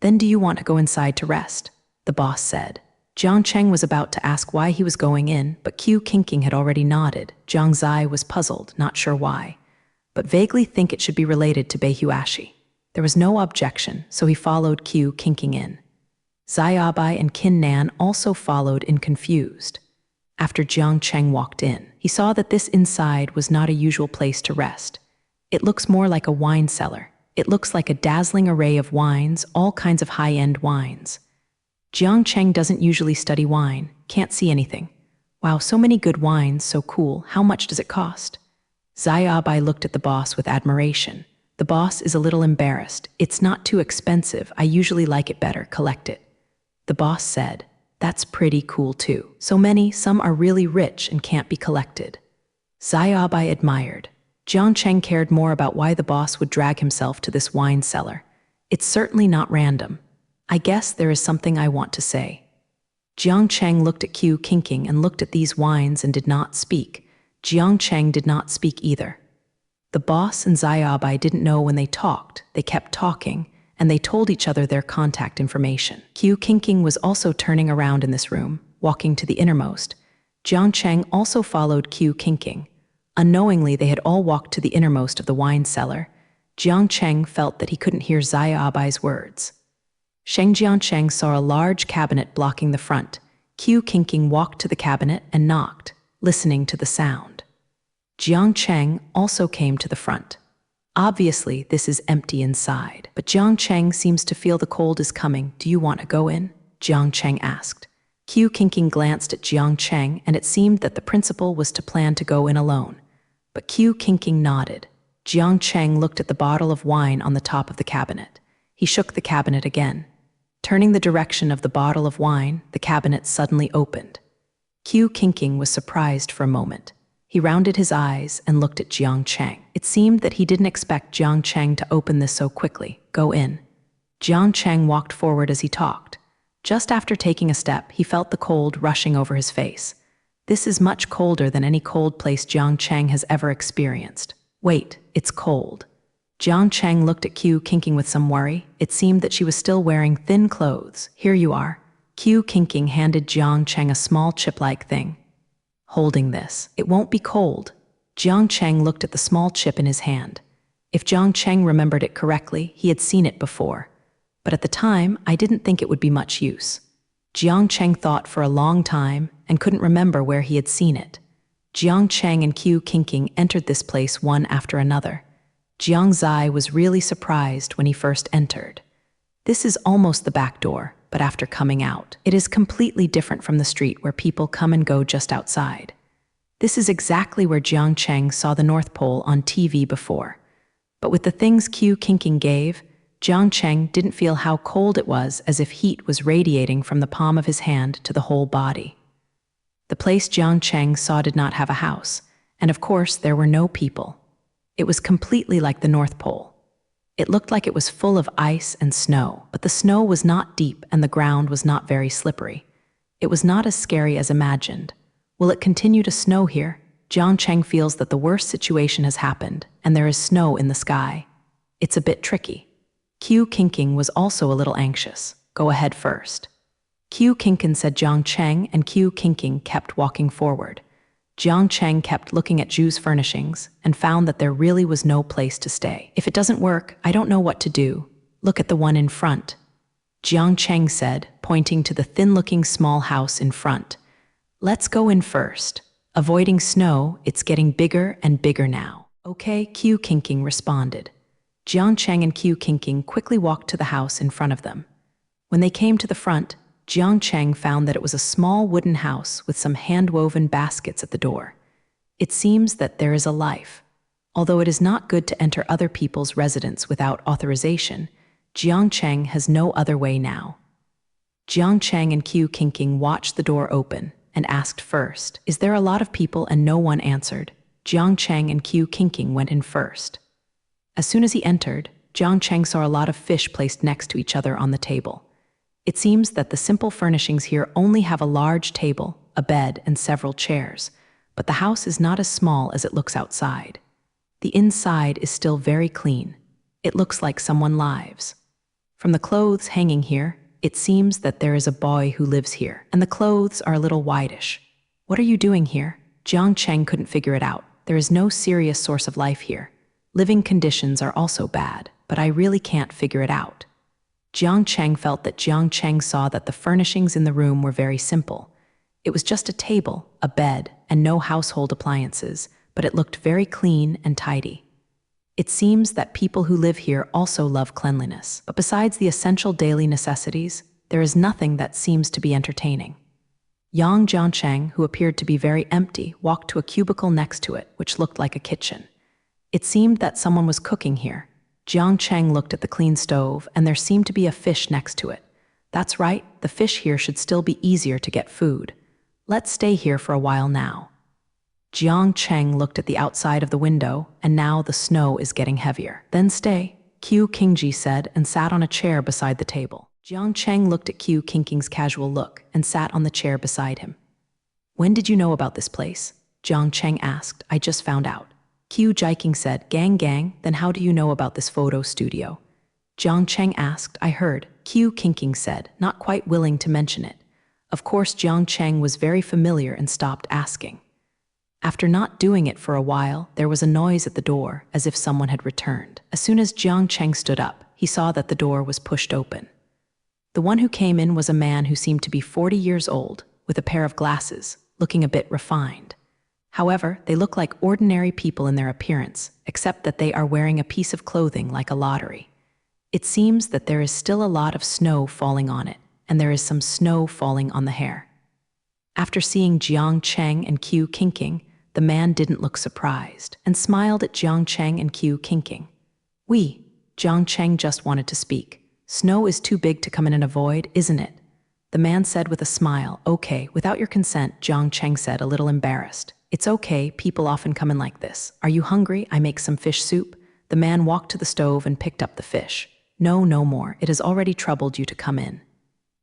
Then do you want to go inside to rest? The boss said. Jiang Cheng was about to ask why he was going in, but Qiu Qingqing had already nodded. Jiang Zai was puzzled, not sure why, but vaguely think it should be related to Beihuashi. There was no objection, so he followed Qiu Qingqing in. Xiaobai and Qin Nan also followed in confused. After Jiang Cheng walked in, he saw that this inside was not a usual place to rest. It looks more like a wine cellar. It looks like a dazzling array of wines, all kinds of high-end wines. Jiang Cheng doesn't usually study wine, can't see anything. Wow, so many good wines, so cool. How much does it cost? Xiaobai looked at the boss with admiration. The boss is a little embarrassed. It's not too expensive. I usually like it better. Collect it. The boss said. That's pretty cool too. So many, some are really rich and can't be collected. Xiaobai admired. Jiang Cheng cared more about why the boss would drag himself to this wine cellar. It's certainly not random. I guess there is something I want to say. Jiang Cheng looked at Qiu Qingqing and looked at these wines and did not speak. Jiang Cheng did not speak either. The boss and Xiaobai didn't know when they talked. They kept talking, and they told each other their contact information. Qiu Qingqing was also turning around in this room, walking to the innermost. Jiang Cheng also followed Qiu Qingqing. Unknowingly, they had all walked to the innermost of the wine cellar. Jiang Cheng felt that he couldn't hear Xiaobai's words. Jiang Cheng saw a large cabinet blocking the front. Qiu Qingqing walked to the cabinet and knocked, listening to the sound. Jiang Cheng also came to the front. Obviously, this is empty inside, but Jiang Cheng seems to feel the cold is coming. Do you want to go in? Jiang Cheng asked. Qiu Qingqing glanced at Jiang Cheng, and it seemed that the principal was to plan to go in alone. But Qiu Qingqing nodded. Jiang Cheng looked at the bottle of wine on the top of the cabinet. He shook the cabinet again. Turning the direction of the bottle of wine, the cabinet suddenly opened. Qiu Qingqing was surprised for a moment. He rounded his eyes and looked at Jiang Cheng. It seemed that he didn't expect Jiang Cheng to open this so quickly. Go in. Jiang Cheng walked forward as he talked. Just after taking a step, he felt the cold rushing over his face. This is much colder than any cold place Jiang Cheng has ever experienced. Wait, it's cold. Jiang Cheng looked at Qiu Qingqing with some worry. It seemed that she was still wearing thin clothes. Here you are. Qiu Qingqing handed Jiang Cheng a small chip-like thing. Holding this, it won't be cold. Jiang Cheng looked at the small chip in his hand. If Jiang Cheng remembered it correctly, he had seen it before. But at the time, I didn't think it would be much use. Jiang Cheng thought for a long time and couldn't remember where he had seen it. Jiang Cheng and Qiu Qingqing entered this place one after another. Jiang Zai was really surprised when he first entered. This is almost the back door, but after coming out, it is completely different from the street where people come and go just outside. This is exactly where Jiang Cheng saw the North Pole on TV before. But with the things Qiu Qingqing gave, Jiang Cheng didn't feel how cold it was, as if heat was radiating from the palm of his hand to the whole body. The place Jiang Cheng saw did not have a house, and of course there were no people. It was completely like the North Pole. It looked like it was full of ice and snow, but the snow was not deep and the ground was not very slippery. It was not as scary as imagined. Will it continue to snow here? Jiang Cheng feels that the worst situation has happened, and there is snow in the sky. It's a bit tricky. Qiu Qingqing was also a little anxious. Go ahead first. Qiu Qingqing said Jiang Cheng, and Qiu Qingqing kept walking forward. Jiang Cheng kept looking at Zhu's furnishings and found that there really was no place to stay. If it doesn't work, I don't know what to do. Look at the one in front. Jiang Cheng said, pointing to the thin-looking small house in front. Let's go in first. Avoiding snow, it's getting bigger and bigger now. Okay, Qiu Qingqing responded. Jiang Cheng and Qiu Qingqing quickly walked to the house in front of them. When they came to the front, Jiang Cheng found that it was a small wooden house with some hand-woven baskets at the door. It seems that there is a life. Although it is not good to enter other people's residence without authorization, Jiang Cheng has no other way now. Jiang Cheng and Qiu Qingqing watched the door open and asked first, "Is there a lot of people?" and no one answered. Jiang Cheng and Qiu Qingqing went in first. As soon as he entered, Jiang Cheng saw a lot of fish placed next to each other on the table. It seems that the simple furnishings here only have a large table, a bed, and several chairs, but the house is not as small as it looks outside. The inside is still very clean. It looks like someone lives. From the clothes hanging here, it seems that there is a boy who lives here, and the clothes are a little whitish. What are you doing here? Jiang Cheng couldn't figure it out. There is no serious source of life here. Living conditions are also bad, but I really can't figure it out. Jiang Cheng felt that Jiang Cheng saw that the furnishings in the room were very simple. It was just a table, a bed, and no household appliances, but it looked very clean and tidy. It seems that people who live here also love cleanliness, but besides the essential daily necessities, there is nothing that seems to be entertaining. Yang Jiangcheng, who appeared to be very empty, walked to a cubicle next to it, which looked like a kitchen. It seemed that someone was cooking here. Jiang Cheng looked at the clean stove, and there seemed to be a fish next to it. That's right, the fish here should still be easier to get food. Let's stay here for a while now. Jiang Cheng looked at the outside of the window, and now the snow is getting heavier. Then stay, Qiu Qingji said, and sat on a chair beside the table. Jiang Cheng looked at Qiu Qingqing's casual look and sat on the chair beside him. When did you know about this place? Jiang Cheng asked. I just found out. Qiu Jiqing said, gang, then how do you know about this photo studio? Jiang Cheng asked. I heard, Qiu Qingqing said, not quite willing to mention it. Of course, Jiang Cheng was very familiar and stopped asking. After not doing it for a while, there was a noise at the door, as if someone had returned. As soon as Jiang Cheng stood up, he saw that the door was pushed open. The one who came in was a man who seemed to be 40 years old, with a pair of glasses, looking a bit refined. However, they look like ordinary people in their appearance, except that they are wearing a piece of clothing like a lottery. It seems that there is still a lot of snow falling on it, and there is some snow falling on the hair. After seeing Jiang Cheng and Qiu Qingqing, the man didn't look surprised, and smiled at Jiang Cheng and Qiu Qingqing. Jiang Cheng just wanted to speak. Snow is too big to come in and avoid, isn't it? The man said with a smile. Okay, without your consent, Jiang Cheng said, a little embarrassed. It's okay, people often come in like this. Are you hungry? I make some fish soup. The man walked to the stove and picked up the fish. No more, it has already troubled you to come in.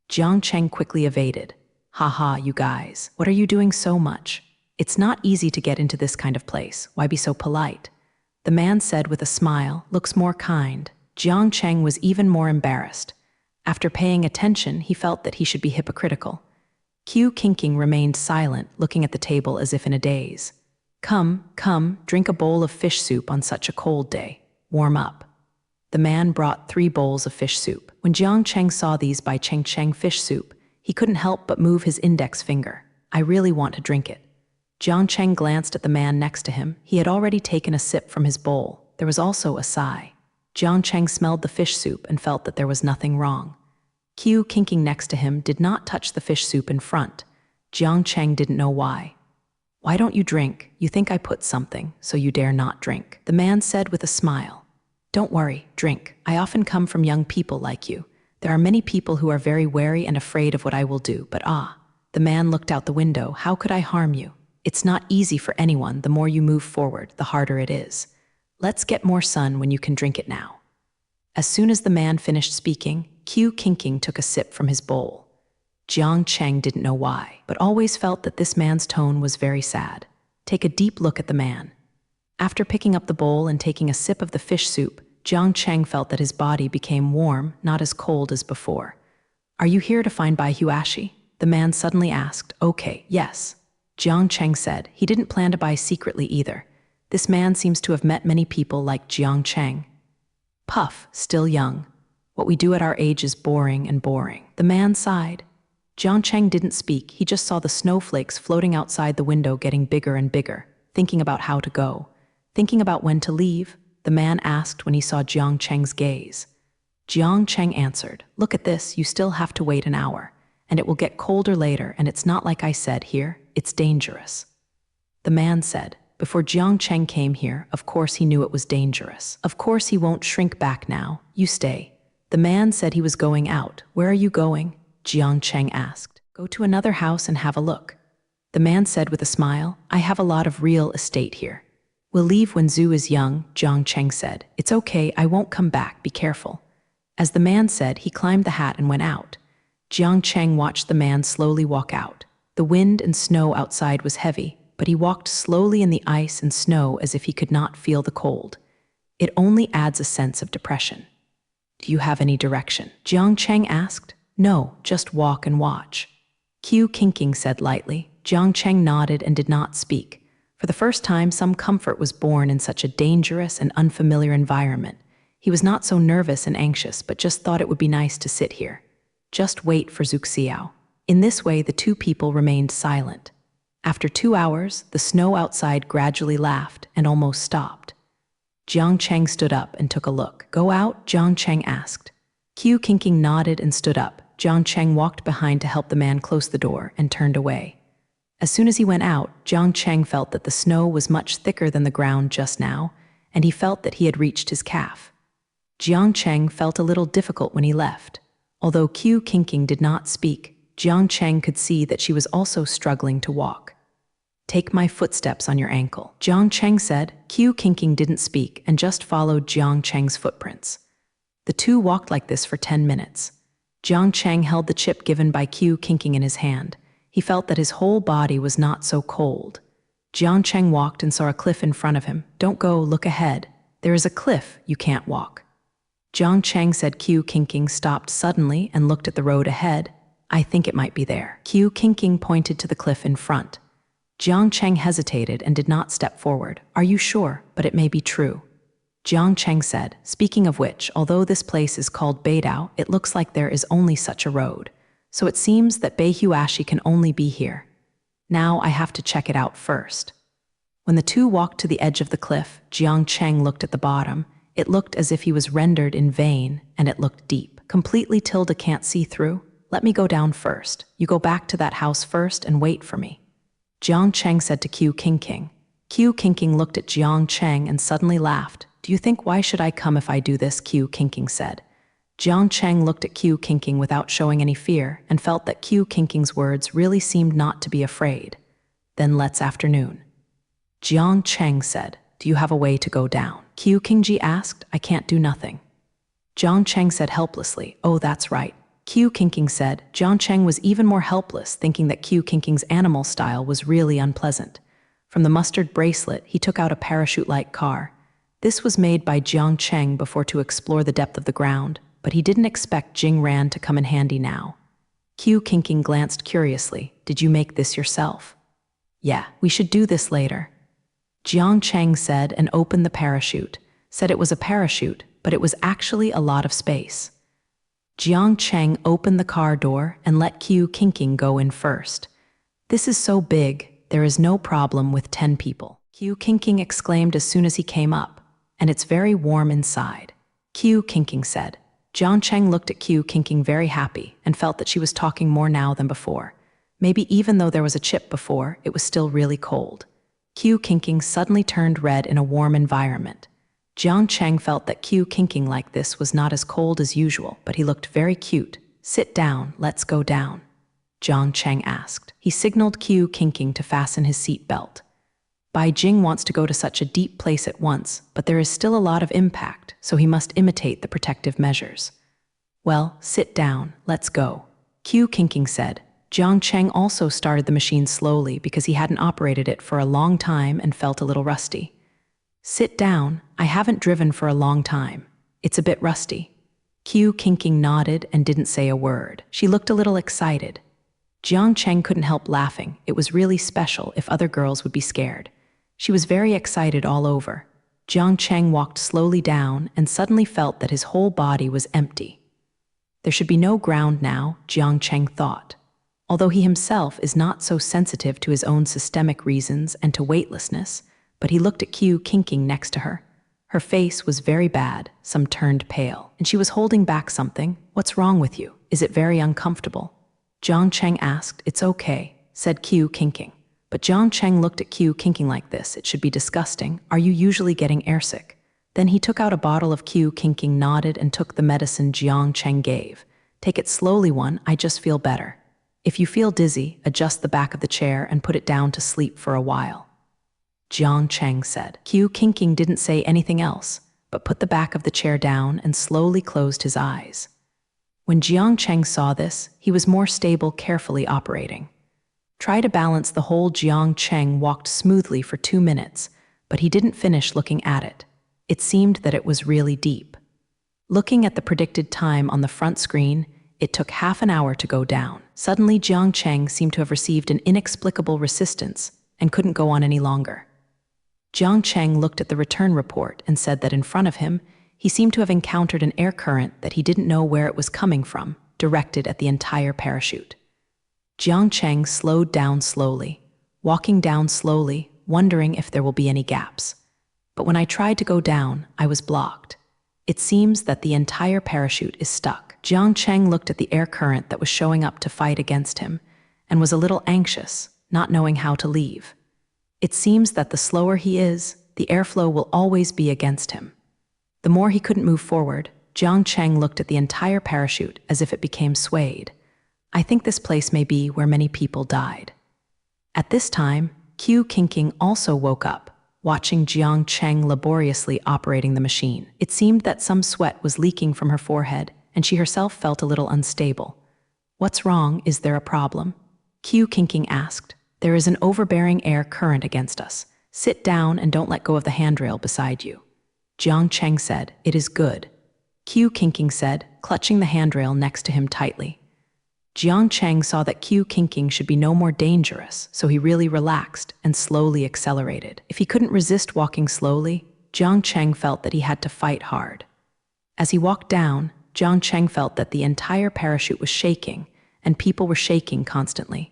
Jiang Cheng quickly evaded. Haha, you guys, what are you doing so much? It's not easy to get into this kind of place. Why be so polite? The man said with a smile, looks more kind. Jiang Cheng was even more embarrassed. After paying attention, he felt that he should be hypocritical. Qiu Qingqing remained silent, looking at the table as if in a daze. Come, drink a bowl of fish soup on such a cold day. Warm up. The man brought 3 bowls of fish soup. When Jiang Cheng saw these by Cheng fish soup, he couldn't help but move his index finger. I really want to drink it. Jiang Cheng glanced at the man next to him. He had already taken a sip from his bowl. There was also a sigh. Jiang Cheng smelled the fish soup and felt that there was nothing wrong. Qiu Qingqing next to him did not touch the fish soup in front. Jiang Cheng didn't know why. Why don't you drink? You think I put something, so you dare not drink. The man said with a smile. Don't worry, drink. I often come from young people like you. There are many people who are very wary and afraid of what I will do, but the man looked out the window. How could I harm you? It's not easy for anyone. The more you move forward, the harder it is. Let's get more sun when you can drink it now. As soon as the man finished speaking, Q Kinking took a sip from his bowl. Jiang Cheng didn't know why, but always felt that this man's tone was very sad. Take a deep look at the man. After picking up the bowl and taking a sip of the fish soup, Jiang Cheng felt that his body became warm, not as cold as before. "Are you here to find Bai Huashi?" the man suddenly asked. "Okay, yes," Jiang Cheng said. He didn't plan to buy secretly either. This man seems to have met many people like Jiang Cheng. Puff, still young. "What we do at our age is boring and boring." The man sighed. Jiang Cheng didn't speak. He just saw the snowflakes floating outside the window getting bigger and bigger, thinking about how to go. Thinking about when to leave, the man asked when he saw Jiang Cheng's gaze. Jiang Cheng answered, "Look at this, you still have to wait an hour, and it will get colder later, and it's not like I said here, it's dangerous." The man said, before Jiang Cheng came here, of course he knew it was dangerous. Of course he won't shrink back now, you stay. The man said he was going out. "Where are you going?" Jiang Cheng asked. "Go to another house and have a look." The man said with a smile, "I have a lot of real estate here." "We'll leave when Zhu is young," Jiang Cheng said. "It's okay, I won't come back, be careful." As the man said, he climbed the hat and went out. Jiang Cheng watched the man slowly walk out. The wind and snow outside was heavy, but he walked slowly in the ice and snow as if he could not feel the cold. It only adds a sense of depression. "Do you have any direction?" Jiang Cheng asked. "No, just walk and watch." Q Kinking said lightly. Jiang Cheng nodded and did not speak. For the first time, some comfort was born in such a dangerous and unfamiliar environment. He was not so nervous and anxious, but just thought it would be nice to sit here. Just wait for Zuxiao. In this way, the two people remained silent. After 2 hours, the snow outside gradually laughed and almost stopped. Jiang Cheng stood up and took a look. "Go out?" Jiang Cheng asked. Q Kinking nodded and stood up. Jiang Cheng walked behind to help the man close the door and turned away. As soon as he went out, Jiang Cheng felt that the snow was much thicker than the ground just now, and he felt that he had reached his calf. Jiang Cheng felt a little difficult when he left. Although Q Kinking did not speak, Jiang Cheng could see that she was also struggling to walk. "Take my footsteps on your ankle," Jiang Cheng said. Q Kinking didn't speak and just followed Jiang Cheng's footprints. The two walked like this for 10 minutes. Jiang Cheng held the chip given by Q Kinking in his hand. He felt that his whole body was not so cold. Jiang Cheng walked and saw a cliff in front of him. "Don't go, look ahead. There is a cliff, you can't walk." Jiang Cheng said. Q Kinking stopped suddenly and looked at the road ahead. "I think it might be there." Q Kinking pointed to the cliff in front. Jiang Cheng hesitated and did not step forward. "Are you sure? But it may be true." Jiang Cheng said, "Speaking of which, although this place is called Beidao, it looks like there is only such a road. So it seems that Bai Huashi can only be here. Now I have to check it out first." When the two walked to the edge of the cliff, Jiang Cheng looked at the bottom. It looked as if he was rendered in vain, and it looked deep. "Completely Tilda can't see through? Let me go down first. You go back to that house first and wait for me." Jiang Cheng said to Q Kinking. Q Kinking looked at Jiang Cheng and suddenly laughed. "Do you think why should I come if I do this?" Q Kinking said. Jiang Cheng looked at Q Kinking without showing any fear and felt that Q Kinking's words really seemed not to be afraid. "Then let's afternoon." Jiang Cheng said, "Do you have a way to go down?" Q Kingji asked. "I can't do nothing." Jiang Cheng said helplessly, "Oh, that's right." Q Kinking said. Jiang Cheng was even more helpless, thinking that Q Kinking's animal style was really unpleasant. From the mustard bracelet, he took out a parachute-like car. This was made by Jiang Cheng before to explore the depth of the ground, but he didn't expect Jing Ran to come in handy now. Q Kinking glanced curiously. "Did you make this yourself?" "Yeah, we should do this later." Jiang Cheng said and opened the parachute. Said it was a parachute, but it was actually a lot of space. Jiang Cheng opened the car door and let Q Kinking go in first. "This is so big, there is no problem with 10 people." Q Kinking exclaimed as soon as he came up. "And it's very warm inside," Q Kinking said. Jiang Cheng looked at Q Kinking very happy and felt that she was talking more now than before. Maybe even though there was a chip before, it was still really cold. Q Kinking suddenly turned red in a warm environment. Jiang Cheng felt that Q Kinking like this was not as cold as usual, but he looked very cute. "Sit down, let's go down," Jiang Cheng asked. He signaled Q Kinking to fasten his seat belt. Bai Jing wants to go to such a deep place at once, but there is still a lot of impact, so he must imitate the protective measures. Well, sit down, let's go. Q Kinking said. Jiang Cheng also started the machine slowly because he hadn't operated it for a long time and felt a little rusty. Sit down, I haven't driven for a long time. It's a bit rusty. Q Kinking nodded and didn't say a word. She looked a little excited. Jiang Cheng couldn't help laughing. It was really special if other girls would be scared. She was very excited all over. Jiang Cheng walked slowly down and suddenly felt that his whole body was empty. There should be no ground now, Jiang Cheng thought. Although he himself is not so sensitive to his own systemic reasons and to weightlessness, but he looked at Q Kinking next to her. Her face was very bad, some turned pale, and she was holding back something. What's wrong with you? Is it very uncomfortable? Jiang Cheng asked. It's okay, said Q Kinking. But Jiang Cheng looked at Q Kinking like this. It should be disgusting. Are you usually getting airsick? Then he took out a bottle of Q Kinking, nodded, and took the medicine Jiang Cheng gave. Take it slowly, one, I just feel better. If you feel dizzy, adjust the back of the chair and put it down to sleep for a while. Jiang Cheng said. Q Kinking didn't say anything else, but put the back of the chair down and slowly closed his eyes. When Jiang Cheng saw this, he was more stable, carefully operating. Try to balance the whole. Jiang Cheng walked smoothly for 2 minutes, but he didn't finish looking at it. It seemed that it was really deep. Looking at the predicted time on the front screen, it took half an hour to go down. Suddenly, Jiang Cheng seemed to have received an inexplicable resistance and couldn't go on any longer. Jiang Cheng looked at the return report and said that in front of him, he seemed to have encountered an air current that he didn't know where it was coming from, directed at the entire parachute. Jiang Cheng slowed down slowly, walking down slowly, wondering if there will be any gaps. But when I tried to go down, I was blocked. It seems that the entire parachute is stuck. Jiang Cheng looked at the air current that was showing up to fight against him and was a little anxious, not knowing how to leave. It seems that the slower he is, the airflow will always be against him. The more he couldn't move forward, Jiang Cheng looked at the entire parachute as if it became swayed. I think this place may be where many people died. At this time, Q Kinking also woke up, watching Jiang Cheng laboriously operating the machine. It seemed that some sweat was leaking from her forehead, and she herself felt a little unstable. What's wrong? Is there a problem? Q Kinking asked. There is an overbearing air current against us. Sit down and don't let go of the handrail beside you. Jiang Cheng said. It is good. Q Kinking said, clutching the handrail next to him tightly. Jiang Cheng saw that Q Kinking should be no more dangerous, so he really relaxed and slowly accelerated. If he couldn't resist walking slowly, Jiang Cheng felt that he had to fight hard. As he walked down, Jiang Cheng felt that the entire parachute was shaking, and people were shaking constantly.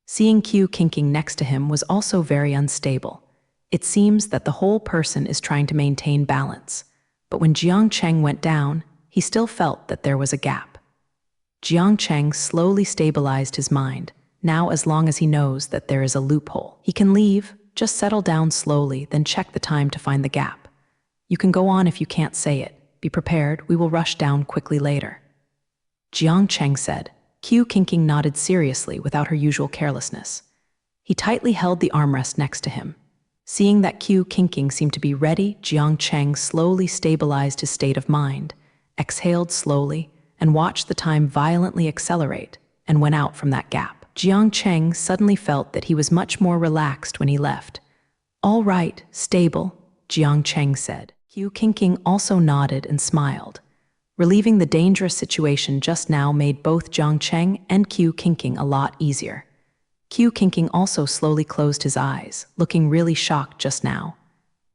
Seeing Q Kinking next to him was also very unstable. It seems that the whole person is trying to maintain balance. But when Jiang Cheng went down, he still felt that there was a gap. Jiang Cheng slowly stabilized his mind. Now, as long as he knows that there is a loophole, he can leave, just settle down slowly, then check the time to find the gap. You can go on if you can't say it. Be prepared, we will rush down quickly later. Jiang Cheng said. Q Kinking nodded seriously without her usual carelessness. He tightly held the armrest next to him. Seeing that Q Kinking seemed to be ready, Jiang Cheng slowly stabilized his state of mind, exhaled slowly, and watched the time violently accelerate, and went out from that gap. Jiang Cheng suddenly felt that he was much more relaxed when he left. All right, stable, Jiang Cheng said. Q Kinking also nodded and smiled. Relieving the dangerous situation just now made both Jiang Cheng and Q Kinking a lot easier. Q Kinking also slowly closed his eyes, looking really shocked just now.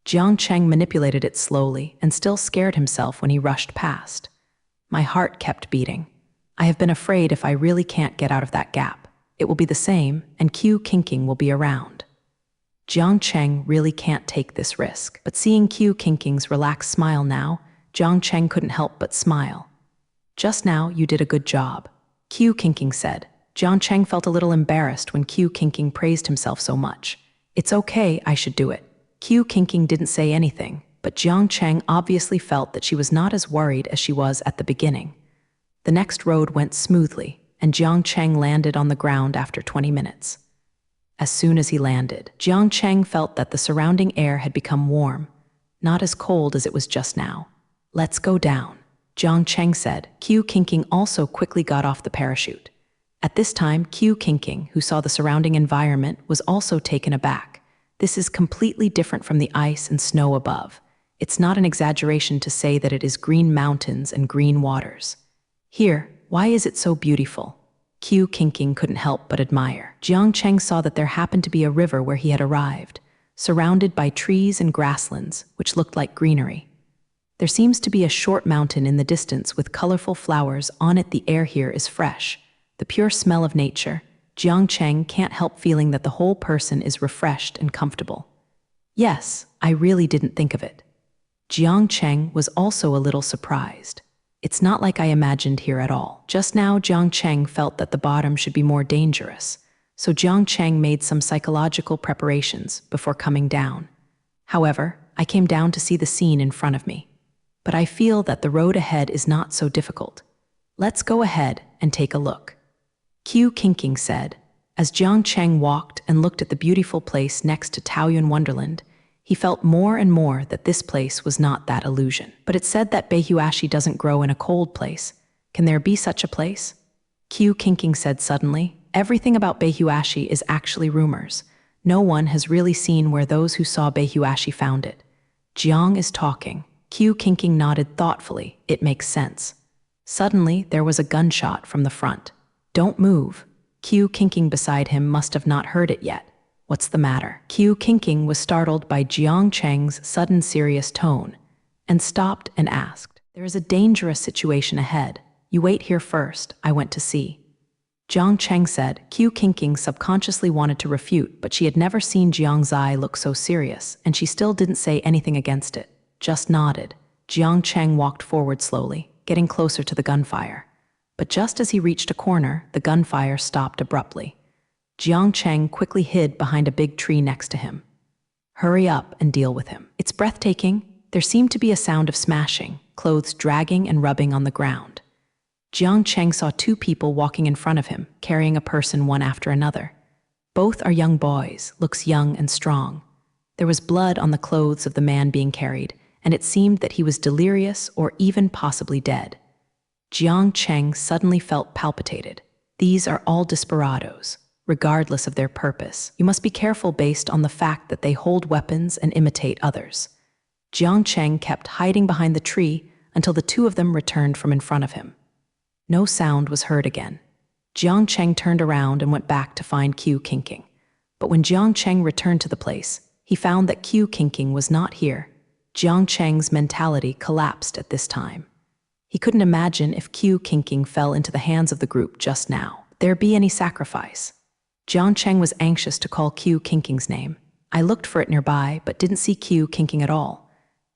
Jiang Cheng manipulated it slowly and still scared himself when he rushed past. My heart kept beating. I have been afraid if I really can't get out of that gap, it will be the same and Q Kinking will be around. Jiang Cheng really can't take this risk. But seeing Q Kinking's relaxed smile now, Jiang Cheng couldn't help but smile. Just now, you did a good job, Q Kinking said. Jiang Cheng felt a little embarrassed when Q Kinking praised himself so much. It's okay, I should do it. Q Kinking didn't say anything, but Jiang Cheng obviously felt that she was not as worried as she was at the beginning. The next road went smoothly, and Jiang Cheng landed on the ground after 20 minutes. As soon as he landed, Jiang Cheng felt that the surrounding air had become warm, not as cold as it was just now. "Let's go down," Jiang Cheng said. Qiu Qingqing also quickly got off the parachute. At this time, Qiu Qingqing, who saw the surrounding environment, was also taken aback. This is completely different from the ice and snow above. It's not an exaggeration to say that it is green mountains and green waters. Here, why is it so beautiful? Qiu Qingqing couldn't help but admire. Jiang Cheng saw that there happened to be a river where he had arrived, surrounded by trees and grasslands, which looked like greenery. There seems to be a short mountain in the distance with colorful flowers on it. The air here is fresh, the pure smell of nature. Jiang Cheng can't help feeling that the whole person is refreshed and comfortable. Yes, I really didn't think of it. Jiang Cheng was also a little surprised. It's not like I imagined here at all. Just now, Jiang Cheng felt that the bottom should be more dangerous, so Jiang Cheng made some psychological preparations before coming down. However, I came down to see the scene in front of me. But I feel that the road ahead is not so difficult. Let's go ahead and take a look, Qiu Qingqing said. As Jiang Cheng walked and looked at the beautiful place next to Taoyuan Wonderland, he felt more and more that this place was not that illusion. But it said that beihuashi doesn't grow in a cold place. Can there be such a place? Qiu Qingqing said suddenly. Everything about beihuashi is actually rumors. No one has really seen where those who saw beihuashi found it. Jiang is talking. Qiu Qingqing nodded thoughtfully. It makes sense. Suddenly, there was a gunshot from the front. Don't move. Qiu Qingqing beside him must have not heard it yet. What's the matter? Qiu Qingqing was startled by Jiang Cheng's sudden serious tone and stopped and asked, "There is a dangerous situation ahead. You wait here first. I went to see." Jiang Cheng said. Qiu Qingqing subconsciously wanted to refute, but she had never seen Jiang Zai look so serious, and she still didn't say anything against it, just nodded. Jiang Cheng walked forward slowly, getting closer to the gunfire. But just as he reached a corner, the gunfire stopped abruptly. Jiang Cheng quickly hid behind a big tree next to him. "Hurry up and deal with him." It's breathtaking. There seemed to be a sound of smashing, clothes dragging and rubbing on the ground. Jiang Cheng saw two people walking in front of him, carrying a person one after another. Both are young boys, looks young and strong. There was blood on the clothes of the man being carried, and it seemed that he was delirious or even possibly dead. Jiang Cheng suddenly felt palpitated. These are all desperados, regardless of their purpose. You must be careful based on the fact that they hold weapons and imitate others. Jiang Cheng kept hiding behind the tree until the two of them returned from in front of him. No sound was heard again. Jiang Cheng turned around and went back to find Qiu Qingqing. But when Jiang Cheng returned to the place, he found that Qiu Qingqing was not here. Jiang Cheng's mentality collapsed at this time. He couldn't imagine if Qiu Qingqing fell into the hands of the group just now. Would there be any sacrifice? Jiang Cheng was anxious to call Qiu Qingqing's name. I looked for it nearby, but didn't see Qiu Qingqing at all.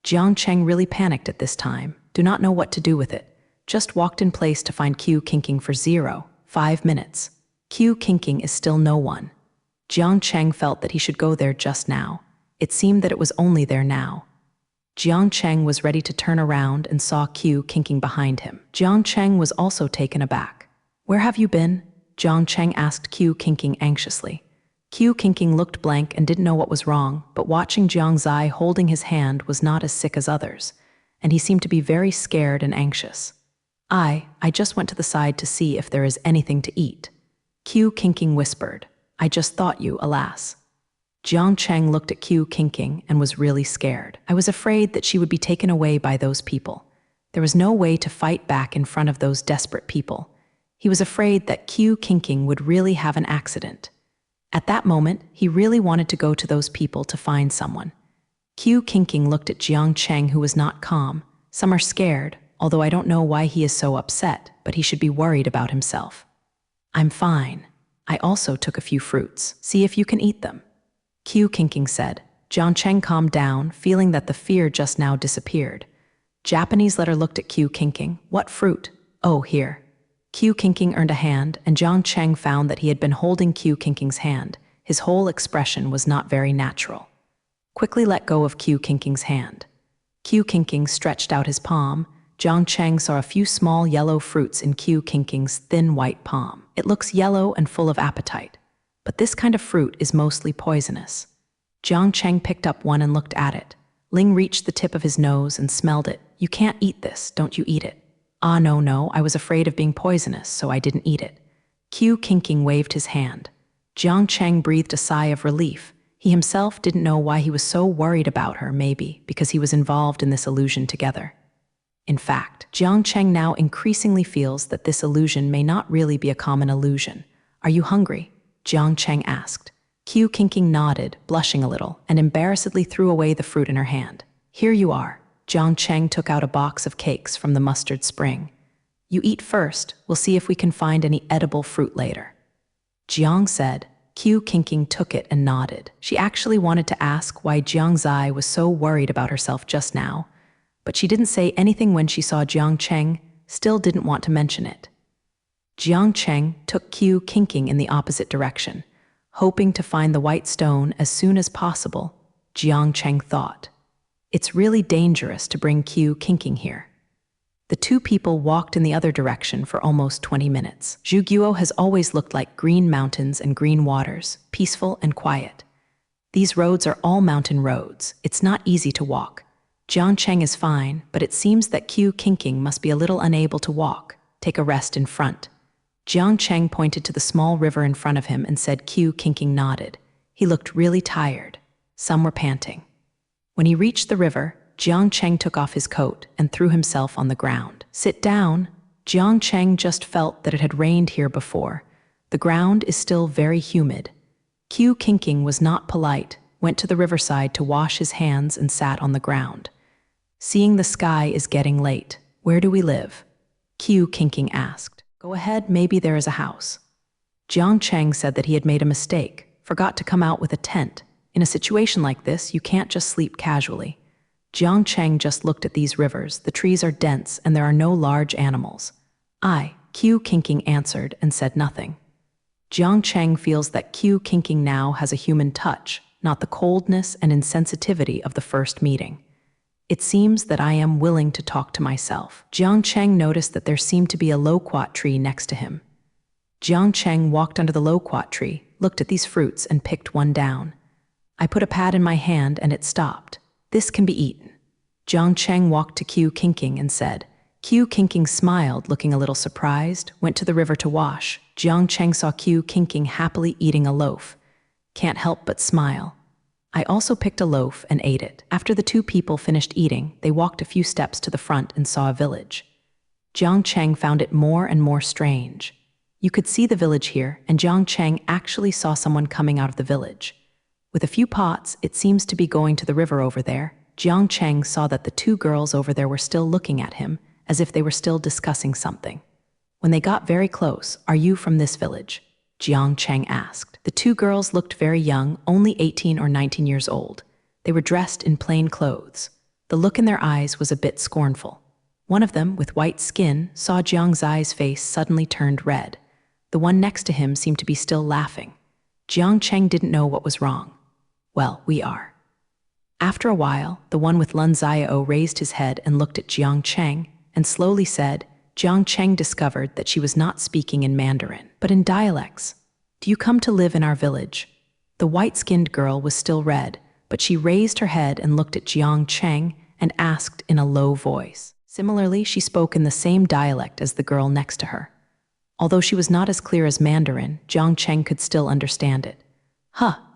Jiang Cheng really panicked at this time. Do not know what to do with it. Just walked in place to find Qiu Qingqing for 5 minutes. Qiu Qingqing is still no one. Jiang Cheng felt that he should go there just now. It seemed that it was only there now. Jiang Cheng was ready to turn around and saw Qiu Qingqing behind him. Jiang Cheng was also taken aback. "Where have you been?" Jiang Cheng asked Qiu Qingqing anxiously. Qiu Qingqing looked blank and didn't know what was wrong, but watching Jiang Zai holding his hand was not as sick as others, and he seemed to be very scared and anxious. I just went to the side to see if there is anything to eat," Qiu Qingqing whispered. "I just thought you, alas." Jiang Cheng looked at Qiu Qingqing and was really scared. I was afraid that she would be taken away by those people. There was no way to fight back in front of those desperate people. He was afraid that Qiu Qingqing would really have an accident. At that moment, he really wanted to go to those people to find someone. Qiu Qingqing looked at Jiang Cheng, who was not calm. Some are scared, although I don't know why he is so upset, but he should be worried about himself. "I'm fine. I also took a few fruits. See if you can eat them," Qiu Qingqing said. Jiang Cheng calmed down, feeling that the fear just now disappeared. Japanese letter looked at Qiu Qingqing. "What fruit?" "Oh, here." Qiu Qingqing earned a hand, and Jiang Cheng found that he had been holding Qiu Qingqing's hand. His whole expression was not very natural. Quickly let go of Qiu Qingqing's hand. Qiu Qingqing stretched out his palm. Jiang Cheng saw a few small yellow fruits in Qiu Qingqing's thin white palm. "It looks yellow and full of appetite. but this kind of fruit is mostly poisonous. Jiang Cheng picked up one and looked at it. Ling reached the tip of his nose and smelled it. You can't eat this, don't you eat it. Ah, no, I was afraid of being poisonous, so I didn't eat it. Qiu Qingqing waved his hand. Jiang Cheng breathed a sigh of relief. He himself didn't know why he was so worried about her, maybe because he was involved in this illusion together. In fact, Jiang Cheng now increasingly feels that this illusion may not really be a common illusion. Are you hungry? Jiang Cheng asked. Qiu Qingqing nodded, blushing a little, and embarrassedly threw away the fruit in her hand. Here you are. Jiang Cheng took out a box of cakes from the mustard spring. You eat first, we'll see if we can find any edible fruit later. Jiang said. Qiu Qingqing took it and nodded. She actually wanted to ask why Jiang Zai was so worried about herself just now, but she didn't say anything when she saw Jiang Cheng, still didn't want to mention it. Jiang Cheng took Qiu Qingqing in the opposite direction, hoping to find the white stone as soon as possible. Jiang Cheng thought, it's really dangerous to bring Qiu Qingqing here. The two people walked in the other direction for almost 20 minutes. Zhuguo has always looked like green mountains and green waters, peaceful and quiet. These roads are all mountain roads. It's not easy to walk. Jiang Cheng is fine, but it seems that Qiu Qingqing must be a little unable to walk. Take a rest in front. Jiang Cheng pointed to the small river in front of him and said. Qiu Qingqing nodded. He looked really tired. Some were panting. When he reached the river, Jiang Cheng took off his coat and threw himself on the ground. Sit down. Jiang Cheng just felt that it had rained here before. The ground is still very humid. Qiu Qingqing was not polite, went to the riverside to wash his hands and sat on the ground. Seeing the sky is getting late. Where do we live? Qiu Qingqing asked. Go ahead, maybe there is a house. Jiang Cheng said that he had made a mistake, forgot to come out with a tent. In a situation like this, you can't just sleep casually. Jiang Cheng just looked at these rivers. The trees are dense and there are no large animals. Qiu Qingqing answered and said nothing. Jiang Cheng feels that Qiu Qingqing now has a human touch, not the coldness and insensitivity of the first meeting. It seems that I am willing to talk to myself. Jiang Cheng noticed that there seemed to be a loquat tree next to him. Jiang Cheng walked under the loquat tree, looked at these fruits and picked one down. I put a pad in my hand and it stopped. This can be eaten. Jiang Cheng walked to Qiu Qingqing and said. Qiu Qingqing smiled, looking a little surprised, went to the river to wash. Jiang Cheng saw Qiu Qingqing happily eating a loaf. Can't help but smile. I also picked a loaf and ate it. After the two people finished eating, they walked a few steps to the front and saw a village. Jiang Cheng found it more and more strange. You could see the village here, and Jiang Cheng actually saw someone coming out of the village. With a few pots, it seems to be going to the river over there. Jiang Cheng saw that the two girls over there were still looking at him, as if they were still discussing something. When they got very close, are you from this village? Jiang Cheng asked. The two girls looked very young, only 18 or 19 years old. They were dressed in plain clothes. The look in their eyes was a bit scornful. One of them, with white skin, saw Jiang Zai's face suddenly turned red. The one next to him seemed to be still laughing. Jiang Cheng didn't know what was wrong. Well, we are. After a while, the one with Lun Xiao raised his head and looked at Jiang Cheng and slowly said. Jiang Cheng discovered that she was not speaking in Mandarin, but in dialects. Do you come to live in our village? The white-skinned girl was still red, but she raised her head and looked at Jiang Cheng and asked in a low voice. Similarly, she spoke in the same dialect as the girl next to her. Although she was not as clear as Mandarin, Jiang Cheng could still understand it.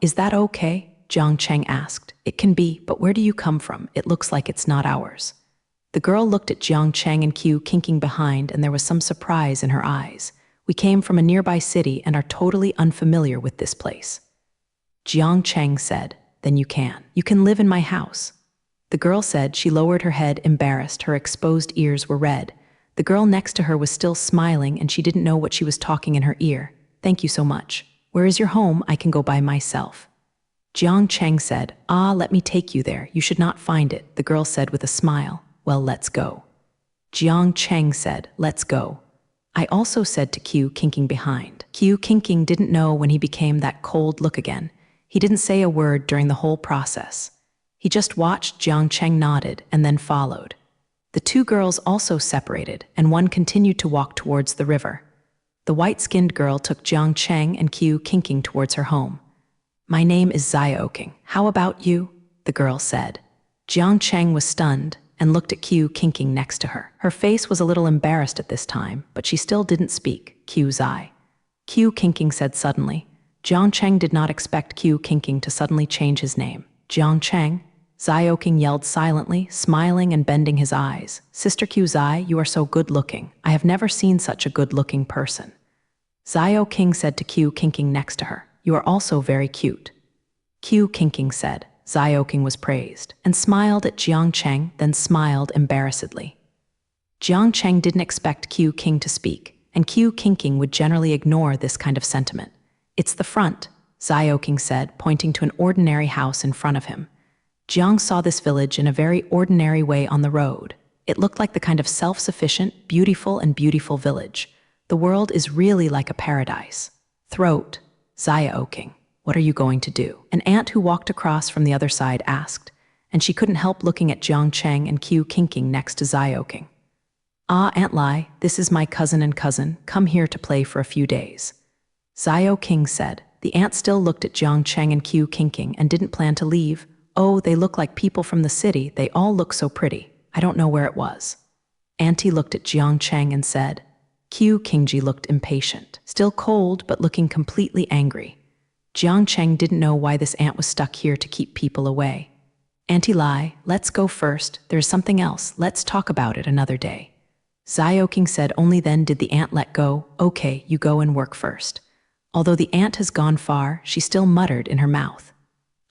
Is that okay? Jiang Cheng asked. It can be, but where do you come from? It looks like it's not ours. The girl looked at Jiang Cheng and Qiu Qingqing behind, and there was some surprise in her eyes. We came from a nearby city and are totally unfamiliar with this place. Jiang Cheng said, then you can. You can live in my house. The girl said. She lowered her head, embarrassed. Her exposed ears were red. The girl next to her was still smiling, and she didn't know what she was talking in her ear. Thank you so much. Where is your home? I can go by myself. Jiang Cheng said, let me take you there. You should not find it, the girl said with a smile. Well, let's go. Jiang Cheng said, let's go. I also said to Qiu Qingqing behind. Qiu Qingqing didn't know when he became that cold look again. He didn't say a word during the whole process. He just watched. Jiang Cheng nodded and then followed. The two girls also separated, and one continued to walk towards the river. The the white-skinned girl took Jiang Cheng and Qiu Qingqing towards her home. "My name is Xiaoqing. How about you?" the girl said. Jiang Cheng was stunned and looked at Qiu Qingqing next to her. Her face was a little embarrassed at this time, but she still didn't speak. "Qiu Zai," Qiu Qingqing said suddenly. Jiang Cheng did not expect Qiu Qingqing to suddenly change his name. "Jiang Cheng?" Xiaoqing yelled silently, smiling and bending his eyes. "Sister Qiu Zai, you are so good-looking. I have never seen such a good-looking person." Xiaoqing said to Qiu Qingqing next to her, "You are also very cute." Qiu Qingqing said. Xiaoqing was praised, and smiled at Jiang Cheng, then smiled embarrassedly. Jiang Cheng didn't expect Qiu Qing to speak, and Qiu Qingqing would generally ignore this kind of sentiment. "It's the front," Xiaoqing said, pointing to an ordinary house in front of him. Jiang saw this village in a very ordinary way on the road. It looked like the kind of self-sufficient, beautiful village. The world is really like a paradise. Throat. Xiaoqing, "What are you going to do?" An aunt who walked across from the other side asked, and she couldn't help looking at Jiang Cheng and Qiu Qingqing next to Xiaoqing. "Ah, Aunt Lai, this is my cousin and cousin, come here to play for a few days," Xiaoqing said. The aunt still looked at Jiang Cheng and Qiu Qingqing and didn't plan to leave. "Oh, they look like people from the city, they all look so pretty. I don't know where it was." Auntie looked at Jiang Cheng and said. Qiu Qingji looked impatient, still cold but looking completely angry. Jiang Cheng didn't know why this aunt was stuck here to keep people away. "Auntie Lai, let's go first, there's something else, let's talk about it another day." Xiaoqing said. Only then did the aunt let go. "Okay, you go and work first." Although the aunt has gone far, she still muttered in her mouth.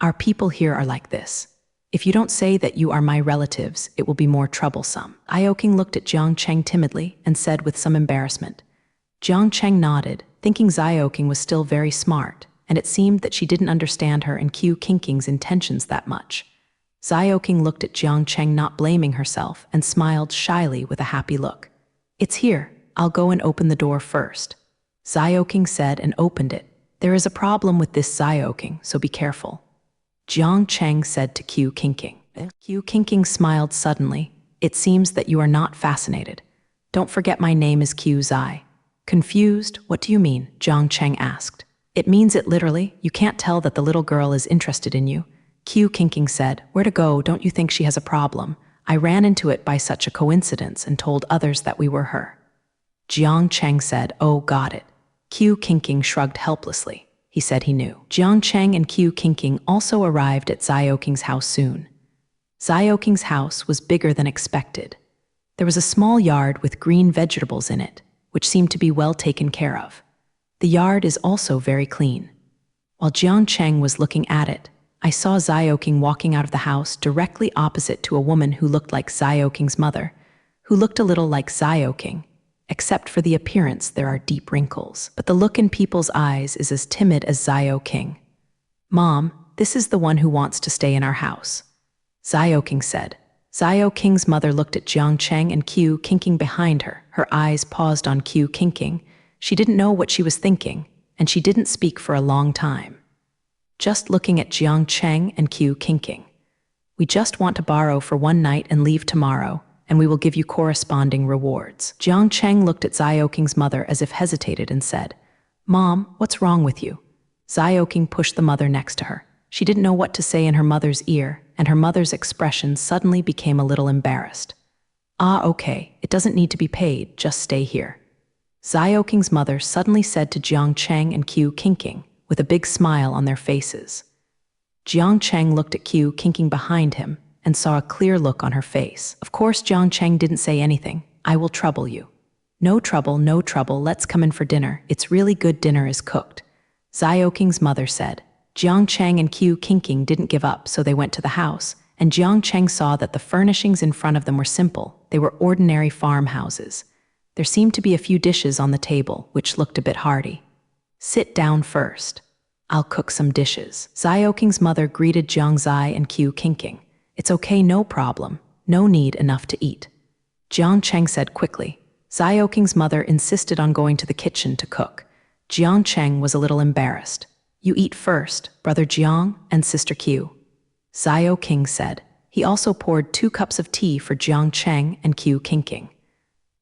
"Our people here are like this. If you don't say that you are my relatives, it will be more troublesome." Xiaoqing looked at Jiang Cheng timidly and said with some embarrassment. Jiang Cheng nodded, thinking Xiaoqing was still very smart, and it seemed that she didn't understand her and Qiu Qingqing's intentions that much. Xiaoqing looked at Jiang Cheng, not blaming herself, and smiled shyly with a happy look. "It's here. I'll go and open the door first," Xiaoqing said and opened it. "There is a problem with this, Xiaoqing, so be careful," Jiang Cheng said to Qiu Qingqing. Qiu Qingqing smiled suddenly. "It seems that you are not fascinated. Don't forget my name is Qiu Zai." Confused, "What do you mean?" Jiang Cheng asked. "It means it literally. You can't tell that the little girl is interested in you." Qiu Qingqing said. "Where to go? Don't you think she has a problem? I ran into it by such a coincidence and told others that we were her." Jiang Cheng said. "Oh, got it." Qiu Qingqing shrugged helplessly. He said he knew. Jiang Cheng and Qiu Qingqing also arrived at Xiaoqing's house soon. Xiaoqing's house was bigger than expected. There was a small yard with green vegetables in it, which seemed to be well taken care of. The yard is also very clean. While Jiang Cheng was looking at it, I saw Xiaoqing walking out of the house directly opposite to a woman who looked like Xiaoqing's mother, who looked a little like Xiaoqing. Except for the appearance, there are deep wrinkles, but the look in people's eyes is as timid as Xiaoqing. "Mom, this is the one who wants to stay in our house," Xiaoqing said. Xiaoqing's mother looked at Jiang Cheng and Qiu Qingqing behind her. Her eyes paused on Qiu Qingqing. She didn't know what she was thinking, and she didn't speak for a long time, just looking at Jiang Cheng and Qiu Qingqing. "We just want to borrow for one night and leave tomorrow, and we will give you corresponding rewards." Jiang Cheng looked at Xiaoqing's mother as if hesitated and said, "Mom, what's wrong with you?" Xiaoqing pushed the mother next to her. She didn't know what to say in her mother's ear, and her mother's expression suddenly became a little embarrassed. "Ah, okay, it doesn't need to be paid, just stay here," Xiaoqing's mother suddenly said to Jiang Cheng and Qiu Qingqing, with a big smile on their faces. Jiang Cheng looked at Qiu Qingqing behind him and saw a clear look on her face. Of course, Jiang Cheng didn't say anything. "I will trouble you." No trouble, let's come in for dinner. It's really good dinner is cooked," Xiaoqing's mother said. Jiang Cheng and Qiu Qingqing didn't give up, so they went to the house, and Jiang Cheng saw that the furnishings in front of them were simple. They were ordinary farmhouses. There seemed to be a few dishes on the table, which looked a bit hearty. "Sit down first. I'll cook some dishes," Xiaoqing's mother greeted Jiang Zai and Qiu Qingqing. "It's okay, no problem. No need, enough to eat," Jiang Cheng said quickly. Xiaoqing's mother insisted on going to the kitchen to cook. Jiang Cheng was a little embarrassed. "You eat first, brother Jiang and sister Qiu," Xiaoqing said. He also poured 2 cups of tea for Jiang Cheng and Qiu Qingqing.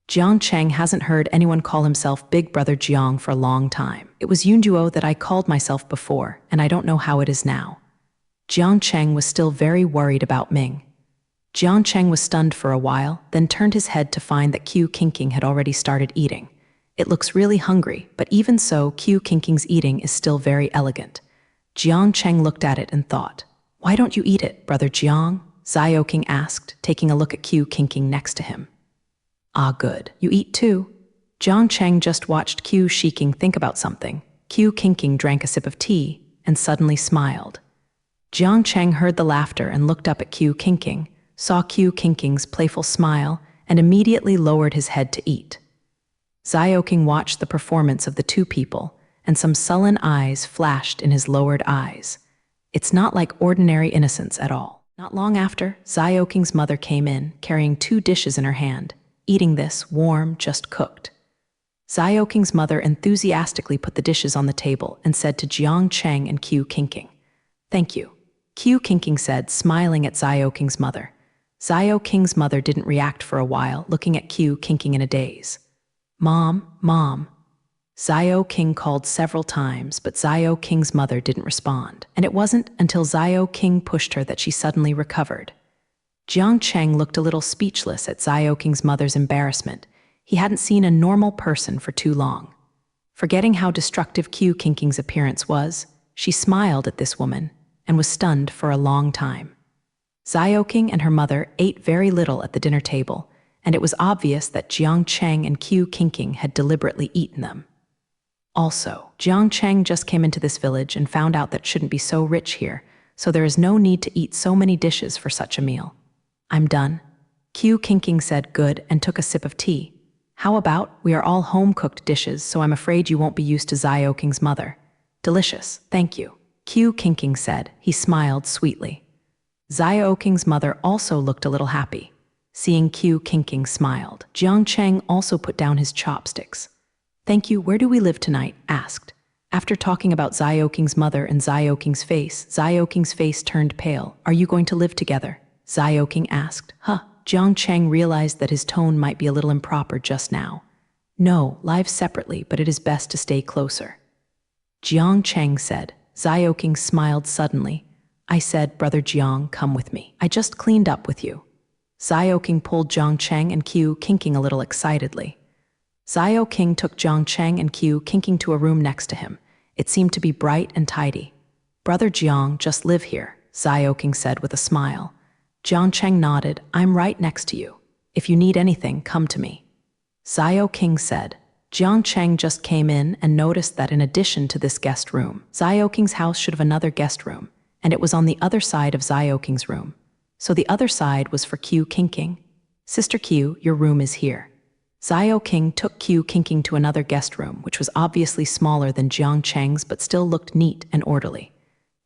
Jiang Cheng hasn't heard anyone call himself Big Brother Jiang for a long time. It was Yunduo that I called myself before, and I don't know how it is now. Jiang Cheng was still very worried about Ming. Jiang Cheng was stunned for a while, then turned his head to find that Qiu Qingqing had already started eating. It looks really hungry, but even so, Qiu Qingqing's eating is still very elegant. Jiang Cheng looked at it and thought, "Why don't you eat it, Brother Jiang?" Xiaoqing asked, taking a look at Qiu Qingqing next to him. "Ah, good. You eat too?" Jiang Cheng just watched Qiu Qingqing think about something. Qiu Qingqing drank a sip of tea and suddenly smiled. Jiang Cheng heard the laughter and looked up at Qiu Qingqing, saw Qiu Qingqing's playful smile, and immediately lowered his head to eat. Xiaoqing watched the performance of the two people, and some sullen eyes flashed in his lowered eyes. It's not like ordinary innocence at all. Not long after, Xiaoqing's mother came in, carrying 2 dishes in her hand, eating this, warm, just cooked. Xiaoqing's mother enthusiastically put the dishes on the table and said to Jiang Cheng and Qiu Qingqing, "Thank you," Qiu Qingqing said, smiling at Xiaoqing's mother. Xiaoqing's mother didn't react for a while, looking at Qiu Qingqing in a daze. "Mom, Mom." Xiaoqing called several times, but Xiaoqing's mother didn't respond, and it wasn't until Xiaoqing pushed her that she suddenly recovered. Jiang Cheng looked a little speechless at Xiaoqing's mother's embarrassment. He hadn't seen a normal person for too long. Forgetting how destructive Qiu Qingqing's appearance was, she smiled at this woman and was stunned for a long time. Xiaoqing and her mother ate very little at the dinner table, and it was obvious that Jiang Cheng and Qiu Qingqing had deliberately eaten them. Also, Jiang Cheng just came into this village and found out that it shouldn't be so rich here, so there is no need to eat so many dishes for such a meal. "I'm done," Qiu Qingqing said good and took a sip of tea. "How about, we are all home-cooked dishes, so I'm afraid you won't be used to Xiaoqing's mother." "Delicious, thank you," Qiu Qingqing said. He smiled sweetly. Xiaoqing's mother also looked a little happy. Seeing Qiu Qingqing smiled, Jiang Cheng also put down his chopsticks. "Thank you, where do we live tonight?" asked. After talking about Xiaoqing's mother and Xiaoqing's face turned pale. "Are you going to live together?" Xiaoqing asked. "Huh." Jiang Cheng realized that his tone might be a little improper just now. "No, live separately, but it is best to stay closer," Jiang Cheng said. Xiaoqing smiled suddenly. "I said, Brother Jiang, come with me. I just cleaned up with you." Xiaoqing pulled Jiang Cheng and Qiu Qingqing a little excitedly. Xiaoqing took Jiang Cheng and Qiu Qingqing to a room next to him. It seemed to be bright and tidy. "Brother Jiang, just live here," Xiaoqing said with a smile. Jiang Cheng nodded. "I'm right next to you. If you need anything, come to me," Xiaoqing said. Jiang Cheng just came in and noticed that in addition to this guest room, Xiaoqing's house should have another guest room, and it was on the other side of Xiaoqing's room. So the other side was for Qiu Qingqing. "Sister Qiu, your room is here." Xiaoqing took Qiu Qingqing to another guest room, which was obviously smaller than Jiang Cheng's but still looked neat and orderly.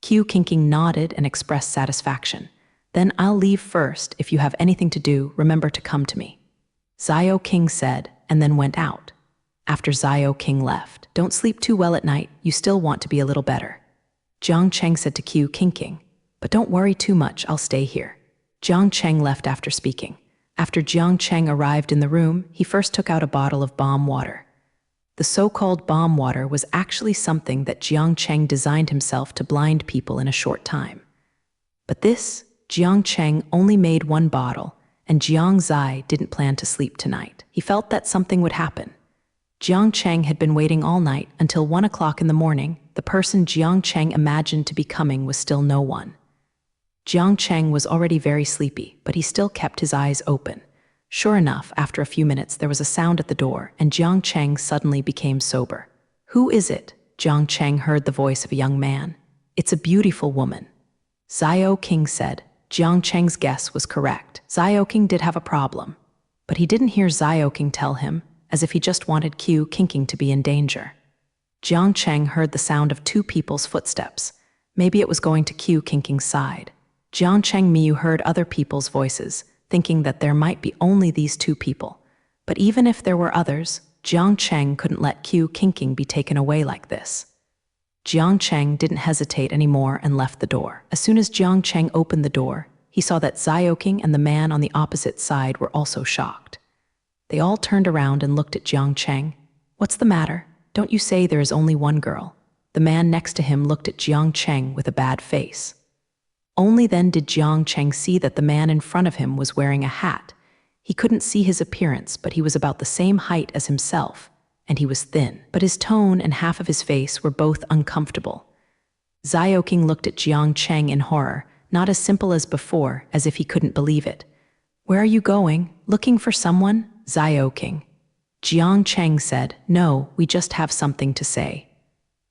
Qiu Qingqing nodded and expressed satisfaction. "Then I'll leave first. If you have anything to do, remember to come to me," Xiaoqing said, and then went out. After Xiaoqing left, "Don't sleep too well at night. You still want to be a little better," Jiang Cheng said to Qiu Qingqing. "But don't worry too much. I'll stay here." Jiang Cheng left after speaking. After Jiang Cheng arrived in the room, he first took out a bottle of bomb water. The so-called bomb water was actually something that Jiang Cheng designed himself to blind people in a short time. But this, Jiang Cheng only made 1 bottle, and Jiang Zai didn't plan to sleep tonight. He felt that something would happen. Jiang Cheng had been waiting all night until 1 o'clock in the morning. The person Jiang Cheng imagined to be coming was still no one. Jiang Cheng was already very sleepy, but he still kept his eyes open. Sure enough, after a few minutes, there was a sound at the door, and Jiang Cheng suddenly became sober. "Who is it?" Jiang Cheng heard the voice of a young man. "It's a beautiful woman," Xiaoqing said. Jiang Cheng's guess was correct. Xiaoqing did have a problem, but he didn't hear Xiaoqing tell him, as if he just wanted Qiu Qingqing to be in danger. Jiang Cheng heard the sound of 2 people's footsteps. Maybe it was going to Qiu Qingqing's side. Jiang Cheng Miu heard other people's voices, thinking that there might be only these 2 people. But even if there were others, Jiang Cheng couldn't let Qiu Qingqing be taken away like this. Jiang Cheng didn't hesitate anymore and left the door. As soon as Jiang Cheng opened the door, he saw that Xiaoqing and the man on the opposite side were also shocked. They all turned around and looked at Jiang Cheng. What's the matter? Don't you say there is only one girl? The man next to him looked at Jiang Cheng with a bad face. Only then did Jiang Cheng see that the man in front of him was wearing a hat. He couldn't see his appearance, but he was about the same height as himself, and he was thin. But his tone and half of his face were both uncomfortable. Xiaoqing looked at Jiang Cheng in horror, not as simple as before, as if he couldn't believe it. Where are you going? Looking for someone? Xiaoqing. Jiang Cheng said, No, we just have something to say.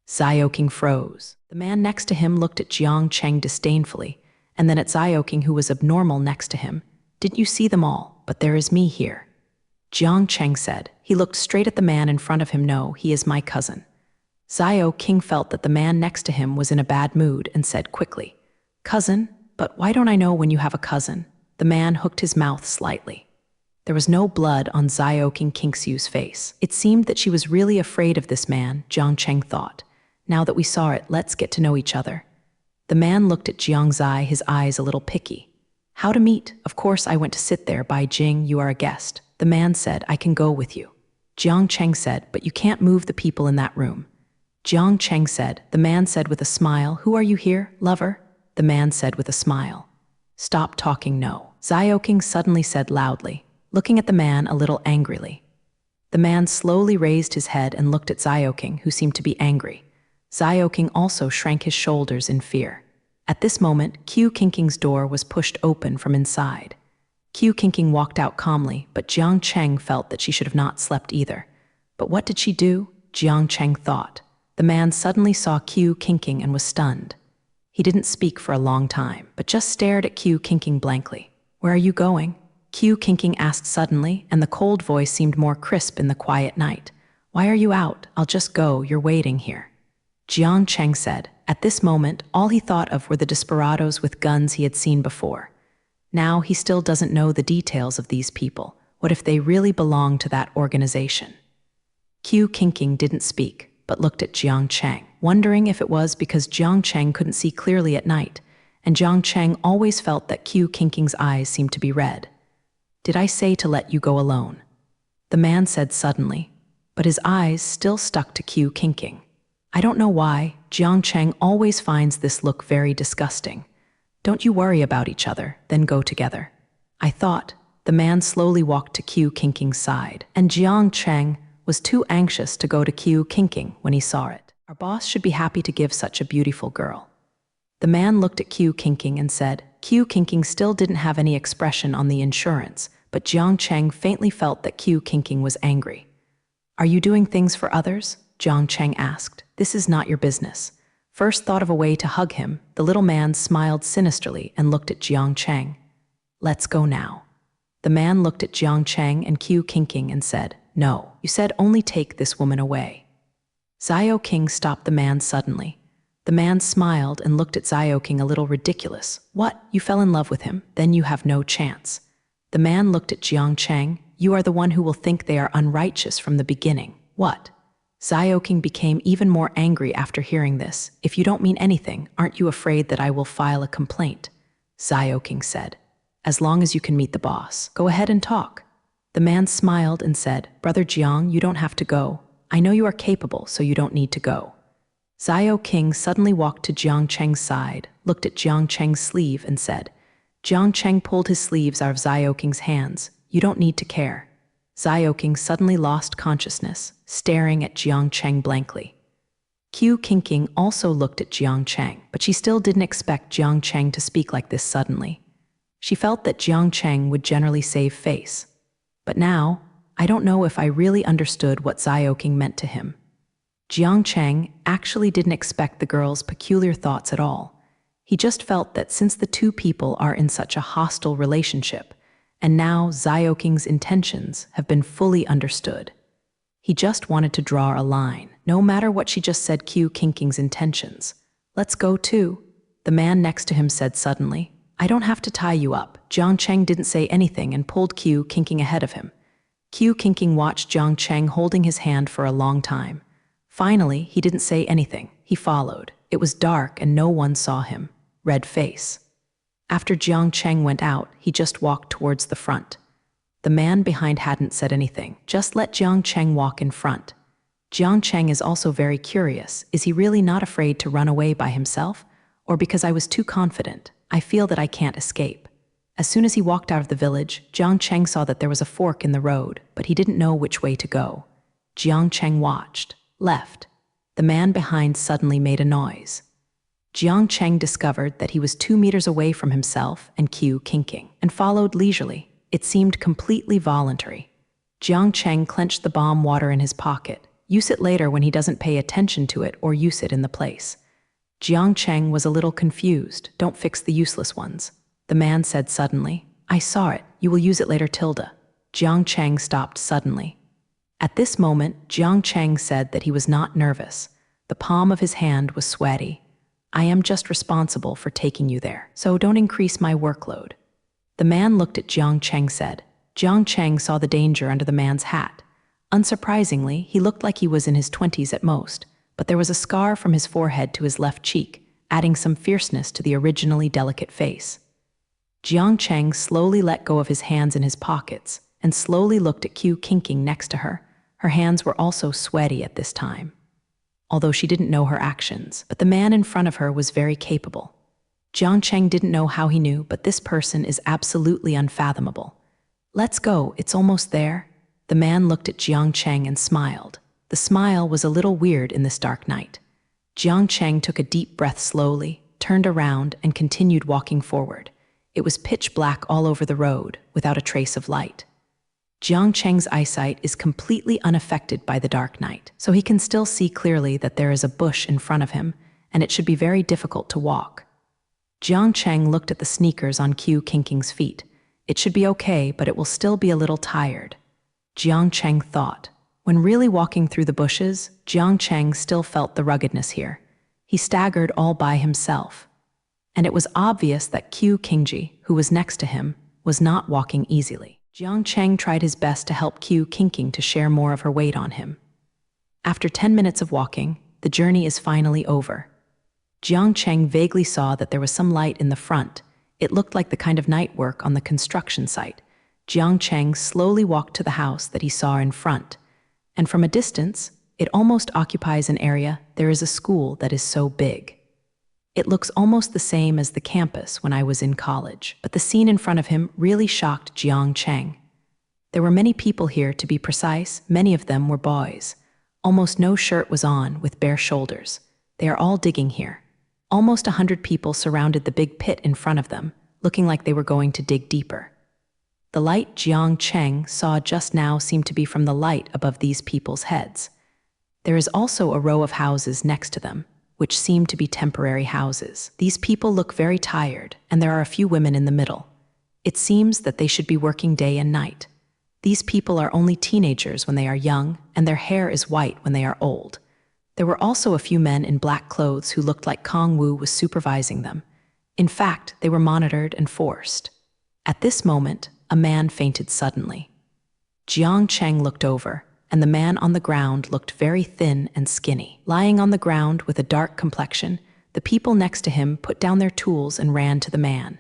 Xiaoqing froze. The man next to him looked at Jiang Cheng disdainfully, and then at Xiaoqing, who was abnormal next to him. Didn't you see them all? But there is me here. Jiang Cheng said. He looked straight at the man in front of him. No, he is my cousin. Xiaoqing felt that the man next to him was in a bad mood and said quickly, Cousin? But why don't I know when you have a cousin? The man hooked his mouth slightly. There was no blood on Xiaoqing Kingxiu's face. It seemed that she was really afraid of this man, Jiang Cheng thought. Now that we saw it, let's get to know each other. The man looked at Jiang Zai, his eyes a little picky. How to meet? Of course I went to sit there by Jing, you are a guest. The man said, I can go with you. Jiang Cheng said, but you can't move the people in that room. Jiang Cheng said. The man said with a smile, Who are you here, lover? The man said with a smile. Stop talking, no. Xiaoqing suddenly said loudly, looking at the man a little angrily. The man slowly raised his head and looked at Xiaoqing, who seemed to be angry. Xiaoqing also shrank his shoulders in fear. At this moment, Qiu Qingqing's door was pushed open from inside. Qiu Qingqing walked out calmly, but Jiang Cheng felt that she should have not slept either. But what did she do? Jiang Cheng thought. The man suddenly saw Qiu Qingqing and was stunned. He didn't speak for a long time, but just stared at Qiu Qingqing blankly. Where are you going? Qiu Qingqing asked suddenly, and the cold voice seemed more crisp in the quiet night. Why are you out? I'll just go, you're waiting here. Jiang Cheng said. At this moment, all he thought of were the desperados with guns he had seen before. Now he still doesn't know the details of these people. What if they really belong to that organization? Qiu Qingqing didn't speak, but looked at Jiang Cheng, wondering if it was because Jiang Cheng couldn't see clearly at night, and Jiang Cheng always felt that Qiu Qingqing's eyes seemed to be red. Did I say to let you go alone? The man said suddenly, but his eyes still stuck to Qiu Qingqing. I don't know why, Jiang Cheng always finds this look very disgusting. Don't you worry about each other, then go together. I thought. The man slowly walked to Qiu Qingqing's side, and Jiang Cheng was too anxious to go to Qiu Qingqing when he saw it. Our boss should be happy to give such a beautiful girl. The man looked at Qiu Qingqing and said. Qiu Qingqing still didn't have any expression on the insurance, but Jiang Cheng faintly felt that Qiu Qingqing was angry. Are you doing things for others? Jiang Cheng asked. This is not your business. First thought of a way to hug him, the little man smiled sinisterly and looked at Jiang Cheng. Let's go now. The man looked at Jiang Cheng and Qiu Qingqing and said, No, you said only take this woman away. Xiaoqing stopped the man suddenly. The man smiled and looked at Xiaoqing a little ridiculous. What? You fell in love with him? Then you have no chance. The man looked at Jiang Cheng. You are the one who will think they are unrighteous from the beginning. What? Xiaoqing became even more angry after hearing this. If you don't mean anything, aren't you afraid that I will file a complaint? Xiaoqing said. As long as you can meet the boss, go ahead and talk. The man smiled and said, Brother Jiang, you don't have to go. I know you are capable, so you don't need to go. Xiaoqing suddenly walked to Jiang Cheng's side, looked at Jiang Cheng's sleeve and said. Jiang Cheng pulled his sleeves out of Xiaoqing's hands. You don't need to care. Xiaoqing suddenly lost consciousness, staring at Jiang Cheng blankly. Qiu Qingqing also looked at Jiang Cheng, but she still didn't expect Jiang Cheng to speak like this suddenly. She felt that Jiang Cheng would generally save face. But now, I don't know if I really understood what Xiaoqing meant to him. Jiang Cheng actually didn't expect the girl's peculiar thoughts at all. He just felt that since the two people are in such a hostile relationship, and now Xiaoqing's intentions have been fully understood, he just wanted to draw a line, no matter what she just said. Qiu Qingqing's intentions. Let's go too, the man next to him said suddenly. I don't have to tie you up. Jiang Cheng didn't say anything and pulled Qiu Qingqing ahead of him. Qiu Qingqing watched Jiang Cheng holding his hand for a long time. Finally, he didn't say anything. He followed. It was dark and no one saw him. Red face. After Jiang Cheng went out, he just walked towards the front. The man behind hadn't said anything. Just let Jiang Cheng walk in front. Jiang Cheng is also very curious. Is he really not afraid to run away by himself? Or because I was too confident, I feel that I can't escape. As soon as he walked out of the village, Jiang Cheng saw that there was a fork in the road, but he didn't know which way to go. Jiang Cheng watched. Left. The man behind suddenly made a noise. Jiang Cheng discovered that he was 2 meters away from himself and Q kinking, and followed leisurely. It seemed completely voluntary. Jiang Cheng clenched the bomb water in his pocket. Use it later when he doesn't pay attention to it, or use it in the place. Jiang Cheng was a little confused. Don't fix the useless ones. The man said suddenly. I saw it. You will use it later, Tilda. Jiang Cheng stopped suddenly. At this moment, Jiang Cheng said that he was not nervous. The palm of his hand was sweaty. I am just responsible for taking you there, so don't increase my workload. The man looked at Jiang Cheng said. Jiang Cheng saw the danger under the man's hat. Unsurprisingly, he looked like he was in his 20s at most, but there was a scar from his forehead to his left cheek, adding some fierceness to the originally delicate face. Jiang Cheng slowly let go of his hands in his pockets and slowly looked at Q kinking next to her. Her hands were also sweaty at this time, although she didn't know her actions, but the man in front of her was very capable. Jiang Cheng didn't know how he knew, but this person is absolutely unfathomable. Let's go, it's almost there. The man looked at Jiang Cheng and smiled. The smile was a little weird in this dark night. Jiang Cheng took a deep breath slowly, turned around, and continued walking forward. It was pitch black all over the road, without a trace of light. Jiang Cheng's eyesight is completely unaffected by the dark night, so he can still see clearly that there is a bush in front of him, and it should be very difficult to walk. Jiang Cheng looked at the sneakers on Q kinking's feet. It should be okay, but it will still be a little tired. Jiang Cheng thought. When really walking through the bushes, Jiang Cheng still felt the ruggedness here. He staggered all by himself. And it was obvious that Q Kingji, who was next to him, was not walking easily. Jiang Cheng tried his best to help Q kinking to share more of her weight on him. After 10 minutes of walking, the journey is finally over. Jiang Cheng vaguely saw that there was some light in the front. It looked like the kind of night work on the construction site. Jiang Cheng slowly walked to the house that he saw in front. And from a distance, it almost occupies an area. There is a school that is so big. It looks almost the same as the campus when I was in college, but the scene in front of him really shocked Jiang Cheng. There were many people here, to be precise. Many of them were boys. Almost no shirt was on, with bare shoulders. They are all digging here. Almost 100 people surrounded the big pit in front of them, looking like they were going to dig deeper. The light Jiang Cheng saw just now seemed to be from the light above these people's heads. There is also a row of houses next to them, which seem to be temporary houses. These people look very tired, and there are a few women in the middle. It seems that they should be working day and night. These people are only teenagers when they are young, and their hair is white when they are old. There were also a few men in black clothes who looked like Kong Wu was supervising them. In fact, they were monitored and forced. At this moment, a man fainted suddenly. Jiang Cheng looked over, and the man on the ground looked very thin and skinny. Lying on the ground with a dark complexion, the people next to him put down their tools and ran to the man.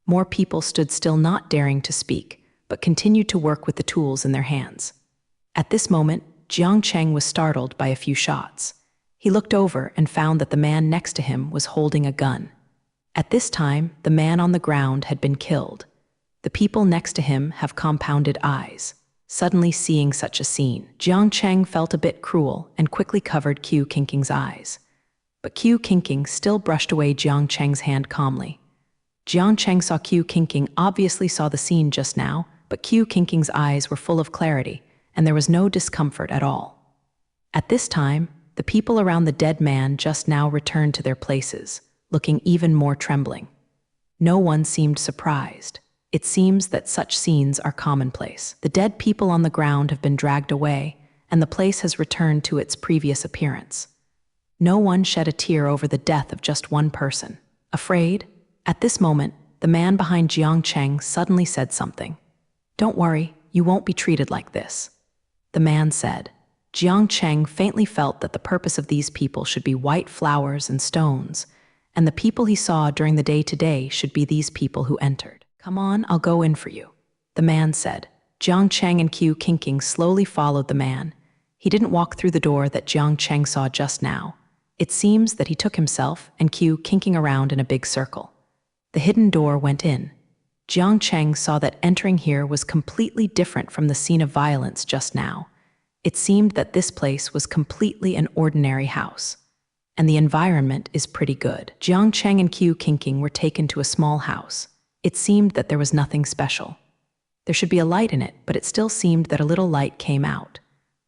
More people stood still, not daring to speak, but continued to work with the tools in their hands. At this moment, Jiang Cheng was startled by a few shots. He looked over and found that the man next to him was holding a gun. At this time, the man on the ground had been killed. The people next to him have compounded eyes. Suddenly seeing such a scene, Jiang Cheng felt a bit cruel and quickly covered Q Kinking's eyes. But Q Kinking still brushed away Jiang Cheng's hand calmly. Jiang Cheng saw Q Kinking obviously saw the scene just now, but Q Kinking's eyes were full of clarity, and there was no discomfort at all. At this time, the people around the dead man just now returned to their places, looking even more trembling. No one seemed surprised. It seems that such scenes are commonplace. The dead people on the ground have been dragged away, and the place has returned to its previous appearance. No one shed a tear over the death of just one person. Afraid? At this moment, the man behind Jiang Cheng suddenly said something. "Don't worry, you won't be treated like this," the man said. Jiang Cheng faintly felt that the purpose of these people should be white flowers and stones, and the people he saw during the day today should be these people who entered. "Come on, I'll go in for you," the man said. Jiang Cheng and Qiu Qingqing slowly followed the man. He didn't walk through the door that Jiang Cheng saw just now. It seems that he took himself and Qiu Qingqing around in a big circle. The hidden door went in. Jiang Cheng saw that entering here was completely different from the scene of violence just now. It seemed that this place was completely an ordinary house. And the environment is pretty good. Jiang Cheng and Qiu Qingqing were taken to a small house. It seemed that there was nothing special. There should be a light in it, but it still seemed that a little light came out.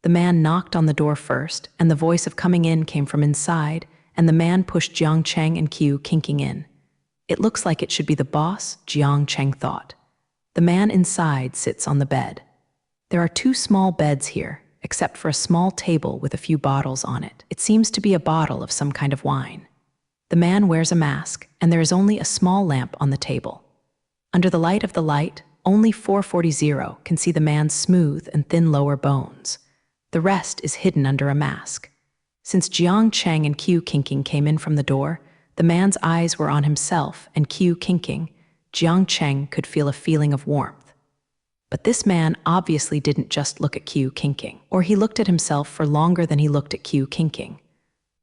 The man knocked on the door first, and the voice of coming in came from inside, and the man pushed Jiang Cheng and Qiu Qingqing in. It looks like it should be the boss, Jiang Cheng thought. The man inside sits on the bed. There are 2 small beds here, except for a small table with a few bottles on it. It seems to be a bottle of some kind of wine. The man wears a mask, and there is only a small lamp on the table. Under the light of the light, only 440 can see the man's smooth and thin lower bones. The rest is hidden under a mask. Since Jiang Cheng and Qiu Qingqing came in from the door, the man's eyes were on himself and Qiu Qingqing. Jiang Cheng could feel a feeling of warmth. But this man obviously didn't just look at Qiu Qingqing, or he looked at himself for longer than he looked at Qiu Qingqing.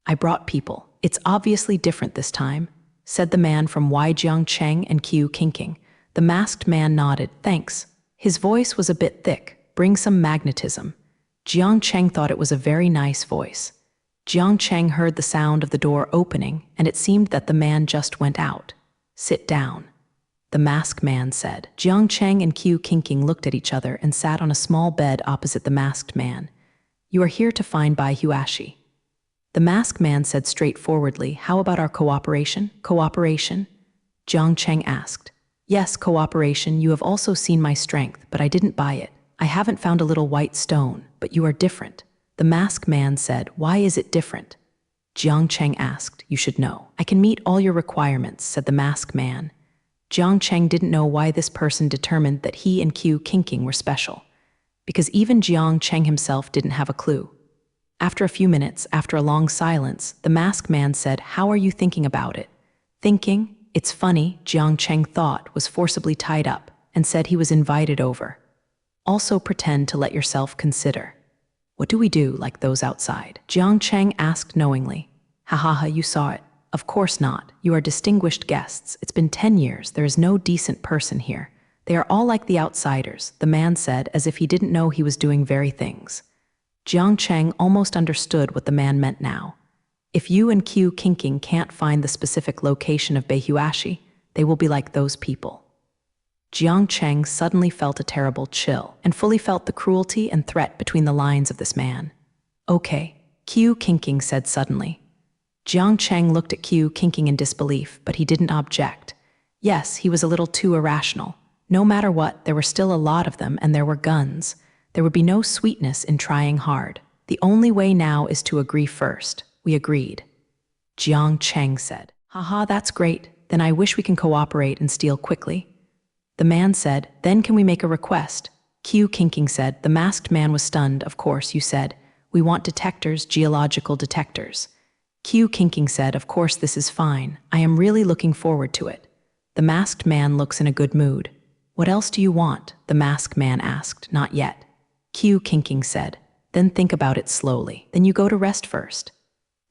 I brought people. It's obviously different this time, said the man from Jiang Cheng and Qiu Qingqing. The masked man nodded, thanks. His voice was a bit thick, bring some magnetism. Jiang Cheng thought it was a very nice voice. Jiang Cheng heard the sound of the door opening, and it seemed that the man just went out. Sit down, the masked man said. Jiang Cheng and Qiu Qingqing looked at each other and sat on a small bed opposite the masked man. You are here to find Bai Huashi. The masked man said straightforwardly, how about our cooperation? Cooperation? Jiang Cheng asked. Yes, cooperation. You have also seen my strength, but I didn't buy it. I haven't found a little white stone, but you are different. The masked man said, why is it different? Jiang Cheng asked, you should know. I can meet all your requirements, said the masked man. Jiang Cheng didn't know why this person determined that he and Qiu Qingqing were special, because even Jiang Cheng himself didn't have a clue. After a few minutes, after a long silence, the masked man said, how are you thinking about it? Thinking? It's funny, Jiang Cheng thought, was forcibly tied up, and said he was invited over. Also pretend to let yourself consider. What do we do, like those outside? Jiang Cheng asked knowingly. Ha ha ha, you saw it. Of course not. You are distinguished guests. It's been 10 years. There is no decent person here. They are all like the outsiders, the man said, as if he didn't know he was doing very things. Jiang Cheng almost understood what the man meant now. If you and Qiu Qingqing can't find the specific location of Bai Huashi, they will be like those people. Jiang Cheng suddenly felt a terrible chill and fully felt the cruelty and threat between the lines of this man. Okay, Qiu Qingqing said suddenly. Jiang Cheng looked at Qiu Qingqing in disbelief, but he didn't object. Yes, he was a little too irrational. No matter what, there were still a lot of them, and there were guns. There would be no sweetness in trying hard. The only way now is to agree first. We agreed. Jiang Cheng said. Haha, that's great. Then I wish we can cooperate and steal quickly. The man said, then can we make a request? Qiu Qingqing said. The masked man was stunned. Of course, you said. We want detectors, geological detectors. Qiu Qingqing said, of course this is fine. I am really looking forward to it. The masked man looks in a good mood. What else do you want? The masked man asked. Not yet. Qiu Qingqing said. Then think about it slowly. Then you go to rest first.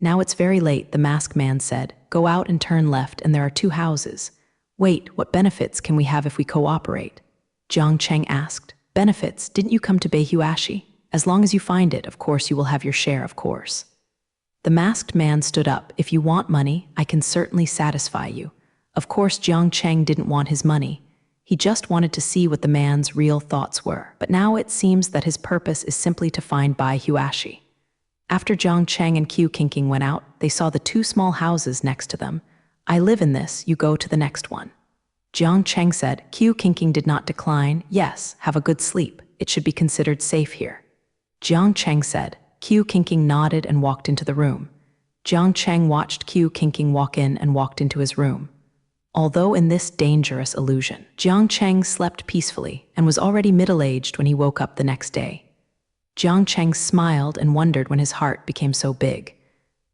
Now it's very late, the masked man said. Go out and turn left, and there are 2 houses. Wait, what benefits can we have if we cooperate? Jiang Cheng asked. Benefits? Didn't you come to Bai Huashi? As long as you find it, of course you will have your share, of course. The masked man stood up. If you want money, I can certainly satisfy you. Of course, Jiang Cheng didn't want his money. He just wanted to see what the man's real thoughts were. But now it seems that his purpose is simply to find Bai Huashi. After Jiang Cheng and Qiu Qingqing went out, they saw the 2 small houses next to them. I live in this, you go to the next one. Jiang Cheng said. Qiu Qingqing did not decline. Yes, have a good sleep. It should be considered safe here. Jiang Cheng said. Qiu Qingqing nodded and walked into the room. Jiang Cheng watched Qiu Qingqing walk in and walked into his room. Although in this dangerous illusion, Jiang Cheng slept peacefully and was already middle-aged when he woke up the next day. Jiang Cheng smiled and wondered when his heart became so big.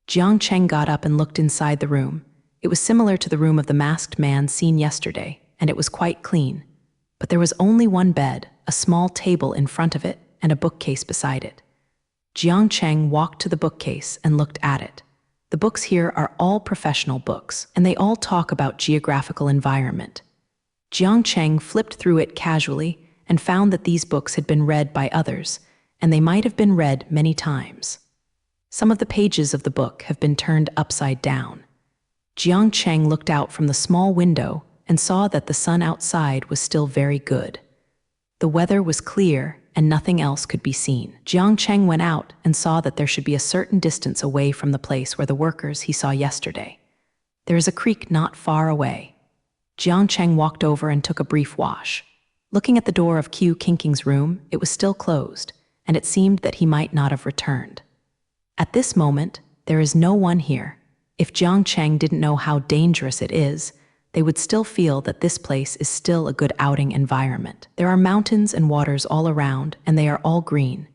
Jiang Cheng got up and looked inside the room. It was similar to the room of the masked man seen yesterday, and it was quite clean. But there was only one bed, a small table in front of it, and a bookcase beside it. Jiang Cheng walked to the bookcase and looked at it. The books here are all professional books, and they all talk about geographical environment. Jiang Cheng flipped through it casually and found that these books had been read by others, and they might have been read many times. Some of the pages of the book have been turned upside down. Jiang Cheng looked out from the small window and saw that the sun outside was still very good. The weather was clear and nothing else could be seen. Jiang Cheng went out and saw that there should be a certain distance away from the place where the workers he saw yesterday. There is a creek not far away. Jiang Cheng walked over and took a brief wash. Looking at the door of Q Kinking's room, it was still closed, and it seemed that he might not have returned. At this moment, there is no one here. If Jiang Cheng didn't know how dangerous it is, they would still feel that this place is still a good outing environment. There are mountains and waters all around, and they are all green.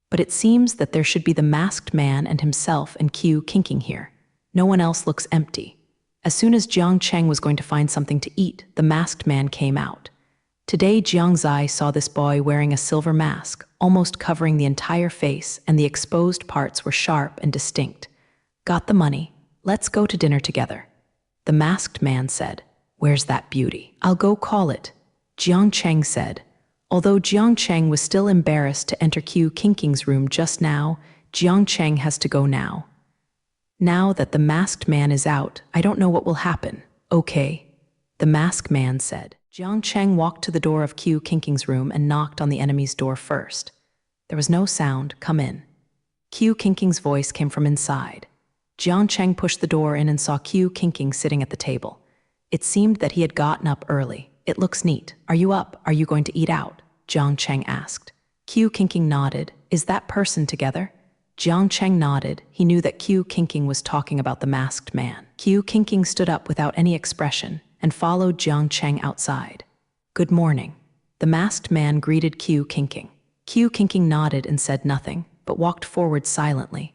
But it seems that there should be the masked man and himself and Q Kinking here. No one else looks empty. As soon as Jiang Cheng was going to find something to eat, the masked man came out. Today, Jiang Zai saw this boy wearing a silver mask, almost covering the entire face, and the exposed parts were sharp and distinct. Got the money. Let's go to dinner together. The masked man said, "Where's that beauty? I'll go call it," Jiang Cheng said. Although Jiang Cheng was still embarrassed to enter Q Kinking's room just now, Jiang Cheng has to go now. Now that the masked man is out, I don't know what will happen. Okay, the masked man said. Jiang Cheng walked to the door of Q Kinking's room and knocked on the enemy's door first. There was no sound. Come in. Q Kinking's voice came from inside. Jiang Cheng pushed the door in and saw Q Kinking sitting at the table. It seemed that he had gotten up early. It looks neat. Are you up? Are you going to eat out? Jiang Cheng asked. Q Kinking nodded. Is that person together? Jiang Cheng nodded. He knew that Q Kinking was talking about the masked man. Q Kinking stood up without any expression and followed Jiang Cheng outside. Good morning. The masked man greeted Q Kinking. Q Kinking nodded and said nothing, but walked forward silently.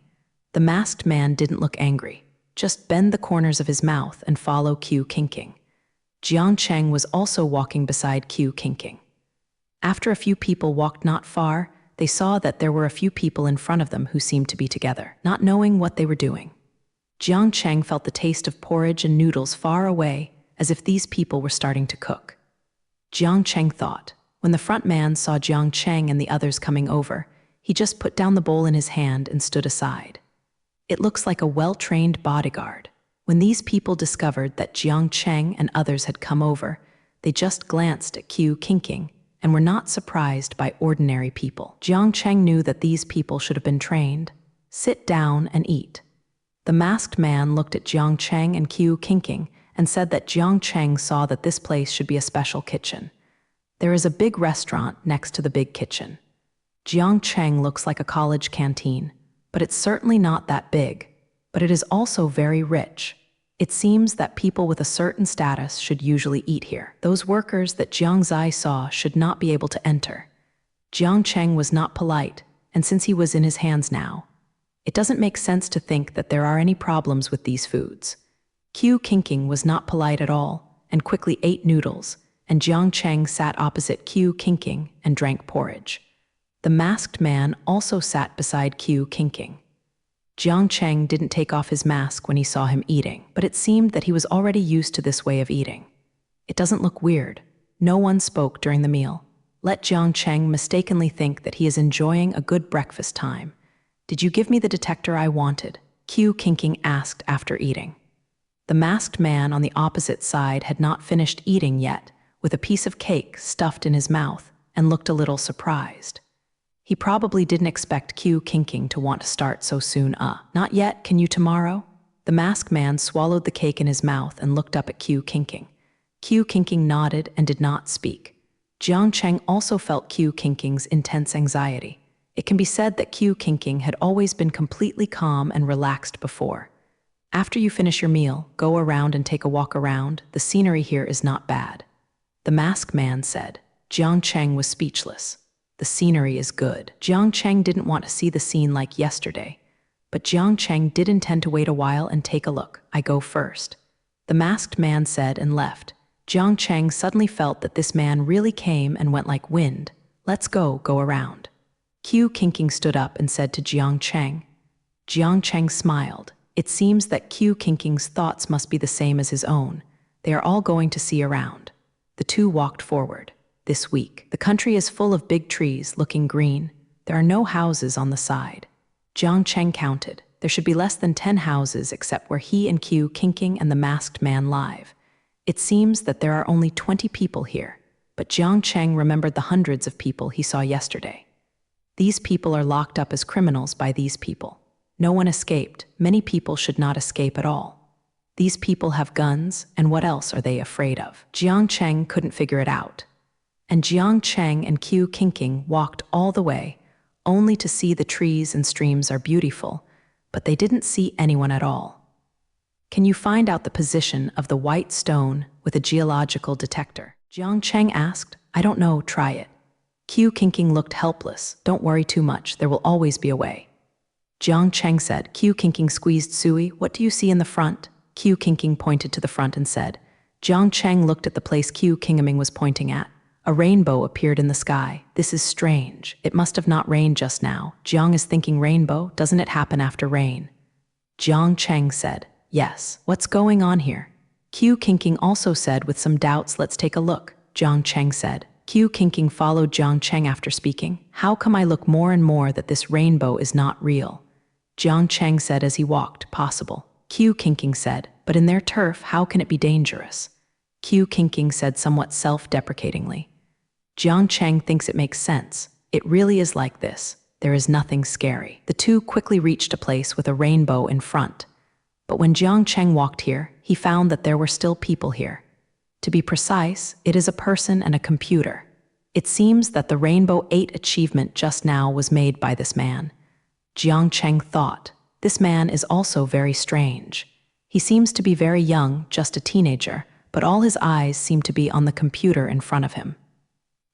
The masked man didn't look angry. Just bend the corners of his mouth and follow Q Kinking. Jiang Cheng was also walking beside Q Kinking. After a few people walked not far, they saw that there were a few people in front of them who seemed to be together, not knowing what they were doing. Jiang Cheng felt the taste of porridge and noodles far away, as if these people were starting to cook. Jiang Cheng thought. When the front man saw Jiang Cheng and the others coming over, he just put down the bowl in his hand and stood aside. It looks like a well-trained bodyguard. When these people discovered that Jiang Cheng and others had come over, they just glanced at Q Kinking and were not surprised by ordinary people. Jiang Cheng knew that these people should have been trained. Sit down and eat. The masked man looked at Jiang Cheng and Q Kinking and said that Jiang Cheng saw that this place should be a special kitchen. There is a big restaurant next to the big kitchen. Jiang Cheng looks like a college canteen, but it's certainly not that big. But it is also very rich. It seems that people with a certain status should usually eat here. Those workers that Jiang Zai saw should not be able to enter. Jiang Cheng was not polite, and since he was in his hands now, it doesn't make sense to think that there are any problems with these foods. Q Kinking was not polite at all, and quickly ate noodles, and Jiang Cheng sat opposite Q Kinking and drank porridge. The masked man also sat beside Q Kinking. Jiang Cheng didn't take off his mask when he saw him eating, but it seemed that he was already used to this way of eating. It doesn't look weird. No one spoke during the meal. Let Jiang Cheng mistakenly think that he is enjoying a good breakfast time. Did you give me the detector I wanted? Q Kinking asked after eating. The masked man on the opposite side had not finished eating yet, with a piece of cake stuffed in his mouth, and looked a little surprised. He probably didn't expect Q Kinking to want to start so soon. Not yet, can you tomorrow? The masked man swallowed the cake in his mouth and looked up at Q Kinking. Q Kinking nodded and did not speak. Jiang Cheng also felt Q Kinking's intense anxiety. It can be said that Q Kinking had always been completely calm and relaxed before. After you finish your meal, go around and take a walk around. The scenery here is not bad. The masked man said. Jiang Cheng was speechless. The scenery is good. Jiang Cheng didn't want to see the scene like yesterday, but Jiang Cheng did intend to wait a while and take a look. I go first. The masked man said and left. Jiang Cheng suddenly felt that this man really came and went like wind, Let's go around. Qiu Qingqing stood up and said to Jiang Cheng. Jiang Cheng smiled. It seems that Qiu Qingqing's thoughts must be the same as his own. They are all going to see around. The two walked forward. This week, the country is full of big trees looking green. There are no houses on the side. Jiang Cheng counted. There should be less than 10 houses except where he and Qiu Qingqing and the masked man live. It seems that there are only 20 people here, but Jiang Cheng remembered the hundreds of people he saw yesterday. These people are locked up as criminals by these people. No one escaped. Many people should not escape at all. These people have guns, and what else are they afraid of? Jiang Cheng couldn't figure it out. And Jiang Cheng and Qiu Qingqing walked all the way, only to see the trees and streams are beautiful, but they didn't see anyone at all. Can you find out the position of the white stone with a geological detector? Jiang Cheng asked. I don't know, try it. Qiu Qingqing looked helpless. Don't worry too much, there will always be a way. Jiang Cheng said. Qiu Qingqing squeezed Sui. What do you see in the front? Qiu Qingqing pointed to the front and said. Jiang Cheng looked at the place Qiu Qingqing was pointing at. A rainbow appeared in the sky. This is strange. It must have not rained just now. Jiang is thinking rainbow. Doesn't it happen after rain? Jiang Cheng said. Yes. What's going on here? Qiu Qingqing also said with some doubts. Let's take a look. Jiang Cheng said. Qiu Qingqing followed Jiang Cheng after speaking. How come I look more and more that this rainbow is not real? Jiang Cheng said as he walked. Possible. Qiu Qingqing said. But in their turf, how can it be dangerous? Qiu Qingqing said somewhat self-deprecatingly. Jiang Cheng thinks it makes sense. It really is like this. There is nothing scary. The two quickly reached a place with a rainbow in front. But when Jiang Cheng walked here, he found that there were still people here. To be precise, it is a person and a computer. It seems that the Rainbow 8 achievement just now was made by this man. Jiang Cheng thought, this man is also very strange. He seems to be very young, just a teenager, but all his eyes seem to be on the computer in front of him.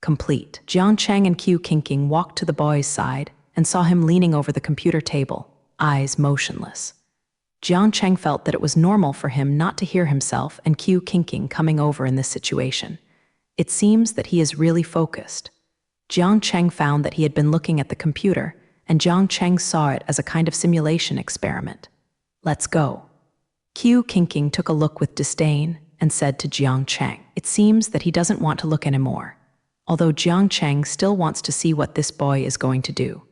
Complete. Jiang Cheng and Qiu Qingqing walked to the boy's side and saw him leaning over the computer table, eyes motionless. Jiang Cheng felt that it was normal for him not to hear himself and Qiu Qingqing coming over in this situation. It seems that he is really focused. Jiang Cheng found that he had been looking at the computer, and Jiang Cheng saw it as a kind of simulation experiment. Let's go. Qiu Qingqing took a look with disdain and said to Jiang Cheng, it seems that he doesn't want to look anymore, although Jiang Cheng still wants to see what this boy is going to do.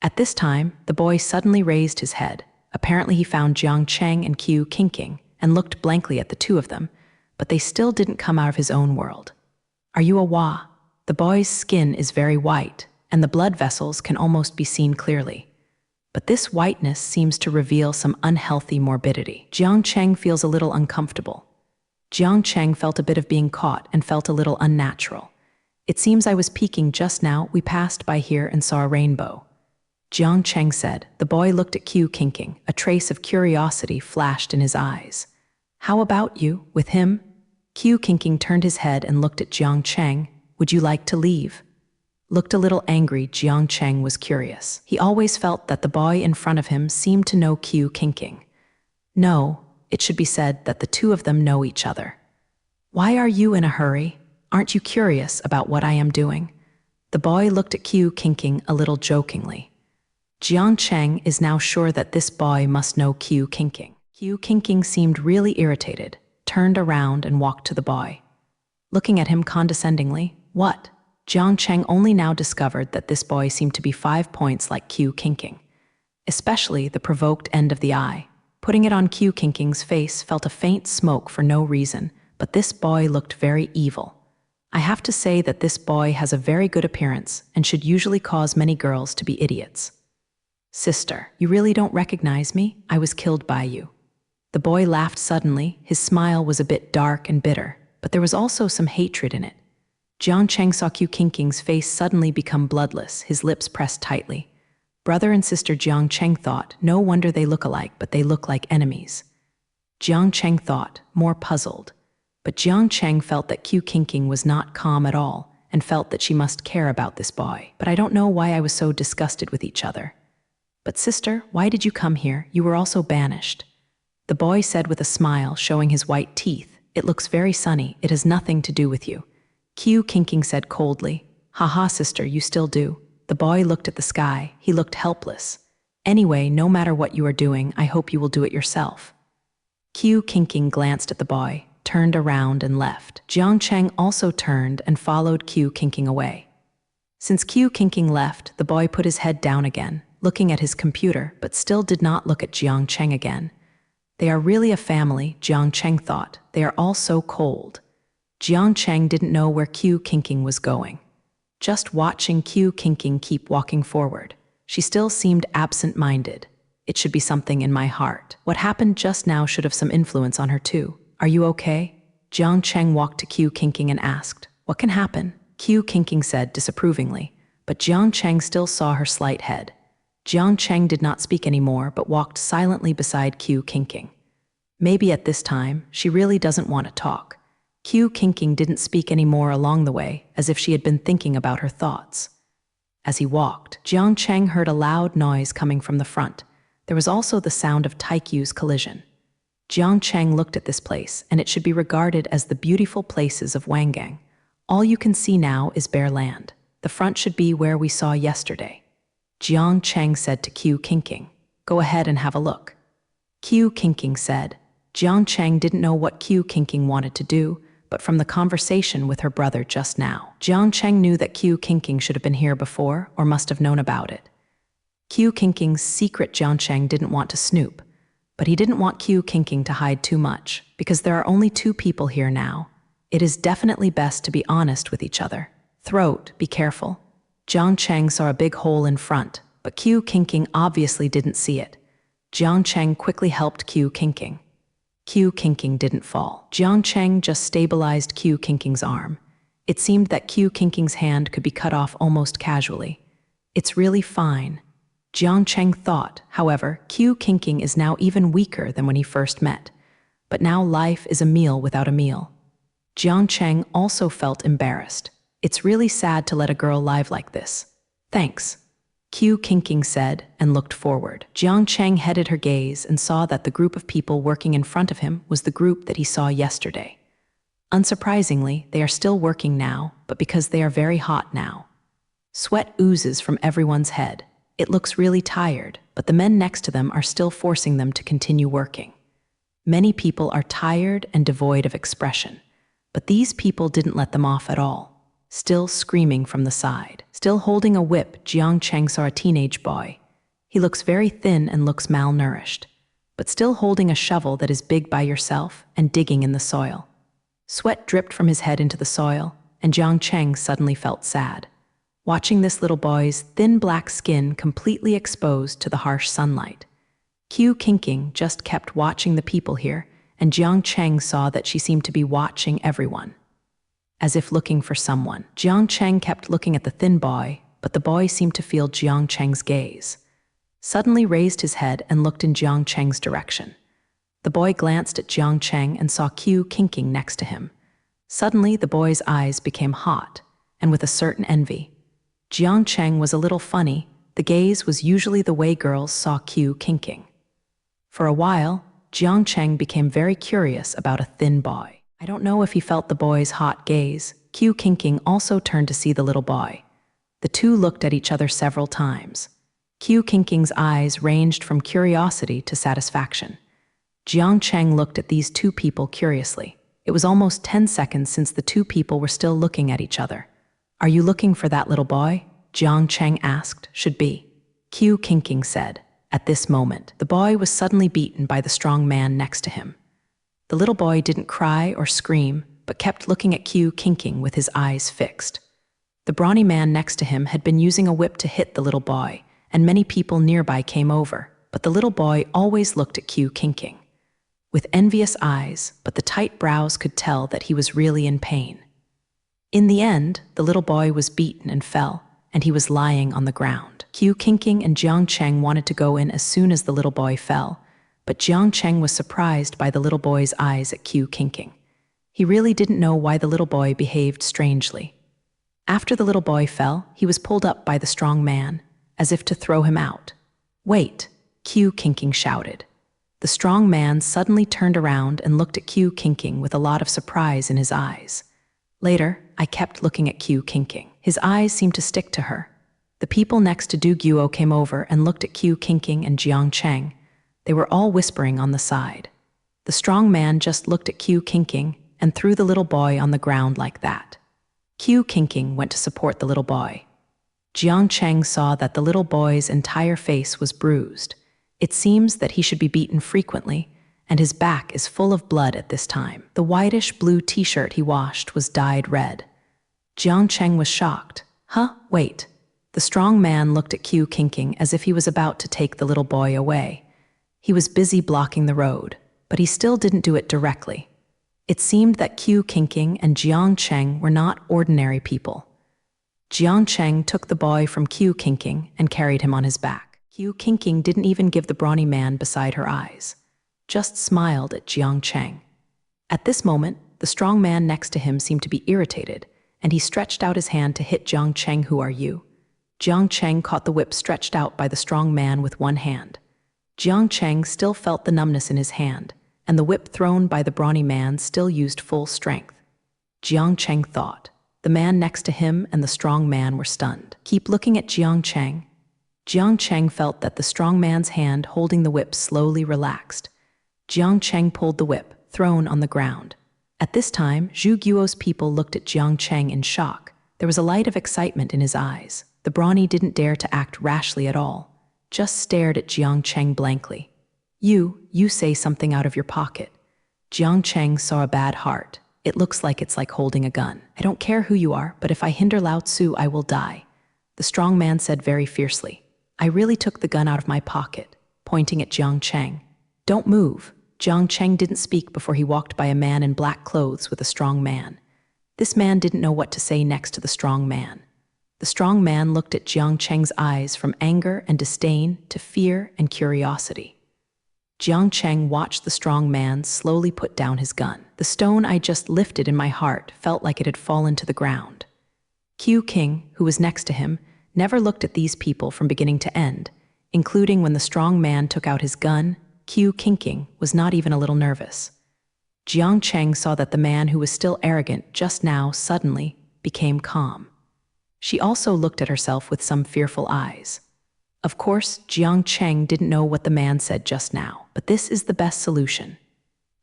At this time, the boy suddenly raised his head. Apparently he found Jiang Cheng and Qiu Qingqing and looked blankly at the two of them, but they still didn't come out of his own world. Are you a Wa? The boy's skin is very white, and the blood vessels can almost be seen clearly. But this whiteness seems to reveal some unhealthy morbidity. Jiang Cheng feels a little uncomfortable. Jiang Cheng felt a bit of being caught and felt a little unnatural. It seems I was peeking just now. We passed by here and saw a rainbow. Jiang Cheng said. The boy looked at Qiu Qingqing. A trace of curiosity flashed in his eyes. How about you, with him? Qiu Qingqing turned his head and looked at Jiang Cheng. Would you like to leave? Looked a little angry, Jiang Cheng was curious. He always felt that the boy in front of him seemed to know Qiu Qingqing. No, it should be said that the two of them know each other. Why are you in a hurry? Aren't you curious about what I am doing? The boy looked at Qiu Qingqing a little jokingly. Jiang Cheng is now sure that this boy must know Qiu Qingqing. Qiu Qingqing seemed really irritated, turned around and walked to the boy. Looking at him condescendingly, what? Jiang Cheng only now discovered that this boy seemed to be 5 points like Qiu Qingqing, especially the provoked end of the eye. Putting it on Qiu Qingqing's face felt a faint smoke for no reason, but this boy looked very evil. I have to say that this boy has a very good appearance and should usually cause many girls to be idiots. Sister, you really don't recognize me? I was killed by you. The boy laughed suddenly. His smile was a bit dark and bitter, but there was also some hatred in it. Jiang Cheng saw Qiu Qingqing's face suddenly become bloodless, his lips pressed tightly. Brother and sister Jiang Cheng thought, no wonder they look alike, but they look like enemies. Jiang Cheng thought, more puzzled. But Jiang Cheng felt that Qiu Qingqing was not calm at all, and felt that she must care about this boy. But I don't know why I was so disgusted with each other. But sister, why did you come here? You were also banished. The boy said with a smile, showing his white teeth, it looks very sunny. It has nothing to do with you. Qiu Qingqing said coldly, Haha, sister, you still do. The boy looked at the sky. He looked helpless. Anyway, no matter what you are doing, I hope you will do it yourself. Qiu Qingqing glanced at the boy, turned around and left. Jiang Cheng also turned and followed Qiu Qingqing away. Since Qiu Qingqing left, the boy put his head down again, looking at his computer, but still did not look at Jiang Cheng again. They are really a family, Jiang Cheng thought. They are all so cold. Jiang Cheng didn't know where Qiu Qingqing was going. Just watching Qiu Qingqing keep walking forward. She still seemed absent-minded. It should be something in my heart. What happened just now should have some influence on her too. Are you okay? Jiang Cheng walked to Qiu Qingqing and asked, what can happen? Qiu Qingqing said disapprovingly, but Jiang Cheng still saw her slight head. Jiang Cheng did not speak anymore but walked silently beside Qiu Qingqing. Maybe at this time, she really doesn't want to talk. Qiu Qingqing didn't speak anymore along the way, as if she had been thinking about her thoughts. As he walked, Jiang Cheng heard a loud noise coming from the front. There was also the sound of Tycoon's collision. Jiang Cheng looked at this place, and it should be regarded as the beautiful places of Wangang. All you can see now is bare land. The front should be where we saw yesterday. Jiang Cheng said to Qiu Qingqing, go ahead and have a look. Qiu Qingqing said. Jiang Cheng didn't know what Qiu Qingqing wanted to do, but from the conversation with her brother just now, Jiang Cheng knew that Qiu Qingqing should have been here before or must have known about it. Qiu Qingqing's secret Jiang Cheng didn't want to snoop, but he didn't want Qiu Qingqing to hide too much, because there are only two people here now. It is definitely best to be honest with each other. Throat, be careful. Jiang Cheng saw a big hole in front, but Qiu Qingqing obviously didn't see it. Jiang Cheng quickly helped Qiu Qingqing. Qiu Qingqing didn't fall. Jiang Cheng just stabilized Qiu Qingqing's arm. It seemed that Qiu Qingqing's hand could be cut off almost casually. It's really fine. Jiang Cheng thought, however, Qiu Qingqing is now even weaker than when he first met. But now life is a meal without a meal. Jiang Cheng also felt embarrassed. It's really sad to let a girl live like this. Thanks, Qiu Qingqing said and looked forward. Jiang Cheng headed her gaze and saw that the group of people working in front of him was the group that he saw yesterday. Unsurprisingly, they are still working now, but because they are very hot now. Sweat oozes from everyone's head. It looks really tired, but the men next to them are still forcing them to continue working. Many people are tired and devoid of expression, but these people didn't let them off at all. Still screaming from the side. Still holding a whip, Jiang Cheng saw a teenage boy. He looks very thin and looks malnourished, but still holding a shovel that is big by yourself and digging in the soil. Sweat dripped from his head into the soil, and Jiang Cheng suddenly felt sad. Watching this little boy's thin black skin completely exposed to the harsh sunlight. Qiu Qingqing just kept watching the people here, and Jiang Cheng saw that she seemed to be watching everyone. As if looking for someone, Jiang Cheng kept looking at the thin boy, but the boy seemed to feel Jiang Cheng's gaze. Suddenly raised his head and looked in Jiang Cheng's direction. The boy glanced at Jiang Cheng and saw Qiu Qingqing next to him. Suddenly the boy's eyes became hot, and with a certain envy. Jiang Cheng was a little funny. The gaze was usually the way girls saw Qiu Qingqing. For a while, Jiang Cheng became very curious about a thin boy. I don't know if he felt the boy's hot gaze. Qiu Qingqing also turned to see the little boy. The two looked at each other several times. Qiu Qingqing's eyes ranged from curiosity to satisfaction. Jiang Cheng looked at these two people curiously. It was almost 10 seconds since the two people were still looking at each other. Are you looking for that little boy? Jiang Cheng asked. Should be. Qiu Qingqing said. At this moment, the boy was suddenly beaten by the strong man next to him. The little boy didn't cry or scream, but kept looking at Qiu Qingqing with his eyes fixed. The brawny man next to him had been using a whip to hit the little boy, and many people nearby came over, but the little boy always looked at Qiu Qingqing. With envious eyes, but the tight brows could tell that he was really in pain. In the end, the little boy was beaten and fell, and he was lying on the ground. Qiu Qingqing and Jiang Cheng wanted to go in as soon as the little boy fell, but Jiang Cheng was surprised by the little boy's eyes at Qiu Qingqing. He really didn't know why the little boy behaved strangely. After the little boy fell, he was pulled up by the strong man, as if to throw him out. Wait, Qiu Qingqing shouted. The strong man suddenly turned around and looked at Qiu Qingqing with a lot of surprise in his eyes. Later, I kept looking at Qiu Qingqing. His eyes seemed to stick to her. The people next to Du Guo came over and looked at Qiu Qingqing and Jiang Cheng. They were all whispering on the side. The strong man just looked at Qiu Qingqing and threw the little boy on the ground like that. Qiu Qingqing went to support the little boy. Jiang Cheng saw that the little boy's entire face was bruised. It seems that he should be beaten frequently, and his back is full of blood at this time. The whitish-blue t-shirt he washed was dyed red. Jiang Cheng was shocked. Huh? Wait. The strong man looked at Qiu Qingqing as if he was about to take the little boy away. He was busy blocking the road, but he still didn't do it directly. It seemed that Qiu Qingqing and Jiang Cheng were not ordinary people. Jiang Cheng took the boy from Qiu Qingqing and carried him on his back. Qiu Qingqing didn't even give the brawny man beside her eyes, just smiled at Jiang Cheng. At this moment, the strong man next to him seemed to be irritated, and he stretched out his hand to hit Jiang Cheng. Who are you? Jiang Cheng caught the whip stretched out by the strong man with one hand. Jiang Cheng still felt the numbness in his hand, and the whip thrown by the brawny man still used full strength. Jiang Cheng thought. The man next to him and the strong man were stunned. Keep looking at Jiang Cheng. Jiang Cheng felt that the strong man's hand holding the whip slowly relaxed. Jiang Cheng pulled the whip, thrown on the ground. At this time, Zhu Guo's people looked at Jiang Cheng in shock. There was a light of excitement in his eyes. The brawny didn't dare to act rashly at all, just stared at Jiang Cheng blankly. You say something out of your pocket. Jiang Cheng saw a bad heart. It looks like it's like holding a gun. I don't care who you are, but if I hinder Lao Tzu, I will die. The strong man said very fiercely. I really took the gun out of my pocket, pointing at Jiang Cheng. Don't move. Jiang Cheng didn't speak before he walked by a man in black clothes with a strong man. This man didn't know what to say next to the strong man. The strong man looked at Jiang Cheng's eyes from anger and disdain to fear and curiosity. Jiang Cheng watched the strong man slowly put down his gun. The stone I just lifted in my heart felt like it had fallen to the ground. Qiu Qing, who was next to him, never looked at these people from beginning to end, including when the strong man took out his gun. Qiu Qingqing was not even a little nervous. Jiang Cheng saw that the man who was still arrogant just now suddenly became calm. She also looked at herself with some fearful eyes. Of course, Jiang Cheng didn't know what the man said just now, but this is the best solution.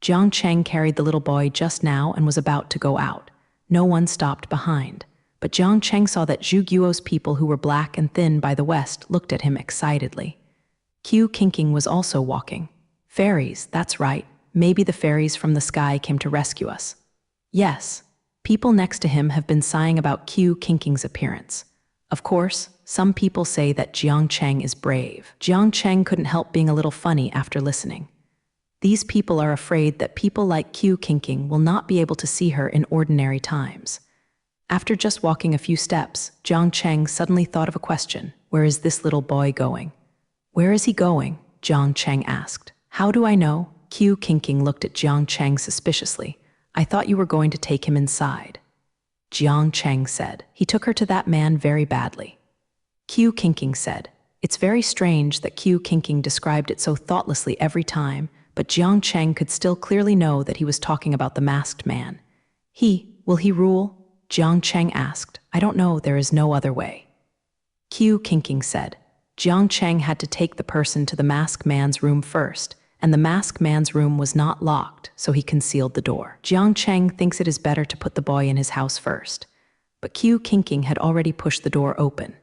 Jiang Cheng carried the little boy just now and was about to go out. No one stopped behind, but Jiang Cheng saw that Zhu Guo's people who were black and thin by the west looked at him excitedly. Qiu Qingqing was also walking. Fairies, that's right. Maybe the fairies from the sky came to rescue us. Yes, people next to him have been sighing about Qiu Qingqing's appearance. Of course, some people say that Jiang Cheng is brave. Jiang Cheng couldn't help being a little funny after listening. These people are afraid that people like Qiu Qingqing will not be able to see her in ordinary times. After just walking a few steps, Jiang Cheng suddenly thought of a question. Where is this little boy going? Where is he going? Jiang Cheng asked. How do I know? Qiu Qingqing looked at Jiang Cheng suspiciously. I thought you were going to take him inside. Jiang Cheng said. He took her to that man very badly. Qiu Qingqing said. It's very strange that Qiu Qingqing described it so thoughtlessly every time, but Jiang Cheng could still clearly know that he was talking about the masked man. Will he rule? Jiang Cheng asked. I don't know, there is no other way. Qiu Qingqing said. Jiang Cheng had to take the person to the masked man's room first, and the masked man's room was not locked, so he concealed the door. Jiang Cheng thinks it is better to put the boy in his house first. But Qiu Qingqing had already pushed the door open.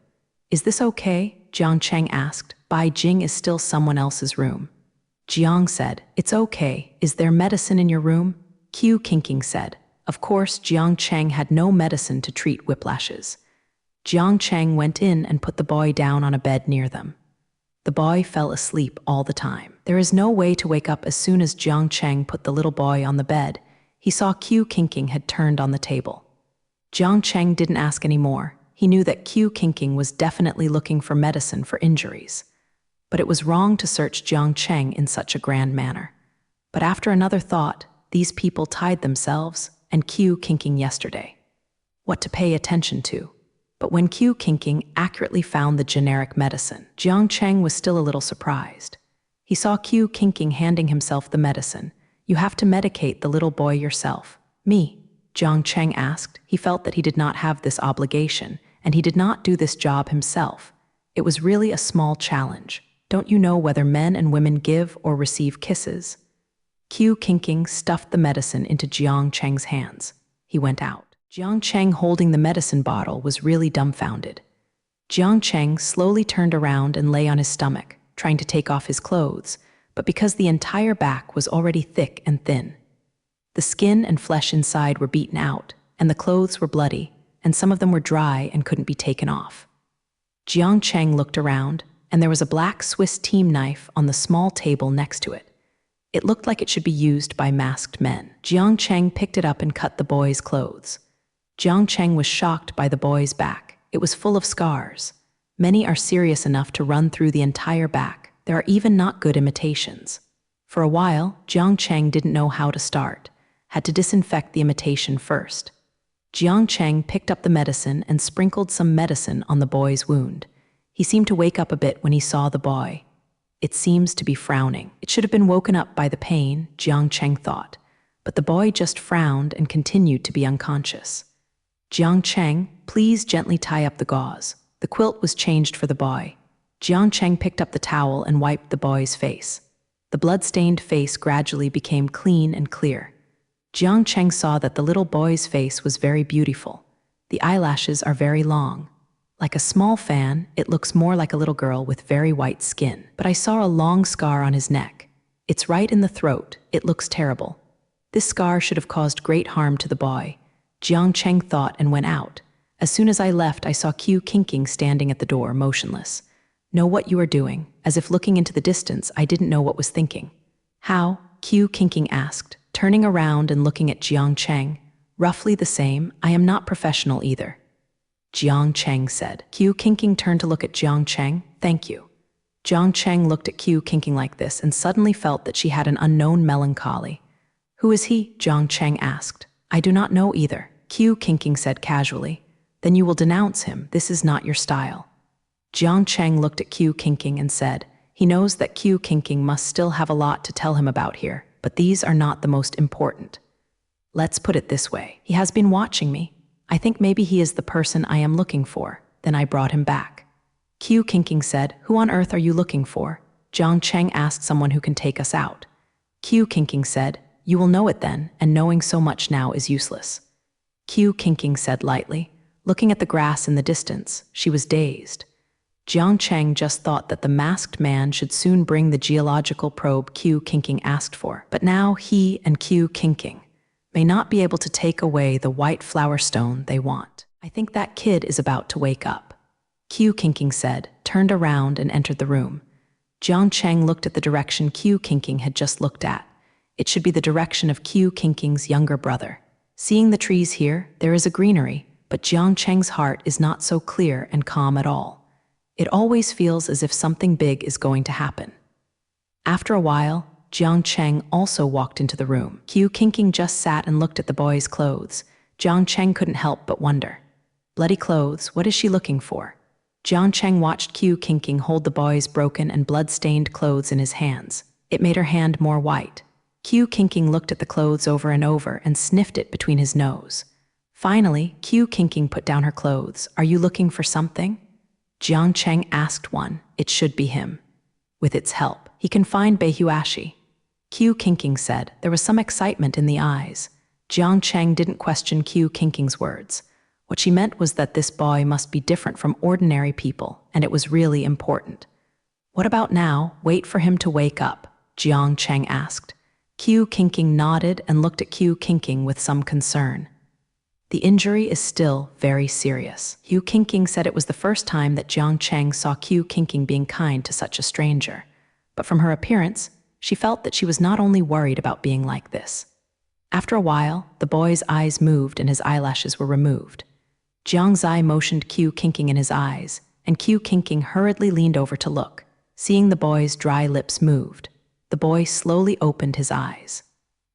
Is this okay? Jiang Cheng asked. Bai Jing is still someone else's room. Jiang said, it's okay. Is there medicine in your room? Qiu Qingqing said. Of course, Jiang Cheng had no medicine to treat whiplashes. Jiang Cheng went in and put the boy down on a bed near them. The boy fell asleep all the time. There is no way to wake up as soon as Jiang Cheng put the little boy on the bed. He saw Qiu Qingqing had turned on the table. Jiang Cheng didn't ask any more. He knew that Qiu Qingqing was definitely looking for medicine for injuries. But it was wrong to search Jiang Cheng in such a grand manner. But after another thought, these people tied themselves and Qiu Qingqing yesterday. What to pay attention to? But when Qiu Qingqing accurately found the generic medicine, Jiang Cheng was still a little surprised. He saw Qiu Qingqing handing himself the medicine. You have to medicate the little boy yourself. Me? Jiang Cheng asked. He felt that he did not have this obligation, and he did not do this job himself. It was really a small challenge. Don't you know whether men and women give or receive kisses? Qiu Qingqing stuffed the medicine into Jiang Cheng's hands. He went out. Jiang Cheng, holding the medicine bottle, was really dumbfounded. Jiang Cheng slowly turned around and lay on his stomach, trying to take off his clothes, but because the entire back was already thick and thin. The skin and flesh inside were beaten out, and the clothes were bloody, and some of them were dry and couldn't be taken off. Jiang Cheng looked around, and there was a black Swiss team knife on the small table next to it. It looked like it should be used by masked men. Jiang Cheng picked it up and cut the boy's clothes. Jiang Cheng was shocked by the boy's back. It was full of scars. Many are serious enough to run through the entire back. There are even not good imitations. For a while, Jiang Cheng didn't know how to start, had to disinfect the imitation first. Jiang Cheng picked up the medicine and sprinkled some medicine on the boy's wound. He seemed to wake up a bit when he saw the boy. It seems to be frowning. It should have been woken up by the pain, Jiang Cheng thought, but the boy just frowned and continued to be unconscious. Jiang Cheng, please gently tie up the gauze. The quilt was changed for the boy. Jiang Cheng picked up the towel and wiped the boy's face. The blood-stained face gradually became clean and clear. Jiang Cheng saw that the little boy's face was very beautiful. The eyelashes are very long. Like a small fan, it looks more like a little girl with very white skin. But I saw a long scar on his neck. It's right in the throat. It looks terrible. This scar should have caused great harm to the boy. Jiang Cheng thought and went out. As soon as I left, I saw Qiu Qingqing standing at the door, motionless. Know what you are doing? As if looking into the distance, I didn't know what was thinking. How? Qiu Qingqing asked, turning around and looking at Jiang Cheng. Roughly the same. I am not professional either. Jiang Cheng said. Qiu Qingqing turned to look at Jiang Cheng. Thank you. Jiang Cheng looked at Qiu Qingqing like this and suddenly felt that she had an unknown melancholy. Who is he? Jiang Cheng asked. I do not know either. Qiu Qingqing said casually. Then you will denounce him. This is not your style. Jiang Cheng looked at Qiu Qingqing and said, he knows that Qiu Qingqing must still have a lot to tell him about here, but these are not the most important. Let's put it this way. He has been watching me. I think maybe he is the person I am looking for. Then I brought him back. Qiu Qingqing said, who on earth are you looking for? Jiang Cheng asked, someone who can take us out. Qiu Qingqing said, you will know it then, and knowing so much now is useless. Qiu Qingqing said lightly, looking at the grass in the distance. She was dazed. Jiang Cheng just thought that the masked man should soon bring the geological probe Qiu Qingqing asked for, but now he and Qiu Qingqing may not be able to take away the white flower stone they want. I think that kid is about to wake up. Qiu Qingqing said, turned around and entered the room. Jiang Cheng looked at the direction Qiu Qingqing had just looked at. It should be the direction of Qiu Qingqing's younger brother. Seeing the trees here, there is a greenery, but Jiang Cheng's heart is not so clear and calm at all. It always feels as if something big is going to happen. After a while, Jiang Cheng also walked into the room. Qiu Qingqing just sat and looked at the boy's clothes. Jiang Cheng couldn't help but wonder. Bloody clothes, what is she looking for? Jiang Cheng watched Qiu Qingqing hold the boy's broken and blood-stained clothes in his hands. It made her hand more white. Qiu Qingqing looked at the clothes over and over and sniffed it between his nose. Finally, Qiu Qingqing put down her clothes. Are you looking for something? Jiang Cheng asked one. It should be him. With its help, he can find Beihuashi. Qiu Qingqing said. There was some excitement in the eyes. Jiang Cheng didn't question Qiu Qingqing's words. What she meant was that this boy must be different from ordinary people, and it was really important. What about now? Wait for him to wake up, Jiang Cheng asked. Qiu Qingqing nodded and looked at Qiu Qingqing with some concern. The injury is still very serious. Qiu Qingqing said it was the first time that Jiang Cheng saw Qiu Qingqing being kind to such a stranger. But from her appearance, she felt that she was not only worried about being like this. After a while, the boy's eyes moved and his eyelashes were removed. Jiang Zai motioned Qiu Qingqing in his eyes, and Qiu Qingqing hurriedly leaned over to look. Seeing the boy's dry lips moved, the boy slowly opened his eyes.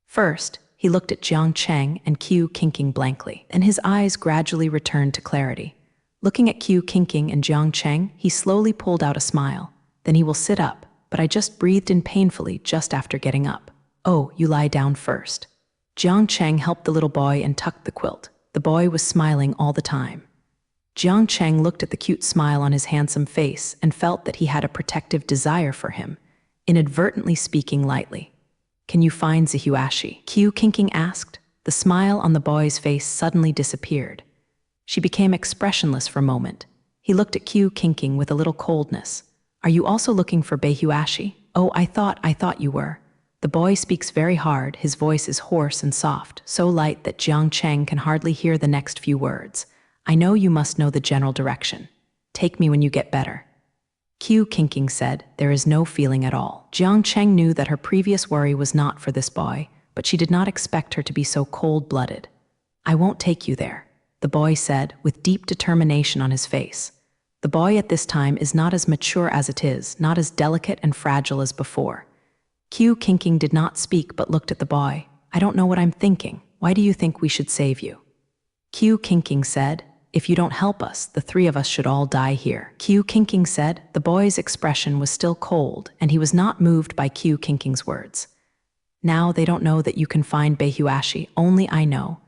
First, he looked at Jiang Cheng and Qiu Qingqing blankly, and his eyes gradually returned to clarity. Looking at Qiu Qingqing and Jiang Cheng, he slowly pulled out a smile. Then he will sit up, but I just breathed in painfully just after getting up. Oh, you lie down first. Jiang Cheng helped the little boy and tucked the quilt. The boy was smiling all the time. Jiang Cheng looked at the cute smile on his handsome face and felt that he had a protective desire for him, inadvertently speaking lightly. "Can you find Zihuashi?" Qiu Qingqing asked. The smile on the boy's face suddenly disappeared. She became expressionless for a moment. He looked at Qiu Qingqing with a little coldness. "Are you also looking for Beihuashi?" "Oh, I thought you were." The boy speaks very hard, his voice is hoarse and soft, so light that Jiang Cheng can hardly hear the next few words. "I know you must know the general direction. Take me when you get better." Qiu Qingqing said, "There is no feeling at all." Jiang Cheng knew that her previous worry was not for this boy, but she did not expect her to be so cold-blooded. "I won't take you there," the boy said, with deep determination on his face. The boy at this time is not as mature as it is, not as delicate and fragile as before. Qiu Qingqing did not speak but looked at the boy. "I don't know what I'm thinking. Why do you think we should save you?" Qiu Qingqing said, "If you don't help us, the three of us should all die here." Qiu Qingqing said. The boy's expression was still cold, and he was not moved by Qiu Qingqing's words. "Now they don't know that you can find Beihuashi, only I know.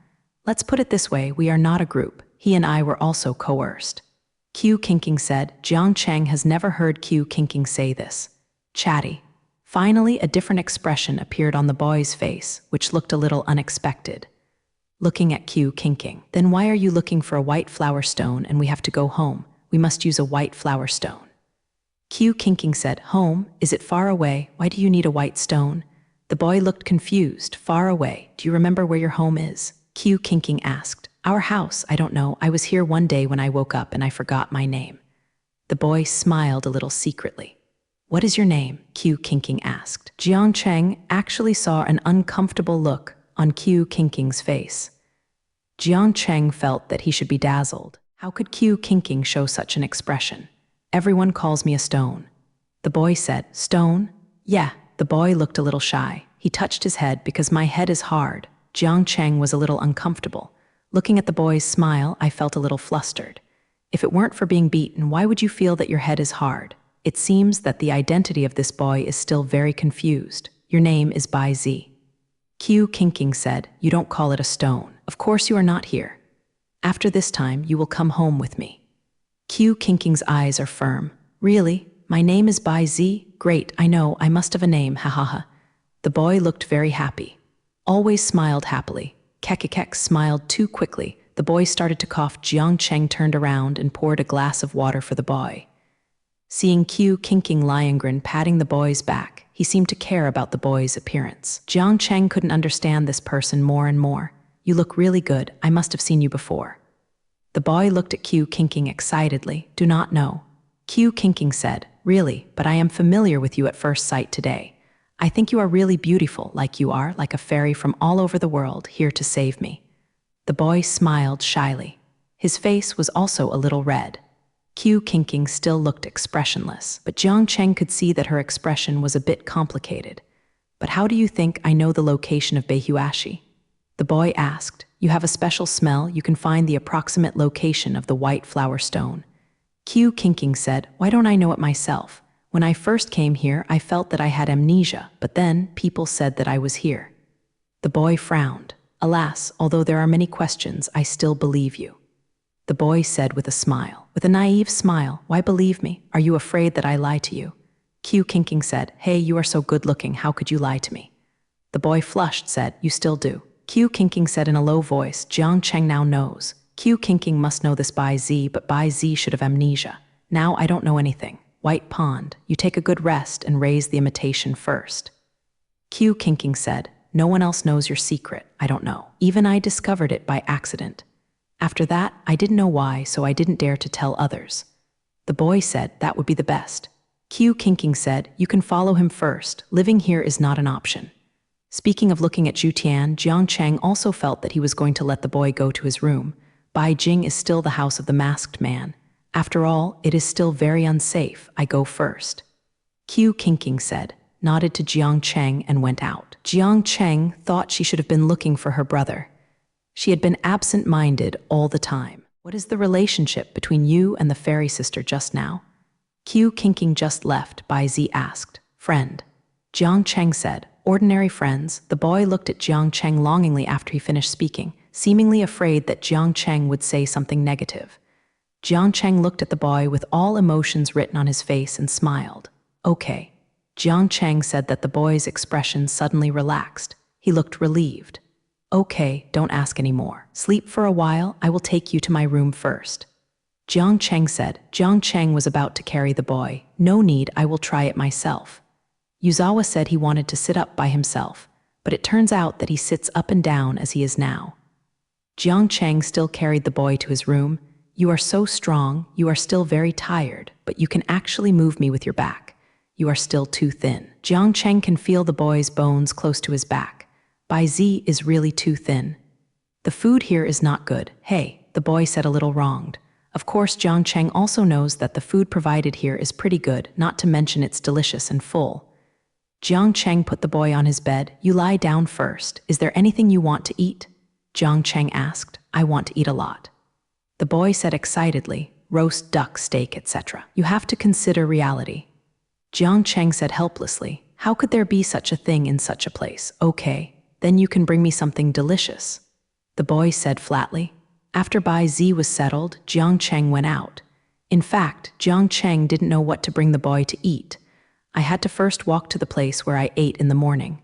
Let's put it this way, we are not a group. He and I were also coerced." Qiu Qingqing said. Jiang Cheng has never heard Qiu Qingqing say this. Chatty. Finally, a different expression appeared on the boy's face, which looked a little unexpected. Looking at Qiu Qingqing. "Then why are you looking for a white flower stone and we have to go home? We must use a white flower stone." Qiu Qingqing said, "Home? Is it far away? Why do you need a white stone?" The boy looked confused. "Far away? Do you remember where your home is?" Qiu Qingqing asked. "Our house, I don't know. I was here one day when I woke up and I forgot my name." The boy smiled a little secretly. "What is your name?" Qiu Qingqing asked. Jiang Cheng actually saw an uncomfortable look on Qiu Qingqing's face. Jiang Cheng felt that he should be dazzled. How could Qiu Qingqing show such an expression? "Everyone calls me a stone." The boy said, "Stone?" "Yeah." The boy looked a little shy. He touched his head. "Because my head is hard." Jiang Cheng was a little uncomfortable. Looking at the boy's smile, I felt a little flustered. If it weren't for being beaten, why would you feel that your head is hard? It seems that the identity of this boy is still very confused. "Your name is Bai Zi." Qiu Qingqing said, "You don't call it a stone. Of course you are not here. After this time, you will come home with me." Qiu Qingqing's eyes are firm. "Really? My name is Bai Zi? Great, I know, I must have a name, ha ha ha." The boy looked very happy. Always smiled happily. Kekekek smiled too quickly. The boy started to cough. Jiang Cheng turned around and poured a glass of water for the boy. Seeing Qiu Qingqing Liangren patting the boy's back, he seemed to care about the boy's appearance. Jiang Cheng couldn't understand this person more and more. "You look really good. I must have seen you before." The boy looked at Qiu Qingqing excitedly. "Do not know." Qiu Qingqing said, "Really, but I am familiar with you at first sight today. I think you are really beautiful, like you are, like a fairy from all over the world, here to save me." The boy smiled shyly. His face was also a little red. Qiu Qingqing still looked expressionless, but Jiang Cheng could see that her expression was a bit complicated. "But how do you think I know the location of Beihuashi?" The boy asked. "You have a special smell, you can find the approximate location of the white flower stone." Qiu Qingqing said, "Why don't I know it myself? When I first came here, I felt that I had amnesia, but then people said that I was here." The boy frowned. "Alas, although there are many questions, I still believe you." The boy said with a smile, with a naive smile, "Why believe me? Are you afraid that I lie to you?" Qiu Qingqing said, "Hey, you are so good-looking, how could you lie to me?" The boy flushed, said, "You still do." Qiu Qingqing said in a low voice, "Jiang Cheng now knows. Qiu Qingqing must know this Bai Zi, but Bai Zi should have amnesia. Now I don't know anything. White Pond, you take a good rest and raise the imitation first." Qiu Qingqing said, "No one else knows your secret, I don't know. Even I discovered it by accident. After that, I didn't know why, so I didn't dare to tell others." The boy said, "That would be the best." Qiu Qingqing said, "You can follow him first. Living here is not an option." Speaking of looking at Zhu Tian, Jiang Cheng also felt that he was going to let the boy go to his room. Bai Jing is still the house of the masked man. After all, it is still very unsafe. I go first. Qiu Qingqing said, nodded to Jiang Cheng and went out. Jiang Cheng thought she should have been looking for her brother. She had been absent-minded all the time. "What is the relationship between you and the fairy sister just now?" Qiu Qingqing just left, Bai Zi asked. "Friend." Jiang Cheng said, "Ordinary friends." The boy looked at Jiang Cheng longingly after he finished speaking, seemingly afraid that Jiang Cheng would say something negative. Jiang Cheng looked at the boy with all emotions written on his face and smiled. Okay. Jiang Cheng said that the boy's expression suddenly relaxed. He looked relieved. Okay, don't ask any more. Sleep for a while, I will take you to my room first. Jiang Cheng said. Jiang Cheng was about to carry the boy. No need, I will try it myself. Yuzawa said he wanted to sit up by himself, but it turns out that he sits up and down as he is now. Jiang Cheng still carried the boy to his room. You are so strong, you are still very tired, but you can actually move me with your back. You are still too thin. Jiang Cheng can feel the boy's bones close to his back. Bai Zi is really too thin. The food here is not good. Hey, the boy said a little wronged. Of course, Jiang Cheng also knows that the food provided here is pretty good, not to mention it's delicious and full. Jiang Cheng put the boy on his bed. You lie down first. Is there anything you want to eat? Jiang Cheng asked. I want to eat a lot. The boy said excitedly, roast duck, steak, etc. You have to consider reality. Jiang Cheng said helplessly, how could there be such a thing in such a place? Okay, then you can bring me something delicious. The boy said flatly. After Bai Zi was settled, Jiang Cheng went out. In fact, Jiang Cheng didn't know what to bring the boy to eat. I had to first walk to the place where I ate in the morning.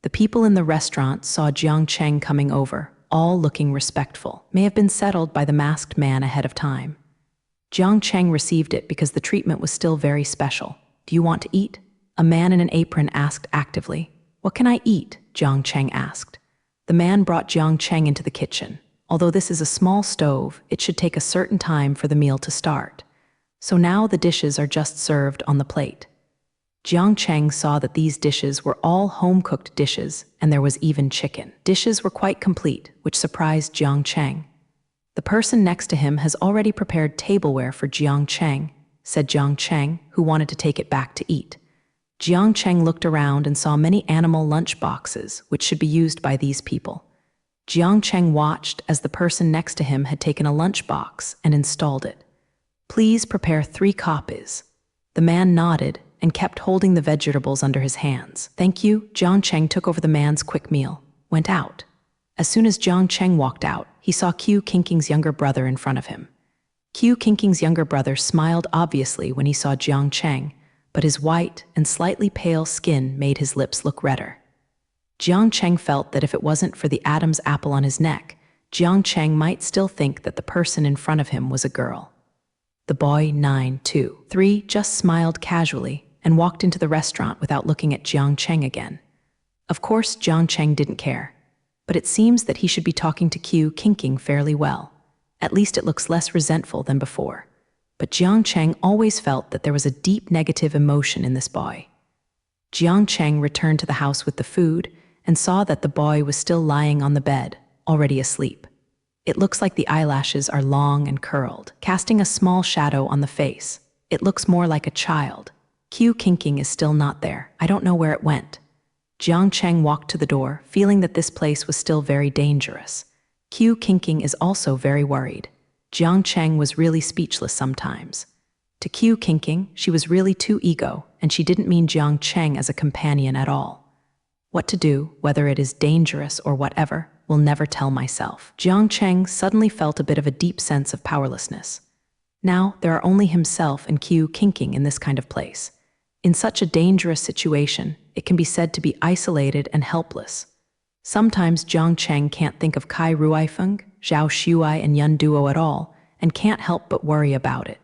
The people in the restaurant saw Jiang Cheng coming over, all looking respectful. May have been settled by the masked man ahead of time. Jiang Cheng received it because the treatment was still very special. Do you want to eat? A man in an apron asked actively. What can I eat? Jiang Cheng asked. The man brought Jiang Cheng into the kitchen. Although this is a small stove, it should take a certain time for the meal to start. So now the dishes are just served on the plate. Jiang Cheng saw that these dishes were all home-cooked dishes, and there was even chicken. Dishes were quite complete, which surprised Jiang Cheng. The person next to him has already prepared tableware for Jiang Cheng, said Jiang Cheng, who wanted to take it back to eat. Jiang Cheng looked around and saw many animal lunch boxes, which should be used by these people. Jiang Cheng watched as the person next to him had taken a lunch box and installed it. Please prepare 3 copies. The man nodded and kept holding the vegetables under his hands. Thank you. Jiang Cheng took over the man's quick meal, went out. As soon as Jiang Cheng walked out, he saw Qiu Qingqing's younger brother in front of him. Qiu Qingqing's younger brother smiled obviously when he saw Jiang Cheng, but his white and slightly pale skin made his lips look redder. Jiang Cheng felt that if it wasn't for the Adam's apple on his neck, Jiang Cheng might still think that the person in front of him was a girl. The boy 923 just smiled casually and walked into the restaurant without looking at Jiang Cheng again. Of course, Jiang Cheng didn't care, but it seems that he should be talking to Qiu Qingqing fairly well. At least it looks less resentful than before. But Jiang Cheng always felt that there was a deep negative emotion in this boy. Jiang Cheng returned to the house with the food and saw that the boy was still lying on the bed, already asleep. It looks like the eyelashes are long and curled, casting a small shadow on the face. It looks more like a child. Qiu Qingqing is still not there. I don't know where it went. Jiang Cheng walked to the door, feeling that this place was still very dangerous. Qiu Qingqing is also very worried. Jiang Cheng was really speechless sometimes. To Qiu Qingqing, she was really too ego, and she didn't mean Jiang Cheng as a companion at all. What to do, whether it is dangerous or whatever, will never tell myself. Jiang Cheng suddenly felt a bit of a deep sense of powerlessness. Now, there are only himself and Qiu Qingqing in this kind of place. In such a dangerous situation, it can be said to be isolated and helpless. Sometimes Jiang Cheng can't think of Kai Ruifeng, Zhao Xuai, and Yun Duo at all, and can't help but worry about it.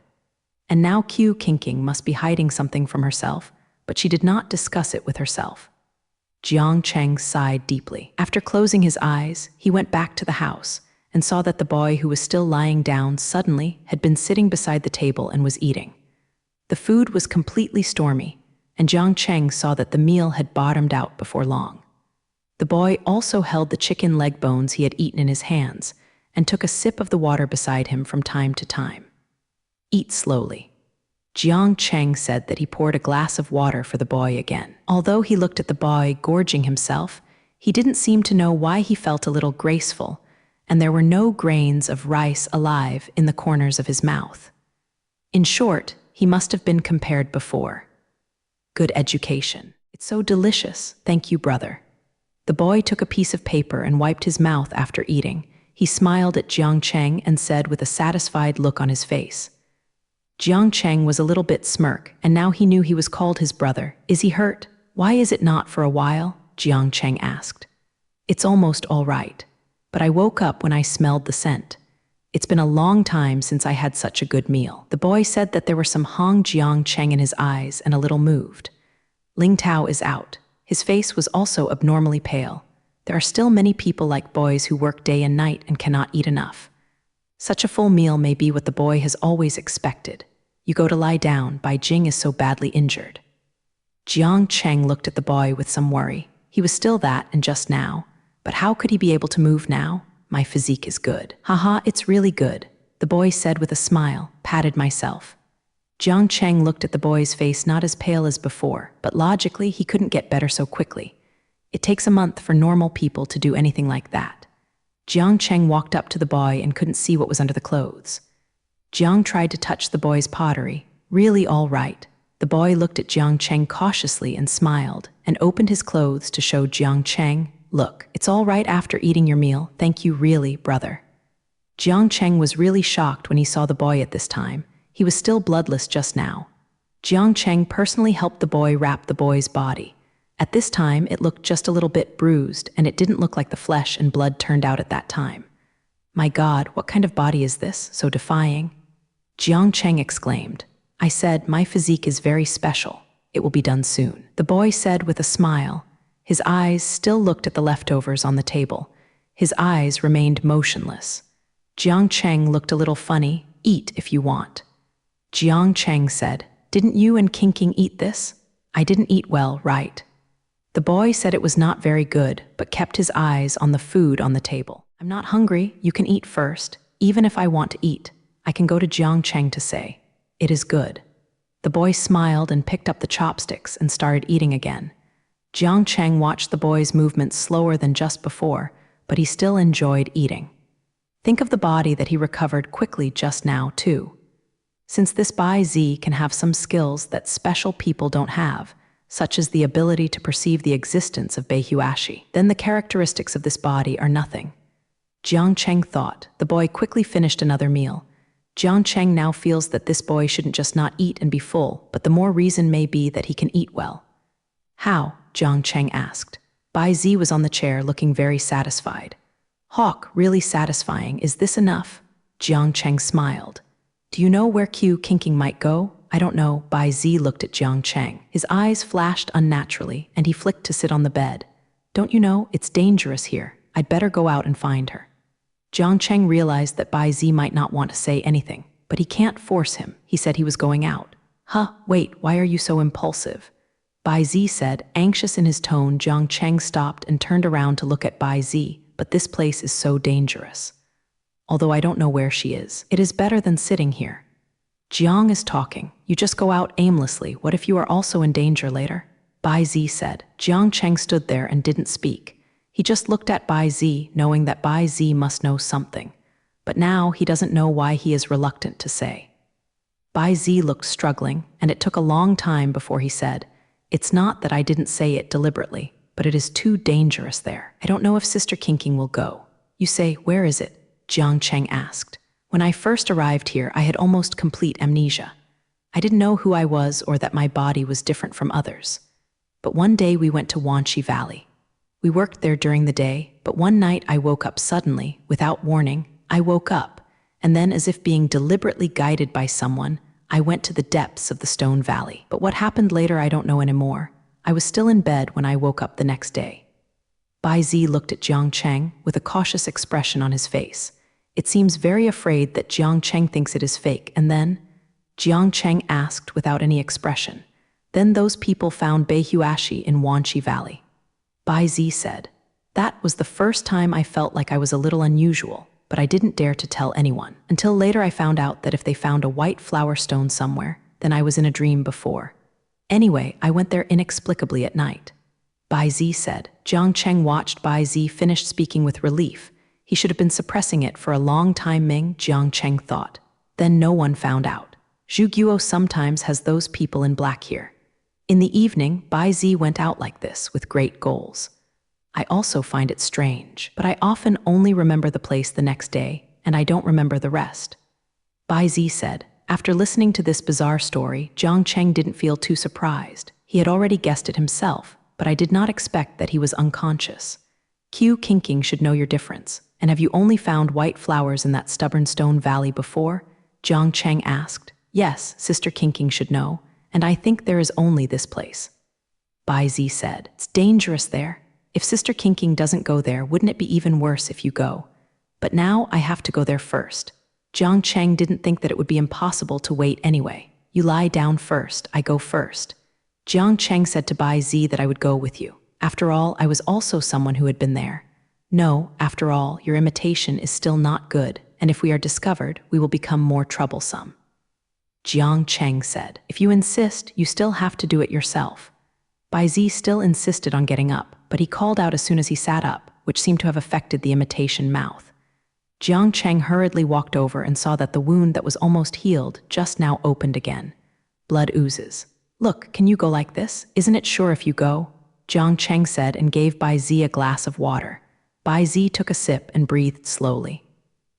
And now Qiu Qingqing must be hiding something from herself, but she did not discuss it with herself. Jiang Cheng sighed deeply. After closing his eyes, he went back to the house and saw that the boy who was still lying down suddenly had been sitting beside the table and was eating. The food was completely stormy, and Jiang Cheng saw that the meal had bottomed out before long. The boy also held the chicken leg bones he had eaten in his hands and took a sip of the water beside him from time to time. Eat slowly. Jiang Cheng said that he poured a glass of water for the boy again. Although he looked at the boy gorging himself, he didn't seem to know why he felt a little graceful, and there were no grains of rice alive in the corners of his mouth. In short, he must have been compared before. Good education. It's so delicious. Thank you, brother. The boy took a piece of paper and wiped his mouth after eating. He smiled at Jiang Cheng and said with a satisfied look on his face. Jiang Cheng was a little bit smirk, and now he knew he was called his brother. Is he hurt? Why is it not for a while? Jiang Cheng asked. It's almost all right, but I woke up when I smelled the scent. It's been a long time since I had such a good meal. The boy said that there were some Hong Jiang Cheng in his eyes and a little moved. Ling Tao is out. His face was also abnormally pale. There are still many people like boys who work day and night and cannot eat enough. Such a full meal may be what the boy has always expected. You go to lie down, Bai Jing is so badly injured. Jiang Cheng looked at the boy with some worry. He was still that and just now, but how could he be able to move now? My physique is good. Haha, it's really good, the boy said with a smile, patted myself. Jiang Cheng looked at the boy's face, not as pale as before, but logically he couldn't get better so quickly. It takes a month for normal people to do anything like that. Jiang Cheng walked up to the boy and couldn't see what was under the clothes. Jiang tried to touch the boy's pottery. Really all right. The boy looked at Jiang Cheng cautiously and smiled, and opened his clothes to show Jiang Cheng, look, it's all right after eating your meal, thank you really, brother. Jiang Cheng was really shocked when he saw the boy at this time. He was still bloodless just now. Jiang Cheng personally helped the boy wrap the boy's body. At this time, it looked just a little bit bruised, and it didn't look like the flesh and blood turned out at that time. My God, what kind of body is this, so defying? Jiang Cheng exclaimed. I said, my physique is very special. It will be done soon. The boy said with a smile. His eyes still looked at the leftovers on the table. His eyes remained motionless. Jiang Cheng looked a little funny. Eat if you want. Jiang Cheng said, didn't you and King King eat this? I didn't eat well, right? The boy said it was not very good, but kept his eyes on the food on the table. I'm not hungry, you can eat first. Even if I want to eat, I can go to Jiang Cheng to say, it is good. The boy smiled and picked up the chopsticks and started eating again. Jiang Cheng watched the boy's movements slower than just before, but he still enjoyed eating. Think of the body that he recovered quickly just now, too. Since this Bai Zi can have some skills that special people don't have, such as the ability to perceive the existence of Beihuashi, then the characteristics of this body are nothing. Jiang Cheng thought. The boy quickly finished another meal. Jiang Cheng now feels that this boy shouldn't just not eat and be full, but the more reason may be that he can eat well. How? Jiang Cheng asked. Bai Zi was on the chair looking very satisfied. Hawk, really satisfying, is this enough? Jiang Cheng smiled. Do you know where King King might go? I don't know. Bai Zi looked at Jiang Cheng. His eyes flashed unnaturally, and he flicked to sit on the bed. Don't you know, it's dangerous here. I'd better go out and find her. Jiang Cheng realized that Bai Zi might not want to say anything, but he can't force him. He said he was going out. Wait, why are you so impulsive? Bai Zi said, anxious in his tone. Jiang Cheng stopped and turned around to look at Bai Zi, but this place is so dangerous. Although I don't know where she is, it is better than sitting here. Jiang is talking. You just go out aimlessly. What if you are also in danger later? Bai Zi said. Jiang Cheng stood there and didn't speak. He just looked at Bai Zi, knowing that Bai Zi must know something. But now he doesn't know why he is reluctant to say. Bai Zi looked struggling, and it took a long time before he said, it's not that I didn't say it deliberately, but it is too dangerous there. I don't know if Sister King King will go. You say, where is it? Jiang Cheng asked. When I first arrived here, I had almost complete amnesia. I didn't know who I was or that my body was different from others. But one day we went to Wanqi Valley. We worked there during the day, but one night I woke up suddenly, without warning. I woke up, and then as if being deliberately guided by someone, I went to the depths of the stone valley. But what happened later I don't know anymore. I was still in bed when I woke up the next day. Bai Zi looked at Jiang Cheng with a cautious expression on his face. It seems very afraid that Jiang Cheng thinks it is fake, and then Jiang Cheng asked without any expression. Then those people found Beihuashi in Wanqi Valley. Bai Zi said, that was the first time I felt like I was a little unusual, but I didn't dare to tell anyone. Until later I found out that if they found a white flower stone somewhere, then I was in a dream before. Anyway, I went there inexplicably at night. Bai Zi said. Jiang Cheng watched Bai Zi finish speaking with relief. He should have been suppressing it for a long time, Ming, Jiang Cheng thought. Then no one found out. Zhu Guo sometimes has those people in black here. In the evening, Bai Zi went out like this, with great goals. I also find it strange, but I often only remember the place the next day, and I don't remember the rest. Bai Zi said. After listening to this bizarre story, Jiang Cheng didn't feel too surprised. He had already guessed it himself, but I did not expect that he was unconscious. Q Kinking should know your difference. And have you only found white flowers in that stubborn stone valley before? Jiang Cheng asked. Yes, Sister Kinking should know, and I think there is only this place. Bai Zi said. It's dangerous there. If Sister Kinking doesn't go there, wouldn't it be even worse if you go? But now I have to go there first. Jiang Cheng didn't think that it would be impossible to wait anyway. You lie down first, I go first. Jiang Cheng said to Bai Zi that I would go with you. After all, I was also someone who had been there. No, after all, your imitation is still not good, and if we are discovered, we will become more troublesome. Jiang Cheng said, if you insist, you still have to do it yourself. Bai Zi still insisted on getting up, but he called out as soon as he sat up, which seemed to have affected the imitation mouth. Jiang Cheng hurriedly walked over and saw that the wound that was almost healed just now opened again. Blood oozes. Look, can you go like this? Isn't it sure if you go? Jiang Cheng said and gave Bai Zi a glass of water. Bai Zi took a sip and breathed slowly.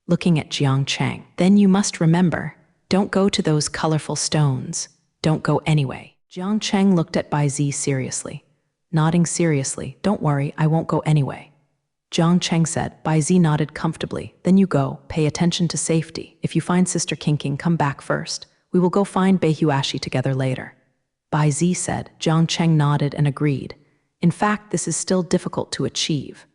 Looking at Jiang Cheng, then you must remember, don't go to those colorful stones. Don't go anyway. Jiang Cheng looked at Bai Zi seriously. Nodding seriously, don't worry, I won't go anyway. Jiang Cheng said. Bai Zi nodded comfortably. Then you go, pay attention to safety. If you find Sister Kinking, come back first. We will go find Bei Huashi together later. Bai Zi said. Jiang Cheng nodded and agreed. In fact, this is still difficult to achieve.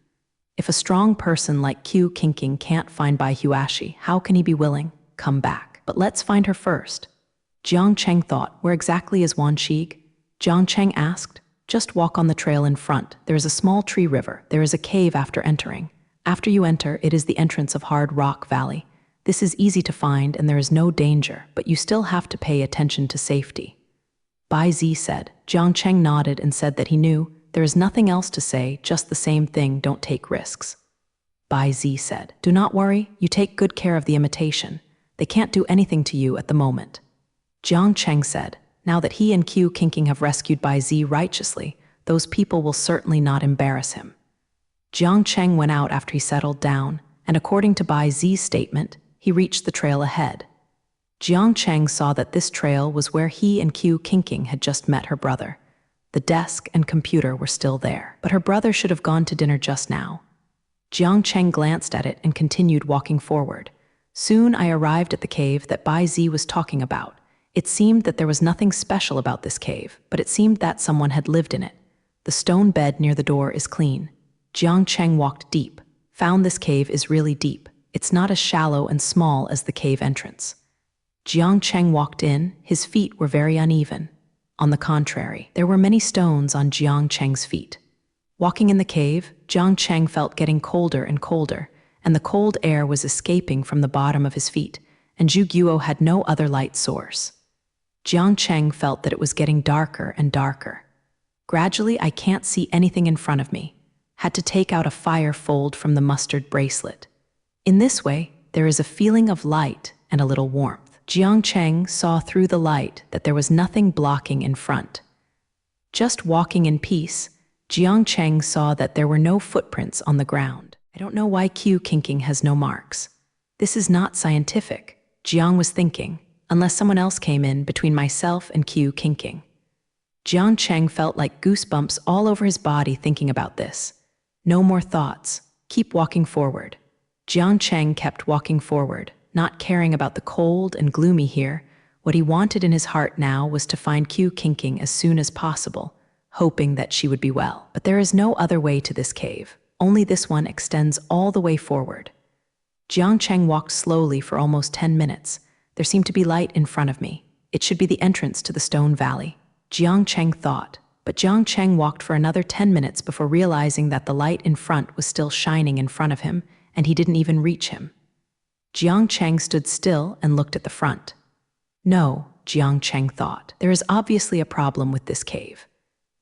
If a strong person like Q Kinking can't find Bai Huashi, how can he be willing? Come back. But let's find her first. Jiang Cheng thought, where exactly is Wan Shig? Jiang Cheng asked. Just walk on the trail in front. There is a small tree river. There is a cave after entering. After you enter, it is the entrance of Hard Rock Valley. This is easy to find and there is no danger, but you still have to pay attention to safety. Bai Zi said. Jiang Cheng nodded and said that he knew. There is nothing else to say, just the same thing, don't take risks. Bai Zi said. Do not worry, you take good care of the imitation. They can't do anything to you at the moment. Jiang Cheng said. Now that he and Q Kinking have rescued Bai Zi righteously, those people will certainly not embarrass him. Jiang Cheng went out after he settled down, and according to Bai Zi's statement, he reached the trail ahead. Jiang Cheng saw that this trail was where he and Q Kinking had just met her brother. The desk and computer were still there, but her brother should have gone to dinner just now. Jiang Cheng glanced at it and continued walking forward. Soon I arrived at the cave that Bai Zi was talking about. It seemed that there was nothing special about this cave, but it seemed that someone had lived in it. The stone bed near the door is clean. Jiang Cheng walked deep, found this cave is really deep. It's not as shallow and small as the cave entrance. Jiang Cheng walked in, his feet were very uneven. On the contrary, there were many stones on Jiang Cheng's feet. Walking in the cave, Jiang Cheng felt getting colder and colder, and the cold air was escaping from the bottom of his feet, and Zhu Guo had no other light source. Jiang Cheng felt that it was getting darker and darker. Gradually, I can't see anything in front of me. Had to take out a fire fold from the mustard bracelet. In this way, there is a feeling of light and a little warmth. Jiang Cheng saw through the light that there was nothing blocking in front. Just walking in peace, Jiang Cheng saw that there were no footprints on the ground. I don't know why Q Kinking has no marks. This is not scientific, Jiang was thinking, unless someone else came in between myself and Q Kinking. Jiang Cheng felt like goosebumps all over his body thinking about this. No more thoughts. Keep walking forward. Jiang Cheng kept walking forward, not caring about the cold and gloomy here. What he wanted in his heart now was to find Q Kinking as soon as possible, hoping that she would be well. But there is no other way to this cave. Only this one extends all the way forward. Jiang Cheng walked slowly for almost 10 minutes. There seemed to be light in front of me. It should be the entrance to the stone valley. Jiang Cheng thought, but Jiang Cheng walked for another 10 minutes before realizing that the light in front was still shining in front of him, and he didn't even reach him. Jiang Cheng stood still and looked at the front. No, Jiang Cheng thought, there is obviously a problem with this cave.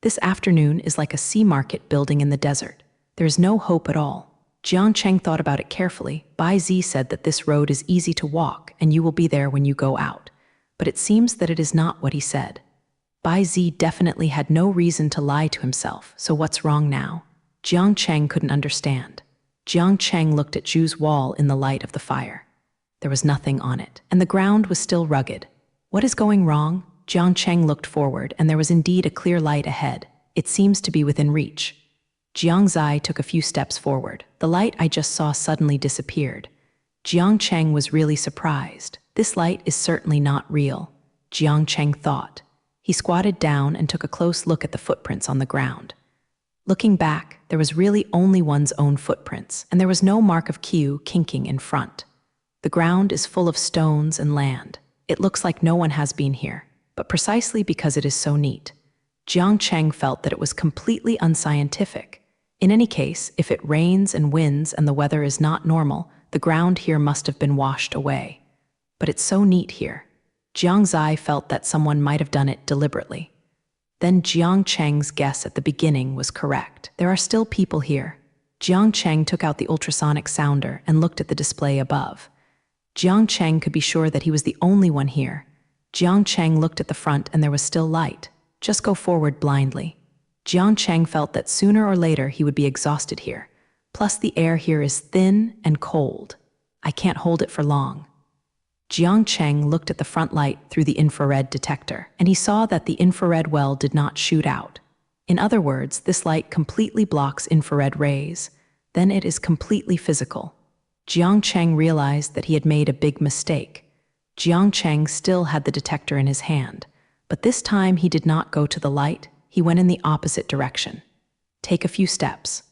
This afternoon is like a sea market building in the desert. There is no hope at all. Jiang Cheng thought about it carefully. Bai Zi said that this road is easy to walk and you will be there when you go out. But it seems that it is not what he said. Bai Zi definitely had no reason to lie to himself, so what's wrong now? Jiang Cheng couldn't understand. Jiang Cheng looked at Zhu's wall in the light of the fire. There was nothing on it, and the ground was still rugged. What is going wrong? Jiang Cheng looked forward, and there was indeed a clear light ahead. It seems to be within reach. Jiang Zai took a few steps forward. The light I just saw suddenly disappeared. Jiang Cheng was really surprised. This light is certainly not real, Jiang Cheng thought. He squatted down and took a close look at the footprints on the ground. Looking back, there was really only one's own footprints, and there was no mark of Q kinking in front. The ground is full of stones and land. It looks like no one has been here, but precisely because it is so neat. Jiang Cheng felt that it was completely unscientific. In any case, if it rains and winds and the weather is not normal, the ground here must have been washed away. But it's so neat here. Jiang Zai felt that someone might have done it deliberately. Then Jiang Cheng's guess at the beginning was correct. There are still people here. Jiang Cheng took out the ultrasonic sounder and looked at the display above. Jiang Cheng could be sure that he was the only one here. Jiang Cheng looked at the front and there was still light. Just go forward blindly. Jiang Cheng felt that sooner or later he would be exhausted here. Plus the air here is thin and cold. I can't hold it for long. Jiang Cheng looked at the front light through the infrared detector, and he saw that the infrared well did not shoot out. In other words, this light completely blocks infrared rays. Then it is completely physical. Jiang Cheng realized that he had made a big mistake. Jiang Cheng still had the detector in his hand, but this time he did not go to the light. He went in the opposite direction. Take a few steps.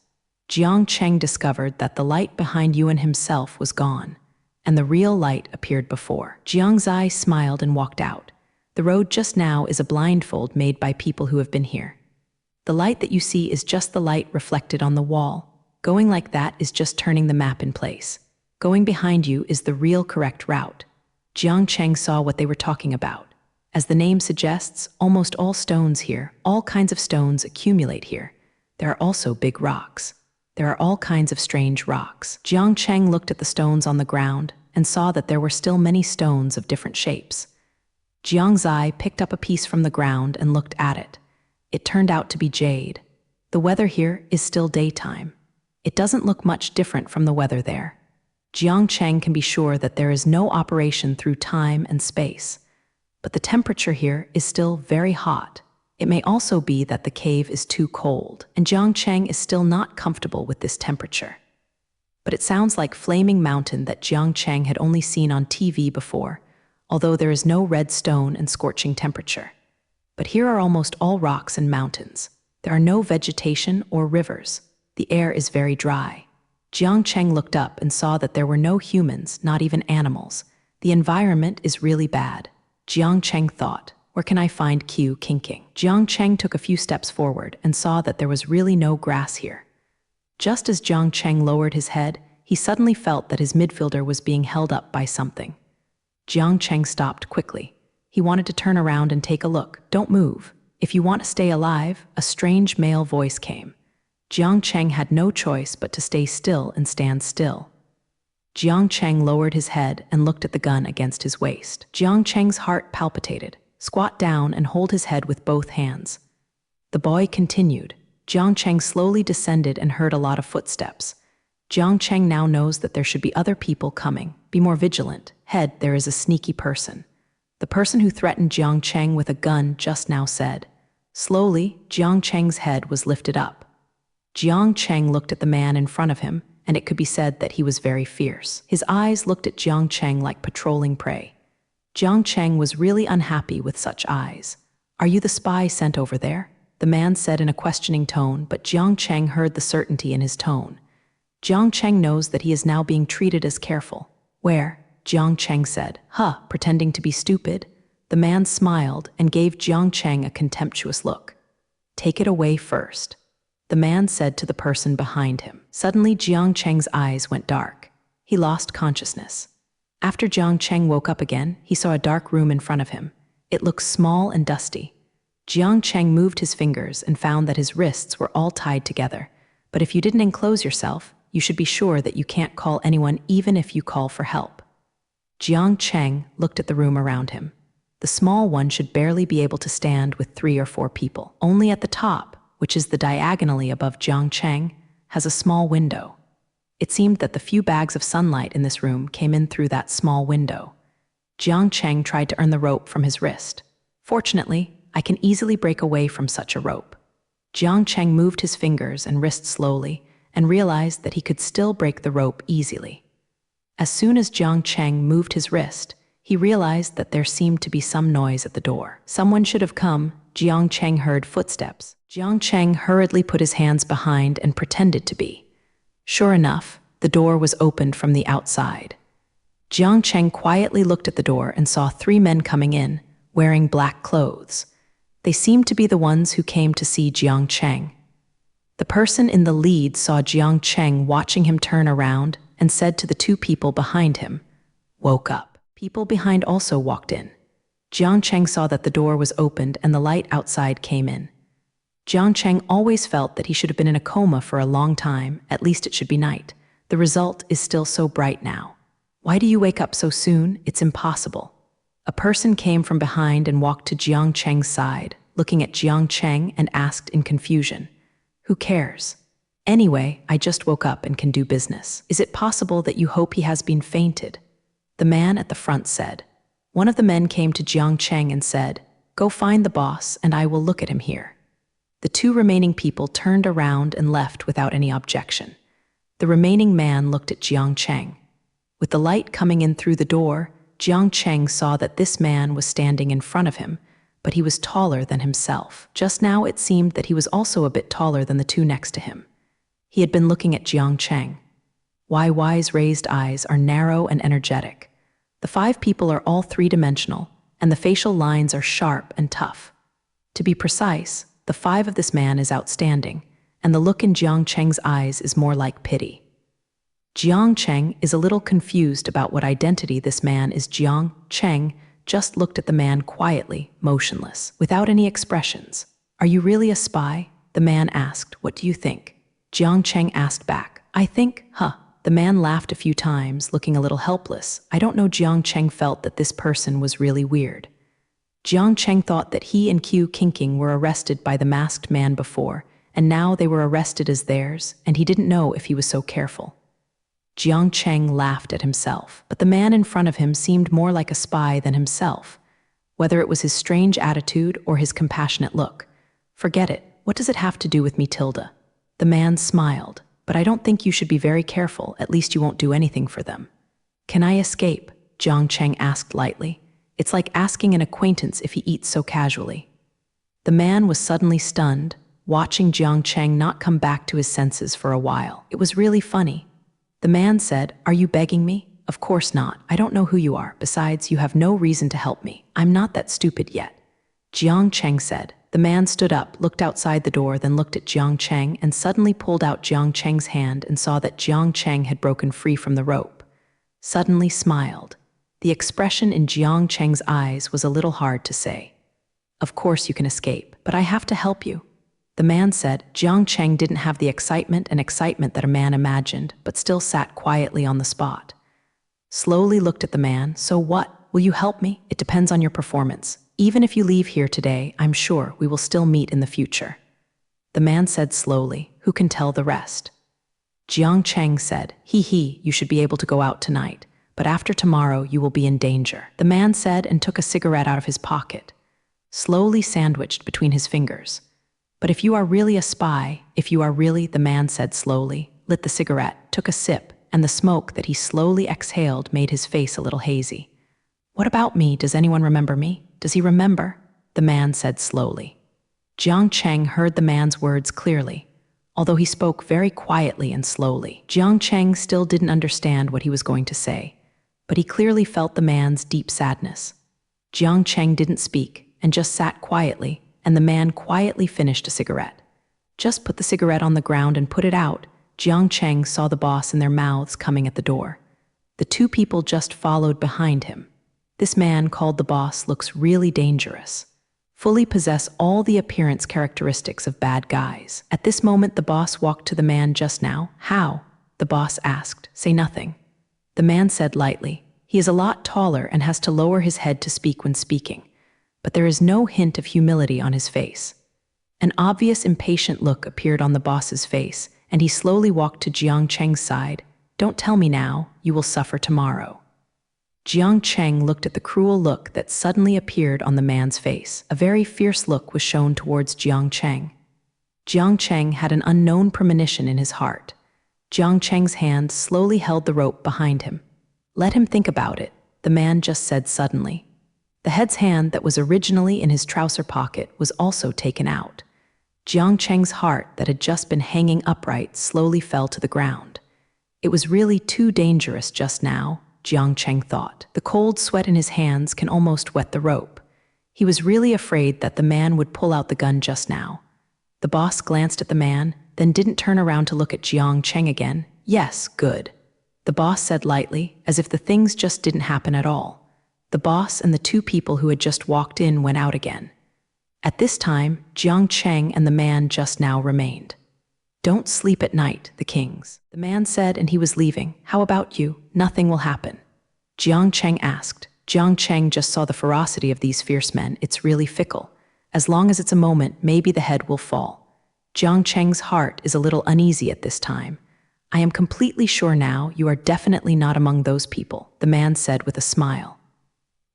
Jiang Cheng discovered that the light behind Yuan himself was gone, and the real light appeared before. Jiang Zai smiled and walked out. The road just now is a blindfold made by people who have been here. The light that you see is just the light reflected on the wall. Going like that is just turning the map in place. Going behind you is the real correct route. Jiang Cheng saw what they were talking about. As the name suggests, almost all stones here, all kinds of stones accumulate here. There are also big rocks. There are all kinds of strange rocks. Jiang Cheng looked at the stones on the ground and saw that there were still many stones of different shapes. Jiang Zai picked up a piece from the ground and looked at it. It turned out to be jade. The weather here is still daytime. It doesn't look much different from the weather there. Jiang Cheng can be sure that there is no operation through time and space. But the temperature here is still very hot. It may also be that the cave is too cold, and Jiang Cheng is still not comfortable with this temperature. But it sounds like Flaming Mountain that Jiang Cheng had only seen on TV before, although there is no red stone and scorching temperature. But here are almost all rocks and mountains. There are no vegetation or rivers. The air is very dry. Jiang Cheng looked up and saw that there were no humans, not even animals. The environment is really bad. Jiang Cheng thought, where can I find Q kinking? Jiang Cheng took a few steps forward and saw that there was really no grass here. Just as Jiang Cheng lowered his head, he suddenly felt that his midfielder was being held up by something. Jiang Cheng stopped quickly. He wanted to turn around and take a look. Don't move. If you want to stay alive, a strange male voice came. Jiang Cheng had no choice but to stay still and stand still. Jiang Cheng lowered his head and looked at the gun against his waist. Jiang Cheng's heart palpitated. Squat down and hold his head with both hands. The boy continued. Jiang Cheng slowly descended and heard a lot of footsteps. Jiang Cheng now knows that there should be other people coming. Be more vigilant. Head, there is a sneaky person. The person who threatened Jiang Cheng with a gun just now said. Slowly, Jiang Cheng's head was lifted up. Jiang Cheng looked at the man in front of him, and it could be said that he was very fierce. His eyes looked at Jiang Cheng like patrolling prey. Jiang Cheng was really unhappy with such eyes. Are you the spy sent over there? The man said in a questioning tone, but Jiang Cheng heard the certainty in his tone. Jiang Cheng knows that he is now being treated as careful. Where? Jiang Cheng said. Pretending to be stupid. The man smiled and gave Jiang Cheng a contemptuous look. Take it away first, the man said to the person behind him. Suddenly, Jiang Cheng's eyes went dark. He lost consciousness. After Jiang Cheng woke up again, he saw a dark room in front of him. It looked small and dusty. Jiang Cheng moved his fingers and found that his wrists were all tied together. But if you didn't enclose yourself, you should be sure that you can't call anyone even if you call for help. Jiang Cheng looked at the room around him. The small one should barely be able to stand with 3 or 4 people. Only at the top, which is the diagonally above Jiang Cheng, has a small window. It seemed that the few bags of sunlight in this room came in through that small window. Jiang Cheng tried to earn the rope from his wrist. Fortunately, I can easily break away from such a rope. Jiang Cheng moved his fingers and wrist slowly and realized that he could still break the rope easily. As soon as Jiang Cheng moved his wrist, he realized that there seemed to be some noise at the door. Someone should have come. Jiang Cheng heard footsteps. Jiang Cheng hurriedly put his hands behind and pretended to be. Sure enough, the door was opened from the outside. Jiang Cheng quietly looked at the door and saw 3 men coming in, wearing black clothes. They seemed to be the ones who came to see Jiang Cheng. The person in the lead saw Jiang Cheng watching him turn around and said to the 2 people behind him, "Woke up." People behind also walked in. Jiang Cheng saw that the door was opened and the light outside came in. Jiang Cheng always felt that he should have been in a coma for a long time, at least it should be night. The result is still so bright now. Why do you wake up so soon? It's impossible. A person came from behind and walked to Jiang Cheng's side, looking at Jiang Cheng and asked in confusion, "Who cares? Anyway, I just woke up and can do business. Is it possible that you hope he has been fainted?" The man at the front said. One of the men came to Jiang Cheng and said, "Go find the boss and I will look at him here." The 2 remaining people turned around and left without any objection. The remaining man looked at Jiang Cheng. With the light coming in through the door, Jiang Cheng saw that this man was standing in front of him, but he was taller than himself. Just now it seemed that he was also a bit taller than the 2 next to him. He had been looking at Jiang Cheng. Wai's raised eyes are narrow and energetic. The 5 people are all 3-dimensional, and the facial lines are sharp and tough. To be precise, the 5 of this man is outstanding, and the look in Jiang Cheng's eyes is more like pity. Jiang Cheng is a little confused about what identity this man is. Jiang Cheng just looked at the man quietly, motionless, without any expressions. "Are you really a spy?" the man asked. "What do you think?" Jiang Cheng asked back. "I think, huh." The man laughed a few times, looking a little helpless. I don't know. Jiang Cheng felt that this person was really weird. Jiang Cheng thought that he and Qiu Qingqing were arrested by the masked man before, and now they were arrested as theirs, and he didn't know if he was so careful. Jiang Cheng laughed at himself, but the man in front of him seemed more like a spy than himself. Whether it was his strange attitude or his compassionate look. "Forget it. What does it have to do with me, Tilda?" The man smiled. "But I don't think you should be very careful. At least you won't do anything for them." "Can I escape?" Jiang Cheng asked lightly. It's like asking an acquaintance if he eats so casually. The man was suddenly stunned, watching Jiang Cheng not come back to his senses for a while. It was really funny. The man said, "Are you begging me?" "Of course not. I don't know who you are. Besides, you have no reason to help me. I'm not that stupid yet." Jiang Cheng said. The man stood up, looked outside the door, then looked at Jiang Cheng and suddenly pulled out Jiang Cheng's hand and saw that Jiang Cheng had broken free from the rope. Suddenly smiled. The expression in Jiang Cheng's eyes was a little hard to say. "Of course you can escape, but I have to help you." The man said. Jiang Cheng didn't have the excitement that a man imagined, but still sat quietly on the spot. Slowly looked at the man. "So what? Will you help me? It depends on your performance. Even if you leave here today, I'm sure we will still meet in the future." The man said slowly, "Who can tell the rest?" Jiang Cheng said, You should be able to go out tonight, but after tomorrow you will be in danger." The man said and took a cigarette out of his pocket, slowly sandwiched between his fingers. "But if you are really a spy, the man said slowly, lit the cigarette, took a sip, and the smoke that he slowly exhaled made his face a little hazy. "What about me? Does anyone remember me? Does he remember?" the man said slowly. Jiang Cheng heard the man's words clearly, although he spoke very quietly and slowly. Jiang Cheng still didn't understand what he was going to say, but he clearly felt the man's deep sadness. Jiang Cheng didn't speak and just sat quietly, and the man quietly finished a cigarette. Just put the cigarette on the ground and put it out. Jiang Cheng saw the boss and their mouths coming at the door. The 2 people just followed behind him. This man called the boss looks really dangerous. Fully possess all the appearance characteristics of bad guys. At this moment the boss walked to the man just now. "How?" the boss asked. "Say nothing." The man said lightly. He is a lot taller and has to lower his head to speak when speaking, but there is no hint of humility on his face. An obvious impatient look appeared on the boss's face, and he slowly walked to Jiang Cheng's side. "Don't tell me now, you will suffer tomorrow." Jiang Cheng looked at the cruel look that suddenly appeared on the man's face. A very fierce look was shown towards Jiang Cheng. Jiang Cheng had an unknown premonition in his heart. Jiang Cheng's hand slowly held the rope behind him. "Let him think about it," the man just said suddenly. The head's hand that was originally in his trouser pocket was also taken out. Jiang Cheng's heart that had just been hanging upright slowly fell to the ground. It was really too dangerous just now, Jiang Cheng thought. The cold sweat in his hands can almost wet the rope. He was really afraid that the man would pull out the gun just now. The boss glanced at the man, then didn't turn around to look at Jiang Cheng again. "Yes, good," the boss said lightly, as if the things just didn't happen at all. The boss and the two people who had just walked in went out again. At this time, Jiang Cheng and the man just now remained. "Don't sleep at night, the kings," the man said, and he was leaving. "How about you? Nothing will happen?" Jiang Cheng asked. Jiang Cheng just saw the ferocity of these fierce men. It's really fickle. As long as it's a moment, maybe the head will fall. Jiang Cheng's heart is a little uneasy at this time. "I am completely sure now you are definitely not among those people," the man said with a smile.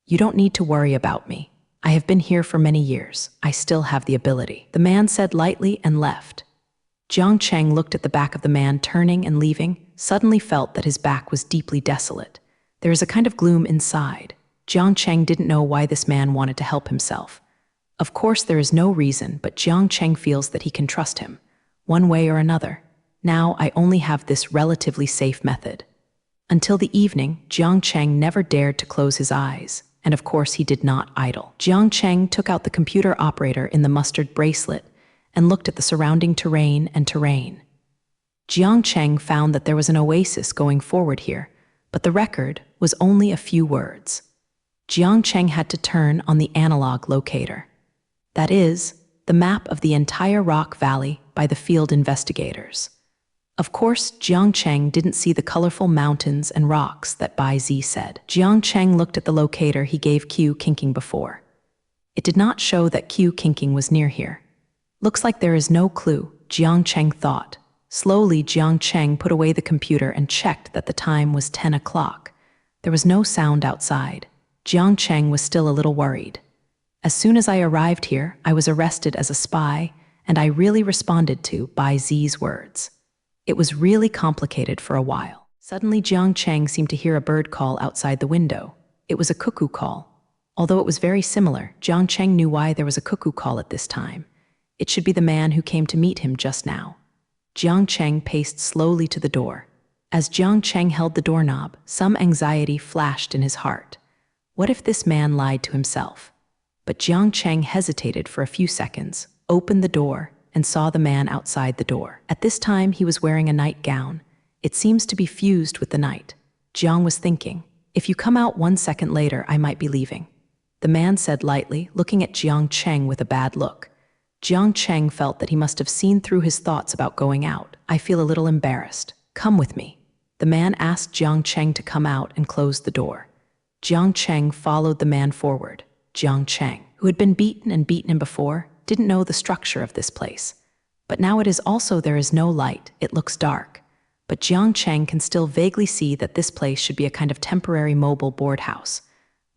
"You don't need to worry about me. I have been here for many years. I still have the ability," the man said lightly and left. Jiang Cheng looked at the back of the man turning and leaving, suddenly felt that his back was deeply desolate. There is a kind of gloom inside. Jiang Cheng didn't know why this man wanted to help himself. Of course there is no reason, but Jiang Cheng feels that he can trust him, one way or another. Now I only have this relatively safe method. Until the evening, Jiang Cheng never dared to close his eyes, and of course he did not idle. Jiang Cheng took out the computer operator in the mustard bracelet and looked at the surrounding terrain. Jiang Cheng found that there was an oasis going forward here, but the record was only a few words. Jiang Cheng had to turn on the analog locator. That is, the map of the entire rock valley by the field investigators. Of course, Jiang Cheng didn't see the colorful mountains and rocks that Bai Zi said. Jiang Cheng looked at the locator he gave Q Kinking before. It did not show that Q Kinking was near here. Looks like there is no clue, Jiang Cheng thought. Slowly, Jiang Cheng put away the computer and checked that the time was 10 o'clock. There was no sound outside. Jiang Cheng was still a little worried. "As soon as I arrived here, I was arrested as a spy, and I really responded to Bai Zi's words. It was really complicated for a while." Suddenly, Jiang Cheng seemed to hear a bird call outside the window. It was a cuckoo call. Although it was very similar, Jiang Cheng knew why there was a cuckoo call at this time. It should be the man who came to meet him just now. Jiang Cheng paced slowly to the door. As Jiang Cheng held the doorknob, some anxiety flashed in his heart. What if this man lied to himself? But Jiang Cheng hesitated for a few seconds, opened the door, and saw the man outside the door. At this time, he was wearing a nightgown. It seems to be fused with the night. Jiang was thinking, "If you come out 1 second later, I might be leaving," the man said lightly, looking at Jiang Cheng with a bad look. Jiang Cheng felt that he must have seen through his thoughts about going out. "I feel a little embarrassed. Come with me." The man asked Jiang Cheng to come out and close the door. Jiang Cheng followed the man forward. Jiang Cheng, who had been beaten him before, didn't know the structure of this place. But now it is also there is no light, it looks dark. But Jiang Cheng can still vaguely see that this place should be a kind of temporary mobile board house.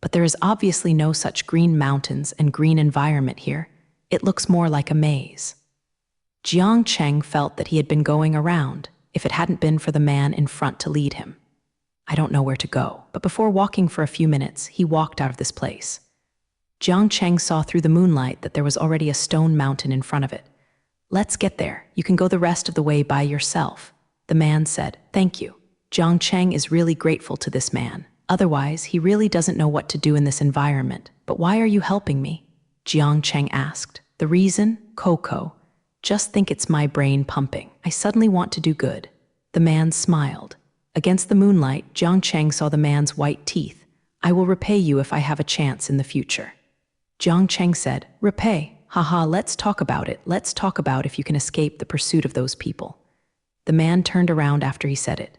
But there is obviously no such green mountains and green environment here. It looks more like a maze. Jiang Cheng felt that he had been going around, if it hadn't been for the man in front to lead him. "I don't know where to go." But before walking for a few minutes, he walked out of this place. Jiang Cheng saw through the moonlight that there was already a stone mountain in front of it. "Let's get there. You can go the rest of the way by yourself," the man said. "Thank you." Jiang Cheng is really grateful to this man. Otherwise, he really doesn't know what to do in this environment. "But why are you helping me?" Jiang Cheng asked. "The reason? Coco. Just think, it's my brain pumping. I suddenly want to do good." The man smiled. Against the moonlight, Jiang Cheng saw the man's white teeth. "I will repay you if I have a chance in the future." Jiang Cheng said, "Repay? Haha, let's talk about it. Let's talk about if you can escape the pursuit of those people." The man turned around after he said it.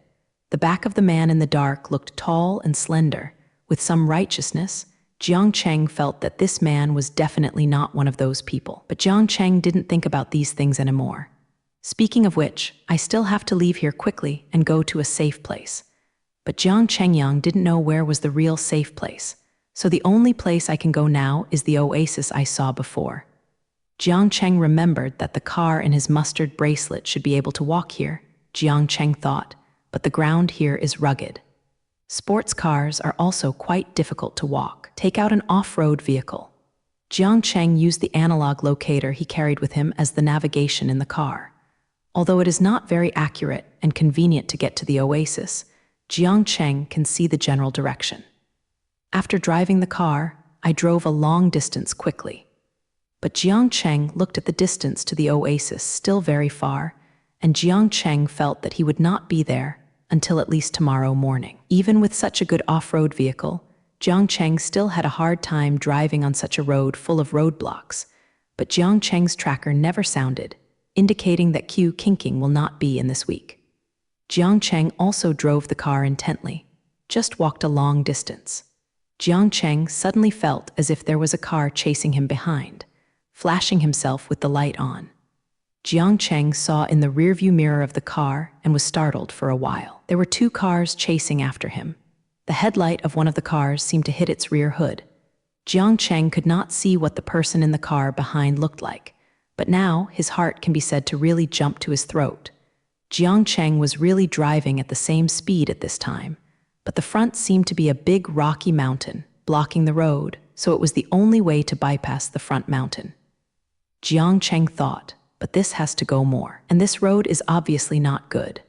The back of the man in the dark looked tall and slender. With some righteousness, Jiang Cheng felt that this man was definitely not one of those people. But Jiang Cheng didn't think about these things anymore. Speaking of which, I still have to leave here quickly and go to a safe place. But Jiang Chengyang didn't know where was the real safe place, so the only place I can go now is the oasis I saw before. Jiang Cheng remembered that the car and his mustard bracelet should be able to walk here, Jiang Cheng thought, but the ground here is rugged. Sports cars are also quite difficult to walk. Take out an off-road vehicle. Jiang Cheng used the analog locator he carried with him as the navigation in the car. Although it is not very accurate and convenient to get to the oasis, Jiang Cheng can see the general direction. After driving the car, I drove a long distance quickly. But Jiang Cheng looked at the distance to the oasis still very far, and Jiang Cheng felt that he would not be there until at least tomorrow morning. Even with such a good off-road vehicle, Jiang Cheng still had a hard time driving on such a road full of roadblocks, but Jiang Cheng's tracker never sounded, indicating that Q Kinking will not be in this week. Jiang Cheng also drove the car intently, just walked a long distance. Jiang Cheng suddenly felt as if there was a car chasing him behind, flashing himself with the light on. Jiang Cheng saw in the rearview mirror of the car and was startled for a while. There were 2 cars chasing after him. The headlight of one of the cars seemed to hit its rear hood. Jiang Cheng could not see what the person in the car behind looked like, but now his heart can be said to really jump to his throat. Jiang Cheng was really driving at the same speed at this time, but the front seemed to be a big rocky mountain, blocking the road, so it was the only way to bypass the front mountain. Jiang Cheng thought, but this has to go more, and this road is obviously not good.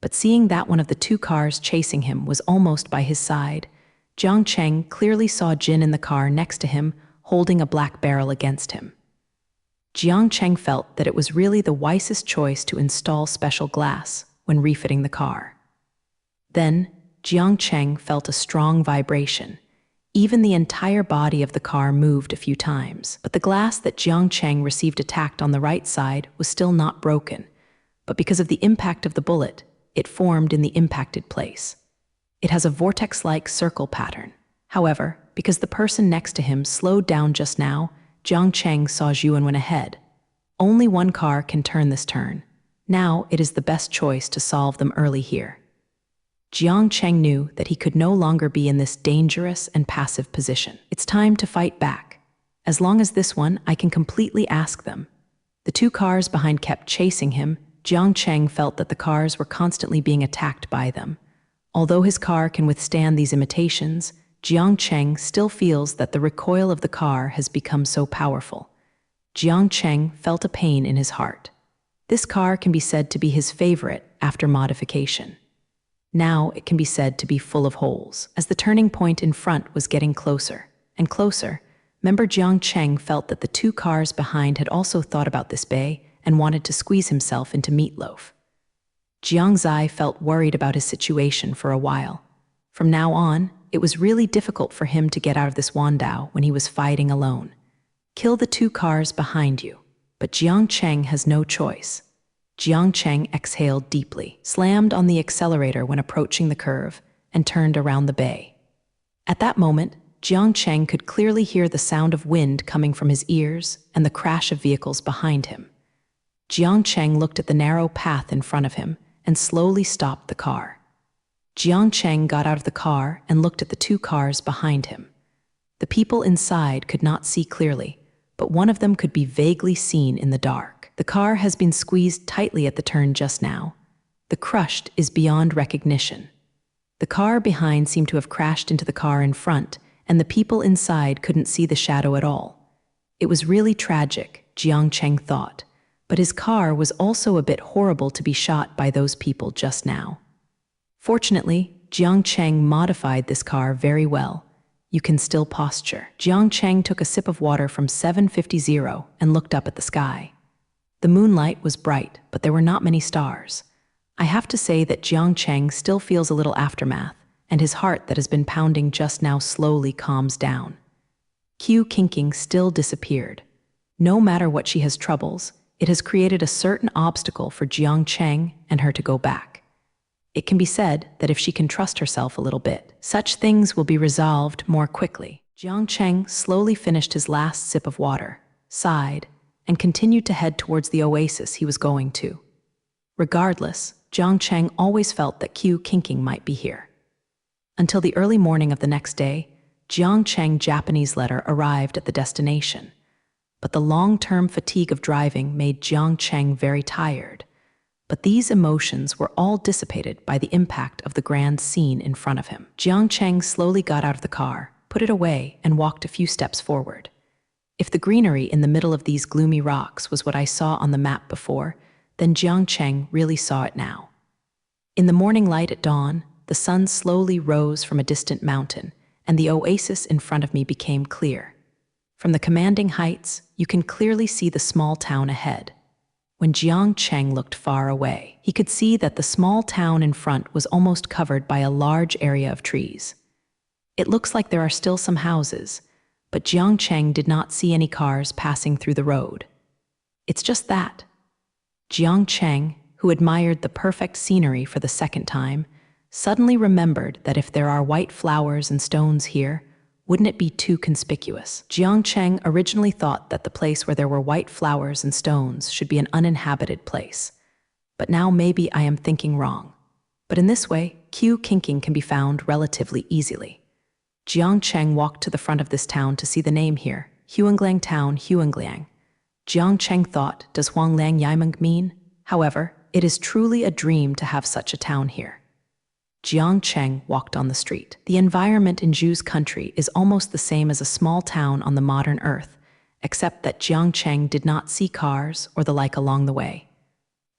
But seeing that one of the 2 cars chasing him was almost by his side, Jiang Cheng clearly saw Jin in the car next to him, holding a black barrel against him. Jiang Cheng felt that it was really the wisest choice to install special glass when refitting the car. Then, Jiang Cheng felt a strong vibration. Even the entire body of the car moved a few times, but the glass that Jiang Cheng received attacked on the right side was still not broken, but because of the impact of the bullet, it formed in the impacted place. It has a vortex-like circle pattern. However, because the person next to him slowed down just now, Jiang Cheng saw Zhuan went ahead. Only one car can turn this turn. Now it is the best choice to solve them early here. Jiang Cheng knew that he could no longer be in this dangerous and passive position. It's time to fight back. As long as this one, I can completely ask them. The 2 cars behind kept chasing him. Jiang Cheng felt that the cars were constantly being attacked by them. Although his car can withstand these imitations, Jiang Cheng still feels that the recoil of the car has become so powerful. Jiang Cheng felt a pain in his heart. This car can be said to be his favorite after modification. Now it can be said to be full of holes. As the turning point in front was getting closer and closer, member Jiang Cheng felt that the 2 cars behind had also thought about this bay and wanted to squeeze himself into meatloaf. Jiang Zai felt worried about his situation for a while. From now on, it was really difficult for him to get out of this Wandao when he was fighting alone. Kill the 2 cars behind you. But Jiang Cheng has no choice. Jiang Cheng exhaled deeply, slammed on the accelerator when approaching the curve, and turned around the bay. At that moment, Jiang Cheng could clearly hear the sound of wind coming from his ears and the crash of vehicles behind him. Jiang Cheng looked at the narrow path in front of him and slowly stopped the car. Jiang Cheng got out of the car and looked at the 2 cars behind him. The people inside could not see clearly, but one of them could be vaguely seen in the dark. The car has been squeezed tightly at the turn just now. The crushed is beyond recognition. The car behind seemed to have crashed into the car in front, and the people inside couldn't see the shadow at all. It was really tragic, Jiang Cheng thought, but his car was also a bit horrible to be shot by those people just now. Fortunately, Jiang Cheng modified this car very well. You can still posture. Jiang Cheng took a sip of water from 750 and looked up at the sky. The moonlight was bright, but there were not many stars. I have to say that Jiang Cheng still feels a little aftermath, and his heart that has been pounding just now slowly calms down. Q Kinking still disappeared. No matter what she has troubles, it has created a certain obstacle for Jiang Cheng and her to go back. It can be said that if she can trust herself a little bit, such things will be resolved more quickly. Jiang Cheng slowly finished his last sip of water, sighed, and continued to head towards the oasis he was going to. Regardless, Jiang Cheng always felt that Qiu Qingqing might be here. Until the early morning of the next day, Jiang Cheng's Japanese letter arrived at the destination. But the long-term fatigue of driving made Jiang Cheng very tired. But these emotions were all dissipated by the impact of the grand scene in front of him. Jiang Cheng slowly got out of the car, put it away, and walked a few steps forward. If the greenery in the middle of these gloomy rocks was what I saw on the map before, then Jiang Cheng really saw it now. In the morning light at dawn, the sun slowly rose from a distant mountain, and the oasis in front of me became clear. From the commanding heights, you can clearly see the small town ahead. When Jiang Cheng looked far away, he could see that the small town in front was almost covered by a large area of trees. It looks like there are still some houses, but Jiang Cheng did not see any cars passing through the road. It's just that. Jiang Cheng, who admired the perfect scenery for the second time, suddenly remembered that if there are white flowers and stones here, wouldn't it be too conspicuous? Jiang Cheng originally thought that the place where there were white flowers and stones should be an uninhabited place. But now maybe I am thinking wrong. But in this way, Qiu Qingqing can be found relatively easily. Jiang Cheng walked to the front of this town to see the name here, Huangliang Town, Huangliang. Jiang Cheng thought, does Huangliang Yaimeng mean? However, it is truly a dream to have such a town here. Jiang Cheng walked on the street. The environment in Zhu's country is almost the same as a small town on the modern Earth, except that Jiang Cheng did not see cars or the like along the way.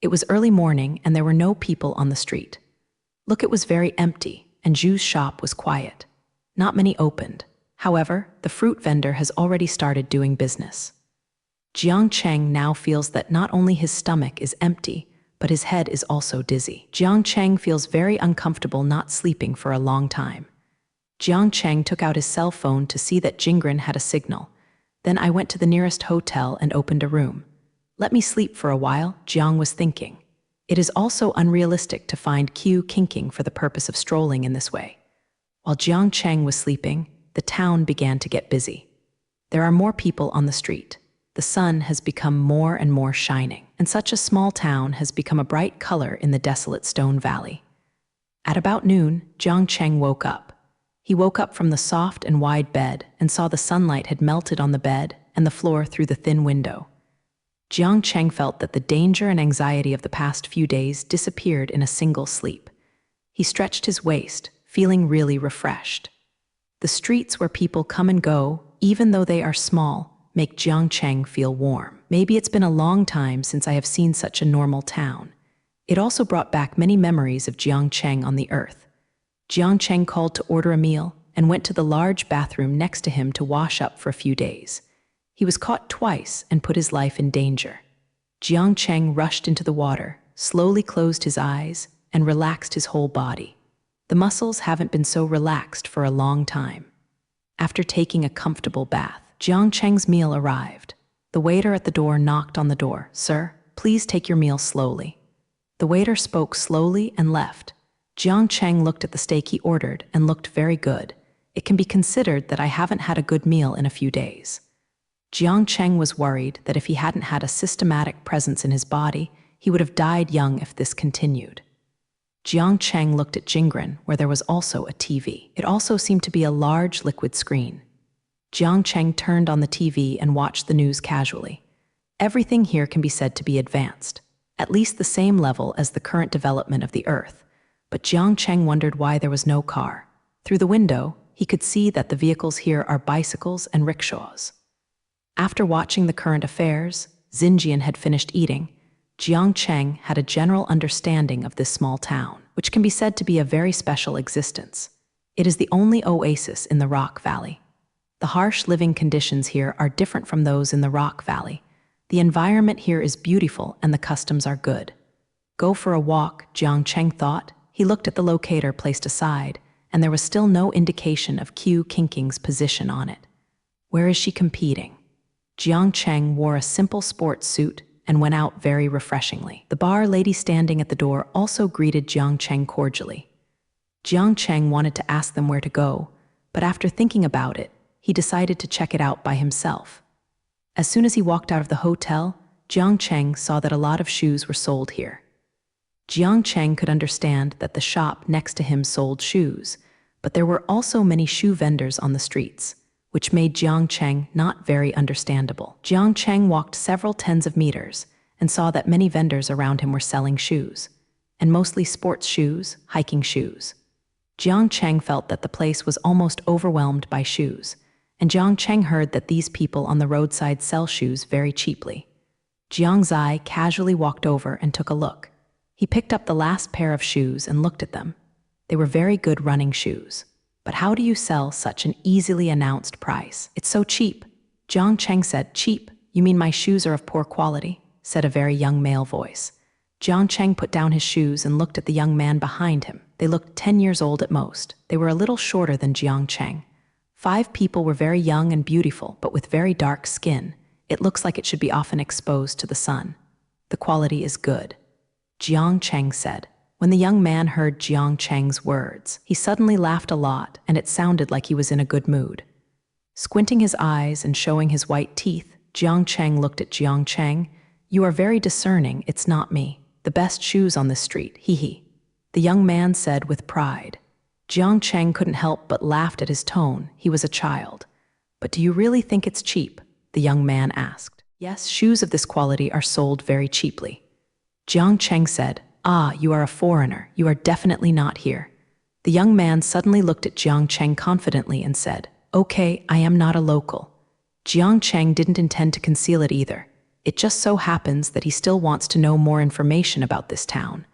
It was early morning and there were no people on the street. Look, it was very empty, and Zhu's shop was quiet. Not many opened. However, the fruit vendor has already started doing business. Jiang Cheng now feels that not only his stomach is empty, but his head is also dizzy. Jiang Cheng feels very uncomfortable not sleeping for a long time. Jiang Cheng took out his cell phone to see that Jingren had a signal. Then I went to the nearest hotel and opened a room. Let me sleep for a while, Jiang was thinking. It is also unrealistic to find Qiu Qingqing for the purpose of strolling in this way. While Jiang Cheng was sleeping, the town began to get busy. There are more people on the street. The sun has become more and more shining, and such a small town has become a bright color in the desolate stone valley. At about noon, Jiang Cheng woke up. He woke up from the soft and wide bed and saw the sunlight had melted on the bed and the floor through the thin window. Jiang Cheng felt that the danger and anxiety of the past few days disappeared in a single sleep. He stretched his waist, feeling really refreshed. The streets where people come and go, even though they are small, make Jiang Cheng feel warm. Maybe it's been a long time since I have seen such a normal town. It also brought back many memories of Jiang Cheng on the earth. Jiang Cheng called to order a meal and went to the large bathroom next to him to wash up for a few days. He was caught twice and put his life in danger. Jiang Cheng rushed into the water, slowly closed his eyes, and relaxed his whole body. The muscles haven't been so relaxed for a long time. After taking a comfortable bath, Jiang Cheng's meal arrived. The waiter at the door knocked on the door. "Sir, please take your meal slowly." The waiter spoke slowly and left. Jiang Cheng looked at the steak he ordered and looked very good. It can be considered that I haven't had a good meal in a few days. Jiang Cheng was worried that if he hadn't had a systematic presence in his body, he would have died young if this continued. Jiang Cheng looked at Jingren, where there was also a TV. It also seemed to be a large liquid screen. Jiang Cheng turned on the TV and watched the news casually. Everything here can be said to be advanced, at least the same level as the current development of the Earth. But Jiang Cheng wondered why there was no car. Through the window, he could see that the vehicles here are bicycles and rickshaws. After watching the current affairs, Xinjian had finished eating. Jiang Cheng had a general understanding of this small town, which can be said to be a very special existence. It is the only oasis in the Rock Valley. The harsh living conditions here are different from those in the Rock Valley. The environment here is beautiful and the customs are good. Go for a walk, Jiang Cheng thought. He looked at the locator placed aside, and there was still no indication of Qiu Qingqing's position on it. Where is she competing? Jiang Cheng wore a simple sports suit and went out very refreshingly. The bar lady standing at the door also greeted Jiang Cheng cordially. Jiang Cheng wanted to ask them where to go, but after thinking about it, he decided to check it out by himself. As soon as he walked out of the hotel, Jiang Cheng saw that a lot of shoes were sold here. Jiang Cheng could understand that the shop next to him sold shoes, but there were also many shoe vendors on the streets, which made Jiang Cheng not very understandable. Jiang Cheng walked several tens of meters and saw that many vendors around him were selling shoes, and mostly sports shoes, hiking shoes. Jiang Cheng felt that the place was almost overwhelmed by shoes, and Jiang Cheng heard that these people on the roadside sell shoes very cheaply. Jiang Zai casually walked over and took a look. He picked up the last pair of shoes and looked at them. They were very good running shoes. But how do you sell such an easily announced price? It's so cheap. Jiang Cheng said, "Cheap? You mean my shoes are of poor quality?" said a very young male voice. Jiang Cheng put down his shoes and looked at the young man behind him. They looked 10 years old at most. They were a little shorter than Jiang Cheng. 5 people were very young and beautiful, but with very dark skin. It looks like it should be often exposed to the sun. The quality is good, Jiang Cheng said. When the young man heard Jiang Cheng's words, he suddenly laughed a lot, and it sounded like he was in a good mood. Squinting his eyes and showing his white teeth, Jiang Cheng looked at Jiang Cheng. "You are very discerning, it's not me. The best shoes on this street, hee." The young man said with pride. Jiang Cheng couldn't help but laughed at his tone. He was a child. "But do you really think it's cheap?" the young man asked. "Yes, shoes of this quality are sold very cheaply." Jiang Cheng said, "Ah, you are a foreigner. You are definitely not here." The young man suddenly looked at Jiang Cheng confidently and said, "Okay, I am not a local." Jiang Cheng didn't intend to conceal it either. It just so happens that he still wants to know more information about this town.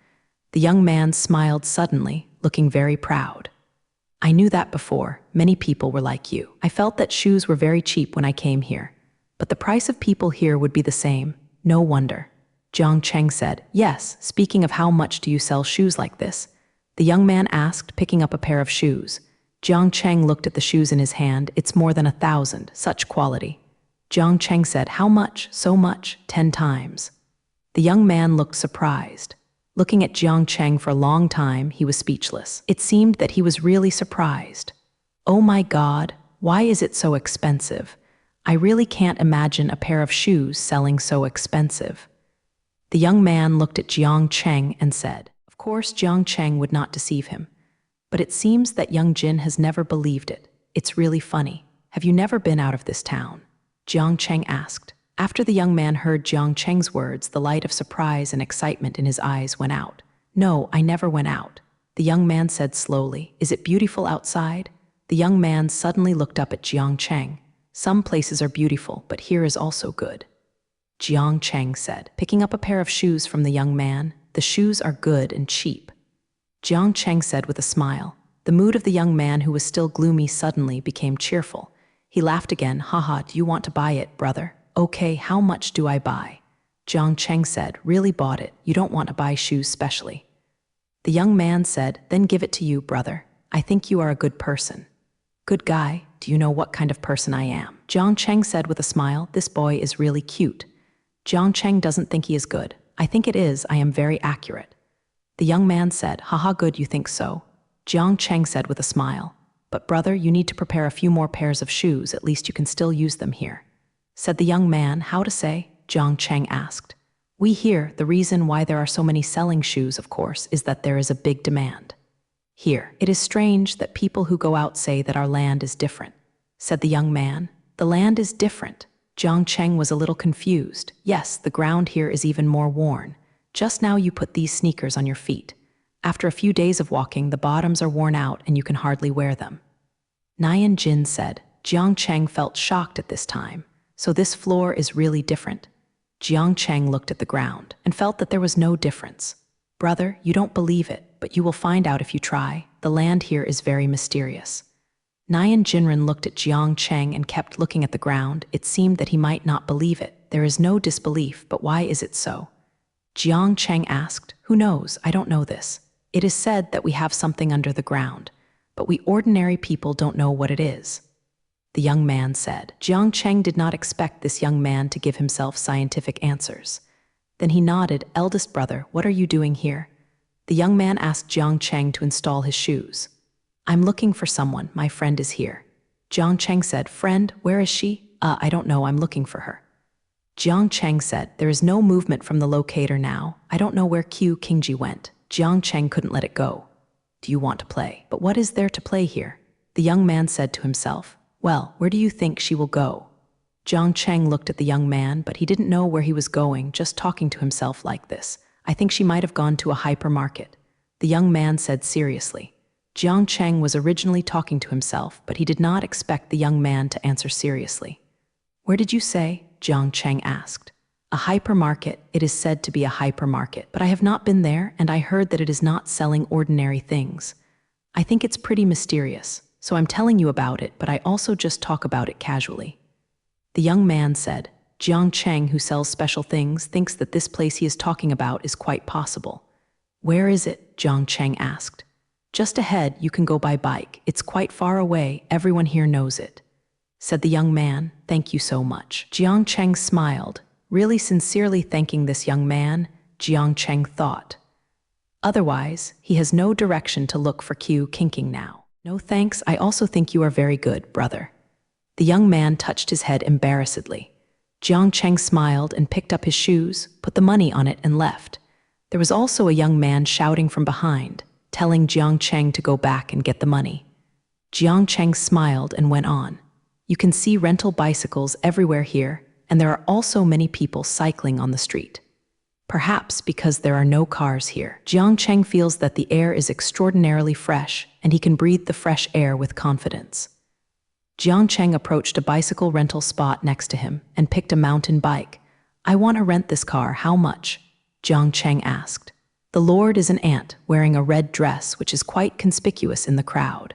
The young man smiled suddenly, looking very proud. "I knew that before. Many people were like you. I felt that shoes were very cheap when I came here. But the price of people here would be the same. No wonder." Jiang Cheng said, "Yes, speaking of how much do you sell shoes like this?" the young man asked, picking up a pair of shoes. Jiang Cheng looked at the shoes in his hand. "It's more than 1,000, such quality." Jiang Cheng said, "How much? So much? 10 times. The young man looked surprised. Looking at Jiang Cheng for a long time, he was speechless. It seemed that he was really surprised. "Oh my God, why is it so expensive? I really can't imagine a pair of shoes selling so expensive." The young man looked at Jiang Cheng and said, of course Jiang Cheng would not deceive him. But it seems that young Jin has never believed it. It's really funny. "Have you never been out of this town?" Jiang Cheng asked. After the young man heard Jiang Cheng's words, the light of surprise and excitement in his eyes went out. "No, I never went out," the young man said slowly. "Is it beautiful outside?" The young man suddenly looked up at Jiang Cheng. "Some places are beautiful, but here is also good," Jiang Cheng said, picking up a pair of shoes from the young man. "The shoes are good and cheap," Jiang Cheng said with a smile. The mood of the young man, who was still gloomy, suddenly became cheerful. He laughed again. "Haha, do you want to buy it, brother?" "Okay, how much do I buy?" Jiang Cheng said. "Really bought it. You don't want to buy shoes specially." The young man said, "Then give it to you, brother. I think you are a good person." "Good guy? Do you know what kind of person I am?" Jiang Cheng said with a smile. "This boy is really cute." Jiang Cheng doesn't think he is good. "I think it is. I am very accurate." The young man said, "Haha, good, you think so?" Jiang Cheng said with a smile. "But brother, you need to prepare a few more pairs of shoes. At least you can still use them here," said the young man. "How to say?" Jiang Cheng asked. "We hear the reason why there are so many selling shoes, of course, is that there is a big demand here. It is strange that people who go out say that our land is different," said the young man. "The land is different?" Jiang Cheng was a little confused. "Yes, the ground here is even more worn. Just now you put these sneakers on your feet. After a few days of walking, the bottoms are worn out and you can hardly wear them," Nian Jin said. Jiang Cheng felt shocked at this time. "So this floor is really different?" Jiang Cheng looked at the ground and felt that there was no difference. "Brother, you don't believe it, but you will find out if you try. The land here is very mysterious." Nian Jinren looked at Jiang Cheng and kept looking at the ground. It seemed that he might not believe it. "There is no disbelief, but why is it so?" Jiang Cheng asked. "Who knows? I don't know this. It is said that we have something under the ground, but we ordinary people don't know what it is," the young man said. Jiang Cheng did not expect this young man to give himself scientific answers. Then he nodded. "Eldest brother, what are you doing here?" The young man asked Jiang Cheng to install his shoes. "I'm looking for someone. My friend is here." Jiang Cheng said. "Friend? Where is she?" I don't know. I'm looking for her." Jiang Cheng said, "There is no movement from the locator now. I don't know where Q Kingji went." Jiang Cheng couldn't let it go. "Do you want to play?" "But what is there to play here?" The young man said to himself. "Well, where do you think she will go?" Jiang Cheng looked at the young man, but he didn't know where he was going, just talking to himself like this. "I think she might have gone to a hypermarket," the young man said seriously. Jiang Cheng was originally talking to himself, but he did not expect the young man to answer seriously. "Where did you say?" Jiang Cheng asked. "A hypermarket. It is said to be a hypermarket, but I have not been there, and I heard that it is not selling ordinary things. I think it's pretty mysterious, so I'm telling you about it, but I also just talk about it casually." The young man said, "Jiang Cheng, who sells special things, thinks that this place he is talking about is quite possible." "Where is it?" Jiang Cheng asked. "Just ahead, you can go by bike. It's quite far away, everyone here knows it," said the young man. "Thank you so much." Jiang Cheng smiled, really sincerely thanking this young man, Jiang Cheng thought. Otherwise, he has no direction to look for Q Kinking now. "No thanks, I also think you are very good, brother." The young man touched his head embarrassedly. Jiang Cheng smiled and picked up his shoes, put the money on it, and left. There was also a young man shouting from behind, telling Jiang Cheng to go back and get the money. Jiang Cheng smiled and went on. "You can see rental bicycles everywhere here, and there are also many people cycling on the street. Perhaps because there are no cars here, Jiang Cheng feels that the air is extraordinarily fresh, and he can breathe the fresh air with confidence." Jiang Cheng approached a bicycle rental spot next to him and picked a mountain bike. "I want to rent this car, how much?" Jiang Cheng asked. The Lord is an ant wearing a red dress which is quite conspicuous in the crowd.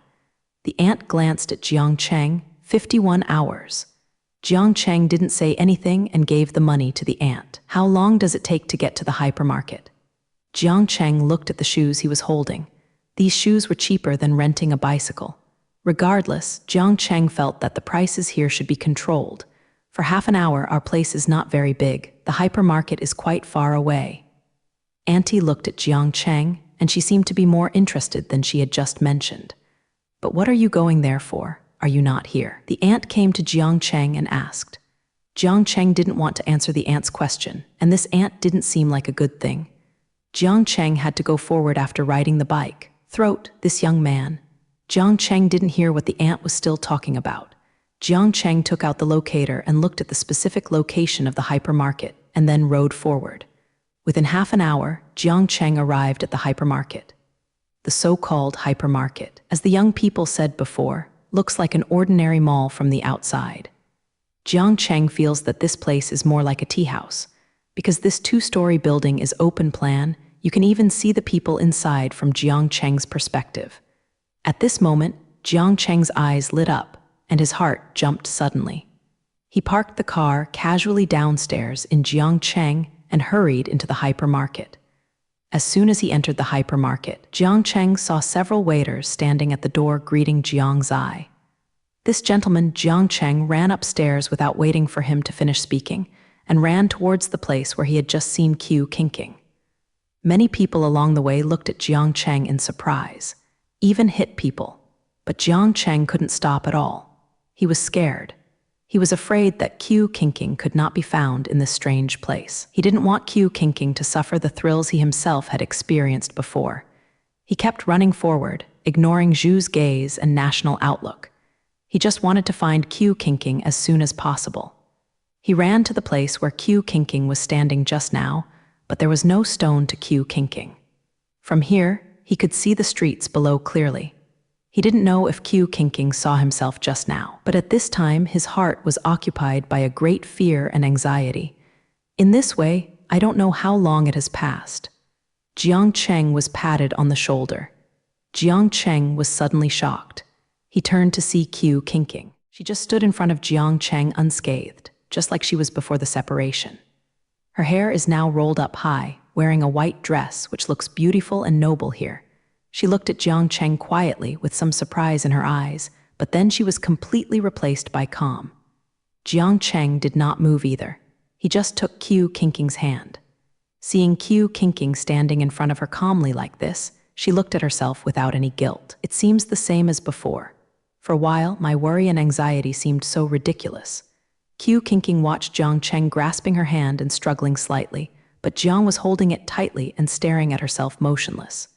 The ant glanced at Jiang Cheng. 51 hours. Jiang Cheng didn't say anything and gave the money to the ant. "How long does it take to get to the hypermarket?" Jiang Cheng looked at the shoes he was holding. These shoes were cheaper than renting a bicycle. Regardless, Jiang Cheng felt that the prices here should be controlled. "For half an hour, our place is not very big. The hypermarket is quite far away." Auntie looked at Jiang Cheng, and she seemed to be more interested than she had just mentioned. "But what are you going there for? Are you not here?" The ant came to Jiang Cheng and asked. Jiang Cheng didn't want to answer the ant's question, and this ant didn't seem like a good thing. Jiang Cheng had to go forward after riding the bike. "Throat, this young man." Jiang Cheng didn't hear what the ant was still talking about. Jiang Cheng took out the locator and looked at the specific location of the hypermarket, and then rode forward. Within half an hour, Jiang Cheng arrived at the hypermarket. The so-called hypermarket, as the young people said before, looks like an ordinary mall from the outside. Jiang Cheng feels that this place is more like a tea house. Because this two-story building is open plan, you can even see the people inside from Jiang Cheng's perspective. At this moment, Jiang Cheng's eyes lit up, and his heart jumped suddenly. He parked the car casually downstairs in Jiang Cheng and hurried into the hypermarket. As soon as he entered the hypermarket, Jiang Cheng saw several waiters standing at the door greeting Jiang Zai. This gentleman, Jiang Cheng, ran upstairs without waiting for him to finish speaking, and ran towards the place where he had just seen Q Kinking. Many people along the way looked at Jiang Cheng in surprise, even hit people. But Jiang Cheng couldn't stop at all. He was scared. He was afraid that Q Kinking could not be found in this strange place. He didn't want Q Kinking to suffer the thrills he himself had experienced before. He kept running forward, ignoring Zhu's gaze and national outlook. He just wanted to find Q Kinking as soon as possible. He ran to the place where Q Kinking was standing just now, but there was no stone to Q Kinking. From here, he could see the streets below clearly. He didn't know if Q Kinking saw himself just now, but at this time his heart was occupied by a great fear and anxiety. In this way, I don't know how long it has passed. Jiang Cheng was patted on the shoulder. Jiang Cheng was suddenly shocked. He turned to see Q Kinking. She just stood in front of Jiang Cheng unscathed, just like she was before the separation. Her hair is now rolled up high, wearing a white dress which looks beautiful and noble here. She looked at Jiang Cheng quietly with some surprise in her eyes, but then she was completely replaced by calm. Jiang Cheng did not move either. He just took Q Kinking's hand. Seeing Q Kinking standing in front of her calmly like this, she looked at herself without any guilt. It seems the same as before. For a while, my worry and anxiety seemed so ridiculous. Qiu Qingqing watched Jiang Cheng grasping her hand and struggling slightly, but Jiang was holding it tightly and staring at herself motionless.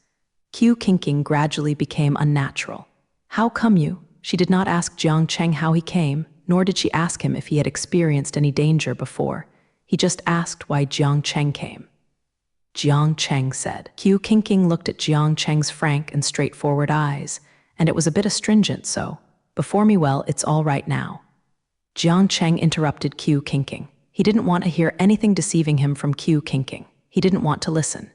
Qiu Qingqing gradually became unnatural. How come you? She did not ask Jiang Cheng how he came, nor did she ask him if he had experienced any danger before. He just asked why Jiang Cheng came. Jiang Cheng said. Qiu Qingqing looked at Jiang Cheng's frank and straightforward eyes, and it was a bit astringent, so, "Before me, well, it's all right now." Jiang Cheng interrupted Qiu Qingqing. He didn't want to hear anything deceiving him from Qiu Qingqing. He didn't want to listen.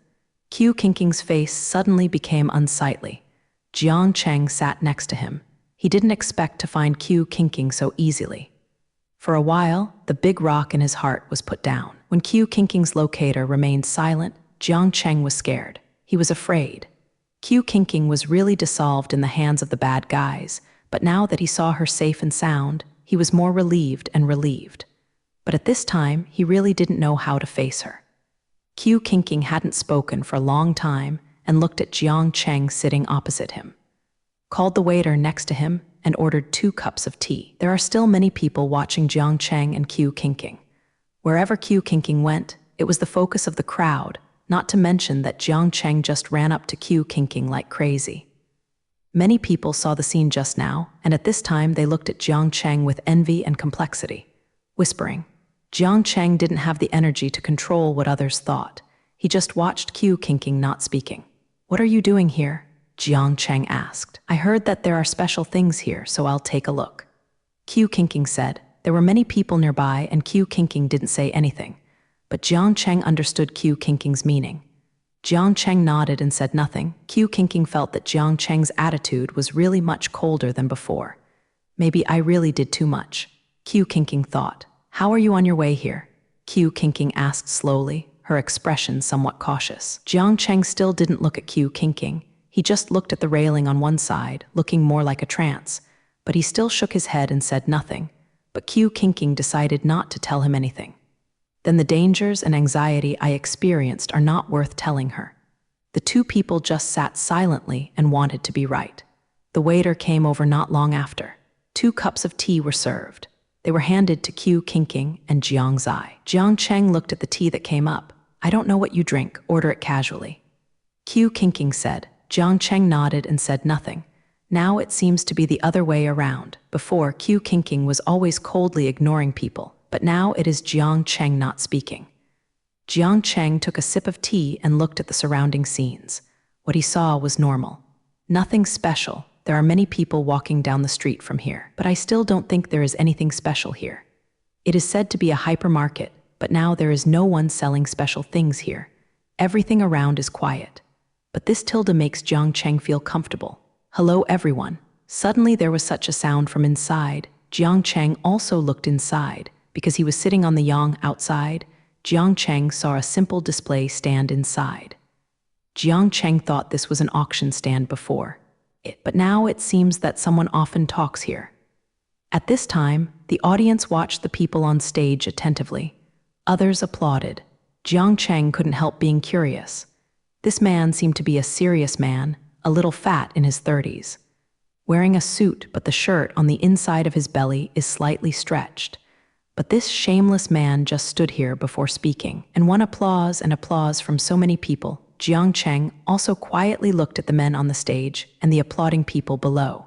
Qiu Qingqing's face suddenly became unsightly. Jiang Cheng sat next to him. He didn't expect to find Qiu Qingqing so easily. For a while, the big rock in his heart was put down. When Qiu Qingqing's locator remained silent, Jiang Cheng was scared. He was afraid. Qiu Qingqing was really dissolved in the hands of the bad guys, but now that he saw her safe and sound, he was more relieved and relieved. But at this time, he really didn't know how to face her. Qiu Qingqing hadn't spoken for a long time and looked at Jiang Cheng sitting opposite him. Called the waiter next to him and ordered 2 cups of tea. There are still many people watching Jiang Cheng and Qiu Qingqing. Wherever Qiu Qingqing went, it was the focus of the crowd, not to mention that Jiang Cheng just ran up to Qiu Qingqing like crazy. Many people saw the scene just now, and at this time they looked at Jiang Cheng with envy and complexity, whispering. Jiang Cheng didn't have the energy to control what others thought. He just watched Qiu Qingqing not speaking. "What are you doing here?" Jiang Cheng asked. "I heard that there are special things here, so I'll take a look." Qiu Qingqing said. There were many people nearby, and Qiu Qingqing didn't say anything. But Jiang Cheng understood Qiu Qingqing's meaning. Jiang Cheng nodded and said nothing. Qiu Qingqing felt that Jiang Cheng's attitude was really much colder than before. Maybe I really did too much, Qiu Qingqing thought. "How are you on your way here?" Qiu Qingqing asked slowly, her expression somewhat cautious. Jiang Cheng still didn't look at Qiu Qingqing. He just looked at the railing on one side, looking more like a trance. But he still shook his head and said nothing. But Qiu Qingqing decided not to tell him anything. Then the dangers and anxiety I experienced are not worth telling her. The 2 people just sat silently and wanted to be right. The waiter came over not long after. 2 cups of tea were served. They were handed to Qiu Qingqing and Jiang Zai. Jiang Cheng looked at the tea that came up. "I don't know what you drink, order it casually." Qiu Qingqing said. Jiang Cheng nodded and said nothing. Now it seems to be the other way around. Before, Qiu Qingqing was always coldly ignoring people, but now it is Jiang Cheng not speaking. Jiang Cheng took a sip of tea and looked at the surrounding scenes. What he saw was normal. Nothing special. There are many people walking down the street from here, but I still don't think there is anything special here. It is said to be a hypermarket, but now there is no one selling special things here. Everything around is quiet. But this tilde makes Jiang Cheng feel comfortable. "Hello, everyone." Suddenly there was such a sound from inside. Jiang Cheng also looked inside. Because he was sitting on the yang outside, Jiang Cheng saw a simple display stand inside. Jiang Cheng thought this was an auction stand before it, but now it seems that someone often talks here. At this time, the audience watched the people on stage attentively. Others applauded. Jiang Cheng couldn't help being curious. This man seemed to be a serious man, a little fat in his 30s. Wearing a suit, but the shirt on the inside of his belly is slightly stretched. But this shameless man just stood here before speaking, and won applause and applause from so many people. Jiang Cheng also quietly looked at the men on the stage and the applauding people below.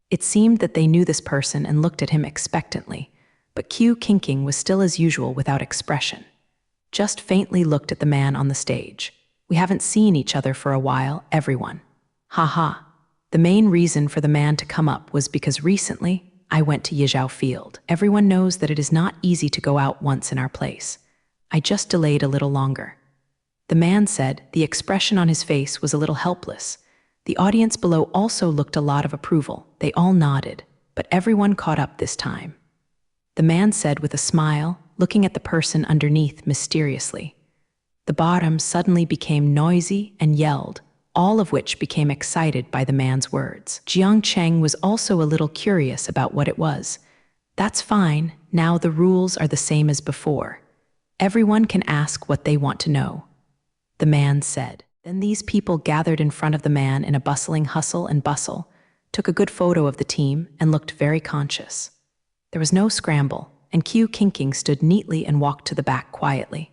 It seemed that they knew this person and looked at him expectantly, but Qiu Qingqing was still as usual without expression. Just faintly looked at the man on the stage. "We haven't seen each other for a while, everyone." "Ha ha." The main reason for the man to come up was because recently, I went to Yizhao Field. Everyone knows that it is not easy to go out once in our place. I just delayed a little longer. The man said. The expression on his face was a little helpless. The audience below also looked a lot of approval. They all nodded, but everyone caught up this time. The man said with a smile, looking at the person underneath mysteriously. The bottom suddenly became noisy and yelled, all of which became excited by the man's words. Jiang Cheng was also a little curious about what it was. "That's fine, now the rules are the same as before. Everyone can ask what they want to know," the man said. Then these people gathered in front of the man in a bustling hustle and bustle, took a good photo of the team, and looked very conscious. There was no scramble, and Qiu Qingqing stood neatly and walked to the back quietly.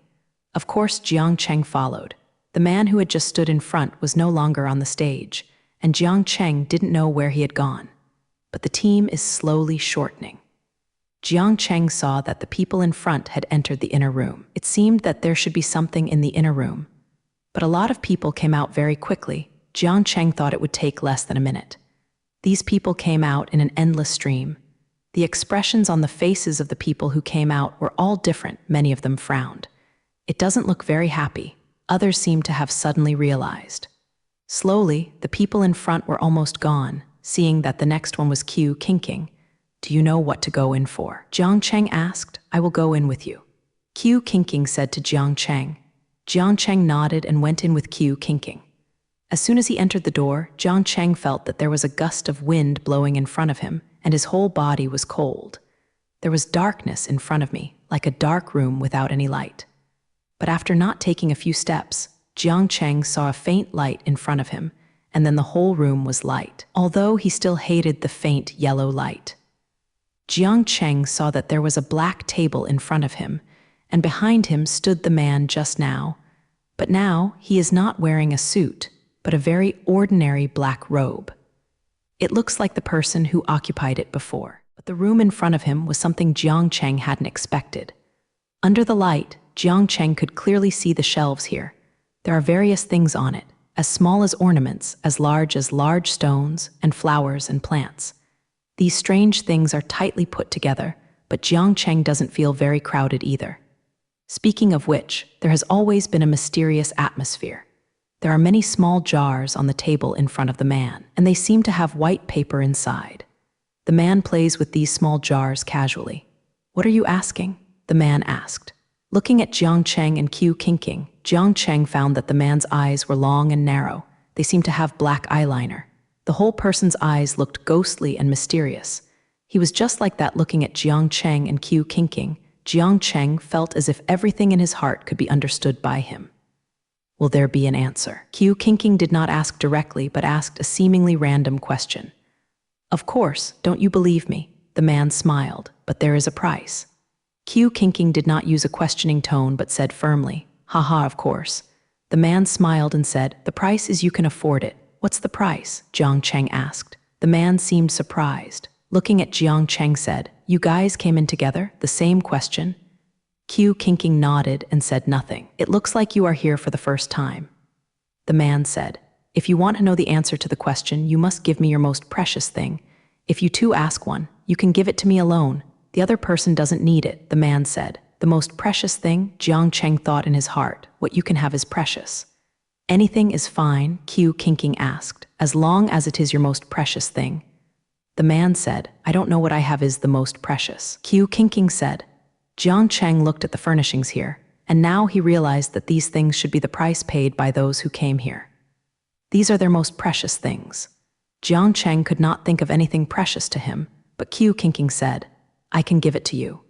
Of course, Jiang Cheng followed. The man who had just stood in front was no longer on the stage, and Jiang Cheng didn't know where he had gone. But the team is slowly shortening. Jiang Cheng saw that the people in front had entered the inner room. It seemed that there should be something in the inner room. But a lot of people came out very quickly. Jiang Cheng thought it would take less than a minute. These people came out in an endless stream. The expressions on the faces of the people who came out were all different. Many of them frowned. It doesn't look very happy. Others seemed to have suddenly realized. Slowly, the people in front were almost gone, seeing that the next one was Qiu Qingqing. Do you know what to go in for? Jiang Cheng asked. I will go in with you. Qiu Qingqing said to Jiang Cheng. Jiang Cheng nodded and went in with Qiu Qingqing. As soon as he entered the door, Jiang Cheng felt that there was a gust of wind blowing in front of him, and his whole body was cold. There was darkness in front of me, like a dark room without any light. But after not taking a few steps, Jiang Cheng saw a faint light in front of him, and then the whole room was light, although he still hated the faint yellow light. Jiang Cheng saw that there was a black table in front of him, and behind him stood the man just now. But now he is not wearing a suit, but a very ordinary black robe. It looks like the person who occupied it before. But the room in front of him was something Jiang Cheng hadn't expected. Under the light, Jiang Cheng could clearly see the shelves here. There are various things on it, as small as ornaments, as large stones, and flowers and plants. These strange things are tightly put together, but Jiang Cheng doesn't feel very crowded either. Speaking of which, there has always been a mysterious atmosphere. There are many small jars on the table in front of the man, and they seem to have white paper inside. The man plays with these small jars casually. What are you asking? The man asked. Looking at Jiang Cheng and Qiu Qingqing, Jiang Cheng found that the man's eyes were long and narrow. They seemed to have black eyeliner. The whole person's eyes looked ghostly and mysterious. He was just like that looking at Jiang Cheng and Qiu Qingqing. Jiang Cheng felt as if everything in his heart could be understood by him. Will there be an answer? Qiu Qingqing did not ask directly, but asked a seemingly random question. Of course, don't you believe me? The man smiled, but there is a price. Qiu Qingqing did not use a questioning tone, but said firmly, haha, of course. The man smiled and said, the price is you can afford it. What's the price? Jiang Cheng asked. The man seemed surprised. Looking at Jiang Cheng said, you guys came in together? The same question? Qiu Qingqing nodded and said nothing. It looks like you are here for the first time. The man said, if you want to know the answer to the question, you must give me your most precious thing. If you too ask one, you can give it to me alone. The other person doesn't need it, the man said. The most precious thing? Jiang Cheng thought in his heart. What you can have is precious. Anything is fine, Qiu Qingqing asked, as long as it is your most precious thing. The man said, I don't know what I have is the most precious. Qiu Qingqing said. Jiang Cheng looked at the furnishings here, and now he realized that these things should be the price paid by those who came here. These are their most precious things. Jiang Cheng could not think of anything precious to him, but Qiu Qingqing said, I can give it to you.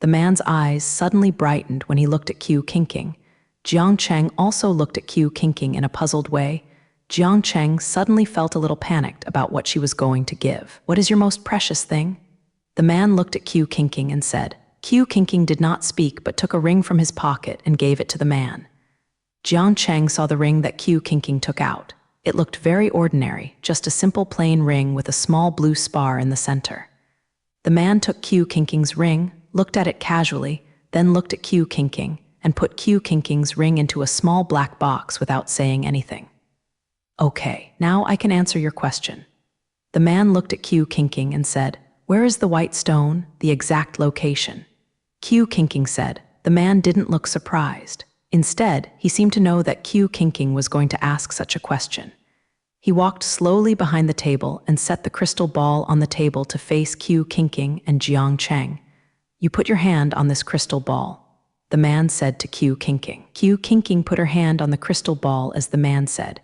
The man's eyes suddenly brightened when he looked at Qiu Qingqing. Jiang Cheng also looked at Qiu Qingqing in a puzzled way. Jiang Cheng suddenly felt a little panicked about what she was going to give. What is your most precious thing? The man looked at Qiu Qingqing and said. Qiu Qingqing did not speak but took a ring from his pocket and gave it to the man. Jiang Cheng saw the ring that Qiu Qingqing took out. It looked very ordinary, just a simple plain ring with a small blue spar in the center. The man took Qiu Qingqing's ring, looked at it casually, then looked at Qiu Qingqing, and put Qiu Qingqing's ring into a small black box without saying anything. Okay, now I can answer your question. The man looked at Qiu Qingqing and said, where is the white stone, the exact location? Qiu Qingqing said. The man didn't look surprised. Instead, he seemed to know that Qiu Qingqing was going to ask such a question. He walked slowly behind the table and set the crystal ball on the table to face Qiu Qingqing and Jiang Cheng. You put your hand on this crystal ball, the man said to Qiu Qingqing. Qiu Qingqing put her hand on the crystal ball as the man said,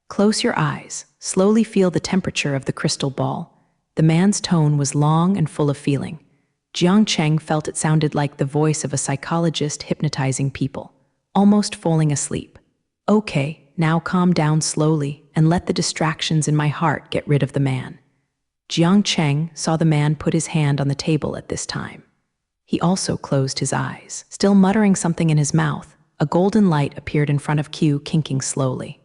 close your eyes, slowly feel the temperature of the crystal ball. The man's tone was long and full of feeling. Jiang Cheng felt it sounded like the voice of a psychologist hypnotizing people, almost falling asleep. Okay, now calm down slowly and let the distractions in my heart get rid of the man. Jiang Cheng saw the man put his hand on the table at this time. He also closed his eyes. Still muttering something in his mouth, a golden light appeared in front of Q, kinking slowly.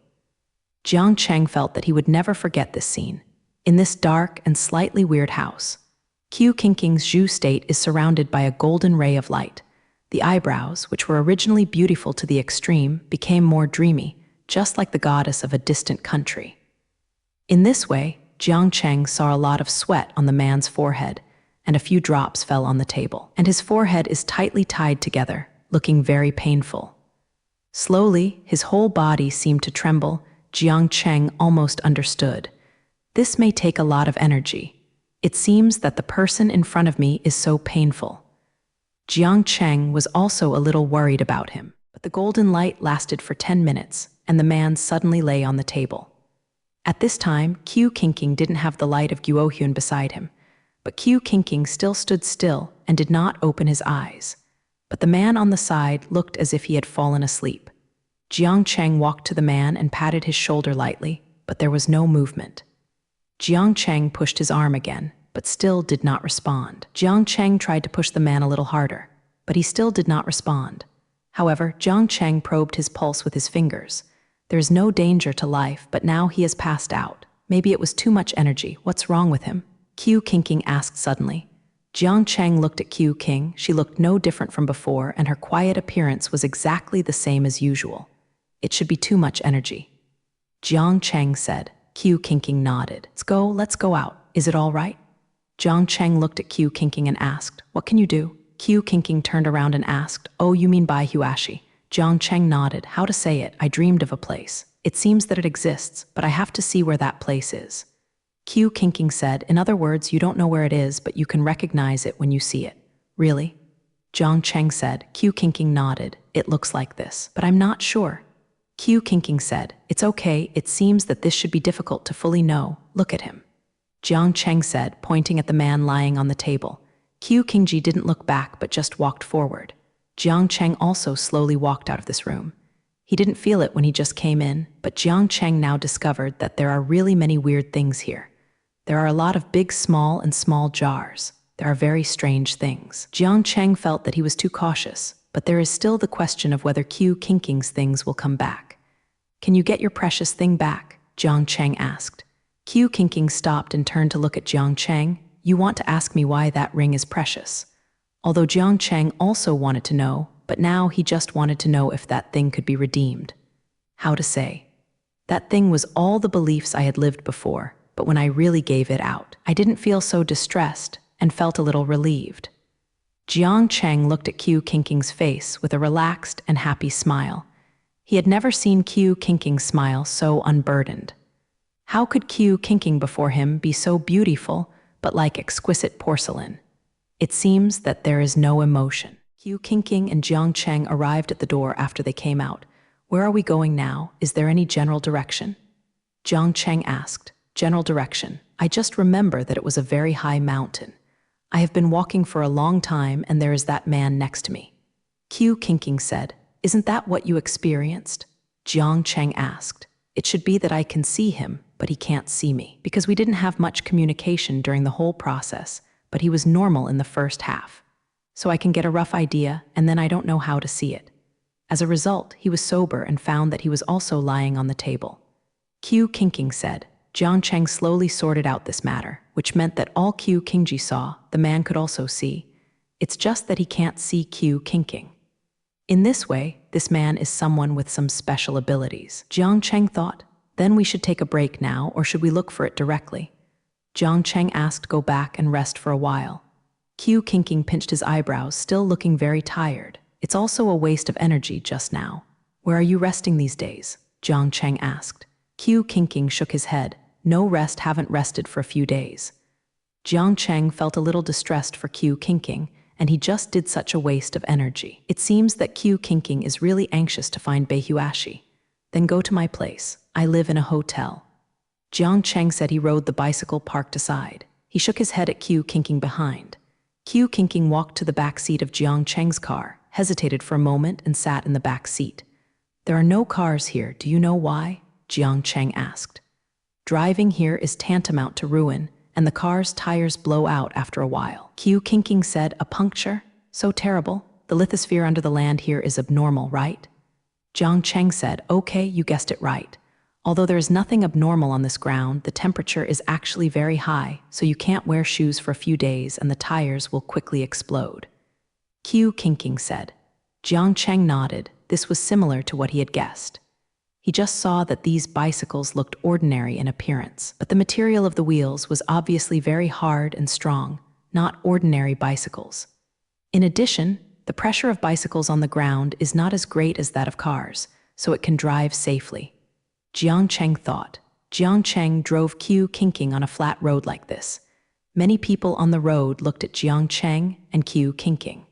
Jiang Cheng felt that he would never forget this scene. In this dark and slightly weird house, Q Kinking's Zhu state is surrounded by a golden ray of light. The eyebrows, which were originally beautiful to the extreme, became more dreamy, just like the goddess of a distant country. In this way, Jiang Cheng saw a lot of sweat on the man's forehead, and a few drops fell on the table. And his forehead is tightly tied together, looking very painful. Slowly, his whole body seemed to tremble. Jiang Cheng almost understood. This may take a lot of energy. It seems that the person in front of me is so painful. Jiang Cheng was also a little worried about him, but the golden light lasted for 10 minutes, and the man suddenly lay on the table. At this time, Q Kinking didn't have the light of Guohyun beside him, but Q Kinking still stood still and did not open his eyes. But the man on the side looked as if he had fallen asleep. Jiang Cheng walked to the man and patted his shoulder lightly, but there was no movement. Jiang Cheng pushed his arm again, but still did not respond. Jiang Cheng tried to push the man a little harder, but he still did not respond. However, Jiang Cheng probed his pulse with his fingers. There is no danger to life, but now he has passed out. Maybe it was too much energy. What's wrong with him? Q Kinking asked suddenly. Jiang Cheng looked at Q King. She looked no different from before, and her quiet appearance was exactly the same as usual. It should be too much energy. Jiang Cheng said. Q Kinking nodded. Let's go out. Is it all right? Jiang Cheng looked at Q Kinking and asked, what can you do? Q Kinking turned around and asked, oh, you mean Bai Huashi? Jiang Cheng nodded. How to say it? I dreamed of a place. It seems that it exists, but I have to see where that place is. Q Kinking said, in other words, you don't know where it is, but you can recognize it when you see it. Really? Jiang Cheng said. Q Kinking nodded. It looks like this, but I'm not sure. Q Kinking said, it's okay, it seems that this should be difficult to fully know. Look at him. Jiang Cheng said, pointing at the man lying on the table. Q Kingji didn't look back but just walked forward. Jiang Cheng also slowly walked out of this room. He didn't feel it when he just came in, but Jiang Cheng now discovered that there are really many weird things here. There are a lot of big, small, and small jars. There are very strange things. Jiang Cheng felt that he was too cautious, but there is still the question of whether Q Kinking's things will come back. Can you get your precious thing back? Jiang Cheng asked. Q Kinking stopped and turned to look at Jiang Cheng. You want to ask me why that ring is precious? Although Jiang Cheng also wanted to know, but now he just wanted to know if that thing could be redeemed. How to say? That thing was all the beliefs I had lived before, but when I really gave it out, I didn't feel so distressed and felt a little relieved. Jiang Cheng looked at Q Kinking's face with a relaxed and happy smile. He had never seen Q Kinking smile so unburdened. How could Q Kinking before him be so beautiful, but like exquisite porcelain? It seems that there is no emotion. Q Kinking and Jiang Cheng arrived at the door after they came out. Where are we going now? Is there any general direction? Jiang Cheng asked. General direction. I just remember that it was a very high mountain. I have been walking for a long time and there is that man next to me. Q Kinking said. Isn't that what you experienced? Jiang Cheng asked. It should be that I can see him, but he can't see me, because we didn't have much communication during the whole process, but he was normal in the first half. So I can get a rough idea, and then I don't know how to see it. As a result, he was sober and found that he was also lying on the table. Q Kinking said. Jiang Cheng slowly sorted out this matter, which meant that all Q Kingji saw, the man could also see. It's just that he can't see Q Kinking. In this way, this man is someone with some special abilities. Jiang Cheng thought, then we should take a break now, or should we look for it directly? Jiang Cheng asked go back and rest for a while. Q Kinking pinched his eyebrows, still looking very tired. It's also a waste of energy just now. Where are you resting these days? Jiang Cheng asked. Q Kinking shook his head. No rest, haven't rested for a few days. Jiang Cheng felt a little distressed for Q Kinking, and he just did such a waste of energy. It seems that Q Kinking is really anxious to find Bai Huashi. Then go to my place. I live in a hotel. Jiang Cheng said he rode the bicycle parked aside. He shook his head at Q Kinking behind. Q Kinking walked to the back seat of Jiang Cheng's car, hesitated for a moment, and sat in the back seat. There are no cars here. Do you know why? Jiang Cheng asked. Driving here is tantamount to ruin, and the car's tires blow out after a while. Q Kinking said, a puncture? So terrible. The lithosphere under the land here is abnormal, right? Jiang Cheng said, okay, you guessed it right. Although there is nothing abnormal on this ground, the temperature is actually very high, so you can't wear shoes for a few days and the tires will quickly explode. Qiu Qingqing said. Jiang Cheng nodded. This was similar to what he had guessed. He just saw that these bicycles looked ordinary in appearance, but the material of the wheels was obviously very hard and strong, not ordinary bicycles. In addition, the pressure of bicycles on the ground is not as great as that of cars, so it can drive safely. Jiang Cheng thought. Jiang Cheng drove Qiu Qingqing on a flat road like this. Many people on the road looked at Jiang Cheng and Qiu Qingqing.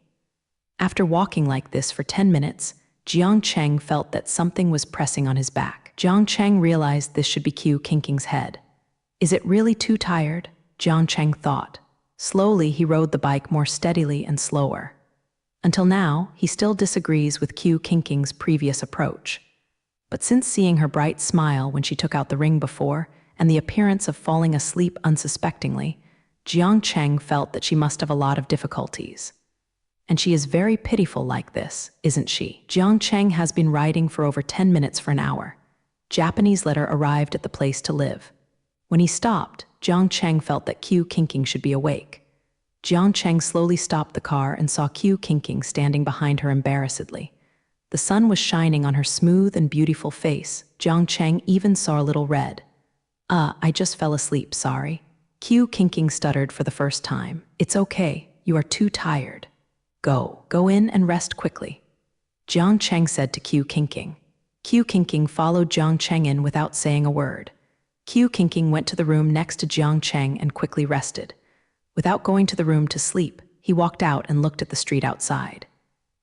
After walking like this for 10 minutes, Jiang Cheng felt that something was pressing on his back. Jiang Cheng realized this should be Qiu Qingqing's head. Is it really too tired? Jiang Cheng thought. Slowly, he rode the bike more steadily and slower. Until now, he still disagrees with Qiu Qingqing's previous approach. But since seeing her bright smile when she took out the ring before, and the appearance of falling asleep unsuspectingly, Jiang Cheng felt that she must have a lot of difficulties. And she is very pitiful like this, isn't she? Jiang Cheng has been riding for over 10 minutes for an hour. Japanese letter arrived at the place to live. When he stopped, Jiang Cheng felt that Qiu Qingqing should be awake. Jiang Cheng slowly stopped the car and saw Qiu Qingqing standing behind her embarrassedly. The sun was shining on her smooth and beautiful face. Jiang Cheng even saw a little red. I just fell asleep, sorry. Qiu Qingqing stuttered for the first time. It's okay, you are too tired. Go in and rest quickly. Jiang Cheng said to Qiu Qingqing. Qiu Qingqing followed Jiang Cheng in without saying a word. Qiu Qingqing went to the room next to Jiang Cheng and quickly rested. Without going to the room to sleep, he walked out and looked at the street outside.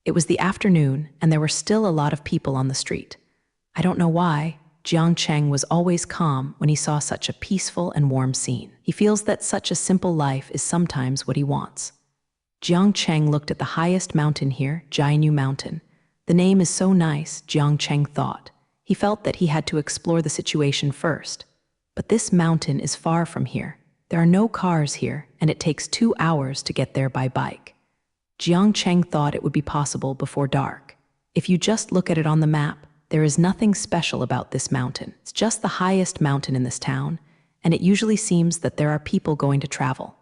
It was the afternoon, and there were still a lot of people on the street. I don't know why, Jiang Cheng was always calm when he saw such a peaceful and warm scene. He feels that such a simple life is sometimes what he wants. Jiang Cheng looked at the highest mountain here, Jianyu Mountain. The name is so nice, Jiang Cheng thought. He felt that he had to explore the situation first. But this mountain is far from here. There are no cars here, and it takes 2 hours to get there by bike. Jiang Cheng thought it would be possible before dark. If you just look at it on the map, there is nothing special about this mountain. It's just the highest mountain in this town, and it usually seems that there are people going to travel.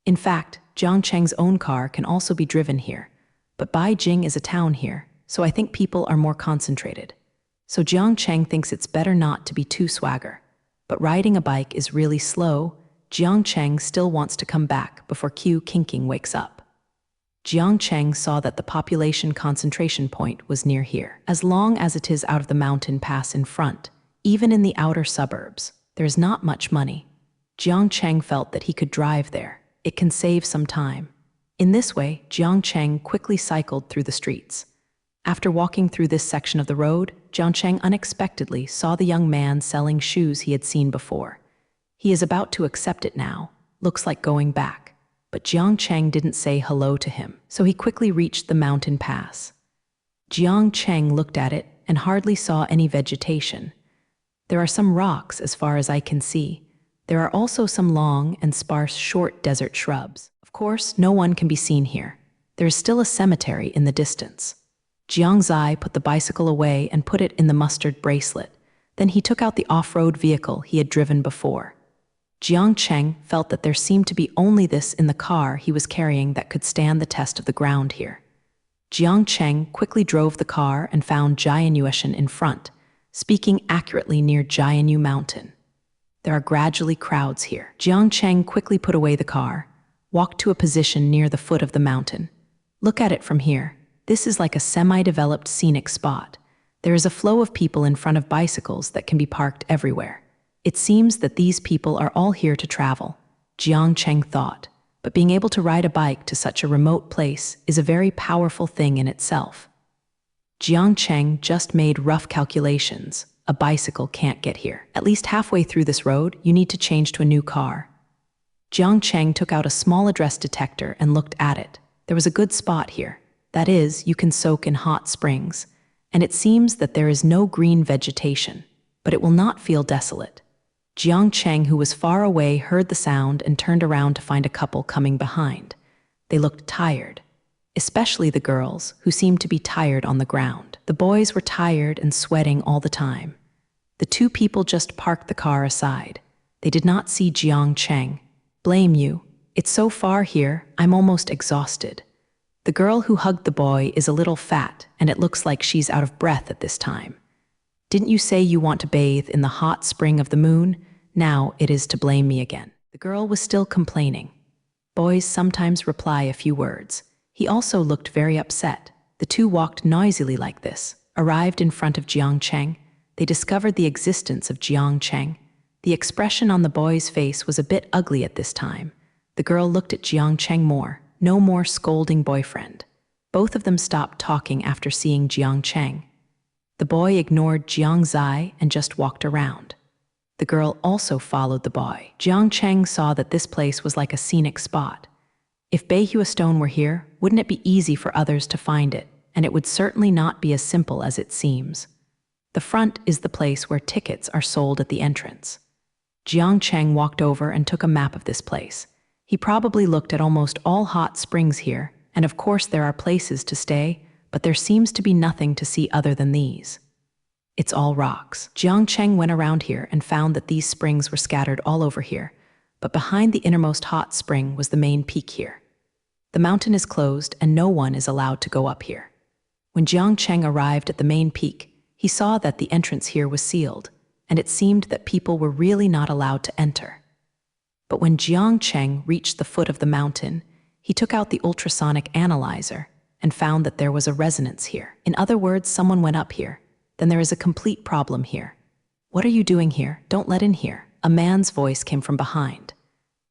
In fact, Jiang Cheng's own car can also be driven here, but Beijing is a town here, so I think people are more concentrated. So Jiang Cheng thinks it's better not to be too swagger. But riding a bike is really slow. Jiang Cheng still wants to come back before Qiu Qingqing wakes up. Jiang Cheng saw that the population concentration point was near here. As long as it is out of the mountain pass in front, even in the outer suburbs, there is not much money. Jiang Cheng felt that he could drive there. It can save some time. In this way, Jiang Cheng quickly cycled through the streets. After walking through this section of the road, Jiang Cheng unexpectedly saw the young man selling shoes he had seen before. He is about to accept it now, looks like going back. But Jiang Cheng didn't say hello to him, so he quickly reached the mountain pass. Jiang Cheng looked at it and hardly saw any vegetation. There are some rocks as far as I can see. There are also some long and sparse short desert shrubs. Of course, no one can be seen here. There is still a cemetery in the distance. Jiang Zai put the bicycle away and put it in the mustard bracelet. Then he took out the off-road vehicle he had driven before. Jiang Cheng felt that there seemed to be only this in the car he was carrying that could stand the test of the ground here. Jiang Cheng quickly drove the car and found Jianyueshan in front, speaking accurately near Jianyu Mountain. There are gradually crowds here. Jiang Cheng quickly put away the car, walked to a position near the foot of the mountain. Look at it from here. This is like a semi-developed scenic spot. There is a flow of people in front of bicycles that can be parked everywhere. It seems that these people are all here to travel, Jiang Cheng thought. But being able to ride a bike to such a remote place is a very powerful thing in itself. Jiang Cheng just made rough calculations. A bicycle can't get here. At least halfway through this road, you need to change to a new car. Jiang Cheng took out a small address detector and looked at it. There was a good spot here. That is, you can soak in hot springs. And it seems that there is no green vegetation, but it will not feel desolate. Jiang Cheng, who was far away, heard the sound and turned around to find a couple coming behind. They looked tired. especially the girls, who seemed to be tired on the ground. The boys were tired and sweating all the time. The two people just parked the car aside. They did not see Jiang Cheng. Blame you. It's so far here, I'm almost exhausted. The girl who hugged the boy is a little fat, and it looks like she's out of breath at this time. Didn't you say you want to bathe in the hot spring of the moon? Now it is to blame me again. The girl was still complaining. Boys sometimes reply a few words. He also looked very upset. The two walked noisily like this, arrived in front of Jiang Cheng. They discovered the existence of Jiang Cheng. The expression on the boy's face was a bit ugly at this time. The girl looked at Jiang Cheng more. No more scolding boyfriend. Both of them stopped talking after seeing Jiang Cheng. The boy ignored Jiang Zai and just walked around. The girl also followed the boy. Jiang Cheng saw that this place was like a scenic spot. If Beihua Stone were here, wouldn't it be easy for others to find it? And it would certainly not be as simple as it seems. The front is the place where tickets are sold at the entrance. Jiang Cheng walked over and took a map of this place. He probably looked at almost all hot springs here, and of course there are places to stay, but there seems to be nothing to see other than these. It's all rocks. Jiang Cheng went around here and found that these springs were scattered all over here, but behind the innermost hot spring was the main peak here. The mountain is closed and no one is allowed to go up here. When Jiang Cheng arrived at the main peak, he saw that the entrance here was sealed, and it seemed that people were really not allowed to enter. But when Jiang Cheng reached the foot of the mountain, he took out the ultrasonic analyzer and found that there was a resonance here. In other words, someone went up here. Then there is a complete problem here. What are you doing here? Don't let in here. A man's voice came from behind.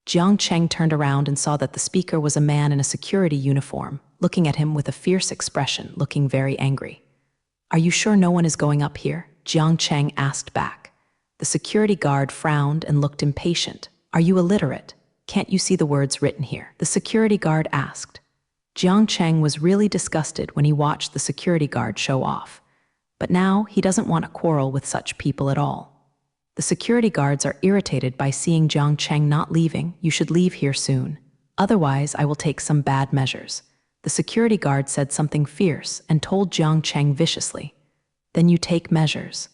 Jiang Cheng turned around and saw that the speaker was a man in a security uniform, looking at him with a fierce expression, looking very angry. Are you sure no one is going up here? Jiang Cheng asked back. The security guard frowned and looked impatient. Are you illiterate? Can't you see the words written here? The security guard asked. Jiang Cheng was really disgusted when he watched the security guard show off. But now he doesn't want to quarrel with such people at all. The security guards are irritated by seeing Jiang Cheng not leaving. You should leave here soon. Otherwise, I will take some bad measures. The security guard said something fierce and told Jiang Cheng viciously. Then you take measures.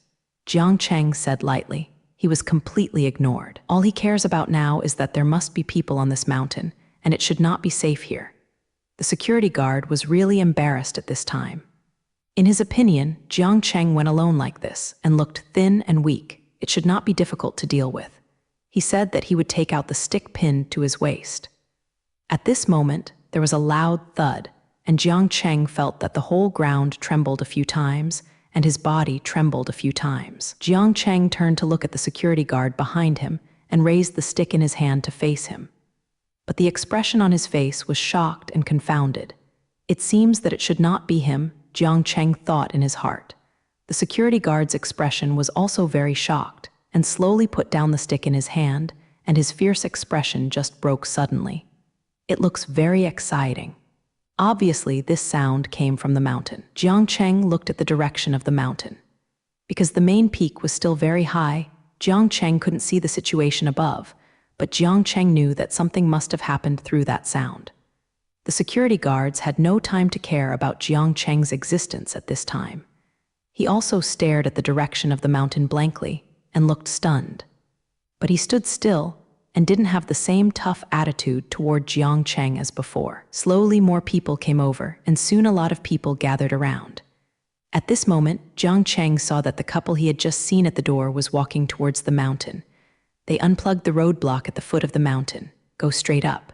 Jiang Cheng said lightly. He was completely ignored. All he cares about now is that there must be people on this mountain, and it should not be safe here. The security guard was really embarrassed at this time. In his opinion, Jiang Cheng went alone like this and looked thin and weak. It should not be difficult to deal with. He said that he would take out the stick pinned to his waist. At this moment, there was a loud thud, and Jiang Cheng felt that the whole ground trembled a few times, and his body trembled a few times. Jiang Cheng turned to look at the security guard behind him and raised the stick in his hand to face him. But the expression on his face was shocked and confounded. It seems that it should not be him, Jiang Cheng thought in his heart. The security guard's expression was also very shocked, and slowly put down the stick in his hand, and his fierce expression just broke suddenly. It looks very exciting. Obviously, this sound came from the mountain. Jiang Cheng looked at the direction of the mountain. Because the main peak was still very high, Jiang Cheng couldn't see the situation above, but Jiang Cheng knew that something must have happened through that sound. The security guards had no time to care about Jiang Cheng's existence at this time. He also stared at the direction of the mountain blankly and looked stunned. But he stood still and didn't have the same tough attitude toward Jiang Cheng as before. Slowly more people came over, and soon a lot of people gathered around. At this moment, Jiang Cheng saw that the couple he had just seen at the door was walking towards the mountain. They unplugged the roadblock at the foot of the mountain. Go straight up.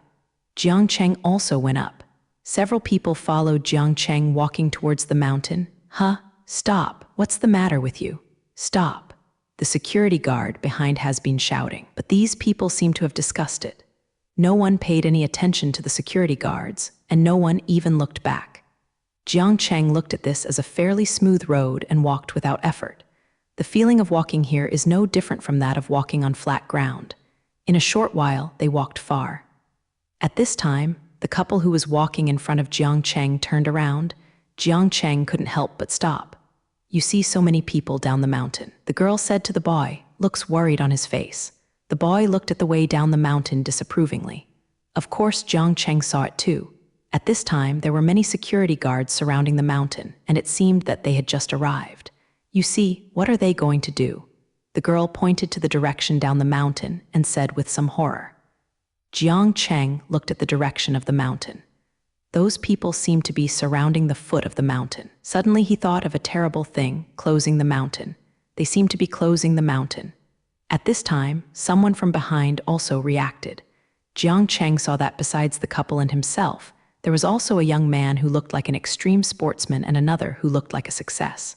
Jiang Cheng also went up. Several people followed Jiang Cheng walking towards the mountain. Huh? Stop. What's the matter with you? Stop. The security guard behind has been shouting, but these people seem to have discussed it. No one paid any attention to the security guards, and no one even looked back. Jiang Cheng looked at this as a fairly smooth road and walked without effort. The feeling of walking here is no different from that of walking on flat ground. In a short while, they walked far. At this time, the couple who was walking in front of Jiang Cheng turned around. Jiang Cheng couldn't help but stop. You see so many people down the mountain. The girl said to the boy, looks worried on his face. The boy looked at the way down the mountain disapprovingly. Of course, Jiang Cheng saw it too. At this time, there were many security guards surrounding the mountain, and it seemed that they had just arrived. You see, what are they going to do? The girl pointed to the direction down the mountain and said with some horror. Jiang Cheng looked at the direction of the mountain. Those people seemed to be surrounding the foot of the mountain. Suddenly he thought of a terrible thing, closing the mountain. They seemed to be closing the mountain. At this time, someone from behind also reacted. Jiang Cheng saw that besides the couple and himself, there was also a young man who looked like an extreme sportsman and another who looked like a success.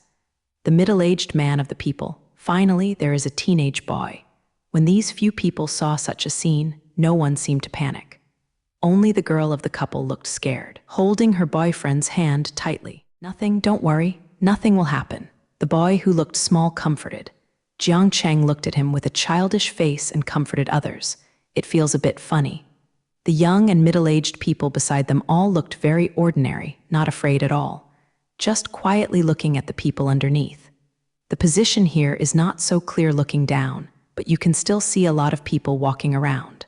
The middle-aged man of the people. Finally, there is a teenage boy. When these few people saw such a scene, no one seemed to panic. Only the girl of the couple looked scared, holding her boyfriend's hand tightly. Nothing, don't worry, nothing will happen. The boy who looked small comforted. Jiang Cheng looked at him with a childish face and comforted others. It feels a bit funny. The young and middle-aged people beside them all looked very ordinary, not afraid at all, just quietly looking at the people underneath. The position here is not so clear looking down, but you can still see a lot of people walking around.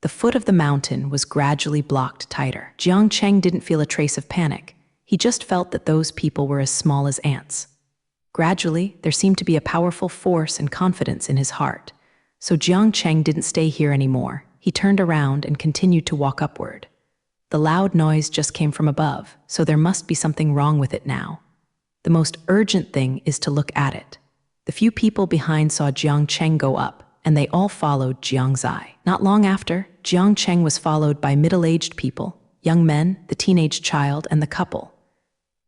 The foot of the mountain was gradually blocked tighter. Jiang Cheng didn't feel a trace of panic. He just felt that those people were as small as ants. Gradually, there seemed to be a powerful force and confidence in his heart. So Jiang Cheng didn't stay here anymore. He turned around and continued to walk upward. The loud noise just came from above, so there must be something wrong with it now. The most urgent thing is to look at it. The few people behind saw Jiang Cheng go up, and they all followed Jiang's eye. Not long after, Jiang Cheng was followed by middle-aged people, young men, the teenage child, and the couple.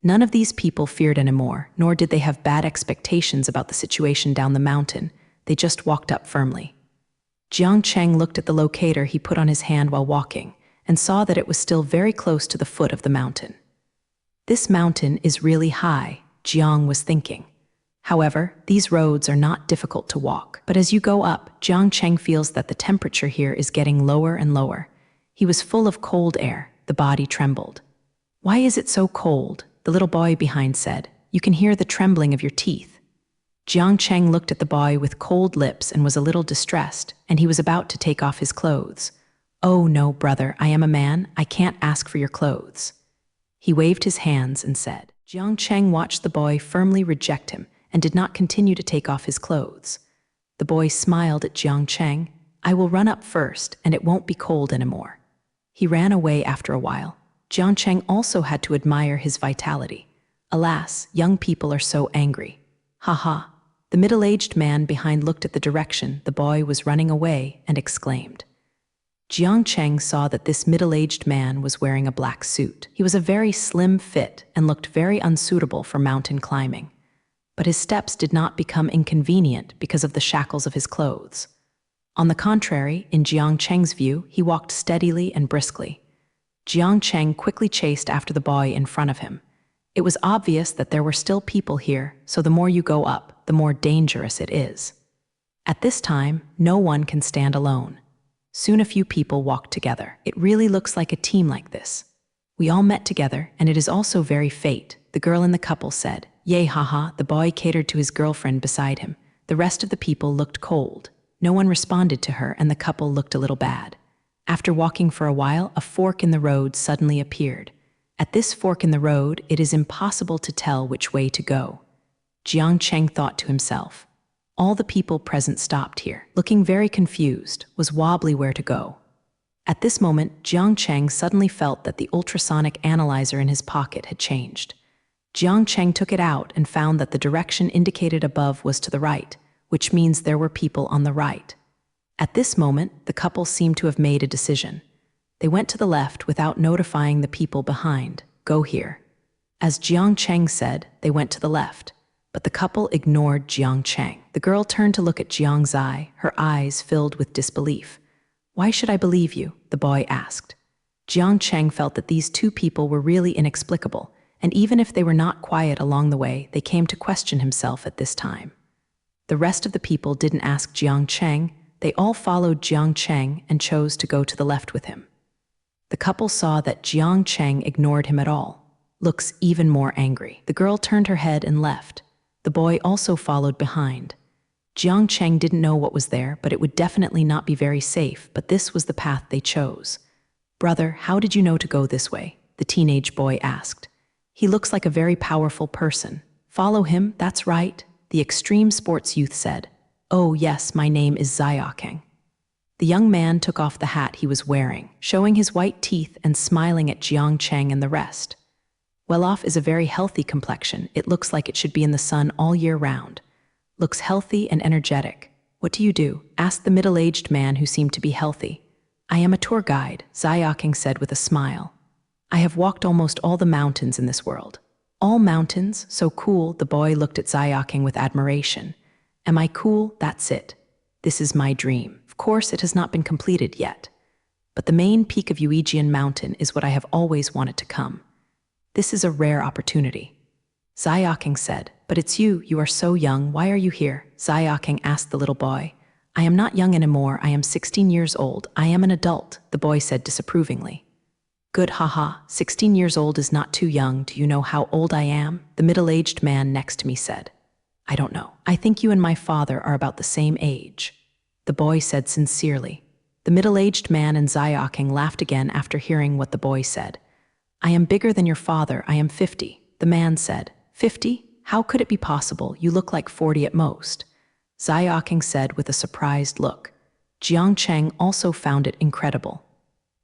None of these people feared anymore, nor did they have bad expectations about the situation down the mountain. They just walked up firmly. Jiang Cheng looked at the locator he put on his hand while walking, and saw that it was still very close to the foot of the mountain. This mountain is really high, Jiang was thinking. However, these roads are not difficult to walk. But as you go up, Jiang Cheng feels that the temperature here is getting lower and lower. He was full of cold air. The body trembled. Why is it so cold? The little boy behind said. You can hear the trembling of your teeth. Jiang Cheng looked at the boy with cold lips and was a little distressed, and he was about to take off his clothes. Oh no, brother, I am a man. I can't ask for your clothes. He waved his hands and said. Jiang Cheng watched the boy firmly reject him and did not continue to take off his clothes. The boy smiled at Jiang Cheng. I will run up first, and it won't be cold anymore. He ran away after a while. Jiang Cheng also had to admire his vitality. Alas, young people are so angry. Ha ha. The middle-aged man behind looked at the direction the boy was running away and exclaimed. Jiang Cheng saw that this middle-aged man was wearing a black suit. He was a very slim fit and looked very unsuitable for mountain climbing. But his steps did not become inconvenient because of the shackles of his clothes. On the contrary, in Jiang Cheng's view, he walked steadily and briskly. Jiang Cheng quickly chased after the boy in front of him. It was obvious that there were still people here, so the more you go up, the more dangerous it is. At this time, no one can stand alone. Soon a few people walked together. It really looks like a team like this. We all met together, and it is also very fate, the girl in the couple said. Yay, haha, the boy catered to his girlfriend beside him. The rest of the people looked cold. No one responded to her, and the couple looked a little bad. After walking for a while, a fork in the road suddenly appeared. At this fork in the road, it is impossible to tell which way to go. Jiang Cheng thought to himself. All the people present stopped here, looking very confused, was wobbly where to go. At this moment, Jiang Cheng suddenly felt that the ultrasonic analyzer in his pocket had changed. Jiang Cheng took it out and found that the direction indicated above was to the right, which means there were people on the right. At this moment, the couple seemed to have made a decision. They went to the left without notifying the people behind. Go here. As Jiang Cheng said, they went to the left. But the couple ignored Jiang Cheng. The girl turned to look at Jiang's eye, her eyes filled with disbelief. Why should I believe you? The boy asked. Jiang Cheng felt that these two people were really inexplicable, and even if they were not quiet along the way, they came to question himself at this time. The rest of the people didn't ask Jiang Cheng. They all followed Jiang Cheng and chose to go to the left with him. The couple saw that Jiang Cheng ignored him at all. Looks even more angry. The girl turned her head and left. The boy also followed behind. Jiang Cheng didn't know what was there, but it would definitely not be very safe, but this was the path they chose. Brother, how did you know to go this way? The teenage boy asked. He looks like a very powerful person. Follow him, that's right, the extreme sports youth said. Oh yes, my name is Xiaokeng. The young man took off the hat he was wearing, showing his white teeth and smiling at Jiang Cheng and the rest. Well off is a very healthy complexion. It looks like it should be in the sun all year round. Looks healthy and energetic. What do you do? Asked the middle-aged man who seemed to be healthy. I am a tour guide, Xiaokeng said with a smile. I have walked almost all the mountains in this world. All mountains? So cool, the boy looked at Xiaokeng with admiration. Am I cool? That's it. This is my dream. Of course, it has not been completed yet. But the main peak of Yuejian Mountain is what I have always wanted to come. This is a rare opportunity. Xiaokeng said, but it's you are so young, why are you here? Xiaokeng asked the little boy. I am not young anymore, I am 16 years old, I am an adult, the boy said disapprovingly. Good, haha, 16 years old is not too young, do you know how old I am? The middle-aged man next to me said. I don't know, I think you and my father are about the same age. The boy said sincerely. The middle-aged man and Xiaokeng laughed again after hearing what the boy said. I am bigger than your father, I am 50, the man said. 50? How could it be possible? You look like 40 at most. Xiaokeng said with a surprised look. Jiang Cheng also found it incredible.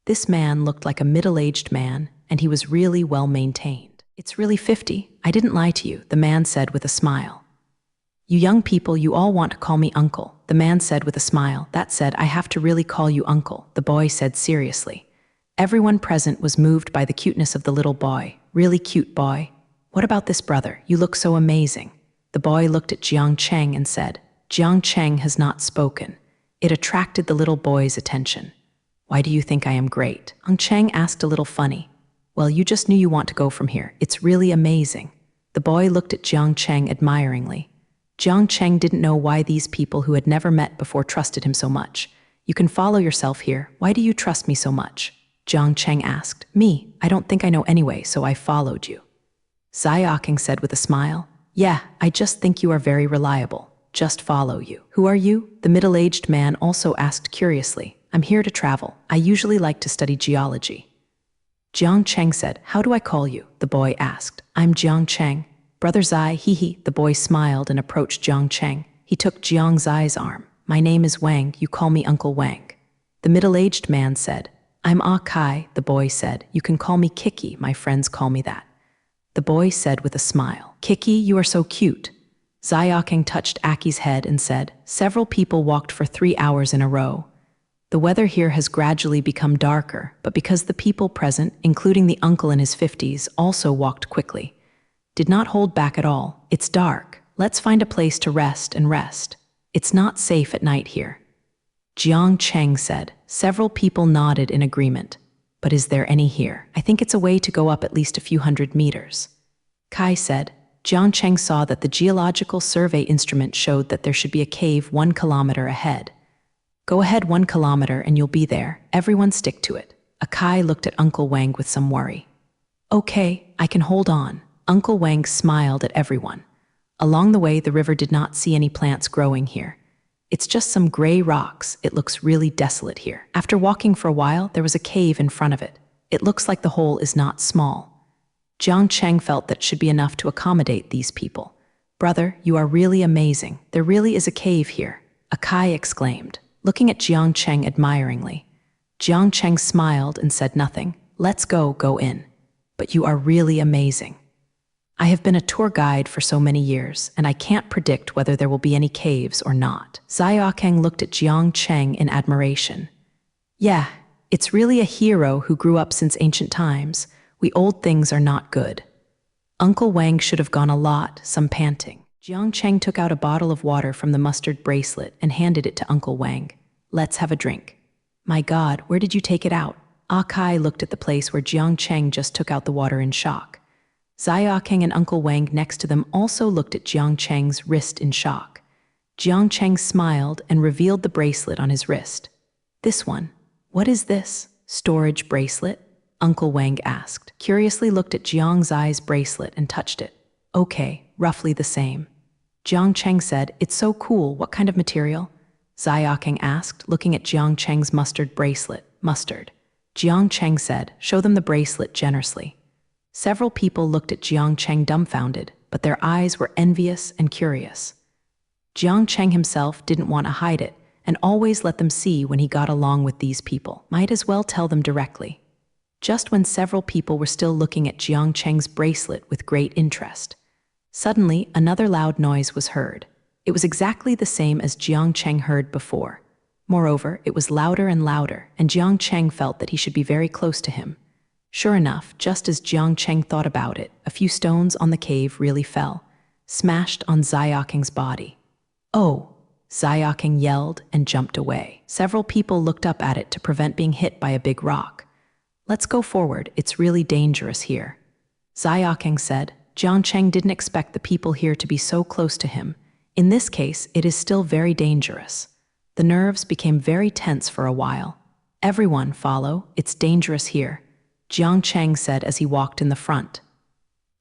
This man looked like a middle-aged man, and he was really well maintained. It's really 50, I didn't lie to you, the man said with a smile. You young people, you all want to call me uncle, the man said with a smile. That said, I have to really call you uncle, the boy said seriously. Everyone present was moved by the cuteness of the little boy. Really cute boy. What about this brother? You look so amazing. The boy looked at Jiang Cheng and said, Jiang Cheng has not spoken. It attracted the little boy's attention. Why do you think I am great? Jiang Cheng asked a little funny. Well, you just knew you want to go from here. It's really amazing. The boy looked at Jiang Cheng admiringly. Jiang Cheng didn't know why these people who had never met before trusted him so much. You can follow yourself here. Why do you trust me so much? Jiang Cheng asked. Me? I don't think I know anyway, so I followed you. Xiaokeng said with a smile. Yeah, I just think you are very reliable. Just follow you. Who are you? The middle-aged man also asked curiously. I'm here to travel. I usually like to study geology. Jiang Cheng said. How do I call you? The boy asked. I'm Jiang Cheng. Brother Zai, hee. The boy smiled and approached Jiang Cheng. He took Jiang Zai's arm. My name is Wang, you call me Uncle Wang. The middle-aged man said. I'm Ah Kai, the boy said. You can call me Kiki, my friends call me that. The boy said with a smile. Kiki, you are so cute. Xiaokeng touched Aki's head and said, several people walked for 3 hours in a row. The weather here has gradually become darker, but because the people present, including the uncle in his 50s, also walked quickly. Did not hold back at all. It's dark. Let's find a place to rest and rest. It's not safe at night here. Jiang Cheng said. Several people nodded in agreement. But is there any here? I think it's a way to go up at least a few hundred meters. Kai said. Jiang Cheng saw that the geological survey instrument showed that there should be a cave 1 kilometer ahead. Go ahead 1 kilometer and you'll be there. Everyone stick to it. Kai looked at Uncle Wang with some worry. Okay, I can hold on. Uncle Wang smiled at everyone. Along the way, the river did not see any plants growing here. It's just some gray rocks. It looks really desolate here. After walking for a while, there was a cave in front of it. It looks like the hole is not small. Jiang Cheng felt that should be enough to accommodate these people. Brother, you are really amazing. There really is a cave here. Kai exclaimed, looking at Jiang Cheng admiringly. Jiang Cheng smiled and said nothing. Let's go in. But you are really amazing. I have been a tour guide for so many years, and I can't predict whether there will be any caves or not. Xiaokeng looked at Jiang Cheng in admiration. Yeah, it's really a hero who grew up since ancient times. We old things are not good. Uncle Wang should have gone a lot, some panting. Jiang Cheng took out a bottle of water from the mustard bracelet and handed it to Uncle Wang. Let's have a drink. My God, where did you take it out? Kai looked at the place where Jiang Cheng just took out the water in shock. Xiaokeng and Uncle Wang next to them also looked at Jiang Cheng's wrist in shock. Jiang Cheng smiled and revealed the bracelet on his wrist. This one. What is this? Storage bracelet? Uncle Wang asked. Curiously looked at Jiang Zai's bracelet and touched it. Okay, roughly the same. Jiang Cheng said, it's so cool, what kind of material? Xiaokeng asked, looking at Jiang Cheng's mustard bracelet. Mustard. Jiang Cheng said, "Show them the bracelet generously." Several people looked at Jiang Cheng dumbfounded, but their eyes were envious and curious. Jiang Cheng himself didn't want to hide it, and always let them see when he got along with these people. Might as well tell them directly. Just when several people were still looking at Jiang Cheng's bracelet with great interest, suddenly another loud noise was heard. It was exactly the same as Jiang Cheng heard before. Moreover, it was louder and louder, and Jiang Cheng felt that he should be very close to him. Sure enough, just as Jiang Cheng thought about it, a few stones on the cave really fell, smashed on Xiaoking's body. "Oh!" Xiaoking yelled and jumped away. Several people looked up at it to prevent being hit by a big rock. "Let's go forward, it's really dangerous here," Xiaoking said. Jiang Cheng didn't expect the people here to be so close to him. In this case, it is still very dangerous. The nerves became very tense for a while. "Everyone, follow, it's dangerous here," Jiang Cheng said as he walked in the front.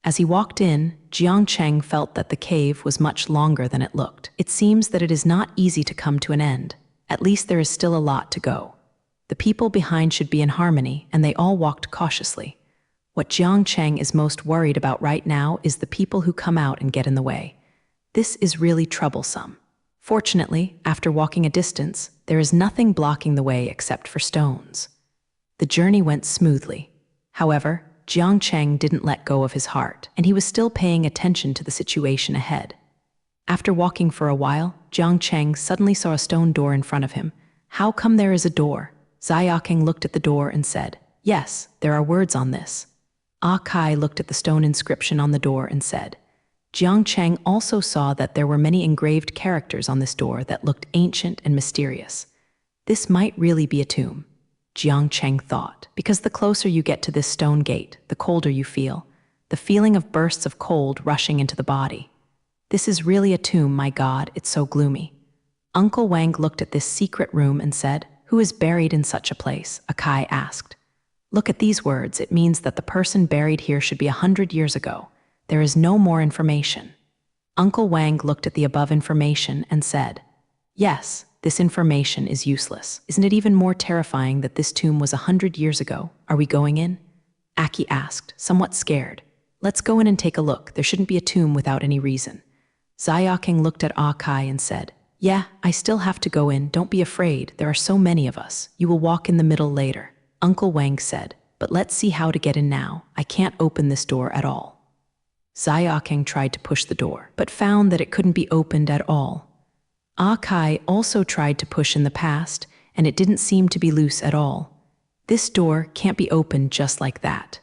As he walked in, Jiang Cheng felt that the cave was much longer than it looked. It seems that it is not easy to come to an end. At least there is still a lot to go. The people behind should be in harmony, and they all walked cautiously. What Jiang Cheng is most worried about right now is the people who come out and get in the way. This is really troublesome. Fortunately, after walking a distance, there is nothing blocking the way except for stones. The journey went smoothly. However, Jiang Cheng didn't let go of his heart, and he was still paying attention to the situation ahead. After walking for a while, Jiang Cheng suddenly saw a stone door in front of him. "How come there is a door?" Xiaoking looked at the door and said, "Yes, there are words on this." Ah Kai looked at the stone inscription on the door and said. Jiang Cheng also saw that there were many engraved characters on this door that looked ancient and mysterious. This might really be a tomb, Jiang Cheng thought, because the closer you get to this stone gate, the colder you feel, the feeling of bursts of cold rushing into the body. This is really a tomb, my God, it's so gloomy. Uncle Wang looked at this secret room and said, "Who is buried in such a place?" Akai asked. "Look at these words, it means that the person buried here should be 100 years ago. There is no more information." Uncle Wang looked at the above information and said, "Yes, this information is useless. Isn't it even more terrifying that this tomb was 100 years ago? Are we going in?" Aki asked, somewhat scared. "Let's go in and take a look. There shouldn't be a tomb without any reason." Xiaoking looked at Akai and said, "Yeah, I still have to go in. Don't be afraid. There are so many of us. You will walk in the middle later." Uncle Wang said, "But let's see how to get in now. I can't open this door at all." Xiaoking tried to push the door, but found that it couldn't be opened at all. Akai also tried to push in the past, and it didn't seem to be loose at all. "This door can't be opened just like that,"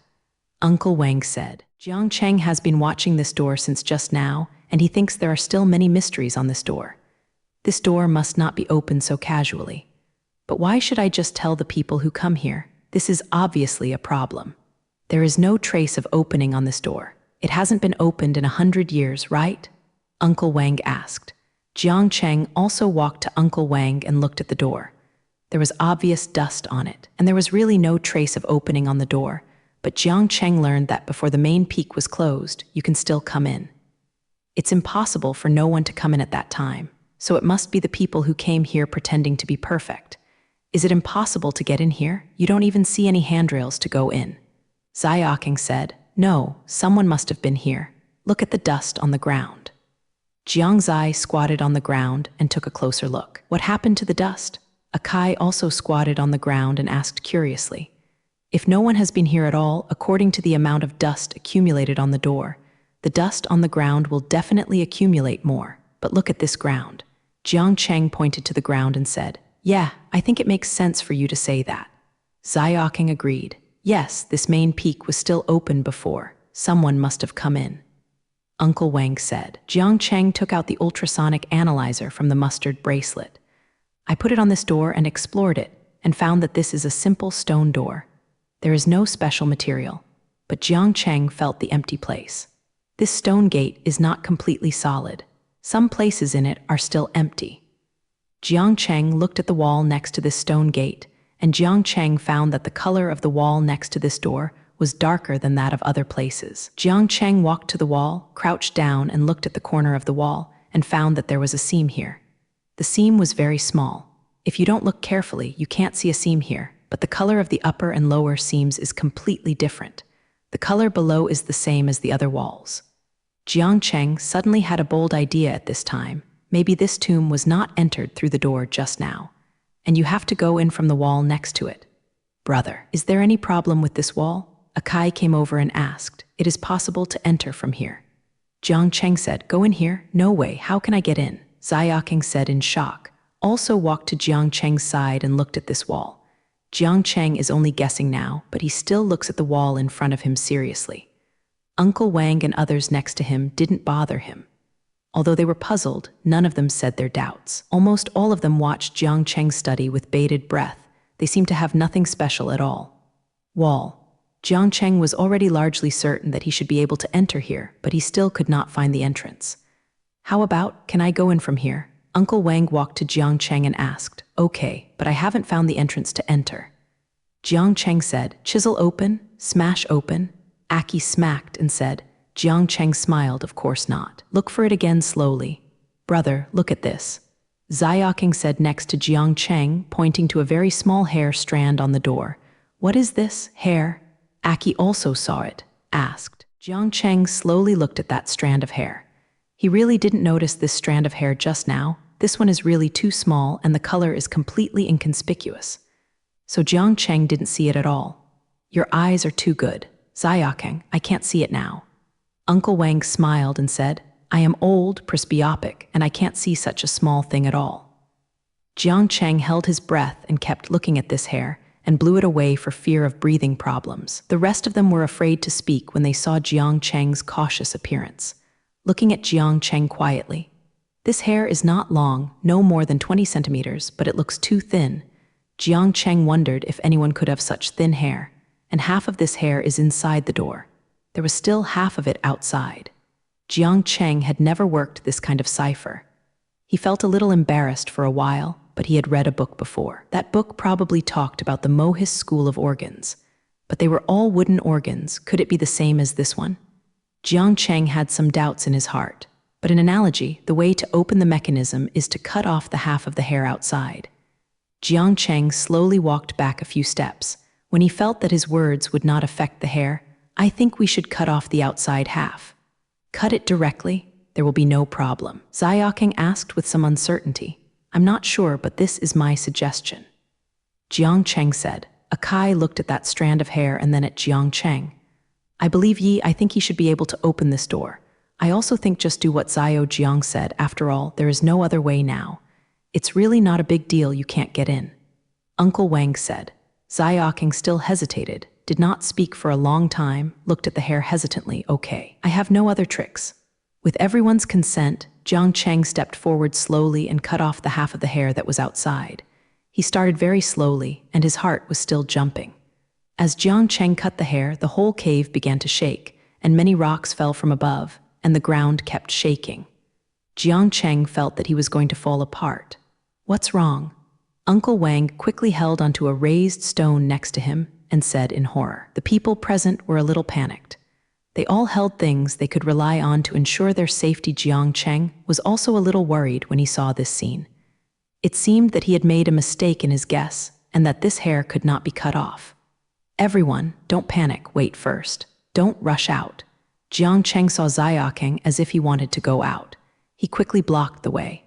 Uncle Wang said. Jiang Cheng has been watching this door since just now, and he thinks there are still many mysteries on this door. This door must not be opened so casually. But why should I just tell the people who come here? This is obviously a problem. There is no trace of opening on this door. It hasn't been opened in 100 years, right? Uncle Wang asked. Jiang Cheng also walked to Uncle Wang and looked at the door. There was obvious dust on it, and there was really no trace of opening on the door, but Jiang Cheng learned that before the main peak was closed, you can still come in. It's impossible for no one to come in at that time, so it must be the people who came here pretending to be perfect. Is it impossible to get in here? You don't even see any handrails to go in. Xiaoking said, "No, someone must have been here. Look at the dust on the ground." Jiang Zai squatted on the ground and took a closer look. What happened to the dust? Akai also squatted on the ground and asked curiously. If no one has been here at all, according to the amount of dust accumulated on the door, the dust on the ground will definitely accumulate more. But look at this ground. Jiang Cheng pointed to the ground and said, "Yeah, I think it makes sense for you to say that." Xiaoking agreed. Yes, this main peak was still open before. Someone must have come in. Uncle Wang said. Jiang Cheng took out the ultrasonic analyzer from the mustard bracelet. "I put it on this door and explored it, and found that this is a simple stone door. There is no special material." But Jiang Cheng felt the empty place. This stone gate is not completely solid. Some places in it are still empty. Jiang Cheng looked at the wall next to this stone gate, and Jiang Cheng found that the color of the wall next to this door was darker than that of other places. Jiang Cheng walked to the wall, crouched down and looked at the corner of the wall, and found that there was a seam here. The seam was very small. If you don't look carefully, you can't see a seam here. but the color of the upper and lower seams is completely different. The color below is the same as the other walls. Jiang Cheng suddenly had a bold idea at this time. Maybe this tomb was not entered through the door just now, and you have to go in from the wall next to it. Brother, is there any problem with this wall? Akai came over and asked. It is possible to enter from here. Jiang Cheng said, go in here? No way, how can I get in? Xiaoqing said in shock. Also walked to Jiang Cheng's side and looked at this wall. Jiang Cheng is only guessing now, but he still looks at the wall in front of him seriously. Uncle Wang and others next to him didn't bother him. Although they were puzzled, none of them said their doubts. Almost all of them watched Jiang Cheng study with bated breath. They seemed to have nothing special at all. Wall. Jiang Cheng was already largely certain that he should be able to enter here, but he still could not find the entrance. How about, can I go in from here? Uncle Wang walked to Jiang Cheng and asked, okay, but I haven't found the entrance to enter. Jiang Cheng said, chisel open, smash open. Aki smacked and said, Jiang Cheng smiled, of course not. Look for it again slowly. Brother, look at this. Xiaoqing said next to Jiang Cheng, pointing to a very small hair strand on the door. What is this, hair? Aki also saw it, asked. Jiang Cheng slowly looked at that strand of hair. He really didn't notice this strand of hair just now. This one is really too small and the color is completely inconspicuous. So Jiang Cheng didn't see it at all. Your eyes are too good. Xiaoqing, I can't see it now. Uncle Wang smiled and said, I am old, presbyopic, and I can't see such a small thing at all. Jiang Cheng held his breath and kept looking at this hair and blew it away for fear of breathing problems. The rest of them were afraid to speak when they saw Jiang Cheng's cautious appearance. Looking at Jiang Cheng quietly. This hair is not long, no more than 20 centimeters, but it looks too thin. Jiang Cheng wondered if anyone could have such thin hair, and half of this hair is inside the door. There was still half of it outside. Jiang Cheng had never worked this kind of cipher. He felt a little embarrassed for a while, but he had read a book before. That book probably talked about the Mohis school of organs. But they were all wooden organs. Could it be the same as this one? Jiang Cheng had some doubts in his heart. But in analogy, the way to open the mechanism is to cut off the half of the hair outside. Jiang Cheng slowly walked back a few steps. When he felt that his words would not affect the hair, I think we should cut off the outside half. Cut it directly, there will be no problem. Xiaoqing asked with some uncertainty. I'm not sure, but this is my suggestion. Jiang Cheng said. Akai looked at that strand of hair and then at Jiang Cheng. I believe I think he should be able to open this door. I also think just do what Jiang said. After all, there is no other way now. It's really not a big deal you can't get in. Uncle Wang said. Xiaoqing still hesitated, did not speak for a long time, looked at the hair hesitantly. Okay, I have no other tricks. With everyone's consent, Jiang Cheng stepped forward slowly and cut off the half of the hair that was outside. He started very slowly, and his heart was still jumping. As Jiang Cheng cut the hair, the whole cave began to shake, and many rocks fell from above, and the ground kept shaking. Jiang Cheng felt that he was going to fall apart. What's wrong? Uncle Wang quickly held onto a raised stone next to him and said in horror. The people present were a little panicked. They all held things they could rely on to ensure their safety. Jiang Cheng was also a little worried when he saw this scene. It seemed that he had made a mistake in his guess and that this hair could not be cut off. Everyone, don't panic, wait first. Don't rush out. Jiang Cheng saw Xiaoqing as if he wanted to go out. He quickly blocked the way.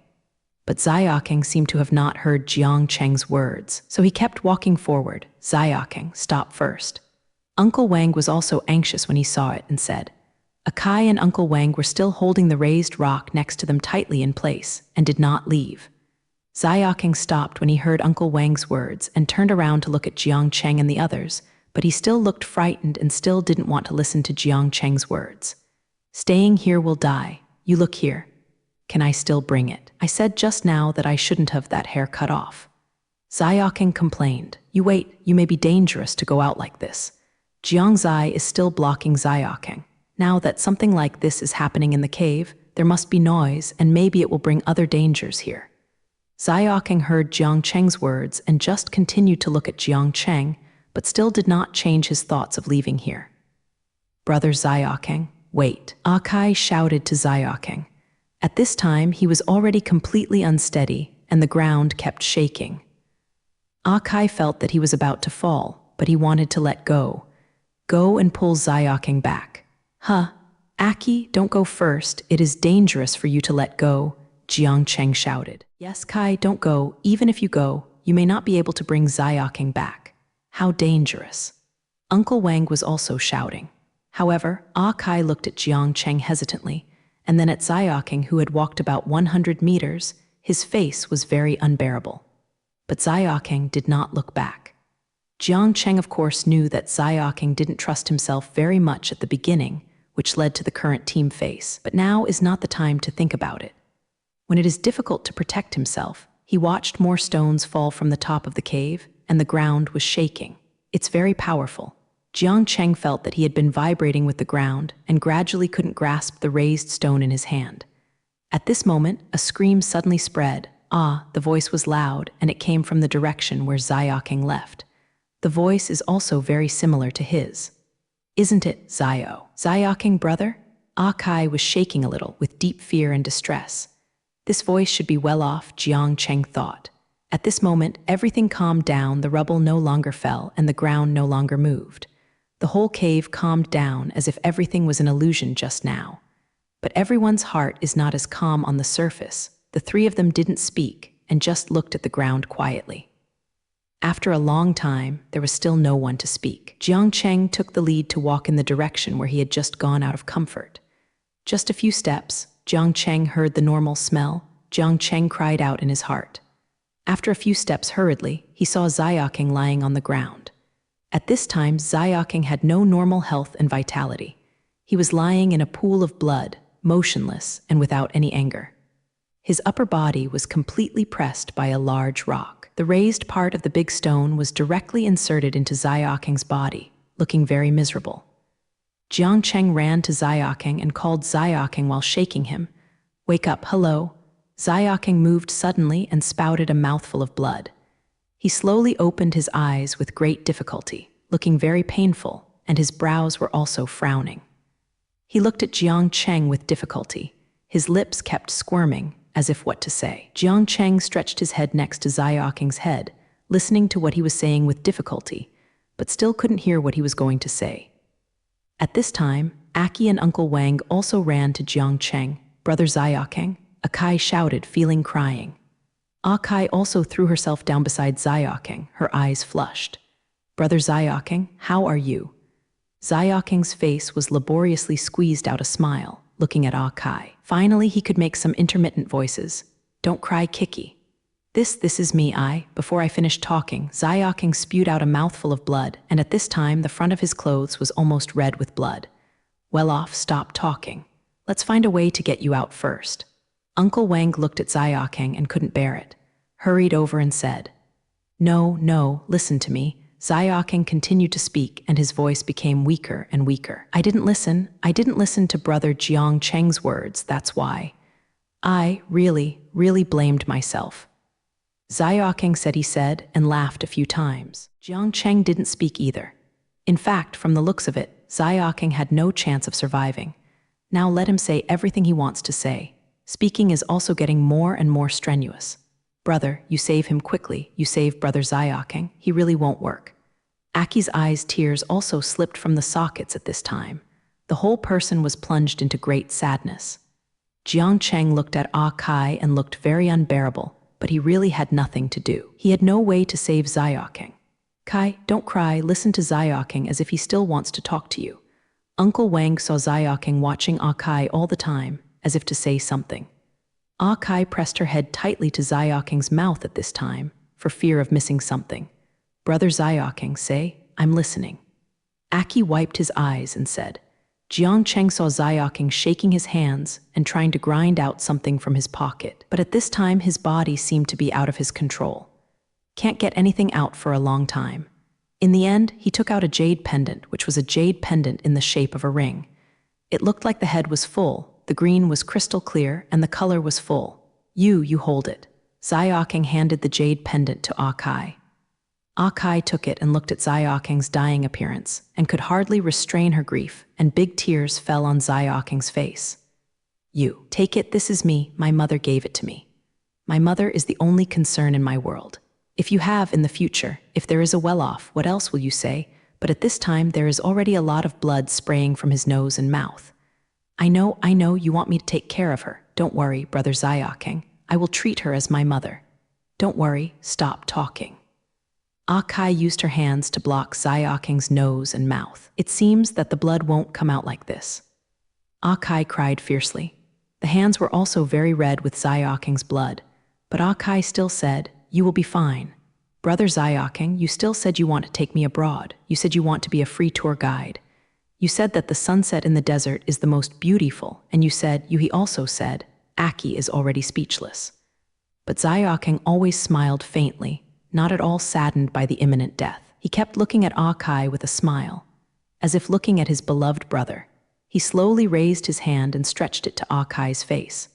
But Xiaoqing seemed to have not heard Jiang Cheng's words, so he kept walking forward. Xiaoqing, stop first. Uncle Wang was also anxious when he saw it and said. Akai and Uncle Wang were still holding the raised rock next to them tightly in place and did not leave. Xiaoqing stopped when he heard Uncle Wang's words and turned around to look at Jiang Cheng and the others, but he still looked frightened and still didn't want to listen to Jiang Cheng's words. Staying here will die. You look here. Can I still bring it? I said just now that I shouldn't have that hair cut off. Xiaoqing complained. You wait, you may be dangerous to go out like this. Jiang Zai is still blocking Xiaoqing. Now that something like this is happening in the cave, there must be noise and maybe it will bring other dangers here. Xiaoqing heard Jiang Cheng's words and just continued to look at Jiang Cheng, but still did not change his thoughts of leaving here. Brother Xiaoqing, wait, Akai shouted to Xiaoqing. At this time, he was already completely unsteady, and the ground kept shaking. Kai felt that he was about to fall, but he wanted to let go. Go and pull Xiaoqing back. Huh? Aki, don't go first. It is dangerous for you to let go, Jiang Cheng shouted. Yes, Kai, don't go. Even if you go, you may not be able to bring Xiaoqing back. How dangerous. Uncle Wang was also shouting. However, Kai looked at Jiang Cheng hesitantly, and then at Xiaoqing, who had walked about 100 meters. His face was very unbearable. But Xiaoqing did not look back. Jiang Cheng, of course, knew that Xiaoqing didn't trust himself very much at the beginning, which led to the current team face. But now is not the time to think about it. When it is difficult to protect himself, he watched more stones fall from the top of the cave, and the ground was shaking. It's very powerful. Jiang Cheng felt that he had been vibrating with the ground and gradually couldn't grasp the raised stone in his hand. At this moment, a scream suddenly spread. The voice was loud, and it came from the direction where Xiaoqing left. The voice is also very similar to his. Isn't it, Xiaoqing, brother? Kai was shaking a little with deep fear and distress. This voice should be well off, Jiang Cheng thought. At this moment, everything calmed down, the rubble no longer fell, and the ground no longer moved. The whole cave calmed down as if everything was an illusion just now. But everyone's heart is not as calm on the surface. The three of them didn't speak and just looked at the ground quietly. After a long time, there was still no one to speak. Jiang Cheng took the lead to walk in the direction where he had just gone out of comfort. Just a few steps, Jiang Cheng heard the normal smell. Jiang Cheng cried out in his heart. After a few steps hurriedly, he saw Xiaoqing lying on the ground. At this time, Xiaoqing had no normal health and vitality. He was lying in a pool of blood, motionless and without any anger. His upper body was completely pressed by a large rock. The raised part of the big stone was directly inserted into Xiaoqing's body, looking very miserable. Jiang Cheng ran to Xiaoqing and called Xiaoqing while shaking him. Wake up, hello. Xiaoqing moved suddenly and spouted a mouthful of blood. He slowly opened his eyes with great difficulty, looking very painful, and his brows were also frowning. He looked at Jiang Cheng with difficulty. His lips kept squirming, as if what to say. Jiang Cheng stretched his head next to Xiaoqing's head, listening to what he was saying with difficulty, but still couldn't hear what he was going to say. At this time, Aki and Uncle Wang also ran to Jiang Cheng. Brother Xiaoqing, Kai shouted, feeling crying. Kai also threw herself down beside Xiaoqing, her eyes flushed. Brother Xiaoqing, how are you? Xiaoqing's face was laboriously squeezed out a smile, looking at Kai. Finally, he could make some intermittent voices. Don't cry, Kiki. This is me, Before I finished talking, Xiaoqing spewed out a mouthful of blood, and at this time the front of his clothes was almost red with blood. Well off, stop talking. Let's find a way to get you out first. Uncle Wang looked at Xiaoqing and couldn't bear it. Hurried over and said, No, listen to me. Xiaoqing continued to speak, and his voice became weaker and weaker. I didn't listen to Brother Jiang Cheng's words, that's why. I really blamed myself. Xiaoqing said, and laughed a few times. Jiang Cheng didn't speak either. In fact, from the looks of it, Xiaoqing had no chance of surviving. Now let him say everything he wants to say. Speaking is also getting more and more strenuous. Brother, you save him quickly. You save Brother Xiaoqing. He really won't work. Aki's eyes' tears also slipped from the sockets at this time. The whole person was plunged into great sadness. Jiang Cheng looked at Kai and looked very unbearable, but he really had nothing to do. He had no way to save Xiaoqing. Kai, don't cry, listen to Xiaoqing as if he still wants to talk to you. Uncle Wang saw Xiaoqing watching Kai all the time, as if to say something. Kai pressed her head tightly to Xiaoqing's mouth at this time, for fear of missing something. Brother Xiaoqing, say, I'm listening. Aki wiped his eyes and said. Jiang Cheng saw Xiaoqing shaking his hands and trying to grind out something from his pocket, but at this time his body seemed to be out of his control. Can't get anything out for a long time. In the end, he took out a jade pendant, which was a jade pendant in the shape of a ring. It looked like the head was full, the green was crystal clear, and the color was full. You hold it. Xiaoqing handed the jade pendant to Kai. Kai took it and looked at Xiaoqing's dying appearance, and could hardly restrain her grief, and big tears fell on Xiaoqing's face. You, take it, this is me, my mother gave it to me. My mother is the only concern in my world. If you have in the future, if there is a well-off, what else will you say? But at this time there is already a lot of blood spraying from his nose and mouth. I know, you want me to take care of her. Don't worry, Brother Xiaoking. I will treat her as my mother. Don't worry, stop talking. Kai used her hands to block Xiaoking's nose and mouth. It seems that the blood won't come out like this. Kai cried fiercely. The hands were also very red with Xiaoking's blood, but Kai still said, "You will be fine. Brother Xiaoking, you still said you want to take me abroad. You said you want to be a free tour guide. You said that the sunset in the desert is the most beautiful, and he also said, Aki is already speechless." But Xiaoking always smiled faintly, not at all saddened by the imminent death. He kept looking at Kai with a smile, as if looking at his beloved brother. He slowly raised his hand and stretched it to Kai's face.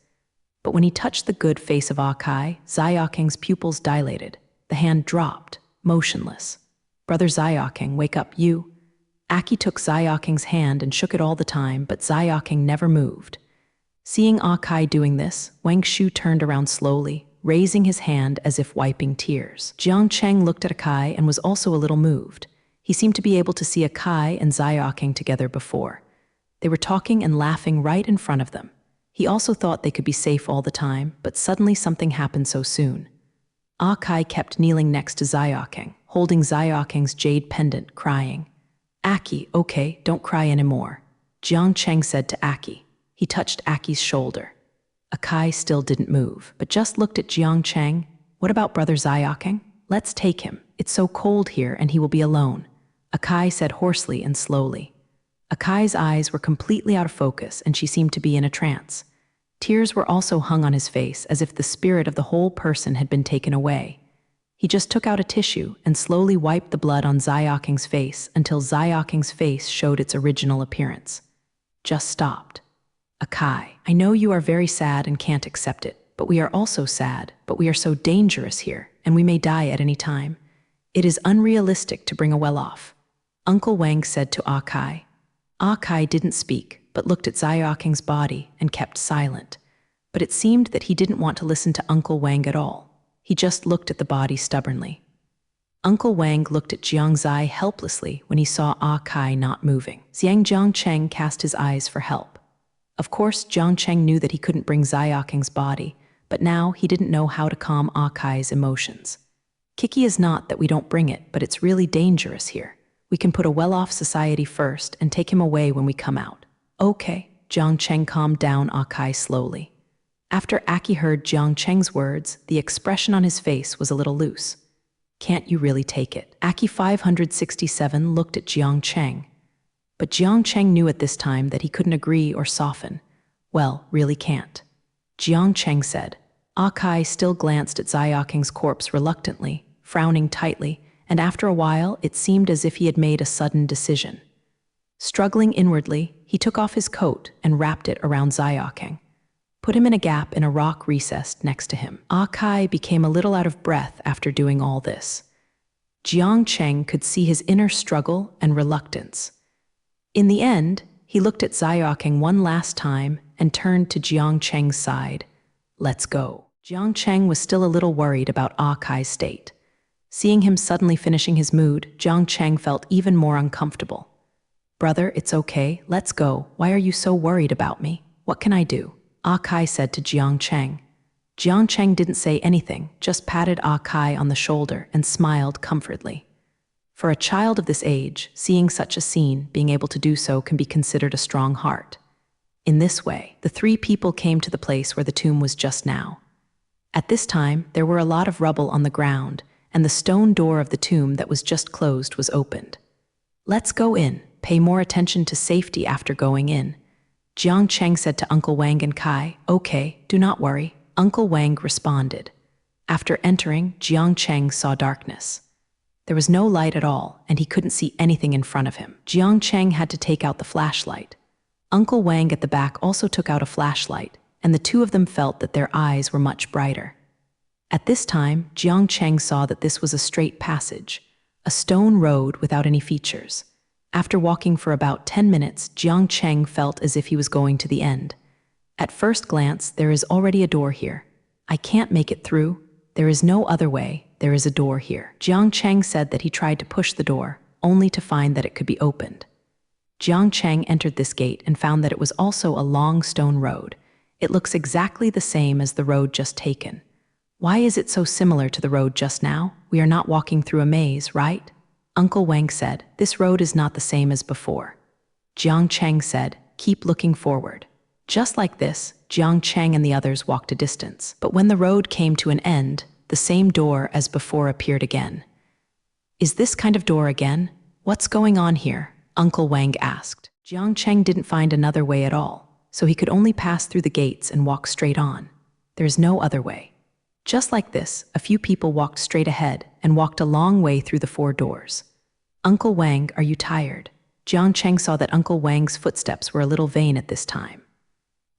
But when he touched the good face of Kai, Xiaoking's pupils dilated. The hand dropped, motionless. "Brother Xiaoking, wake up, you." Aki took Xiaoking's hand and shook it all the time, but Xiaoking never moved. Seeing Kai doing this, Wang Shu turned around slowly, raising his hand as if wiping tears. Jiang Cheng looked at Kai and was also a little moved. He seemed to be able to see Kai and Xiaoking together before. They were talking and laughing right in front of them. He also thought they could be safe all the time, but suddenly something happened so soon. Kai kept kneeling next to Xiaoking, holding Xiaoking's jade pendant, crying. "Aki, okay, don't cry anymore," Jiang Cheng said to Aki. He touched Aki's shoulder. Kai still didn't move, but just looked at Jiang Cheng. "What about Brother Xiaoking? Let's take him. It's so cold here and he will be alone," Kai said hoarsely and slowly. Kai's eyes were completely out of focus and she seemed to be in a trance. Tears were also hung on his face as if the spirit of the whole person had been taken away. He just took out a tissue and slowly wiped the blood on Xiaoking's face until Xiaoking's face showed its original appearance. Just stopped. "Kai, I know you are very sad and can't accept it, but we are also sad, but we are so dangerous here, and we may die at any time. It is unrealistic to bring a well-off," Uncle Wang said to Kai. Kai didn't speak, but looked at Xiaoking's body and kept silent. But it seemed that he didn't want to listen to Uncle Wang at all. He just looked at the body stubbornly. Uncle Wang looked at Jiang Zai helplessly when he saw Kai not moving. Jiang Cheng cast his eyes for help. Of course, Jiang Cheng knew that he couldn't bring Xiaoking's body, but now he didn't know how to calm Kai's emotions. "Kiki is not that we don't bring it, but it's really dangerous here. We can put a well-off society first and take him away when we come out." "Okay," Jiang Cheng calmed down Kai slowly. After Aki heard Jiang Cheng's words, the expression on his face was a little loose. "Can't you really take it?" Aki 567 looked at Jiang Cheng. But Jiang Cheng knew at this time that he couldn't agree or soften. "Well, really can't," Jiang Cheng said. Kai still glanced at Xiaoking's corpse reluctantly, frowning tightly, and after a while it seemed as if he had made a sudden decision. Struggling inwardly, he took off his coat and wrapped it around Xiaoking. Put him in a gap in a rock recess next to him. Kai became a little out of breath after doing all this. Jiang Cheng could see his inner struggle and reluctance. In the end, he looked at Xiaoking one last time and turned to Jiang Cheng's side. "Let's go." Jiang Cheng was still a little worried about Kai's state. Seeing him suddenly finishing his mood, Jiang Cheng felt even more uncomfortable. "Brother, it's okay, let's go. Why are you so worried about me? What can I do?" Kai said to Jiang Cheng. Jiang Cheng didn't say anything, just patted Kai on the shoulder and smiled comfortably. For a child of this age, seeing such a scene, being able to do so can be considered a strong heart. In this way, the three people came to the place where the tomb was just now. At this time, there were a lot of rubble on the ground, and the stone door of the tomb that was just closed was opened. "Let's go in. Pay more attention to safety after going in," Jiang Cheng said to Uncle Wang and Kai. "Okay, do not worry," Uncle Wang responded. After entering, Jiang Cheng saw darkness. There was no light at all, and he couldn't see anything in front of him. Jiang Cheng had to take out the flashlight. Uncle Wang at the back also took out a flashlight, and the two of them felt that their eyes were much brighter. At this time, Jiang Cheng saw that this was a straight passage, a stone road without any features. After walking for about 10 minutes, Jiang Cheng felt as if he was going to the end. At first glance, there is already a door here. "I can't make it through. There is no other way," there is a door here. Jiang Cheng said that he tried to push the door, only to find that it could be opened. Jiang Cheng entered this gate and found that it was also a long stone road. It looks exactly the same as the road just taken. Why is it so similar to the road just now? We are not walking through a maze, right? Uncle Wang said, this road is not the same as before. Jiang Cheng said, keep looking forward. Just like this, Jiang Cheng and the others walked a distance. But when the road came to an end, the same door as before appeared again. Is this kind of door again? What's going on here? Uncle Wang asked. Jiang Cheng didn't find another way at all, so he could only pass through the gates and walk straight on. There is no other way. Just like this, a few people walked straight ahead and walked a long way through the 4 doors. Uncle Wang, are you tired? Jiang Cheng saw that Uncle Wang's footsteps were a little vain at this time.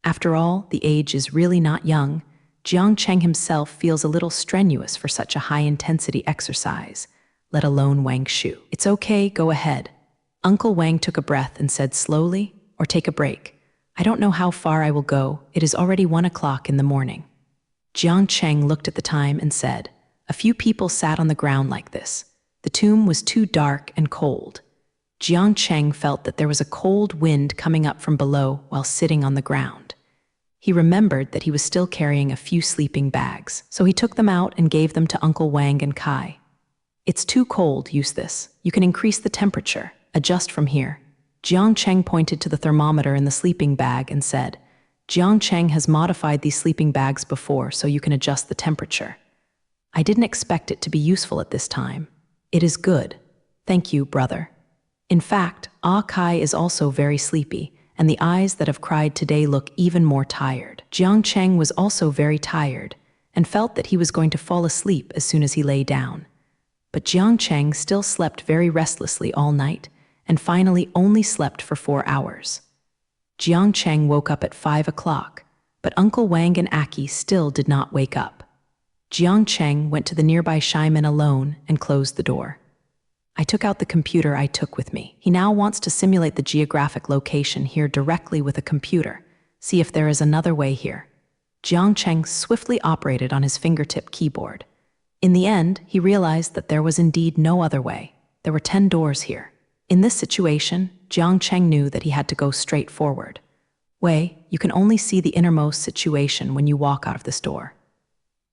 After all, the age is really not young. Jiang Cheng himself feels a little strenuous for such a high-intensity exercise, let alone Wang Shu. It's okay, go ahead. Uncle Wang took a breath and said slowly, or take a break. I don't know how far I will go. It is already 1 o'clock in the morning. Jiang Cheng looked at the time and said, a few people sat on the ground like this. The tomb was too dark and cold. Jiang Cheng felt that there was a cold wind coming up from below while sitting on the ground. He remembered that he was still carrying a few sleeping bags, so he took them out and gave them to Uncle Wang and Kai. It's too cold, use this. You can increase the temperature, adjust from here. Jiang Cheng pointed to the thermometer in the sleeping bag and said, Jiang Cheng has modified these sleeping bags before so you can adjust the temperature. I didn't expect it to be useful at this time. It is good. Thank you, brother. In fact, Kai is also very sleepy, and the eyes that have cried today look even more tired. Jiang Cheng was also very tired and felt that he was going to fall asleep as soon as he lay down. But Jiang Cheng still slept very restlessly all night and finally only slept for 4 hours. Jiang Cheng woke up at 5 o'clock, but Uncle Wang and Aki still did not wake up. Jiang Cheng went to the nearby Shimen alone and closed the door. I took out the computer I took with me. He now wants to simulate the geographic location here directly with a computer, see if there is another way here. Jiang Cheng swiftly operated on his fingertip keyboard. In the end, he realized that there was indeed no other way. There were 10 doors here. In this situation, Jiang Cheng knew that he had to go straight forward. Wei, you can only see the innermost situation when you walk out of this door.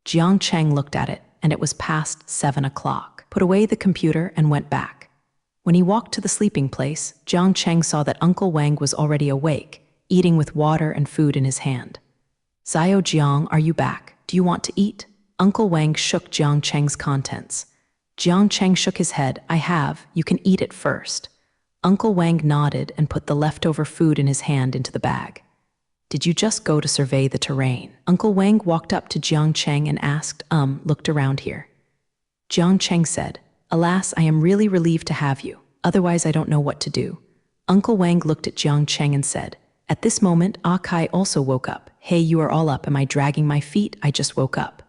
Jiang Cheng looked at it, and it was past 7 o'clock. Put away the computer and went back. When he walked to the sleeping place, Jiang Cheng saw that Uncle Wang was already awake, eating with water and food in his hand. Xiao Jiang, are you back? Do you want to eat? Uncle Wang shook Jiang Cheng's contents. Jiang Cheng shook his head. I have. You can eat it first. Uncle Wang nodded and put the leftover food in his hand into the bag. Did you just go to survey the terrain? Uncle Wang walked up to Jiang Cheng and asked, looked around here. Jiang Cheng said, alas, I am really relieved to have you. Otherwise, I don't know what to do. Uncle Wang looked at Jiang Cheng and said, at this moment, Kai also woke up. Hey, you are all up. Am I dragging my feet? I just woke up.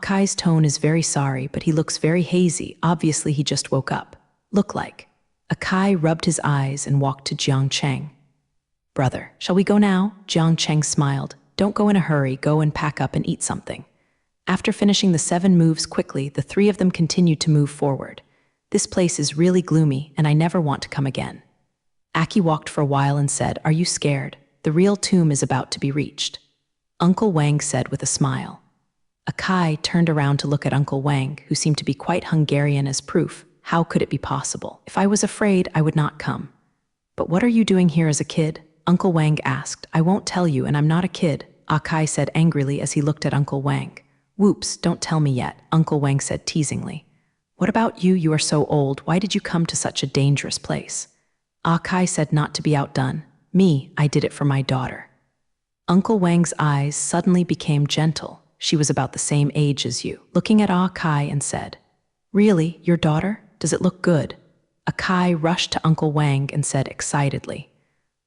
Kai's tone is very sorry, but he looks very hazy. Obviously, he just woke up. Look like. Kai rubbed his eyes and walked to Jiang Cheng. Brother, shall we go now? Jiang Cheng smiled. Don't go in a hurry. Go and pack up and eat something. After finishing the 7 moves quickly, the 3 of them continued to move forward. This place is really gloomy, and I never want to come again. Aki walked for a while and said, are you scared? The real tomb is about to be reached. Uncle Wang said with a smile. Kai turned around to look at Uncle Wang, who seemed to be quite Hungarian as proof. How could it be possible? If I was afraid, I would not come. But what are you doing here as a kid? Uncle Wang asked. I won't tell you, and I'm not a kid, Kai said angrily as he looked at Uncle Wang. Whoops, don't tell me yet, Uncle Wang said teasingly. What about you? You are so old. Why did you come to such a dangerous place? Kai said not to be outdone. Me, I did it for my daughter. Uncle Wang's eyes suddenly became gentle. She was about the same age as you. Looking at Kai and said, really, your daughter? Does it look good? Kai rushed to Uncle Wang and said excitedly.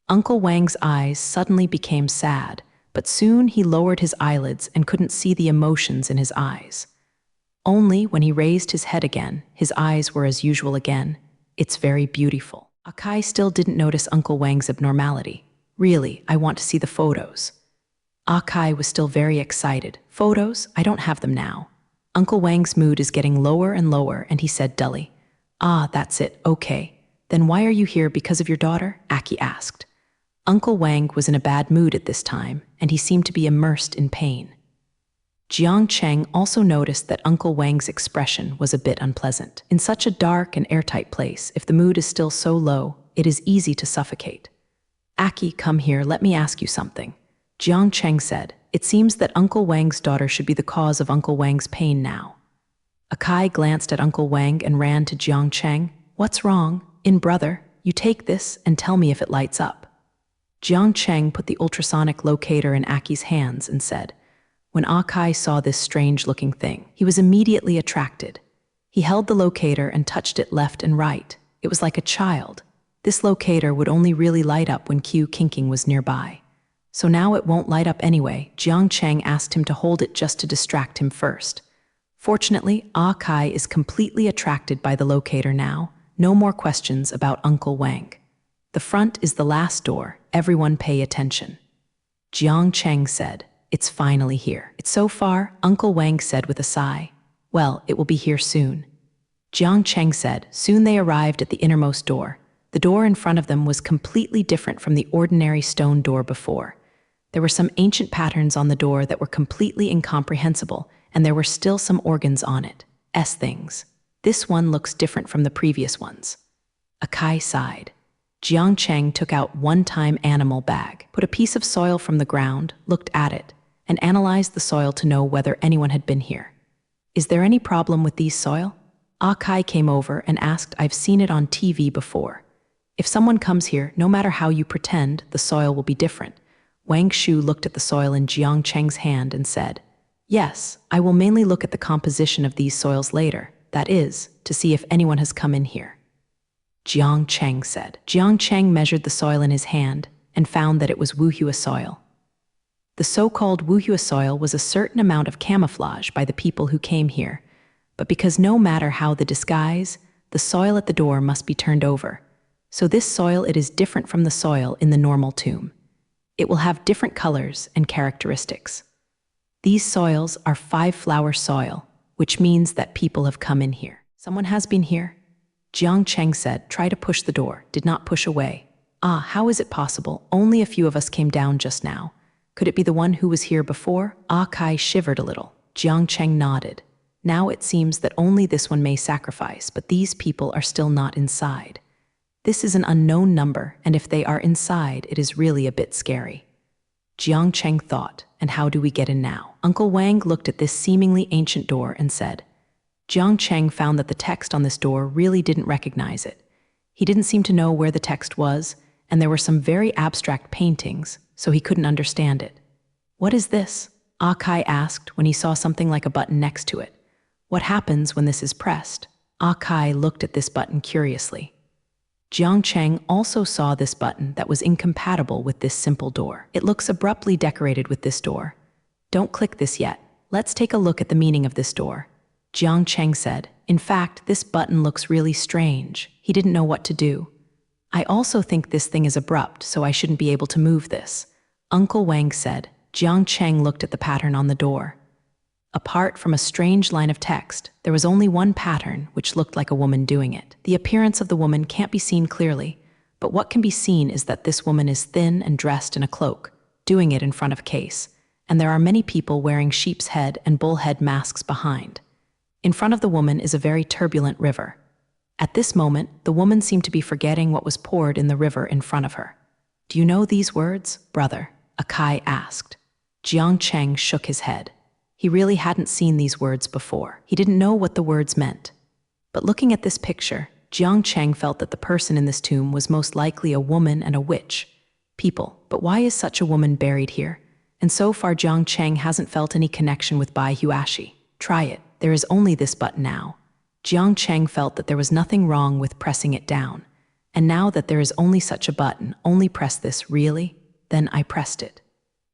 Uncle Wang's eyes suddenly became sad, but soon he lowered his eyelids and couldn't see the emotions in his eyes. Only when he raised his head again, his eyes were as usual again. It's very beautiful. Kai still didn't notice Uncle Wang's abnormality. Really, I want to see the photos. Kai was still very excited. Photos? I don't have them now. Uncle Wang's mood is getting lower and lower, and he said dully, "Ah, that's it, okay. Then why are you here, because of your daughter?" Aki asked. Uncle Wang was in a bad mood at this time, and he seemed to be immersed in pain. Jiang Cheng also noticed that Uncle Wang's expression was a bit unpleasant. In such a dark and airtight place, if the mood is still so low, it is easy to suffocate. "Aki, come here, let me ask you something," Jiang Cheng said. "It seems that Uncle Wang's daughter should be the cause of Uncle Wang's pain now." Akai glanced at Uncle Wang and ran to Jiang Cheng. "What's wrong? Brother, you take this and tell me if it lights up." Jiang Cheng put the ultrasonic locator in Aki's hands and said, when Akai saw this strange-looking thing, he was immediately attracted. He held the locator and touched it left and right. It was like a child. This locator would only really light up when Q Kinking was nearby. So now it won't light up anyway. Jiang Cheng asked him to hold it just to distract him first. Fortunately, Akai is completely attracted by the locator now. No more questions about Uncle Wang. The front is the last door. Everyone pay attention. Jiang Cheng said, "It's finally here." "It's so far," Uncle Wang said with a sigh. "Well, it will be here soon." Jiang Cheng said. Soon they arrived at the innermost door. The door in front of them was completely different from the ordinary stone door before. There were some ancient patterns on the door that were completely incomprehensible, and there were still some organs on it. Things. This one looks different from the previous ones. Akai sighed. Jiang Cheng took out one-time animal bag, put a piece of soil from the ground, looked at it, and analyzed the soil to know whether anyone had been here. "Is there any problem with these soil?" Akai came over and asked. "I've seen it on TV before. If someone comes here, no matter how you pretend, the soil will be different." Wang Shu looked at the soil in Jiang Cheng's hand and said, "Yes, I will mainly look at the composition of these soils later, that is, to see if anyone has come in here." Jiang Cheng said. Jiang Cheng measured the soil in his hand and found that it was Wuhua soil. The so-called Wuhua soil was a certain amount of camouflage by the people who came here, but because no matter how the disguise, the soil at the door must be turned over. So this soil, it is different from the soil in the normal tomb. It will have different colors and characteristics. These soils are 5-flower soil, which means that people have come in here. "Someone has been here?" Jiang Cheng said. "Try to push the door," did not push away. "Ah, how is it possible? Only a few of us came down just now. Could it be the one who was here before?" Akai shivered a little. Jiang Cheng nodded. "Now it seems that only this one may sacrifice, but these people are still not inside. This is an unknown number, and if they are inside, it is really a bit scary." Jiang Cheng thought, "And how do we get in now?" Uncle Wang looked at this seemingly ancient door and said. Jiang Cheng found that the text on this door really didn't recognize it. He didn't seem to know where the text was, and there were some very abstract paintings, so he couldn't understand it. "What is this?" Akai asked when he saw something like a button next to it. "What happens when this is pressed?" Akai looked at this button curiously. Jiang Cheng also saw this button that was incompatible with this simple door. "It looks abruptly decorated with this door. Don't click this yet. Let's take a look at the meaning of this door." Jiang Cheng said. "In fact, this button looks really strange." He didn't know what to do. "I also think this thing is abrupt, so I shouldn't be able to move this," Uncle Wang said. Jiang Cheng looked at the pattern on the door. Apart from a strange line of text, there was only one pattern which looked like a woman doing it. The appearance of the woman can't be seen clearly, but what can be seen is that this woman is thin and dressed in a cloak, doing it in front of a case, and there are many people wearing sheep's head and bullhead masks behind. In front of the woman is a very turbulent river. At this moment, the woman seemed to be forgetting what was poured in the river in front of her. "Do you know these words, brother?" Akai asked. Jiang Cheng shook his head. He really hadn't seen these words before. He didn't know what the words meant. But looking at this picture, Jiang Cheng felt that the person in this tomb was most likely a woman and a witch. People, but why is such a woman buried here? And so far Jiang Cheng hasn't felt any connection with Bai Huashi. Try it. There is only this button now. Jiang Cheng felt that there was nothing wrong with pressing it down. And now that there is only such a button, only press this, really? Then I pressed it.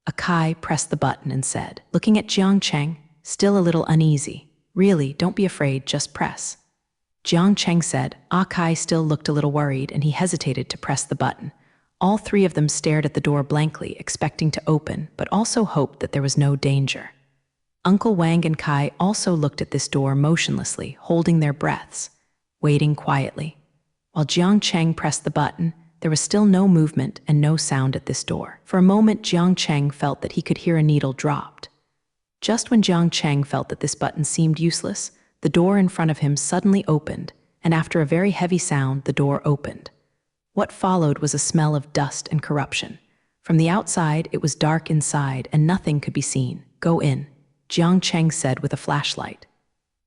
Akai pressed the button and said, looking at Jiang Cheng, still a little uneasy, "Really, don't be afraid, just press." Jiang Cheng said. Akai still looked a little worried and he hesitated to press the button. All three of them stared at the door blankly, expecting to open, but also hoped that there was no danger. Uncle Wang and Kai also looked at this door motionlessly, holding their breaths, waiting quietly. While Jiang Cheng pressed the button, there was still no movement and no sound at this door. For a moment, Jiang Cheng felt that he could hear a needle dropped. Just when Jiang Cheng felt that this button seemed useless, the door in front of him suddenly opened, and after a very heavy sound, the door opened. What followed was a smell of dust and corruption. From the outside, it was dark inside, and nothing could be seen. "Go in," Jiang Cheng said with a flashlight.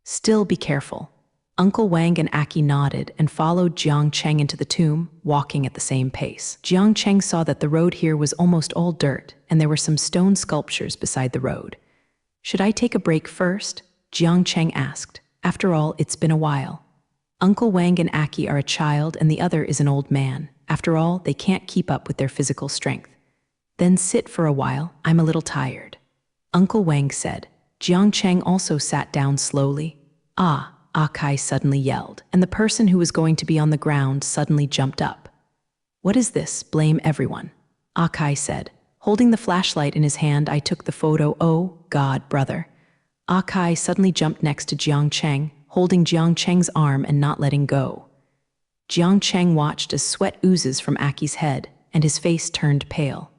"Still be careful." Uncle Wang and Aki nodded and followed Jiang Cheng into the tomb, walking at the same pace. Jiang Cheng saw that the road here was almost all dirt, and there were some stone sculptures beside the road. "Should I take a break first?" Jiang Cheng asked. "After all, it's been a while. Uncle Wang and Aki are a child and the other is an old man. After all, they can't keep up with their physical strength." "Then sit for a while, I'm a little tired," Uncle Wang said. Jiang Cheng also sat down slowly. "Ah!" Kai suddenly yelled, and the person who was going to be on the ground suddenly jumped up. "What is this? Blame everyone," Kai said. Holding the flashlight in his hand, I took the photo. "Oh, God, brother." Kai suddenly jumped next to Jiang Cheng, holding Jiang Cheng's arm and not letting go. Jiang Cheng watched as sweat oozes from Aki's head, and his face turned pale.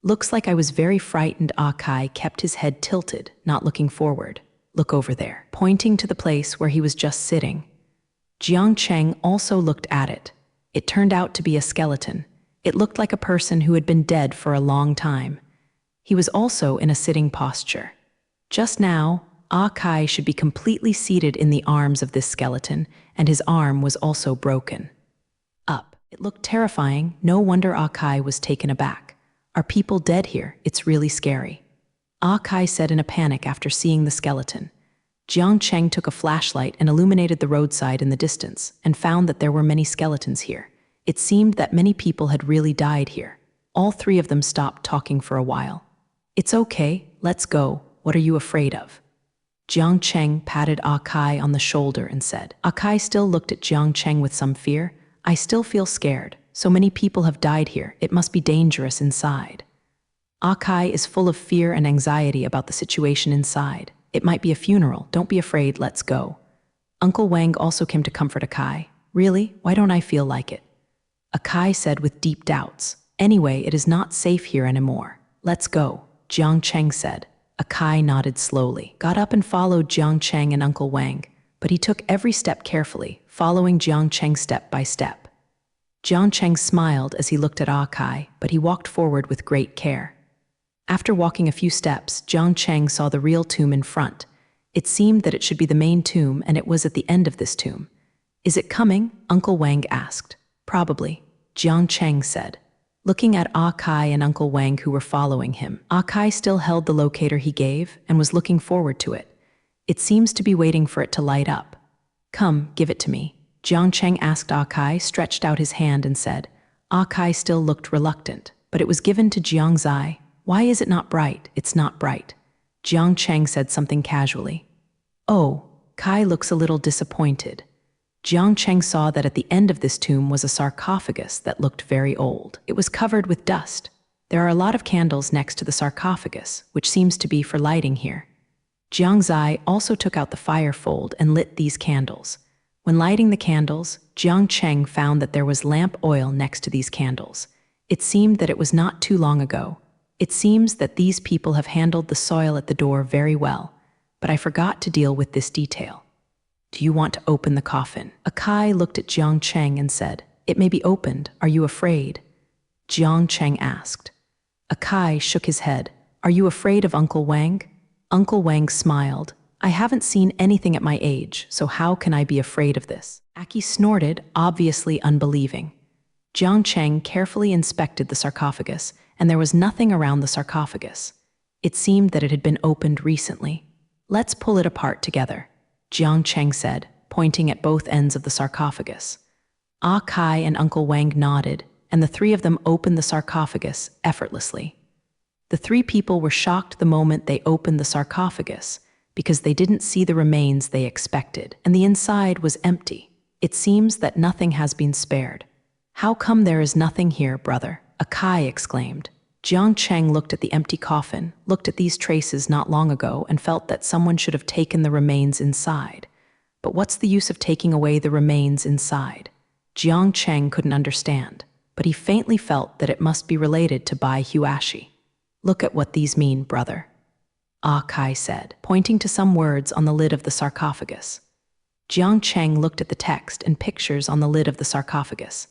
"Looks like I was very frightened." Kai kept his head tilted, not looking forward. "Look over there," pointing to the place where he was just sitting. Jiang Cheng also looked at it. It turned out to be a skeleton. It looked like a person who had been dead for a long time. He was also in a sitting posture. Just now, Kai should be completely seated in the arms of this skeleton, and his arm was also broken. Up. It looked terrifying. No wonder Kai was taken aback. "Are people dead here? It's really scary," Kai said in a panic after seeing the skeleton. Jiang Cheng took a flashlight and illuminated the roadside in the distance, and found that there were many skeletons here. It seemed that many people had really died here. All three of them stopped talking for a while. "It's okay, let's go. What are you afraid of?" Jiang Cheng patted Kai on the shoulder and said. Kai still looked at Jiang Cheng with some fear. "I still feel scared. So many people have died here. It must be dangerous inside." Kai is full of fear and anxiety about the situation inside. "It might be a funeral. Don't be afraid, let's go." Uncle Wang also came to comfort Kai. "Really? Why don't I feel like it?" Kai said with deep doubts. "Anyway, it is not safe here anymore. Let's go," Jiang Cheng said. Kai nodded slowly, got up and followed Jiang Cheng and Uncle Wang, but he took every step carefully, following Jiang Cheng step by step. Jiang Cheng smiled as he looked at Kai, but he walked forward with great care. After walking a few steps, Jiang Cheng saw the real tomb in front. It seemed that it should be the main tomb, and it was at the end of this tomb. "Is it coming?" Uncle Wang asked. "Probably," Jiang Cheng said. Looking at Kai and Uncle Wang who were following him, Kai still held the locator he gave and was looking forward to it. "It seems to be waiting for it to light up." "Come, give it to me," Jiang Cheng asked Kai, stretched out his hand and said. Kai still looked reluctant, but it was given to Jiang Zai. "Why is it not bright?" "It's not bright." Jiang Cheng said something casually. "Oh," Kai looks a little disappointed. Jiang Cheng saw that at the end of this tomb was a sarcophagus that looked very old. It was covered with dust. There are a lot of candles next to the sarcophagus, which seems to be for lighting here. Jiang Zai also took out the fire fold and lit these candles. When lighting the candles, Jiang Cheng found that there was lamp oil next to these candles. It seemed that it was not too long ago. It seems that these people have handled the soil at the door very well, but I forgot to deal with this detail. "Do you want to open the coffin?" Kai looked at Jiang Cheng and said, "It may be opened. Are you afraid?" Jiang Cheng asked. Kai shook his head. "Are you afraid of Uncle Wang?" Uncle Wang smiled. "I haven't seen anything at my age, so how can I be afraid of this?" Aki snorted, obviously unbelieving. Jiang Cheng carefully inspected the sarcophagus, and there was nothing around the sarcophagus. It seemed that it had been opened recently. "Let's pull it apart together," Jiang Cheng said, pointing at both ends of the sarcophagus. Kai and Uncle Wang nodded, and the three of them opened the sarcophagus effortlessly. The three people were shocked the moment they opened the sarcophagus, because they didn't see the remains they expected, and the inside was empty. "It seems that nothing has been spared." "How come there is nothing here, brother?" Kai exclaimed. Jiang Cheng looked at the empty coffin, looked at these traces not long ago, and felt that someone should have taken the remains inside. But what's the use of taking away the remains inside? Jiang Cheng couldn't understand, but he faintly felt that it must be related to Bai Huashi. Look at what these mean, brother, Ah Kai said, pointing to some words on the lid of the sarcophagus. Jiang Cheng looked at the text and pictures on the lid of the sarcophagus.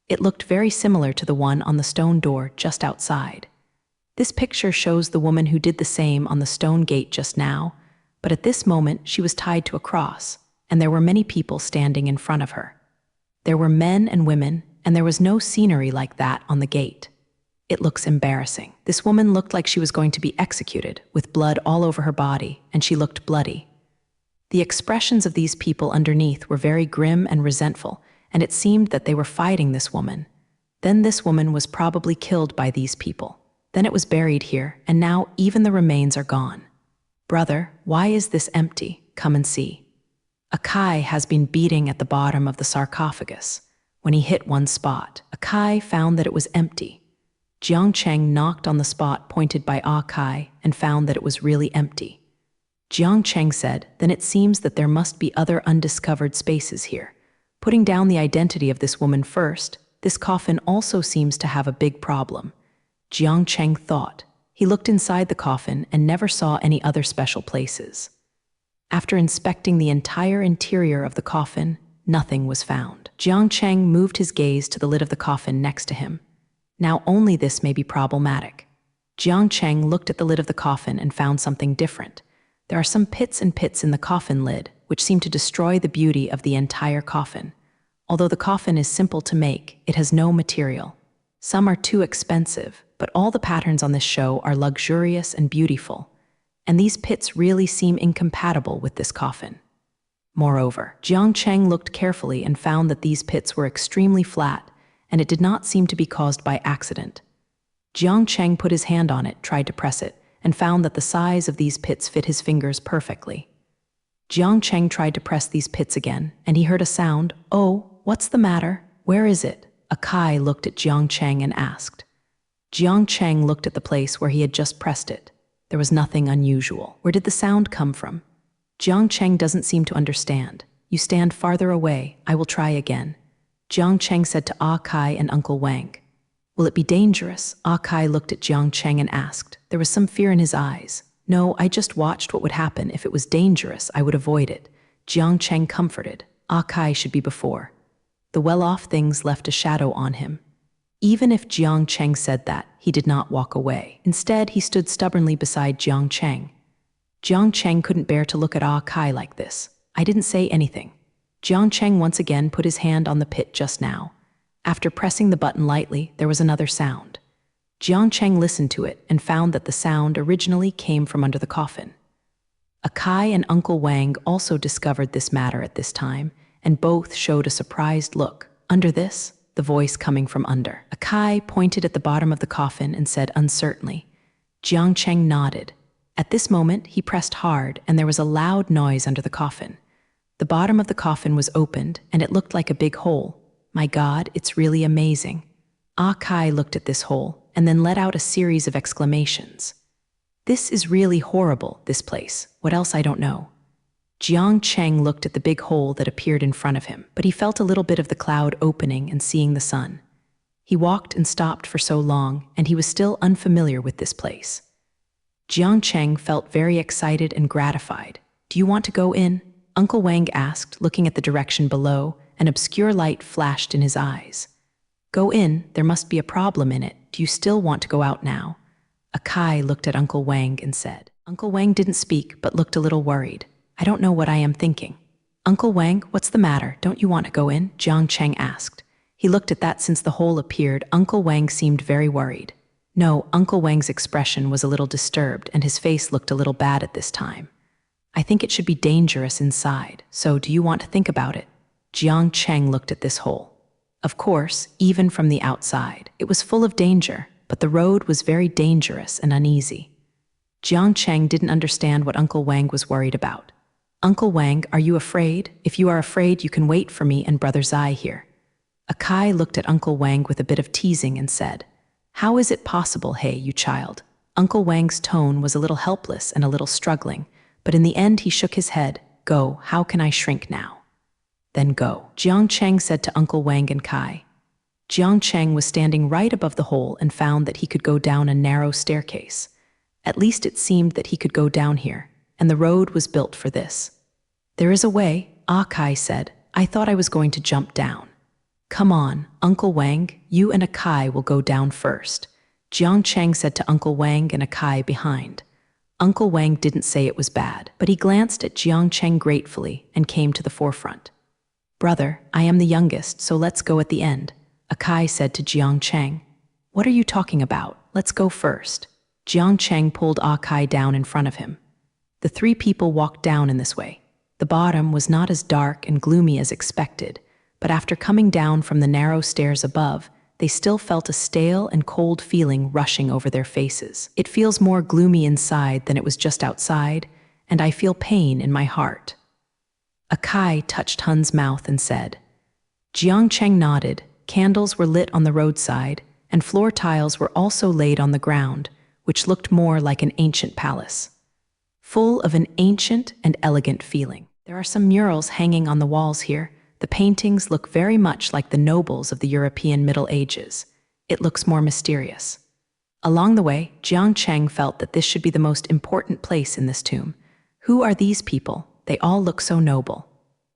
It looked very similar to the one on the stone door just outside. This picture shows the woman who did the same on the stone gate just now, but at this moment she was tied to a cross, and there were many people standing in front of her. There were men and women, and there was no scenery like that on the gate. It looks embarrassing. This woman looked like she was going to be executed, with blood all over her body, and she looked bloody. The expressions of these people underneath were very grim and resentful, and it seemed that they were fighting this woman. Then this woman was probably killed by these people. Then it was buried here, and now even the remains are gone. Brother, why is this empty? Come and see. Akai has been beating at the bottom of the sarcophagus. When he hit one spot, Akai found that it was empty. Jiang Cheng knocked on the spot pointed by Akai and found that it was really empty. Jiang Cheng said, then it seems that there must be other undiscovered spaces here. Putting down the identity of this woman first, this coffin also seems to have a big problem. Jiang Cheng thought. He looked inside the coffin and never saw any other special places. After inspecting the entire interior of the coffin, nothing was found. Jiang Cheng moved his gaze to the lid of the coffin next to him. Now only this may be problematic. Jiang Cheng looked at the lid of the coffin and found something different. There are some pits and pits in the coffin lid, which seem to destroy the beauty of the entire coffin. Although the coffin is simple to make, it has no material. Some are too expensive, but all the patterns on this show are luxurious and beautiful. And these pits really seem incompatible with this coffin. Moreover, Jiang Cheng looked carefully and found that these pits were extremely flat, and it did not seem to be caused by accident. Jiang Cheng put his hand on it, tried to press it, and found that the size of these pits fit his fingers perfectly. Jiang Cheng tried to press these pits again, and he heard a sound. Oh, what's the matter? Where is it? Akai looked at Jiang Cheng and asked. Jiang Cheng looked at the place where he had just pressed it. There was nothing unusual. Where did the sound come from? Jiang Cheng doesn't seem to understand. You stand farther away. I will try again. Jiang Cheng said to Akai and Uncle Wang. Will it be dangerous? Akai looked at Jiang Cheng and asked. There was some fear in his eyes. No, I just watched what would happen. If it was dangerous, I would avoid it. Jiang Cheng comforted. Akai should be before. The well-off things left a shadow on him. Even if Jiang Cheng said that, he did not walk away. Instead, he stood stubbornly beside Jiang Cheng. Jiang Cheng couldn't bear to look at Akai like this. I didn't say anything. Jiang Cheng once again put his hand on the pit just now. After pressing the button lightly, there was another sound. Jiang Cheng listened to it and found that the sound originally came from under the coffin. Akai and Uncle Wang also discovered this matter at this time, and both showed a surprised look. Under this, the voice coming from under. Akai pointed at the bottom of the coffin and said uncertainly. Jiang Cheng nodded. At this moment, he pressed hard, and there was a loud noise under the coffin. The bottom of the coffin was opened, and it looked like a big hole. My God, it's really amazing. Akai looked at this hole, and then let out a series of exclamations. This is really horrible, this place. What else I don't know. Jiang Cheng looked at the big hole that appeared in front of him, but he felt a little bit of the cloud opening and seeing the sun. He walked and stopped for so long, and he was still unfamiliar with this place. Jiang Cheng felt very excited and gratified. Do you want to go in? Uncle Wang asked, looking at the direction below. An obscure light flashed in his eyes. Go in, there must be a problem in it. Do you still want to go out now? Akai looked at Uncle Wang and said. Uncle Wang didn't speak, but looked a little worried. I don't know what I am thinking. Uncle Wang, what's the matter? Don't you want to go in? Jiang Cheng asked. He looked at that since the hole appeared. Uncle Wang seemed very worried. No, Uncle Wang's expression was a little disturbed, and his face looked a little bad at this time. I think it should be dangerous inside, so do you want to think about it? Jiang Cheng looked at this hole. Of course, even from the outside, it was full of danger, but the road was very dangerous and uneasy. Jiang Cheng didn't understand what Uncle Wang was worried about. Uncle Wang, are you afraid? If you are afraid, you can wait for me and Brother Zai here. Akai looked at Uncle Wang with a bit of teasing and said, How is it possible, hey, you child? Uncle Wang's tone was a little helpless and a little struggling, but in the end he shook his head. Go, how can I shrink now? Then go, Jiang Cheng said to Uncle Wang and Kai. Jiang Cheng was standing right above the hole and found that he could go down a narrow staircase. At least it seemed that he could go down here, and the road was built for this. There is a way, Kai said. I thought I was going to jump down. Come on, Uncle Wang, you and Kai will go down first, Jiang Cheng said to Uncle Wang and Kai behind. Uncle Wang didn't say it was bad, but he glanced at Jiang Cheng gratefully and came to the forefront. Brother, I am the youngest, so let's go at the end, Kai said to Jiang Cheng. What are you talking about? Let's go first. Jiang Cheng pulled Kai down in front of him. The three people walked down in this way. The bottom was not as dark and gloomy as expected, but after coming down from the narrow stairs above, they still felt a stale and cold feeling rushing over their faces. It feels more gloomy inside than it was just outside, and I feel pain in my heart. Kai touched Hun's mouth and said. Jiang Cheng nodded. Candles were lit on the roadside, and floor tiles were also laid on the ground, which looked more like an ancient palace, full of an ancient and elegant feeling. There are some murals hanging on the walls here. The paintings look very much like the nobles of the European Middle Ages. It looks more mysterious. Along the way, Jiang Cheng felt that this should be the most important place in this tomb. Who are these people? They all look so noble.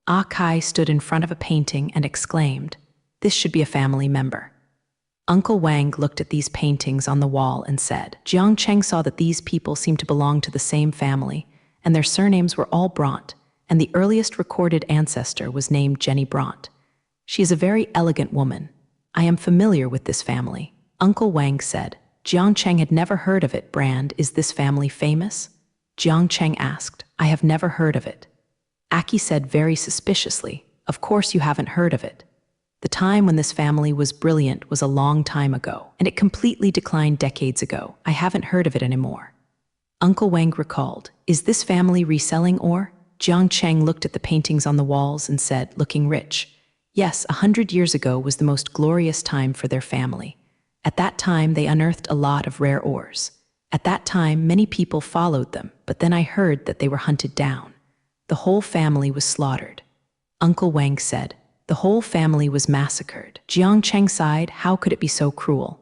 Kai stood in front of a painting and exclaimed, this should be a family member. Uncle Wang looked at these paintings on the wall and said, Jiang Cheng saw that these people seemed to belong to the same family, and their surnames were all Brandt, and the earliest recorded ancestor was named Jenny Brandt. She is a very elegant woman. I am familiar with this family. Uncle Wang said. Jiang Cheng had never heard of it. Brand, is this family famous? Jiang Cheng asked. I have never heard of it. Aki said very suspiciously, of course you haven't heard of it. The time when this family was brilliant was a long time ago, and it completely declined decades ago. I haven't heard of it anymore. Uncle Wang recalled, is this family reselling ore? Jiang Cheng looked at the paintings on the walls and said, looking rich, yes, 100 years ago was the most glorious time for their family. At that time, they unearthed a lot of rare ores. At that time, many people followed them, but then I heard that they were hunted down. The whole family was slaughtered. Uncle Wang said, the whole family was massacred. Jiang Cheng sighed, how could it be so cruel?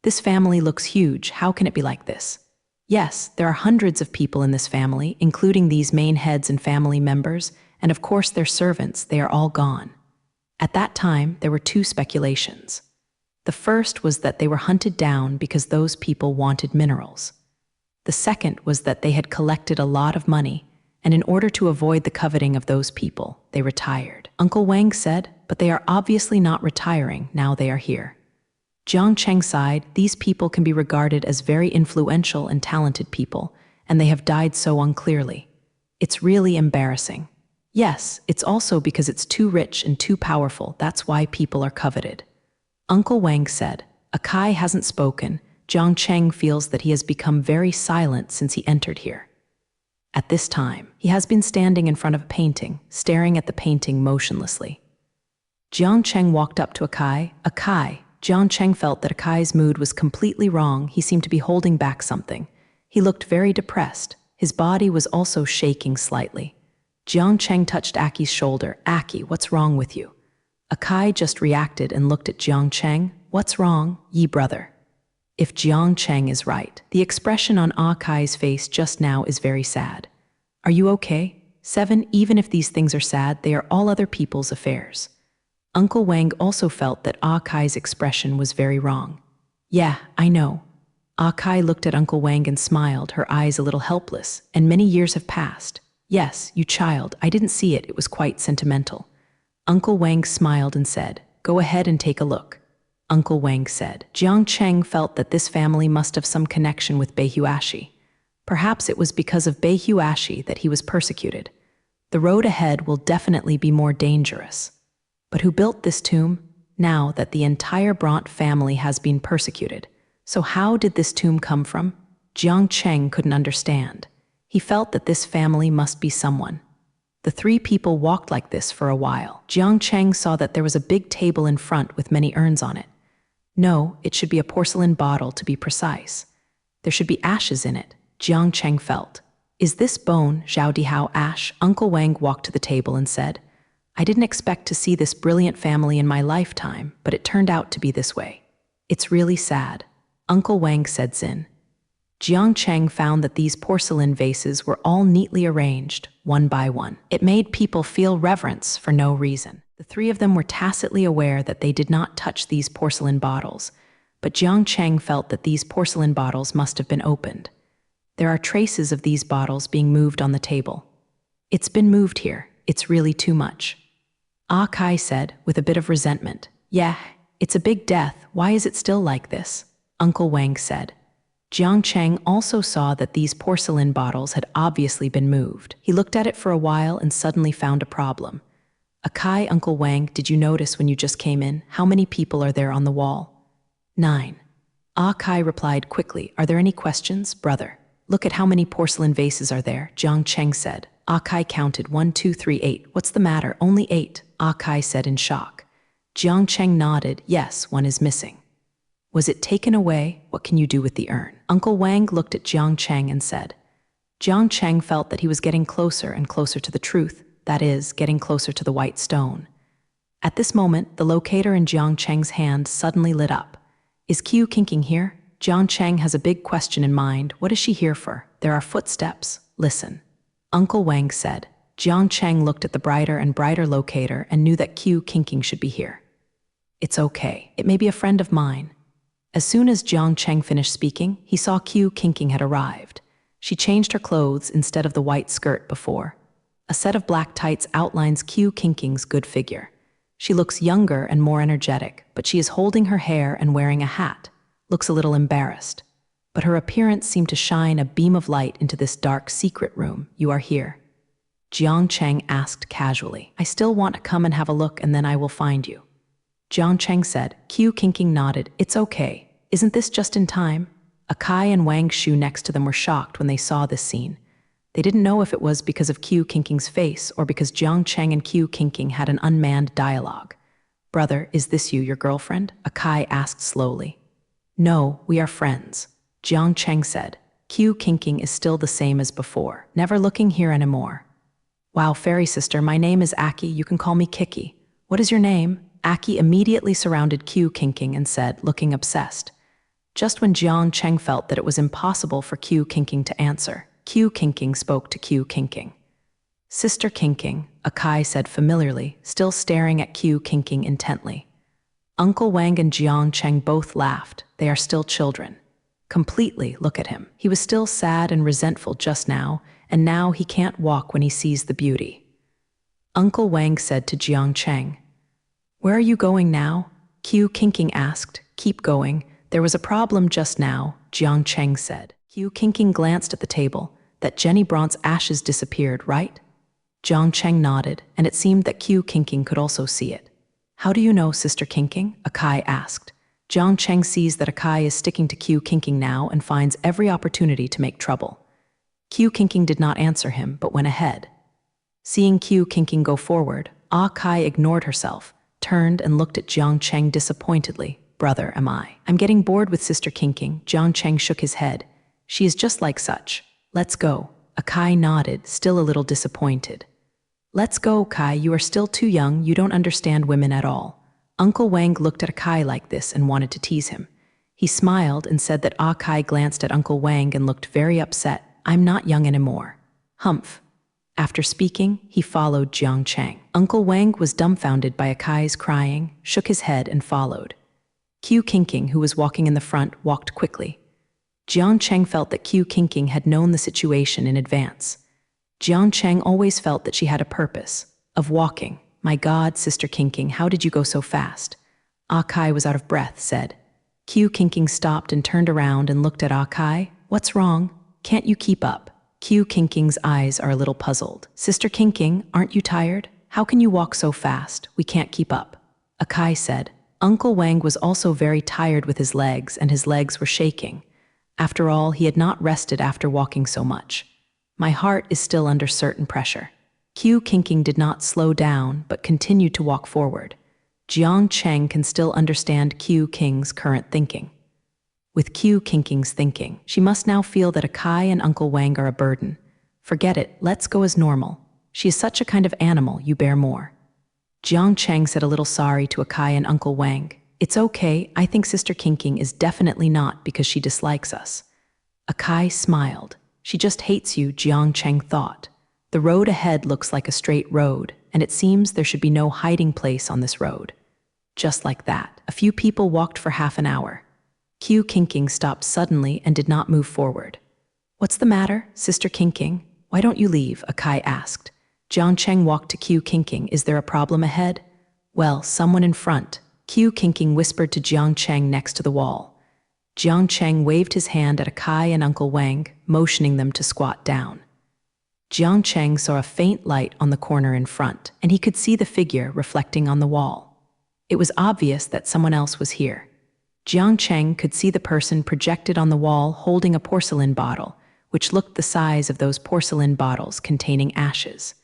This family looks huge, how can it be like this? Yes, there are hundreds of people in this family, including these main heads and family members, and of course their servants, they are all gone. At that time, there were two speculations. The first was that they were hunted down because those people wanted minerals. The second was that they had collected a lot of money, and in order to avoid the coveting of those people, they retired. Uncle Wang said, but they are obviously not retiring now they are here. Jiang Cheng sighed, these people can be regarded as very influential and talented people, and they have died so unclearly. It's really embarrassing. Yes, it's also because it's too rich and too powerful, that's why people are coveted. Uncle Wang said, Kai hasn't spoken. Jiang Cheng feels that he has become very silent since he entered here. At this time, he has been standing in front of a painting, staring at the painting motionlessly. Jiang Cheng walked up to Kai. Jiang Cheng felt that Kai's mood was completely wrong. He seemed to be holding back something. He looked very depressed. His body was also shaking slightly. Jiang Cheng touched Aki's shoulder. Aki, what's wrong with you? Kai just reacted and looked at Jiang Cheng. What's wrong, ye brother? If Jiang Cheng is right, the expression on Kai's face just now is very sad. Are you okay? 7. Even if these things are sad, they are all other people's affairs. Uncle Wang also felt that Kai's expression was very wrong. Yeah, I know. Kai looked at Uncle Wang and smiled, her eyes a little helpless, and many years have passed. Yes, you child, I didn't see it, it was quite sentimental. Uncle Wang smiled and said, go ahead and take a look. Uncle Wang said. Jiang Cheng felt that this family must have some connection with Beihuashi. Perhaps it was because of Beihuashi that he was persecuted. The road ahead will definitely be more dangerous. But who built this tomb? Now that the entire Brandt family has been persecuted. So how did this tomb come from? Jiang Cheng couldn't understand. He felt that this family must be someone. The three people walked like this for a while. Jiang Cheng saw that there was a big table in front with many urns on it. No, it should be a porcelain bottle to be precise. There should be ashes in it, Jiang Cheng felt. Is this bone, Zhao Dihao ash? Uncle Wang walked to the table and said, I didn't expect to see this brilliant family in my lifetime, but it turned out to be this way. It's really sad, Uncle Wang said Zin. Jiang Cheng found that these porcelain vases were all neatly arranged, one by one. It made people feel reverence for no reason. The three of them were tacitly aware that they did not touch these porcelain bottles, but Jiang Cheng felt that these porcelain bottles must have been opened. There are traces of these bottles being moved on the table. It's been moved here. It's really too much. Ah Kai said, with a bit of resentment. Yeah, it's a big death. Why is it still like this? Uncle Wang said. Jiang Cheng also saw that these porcelain bottles had obviously been moved. He looked at it for a while and suddenly found a problem. Akai, Uncle Wang, did you notice when you just came in? How many people are there on the wall? 9. Akai replied quickly, are there any questions, brother? Look at how many porcelain vases are there, Jiang Cheng said. Akai counted 1, 2, 3, 8. What's the matter? Only 8, Akai said in shock. Jiang Cheng nodded, yes, one is missing. Was it taken away? What can you do with the urn? Uncle Wang looked at Jiang Cheng and said. Jiang Cheng felt that he was getting closer and closer to the truth, that is, getting closer to the white stone. At this moment, the locator in Jiang Cheng's hand suddenly lit up. Is Qiu Qingqing here? Jiang Cheng has a big question in mind. What is she here for? There are footsteps. Listen. Uncle Wang said. Jiang Cheng looked at the brighter and brighter locator and knew that Qiu Qingqing should be here. It's okay. It may be a friend of mine. As soon as Jiang Cheng finished speaking, he saw Qiu Qingqing had arrived. She changed her clothes instead of the white skirt before. A set of black tights outlines Qiu Qingqing's good figure. She looks younger and more energetic, but she is holding her hair and wearing a hat. Looks a little embarrassed. But her appearance seemed to shine a beam of light into this dark secret room. You are here. Jiang Cheng asked casually. I still want to come and have a look and then I will find you. Jiang Cheng said. Qiu Qingqing nodded. It's okay. Isn't this just in time? Akai and Wang Shu next to them were shocked when they saw this scene. They didn't know if it was because of Qiu Qingqing's face or because Jiang Cheng and Qiu Qingqing had an unmanned dialogue. Brother, is this you, your girlfriend? Akai asked slowly. No, we are friends, Jiang Cheng said. Qiu Qingqing is still the same as before, never looking here anymore. Wow, fairy sister, my name is Aki, you can call me Kiki. What is your name? Aki immediately surrounded Qiu Qingqing and said, looking obsessed. Just when Jiang Cheng felt that it was impossible for Qiu Qingqing to answer, Qiu Qingqing spoke to Qiu Qingqing. Sister Qingqing, Akai said familiarly, still staring at Qiu Qingqing intently. Uncle Wang and Jiang Cheng both laughed. They are still children. Completely, look at him. He was still sad and resentful just now, and now he can't walk when he sees the beauty. Uncle Wang said to Jiang Cheng. Where are you going now? Qiu Qingqing asked. Keep going. There was a problem just now, Jiang Cheng said. Qiu Qingqing glanced at the table. That Jenny Brandt's ashes disappeared, right? Jiang Cheng nodded, and it seemed that Qiu Qingqing could also see it. How do you know, Sister Qingqing? Akai asked. Jiang Cheng sees that Akai is sticking to Qiu Qingqing now and finds every opportunity to make trouble. Qiu Qingqing did not answer him, but went ahead. Seeing Qiu Qingqing go forward, Akai ignored herself, turned and looked at Jiang Cheng disappointedly. Brother, am I? I'm getting bored with Sister Qingqing. Jiang Cheng shook his head. She is just like such. Let's go. Akai nodded, still a little disappointed. Let's go, Kai, you are still too young, you don't understand women at all. Uncle Wang looked at Akai like this and wanted to tease him. He smiled and said that Akai glanced at Uncle Wang and looked very upset. I'm not young anymore. Humph. After speaking, he followed Jiang Cheng. Uncle Wang was dumbfounded by Akai's crying, shook his head and followed. Qiu Qingqing, who was walking in the front, walked quickly. Jiang Cheng felt that Qiu Qingqing had known the situation in advance. Jiang Cheng always felt that she had a purpose, of walking. My God, Sister Qingqing, how did you go so fast? Akai was out of breath, said. Qiu Qingqing stopped and turned around and looked at Akai. What's wrong? Can't you keep up? Qiu Qingqing's eyes are a little puzzled. Sister Qingqing, aren't you tired? How can you walk so fast? We can't keep up. Akai said. Uncle Wang was also very tired with his legs, and his legs were shaking. After all, he had not rested after walking so much. My heart is still under certain pressure. Qiu Qingqing did not slow down, but continued to walk forward. Jiang Cheng can still understand Qiu King's current thinking. With Qiu King's thinking, she must now feel that Akai and Uncle Wang are a burden. Forget it, let's go as normal. She is such a kind of animal, you bear more. Jiang Cheng said a little sorry to Akai and Uncle Wang. It's okay, I think Sister King is definitely not because she dislikes us. Akai smiled. She just hates you, Jiang Cheng thought. The road ahead looks like a straight road, and it seems there should be no hiding place on this road. Just like that, a few people walked for half an hour. Qiu King stopped suddenly and did not move forward. What's the matter, Sister King? Why don't you leave? Akai asked. Jiang Cheng walked to Qiu King. Is there a problem ahead? Well, someone in front. Qiu King whispered to Jiang Cheng next to the wall. Jiang Cheng waved his hand at Akai and Uncle Wang, motioning them to squat down. Jiang Cheng saw a faint light on the corner in front, and he could see the figure reflecting on the wall. It was obvious that someone else was here. Jiang Cheng could see the person projected on the wall holding a porcelain bottle, which looked the size of those porcelain bottles containing ashes.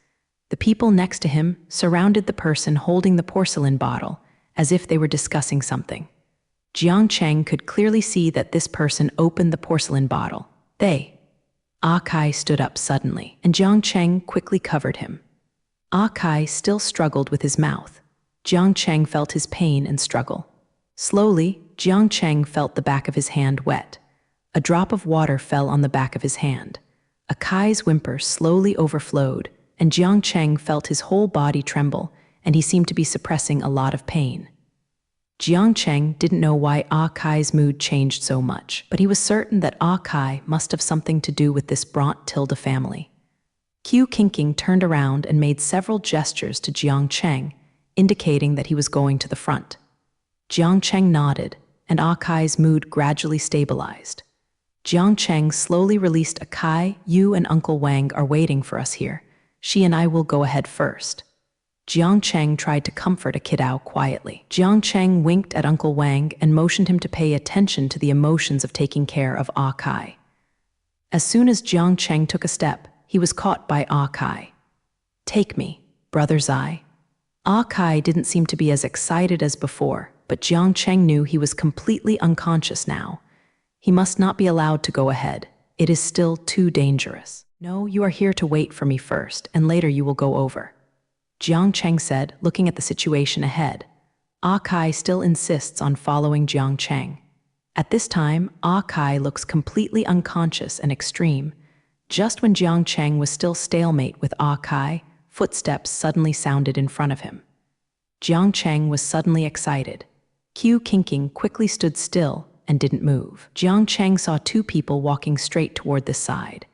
The people next to him surrounded the person holding the porcelain bottle, as if they were discussing something. Jiang Cheng could clearly see that this person opened the porcelain bottle. Akai stood up suddenly, and Jiang Cheng quickly covered him. Akai still struggled with his mouth. Jiang Cheng felt his pain and struggle. Slowly, Jiang Cheng felt the back of his hand wet. A drop of water fell on the back of his hand. Akai's whimper slowly overflowed, and Jiang Cheng felt his whole body tremble, and he seemed to be suppressing a lot of pain. Jiang Cheng didn't know why Akai's mood changed so much, but he was certain that Akai must have something to do with this Bront-Tilda family. Qiu King turned around and made several gestures to Jiang Cheng, indicating that he was going to the front. Jiang Cheng nodded, and Akai's mood gradually stabilized. Jiang Cheng slowly released Akai. You and Uncle Wang are waiting for us here. She and I will go ahead first. Jiang Cheng tried to comfort Akidao quietly. Jiang Cheng winked at Uncle Wang and motioned him to pay attention to the emotions of taking care of Akai. As soon as Jiang Cheng took a step, he was caught by Akai. Take me, brother's eye. Akai didn't seem to be as excited as before, but Jiang Cheng knew he was completely unconscious now. He must not be allowed to go ahead. It is still too dangerous. No, you are here to wait for me first, and later you will go over. Jiang Cheng said, looking at the situation ahead. Akai still insists on following Jiang Cheng. At this time, Akai looks completely unconscious and extreme. Just when Jiang Cheng was still stalemate with Akai, footsteps suddenly sounded in front of him. Jiang Cheng was suddenly excited. Qiu King quickly stood still and didn't move. Jiang Cheng saw two people walking straight toward this side.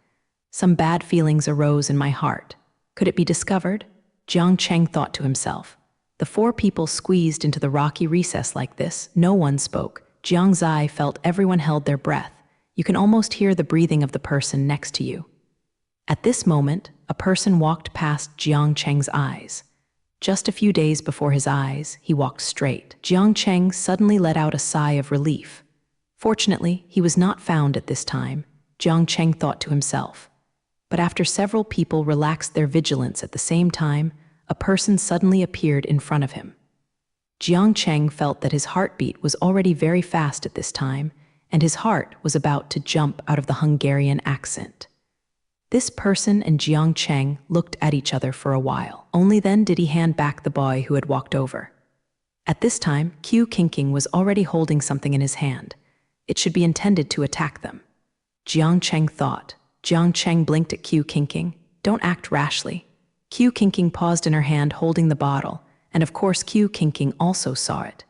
Some bad feelings arose in my heart. Could it be discovered? Jiang Cheng thought to himself. The four people squeezed into the rocky recess like this. No one spoke. Jiang Zai felt everyone held their breath. You can almost hear the breathing of the person next to you. At this moment, a person walked past Jiang Cheng's eyes. Just a few days before his eyes, he walked straight. Jiang Cheng suddenly let out a sigh of relief. Fortunately, he was not found at this time, Jiang Cheng thought to himself. But after several people relaxed their vigilance at the same time, a person suddenly appeared in front of him. Jiang Cheng felt that his heartbeat was already very fast at this time, and his heart was about to jump out of the Hungarian accent. This person and Jiang Cheng looked at each other for a while. Only then did he hand back the boy who had walked over. At this time, Qiu King was already holding something in his hand. It should be intended to attack them. Jiang Cheng thought. Jiang Cheng blinked at Qiu King. Don't act rashly. Qiu King paused in her hand holding the bottle, and of course Qiu King also saw it.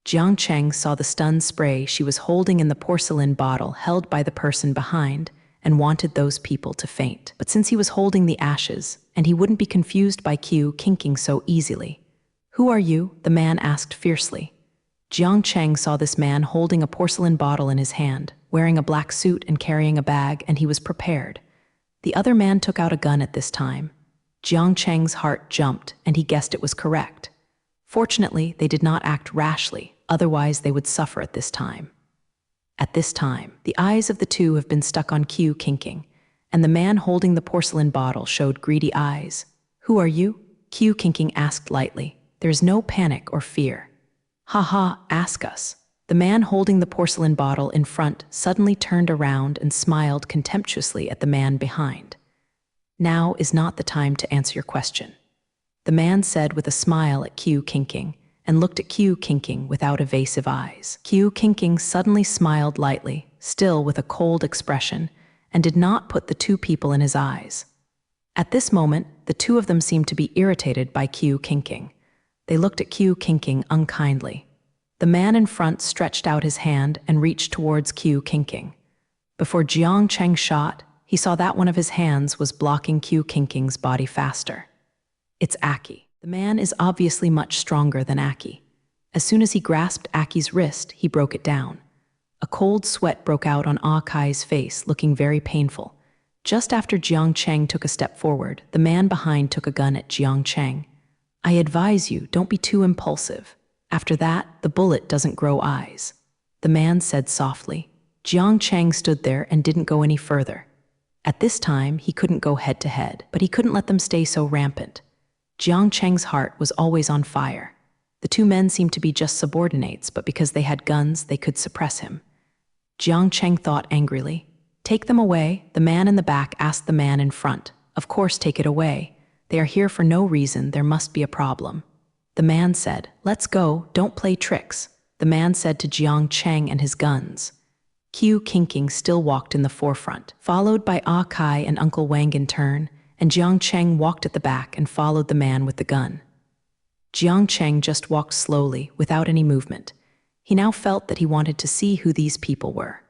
Jiang Cheng saw the stun spray she was holding in the porcelain bottle held by the person behind, and wanted those people to faint. But since he was holding the ashes, and he wouldn't be confused by Qiu King so easily. Who are you? The man asked fiercely. Jiang Cheng saw this man holding a porcelain bottle in his hand, wearing a black suit and carrying a bag, and he was prepared. The other man took out a gun at this time. Jiang Cheng's heart jumped, and he guessed it was correct. Fortunately, they did not act rashly, otherwise they would suffer at this time. At this time, the eyes of the two have been stuck on Qiu King, and the man holding the porcelain bottle showed greedy eyes. Who are you? Qiu King asked lightly. There is no panic or fear. Haha, ask us. The man holding the porcelain bottle in front suddenly turned around and smiled contemptuously at the man behind. Now is not the time to answer your question, the man said with a smile at Q Kinking, and looked at Q Kinking without evasive eyes. Q Kinking suddenly smiled lightly, still with a cold expression, and did not put the two people in his eyes. At this moment, the two of them seemed to be irritated by Q Kinking. They looked at Q Kinking unkindly. The man in front stretched out his hand and reached towards Q Kinking. Before Jiang Cheng shot, he saw that one of his hands was blocking Q Kinking's body faster. It's Aki. The man is obviously much stronger than Aki. As soon as he grasped Aki's wrist, he broke it down. A cold sweat broke out on Akai's face, looking very painful. Just after Jiang Cheng took a step forward, the man behind took a gun at Jiang Cheng. I advise you, don't be too impulsive. After that, the bullet doesn't grow eyes, the man said softly. Jiang Cheng stood there and didn't go any further. At this time, he couldn't go head to head, but he couldn't let them stay so rampant. Jiang Cheng's heart was always on fire. The two men seemed to be just subordinates, but because they had guns, they could suppress him. Jiang Cheng thought angrily. Take them away, the man in the back asked the man in front. Of course, take it away. They are here for no reason, there must be a problem. The man said, let's go, don't play tricks, the man said to Jiang Cheng and his guns. Q Kinking still walked in the forefront, followed by Ah Kai and Uncle Wang in turn, and Jiang Cheng walked at the back and followed the man with the gun. Jiang Cheng just walked slowly, without any movement. He now felt that he wanted to see who these people were.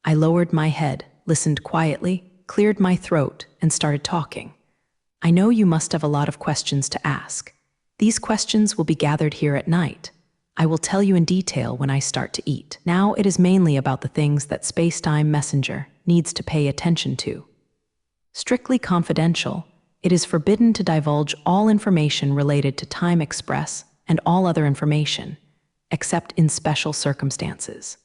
I lowered my head, listened quietly, cleared my throat, and started talking. I know you must have a lot of questions to ask. These questions will be gathered here at night. I will tell you in detail when I start to eat. Now it is mainly about the things that Space-Time Messenger needs to pay attention to. Strictly confidential, it is forbidden to divulge all information related to Time Express and all other information, except in special circumstances.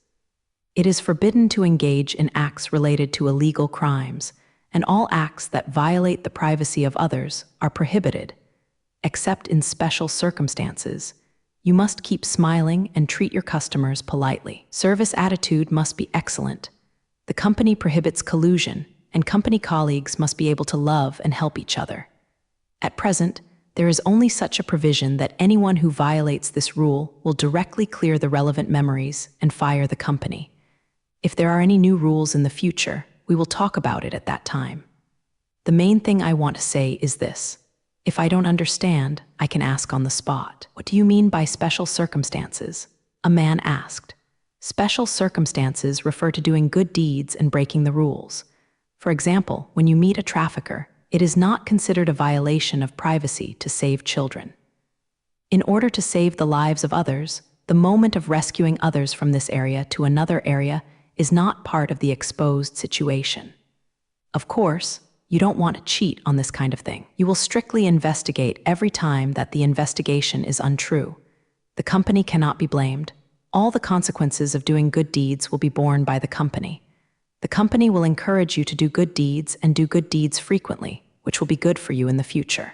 It is forbidden to engage in acts related to illegal crimes, and all acts that violate the privacy of others are prohibited, except in special circumstances. You must keep smiling and treat your customers politely. Service attitude must be excellent. The company prohibits collusion, and company colleagues must be able to love and help each other. At present, there is only such a provision that anyone who violates this rule will directly clear the relevant memories and fire the company. If there are any new rules in the future, we will talk about it at that time. The main thing I want to say is this. If I don't understand, I can ask on the spot. What do you mean by special circumstances? A man asked. Special circumstances refer to doing good deeds and breaking the rules. For example, when you meet a trafficker, it is not considered a violation of privacy to save children. In order to save the lives of others, the moment of rescuing others from this area to another area is not part of the exposed situation. Of course, you don't want to cheat on this kind of thing. You will strictly investigate every time that the investigation is untrue. The company cannot be blamed. All the consequences of doing good deeds will be borne by the company. The company will encourage you to do good deeds and do good deeds frequently, which will be good for you in the future.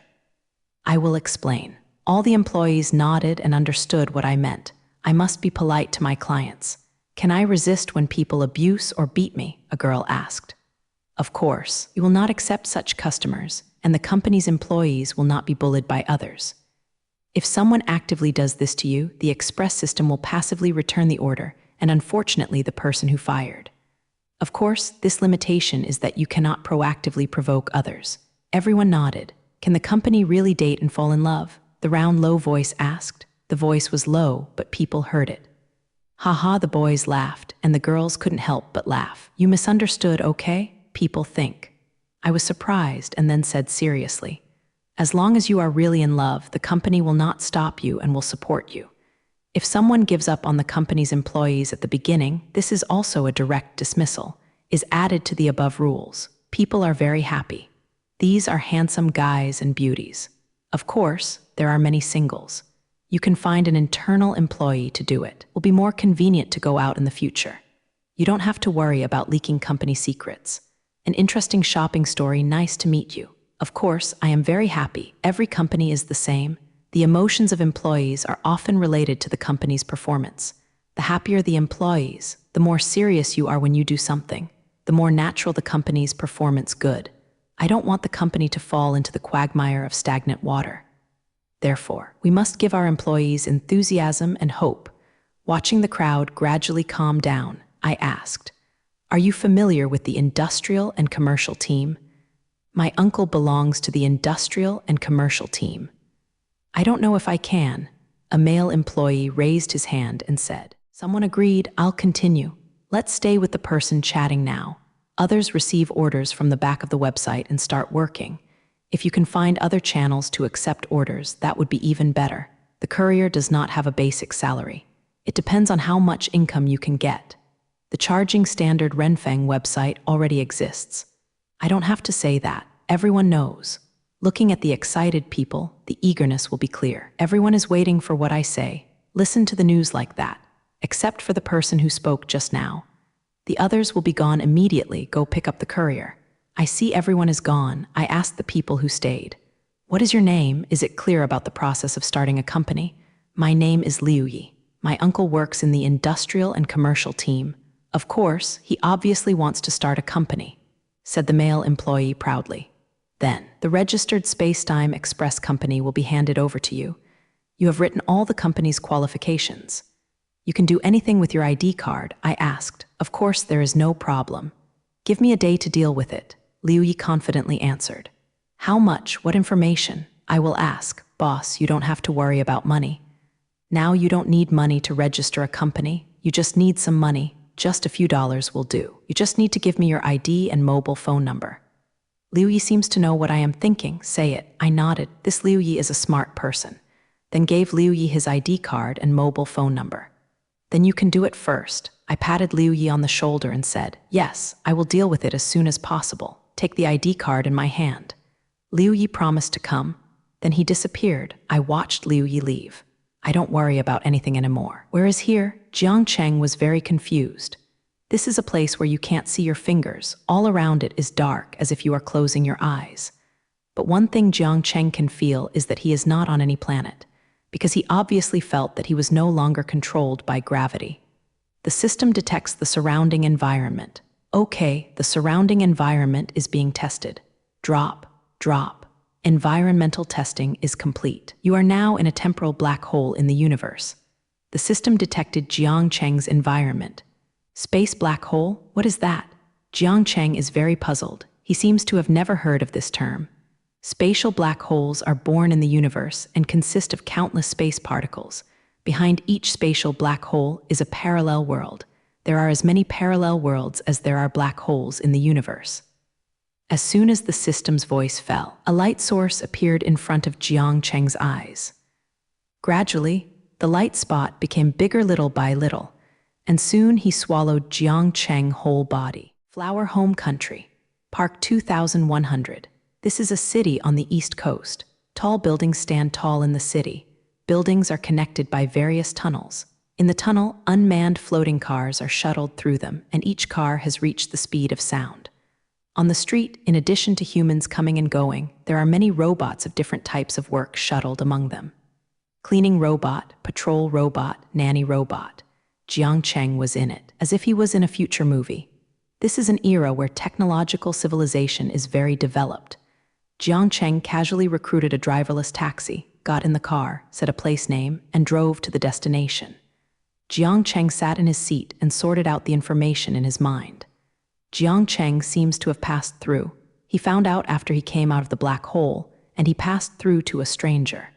I will explain. All the employees nodded and understood what I meant. I must be polite to my clients. Can I resist when people abuse or beat me? A girl asked. Of course, you will not accept such customers, and the company's employees will not be bullied by others. If someone actively does this to you, the express system will passively return the order, and unfortunately the person who fired. Of course, this limitation is that you cannot proactively provoke others. Everyone nodded. Can the company really date and fall in love? The round, low voice asked. The voice was low, but people heard it. Haha, the boys laughed, and the girls couldn't help but laugh. You misunderstood, okay? People think. I was surprised and then said seriously, as long as you are really in love, the company will not stop you and will support you. If someone gives up on the company's employees at the beginning, this is also a direct dismissal, is added to the above rules. People are very happy. These are handsome guys and beauties. Of course, there are many singles. You can find an internal employee to do it. It will be more convenient to go out in the future. You don't have to worry about leaking company secrets. An interesting shopping story, nice to meet you. Of course, I am very happy. Every company is the same. The emotions of employees are often related to the company's performance. The happier the employees, the more serious you are when you do something, the more natural the company's performance good. I don't want the company to fall into the quagmire of stagnant water. Therefore, we must give our employees enthusiasm and hope. Watching the crowd gradually calm down, I asked, "Are you familiar with the industrial and commercial team?" "My uncle belongs to the industrial and commercial team." "I don't know if I can." A male employee raised his hand and said, "Someone agreed, I'll continue. Let's stay with the person chatting now." Others receive orders from the back of the website and start working. If you can find other channels to accept orders, that would be even better. The courier does not have a basic salary. It depends on how much income you can get. The charging standard Renfeng website already exists. I don't have to say that. Everyone knows. Looking at the excited people, the eagerness will be clear. Everyone is waiting for what I say. Listen to the news like that, except for the person who spoke just now. The others will be gone immediately. Go pick up the courier. I see everyone is gone. I asked the people who stayed, "What is your name? Is it clear about the process of starting a company?" "My name is Liu Yi. My uncle works in the industrial and commercial team." "Of course, he obviously wants to start a company," said the male employee proudly. "Then, the registered Space-Time Express company will be handed over to you. You have written all the company's qualifications. You can do anything with your ID card," I asked. "Of course, there is no problem. Give me a day to deal with it," Liu Yi confidently answered. "How much? What information?" "I will ask." "Boss, you don't have to worry about money. Now you don't need money to register a company. You just need some money. Just a few dollars will do. You just need to give me your ID and mobile phone number." "Liu Yi seems to know what I am thinking. Say it." I nodded. This Liu Yi is a smart person. Then gave Liu Yi his ID card and mobile phone number. "Then you can do it first." I patted Liu Yi on the shoulder and said, "Yes, I will deal with it as soon as possible. Take the ID card in my hand." Liu Yi promised to come. Then he disappeared. I watched Liu Yi leave. I don't worry about anything anymore. Whereas here, Jiang Cheng was very confused. This is a place where you can't see your fingers. All around it is dark, as if you are closing your eyes. But one thing Jiang Cheng can feel is that he is not on any planet, because he obviously felt that he was no longer controlled by gravity. The system detects the surrounding environment. Okay, the surrounding environment is being tested. Drop, drop. Environmental testing is complete. You are now in a temporal black hole in the universe. The system detected Jiang Cheng's environment. Space black hole? What is that? Jiang Cheng is very puzzled. He seems to have never heard of this term. Spatial black holes are born in the universe and consist of countless space particles. Behind each spatial black hole is a parallel world. There are as many parallel worlds as there are black holes in the universe. As soon as the system's voice fell, a light source appeared in front of Jiang Cheng's eyes. Gradually, the light spot became bigger little by little, and soon he swallowed Jiang Cheng's whole body. Flower Home Country, Park 2100. This is a city on the East Coast. Tall buildings stand tall in the city. Buildings are connected by various tunnels. In the tunnel, unmanned floating cars are shuttled through them, and each car has reached the speed of sound. On the street, in addition to humans coming and going, there are many robots of different types of work shuttled among them. Cleaning robot, patrol robot, nanny robot. Jiang Cheng was in it, as if he was in a future movie. This is an era where technological civilization is very developed. Jiang Cheng casually recruited a driverless taxi, got in the car, said a place name, and drove to the destination. Jiang Cheng sat in his seat and sorted out the information in his mind. Jiang Cheng seems to have passed through. He found out after he came out of the black hole, and he passed through to a stranger.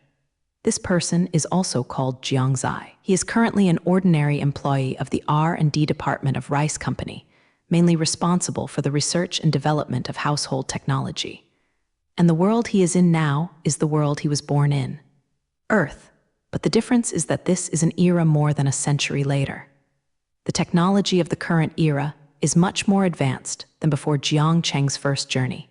This person is also called Jiang Zai. He is currently an ordinary employee of the R&D department of Rice Company, mainly responsible for the research and development of household technology. And the world he is in now is the world he was born in. Earth. But the difference is that this is an era more than a century later. The technology of the current era is much more advanced than before Jiang Cheng's first journey.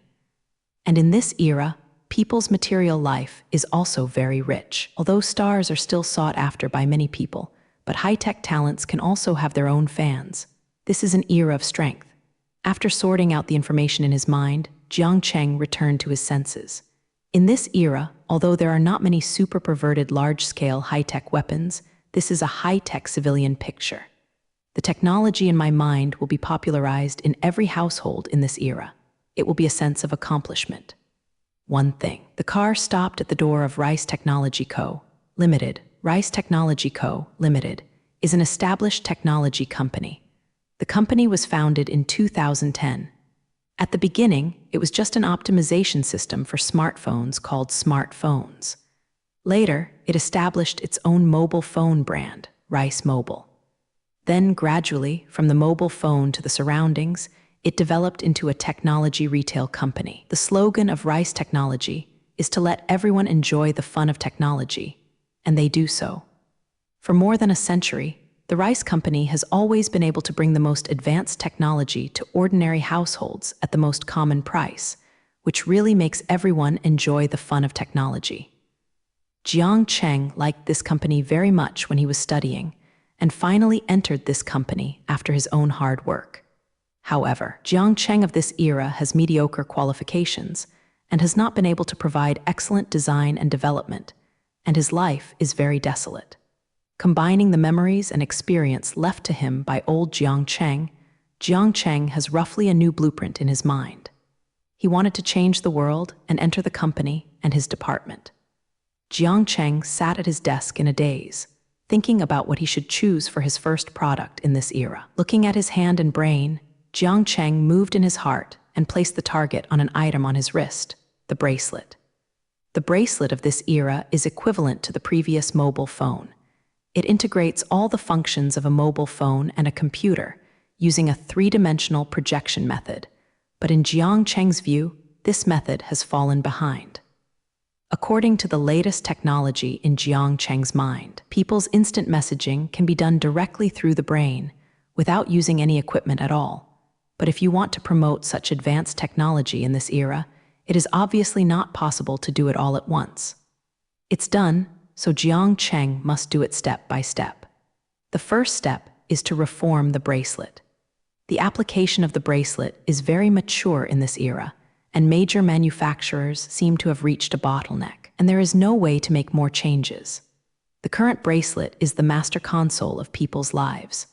And in this era, people's material life is also very rich. Although stars are still sought after by many people, but high-tech talents can also have their own fans. This is an era of strength. After sorting out the information in his mind, Jiang Cheng returned to his senses. In this era, although there are not many super perverted large-scale high-tech weapons, this is a high-tech civilian picture. The technology in my mind will be popularized in every household in this era. It will be a sense of accomplishment. One thing. The car stopped at the door of Rice Technology Co. Limited. Rice Technology Co. Limited is an established technology company. The company was founded in 2010. At the beginning, it was just an optimization system for smartphones called smartphones. Later, it established its own mobile phone brand, Rice Mobile. Then, gradually, from the mobile phone to the surroundings, it developed into a technology retail company. The slogan of Rice Technology is to let everyone enjoy the fun of technology, and they do so. For more than a century, the Rice Company has always been able to bring the most advanced technology to ordinary households at the most common price, which really makes everyone enjoy the fun of technology. Jiang Cheng liked this company very much when he was studying, and finally entered this company after his own hard work. However, Jiang Cheng of this era has mediocre qualifications and has not been able to provide excellent design and development, and his life is very desolate. Combining the memories and experience left to him by old Jiang Cheng has roughly a new blueprint in his mind. He wanted to change the world and enter the company and his department. Jiang Cheng sat at his desk in a daze, thinking about what he should choose for his first product in this era. Looking at his hand and brain, Jiang Cheng moved in his heart and placed the target on an item on his wrist, the bracelet. The bracelet of this era is equivalent to the previous mobile phone. It integrates all the functions of a mobile phone and a computer using a three-dimensional projection method, but in Jiang Cheng's view, this method has fallen behind. According to the latest technology in Jiang Cheng's mind, people's instant messaging can be done directly through the brain without using any equipment at all. But if you want to promote such advanced technology in this era, it is obviously not possible to do it all at once. It's done, so Jiang Cheng must do it step by step. The first step is to reform the bracelet. The application of the bracelet is very mature in this era, and major manufacturers seem to have reached a bottleneck, and there is no way to make more changes. The current bracelet is the master console of people's lives.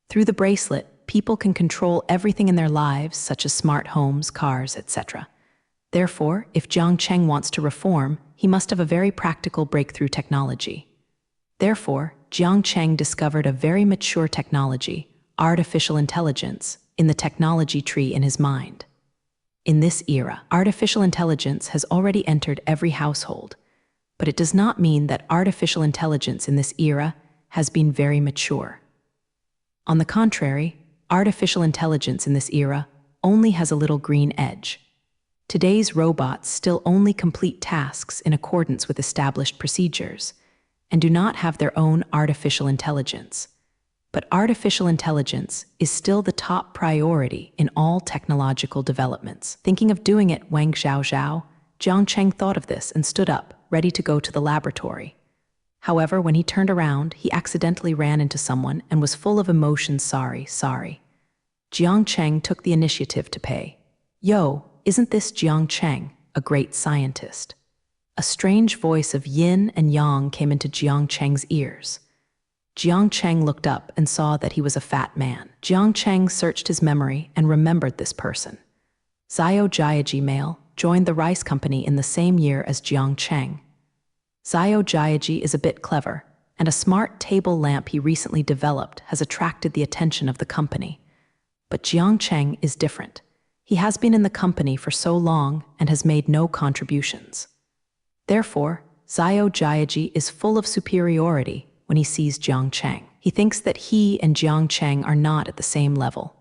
Through the bracelet, people can control everything in their lives, such as smart homes, cars, etc. Therefore, if Jiang Cheng wants to reform, he must have a very practical breakthrough technology. Therefore, Jiang Cheng discovered a very mature technology, artificial intelligence, in the technology tree in his mind. In this era, artificial intelligence has already entered every household, but it does not mean that artificial intelligence in this era has been very mature. On the contrary, artificial intelligence in this era only has a little green edge. Today's robots still only complete tasks in accordance with established procedures and do not have their own artificial intelligence. But artificial intelligence is still the top priority in all technological developments. Thinking of doing it, Wang Xiao, Jiang Cheng thought of this and stood up, ready to go to the laboratory. However, when he turned around, he accidentally ran into someone and was full of emotion. Sorry. Jiang Cheng took the initiative to pay. Yo, isn't this Jiang Cheng, a great scientist? A strange voice of yin and yang came into Jiang Cheng's ears. Jiang Cheng looked up and saw that he was a fat man. Jiang Cheng searched his memory and remembered this person. Xiao Jiaji male joined the rice company in the same year as Jiang Cheng. Xiao Jiaji is a bit clever, and a smart table lamp he recently developed has attracted the attention of the company. But Jiang Cheng is different. He has been in the company for so long and has made no contributions. Therefore, Xiao Jiaji is full of superiority when he sees Jiang Cheng. He thinks that he and Jiang Cheng are not at the same level.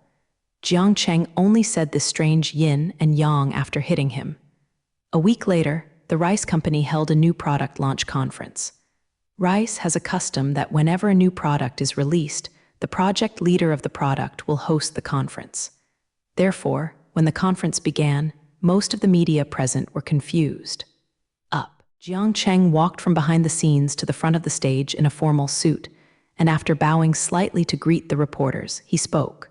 Jiang Cheng only said this strange yin and yang after hitting him. A week later, the rice company held a new product launch conference. Rice has a custom that whenever a new product is released, the project leader of the product will host the conference. Therefore, when the conference began, most of the media present were confused. Jiang Cheng walked from behind the scenes to the front of the stage in a formal suit, and after bowing slightly to greet the reporters, he spoke.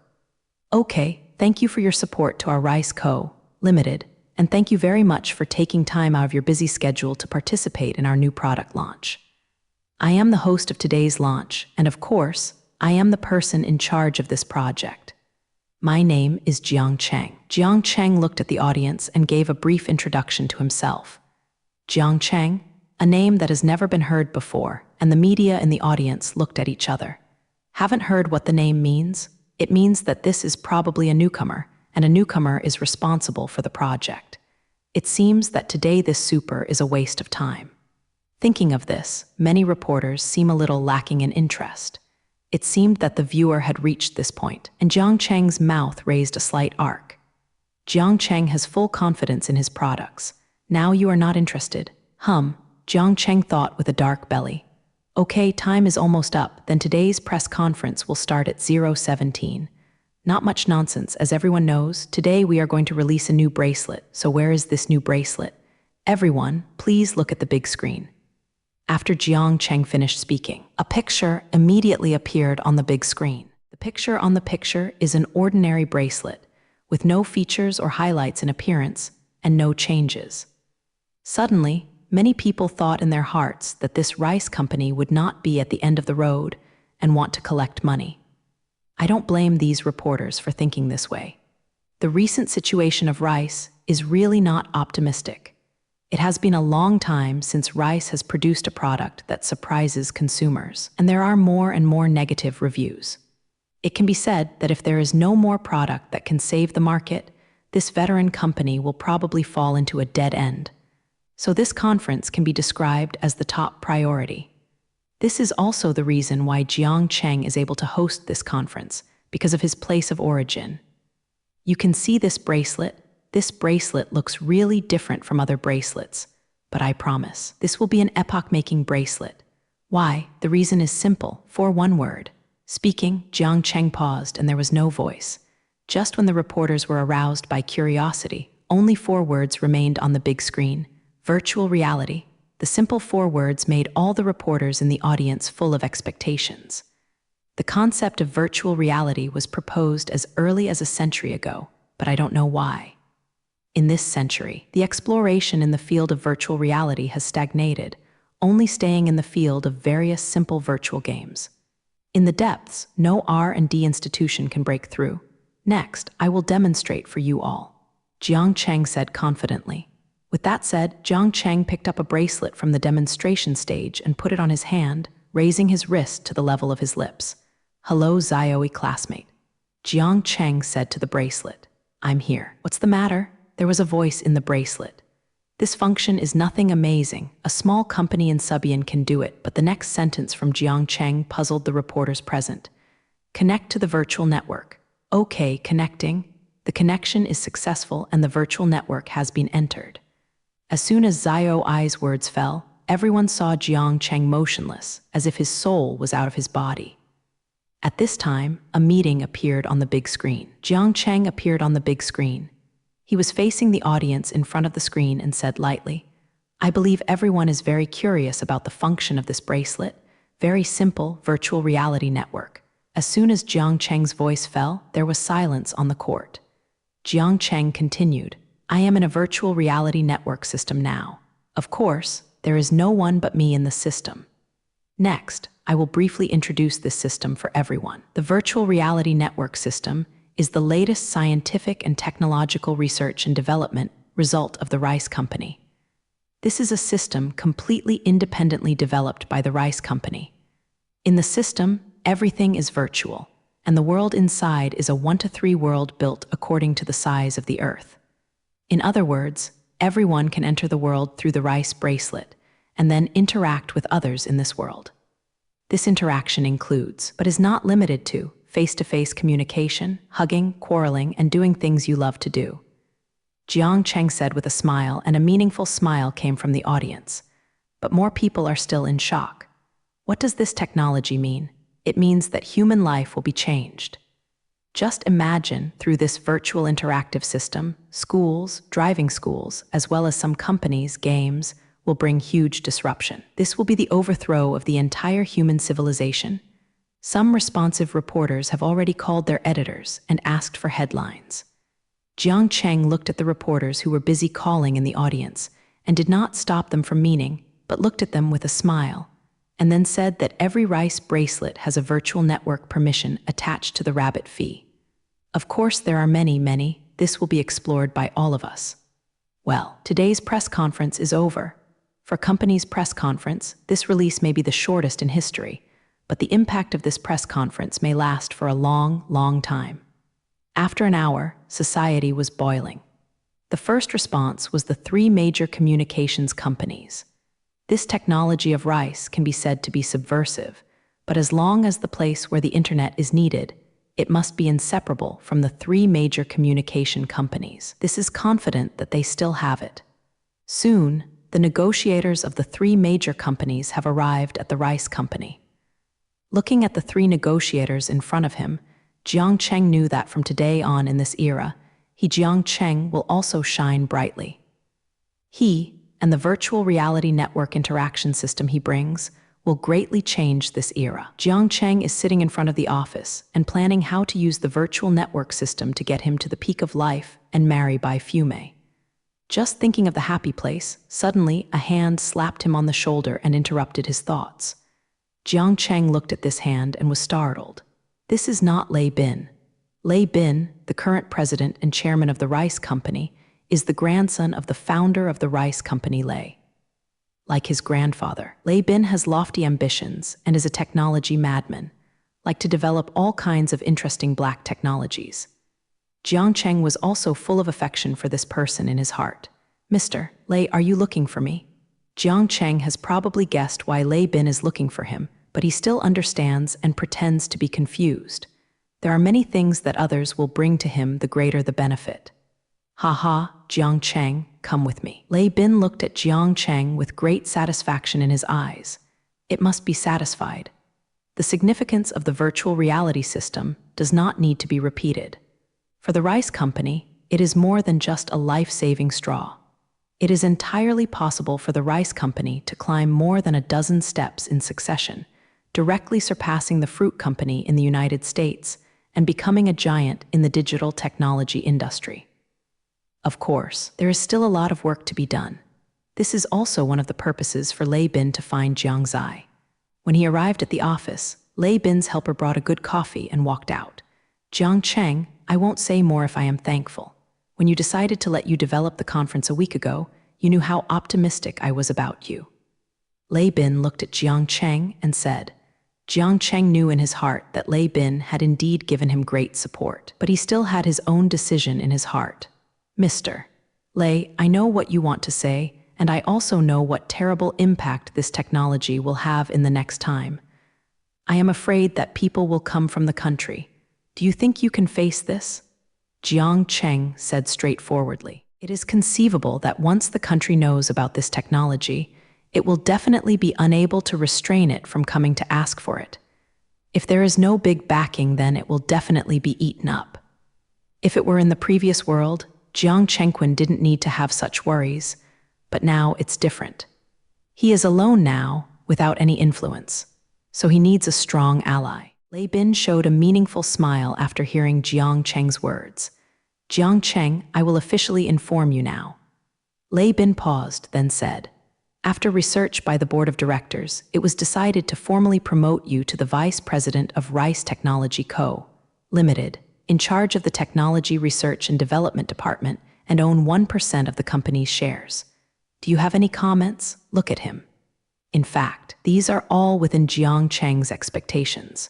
Okay, thank you for your support to our Rice Co. Limited, and thank you very much for taking time out of your busy schedule to participate in our new product launch. I am the host of today's launch, and of course, I am the person in charge of this project. My name is Jiang Cheng. Jiang Cheng looked at the audience and gave a brief introduction to himself. Jiang Cheng, a name that has never been heard before, and the media and the audience looked at each other. Haven't heard what the name means? It means that this is probably a newcomer, and a newcomer is responsible for the project. It seems that today this super is a waste of time. Thinking of this, many reporters seem a little lacking in interest. It seemed that the viewer had reached this point, and Jiang Cheng's mouth raised a slight arc. Jiang Cheng has full confidence in his products. Now you are not interested. Jiang Cheng thought with a dark belly. Okay, time is almost up, then today's press conference will start at 0:17. Not much nonsense, as everyone knows. Today we are going to release a new bracelet. So where is this new bracelet? Everyone, please look at the big screen. After Jiang Cheng finished speaking, a picture immediately appeared on the big screen. The picture on the picture is an ordinary bracelet, with no features or highlights in appearance, and no changes. Suddenly, many people thought in their hearts that this rice company would not be at the end of the road and want to collect money. I don't blame these reporters for thinking this way. The recent situation of rice is really not optimistic. It has been a long time since rice has produced a product that surprises consumers, and there are more and more negative reviews. It can be said that if there is no more product that can save the market, this veteran company will probably fall into a dead end. So this conference can be described as the top priority. This is also the reason why Jiang Cheng is able to host this conference, because of his place of origin. You can see this bracelet. This bracelet looks really different from other bracelets, but I promise, this will be an epoch-making bracelet. Why? The reason is simple, for one word. Speaking, Jiang Cheng paused and there was no voice. Just when the reporters were aroused by curiosity, only 4 words remained on the big screen. Virtual reality. The simple 4 words made all the reporters in the audience full of expectations. The concept of virtual reality was proposed as early as a century ago, but I don't know why. In this century, the exploration in the field of virtual reality has stagnated, only staying in the field of various simple virtual games. In the depths, no R&D institution can break through. Next, I will demonstrate for you all. Jiang Cheng said confidently. With that said, Jiang Cheng picked up a bracelet from the demonstration stage and put it on his hand, raising his wrist to the level of his lips. Hello, Xiaoyi classmate. Jiang Cheng said to the bracelet. I'm here. What's the matter? There was a voice in the bracelet. This function is nothing amazing. A small company in Subian can do it, but the next sentence from Jiang Cheng puzzled the reporters present. Connect to the virtual network. Okay, connecting. The connection is successful and the virtual network has been entered. As soon as Xiaoyi's words fell, everyone saw Jiang Cheng motionless, as if his soul was out of his body. At this time, a meeting appeared on the big screen. Jiang Cheng appeared on the big screen. He was facing the audience in front of the screen and said lightly, I believe everyone is very curious about the function of this bracelet. Very simple virtual reality network. As soon as Jiang Cheng's voice fell, there was silence on the court. Jiang Cheng continued, I am in a virtual reality network system now. Of course, there is no one but me in the system. Next, I will briefly introduce this system for everyone. The virtual reality network system is the latest scientific and technological research and development result of the Rice Company. This is a system completely independently developed by the Rice Company. In the system, everything is virtual, and the world inside is a 1-to-3 world built according to the size of the Earth. In other words, everyone can enter the world through the Rice bracelet and then interact with others in this world. This interaction includes, but is not limited to, face-to-face communication, hugging, quarreling, and doing things you love to do. Jiang Cheng said with a smile, and a meaningful smile came from the audience. But more people are still in shock. What does this technology mean? It means that human life will be changed. Just imagine, through this virtual interactive system, schools, driving schools, as well as some companies, games, will bring huge disruption. This will be the overthrow of the entire human civilization. Some responsive reporters have already called their editors and asked for headlines. Jiang Cheng looked at the reporters who were busy calling in the audience and did not stop them from meaning, but looked at them with a smile, and then said that every rice bracelet has a virtual network permission attached to the rabbit fee. Of course, there are many. This will be explored by all of us. Well, today's press conference is over. For company's press conference, this release may be the shortest in history, but the impact of this press conference may last for a long time. After an hour, society was boiling. The first response was the three major communications companies. This technology of rice can be said to be subversive, but as long as the place where the internet is needed, it must be inseparable from the three major communication companies. This is confident that they still have it. Soon, the negotiators of the three major companies have arrived at the rice company. Looking at the three negotiators in front of him, Jiang Cheng knew that from today on in this era, Jiang Cheng will also shine brightly. He, and the virtual reality network interaction system he brings, will greatly change this era. Jiang Cheng is sitting in front of the office and planning how to use the virtual network system to get him to the peak of life and marry Bai Fume. Just thinking of the happy place, suddenly a hand slapped him on the shoulder and interrupted his thoughts. Jiang Cheng looked at this hand and was startled. This is not Lei Bin. Lei Bin, the current president and chairman of the rice company, is the grandson of the founder of the rice company Lei. Like his grandfather, Lei Bin has lofty ambitions and is a technology madman, like to develop all kinds of interesting black technologies. Jiang Cheng was also full of affection for this person in his heart. "Mr. Lei, are you looking for me?" Jiang Cheng has probably guessed why Lei Bin is looking for him, but he still understands and pretends to be confused. There are many things that others will bring to him, the greater the benefit. "Ha, Jiang Cheng, come with me." Lei Bin looked at Jiang Cheng with great satisfaction in his eyes. It must be satisfied. The significance of the virtual reality system does not need to be repeated. For the rice company, it is more than just a life-saving straw. It is entirely possible for the rice company to climb more than a dozen steps in succession, directly surpassing the fruit company in the United States and becoming a giant in the digital technology industry. Of course, there is still a lot of work to be done. This is also one of the purposes for Lei Bin to find Jiang Zai. When he arrived at the office, Lei Bin's helper brought a good coffee and walked out. "Jiang Cheng, I won't say more if I am thankful. When you decided to let you develop the conference a week ago, you knew how optimistic I was about you." Lei Bin looked at Jiang Cheng and said. Jiang Cheng knew in his heart that Lei Bin had indeed given him great support, but he still had his own decision in his heart. "Mr. Lei, I know what you want to say, and I also know what terrible impact this technology will have in the next time. I am afraid that people will come from the country. Do you think you can face this?" Jiang Cheng said straightforwardly. "It is conceivable that once the country knows about this technology, it will definitely be unable to restrain it from coming to ask for it. If there is no big backing, then it will definitely be eaten up." If it were in the previous world, Jiang Chengquin didn't need to have such worries, but now it's different. He is alone now, without any influence, so he needs a strong ally. Lei Bin showed a meaningful smile after hearing Jiang Cheng's words. "Jiang Cheng, I will officially inform you now." Lei Bin paused, then said, "After research by the board of directors, it was decided to formally promote you to the Vice President of Rice Technology Co., Limited, in charge of the Technology Research and Development Department, and own 1% of the company's shares. Do you have any comments? Look at him." In fact, these are all within Jiang Cheng's expectations.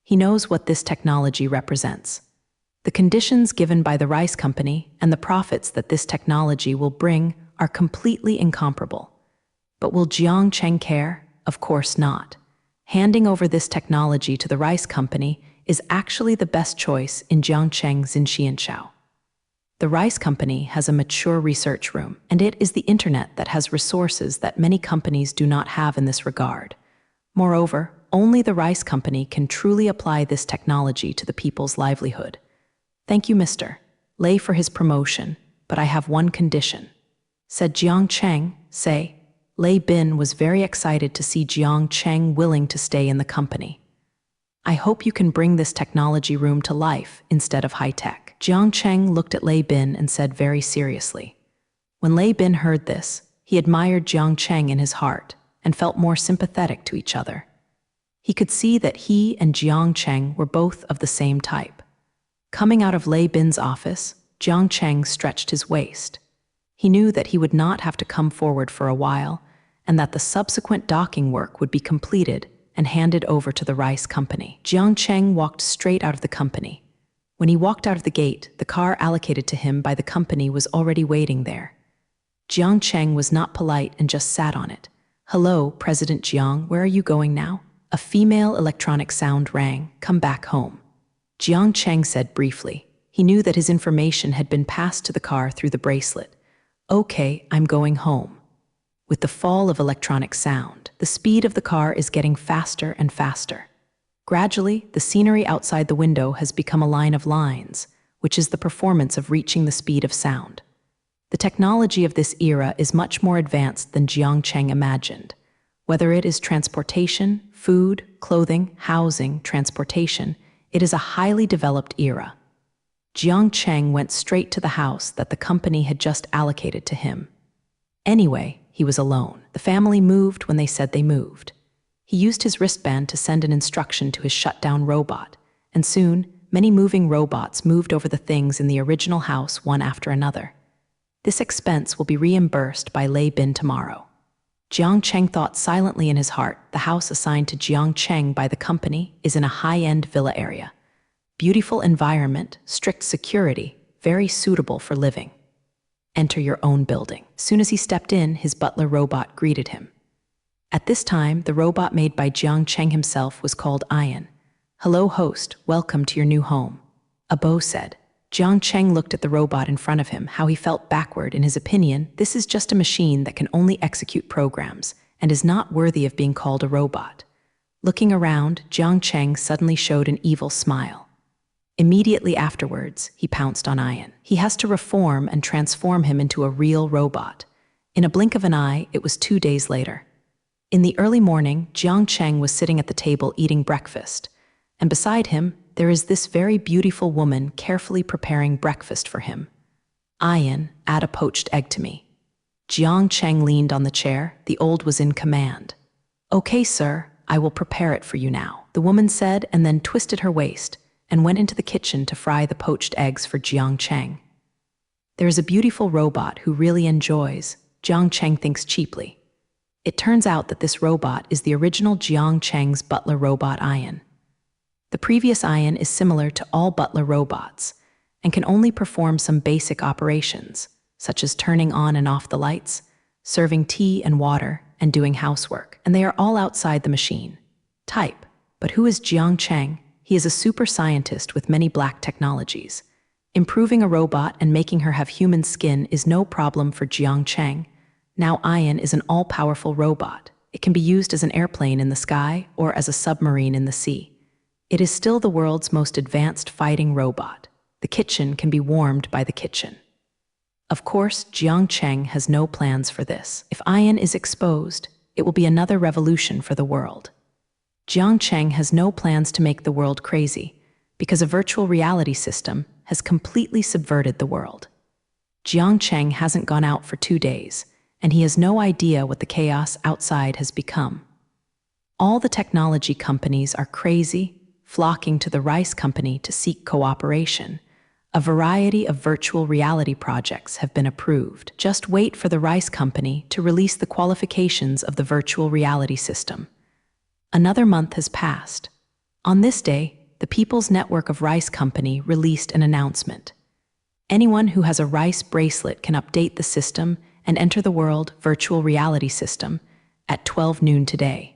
He knows what this technology represents. The conditions given by the rice company and the profits that this technology will bring are completely incomparable. But will Jiang Cheng care? Of course not. Handing over this technology to the rice company is actually the best choice in Jiang Cheng's Xianxiao. The rice company has a mature research room, and it is the internet that has resources that many companies do not have in this regard. Moreover, only the rice company can truly apply this technology to the people's livelihood. "Thank you, Mr. Lei, for his promotion, but I have one condition," said Jiang Cheng. Lei Bin was very excited to see Jiang Cheng willing to stay in the company. "I hope you can bring this technology room to life instead of high-tech." Jiang Cheng looked at Lei Bin and said very seriously. When Lei Bin heard this, he admired Jiang Cheng in his heart and felt more sympathetic to each other. He could see that he and Jiang Cheng were both of the same type. Coming out of Lei Bin's office, Jiang Cheng stretched his waist. He knew that he would not have to come forward for a while, and that the subsequent docking work would be completed and handed over to the rice company. Jiang Cheng walked straight out of the company. When he walked out of the gate, the car allocated to him by the company was already waiting there. Jiang Cheng was not polite and just sat on it. "Hello, President Jiang, where are you going now?" A female electronic sound rang. "Come back home," Jiang Cheng said briefly. He knew that his information had been passed to the car through the bracelet. "Okay, I'm going home." With the fall of electronic sound, the speed of the car is getting faster and faster. Gradually, the scenery outside the window has become a line of lines, which is the performance of reaching the speed of sound. The technology of this era is much more advanced than Jiang Cheng imagined. Whether it is transportation, food, clothing, housing, transportation, it is a highly developed era. Jiang Cheng went straight to the house that the company had just allocated to him. Anyway, he was alone. The family moved when they said they moved. He used his wristband to send an instruction to his shutdown robot, and soon, many moving robots moved over the things in the original house one after another. This expense will be reimbursed by Lei Bin tomorrow. Jiang Cheng thought silently in his heart. The house assigned to Jiang Cheng by the company is in a high-end villa area. Beautiful environment, strict security, very suitable for living. Enter your own building. Soon as he stepped in, his butler robot greeted him. At this time, the robot made by Jiang Cheng himself was called Ian. "Hello, host. Welcome to your new home," Abo said. Jiang Cheng looked at the robot in front of him, how he felt backward. In his opinion, this is just a machine that can only execute programs and is not worthy of being called a robot. Looking around, Jiang Cheng suddenly showed an evil smile. Immediately afterwards, he pounced on Ian. He has to reform and transform him into a real robot. In a blink of an eye, it was 2 days later. In the early morning, Jiang Cheng was sitting at the table eating breakfast, and beside him, there is this very beautiful woman carefully preparing breakfast for him. "Ian, add a poached egg to me." Jiang Cheng leaned on the chair. The old was in command. "Okay, sir, I will prepare it for you now," the woman said, and then twisted her waist and went into the kitchen to fry the poached eggs for Jiang Cheng. There is a beautiful robot who really enjoys, Jiang Cheng thinks cheaply. It turns out that this robot is the original Jiang Cheng's butler robot Ian. The previous Ian is similar to all butler robots and can only perform some basic operations, such as turning on and off the lights, serving tea and water, and doing housework, and they are all outside the machine. Type. But who is Jiang Cheng? He is a super scientist with many black technologies. Improving a robot and making her have human skin is no problem for Jiang Cheng. Now Ian is an all-powerful robot. It can be used as an airplane in the sky or as a submarine in the sea. It is still the world's most advanced fighting robot. The kitchen can be warmed by the kitchen. Of course, Jiang Cheng has no plans for this. If Ian is exposed, it will be another revolution for the world. Jiang Cheng has no plans to make the world crazy, because a virtual reality system has completely subverted the world. Jiang Cheng hasn't gone out for 2 days, and he has no idea what the chaos outside has become. All the technology companies are crazy, flocking to the rice company to seek cooperation. A variety of virtual reality projects have been approved. Just wait for the rice company to release the qualifications of the virtual reality system. Another month has passed. On this day, the People's Network of Rice Company released an announcement. Anyone who has a rice bracelet can update the system and enter the world virtual reality system at 12 noon today.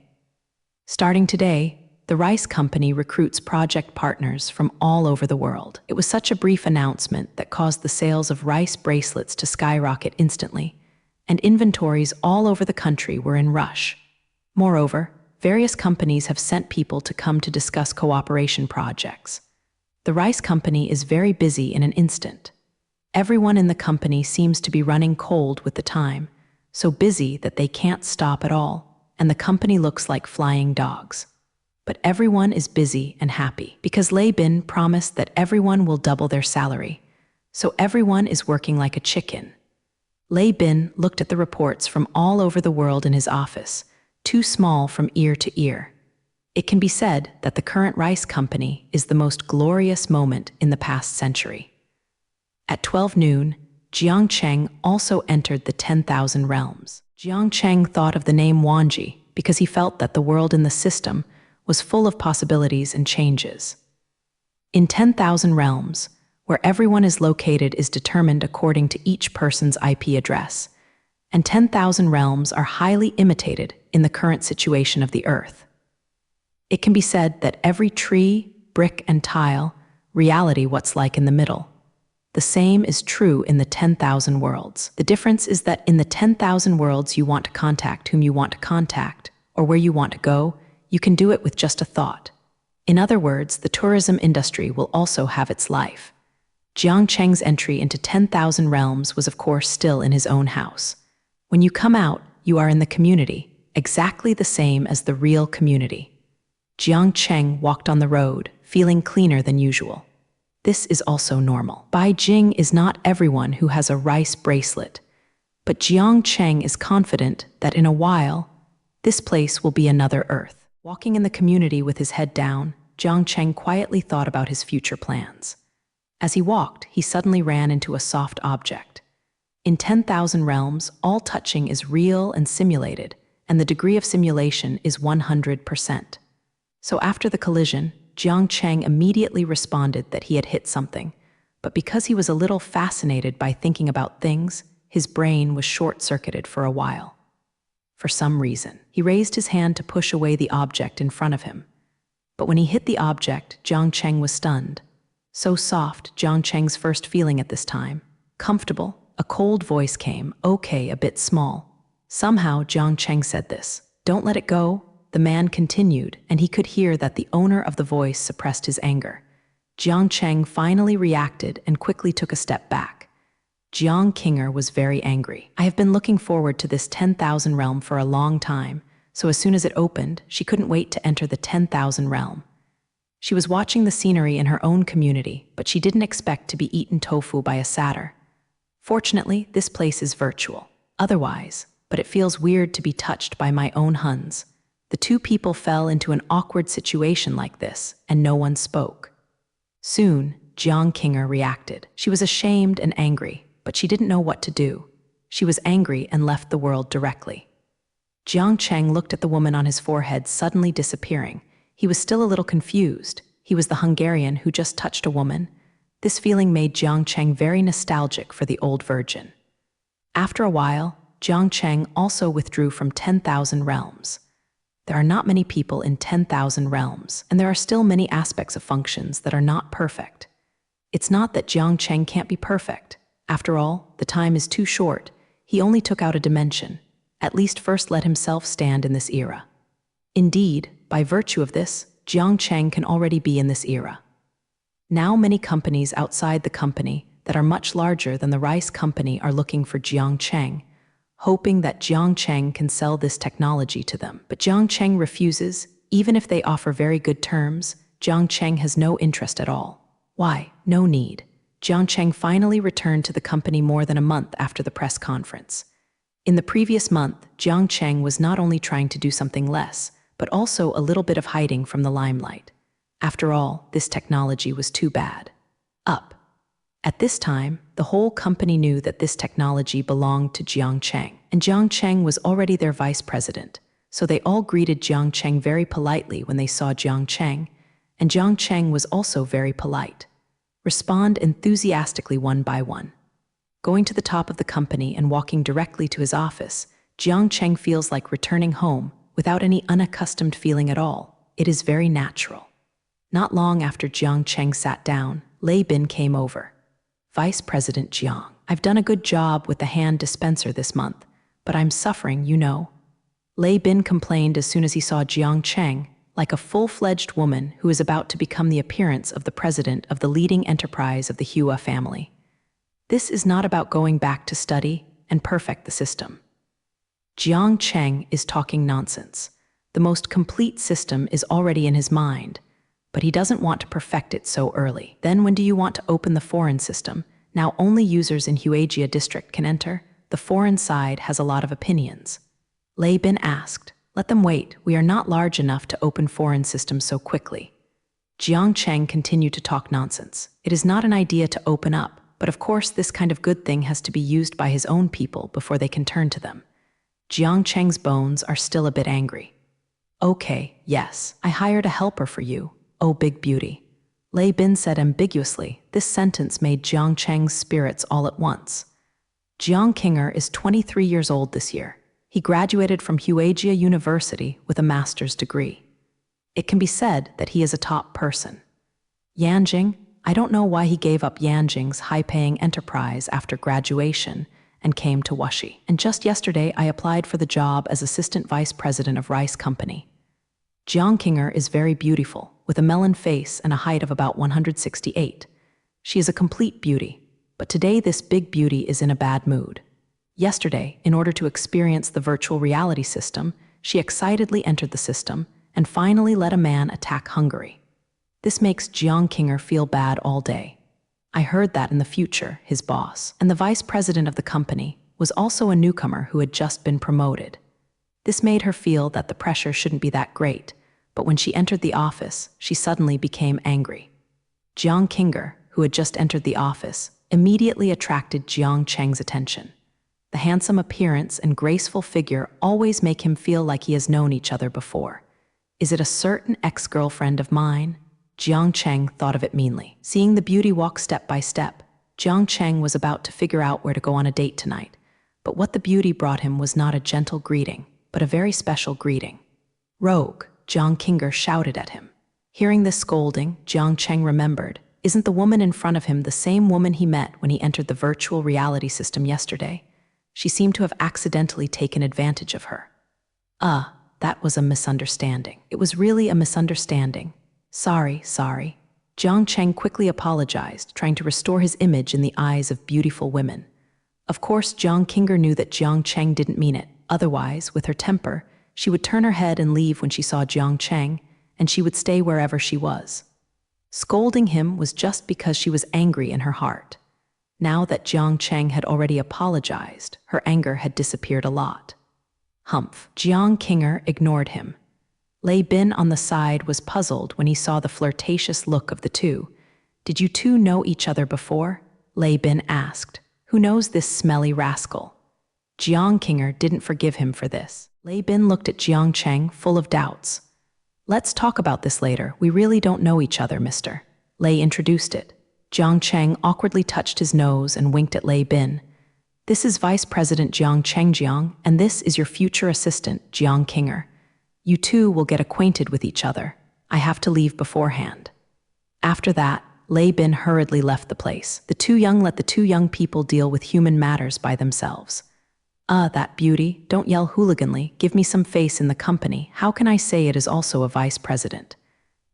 Starting today, the rice company recruits project partners from all over the world. It was such a brief announcement that caused the sales of rice bracelets to skyrocket instantly, and inventories all over the country were in rush. Moreover, various companies have sent people to come to discuss cooperation projects. The rice company is very busy in an instant. Everyone in the company seems to be running cold with the time, so busy that they can't stop at all, and the company looks like flying dogs. But everyone is busy and happy because Lei Bin promised that everyone will double their salary. So everyone is working like a chicken. Lei Bin looked at the reports from all over the world in his office, too small from ear to ear. It can be said that the current rice company is the most glorious moment in the past century. At 12 noon, Jiang Cheng also entered the 10,000 realms. Jiang Cheng thought of the name Wanji because he felt that the world in the system was full of possibilities and changes. In 10,000 realms, where everyone is located is determined according to each person's IP address, and 10,000 realms are highly imitated in the current situation of the Earth. It can be said that every tree, brick, and tile, reality what's like in the middle. The same is true in the 10,000 worlds. The difference is that in the 10,000 worlds you want to contact whom you want to contact, or where you want to go, you can do it with just a thought. In other words, the tourism industry will also have its life. Jiang Cheng's entry into 10,000 realms was of course still in his own house. When you come out, you are in the community, exactly the same as the real community. Jiang Cheng walked on the road, feeling cleaner than usual. This is also normal. Bai Jing is not everyone who has a rice bracelet, but Jiang Cheng is confident that in a while, this place will be another Earth. Walking in the community with his head down, Jiang Cheng quietly thought about his future plans. As he walked, he suddenly ran into a soft object. In 10,000 realms, all touching is real and simulated, and the degree of simulation is 100%. So after the collision, Jiang Cheng immediately responded that he had hit something, but because he was a little fascinated by thinking about things, his brain was short-circuited for a while. For some reason, he raised his hand to push away the object in front of him. But when he hit the object, Jiang Cheng was stunned. So soft, Jiang Cheng's first feeling at this time. Comfortable, a cold voice came, okay, a bit small. Somehow, Jiang Cheng said this. Don't let it go. The man continued, and he could hear that the owner of the voice suppressed his anger. Jiang Cheng finally reacted and quickly took a step back. Jiang Kinger was very angry. I have been looking forward to this 10,000 realm for a long time, so as soon as it opened, she couldn't wait to enter the 10,000 realm. She was watching the scenery in her own community, but she didn't expect to be eaten tofu by a satyr. Fortunately, this place is virtual. Otherwise, but it feels weird to be touched by my own Huns. The two people fell into an awkward situation like this, and no one spoke. Soon, Jiang Kinger reacted. She was ashamed and angry, but she didn't know what to do. She was angry and left the world directly. Jiang Cheng looked at the woman on his forehead suddenly disappearing. He was still a little confused. He was the Hungarian who just touched a woman. This feeling made Jiang Cheng very nostalgic for the old virgin. After a while, Jiang Cheng also withdrew from 10,000 realms. There are not many people in 10,000 realms, and there are still many aspects of functions that are not perfect. It's not that Jiang Cheng can't be perfect. After all, the time is too short. He only took out a dimension. At least first let himself stand in this era. Indeed, by virtue of this, Jiang Cheng can already be in this era. Now many companies outside the company that are much larger than the rice company are looking for Jiang Cheng, hoping that Jiang Cheng can sell this technology to them. But Jiang Cheng refuses. Even if they offer very good terms, Jiang Cheng has no interest at all. Why? No need. Jiang Cheng finally returned to the company more than a month after the press conference. In the previous month, Jiang Cheng was not only trying to do something less, but also a little bit of hiding from the limelight. After all, this technology was too bad. Up. At this time, the whole company knew that this technology belonged to Jiang Cheng, and Jiang Cheng was already their vice president, so they all greeted Jiang Cheng very politely when they saw Jiang Cheng, and Jiang Cheng was also very polite. Respond enthusiastically one by one. Going to the top of the company and walking directly to his office, Jiang Cheng feels like returning home without any unaccustomed feeling at all. It is very natural. Not long after Jiang Cheng sat down, Lei Bin came over. Vice President Jiang, I've done a good job with the hand dispenser this month, but I'm suffering, you know. Lei Bin complained as soon as he saw Jiang Cheng, like a full-fledged woman who is about to become the appearance of the president of the leading enterprise of the Hua family. This is not about going back to study and perfect the system. Jiang Cheng is talking nonsense. The most complete system is already in his mind, but he doesn't want to perfect it so early. Then when do you want to open the foreign system? Now only users in Huagia district can enter. The foreign side has a lot of opinions. Lei Bin asked, "Let them wait. We are not large enough to open foreign systems so quickly." Jiang Cheng continued to talk nonsense. It is not an idea to open up, but of course this kind of good thing has to be used by his own people before they can turn to them. Jiang Cheng's bones are still a bit angry. "Okay, yes, I hired a helper for you, oh big beauty." Lei Bin said ambiguously. This sentence made Jiang Cheng's spirits all at once. Jiang Kinger is 23 years old this year. He graduated from Huagia University with a master's degree. It can be said that he is a top person. Yanjing, I don't know why he gave up Yanjing's high-paying enterprise after graduation and came to Wuxi. And just yesterday I applied for the job as assistant vice president of Rice Company. Jiang Kinger is very beautiful, with a melon face and a height of about 168. She is a complete beauty, but today this big beauty is in a bad mood. Yesterday, in order to experience the virtual reality system, she excitedly entered the system and finally let a man attack Hungary. This makes Jiang Kinger feel bad all day. I heard that in the future, his boss, and the vice president of the company, was also a newcomer who had just been promoted. This made her feel that the pressure shouldn't be that great, but when she entered the office, she suddenly became angry. Jiang Kinger, who had just entered the office, immediately attracted Jiang Cheng's attention. The handsome appearance and graceful figure always make him feel like he has known each other before. Is it a certain ex-girlfriend of mine? Jiang Cheng thought of it meanly. Seeing the beauty walk step by step, Jiang Cheng was about to figure out where to go on a date tonight. But what the beauty brought him was not a gentle greeting, but a very special greeting. "Rogue," Jiang Kinger shouted at him. Hearing this scolding, Jiang Cheng remembered, isn't the woman in front of him the same woman he met when he entered the virtual reality system yesterday? She seemed to have accidentally taken advantage of her. That was a misunderstanding. It was really a misunderstanding. Sorry. Jiang Cheng quickly apologized, trying to restore his image in the eyes of beautiful women. Of course, Jiang Kinger knew that Jiang Cheng didn't mean it. Otherwise, with her temper, she would turn her head and leave when she saw Jiang Cheng, and she would stay wherever she was. Scolding him was just because she was angry in her heart. Now that Jiang Cheng had already apologized, her anger had disappeared a lot. Humph. Jiang Kinger ignored him. Lei Bin on the side was puzzled when he saw the flirtatious look of the two. "Did you two know each other before?" Lei Bin asked. "Who knows this smelly rascal?" Jiang Kinger didn't forgive him for this. Lei Bin looked at Jiang Cheng, full of doubts. "Let's talk about this later. We really don't know each other, mister." Lei introduced it. Jiang Cheng awkwardly touched his nose and winked at Lei Bin. "This is Vice President Jiang Cheng, and this is your future assistant, Jiang Kinger. You two will get acquainted with each other. I have to leave beforehand." After that, Lei Bin hurriedly left the place. The two young let the two young people deal with human matters by themselves. That beauty, don't yell hooliganly, give me some face in the company. How can I say it is also a vice president?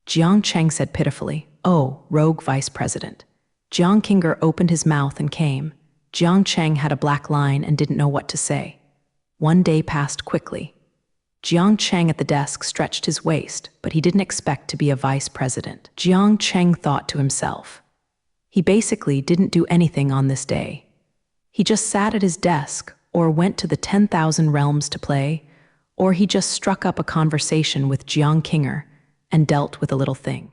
Jiang Cheng said pitifully, "Oh, rogue vice president." Jiang Kinger opened his mouth and came. Jiang Cheng had a black line and didn't know what to say. One day passed quickly. Jiang Cheng at the desk stretched his waist, but he didn't expect to be a vice president. Jiang Cheng thought to himself. He basically didn't do anything on this day. He just sat at his desk, or went to the 10,000 realms to play, or he just struck up a conversation with Jiang Kinger and dealt with a little thing.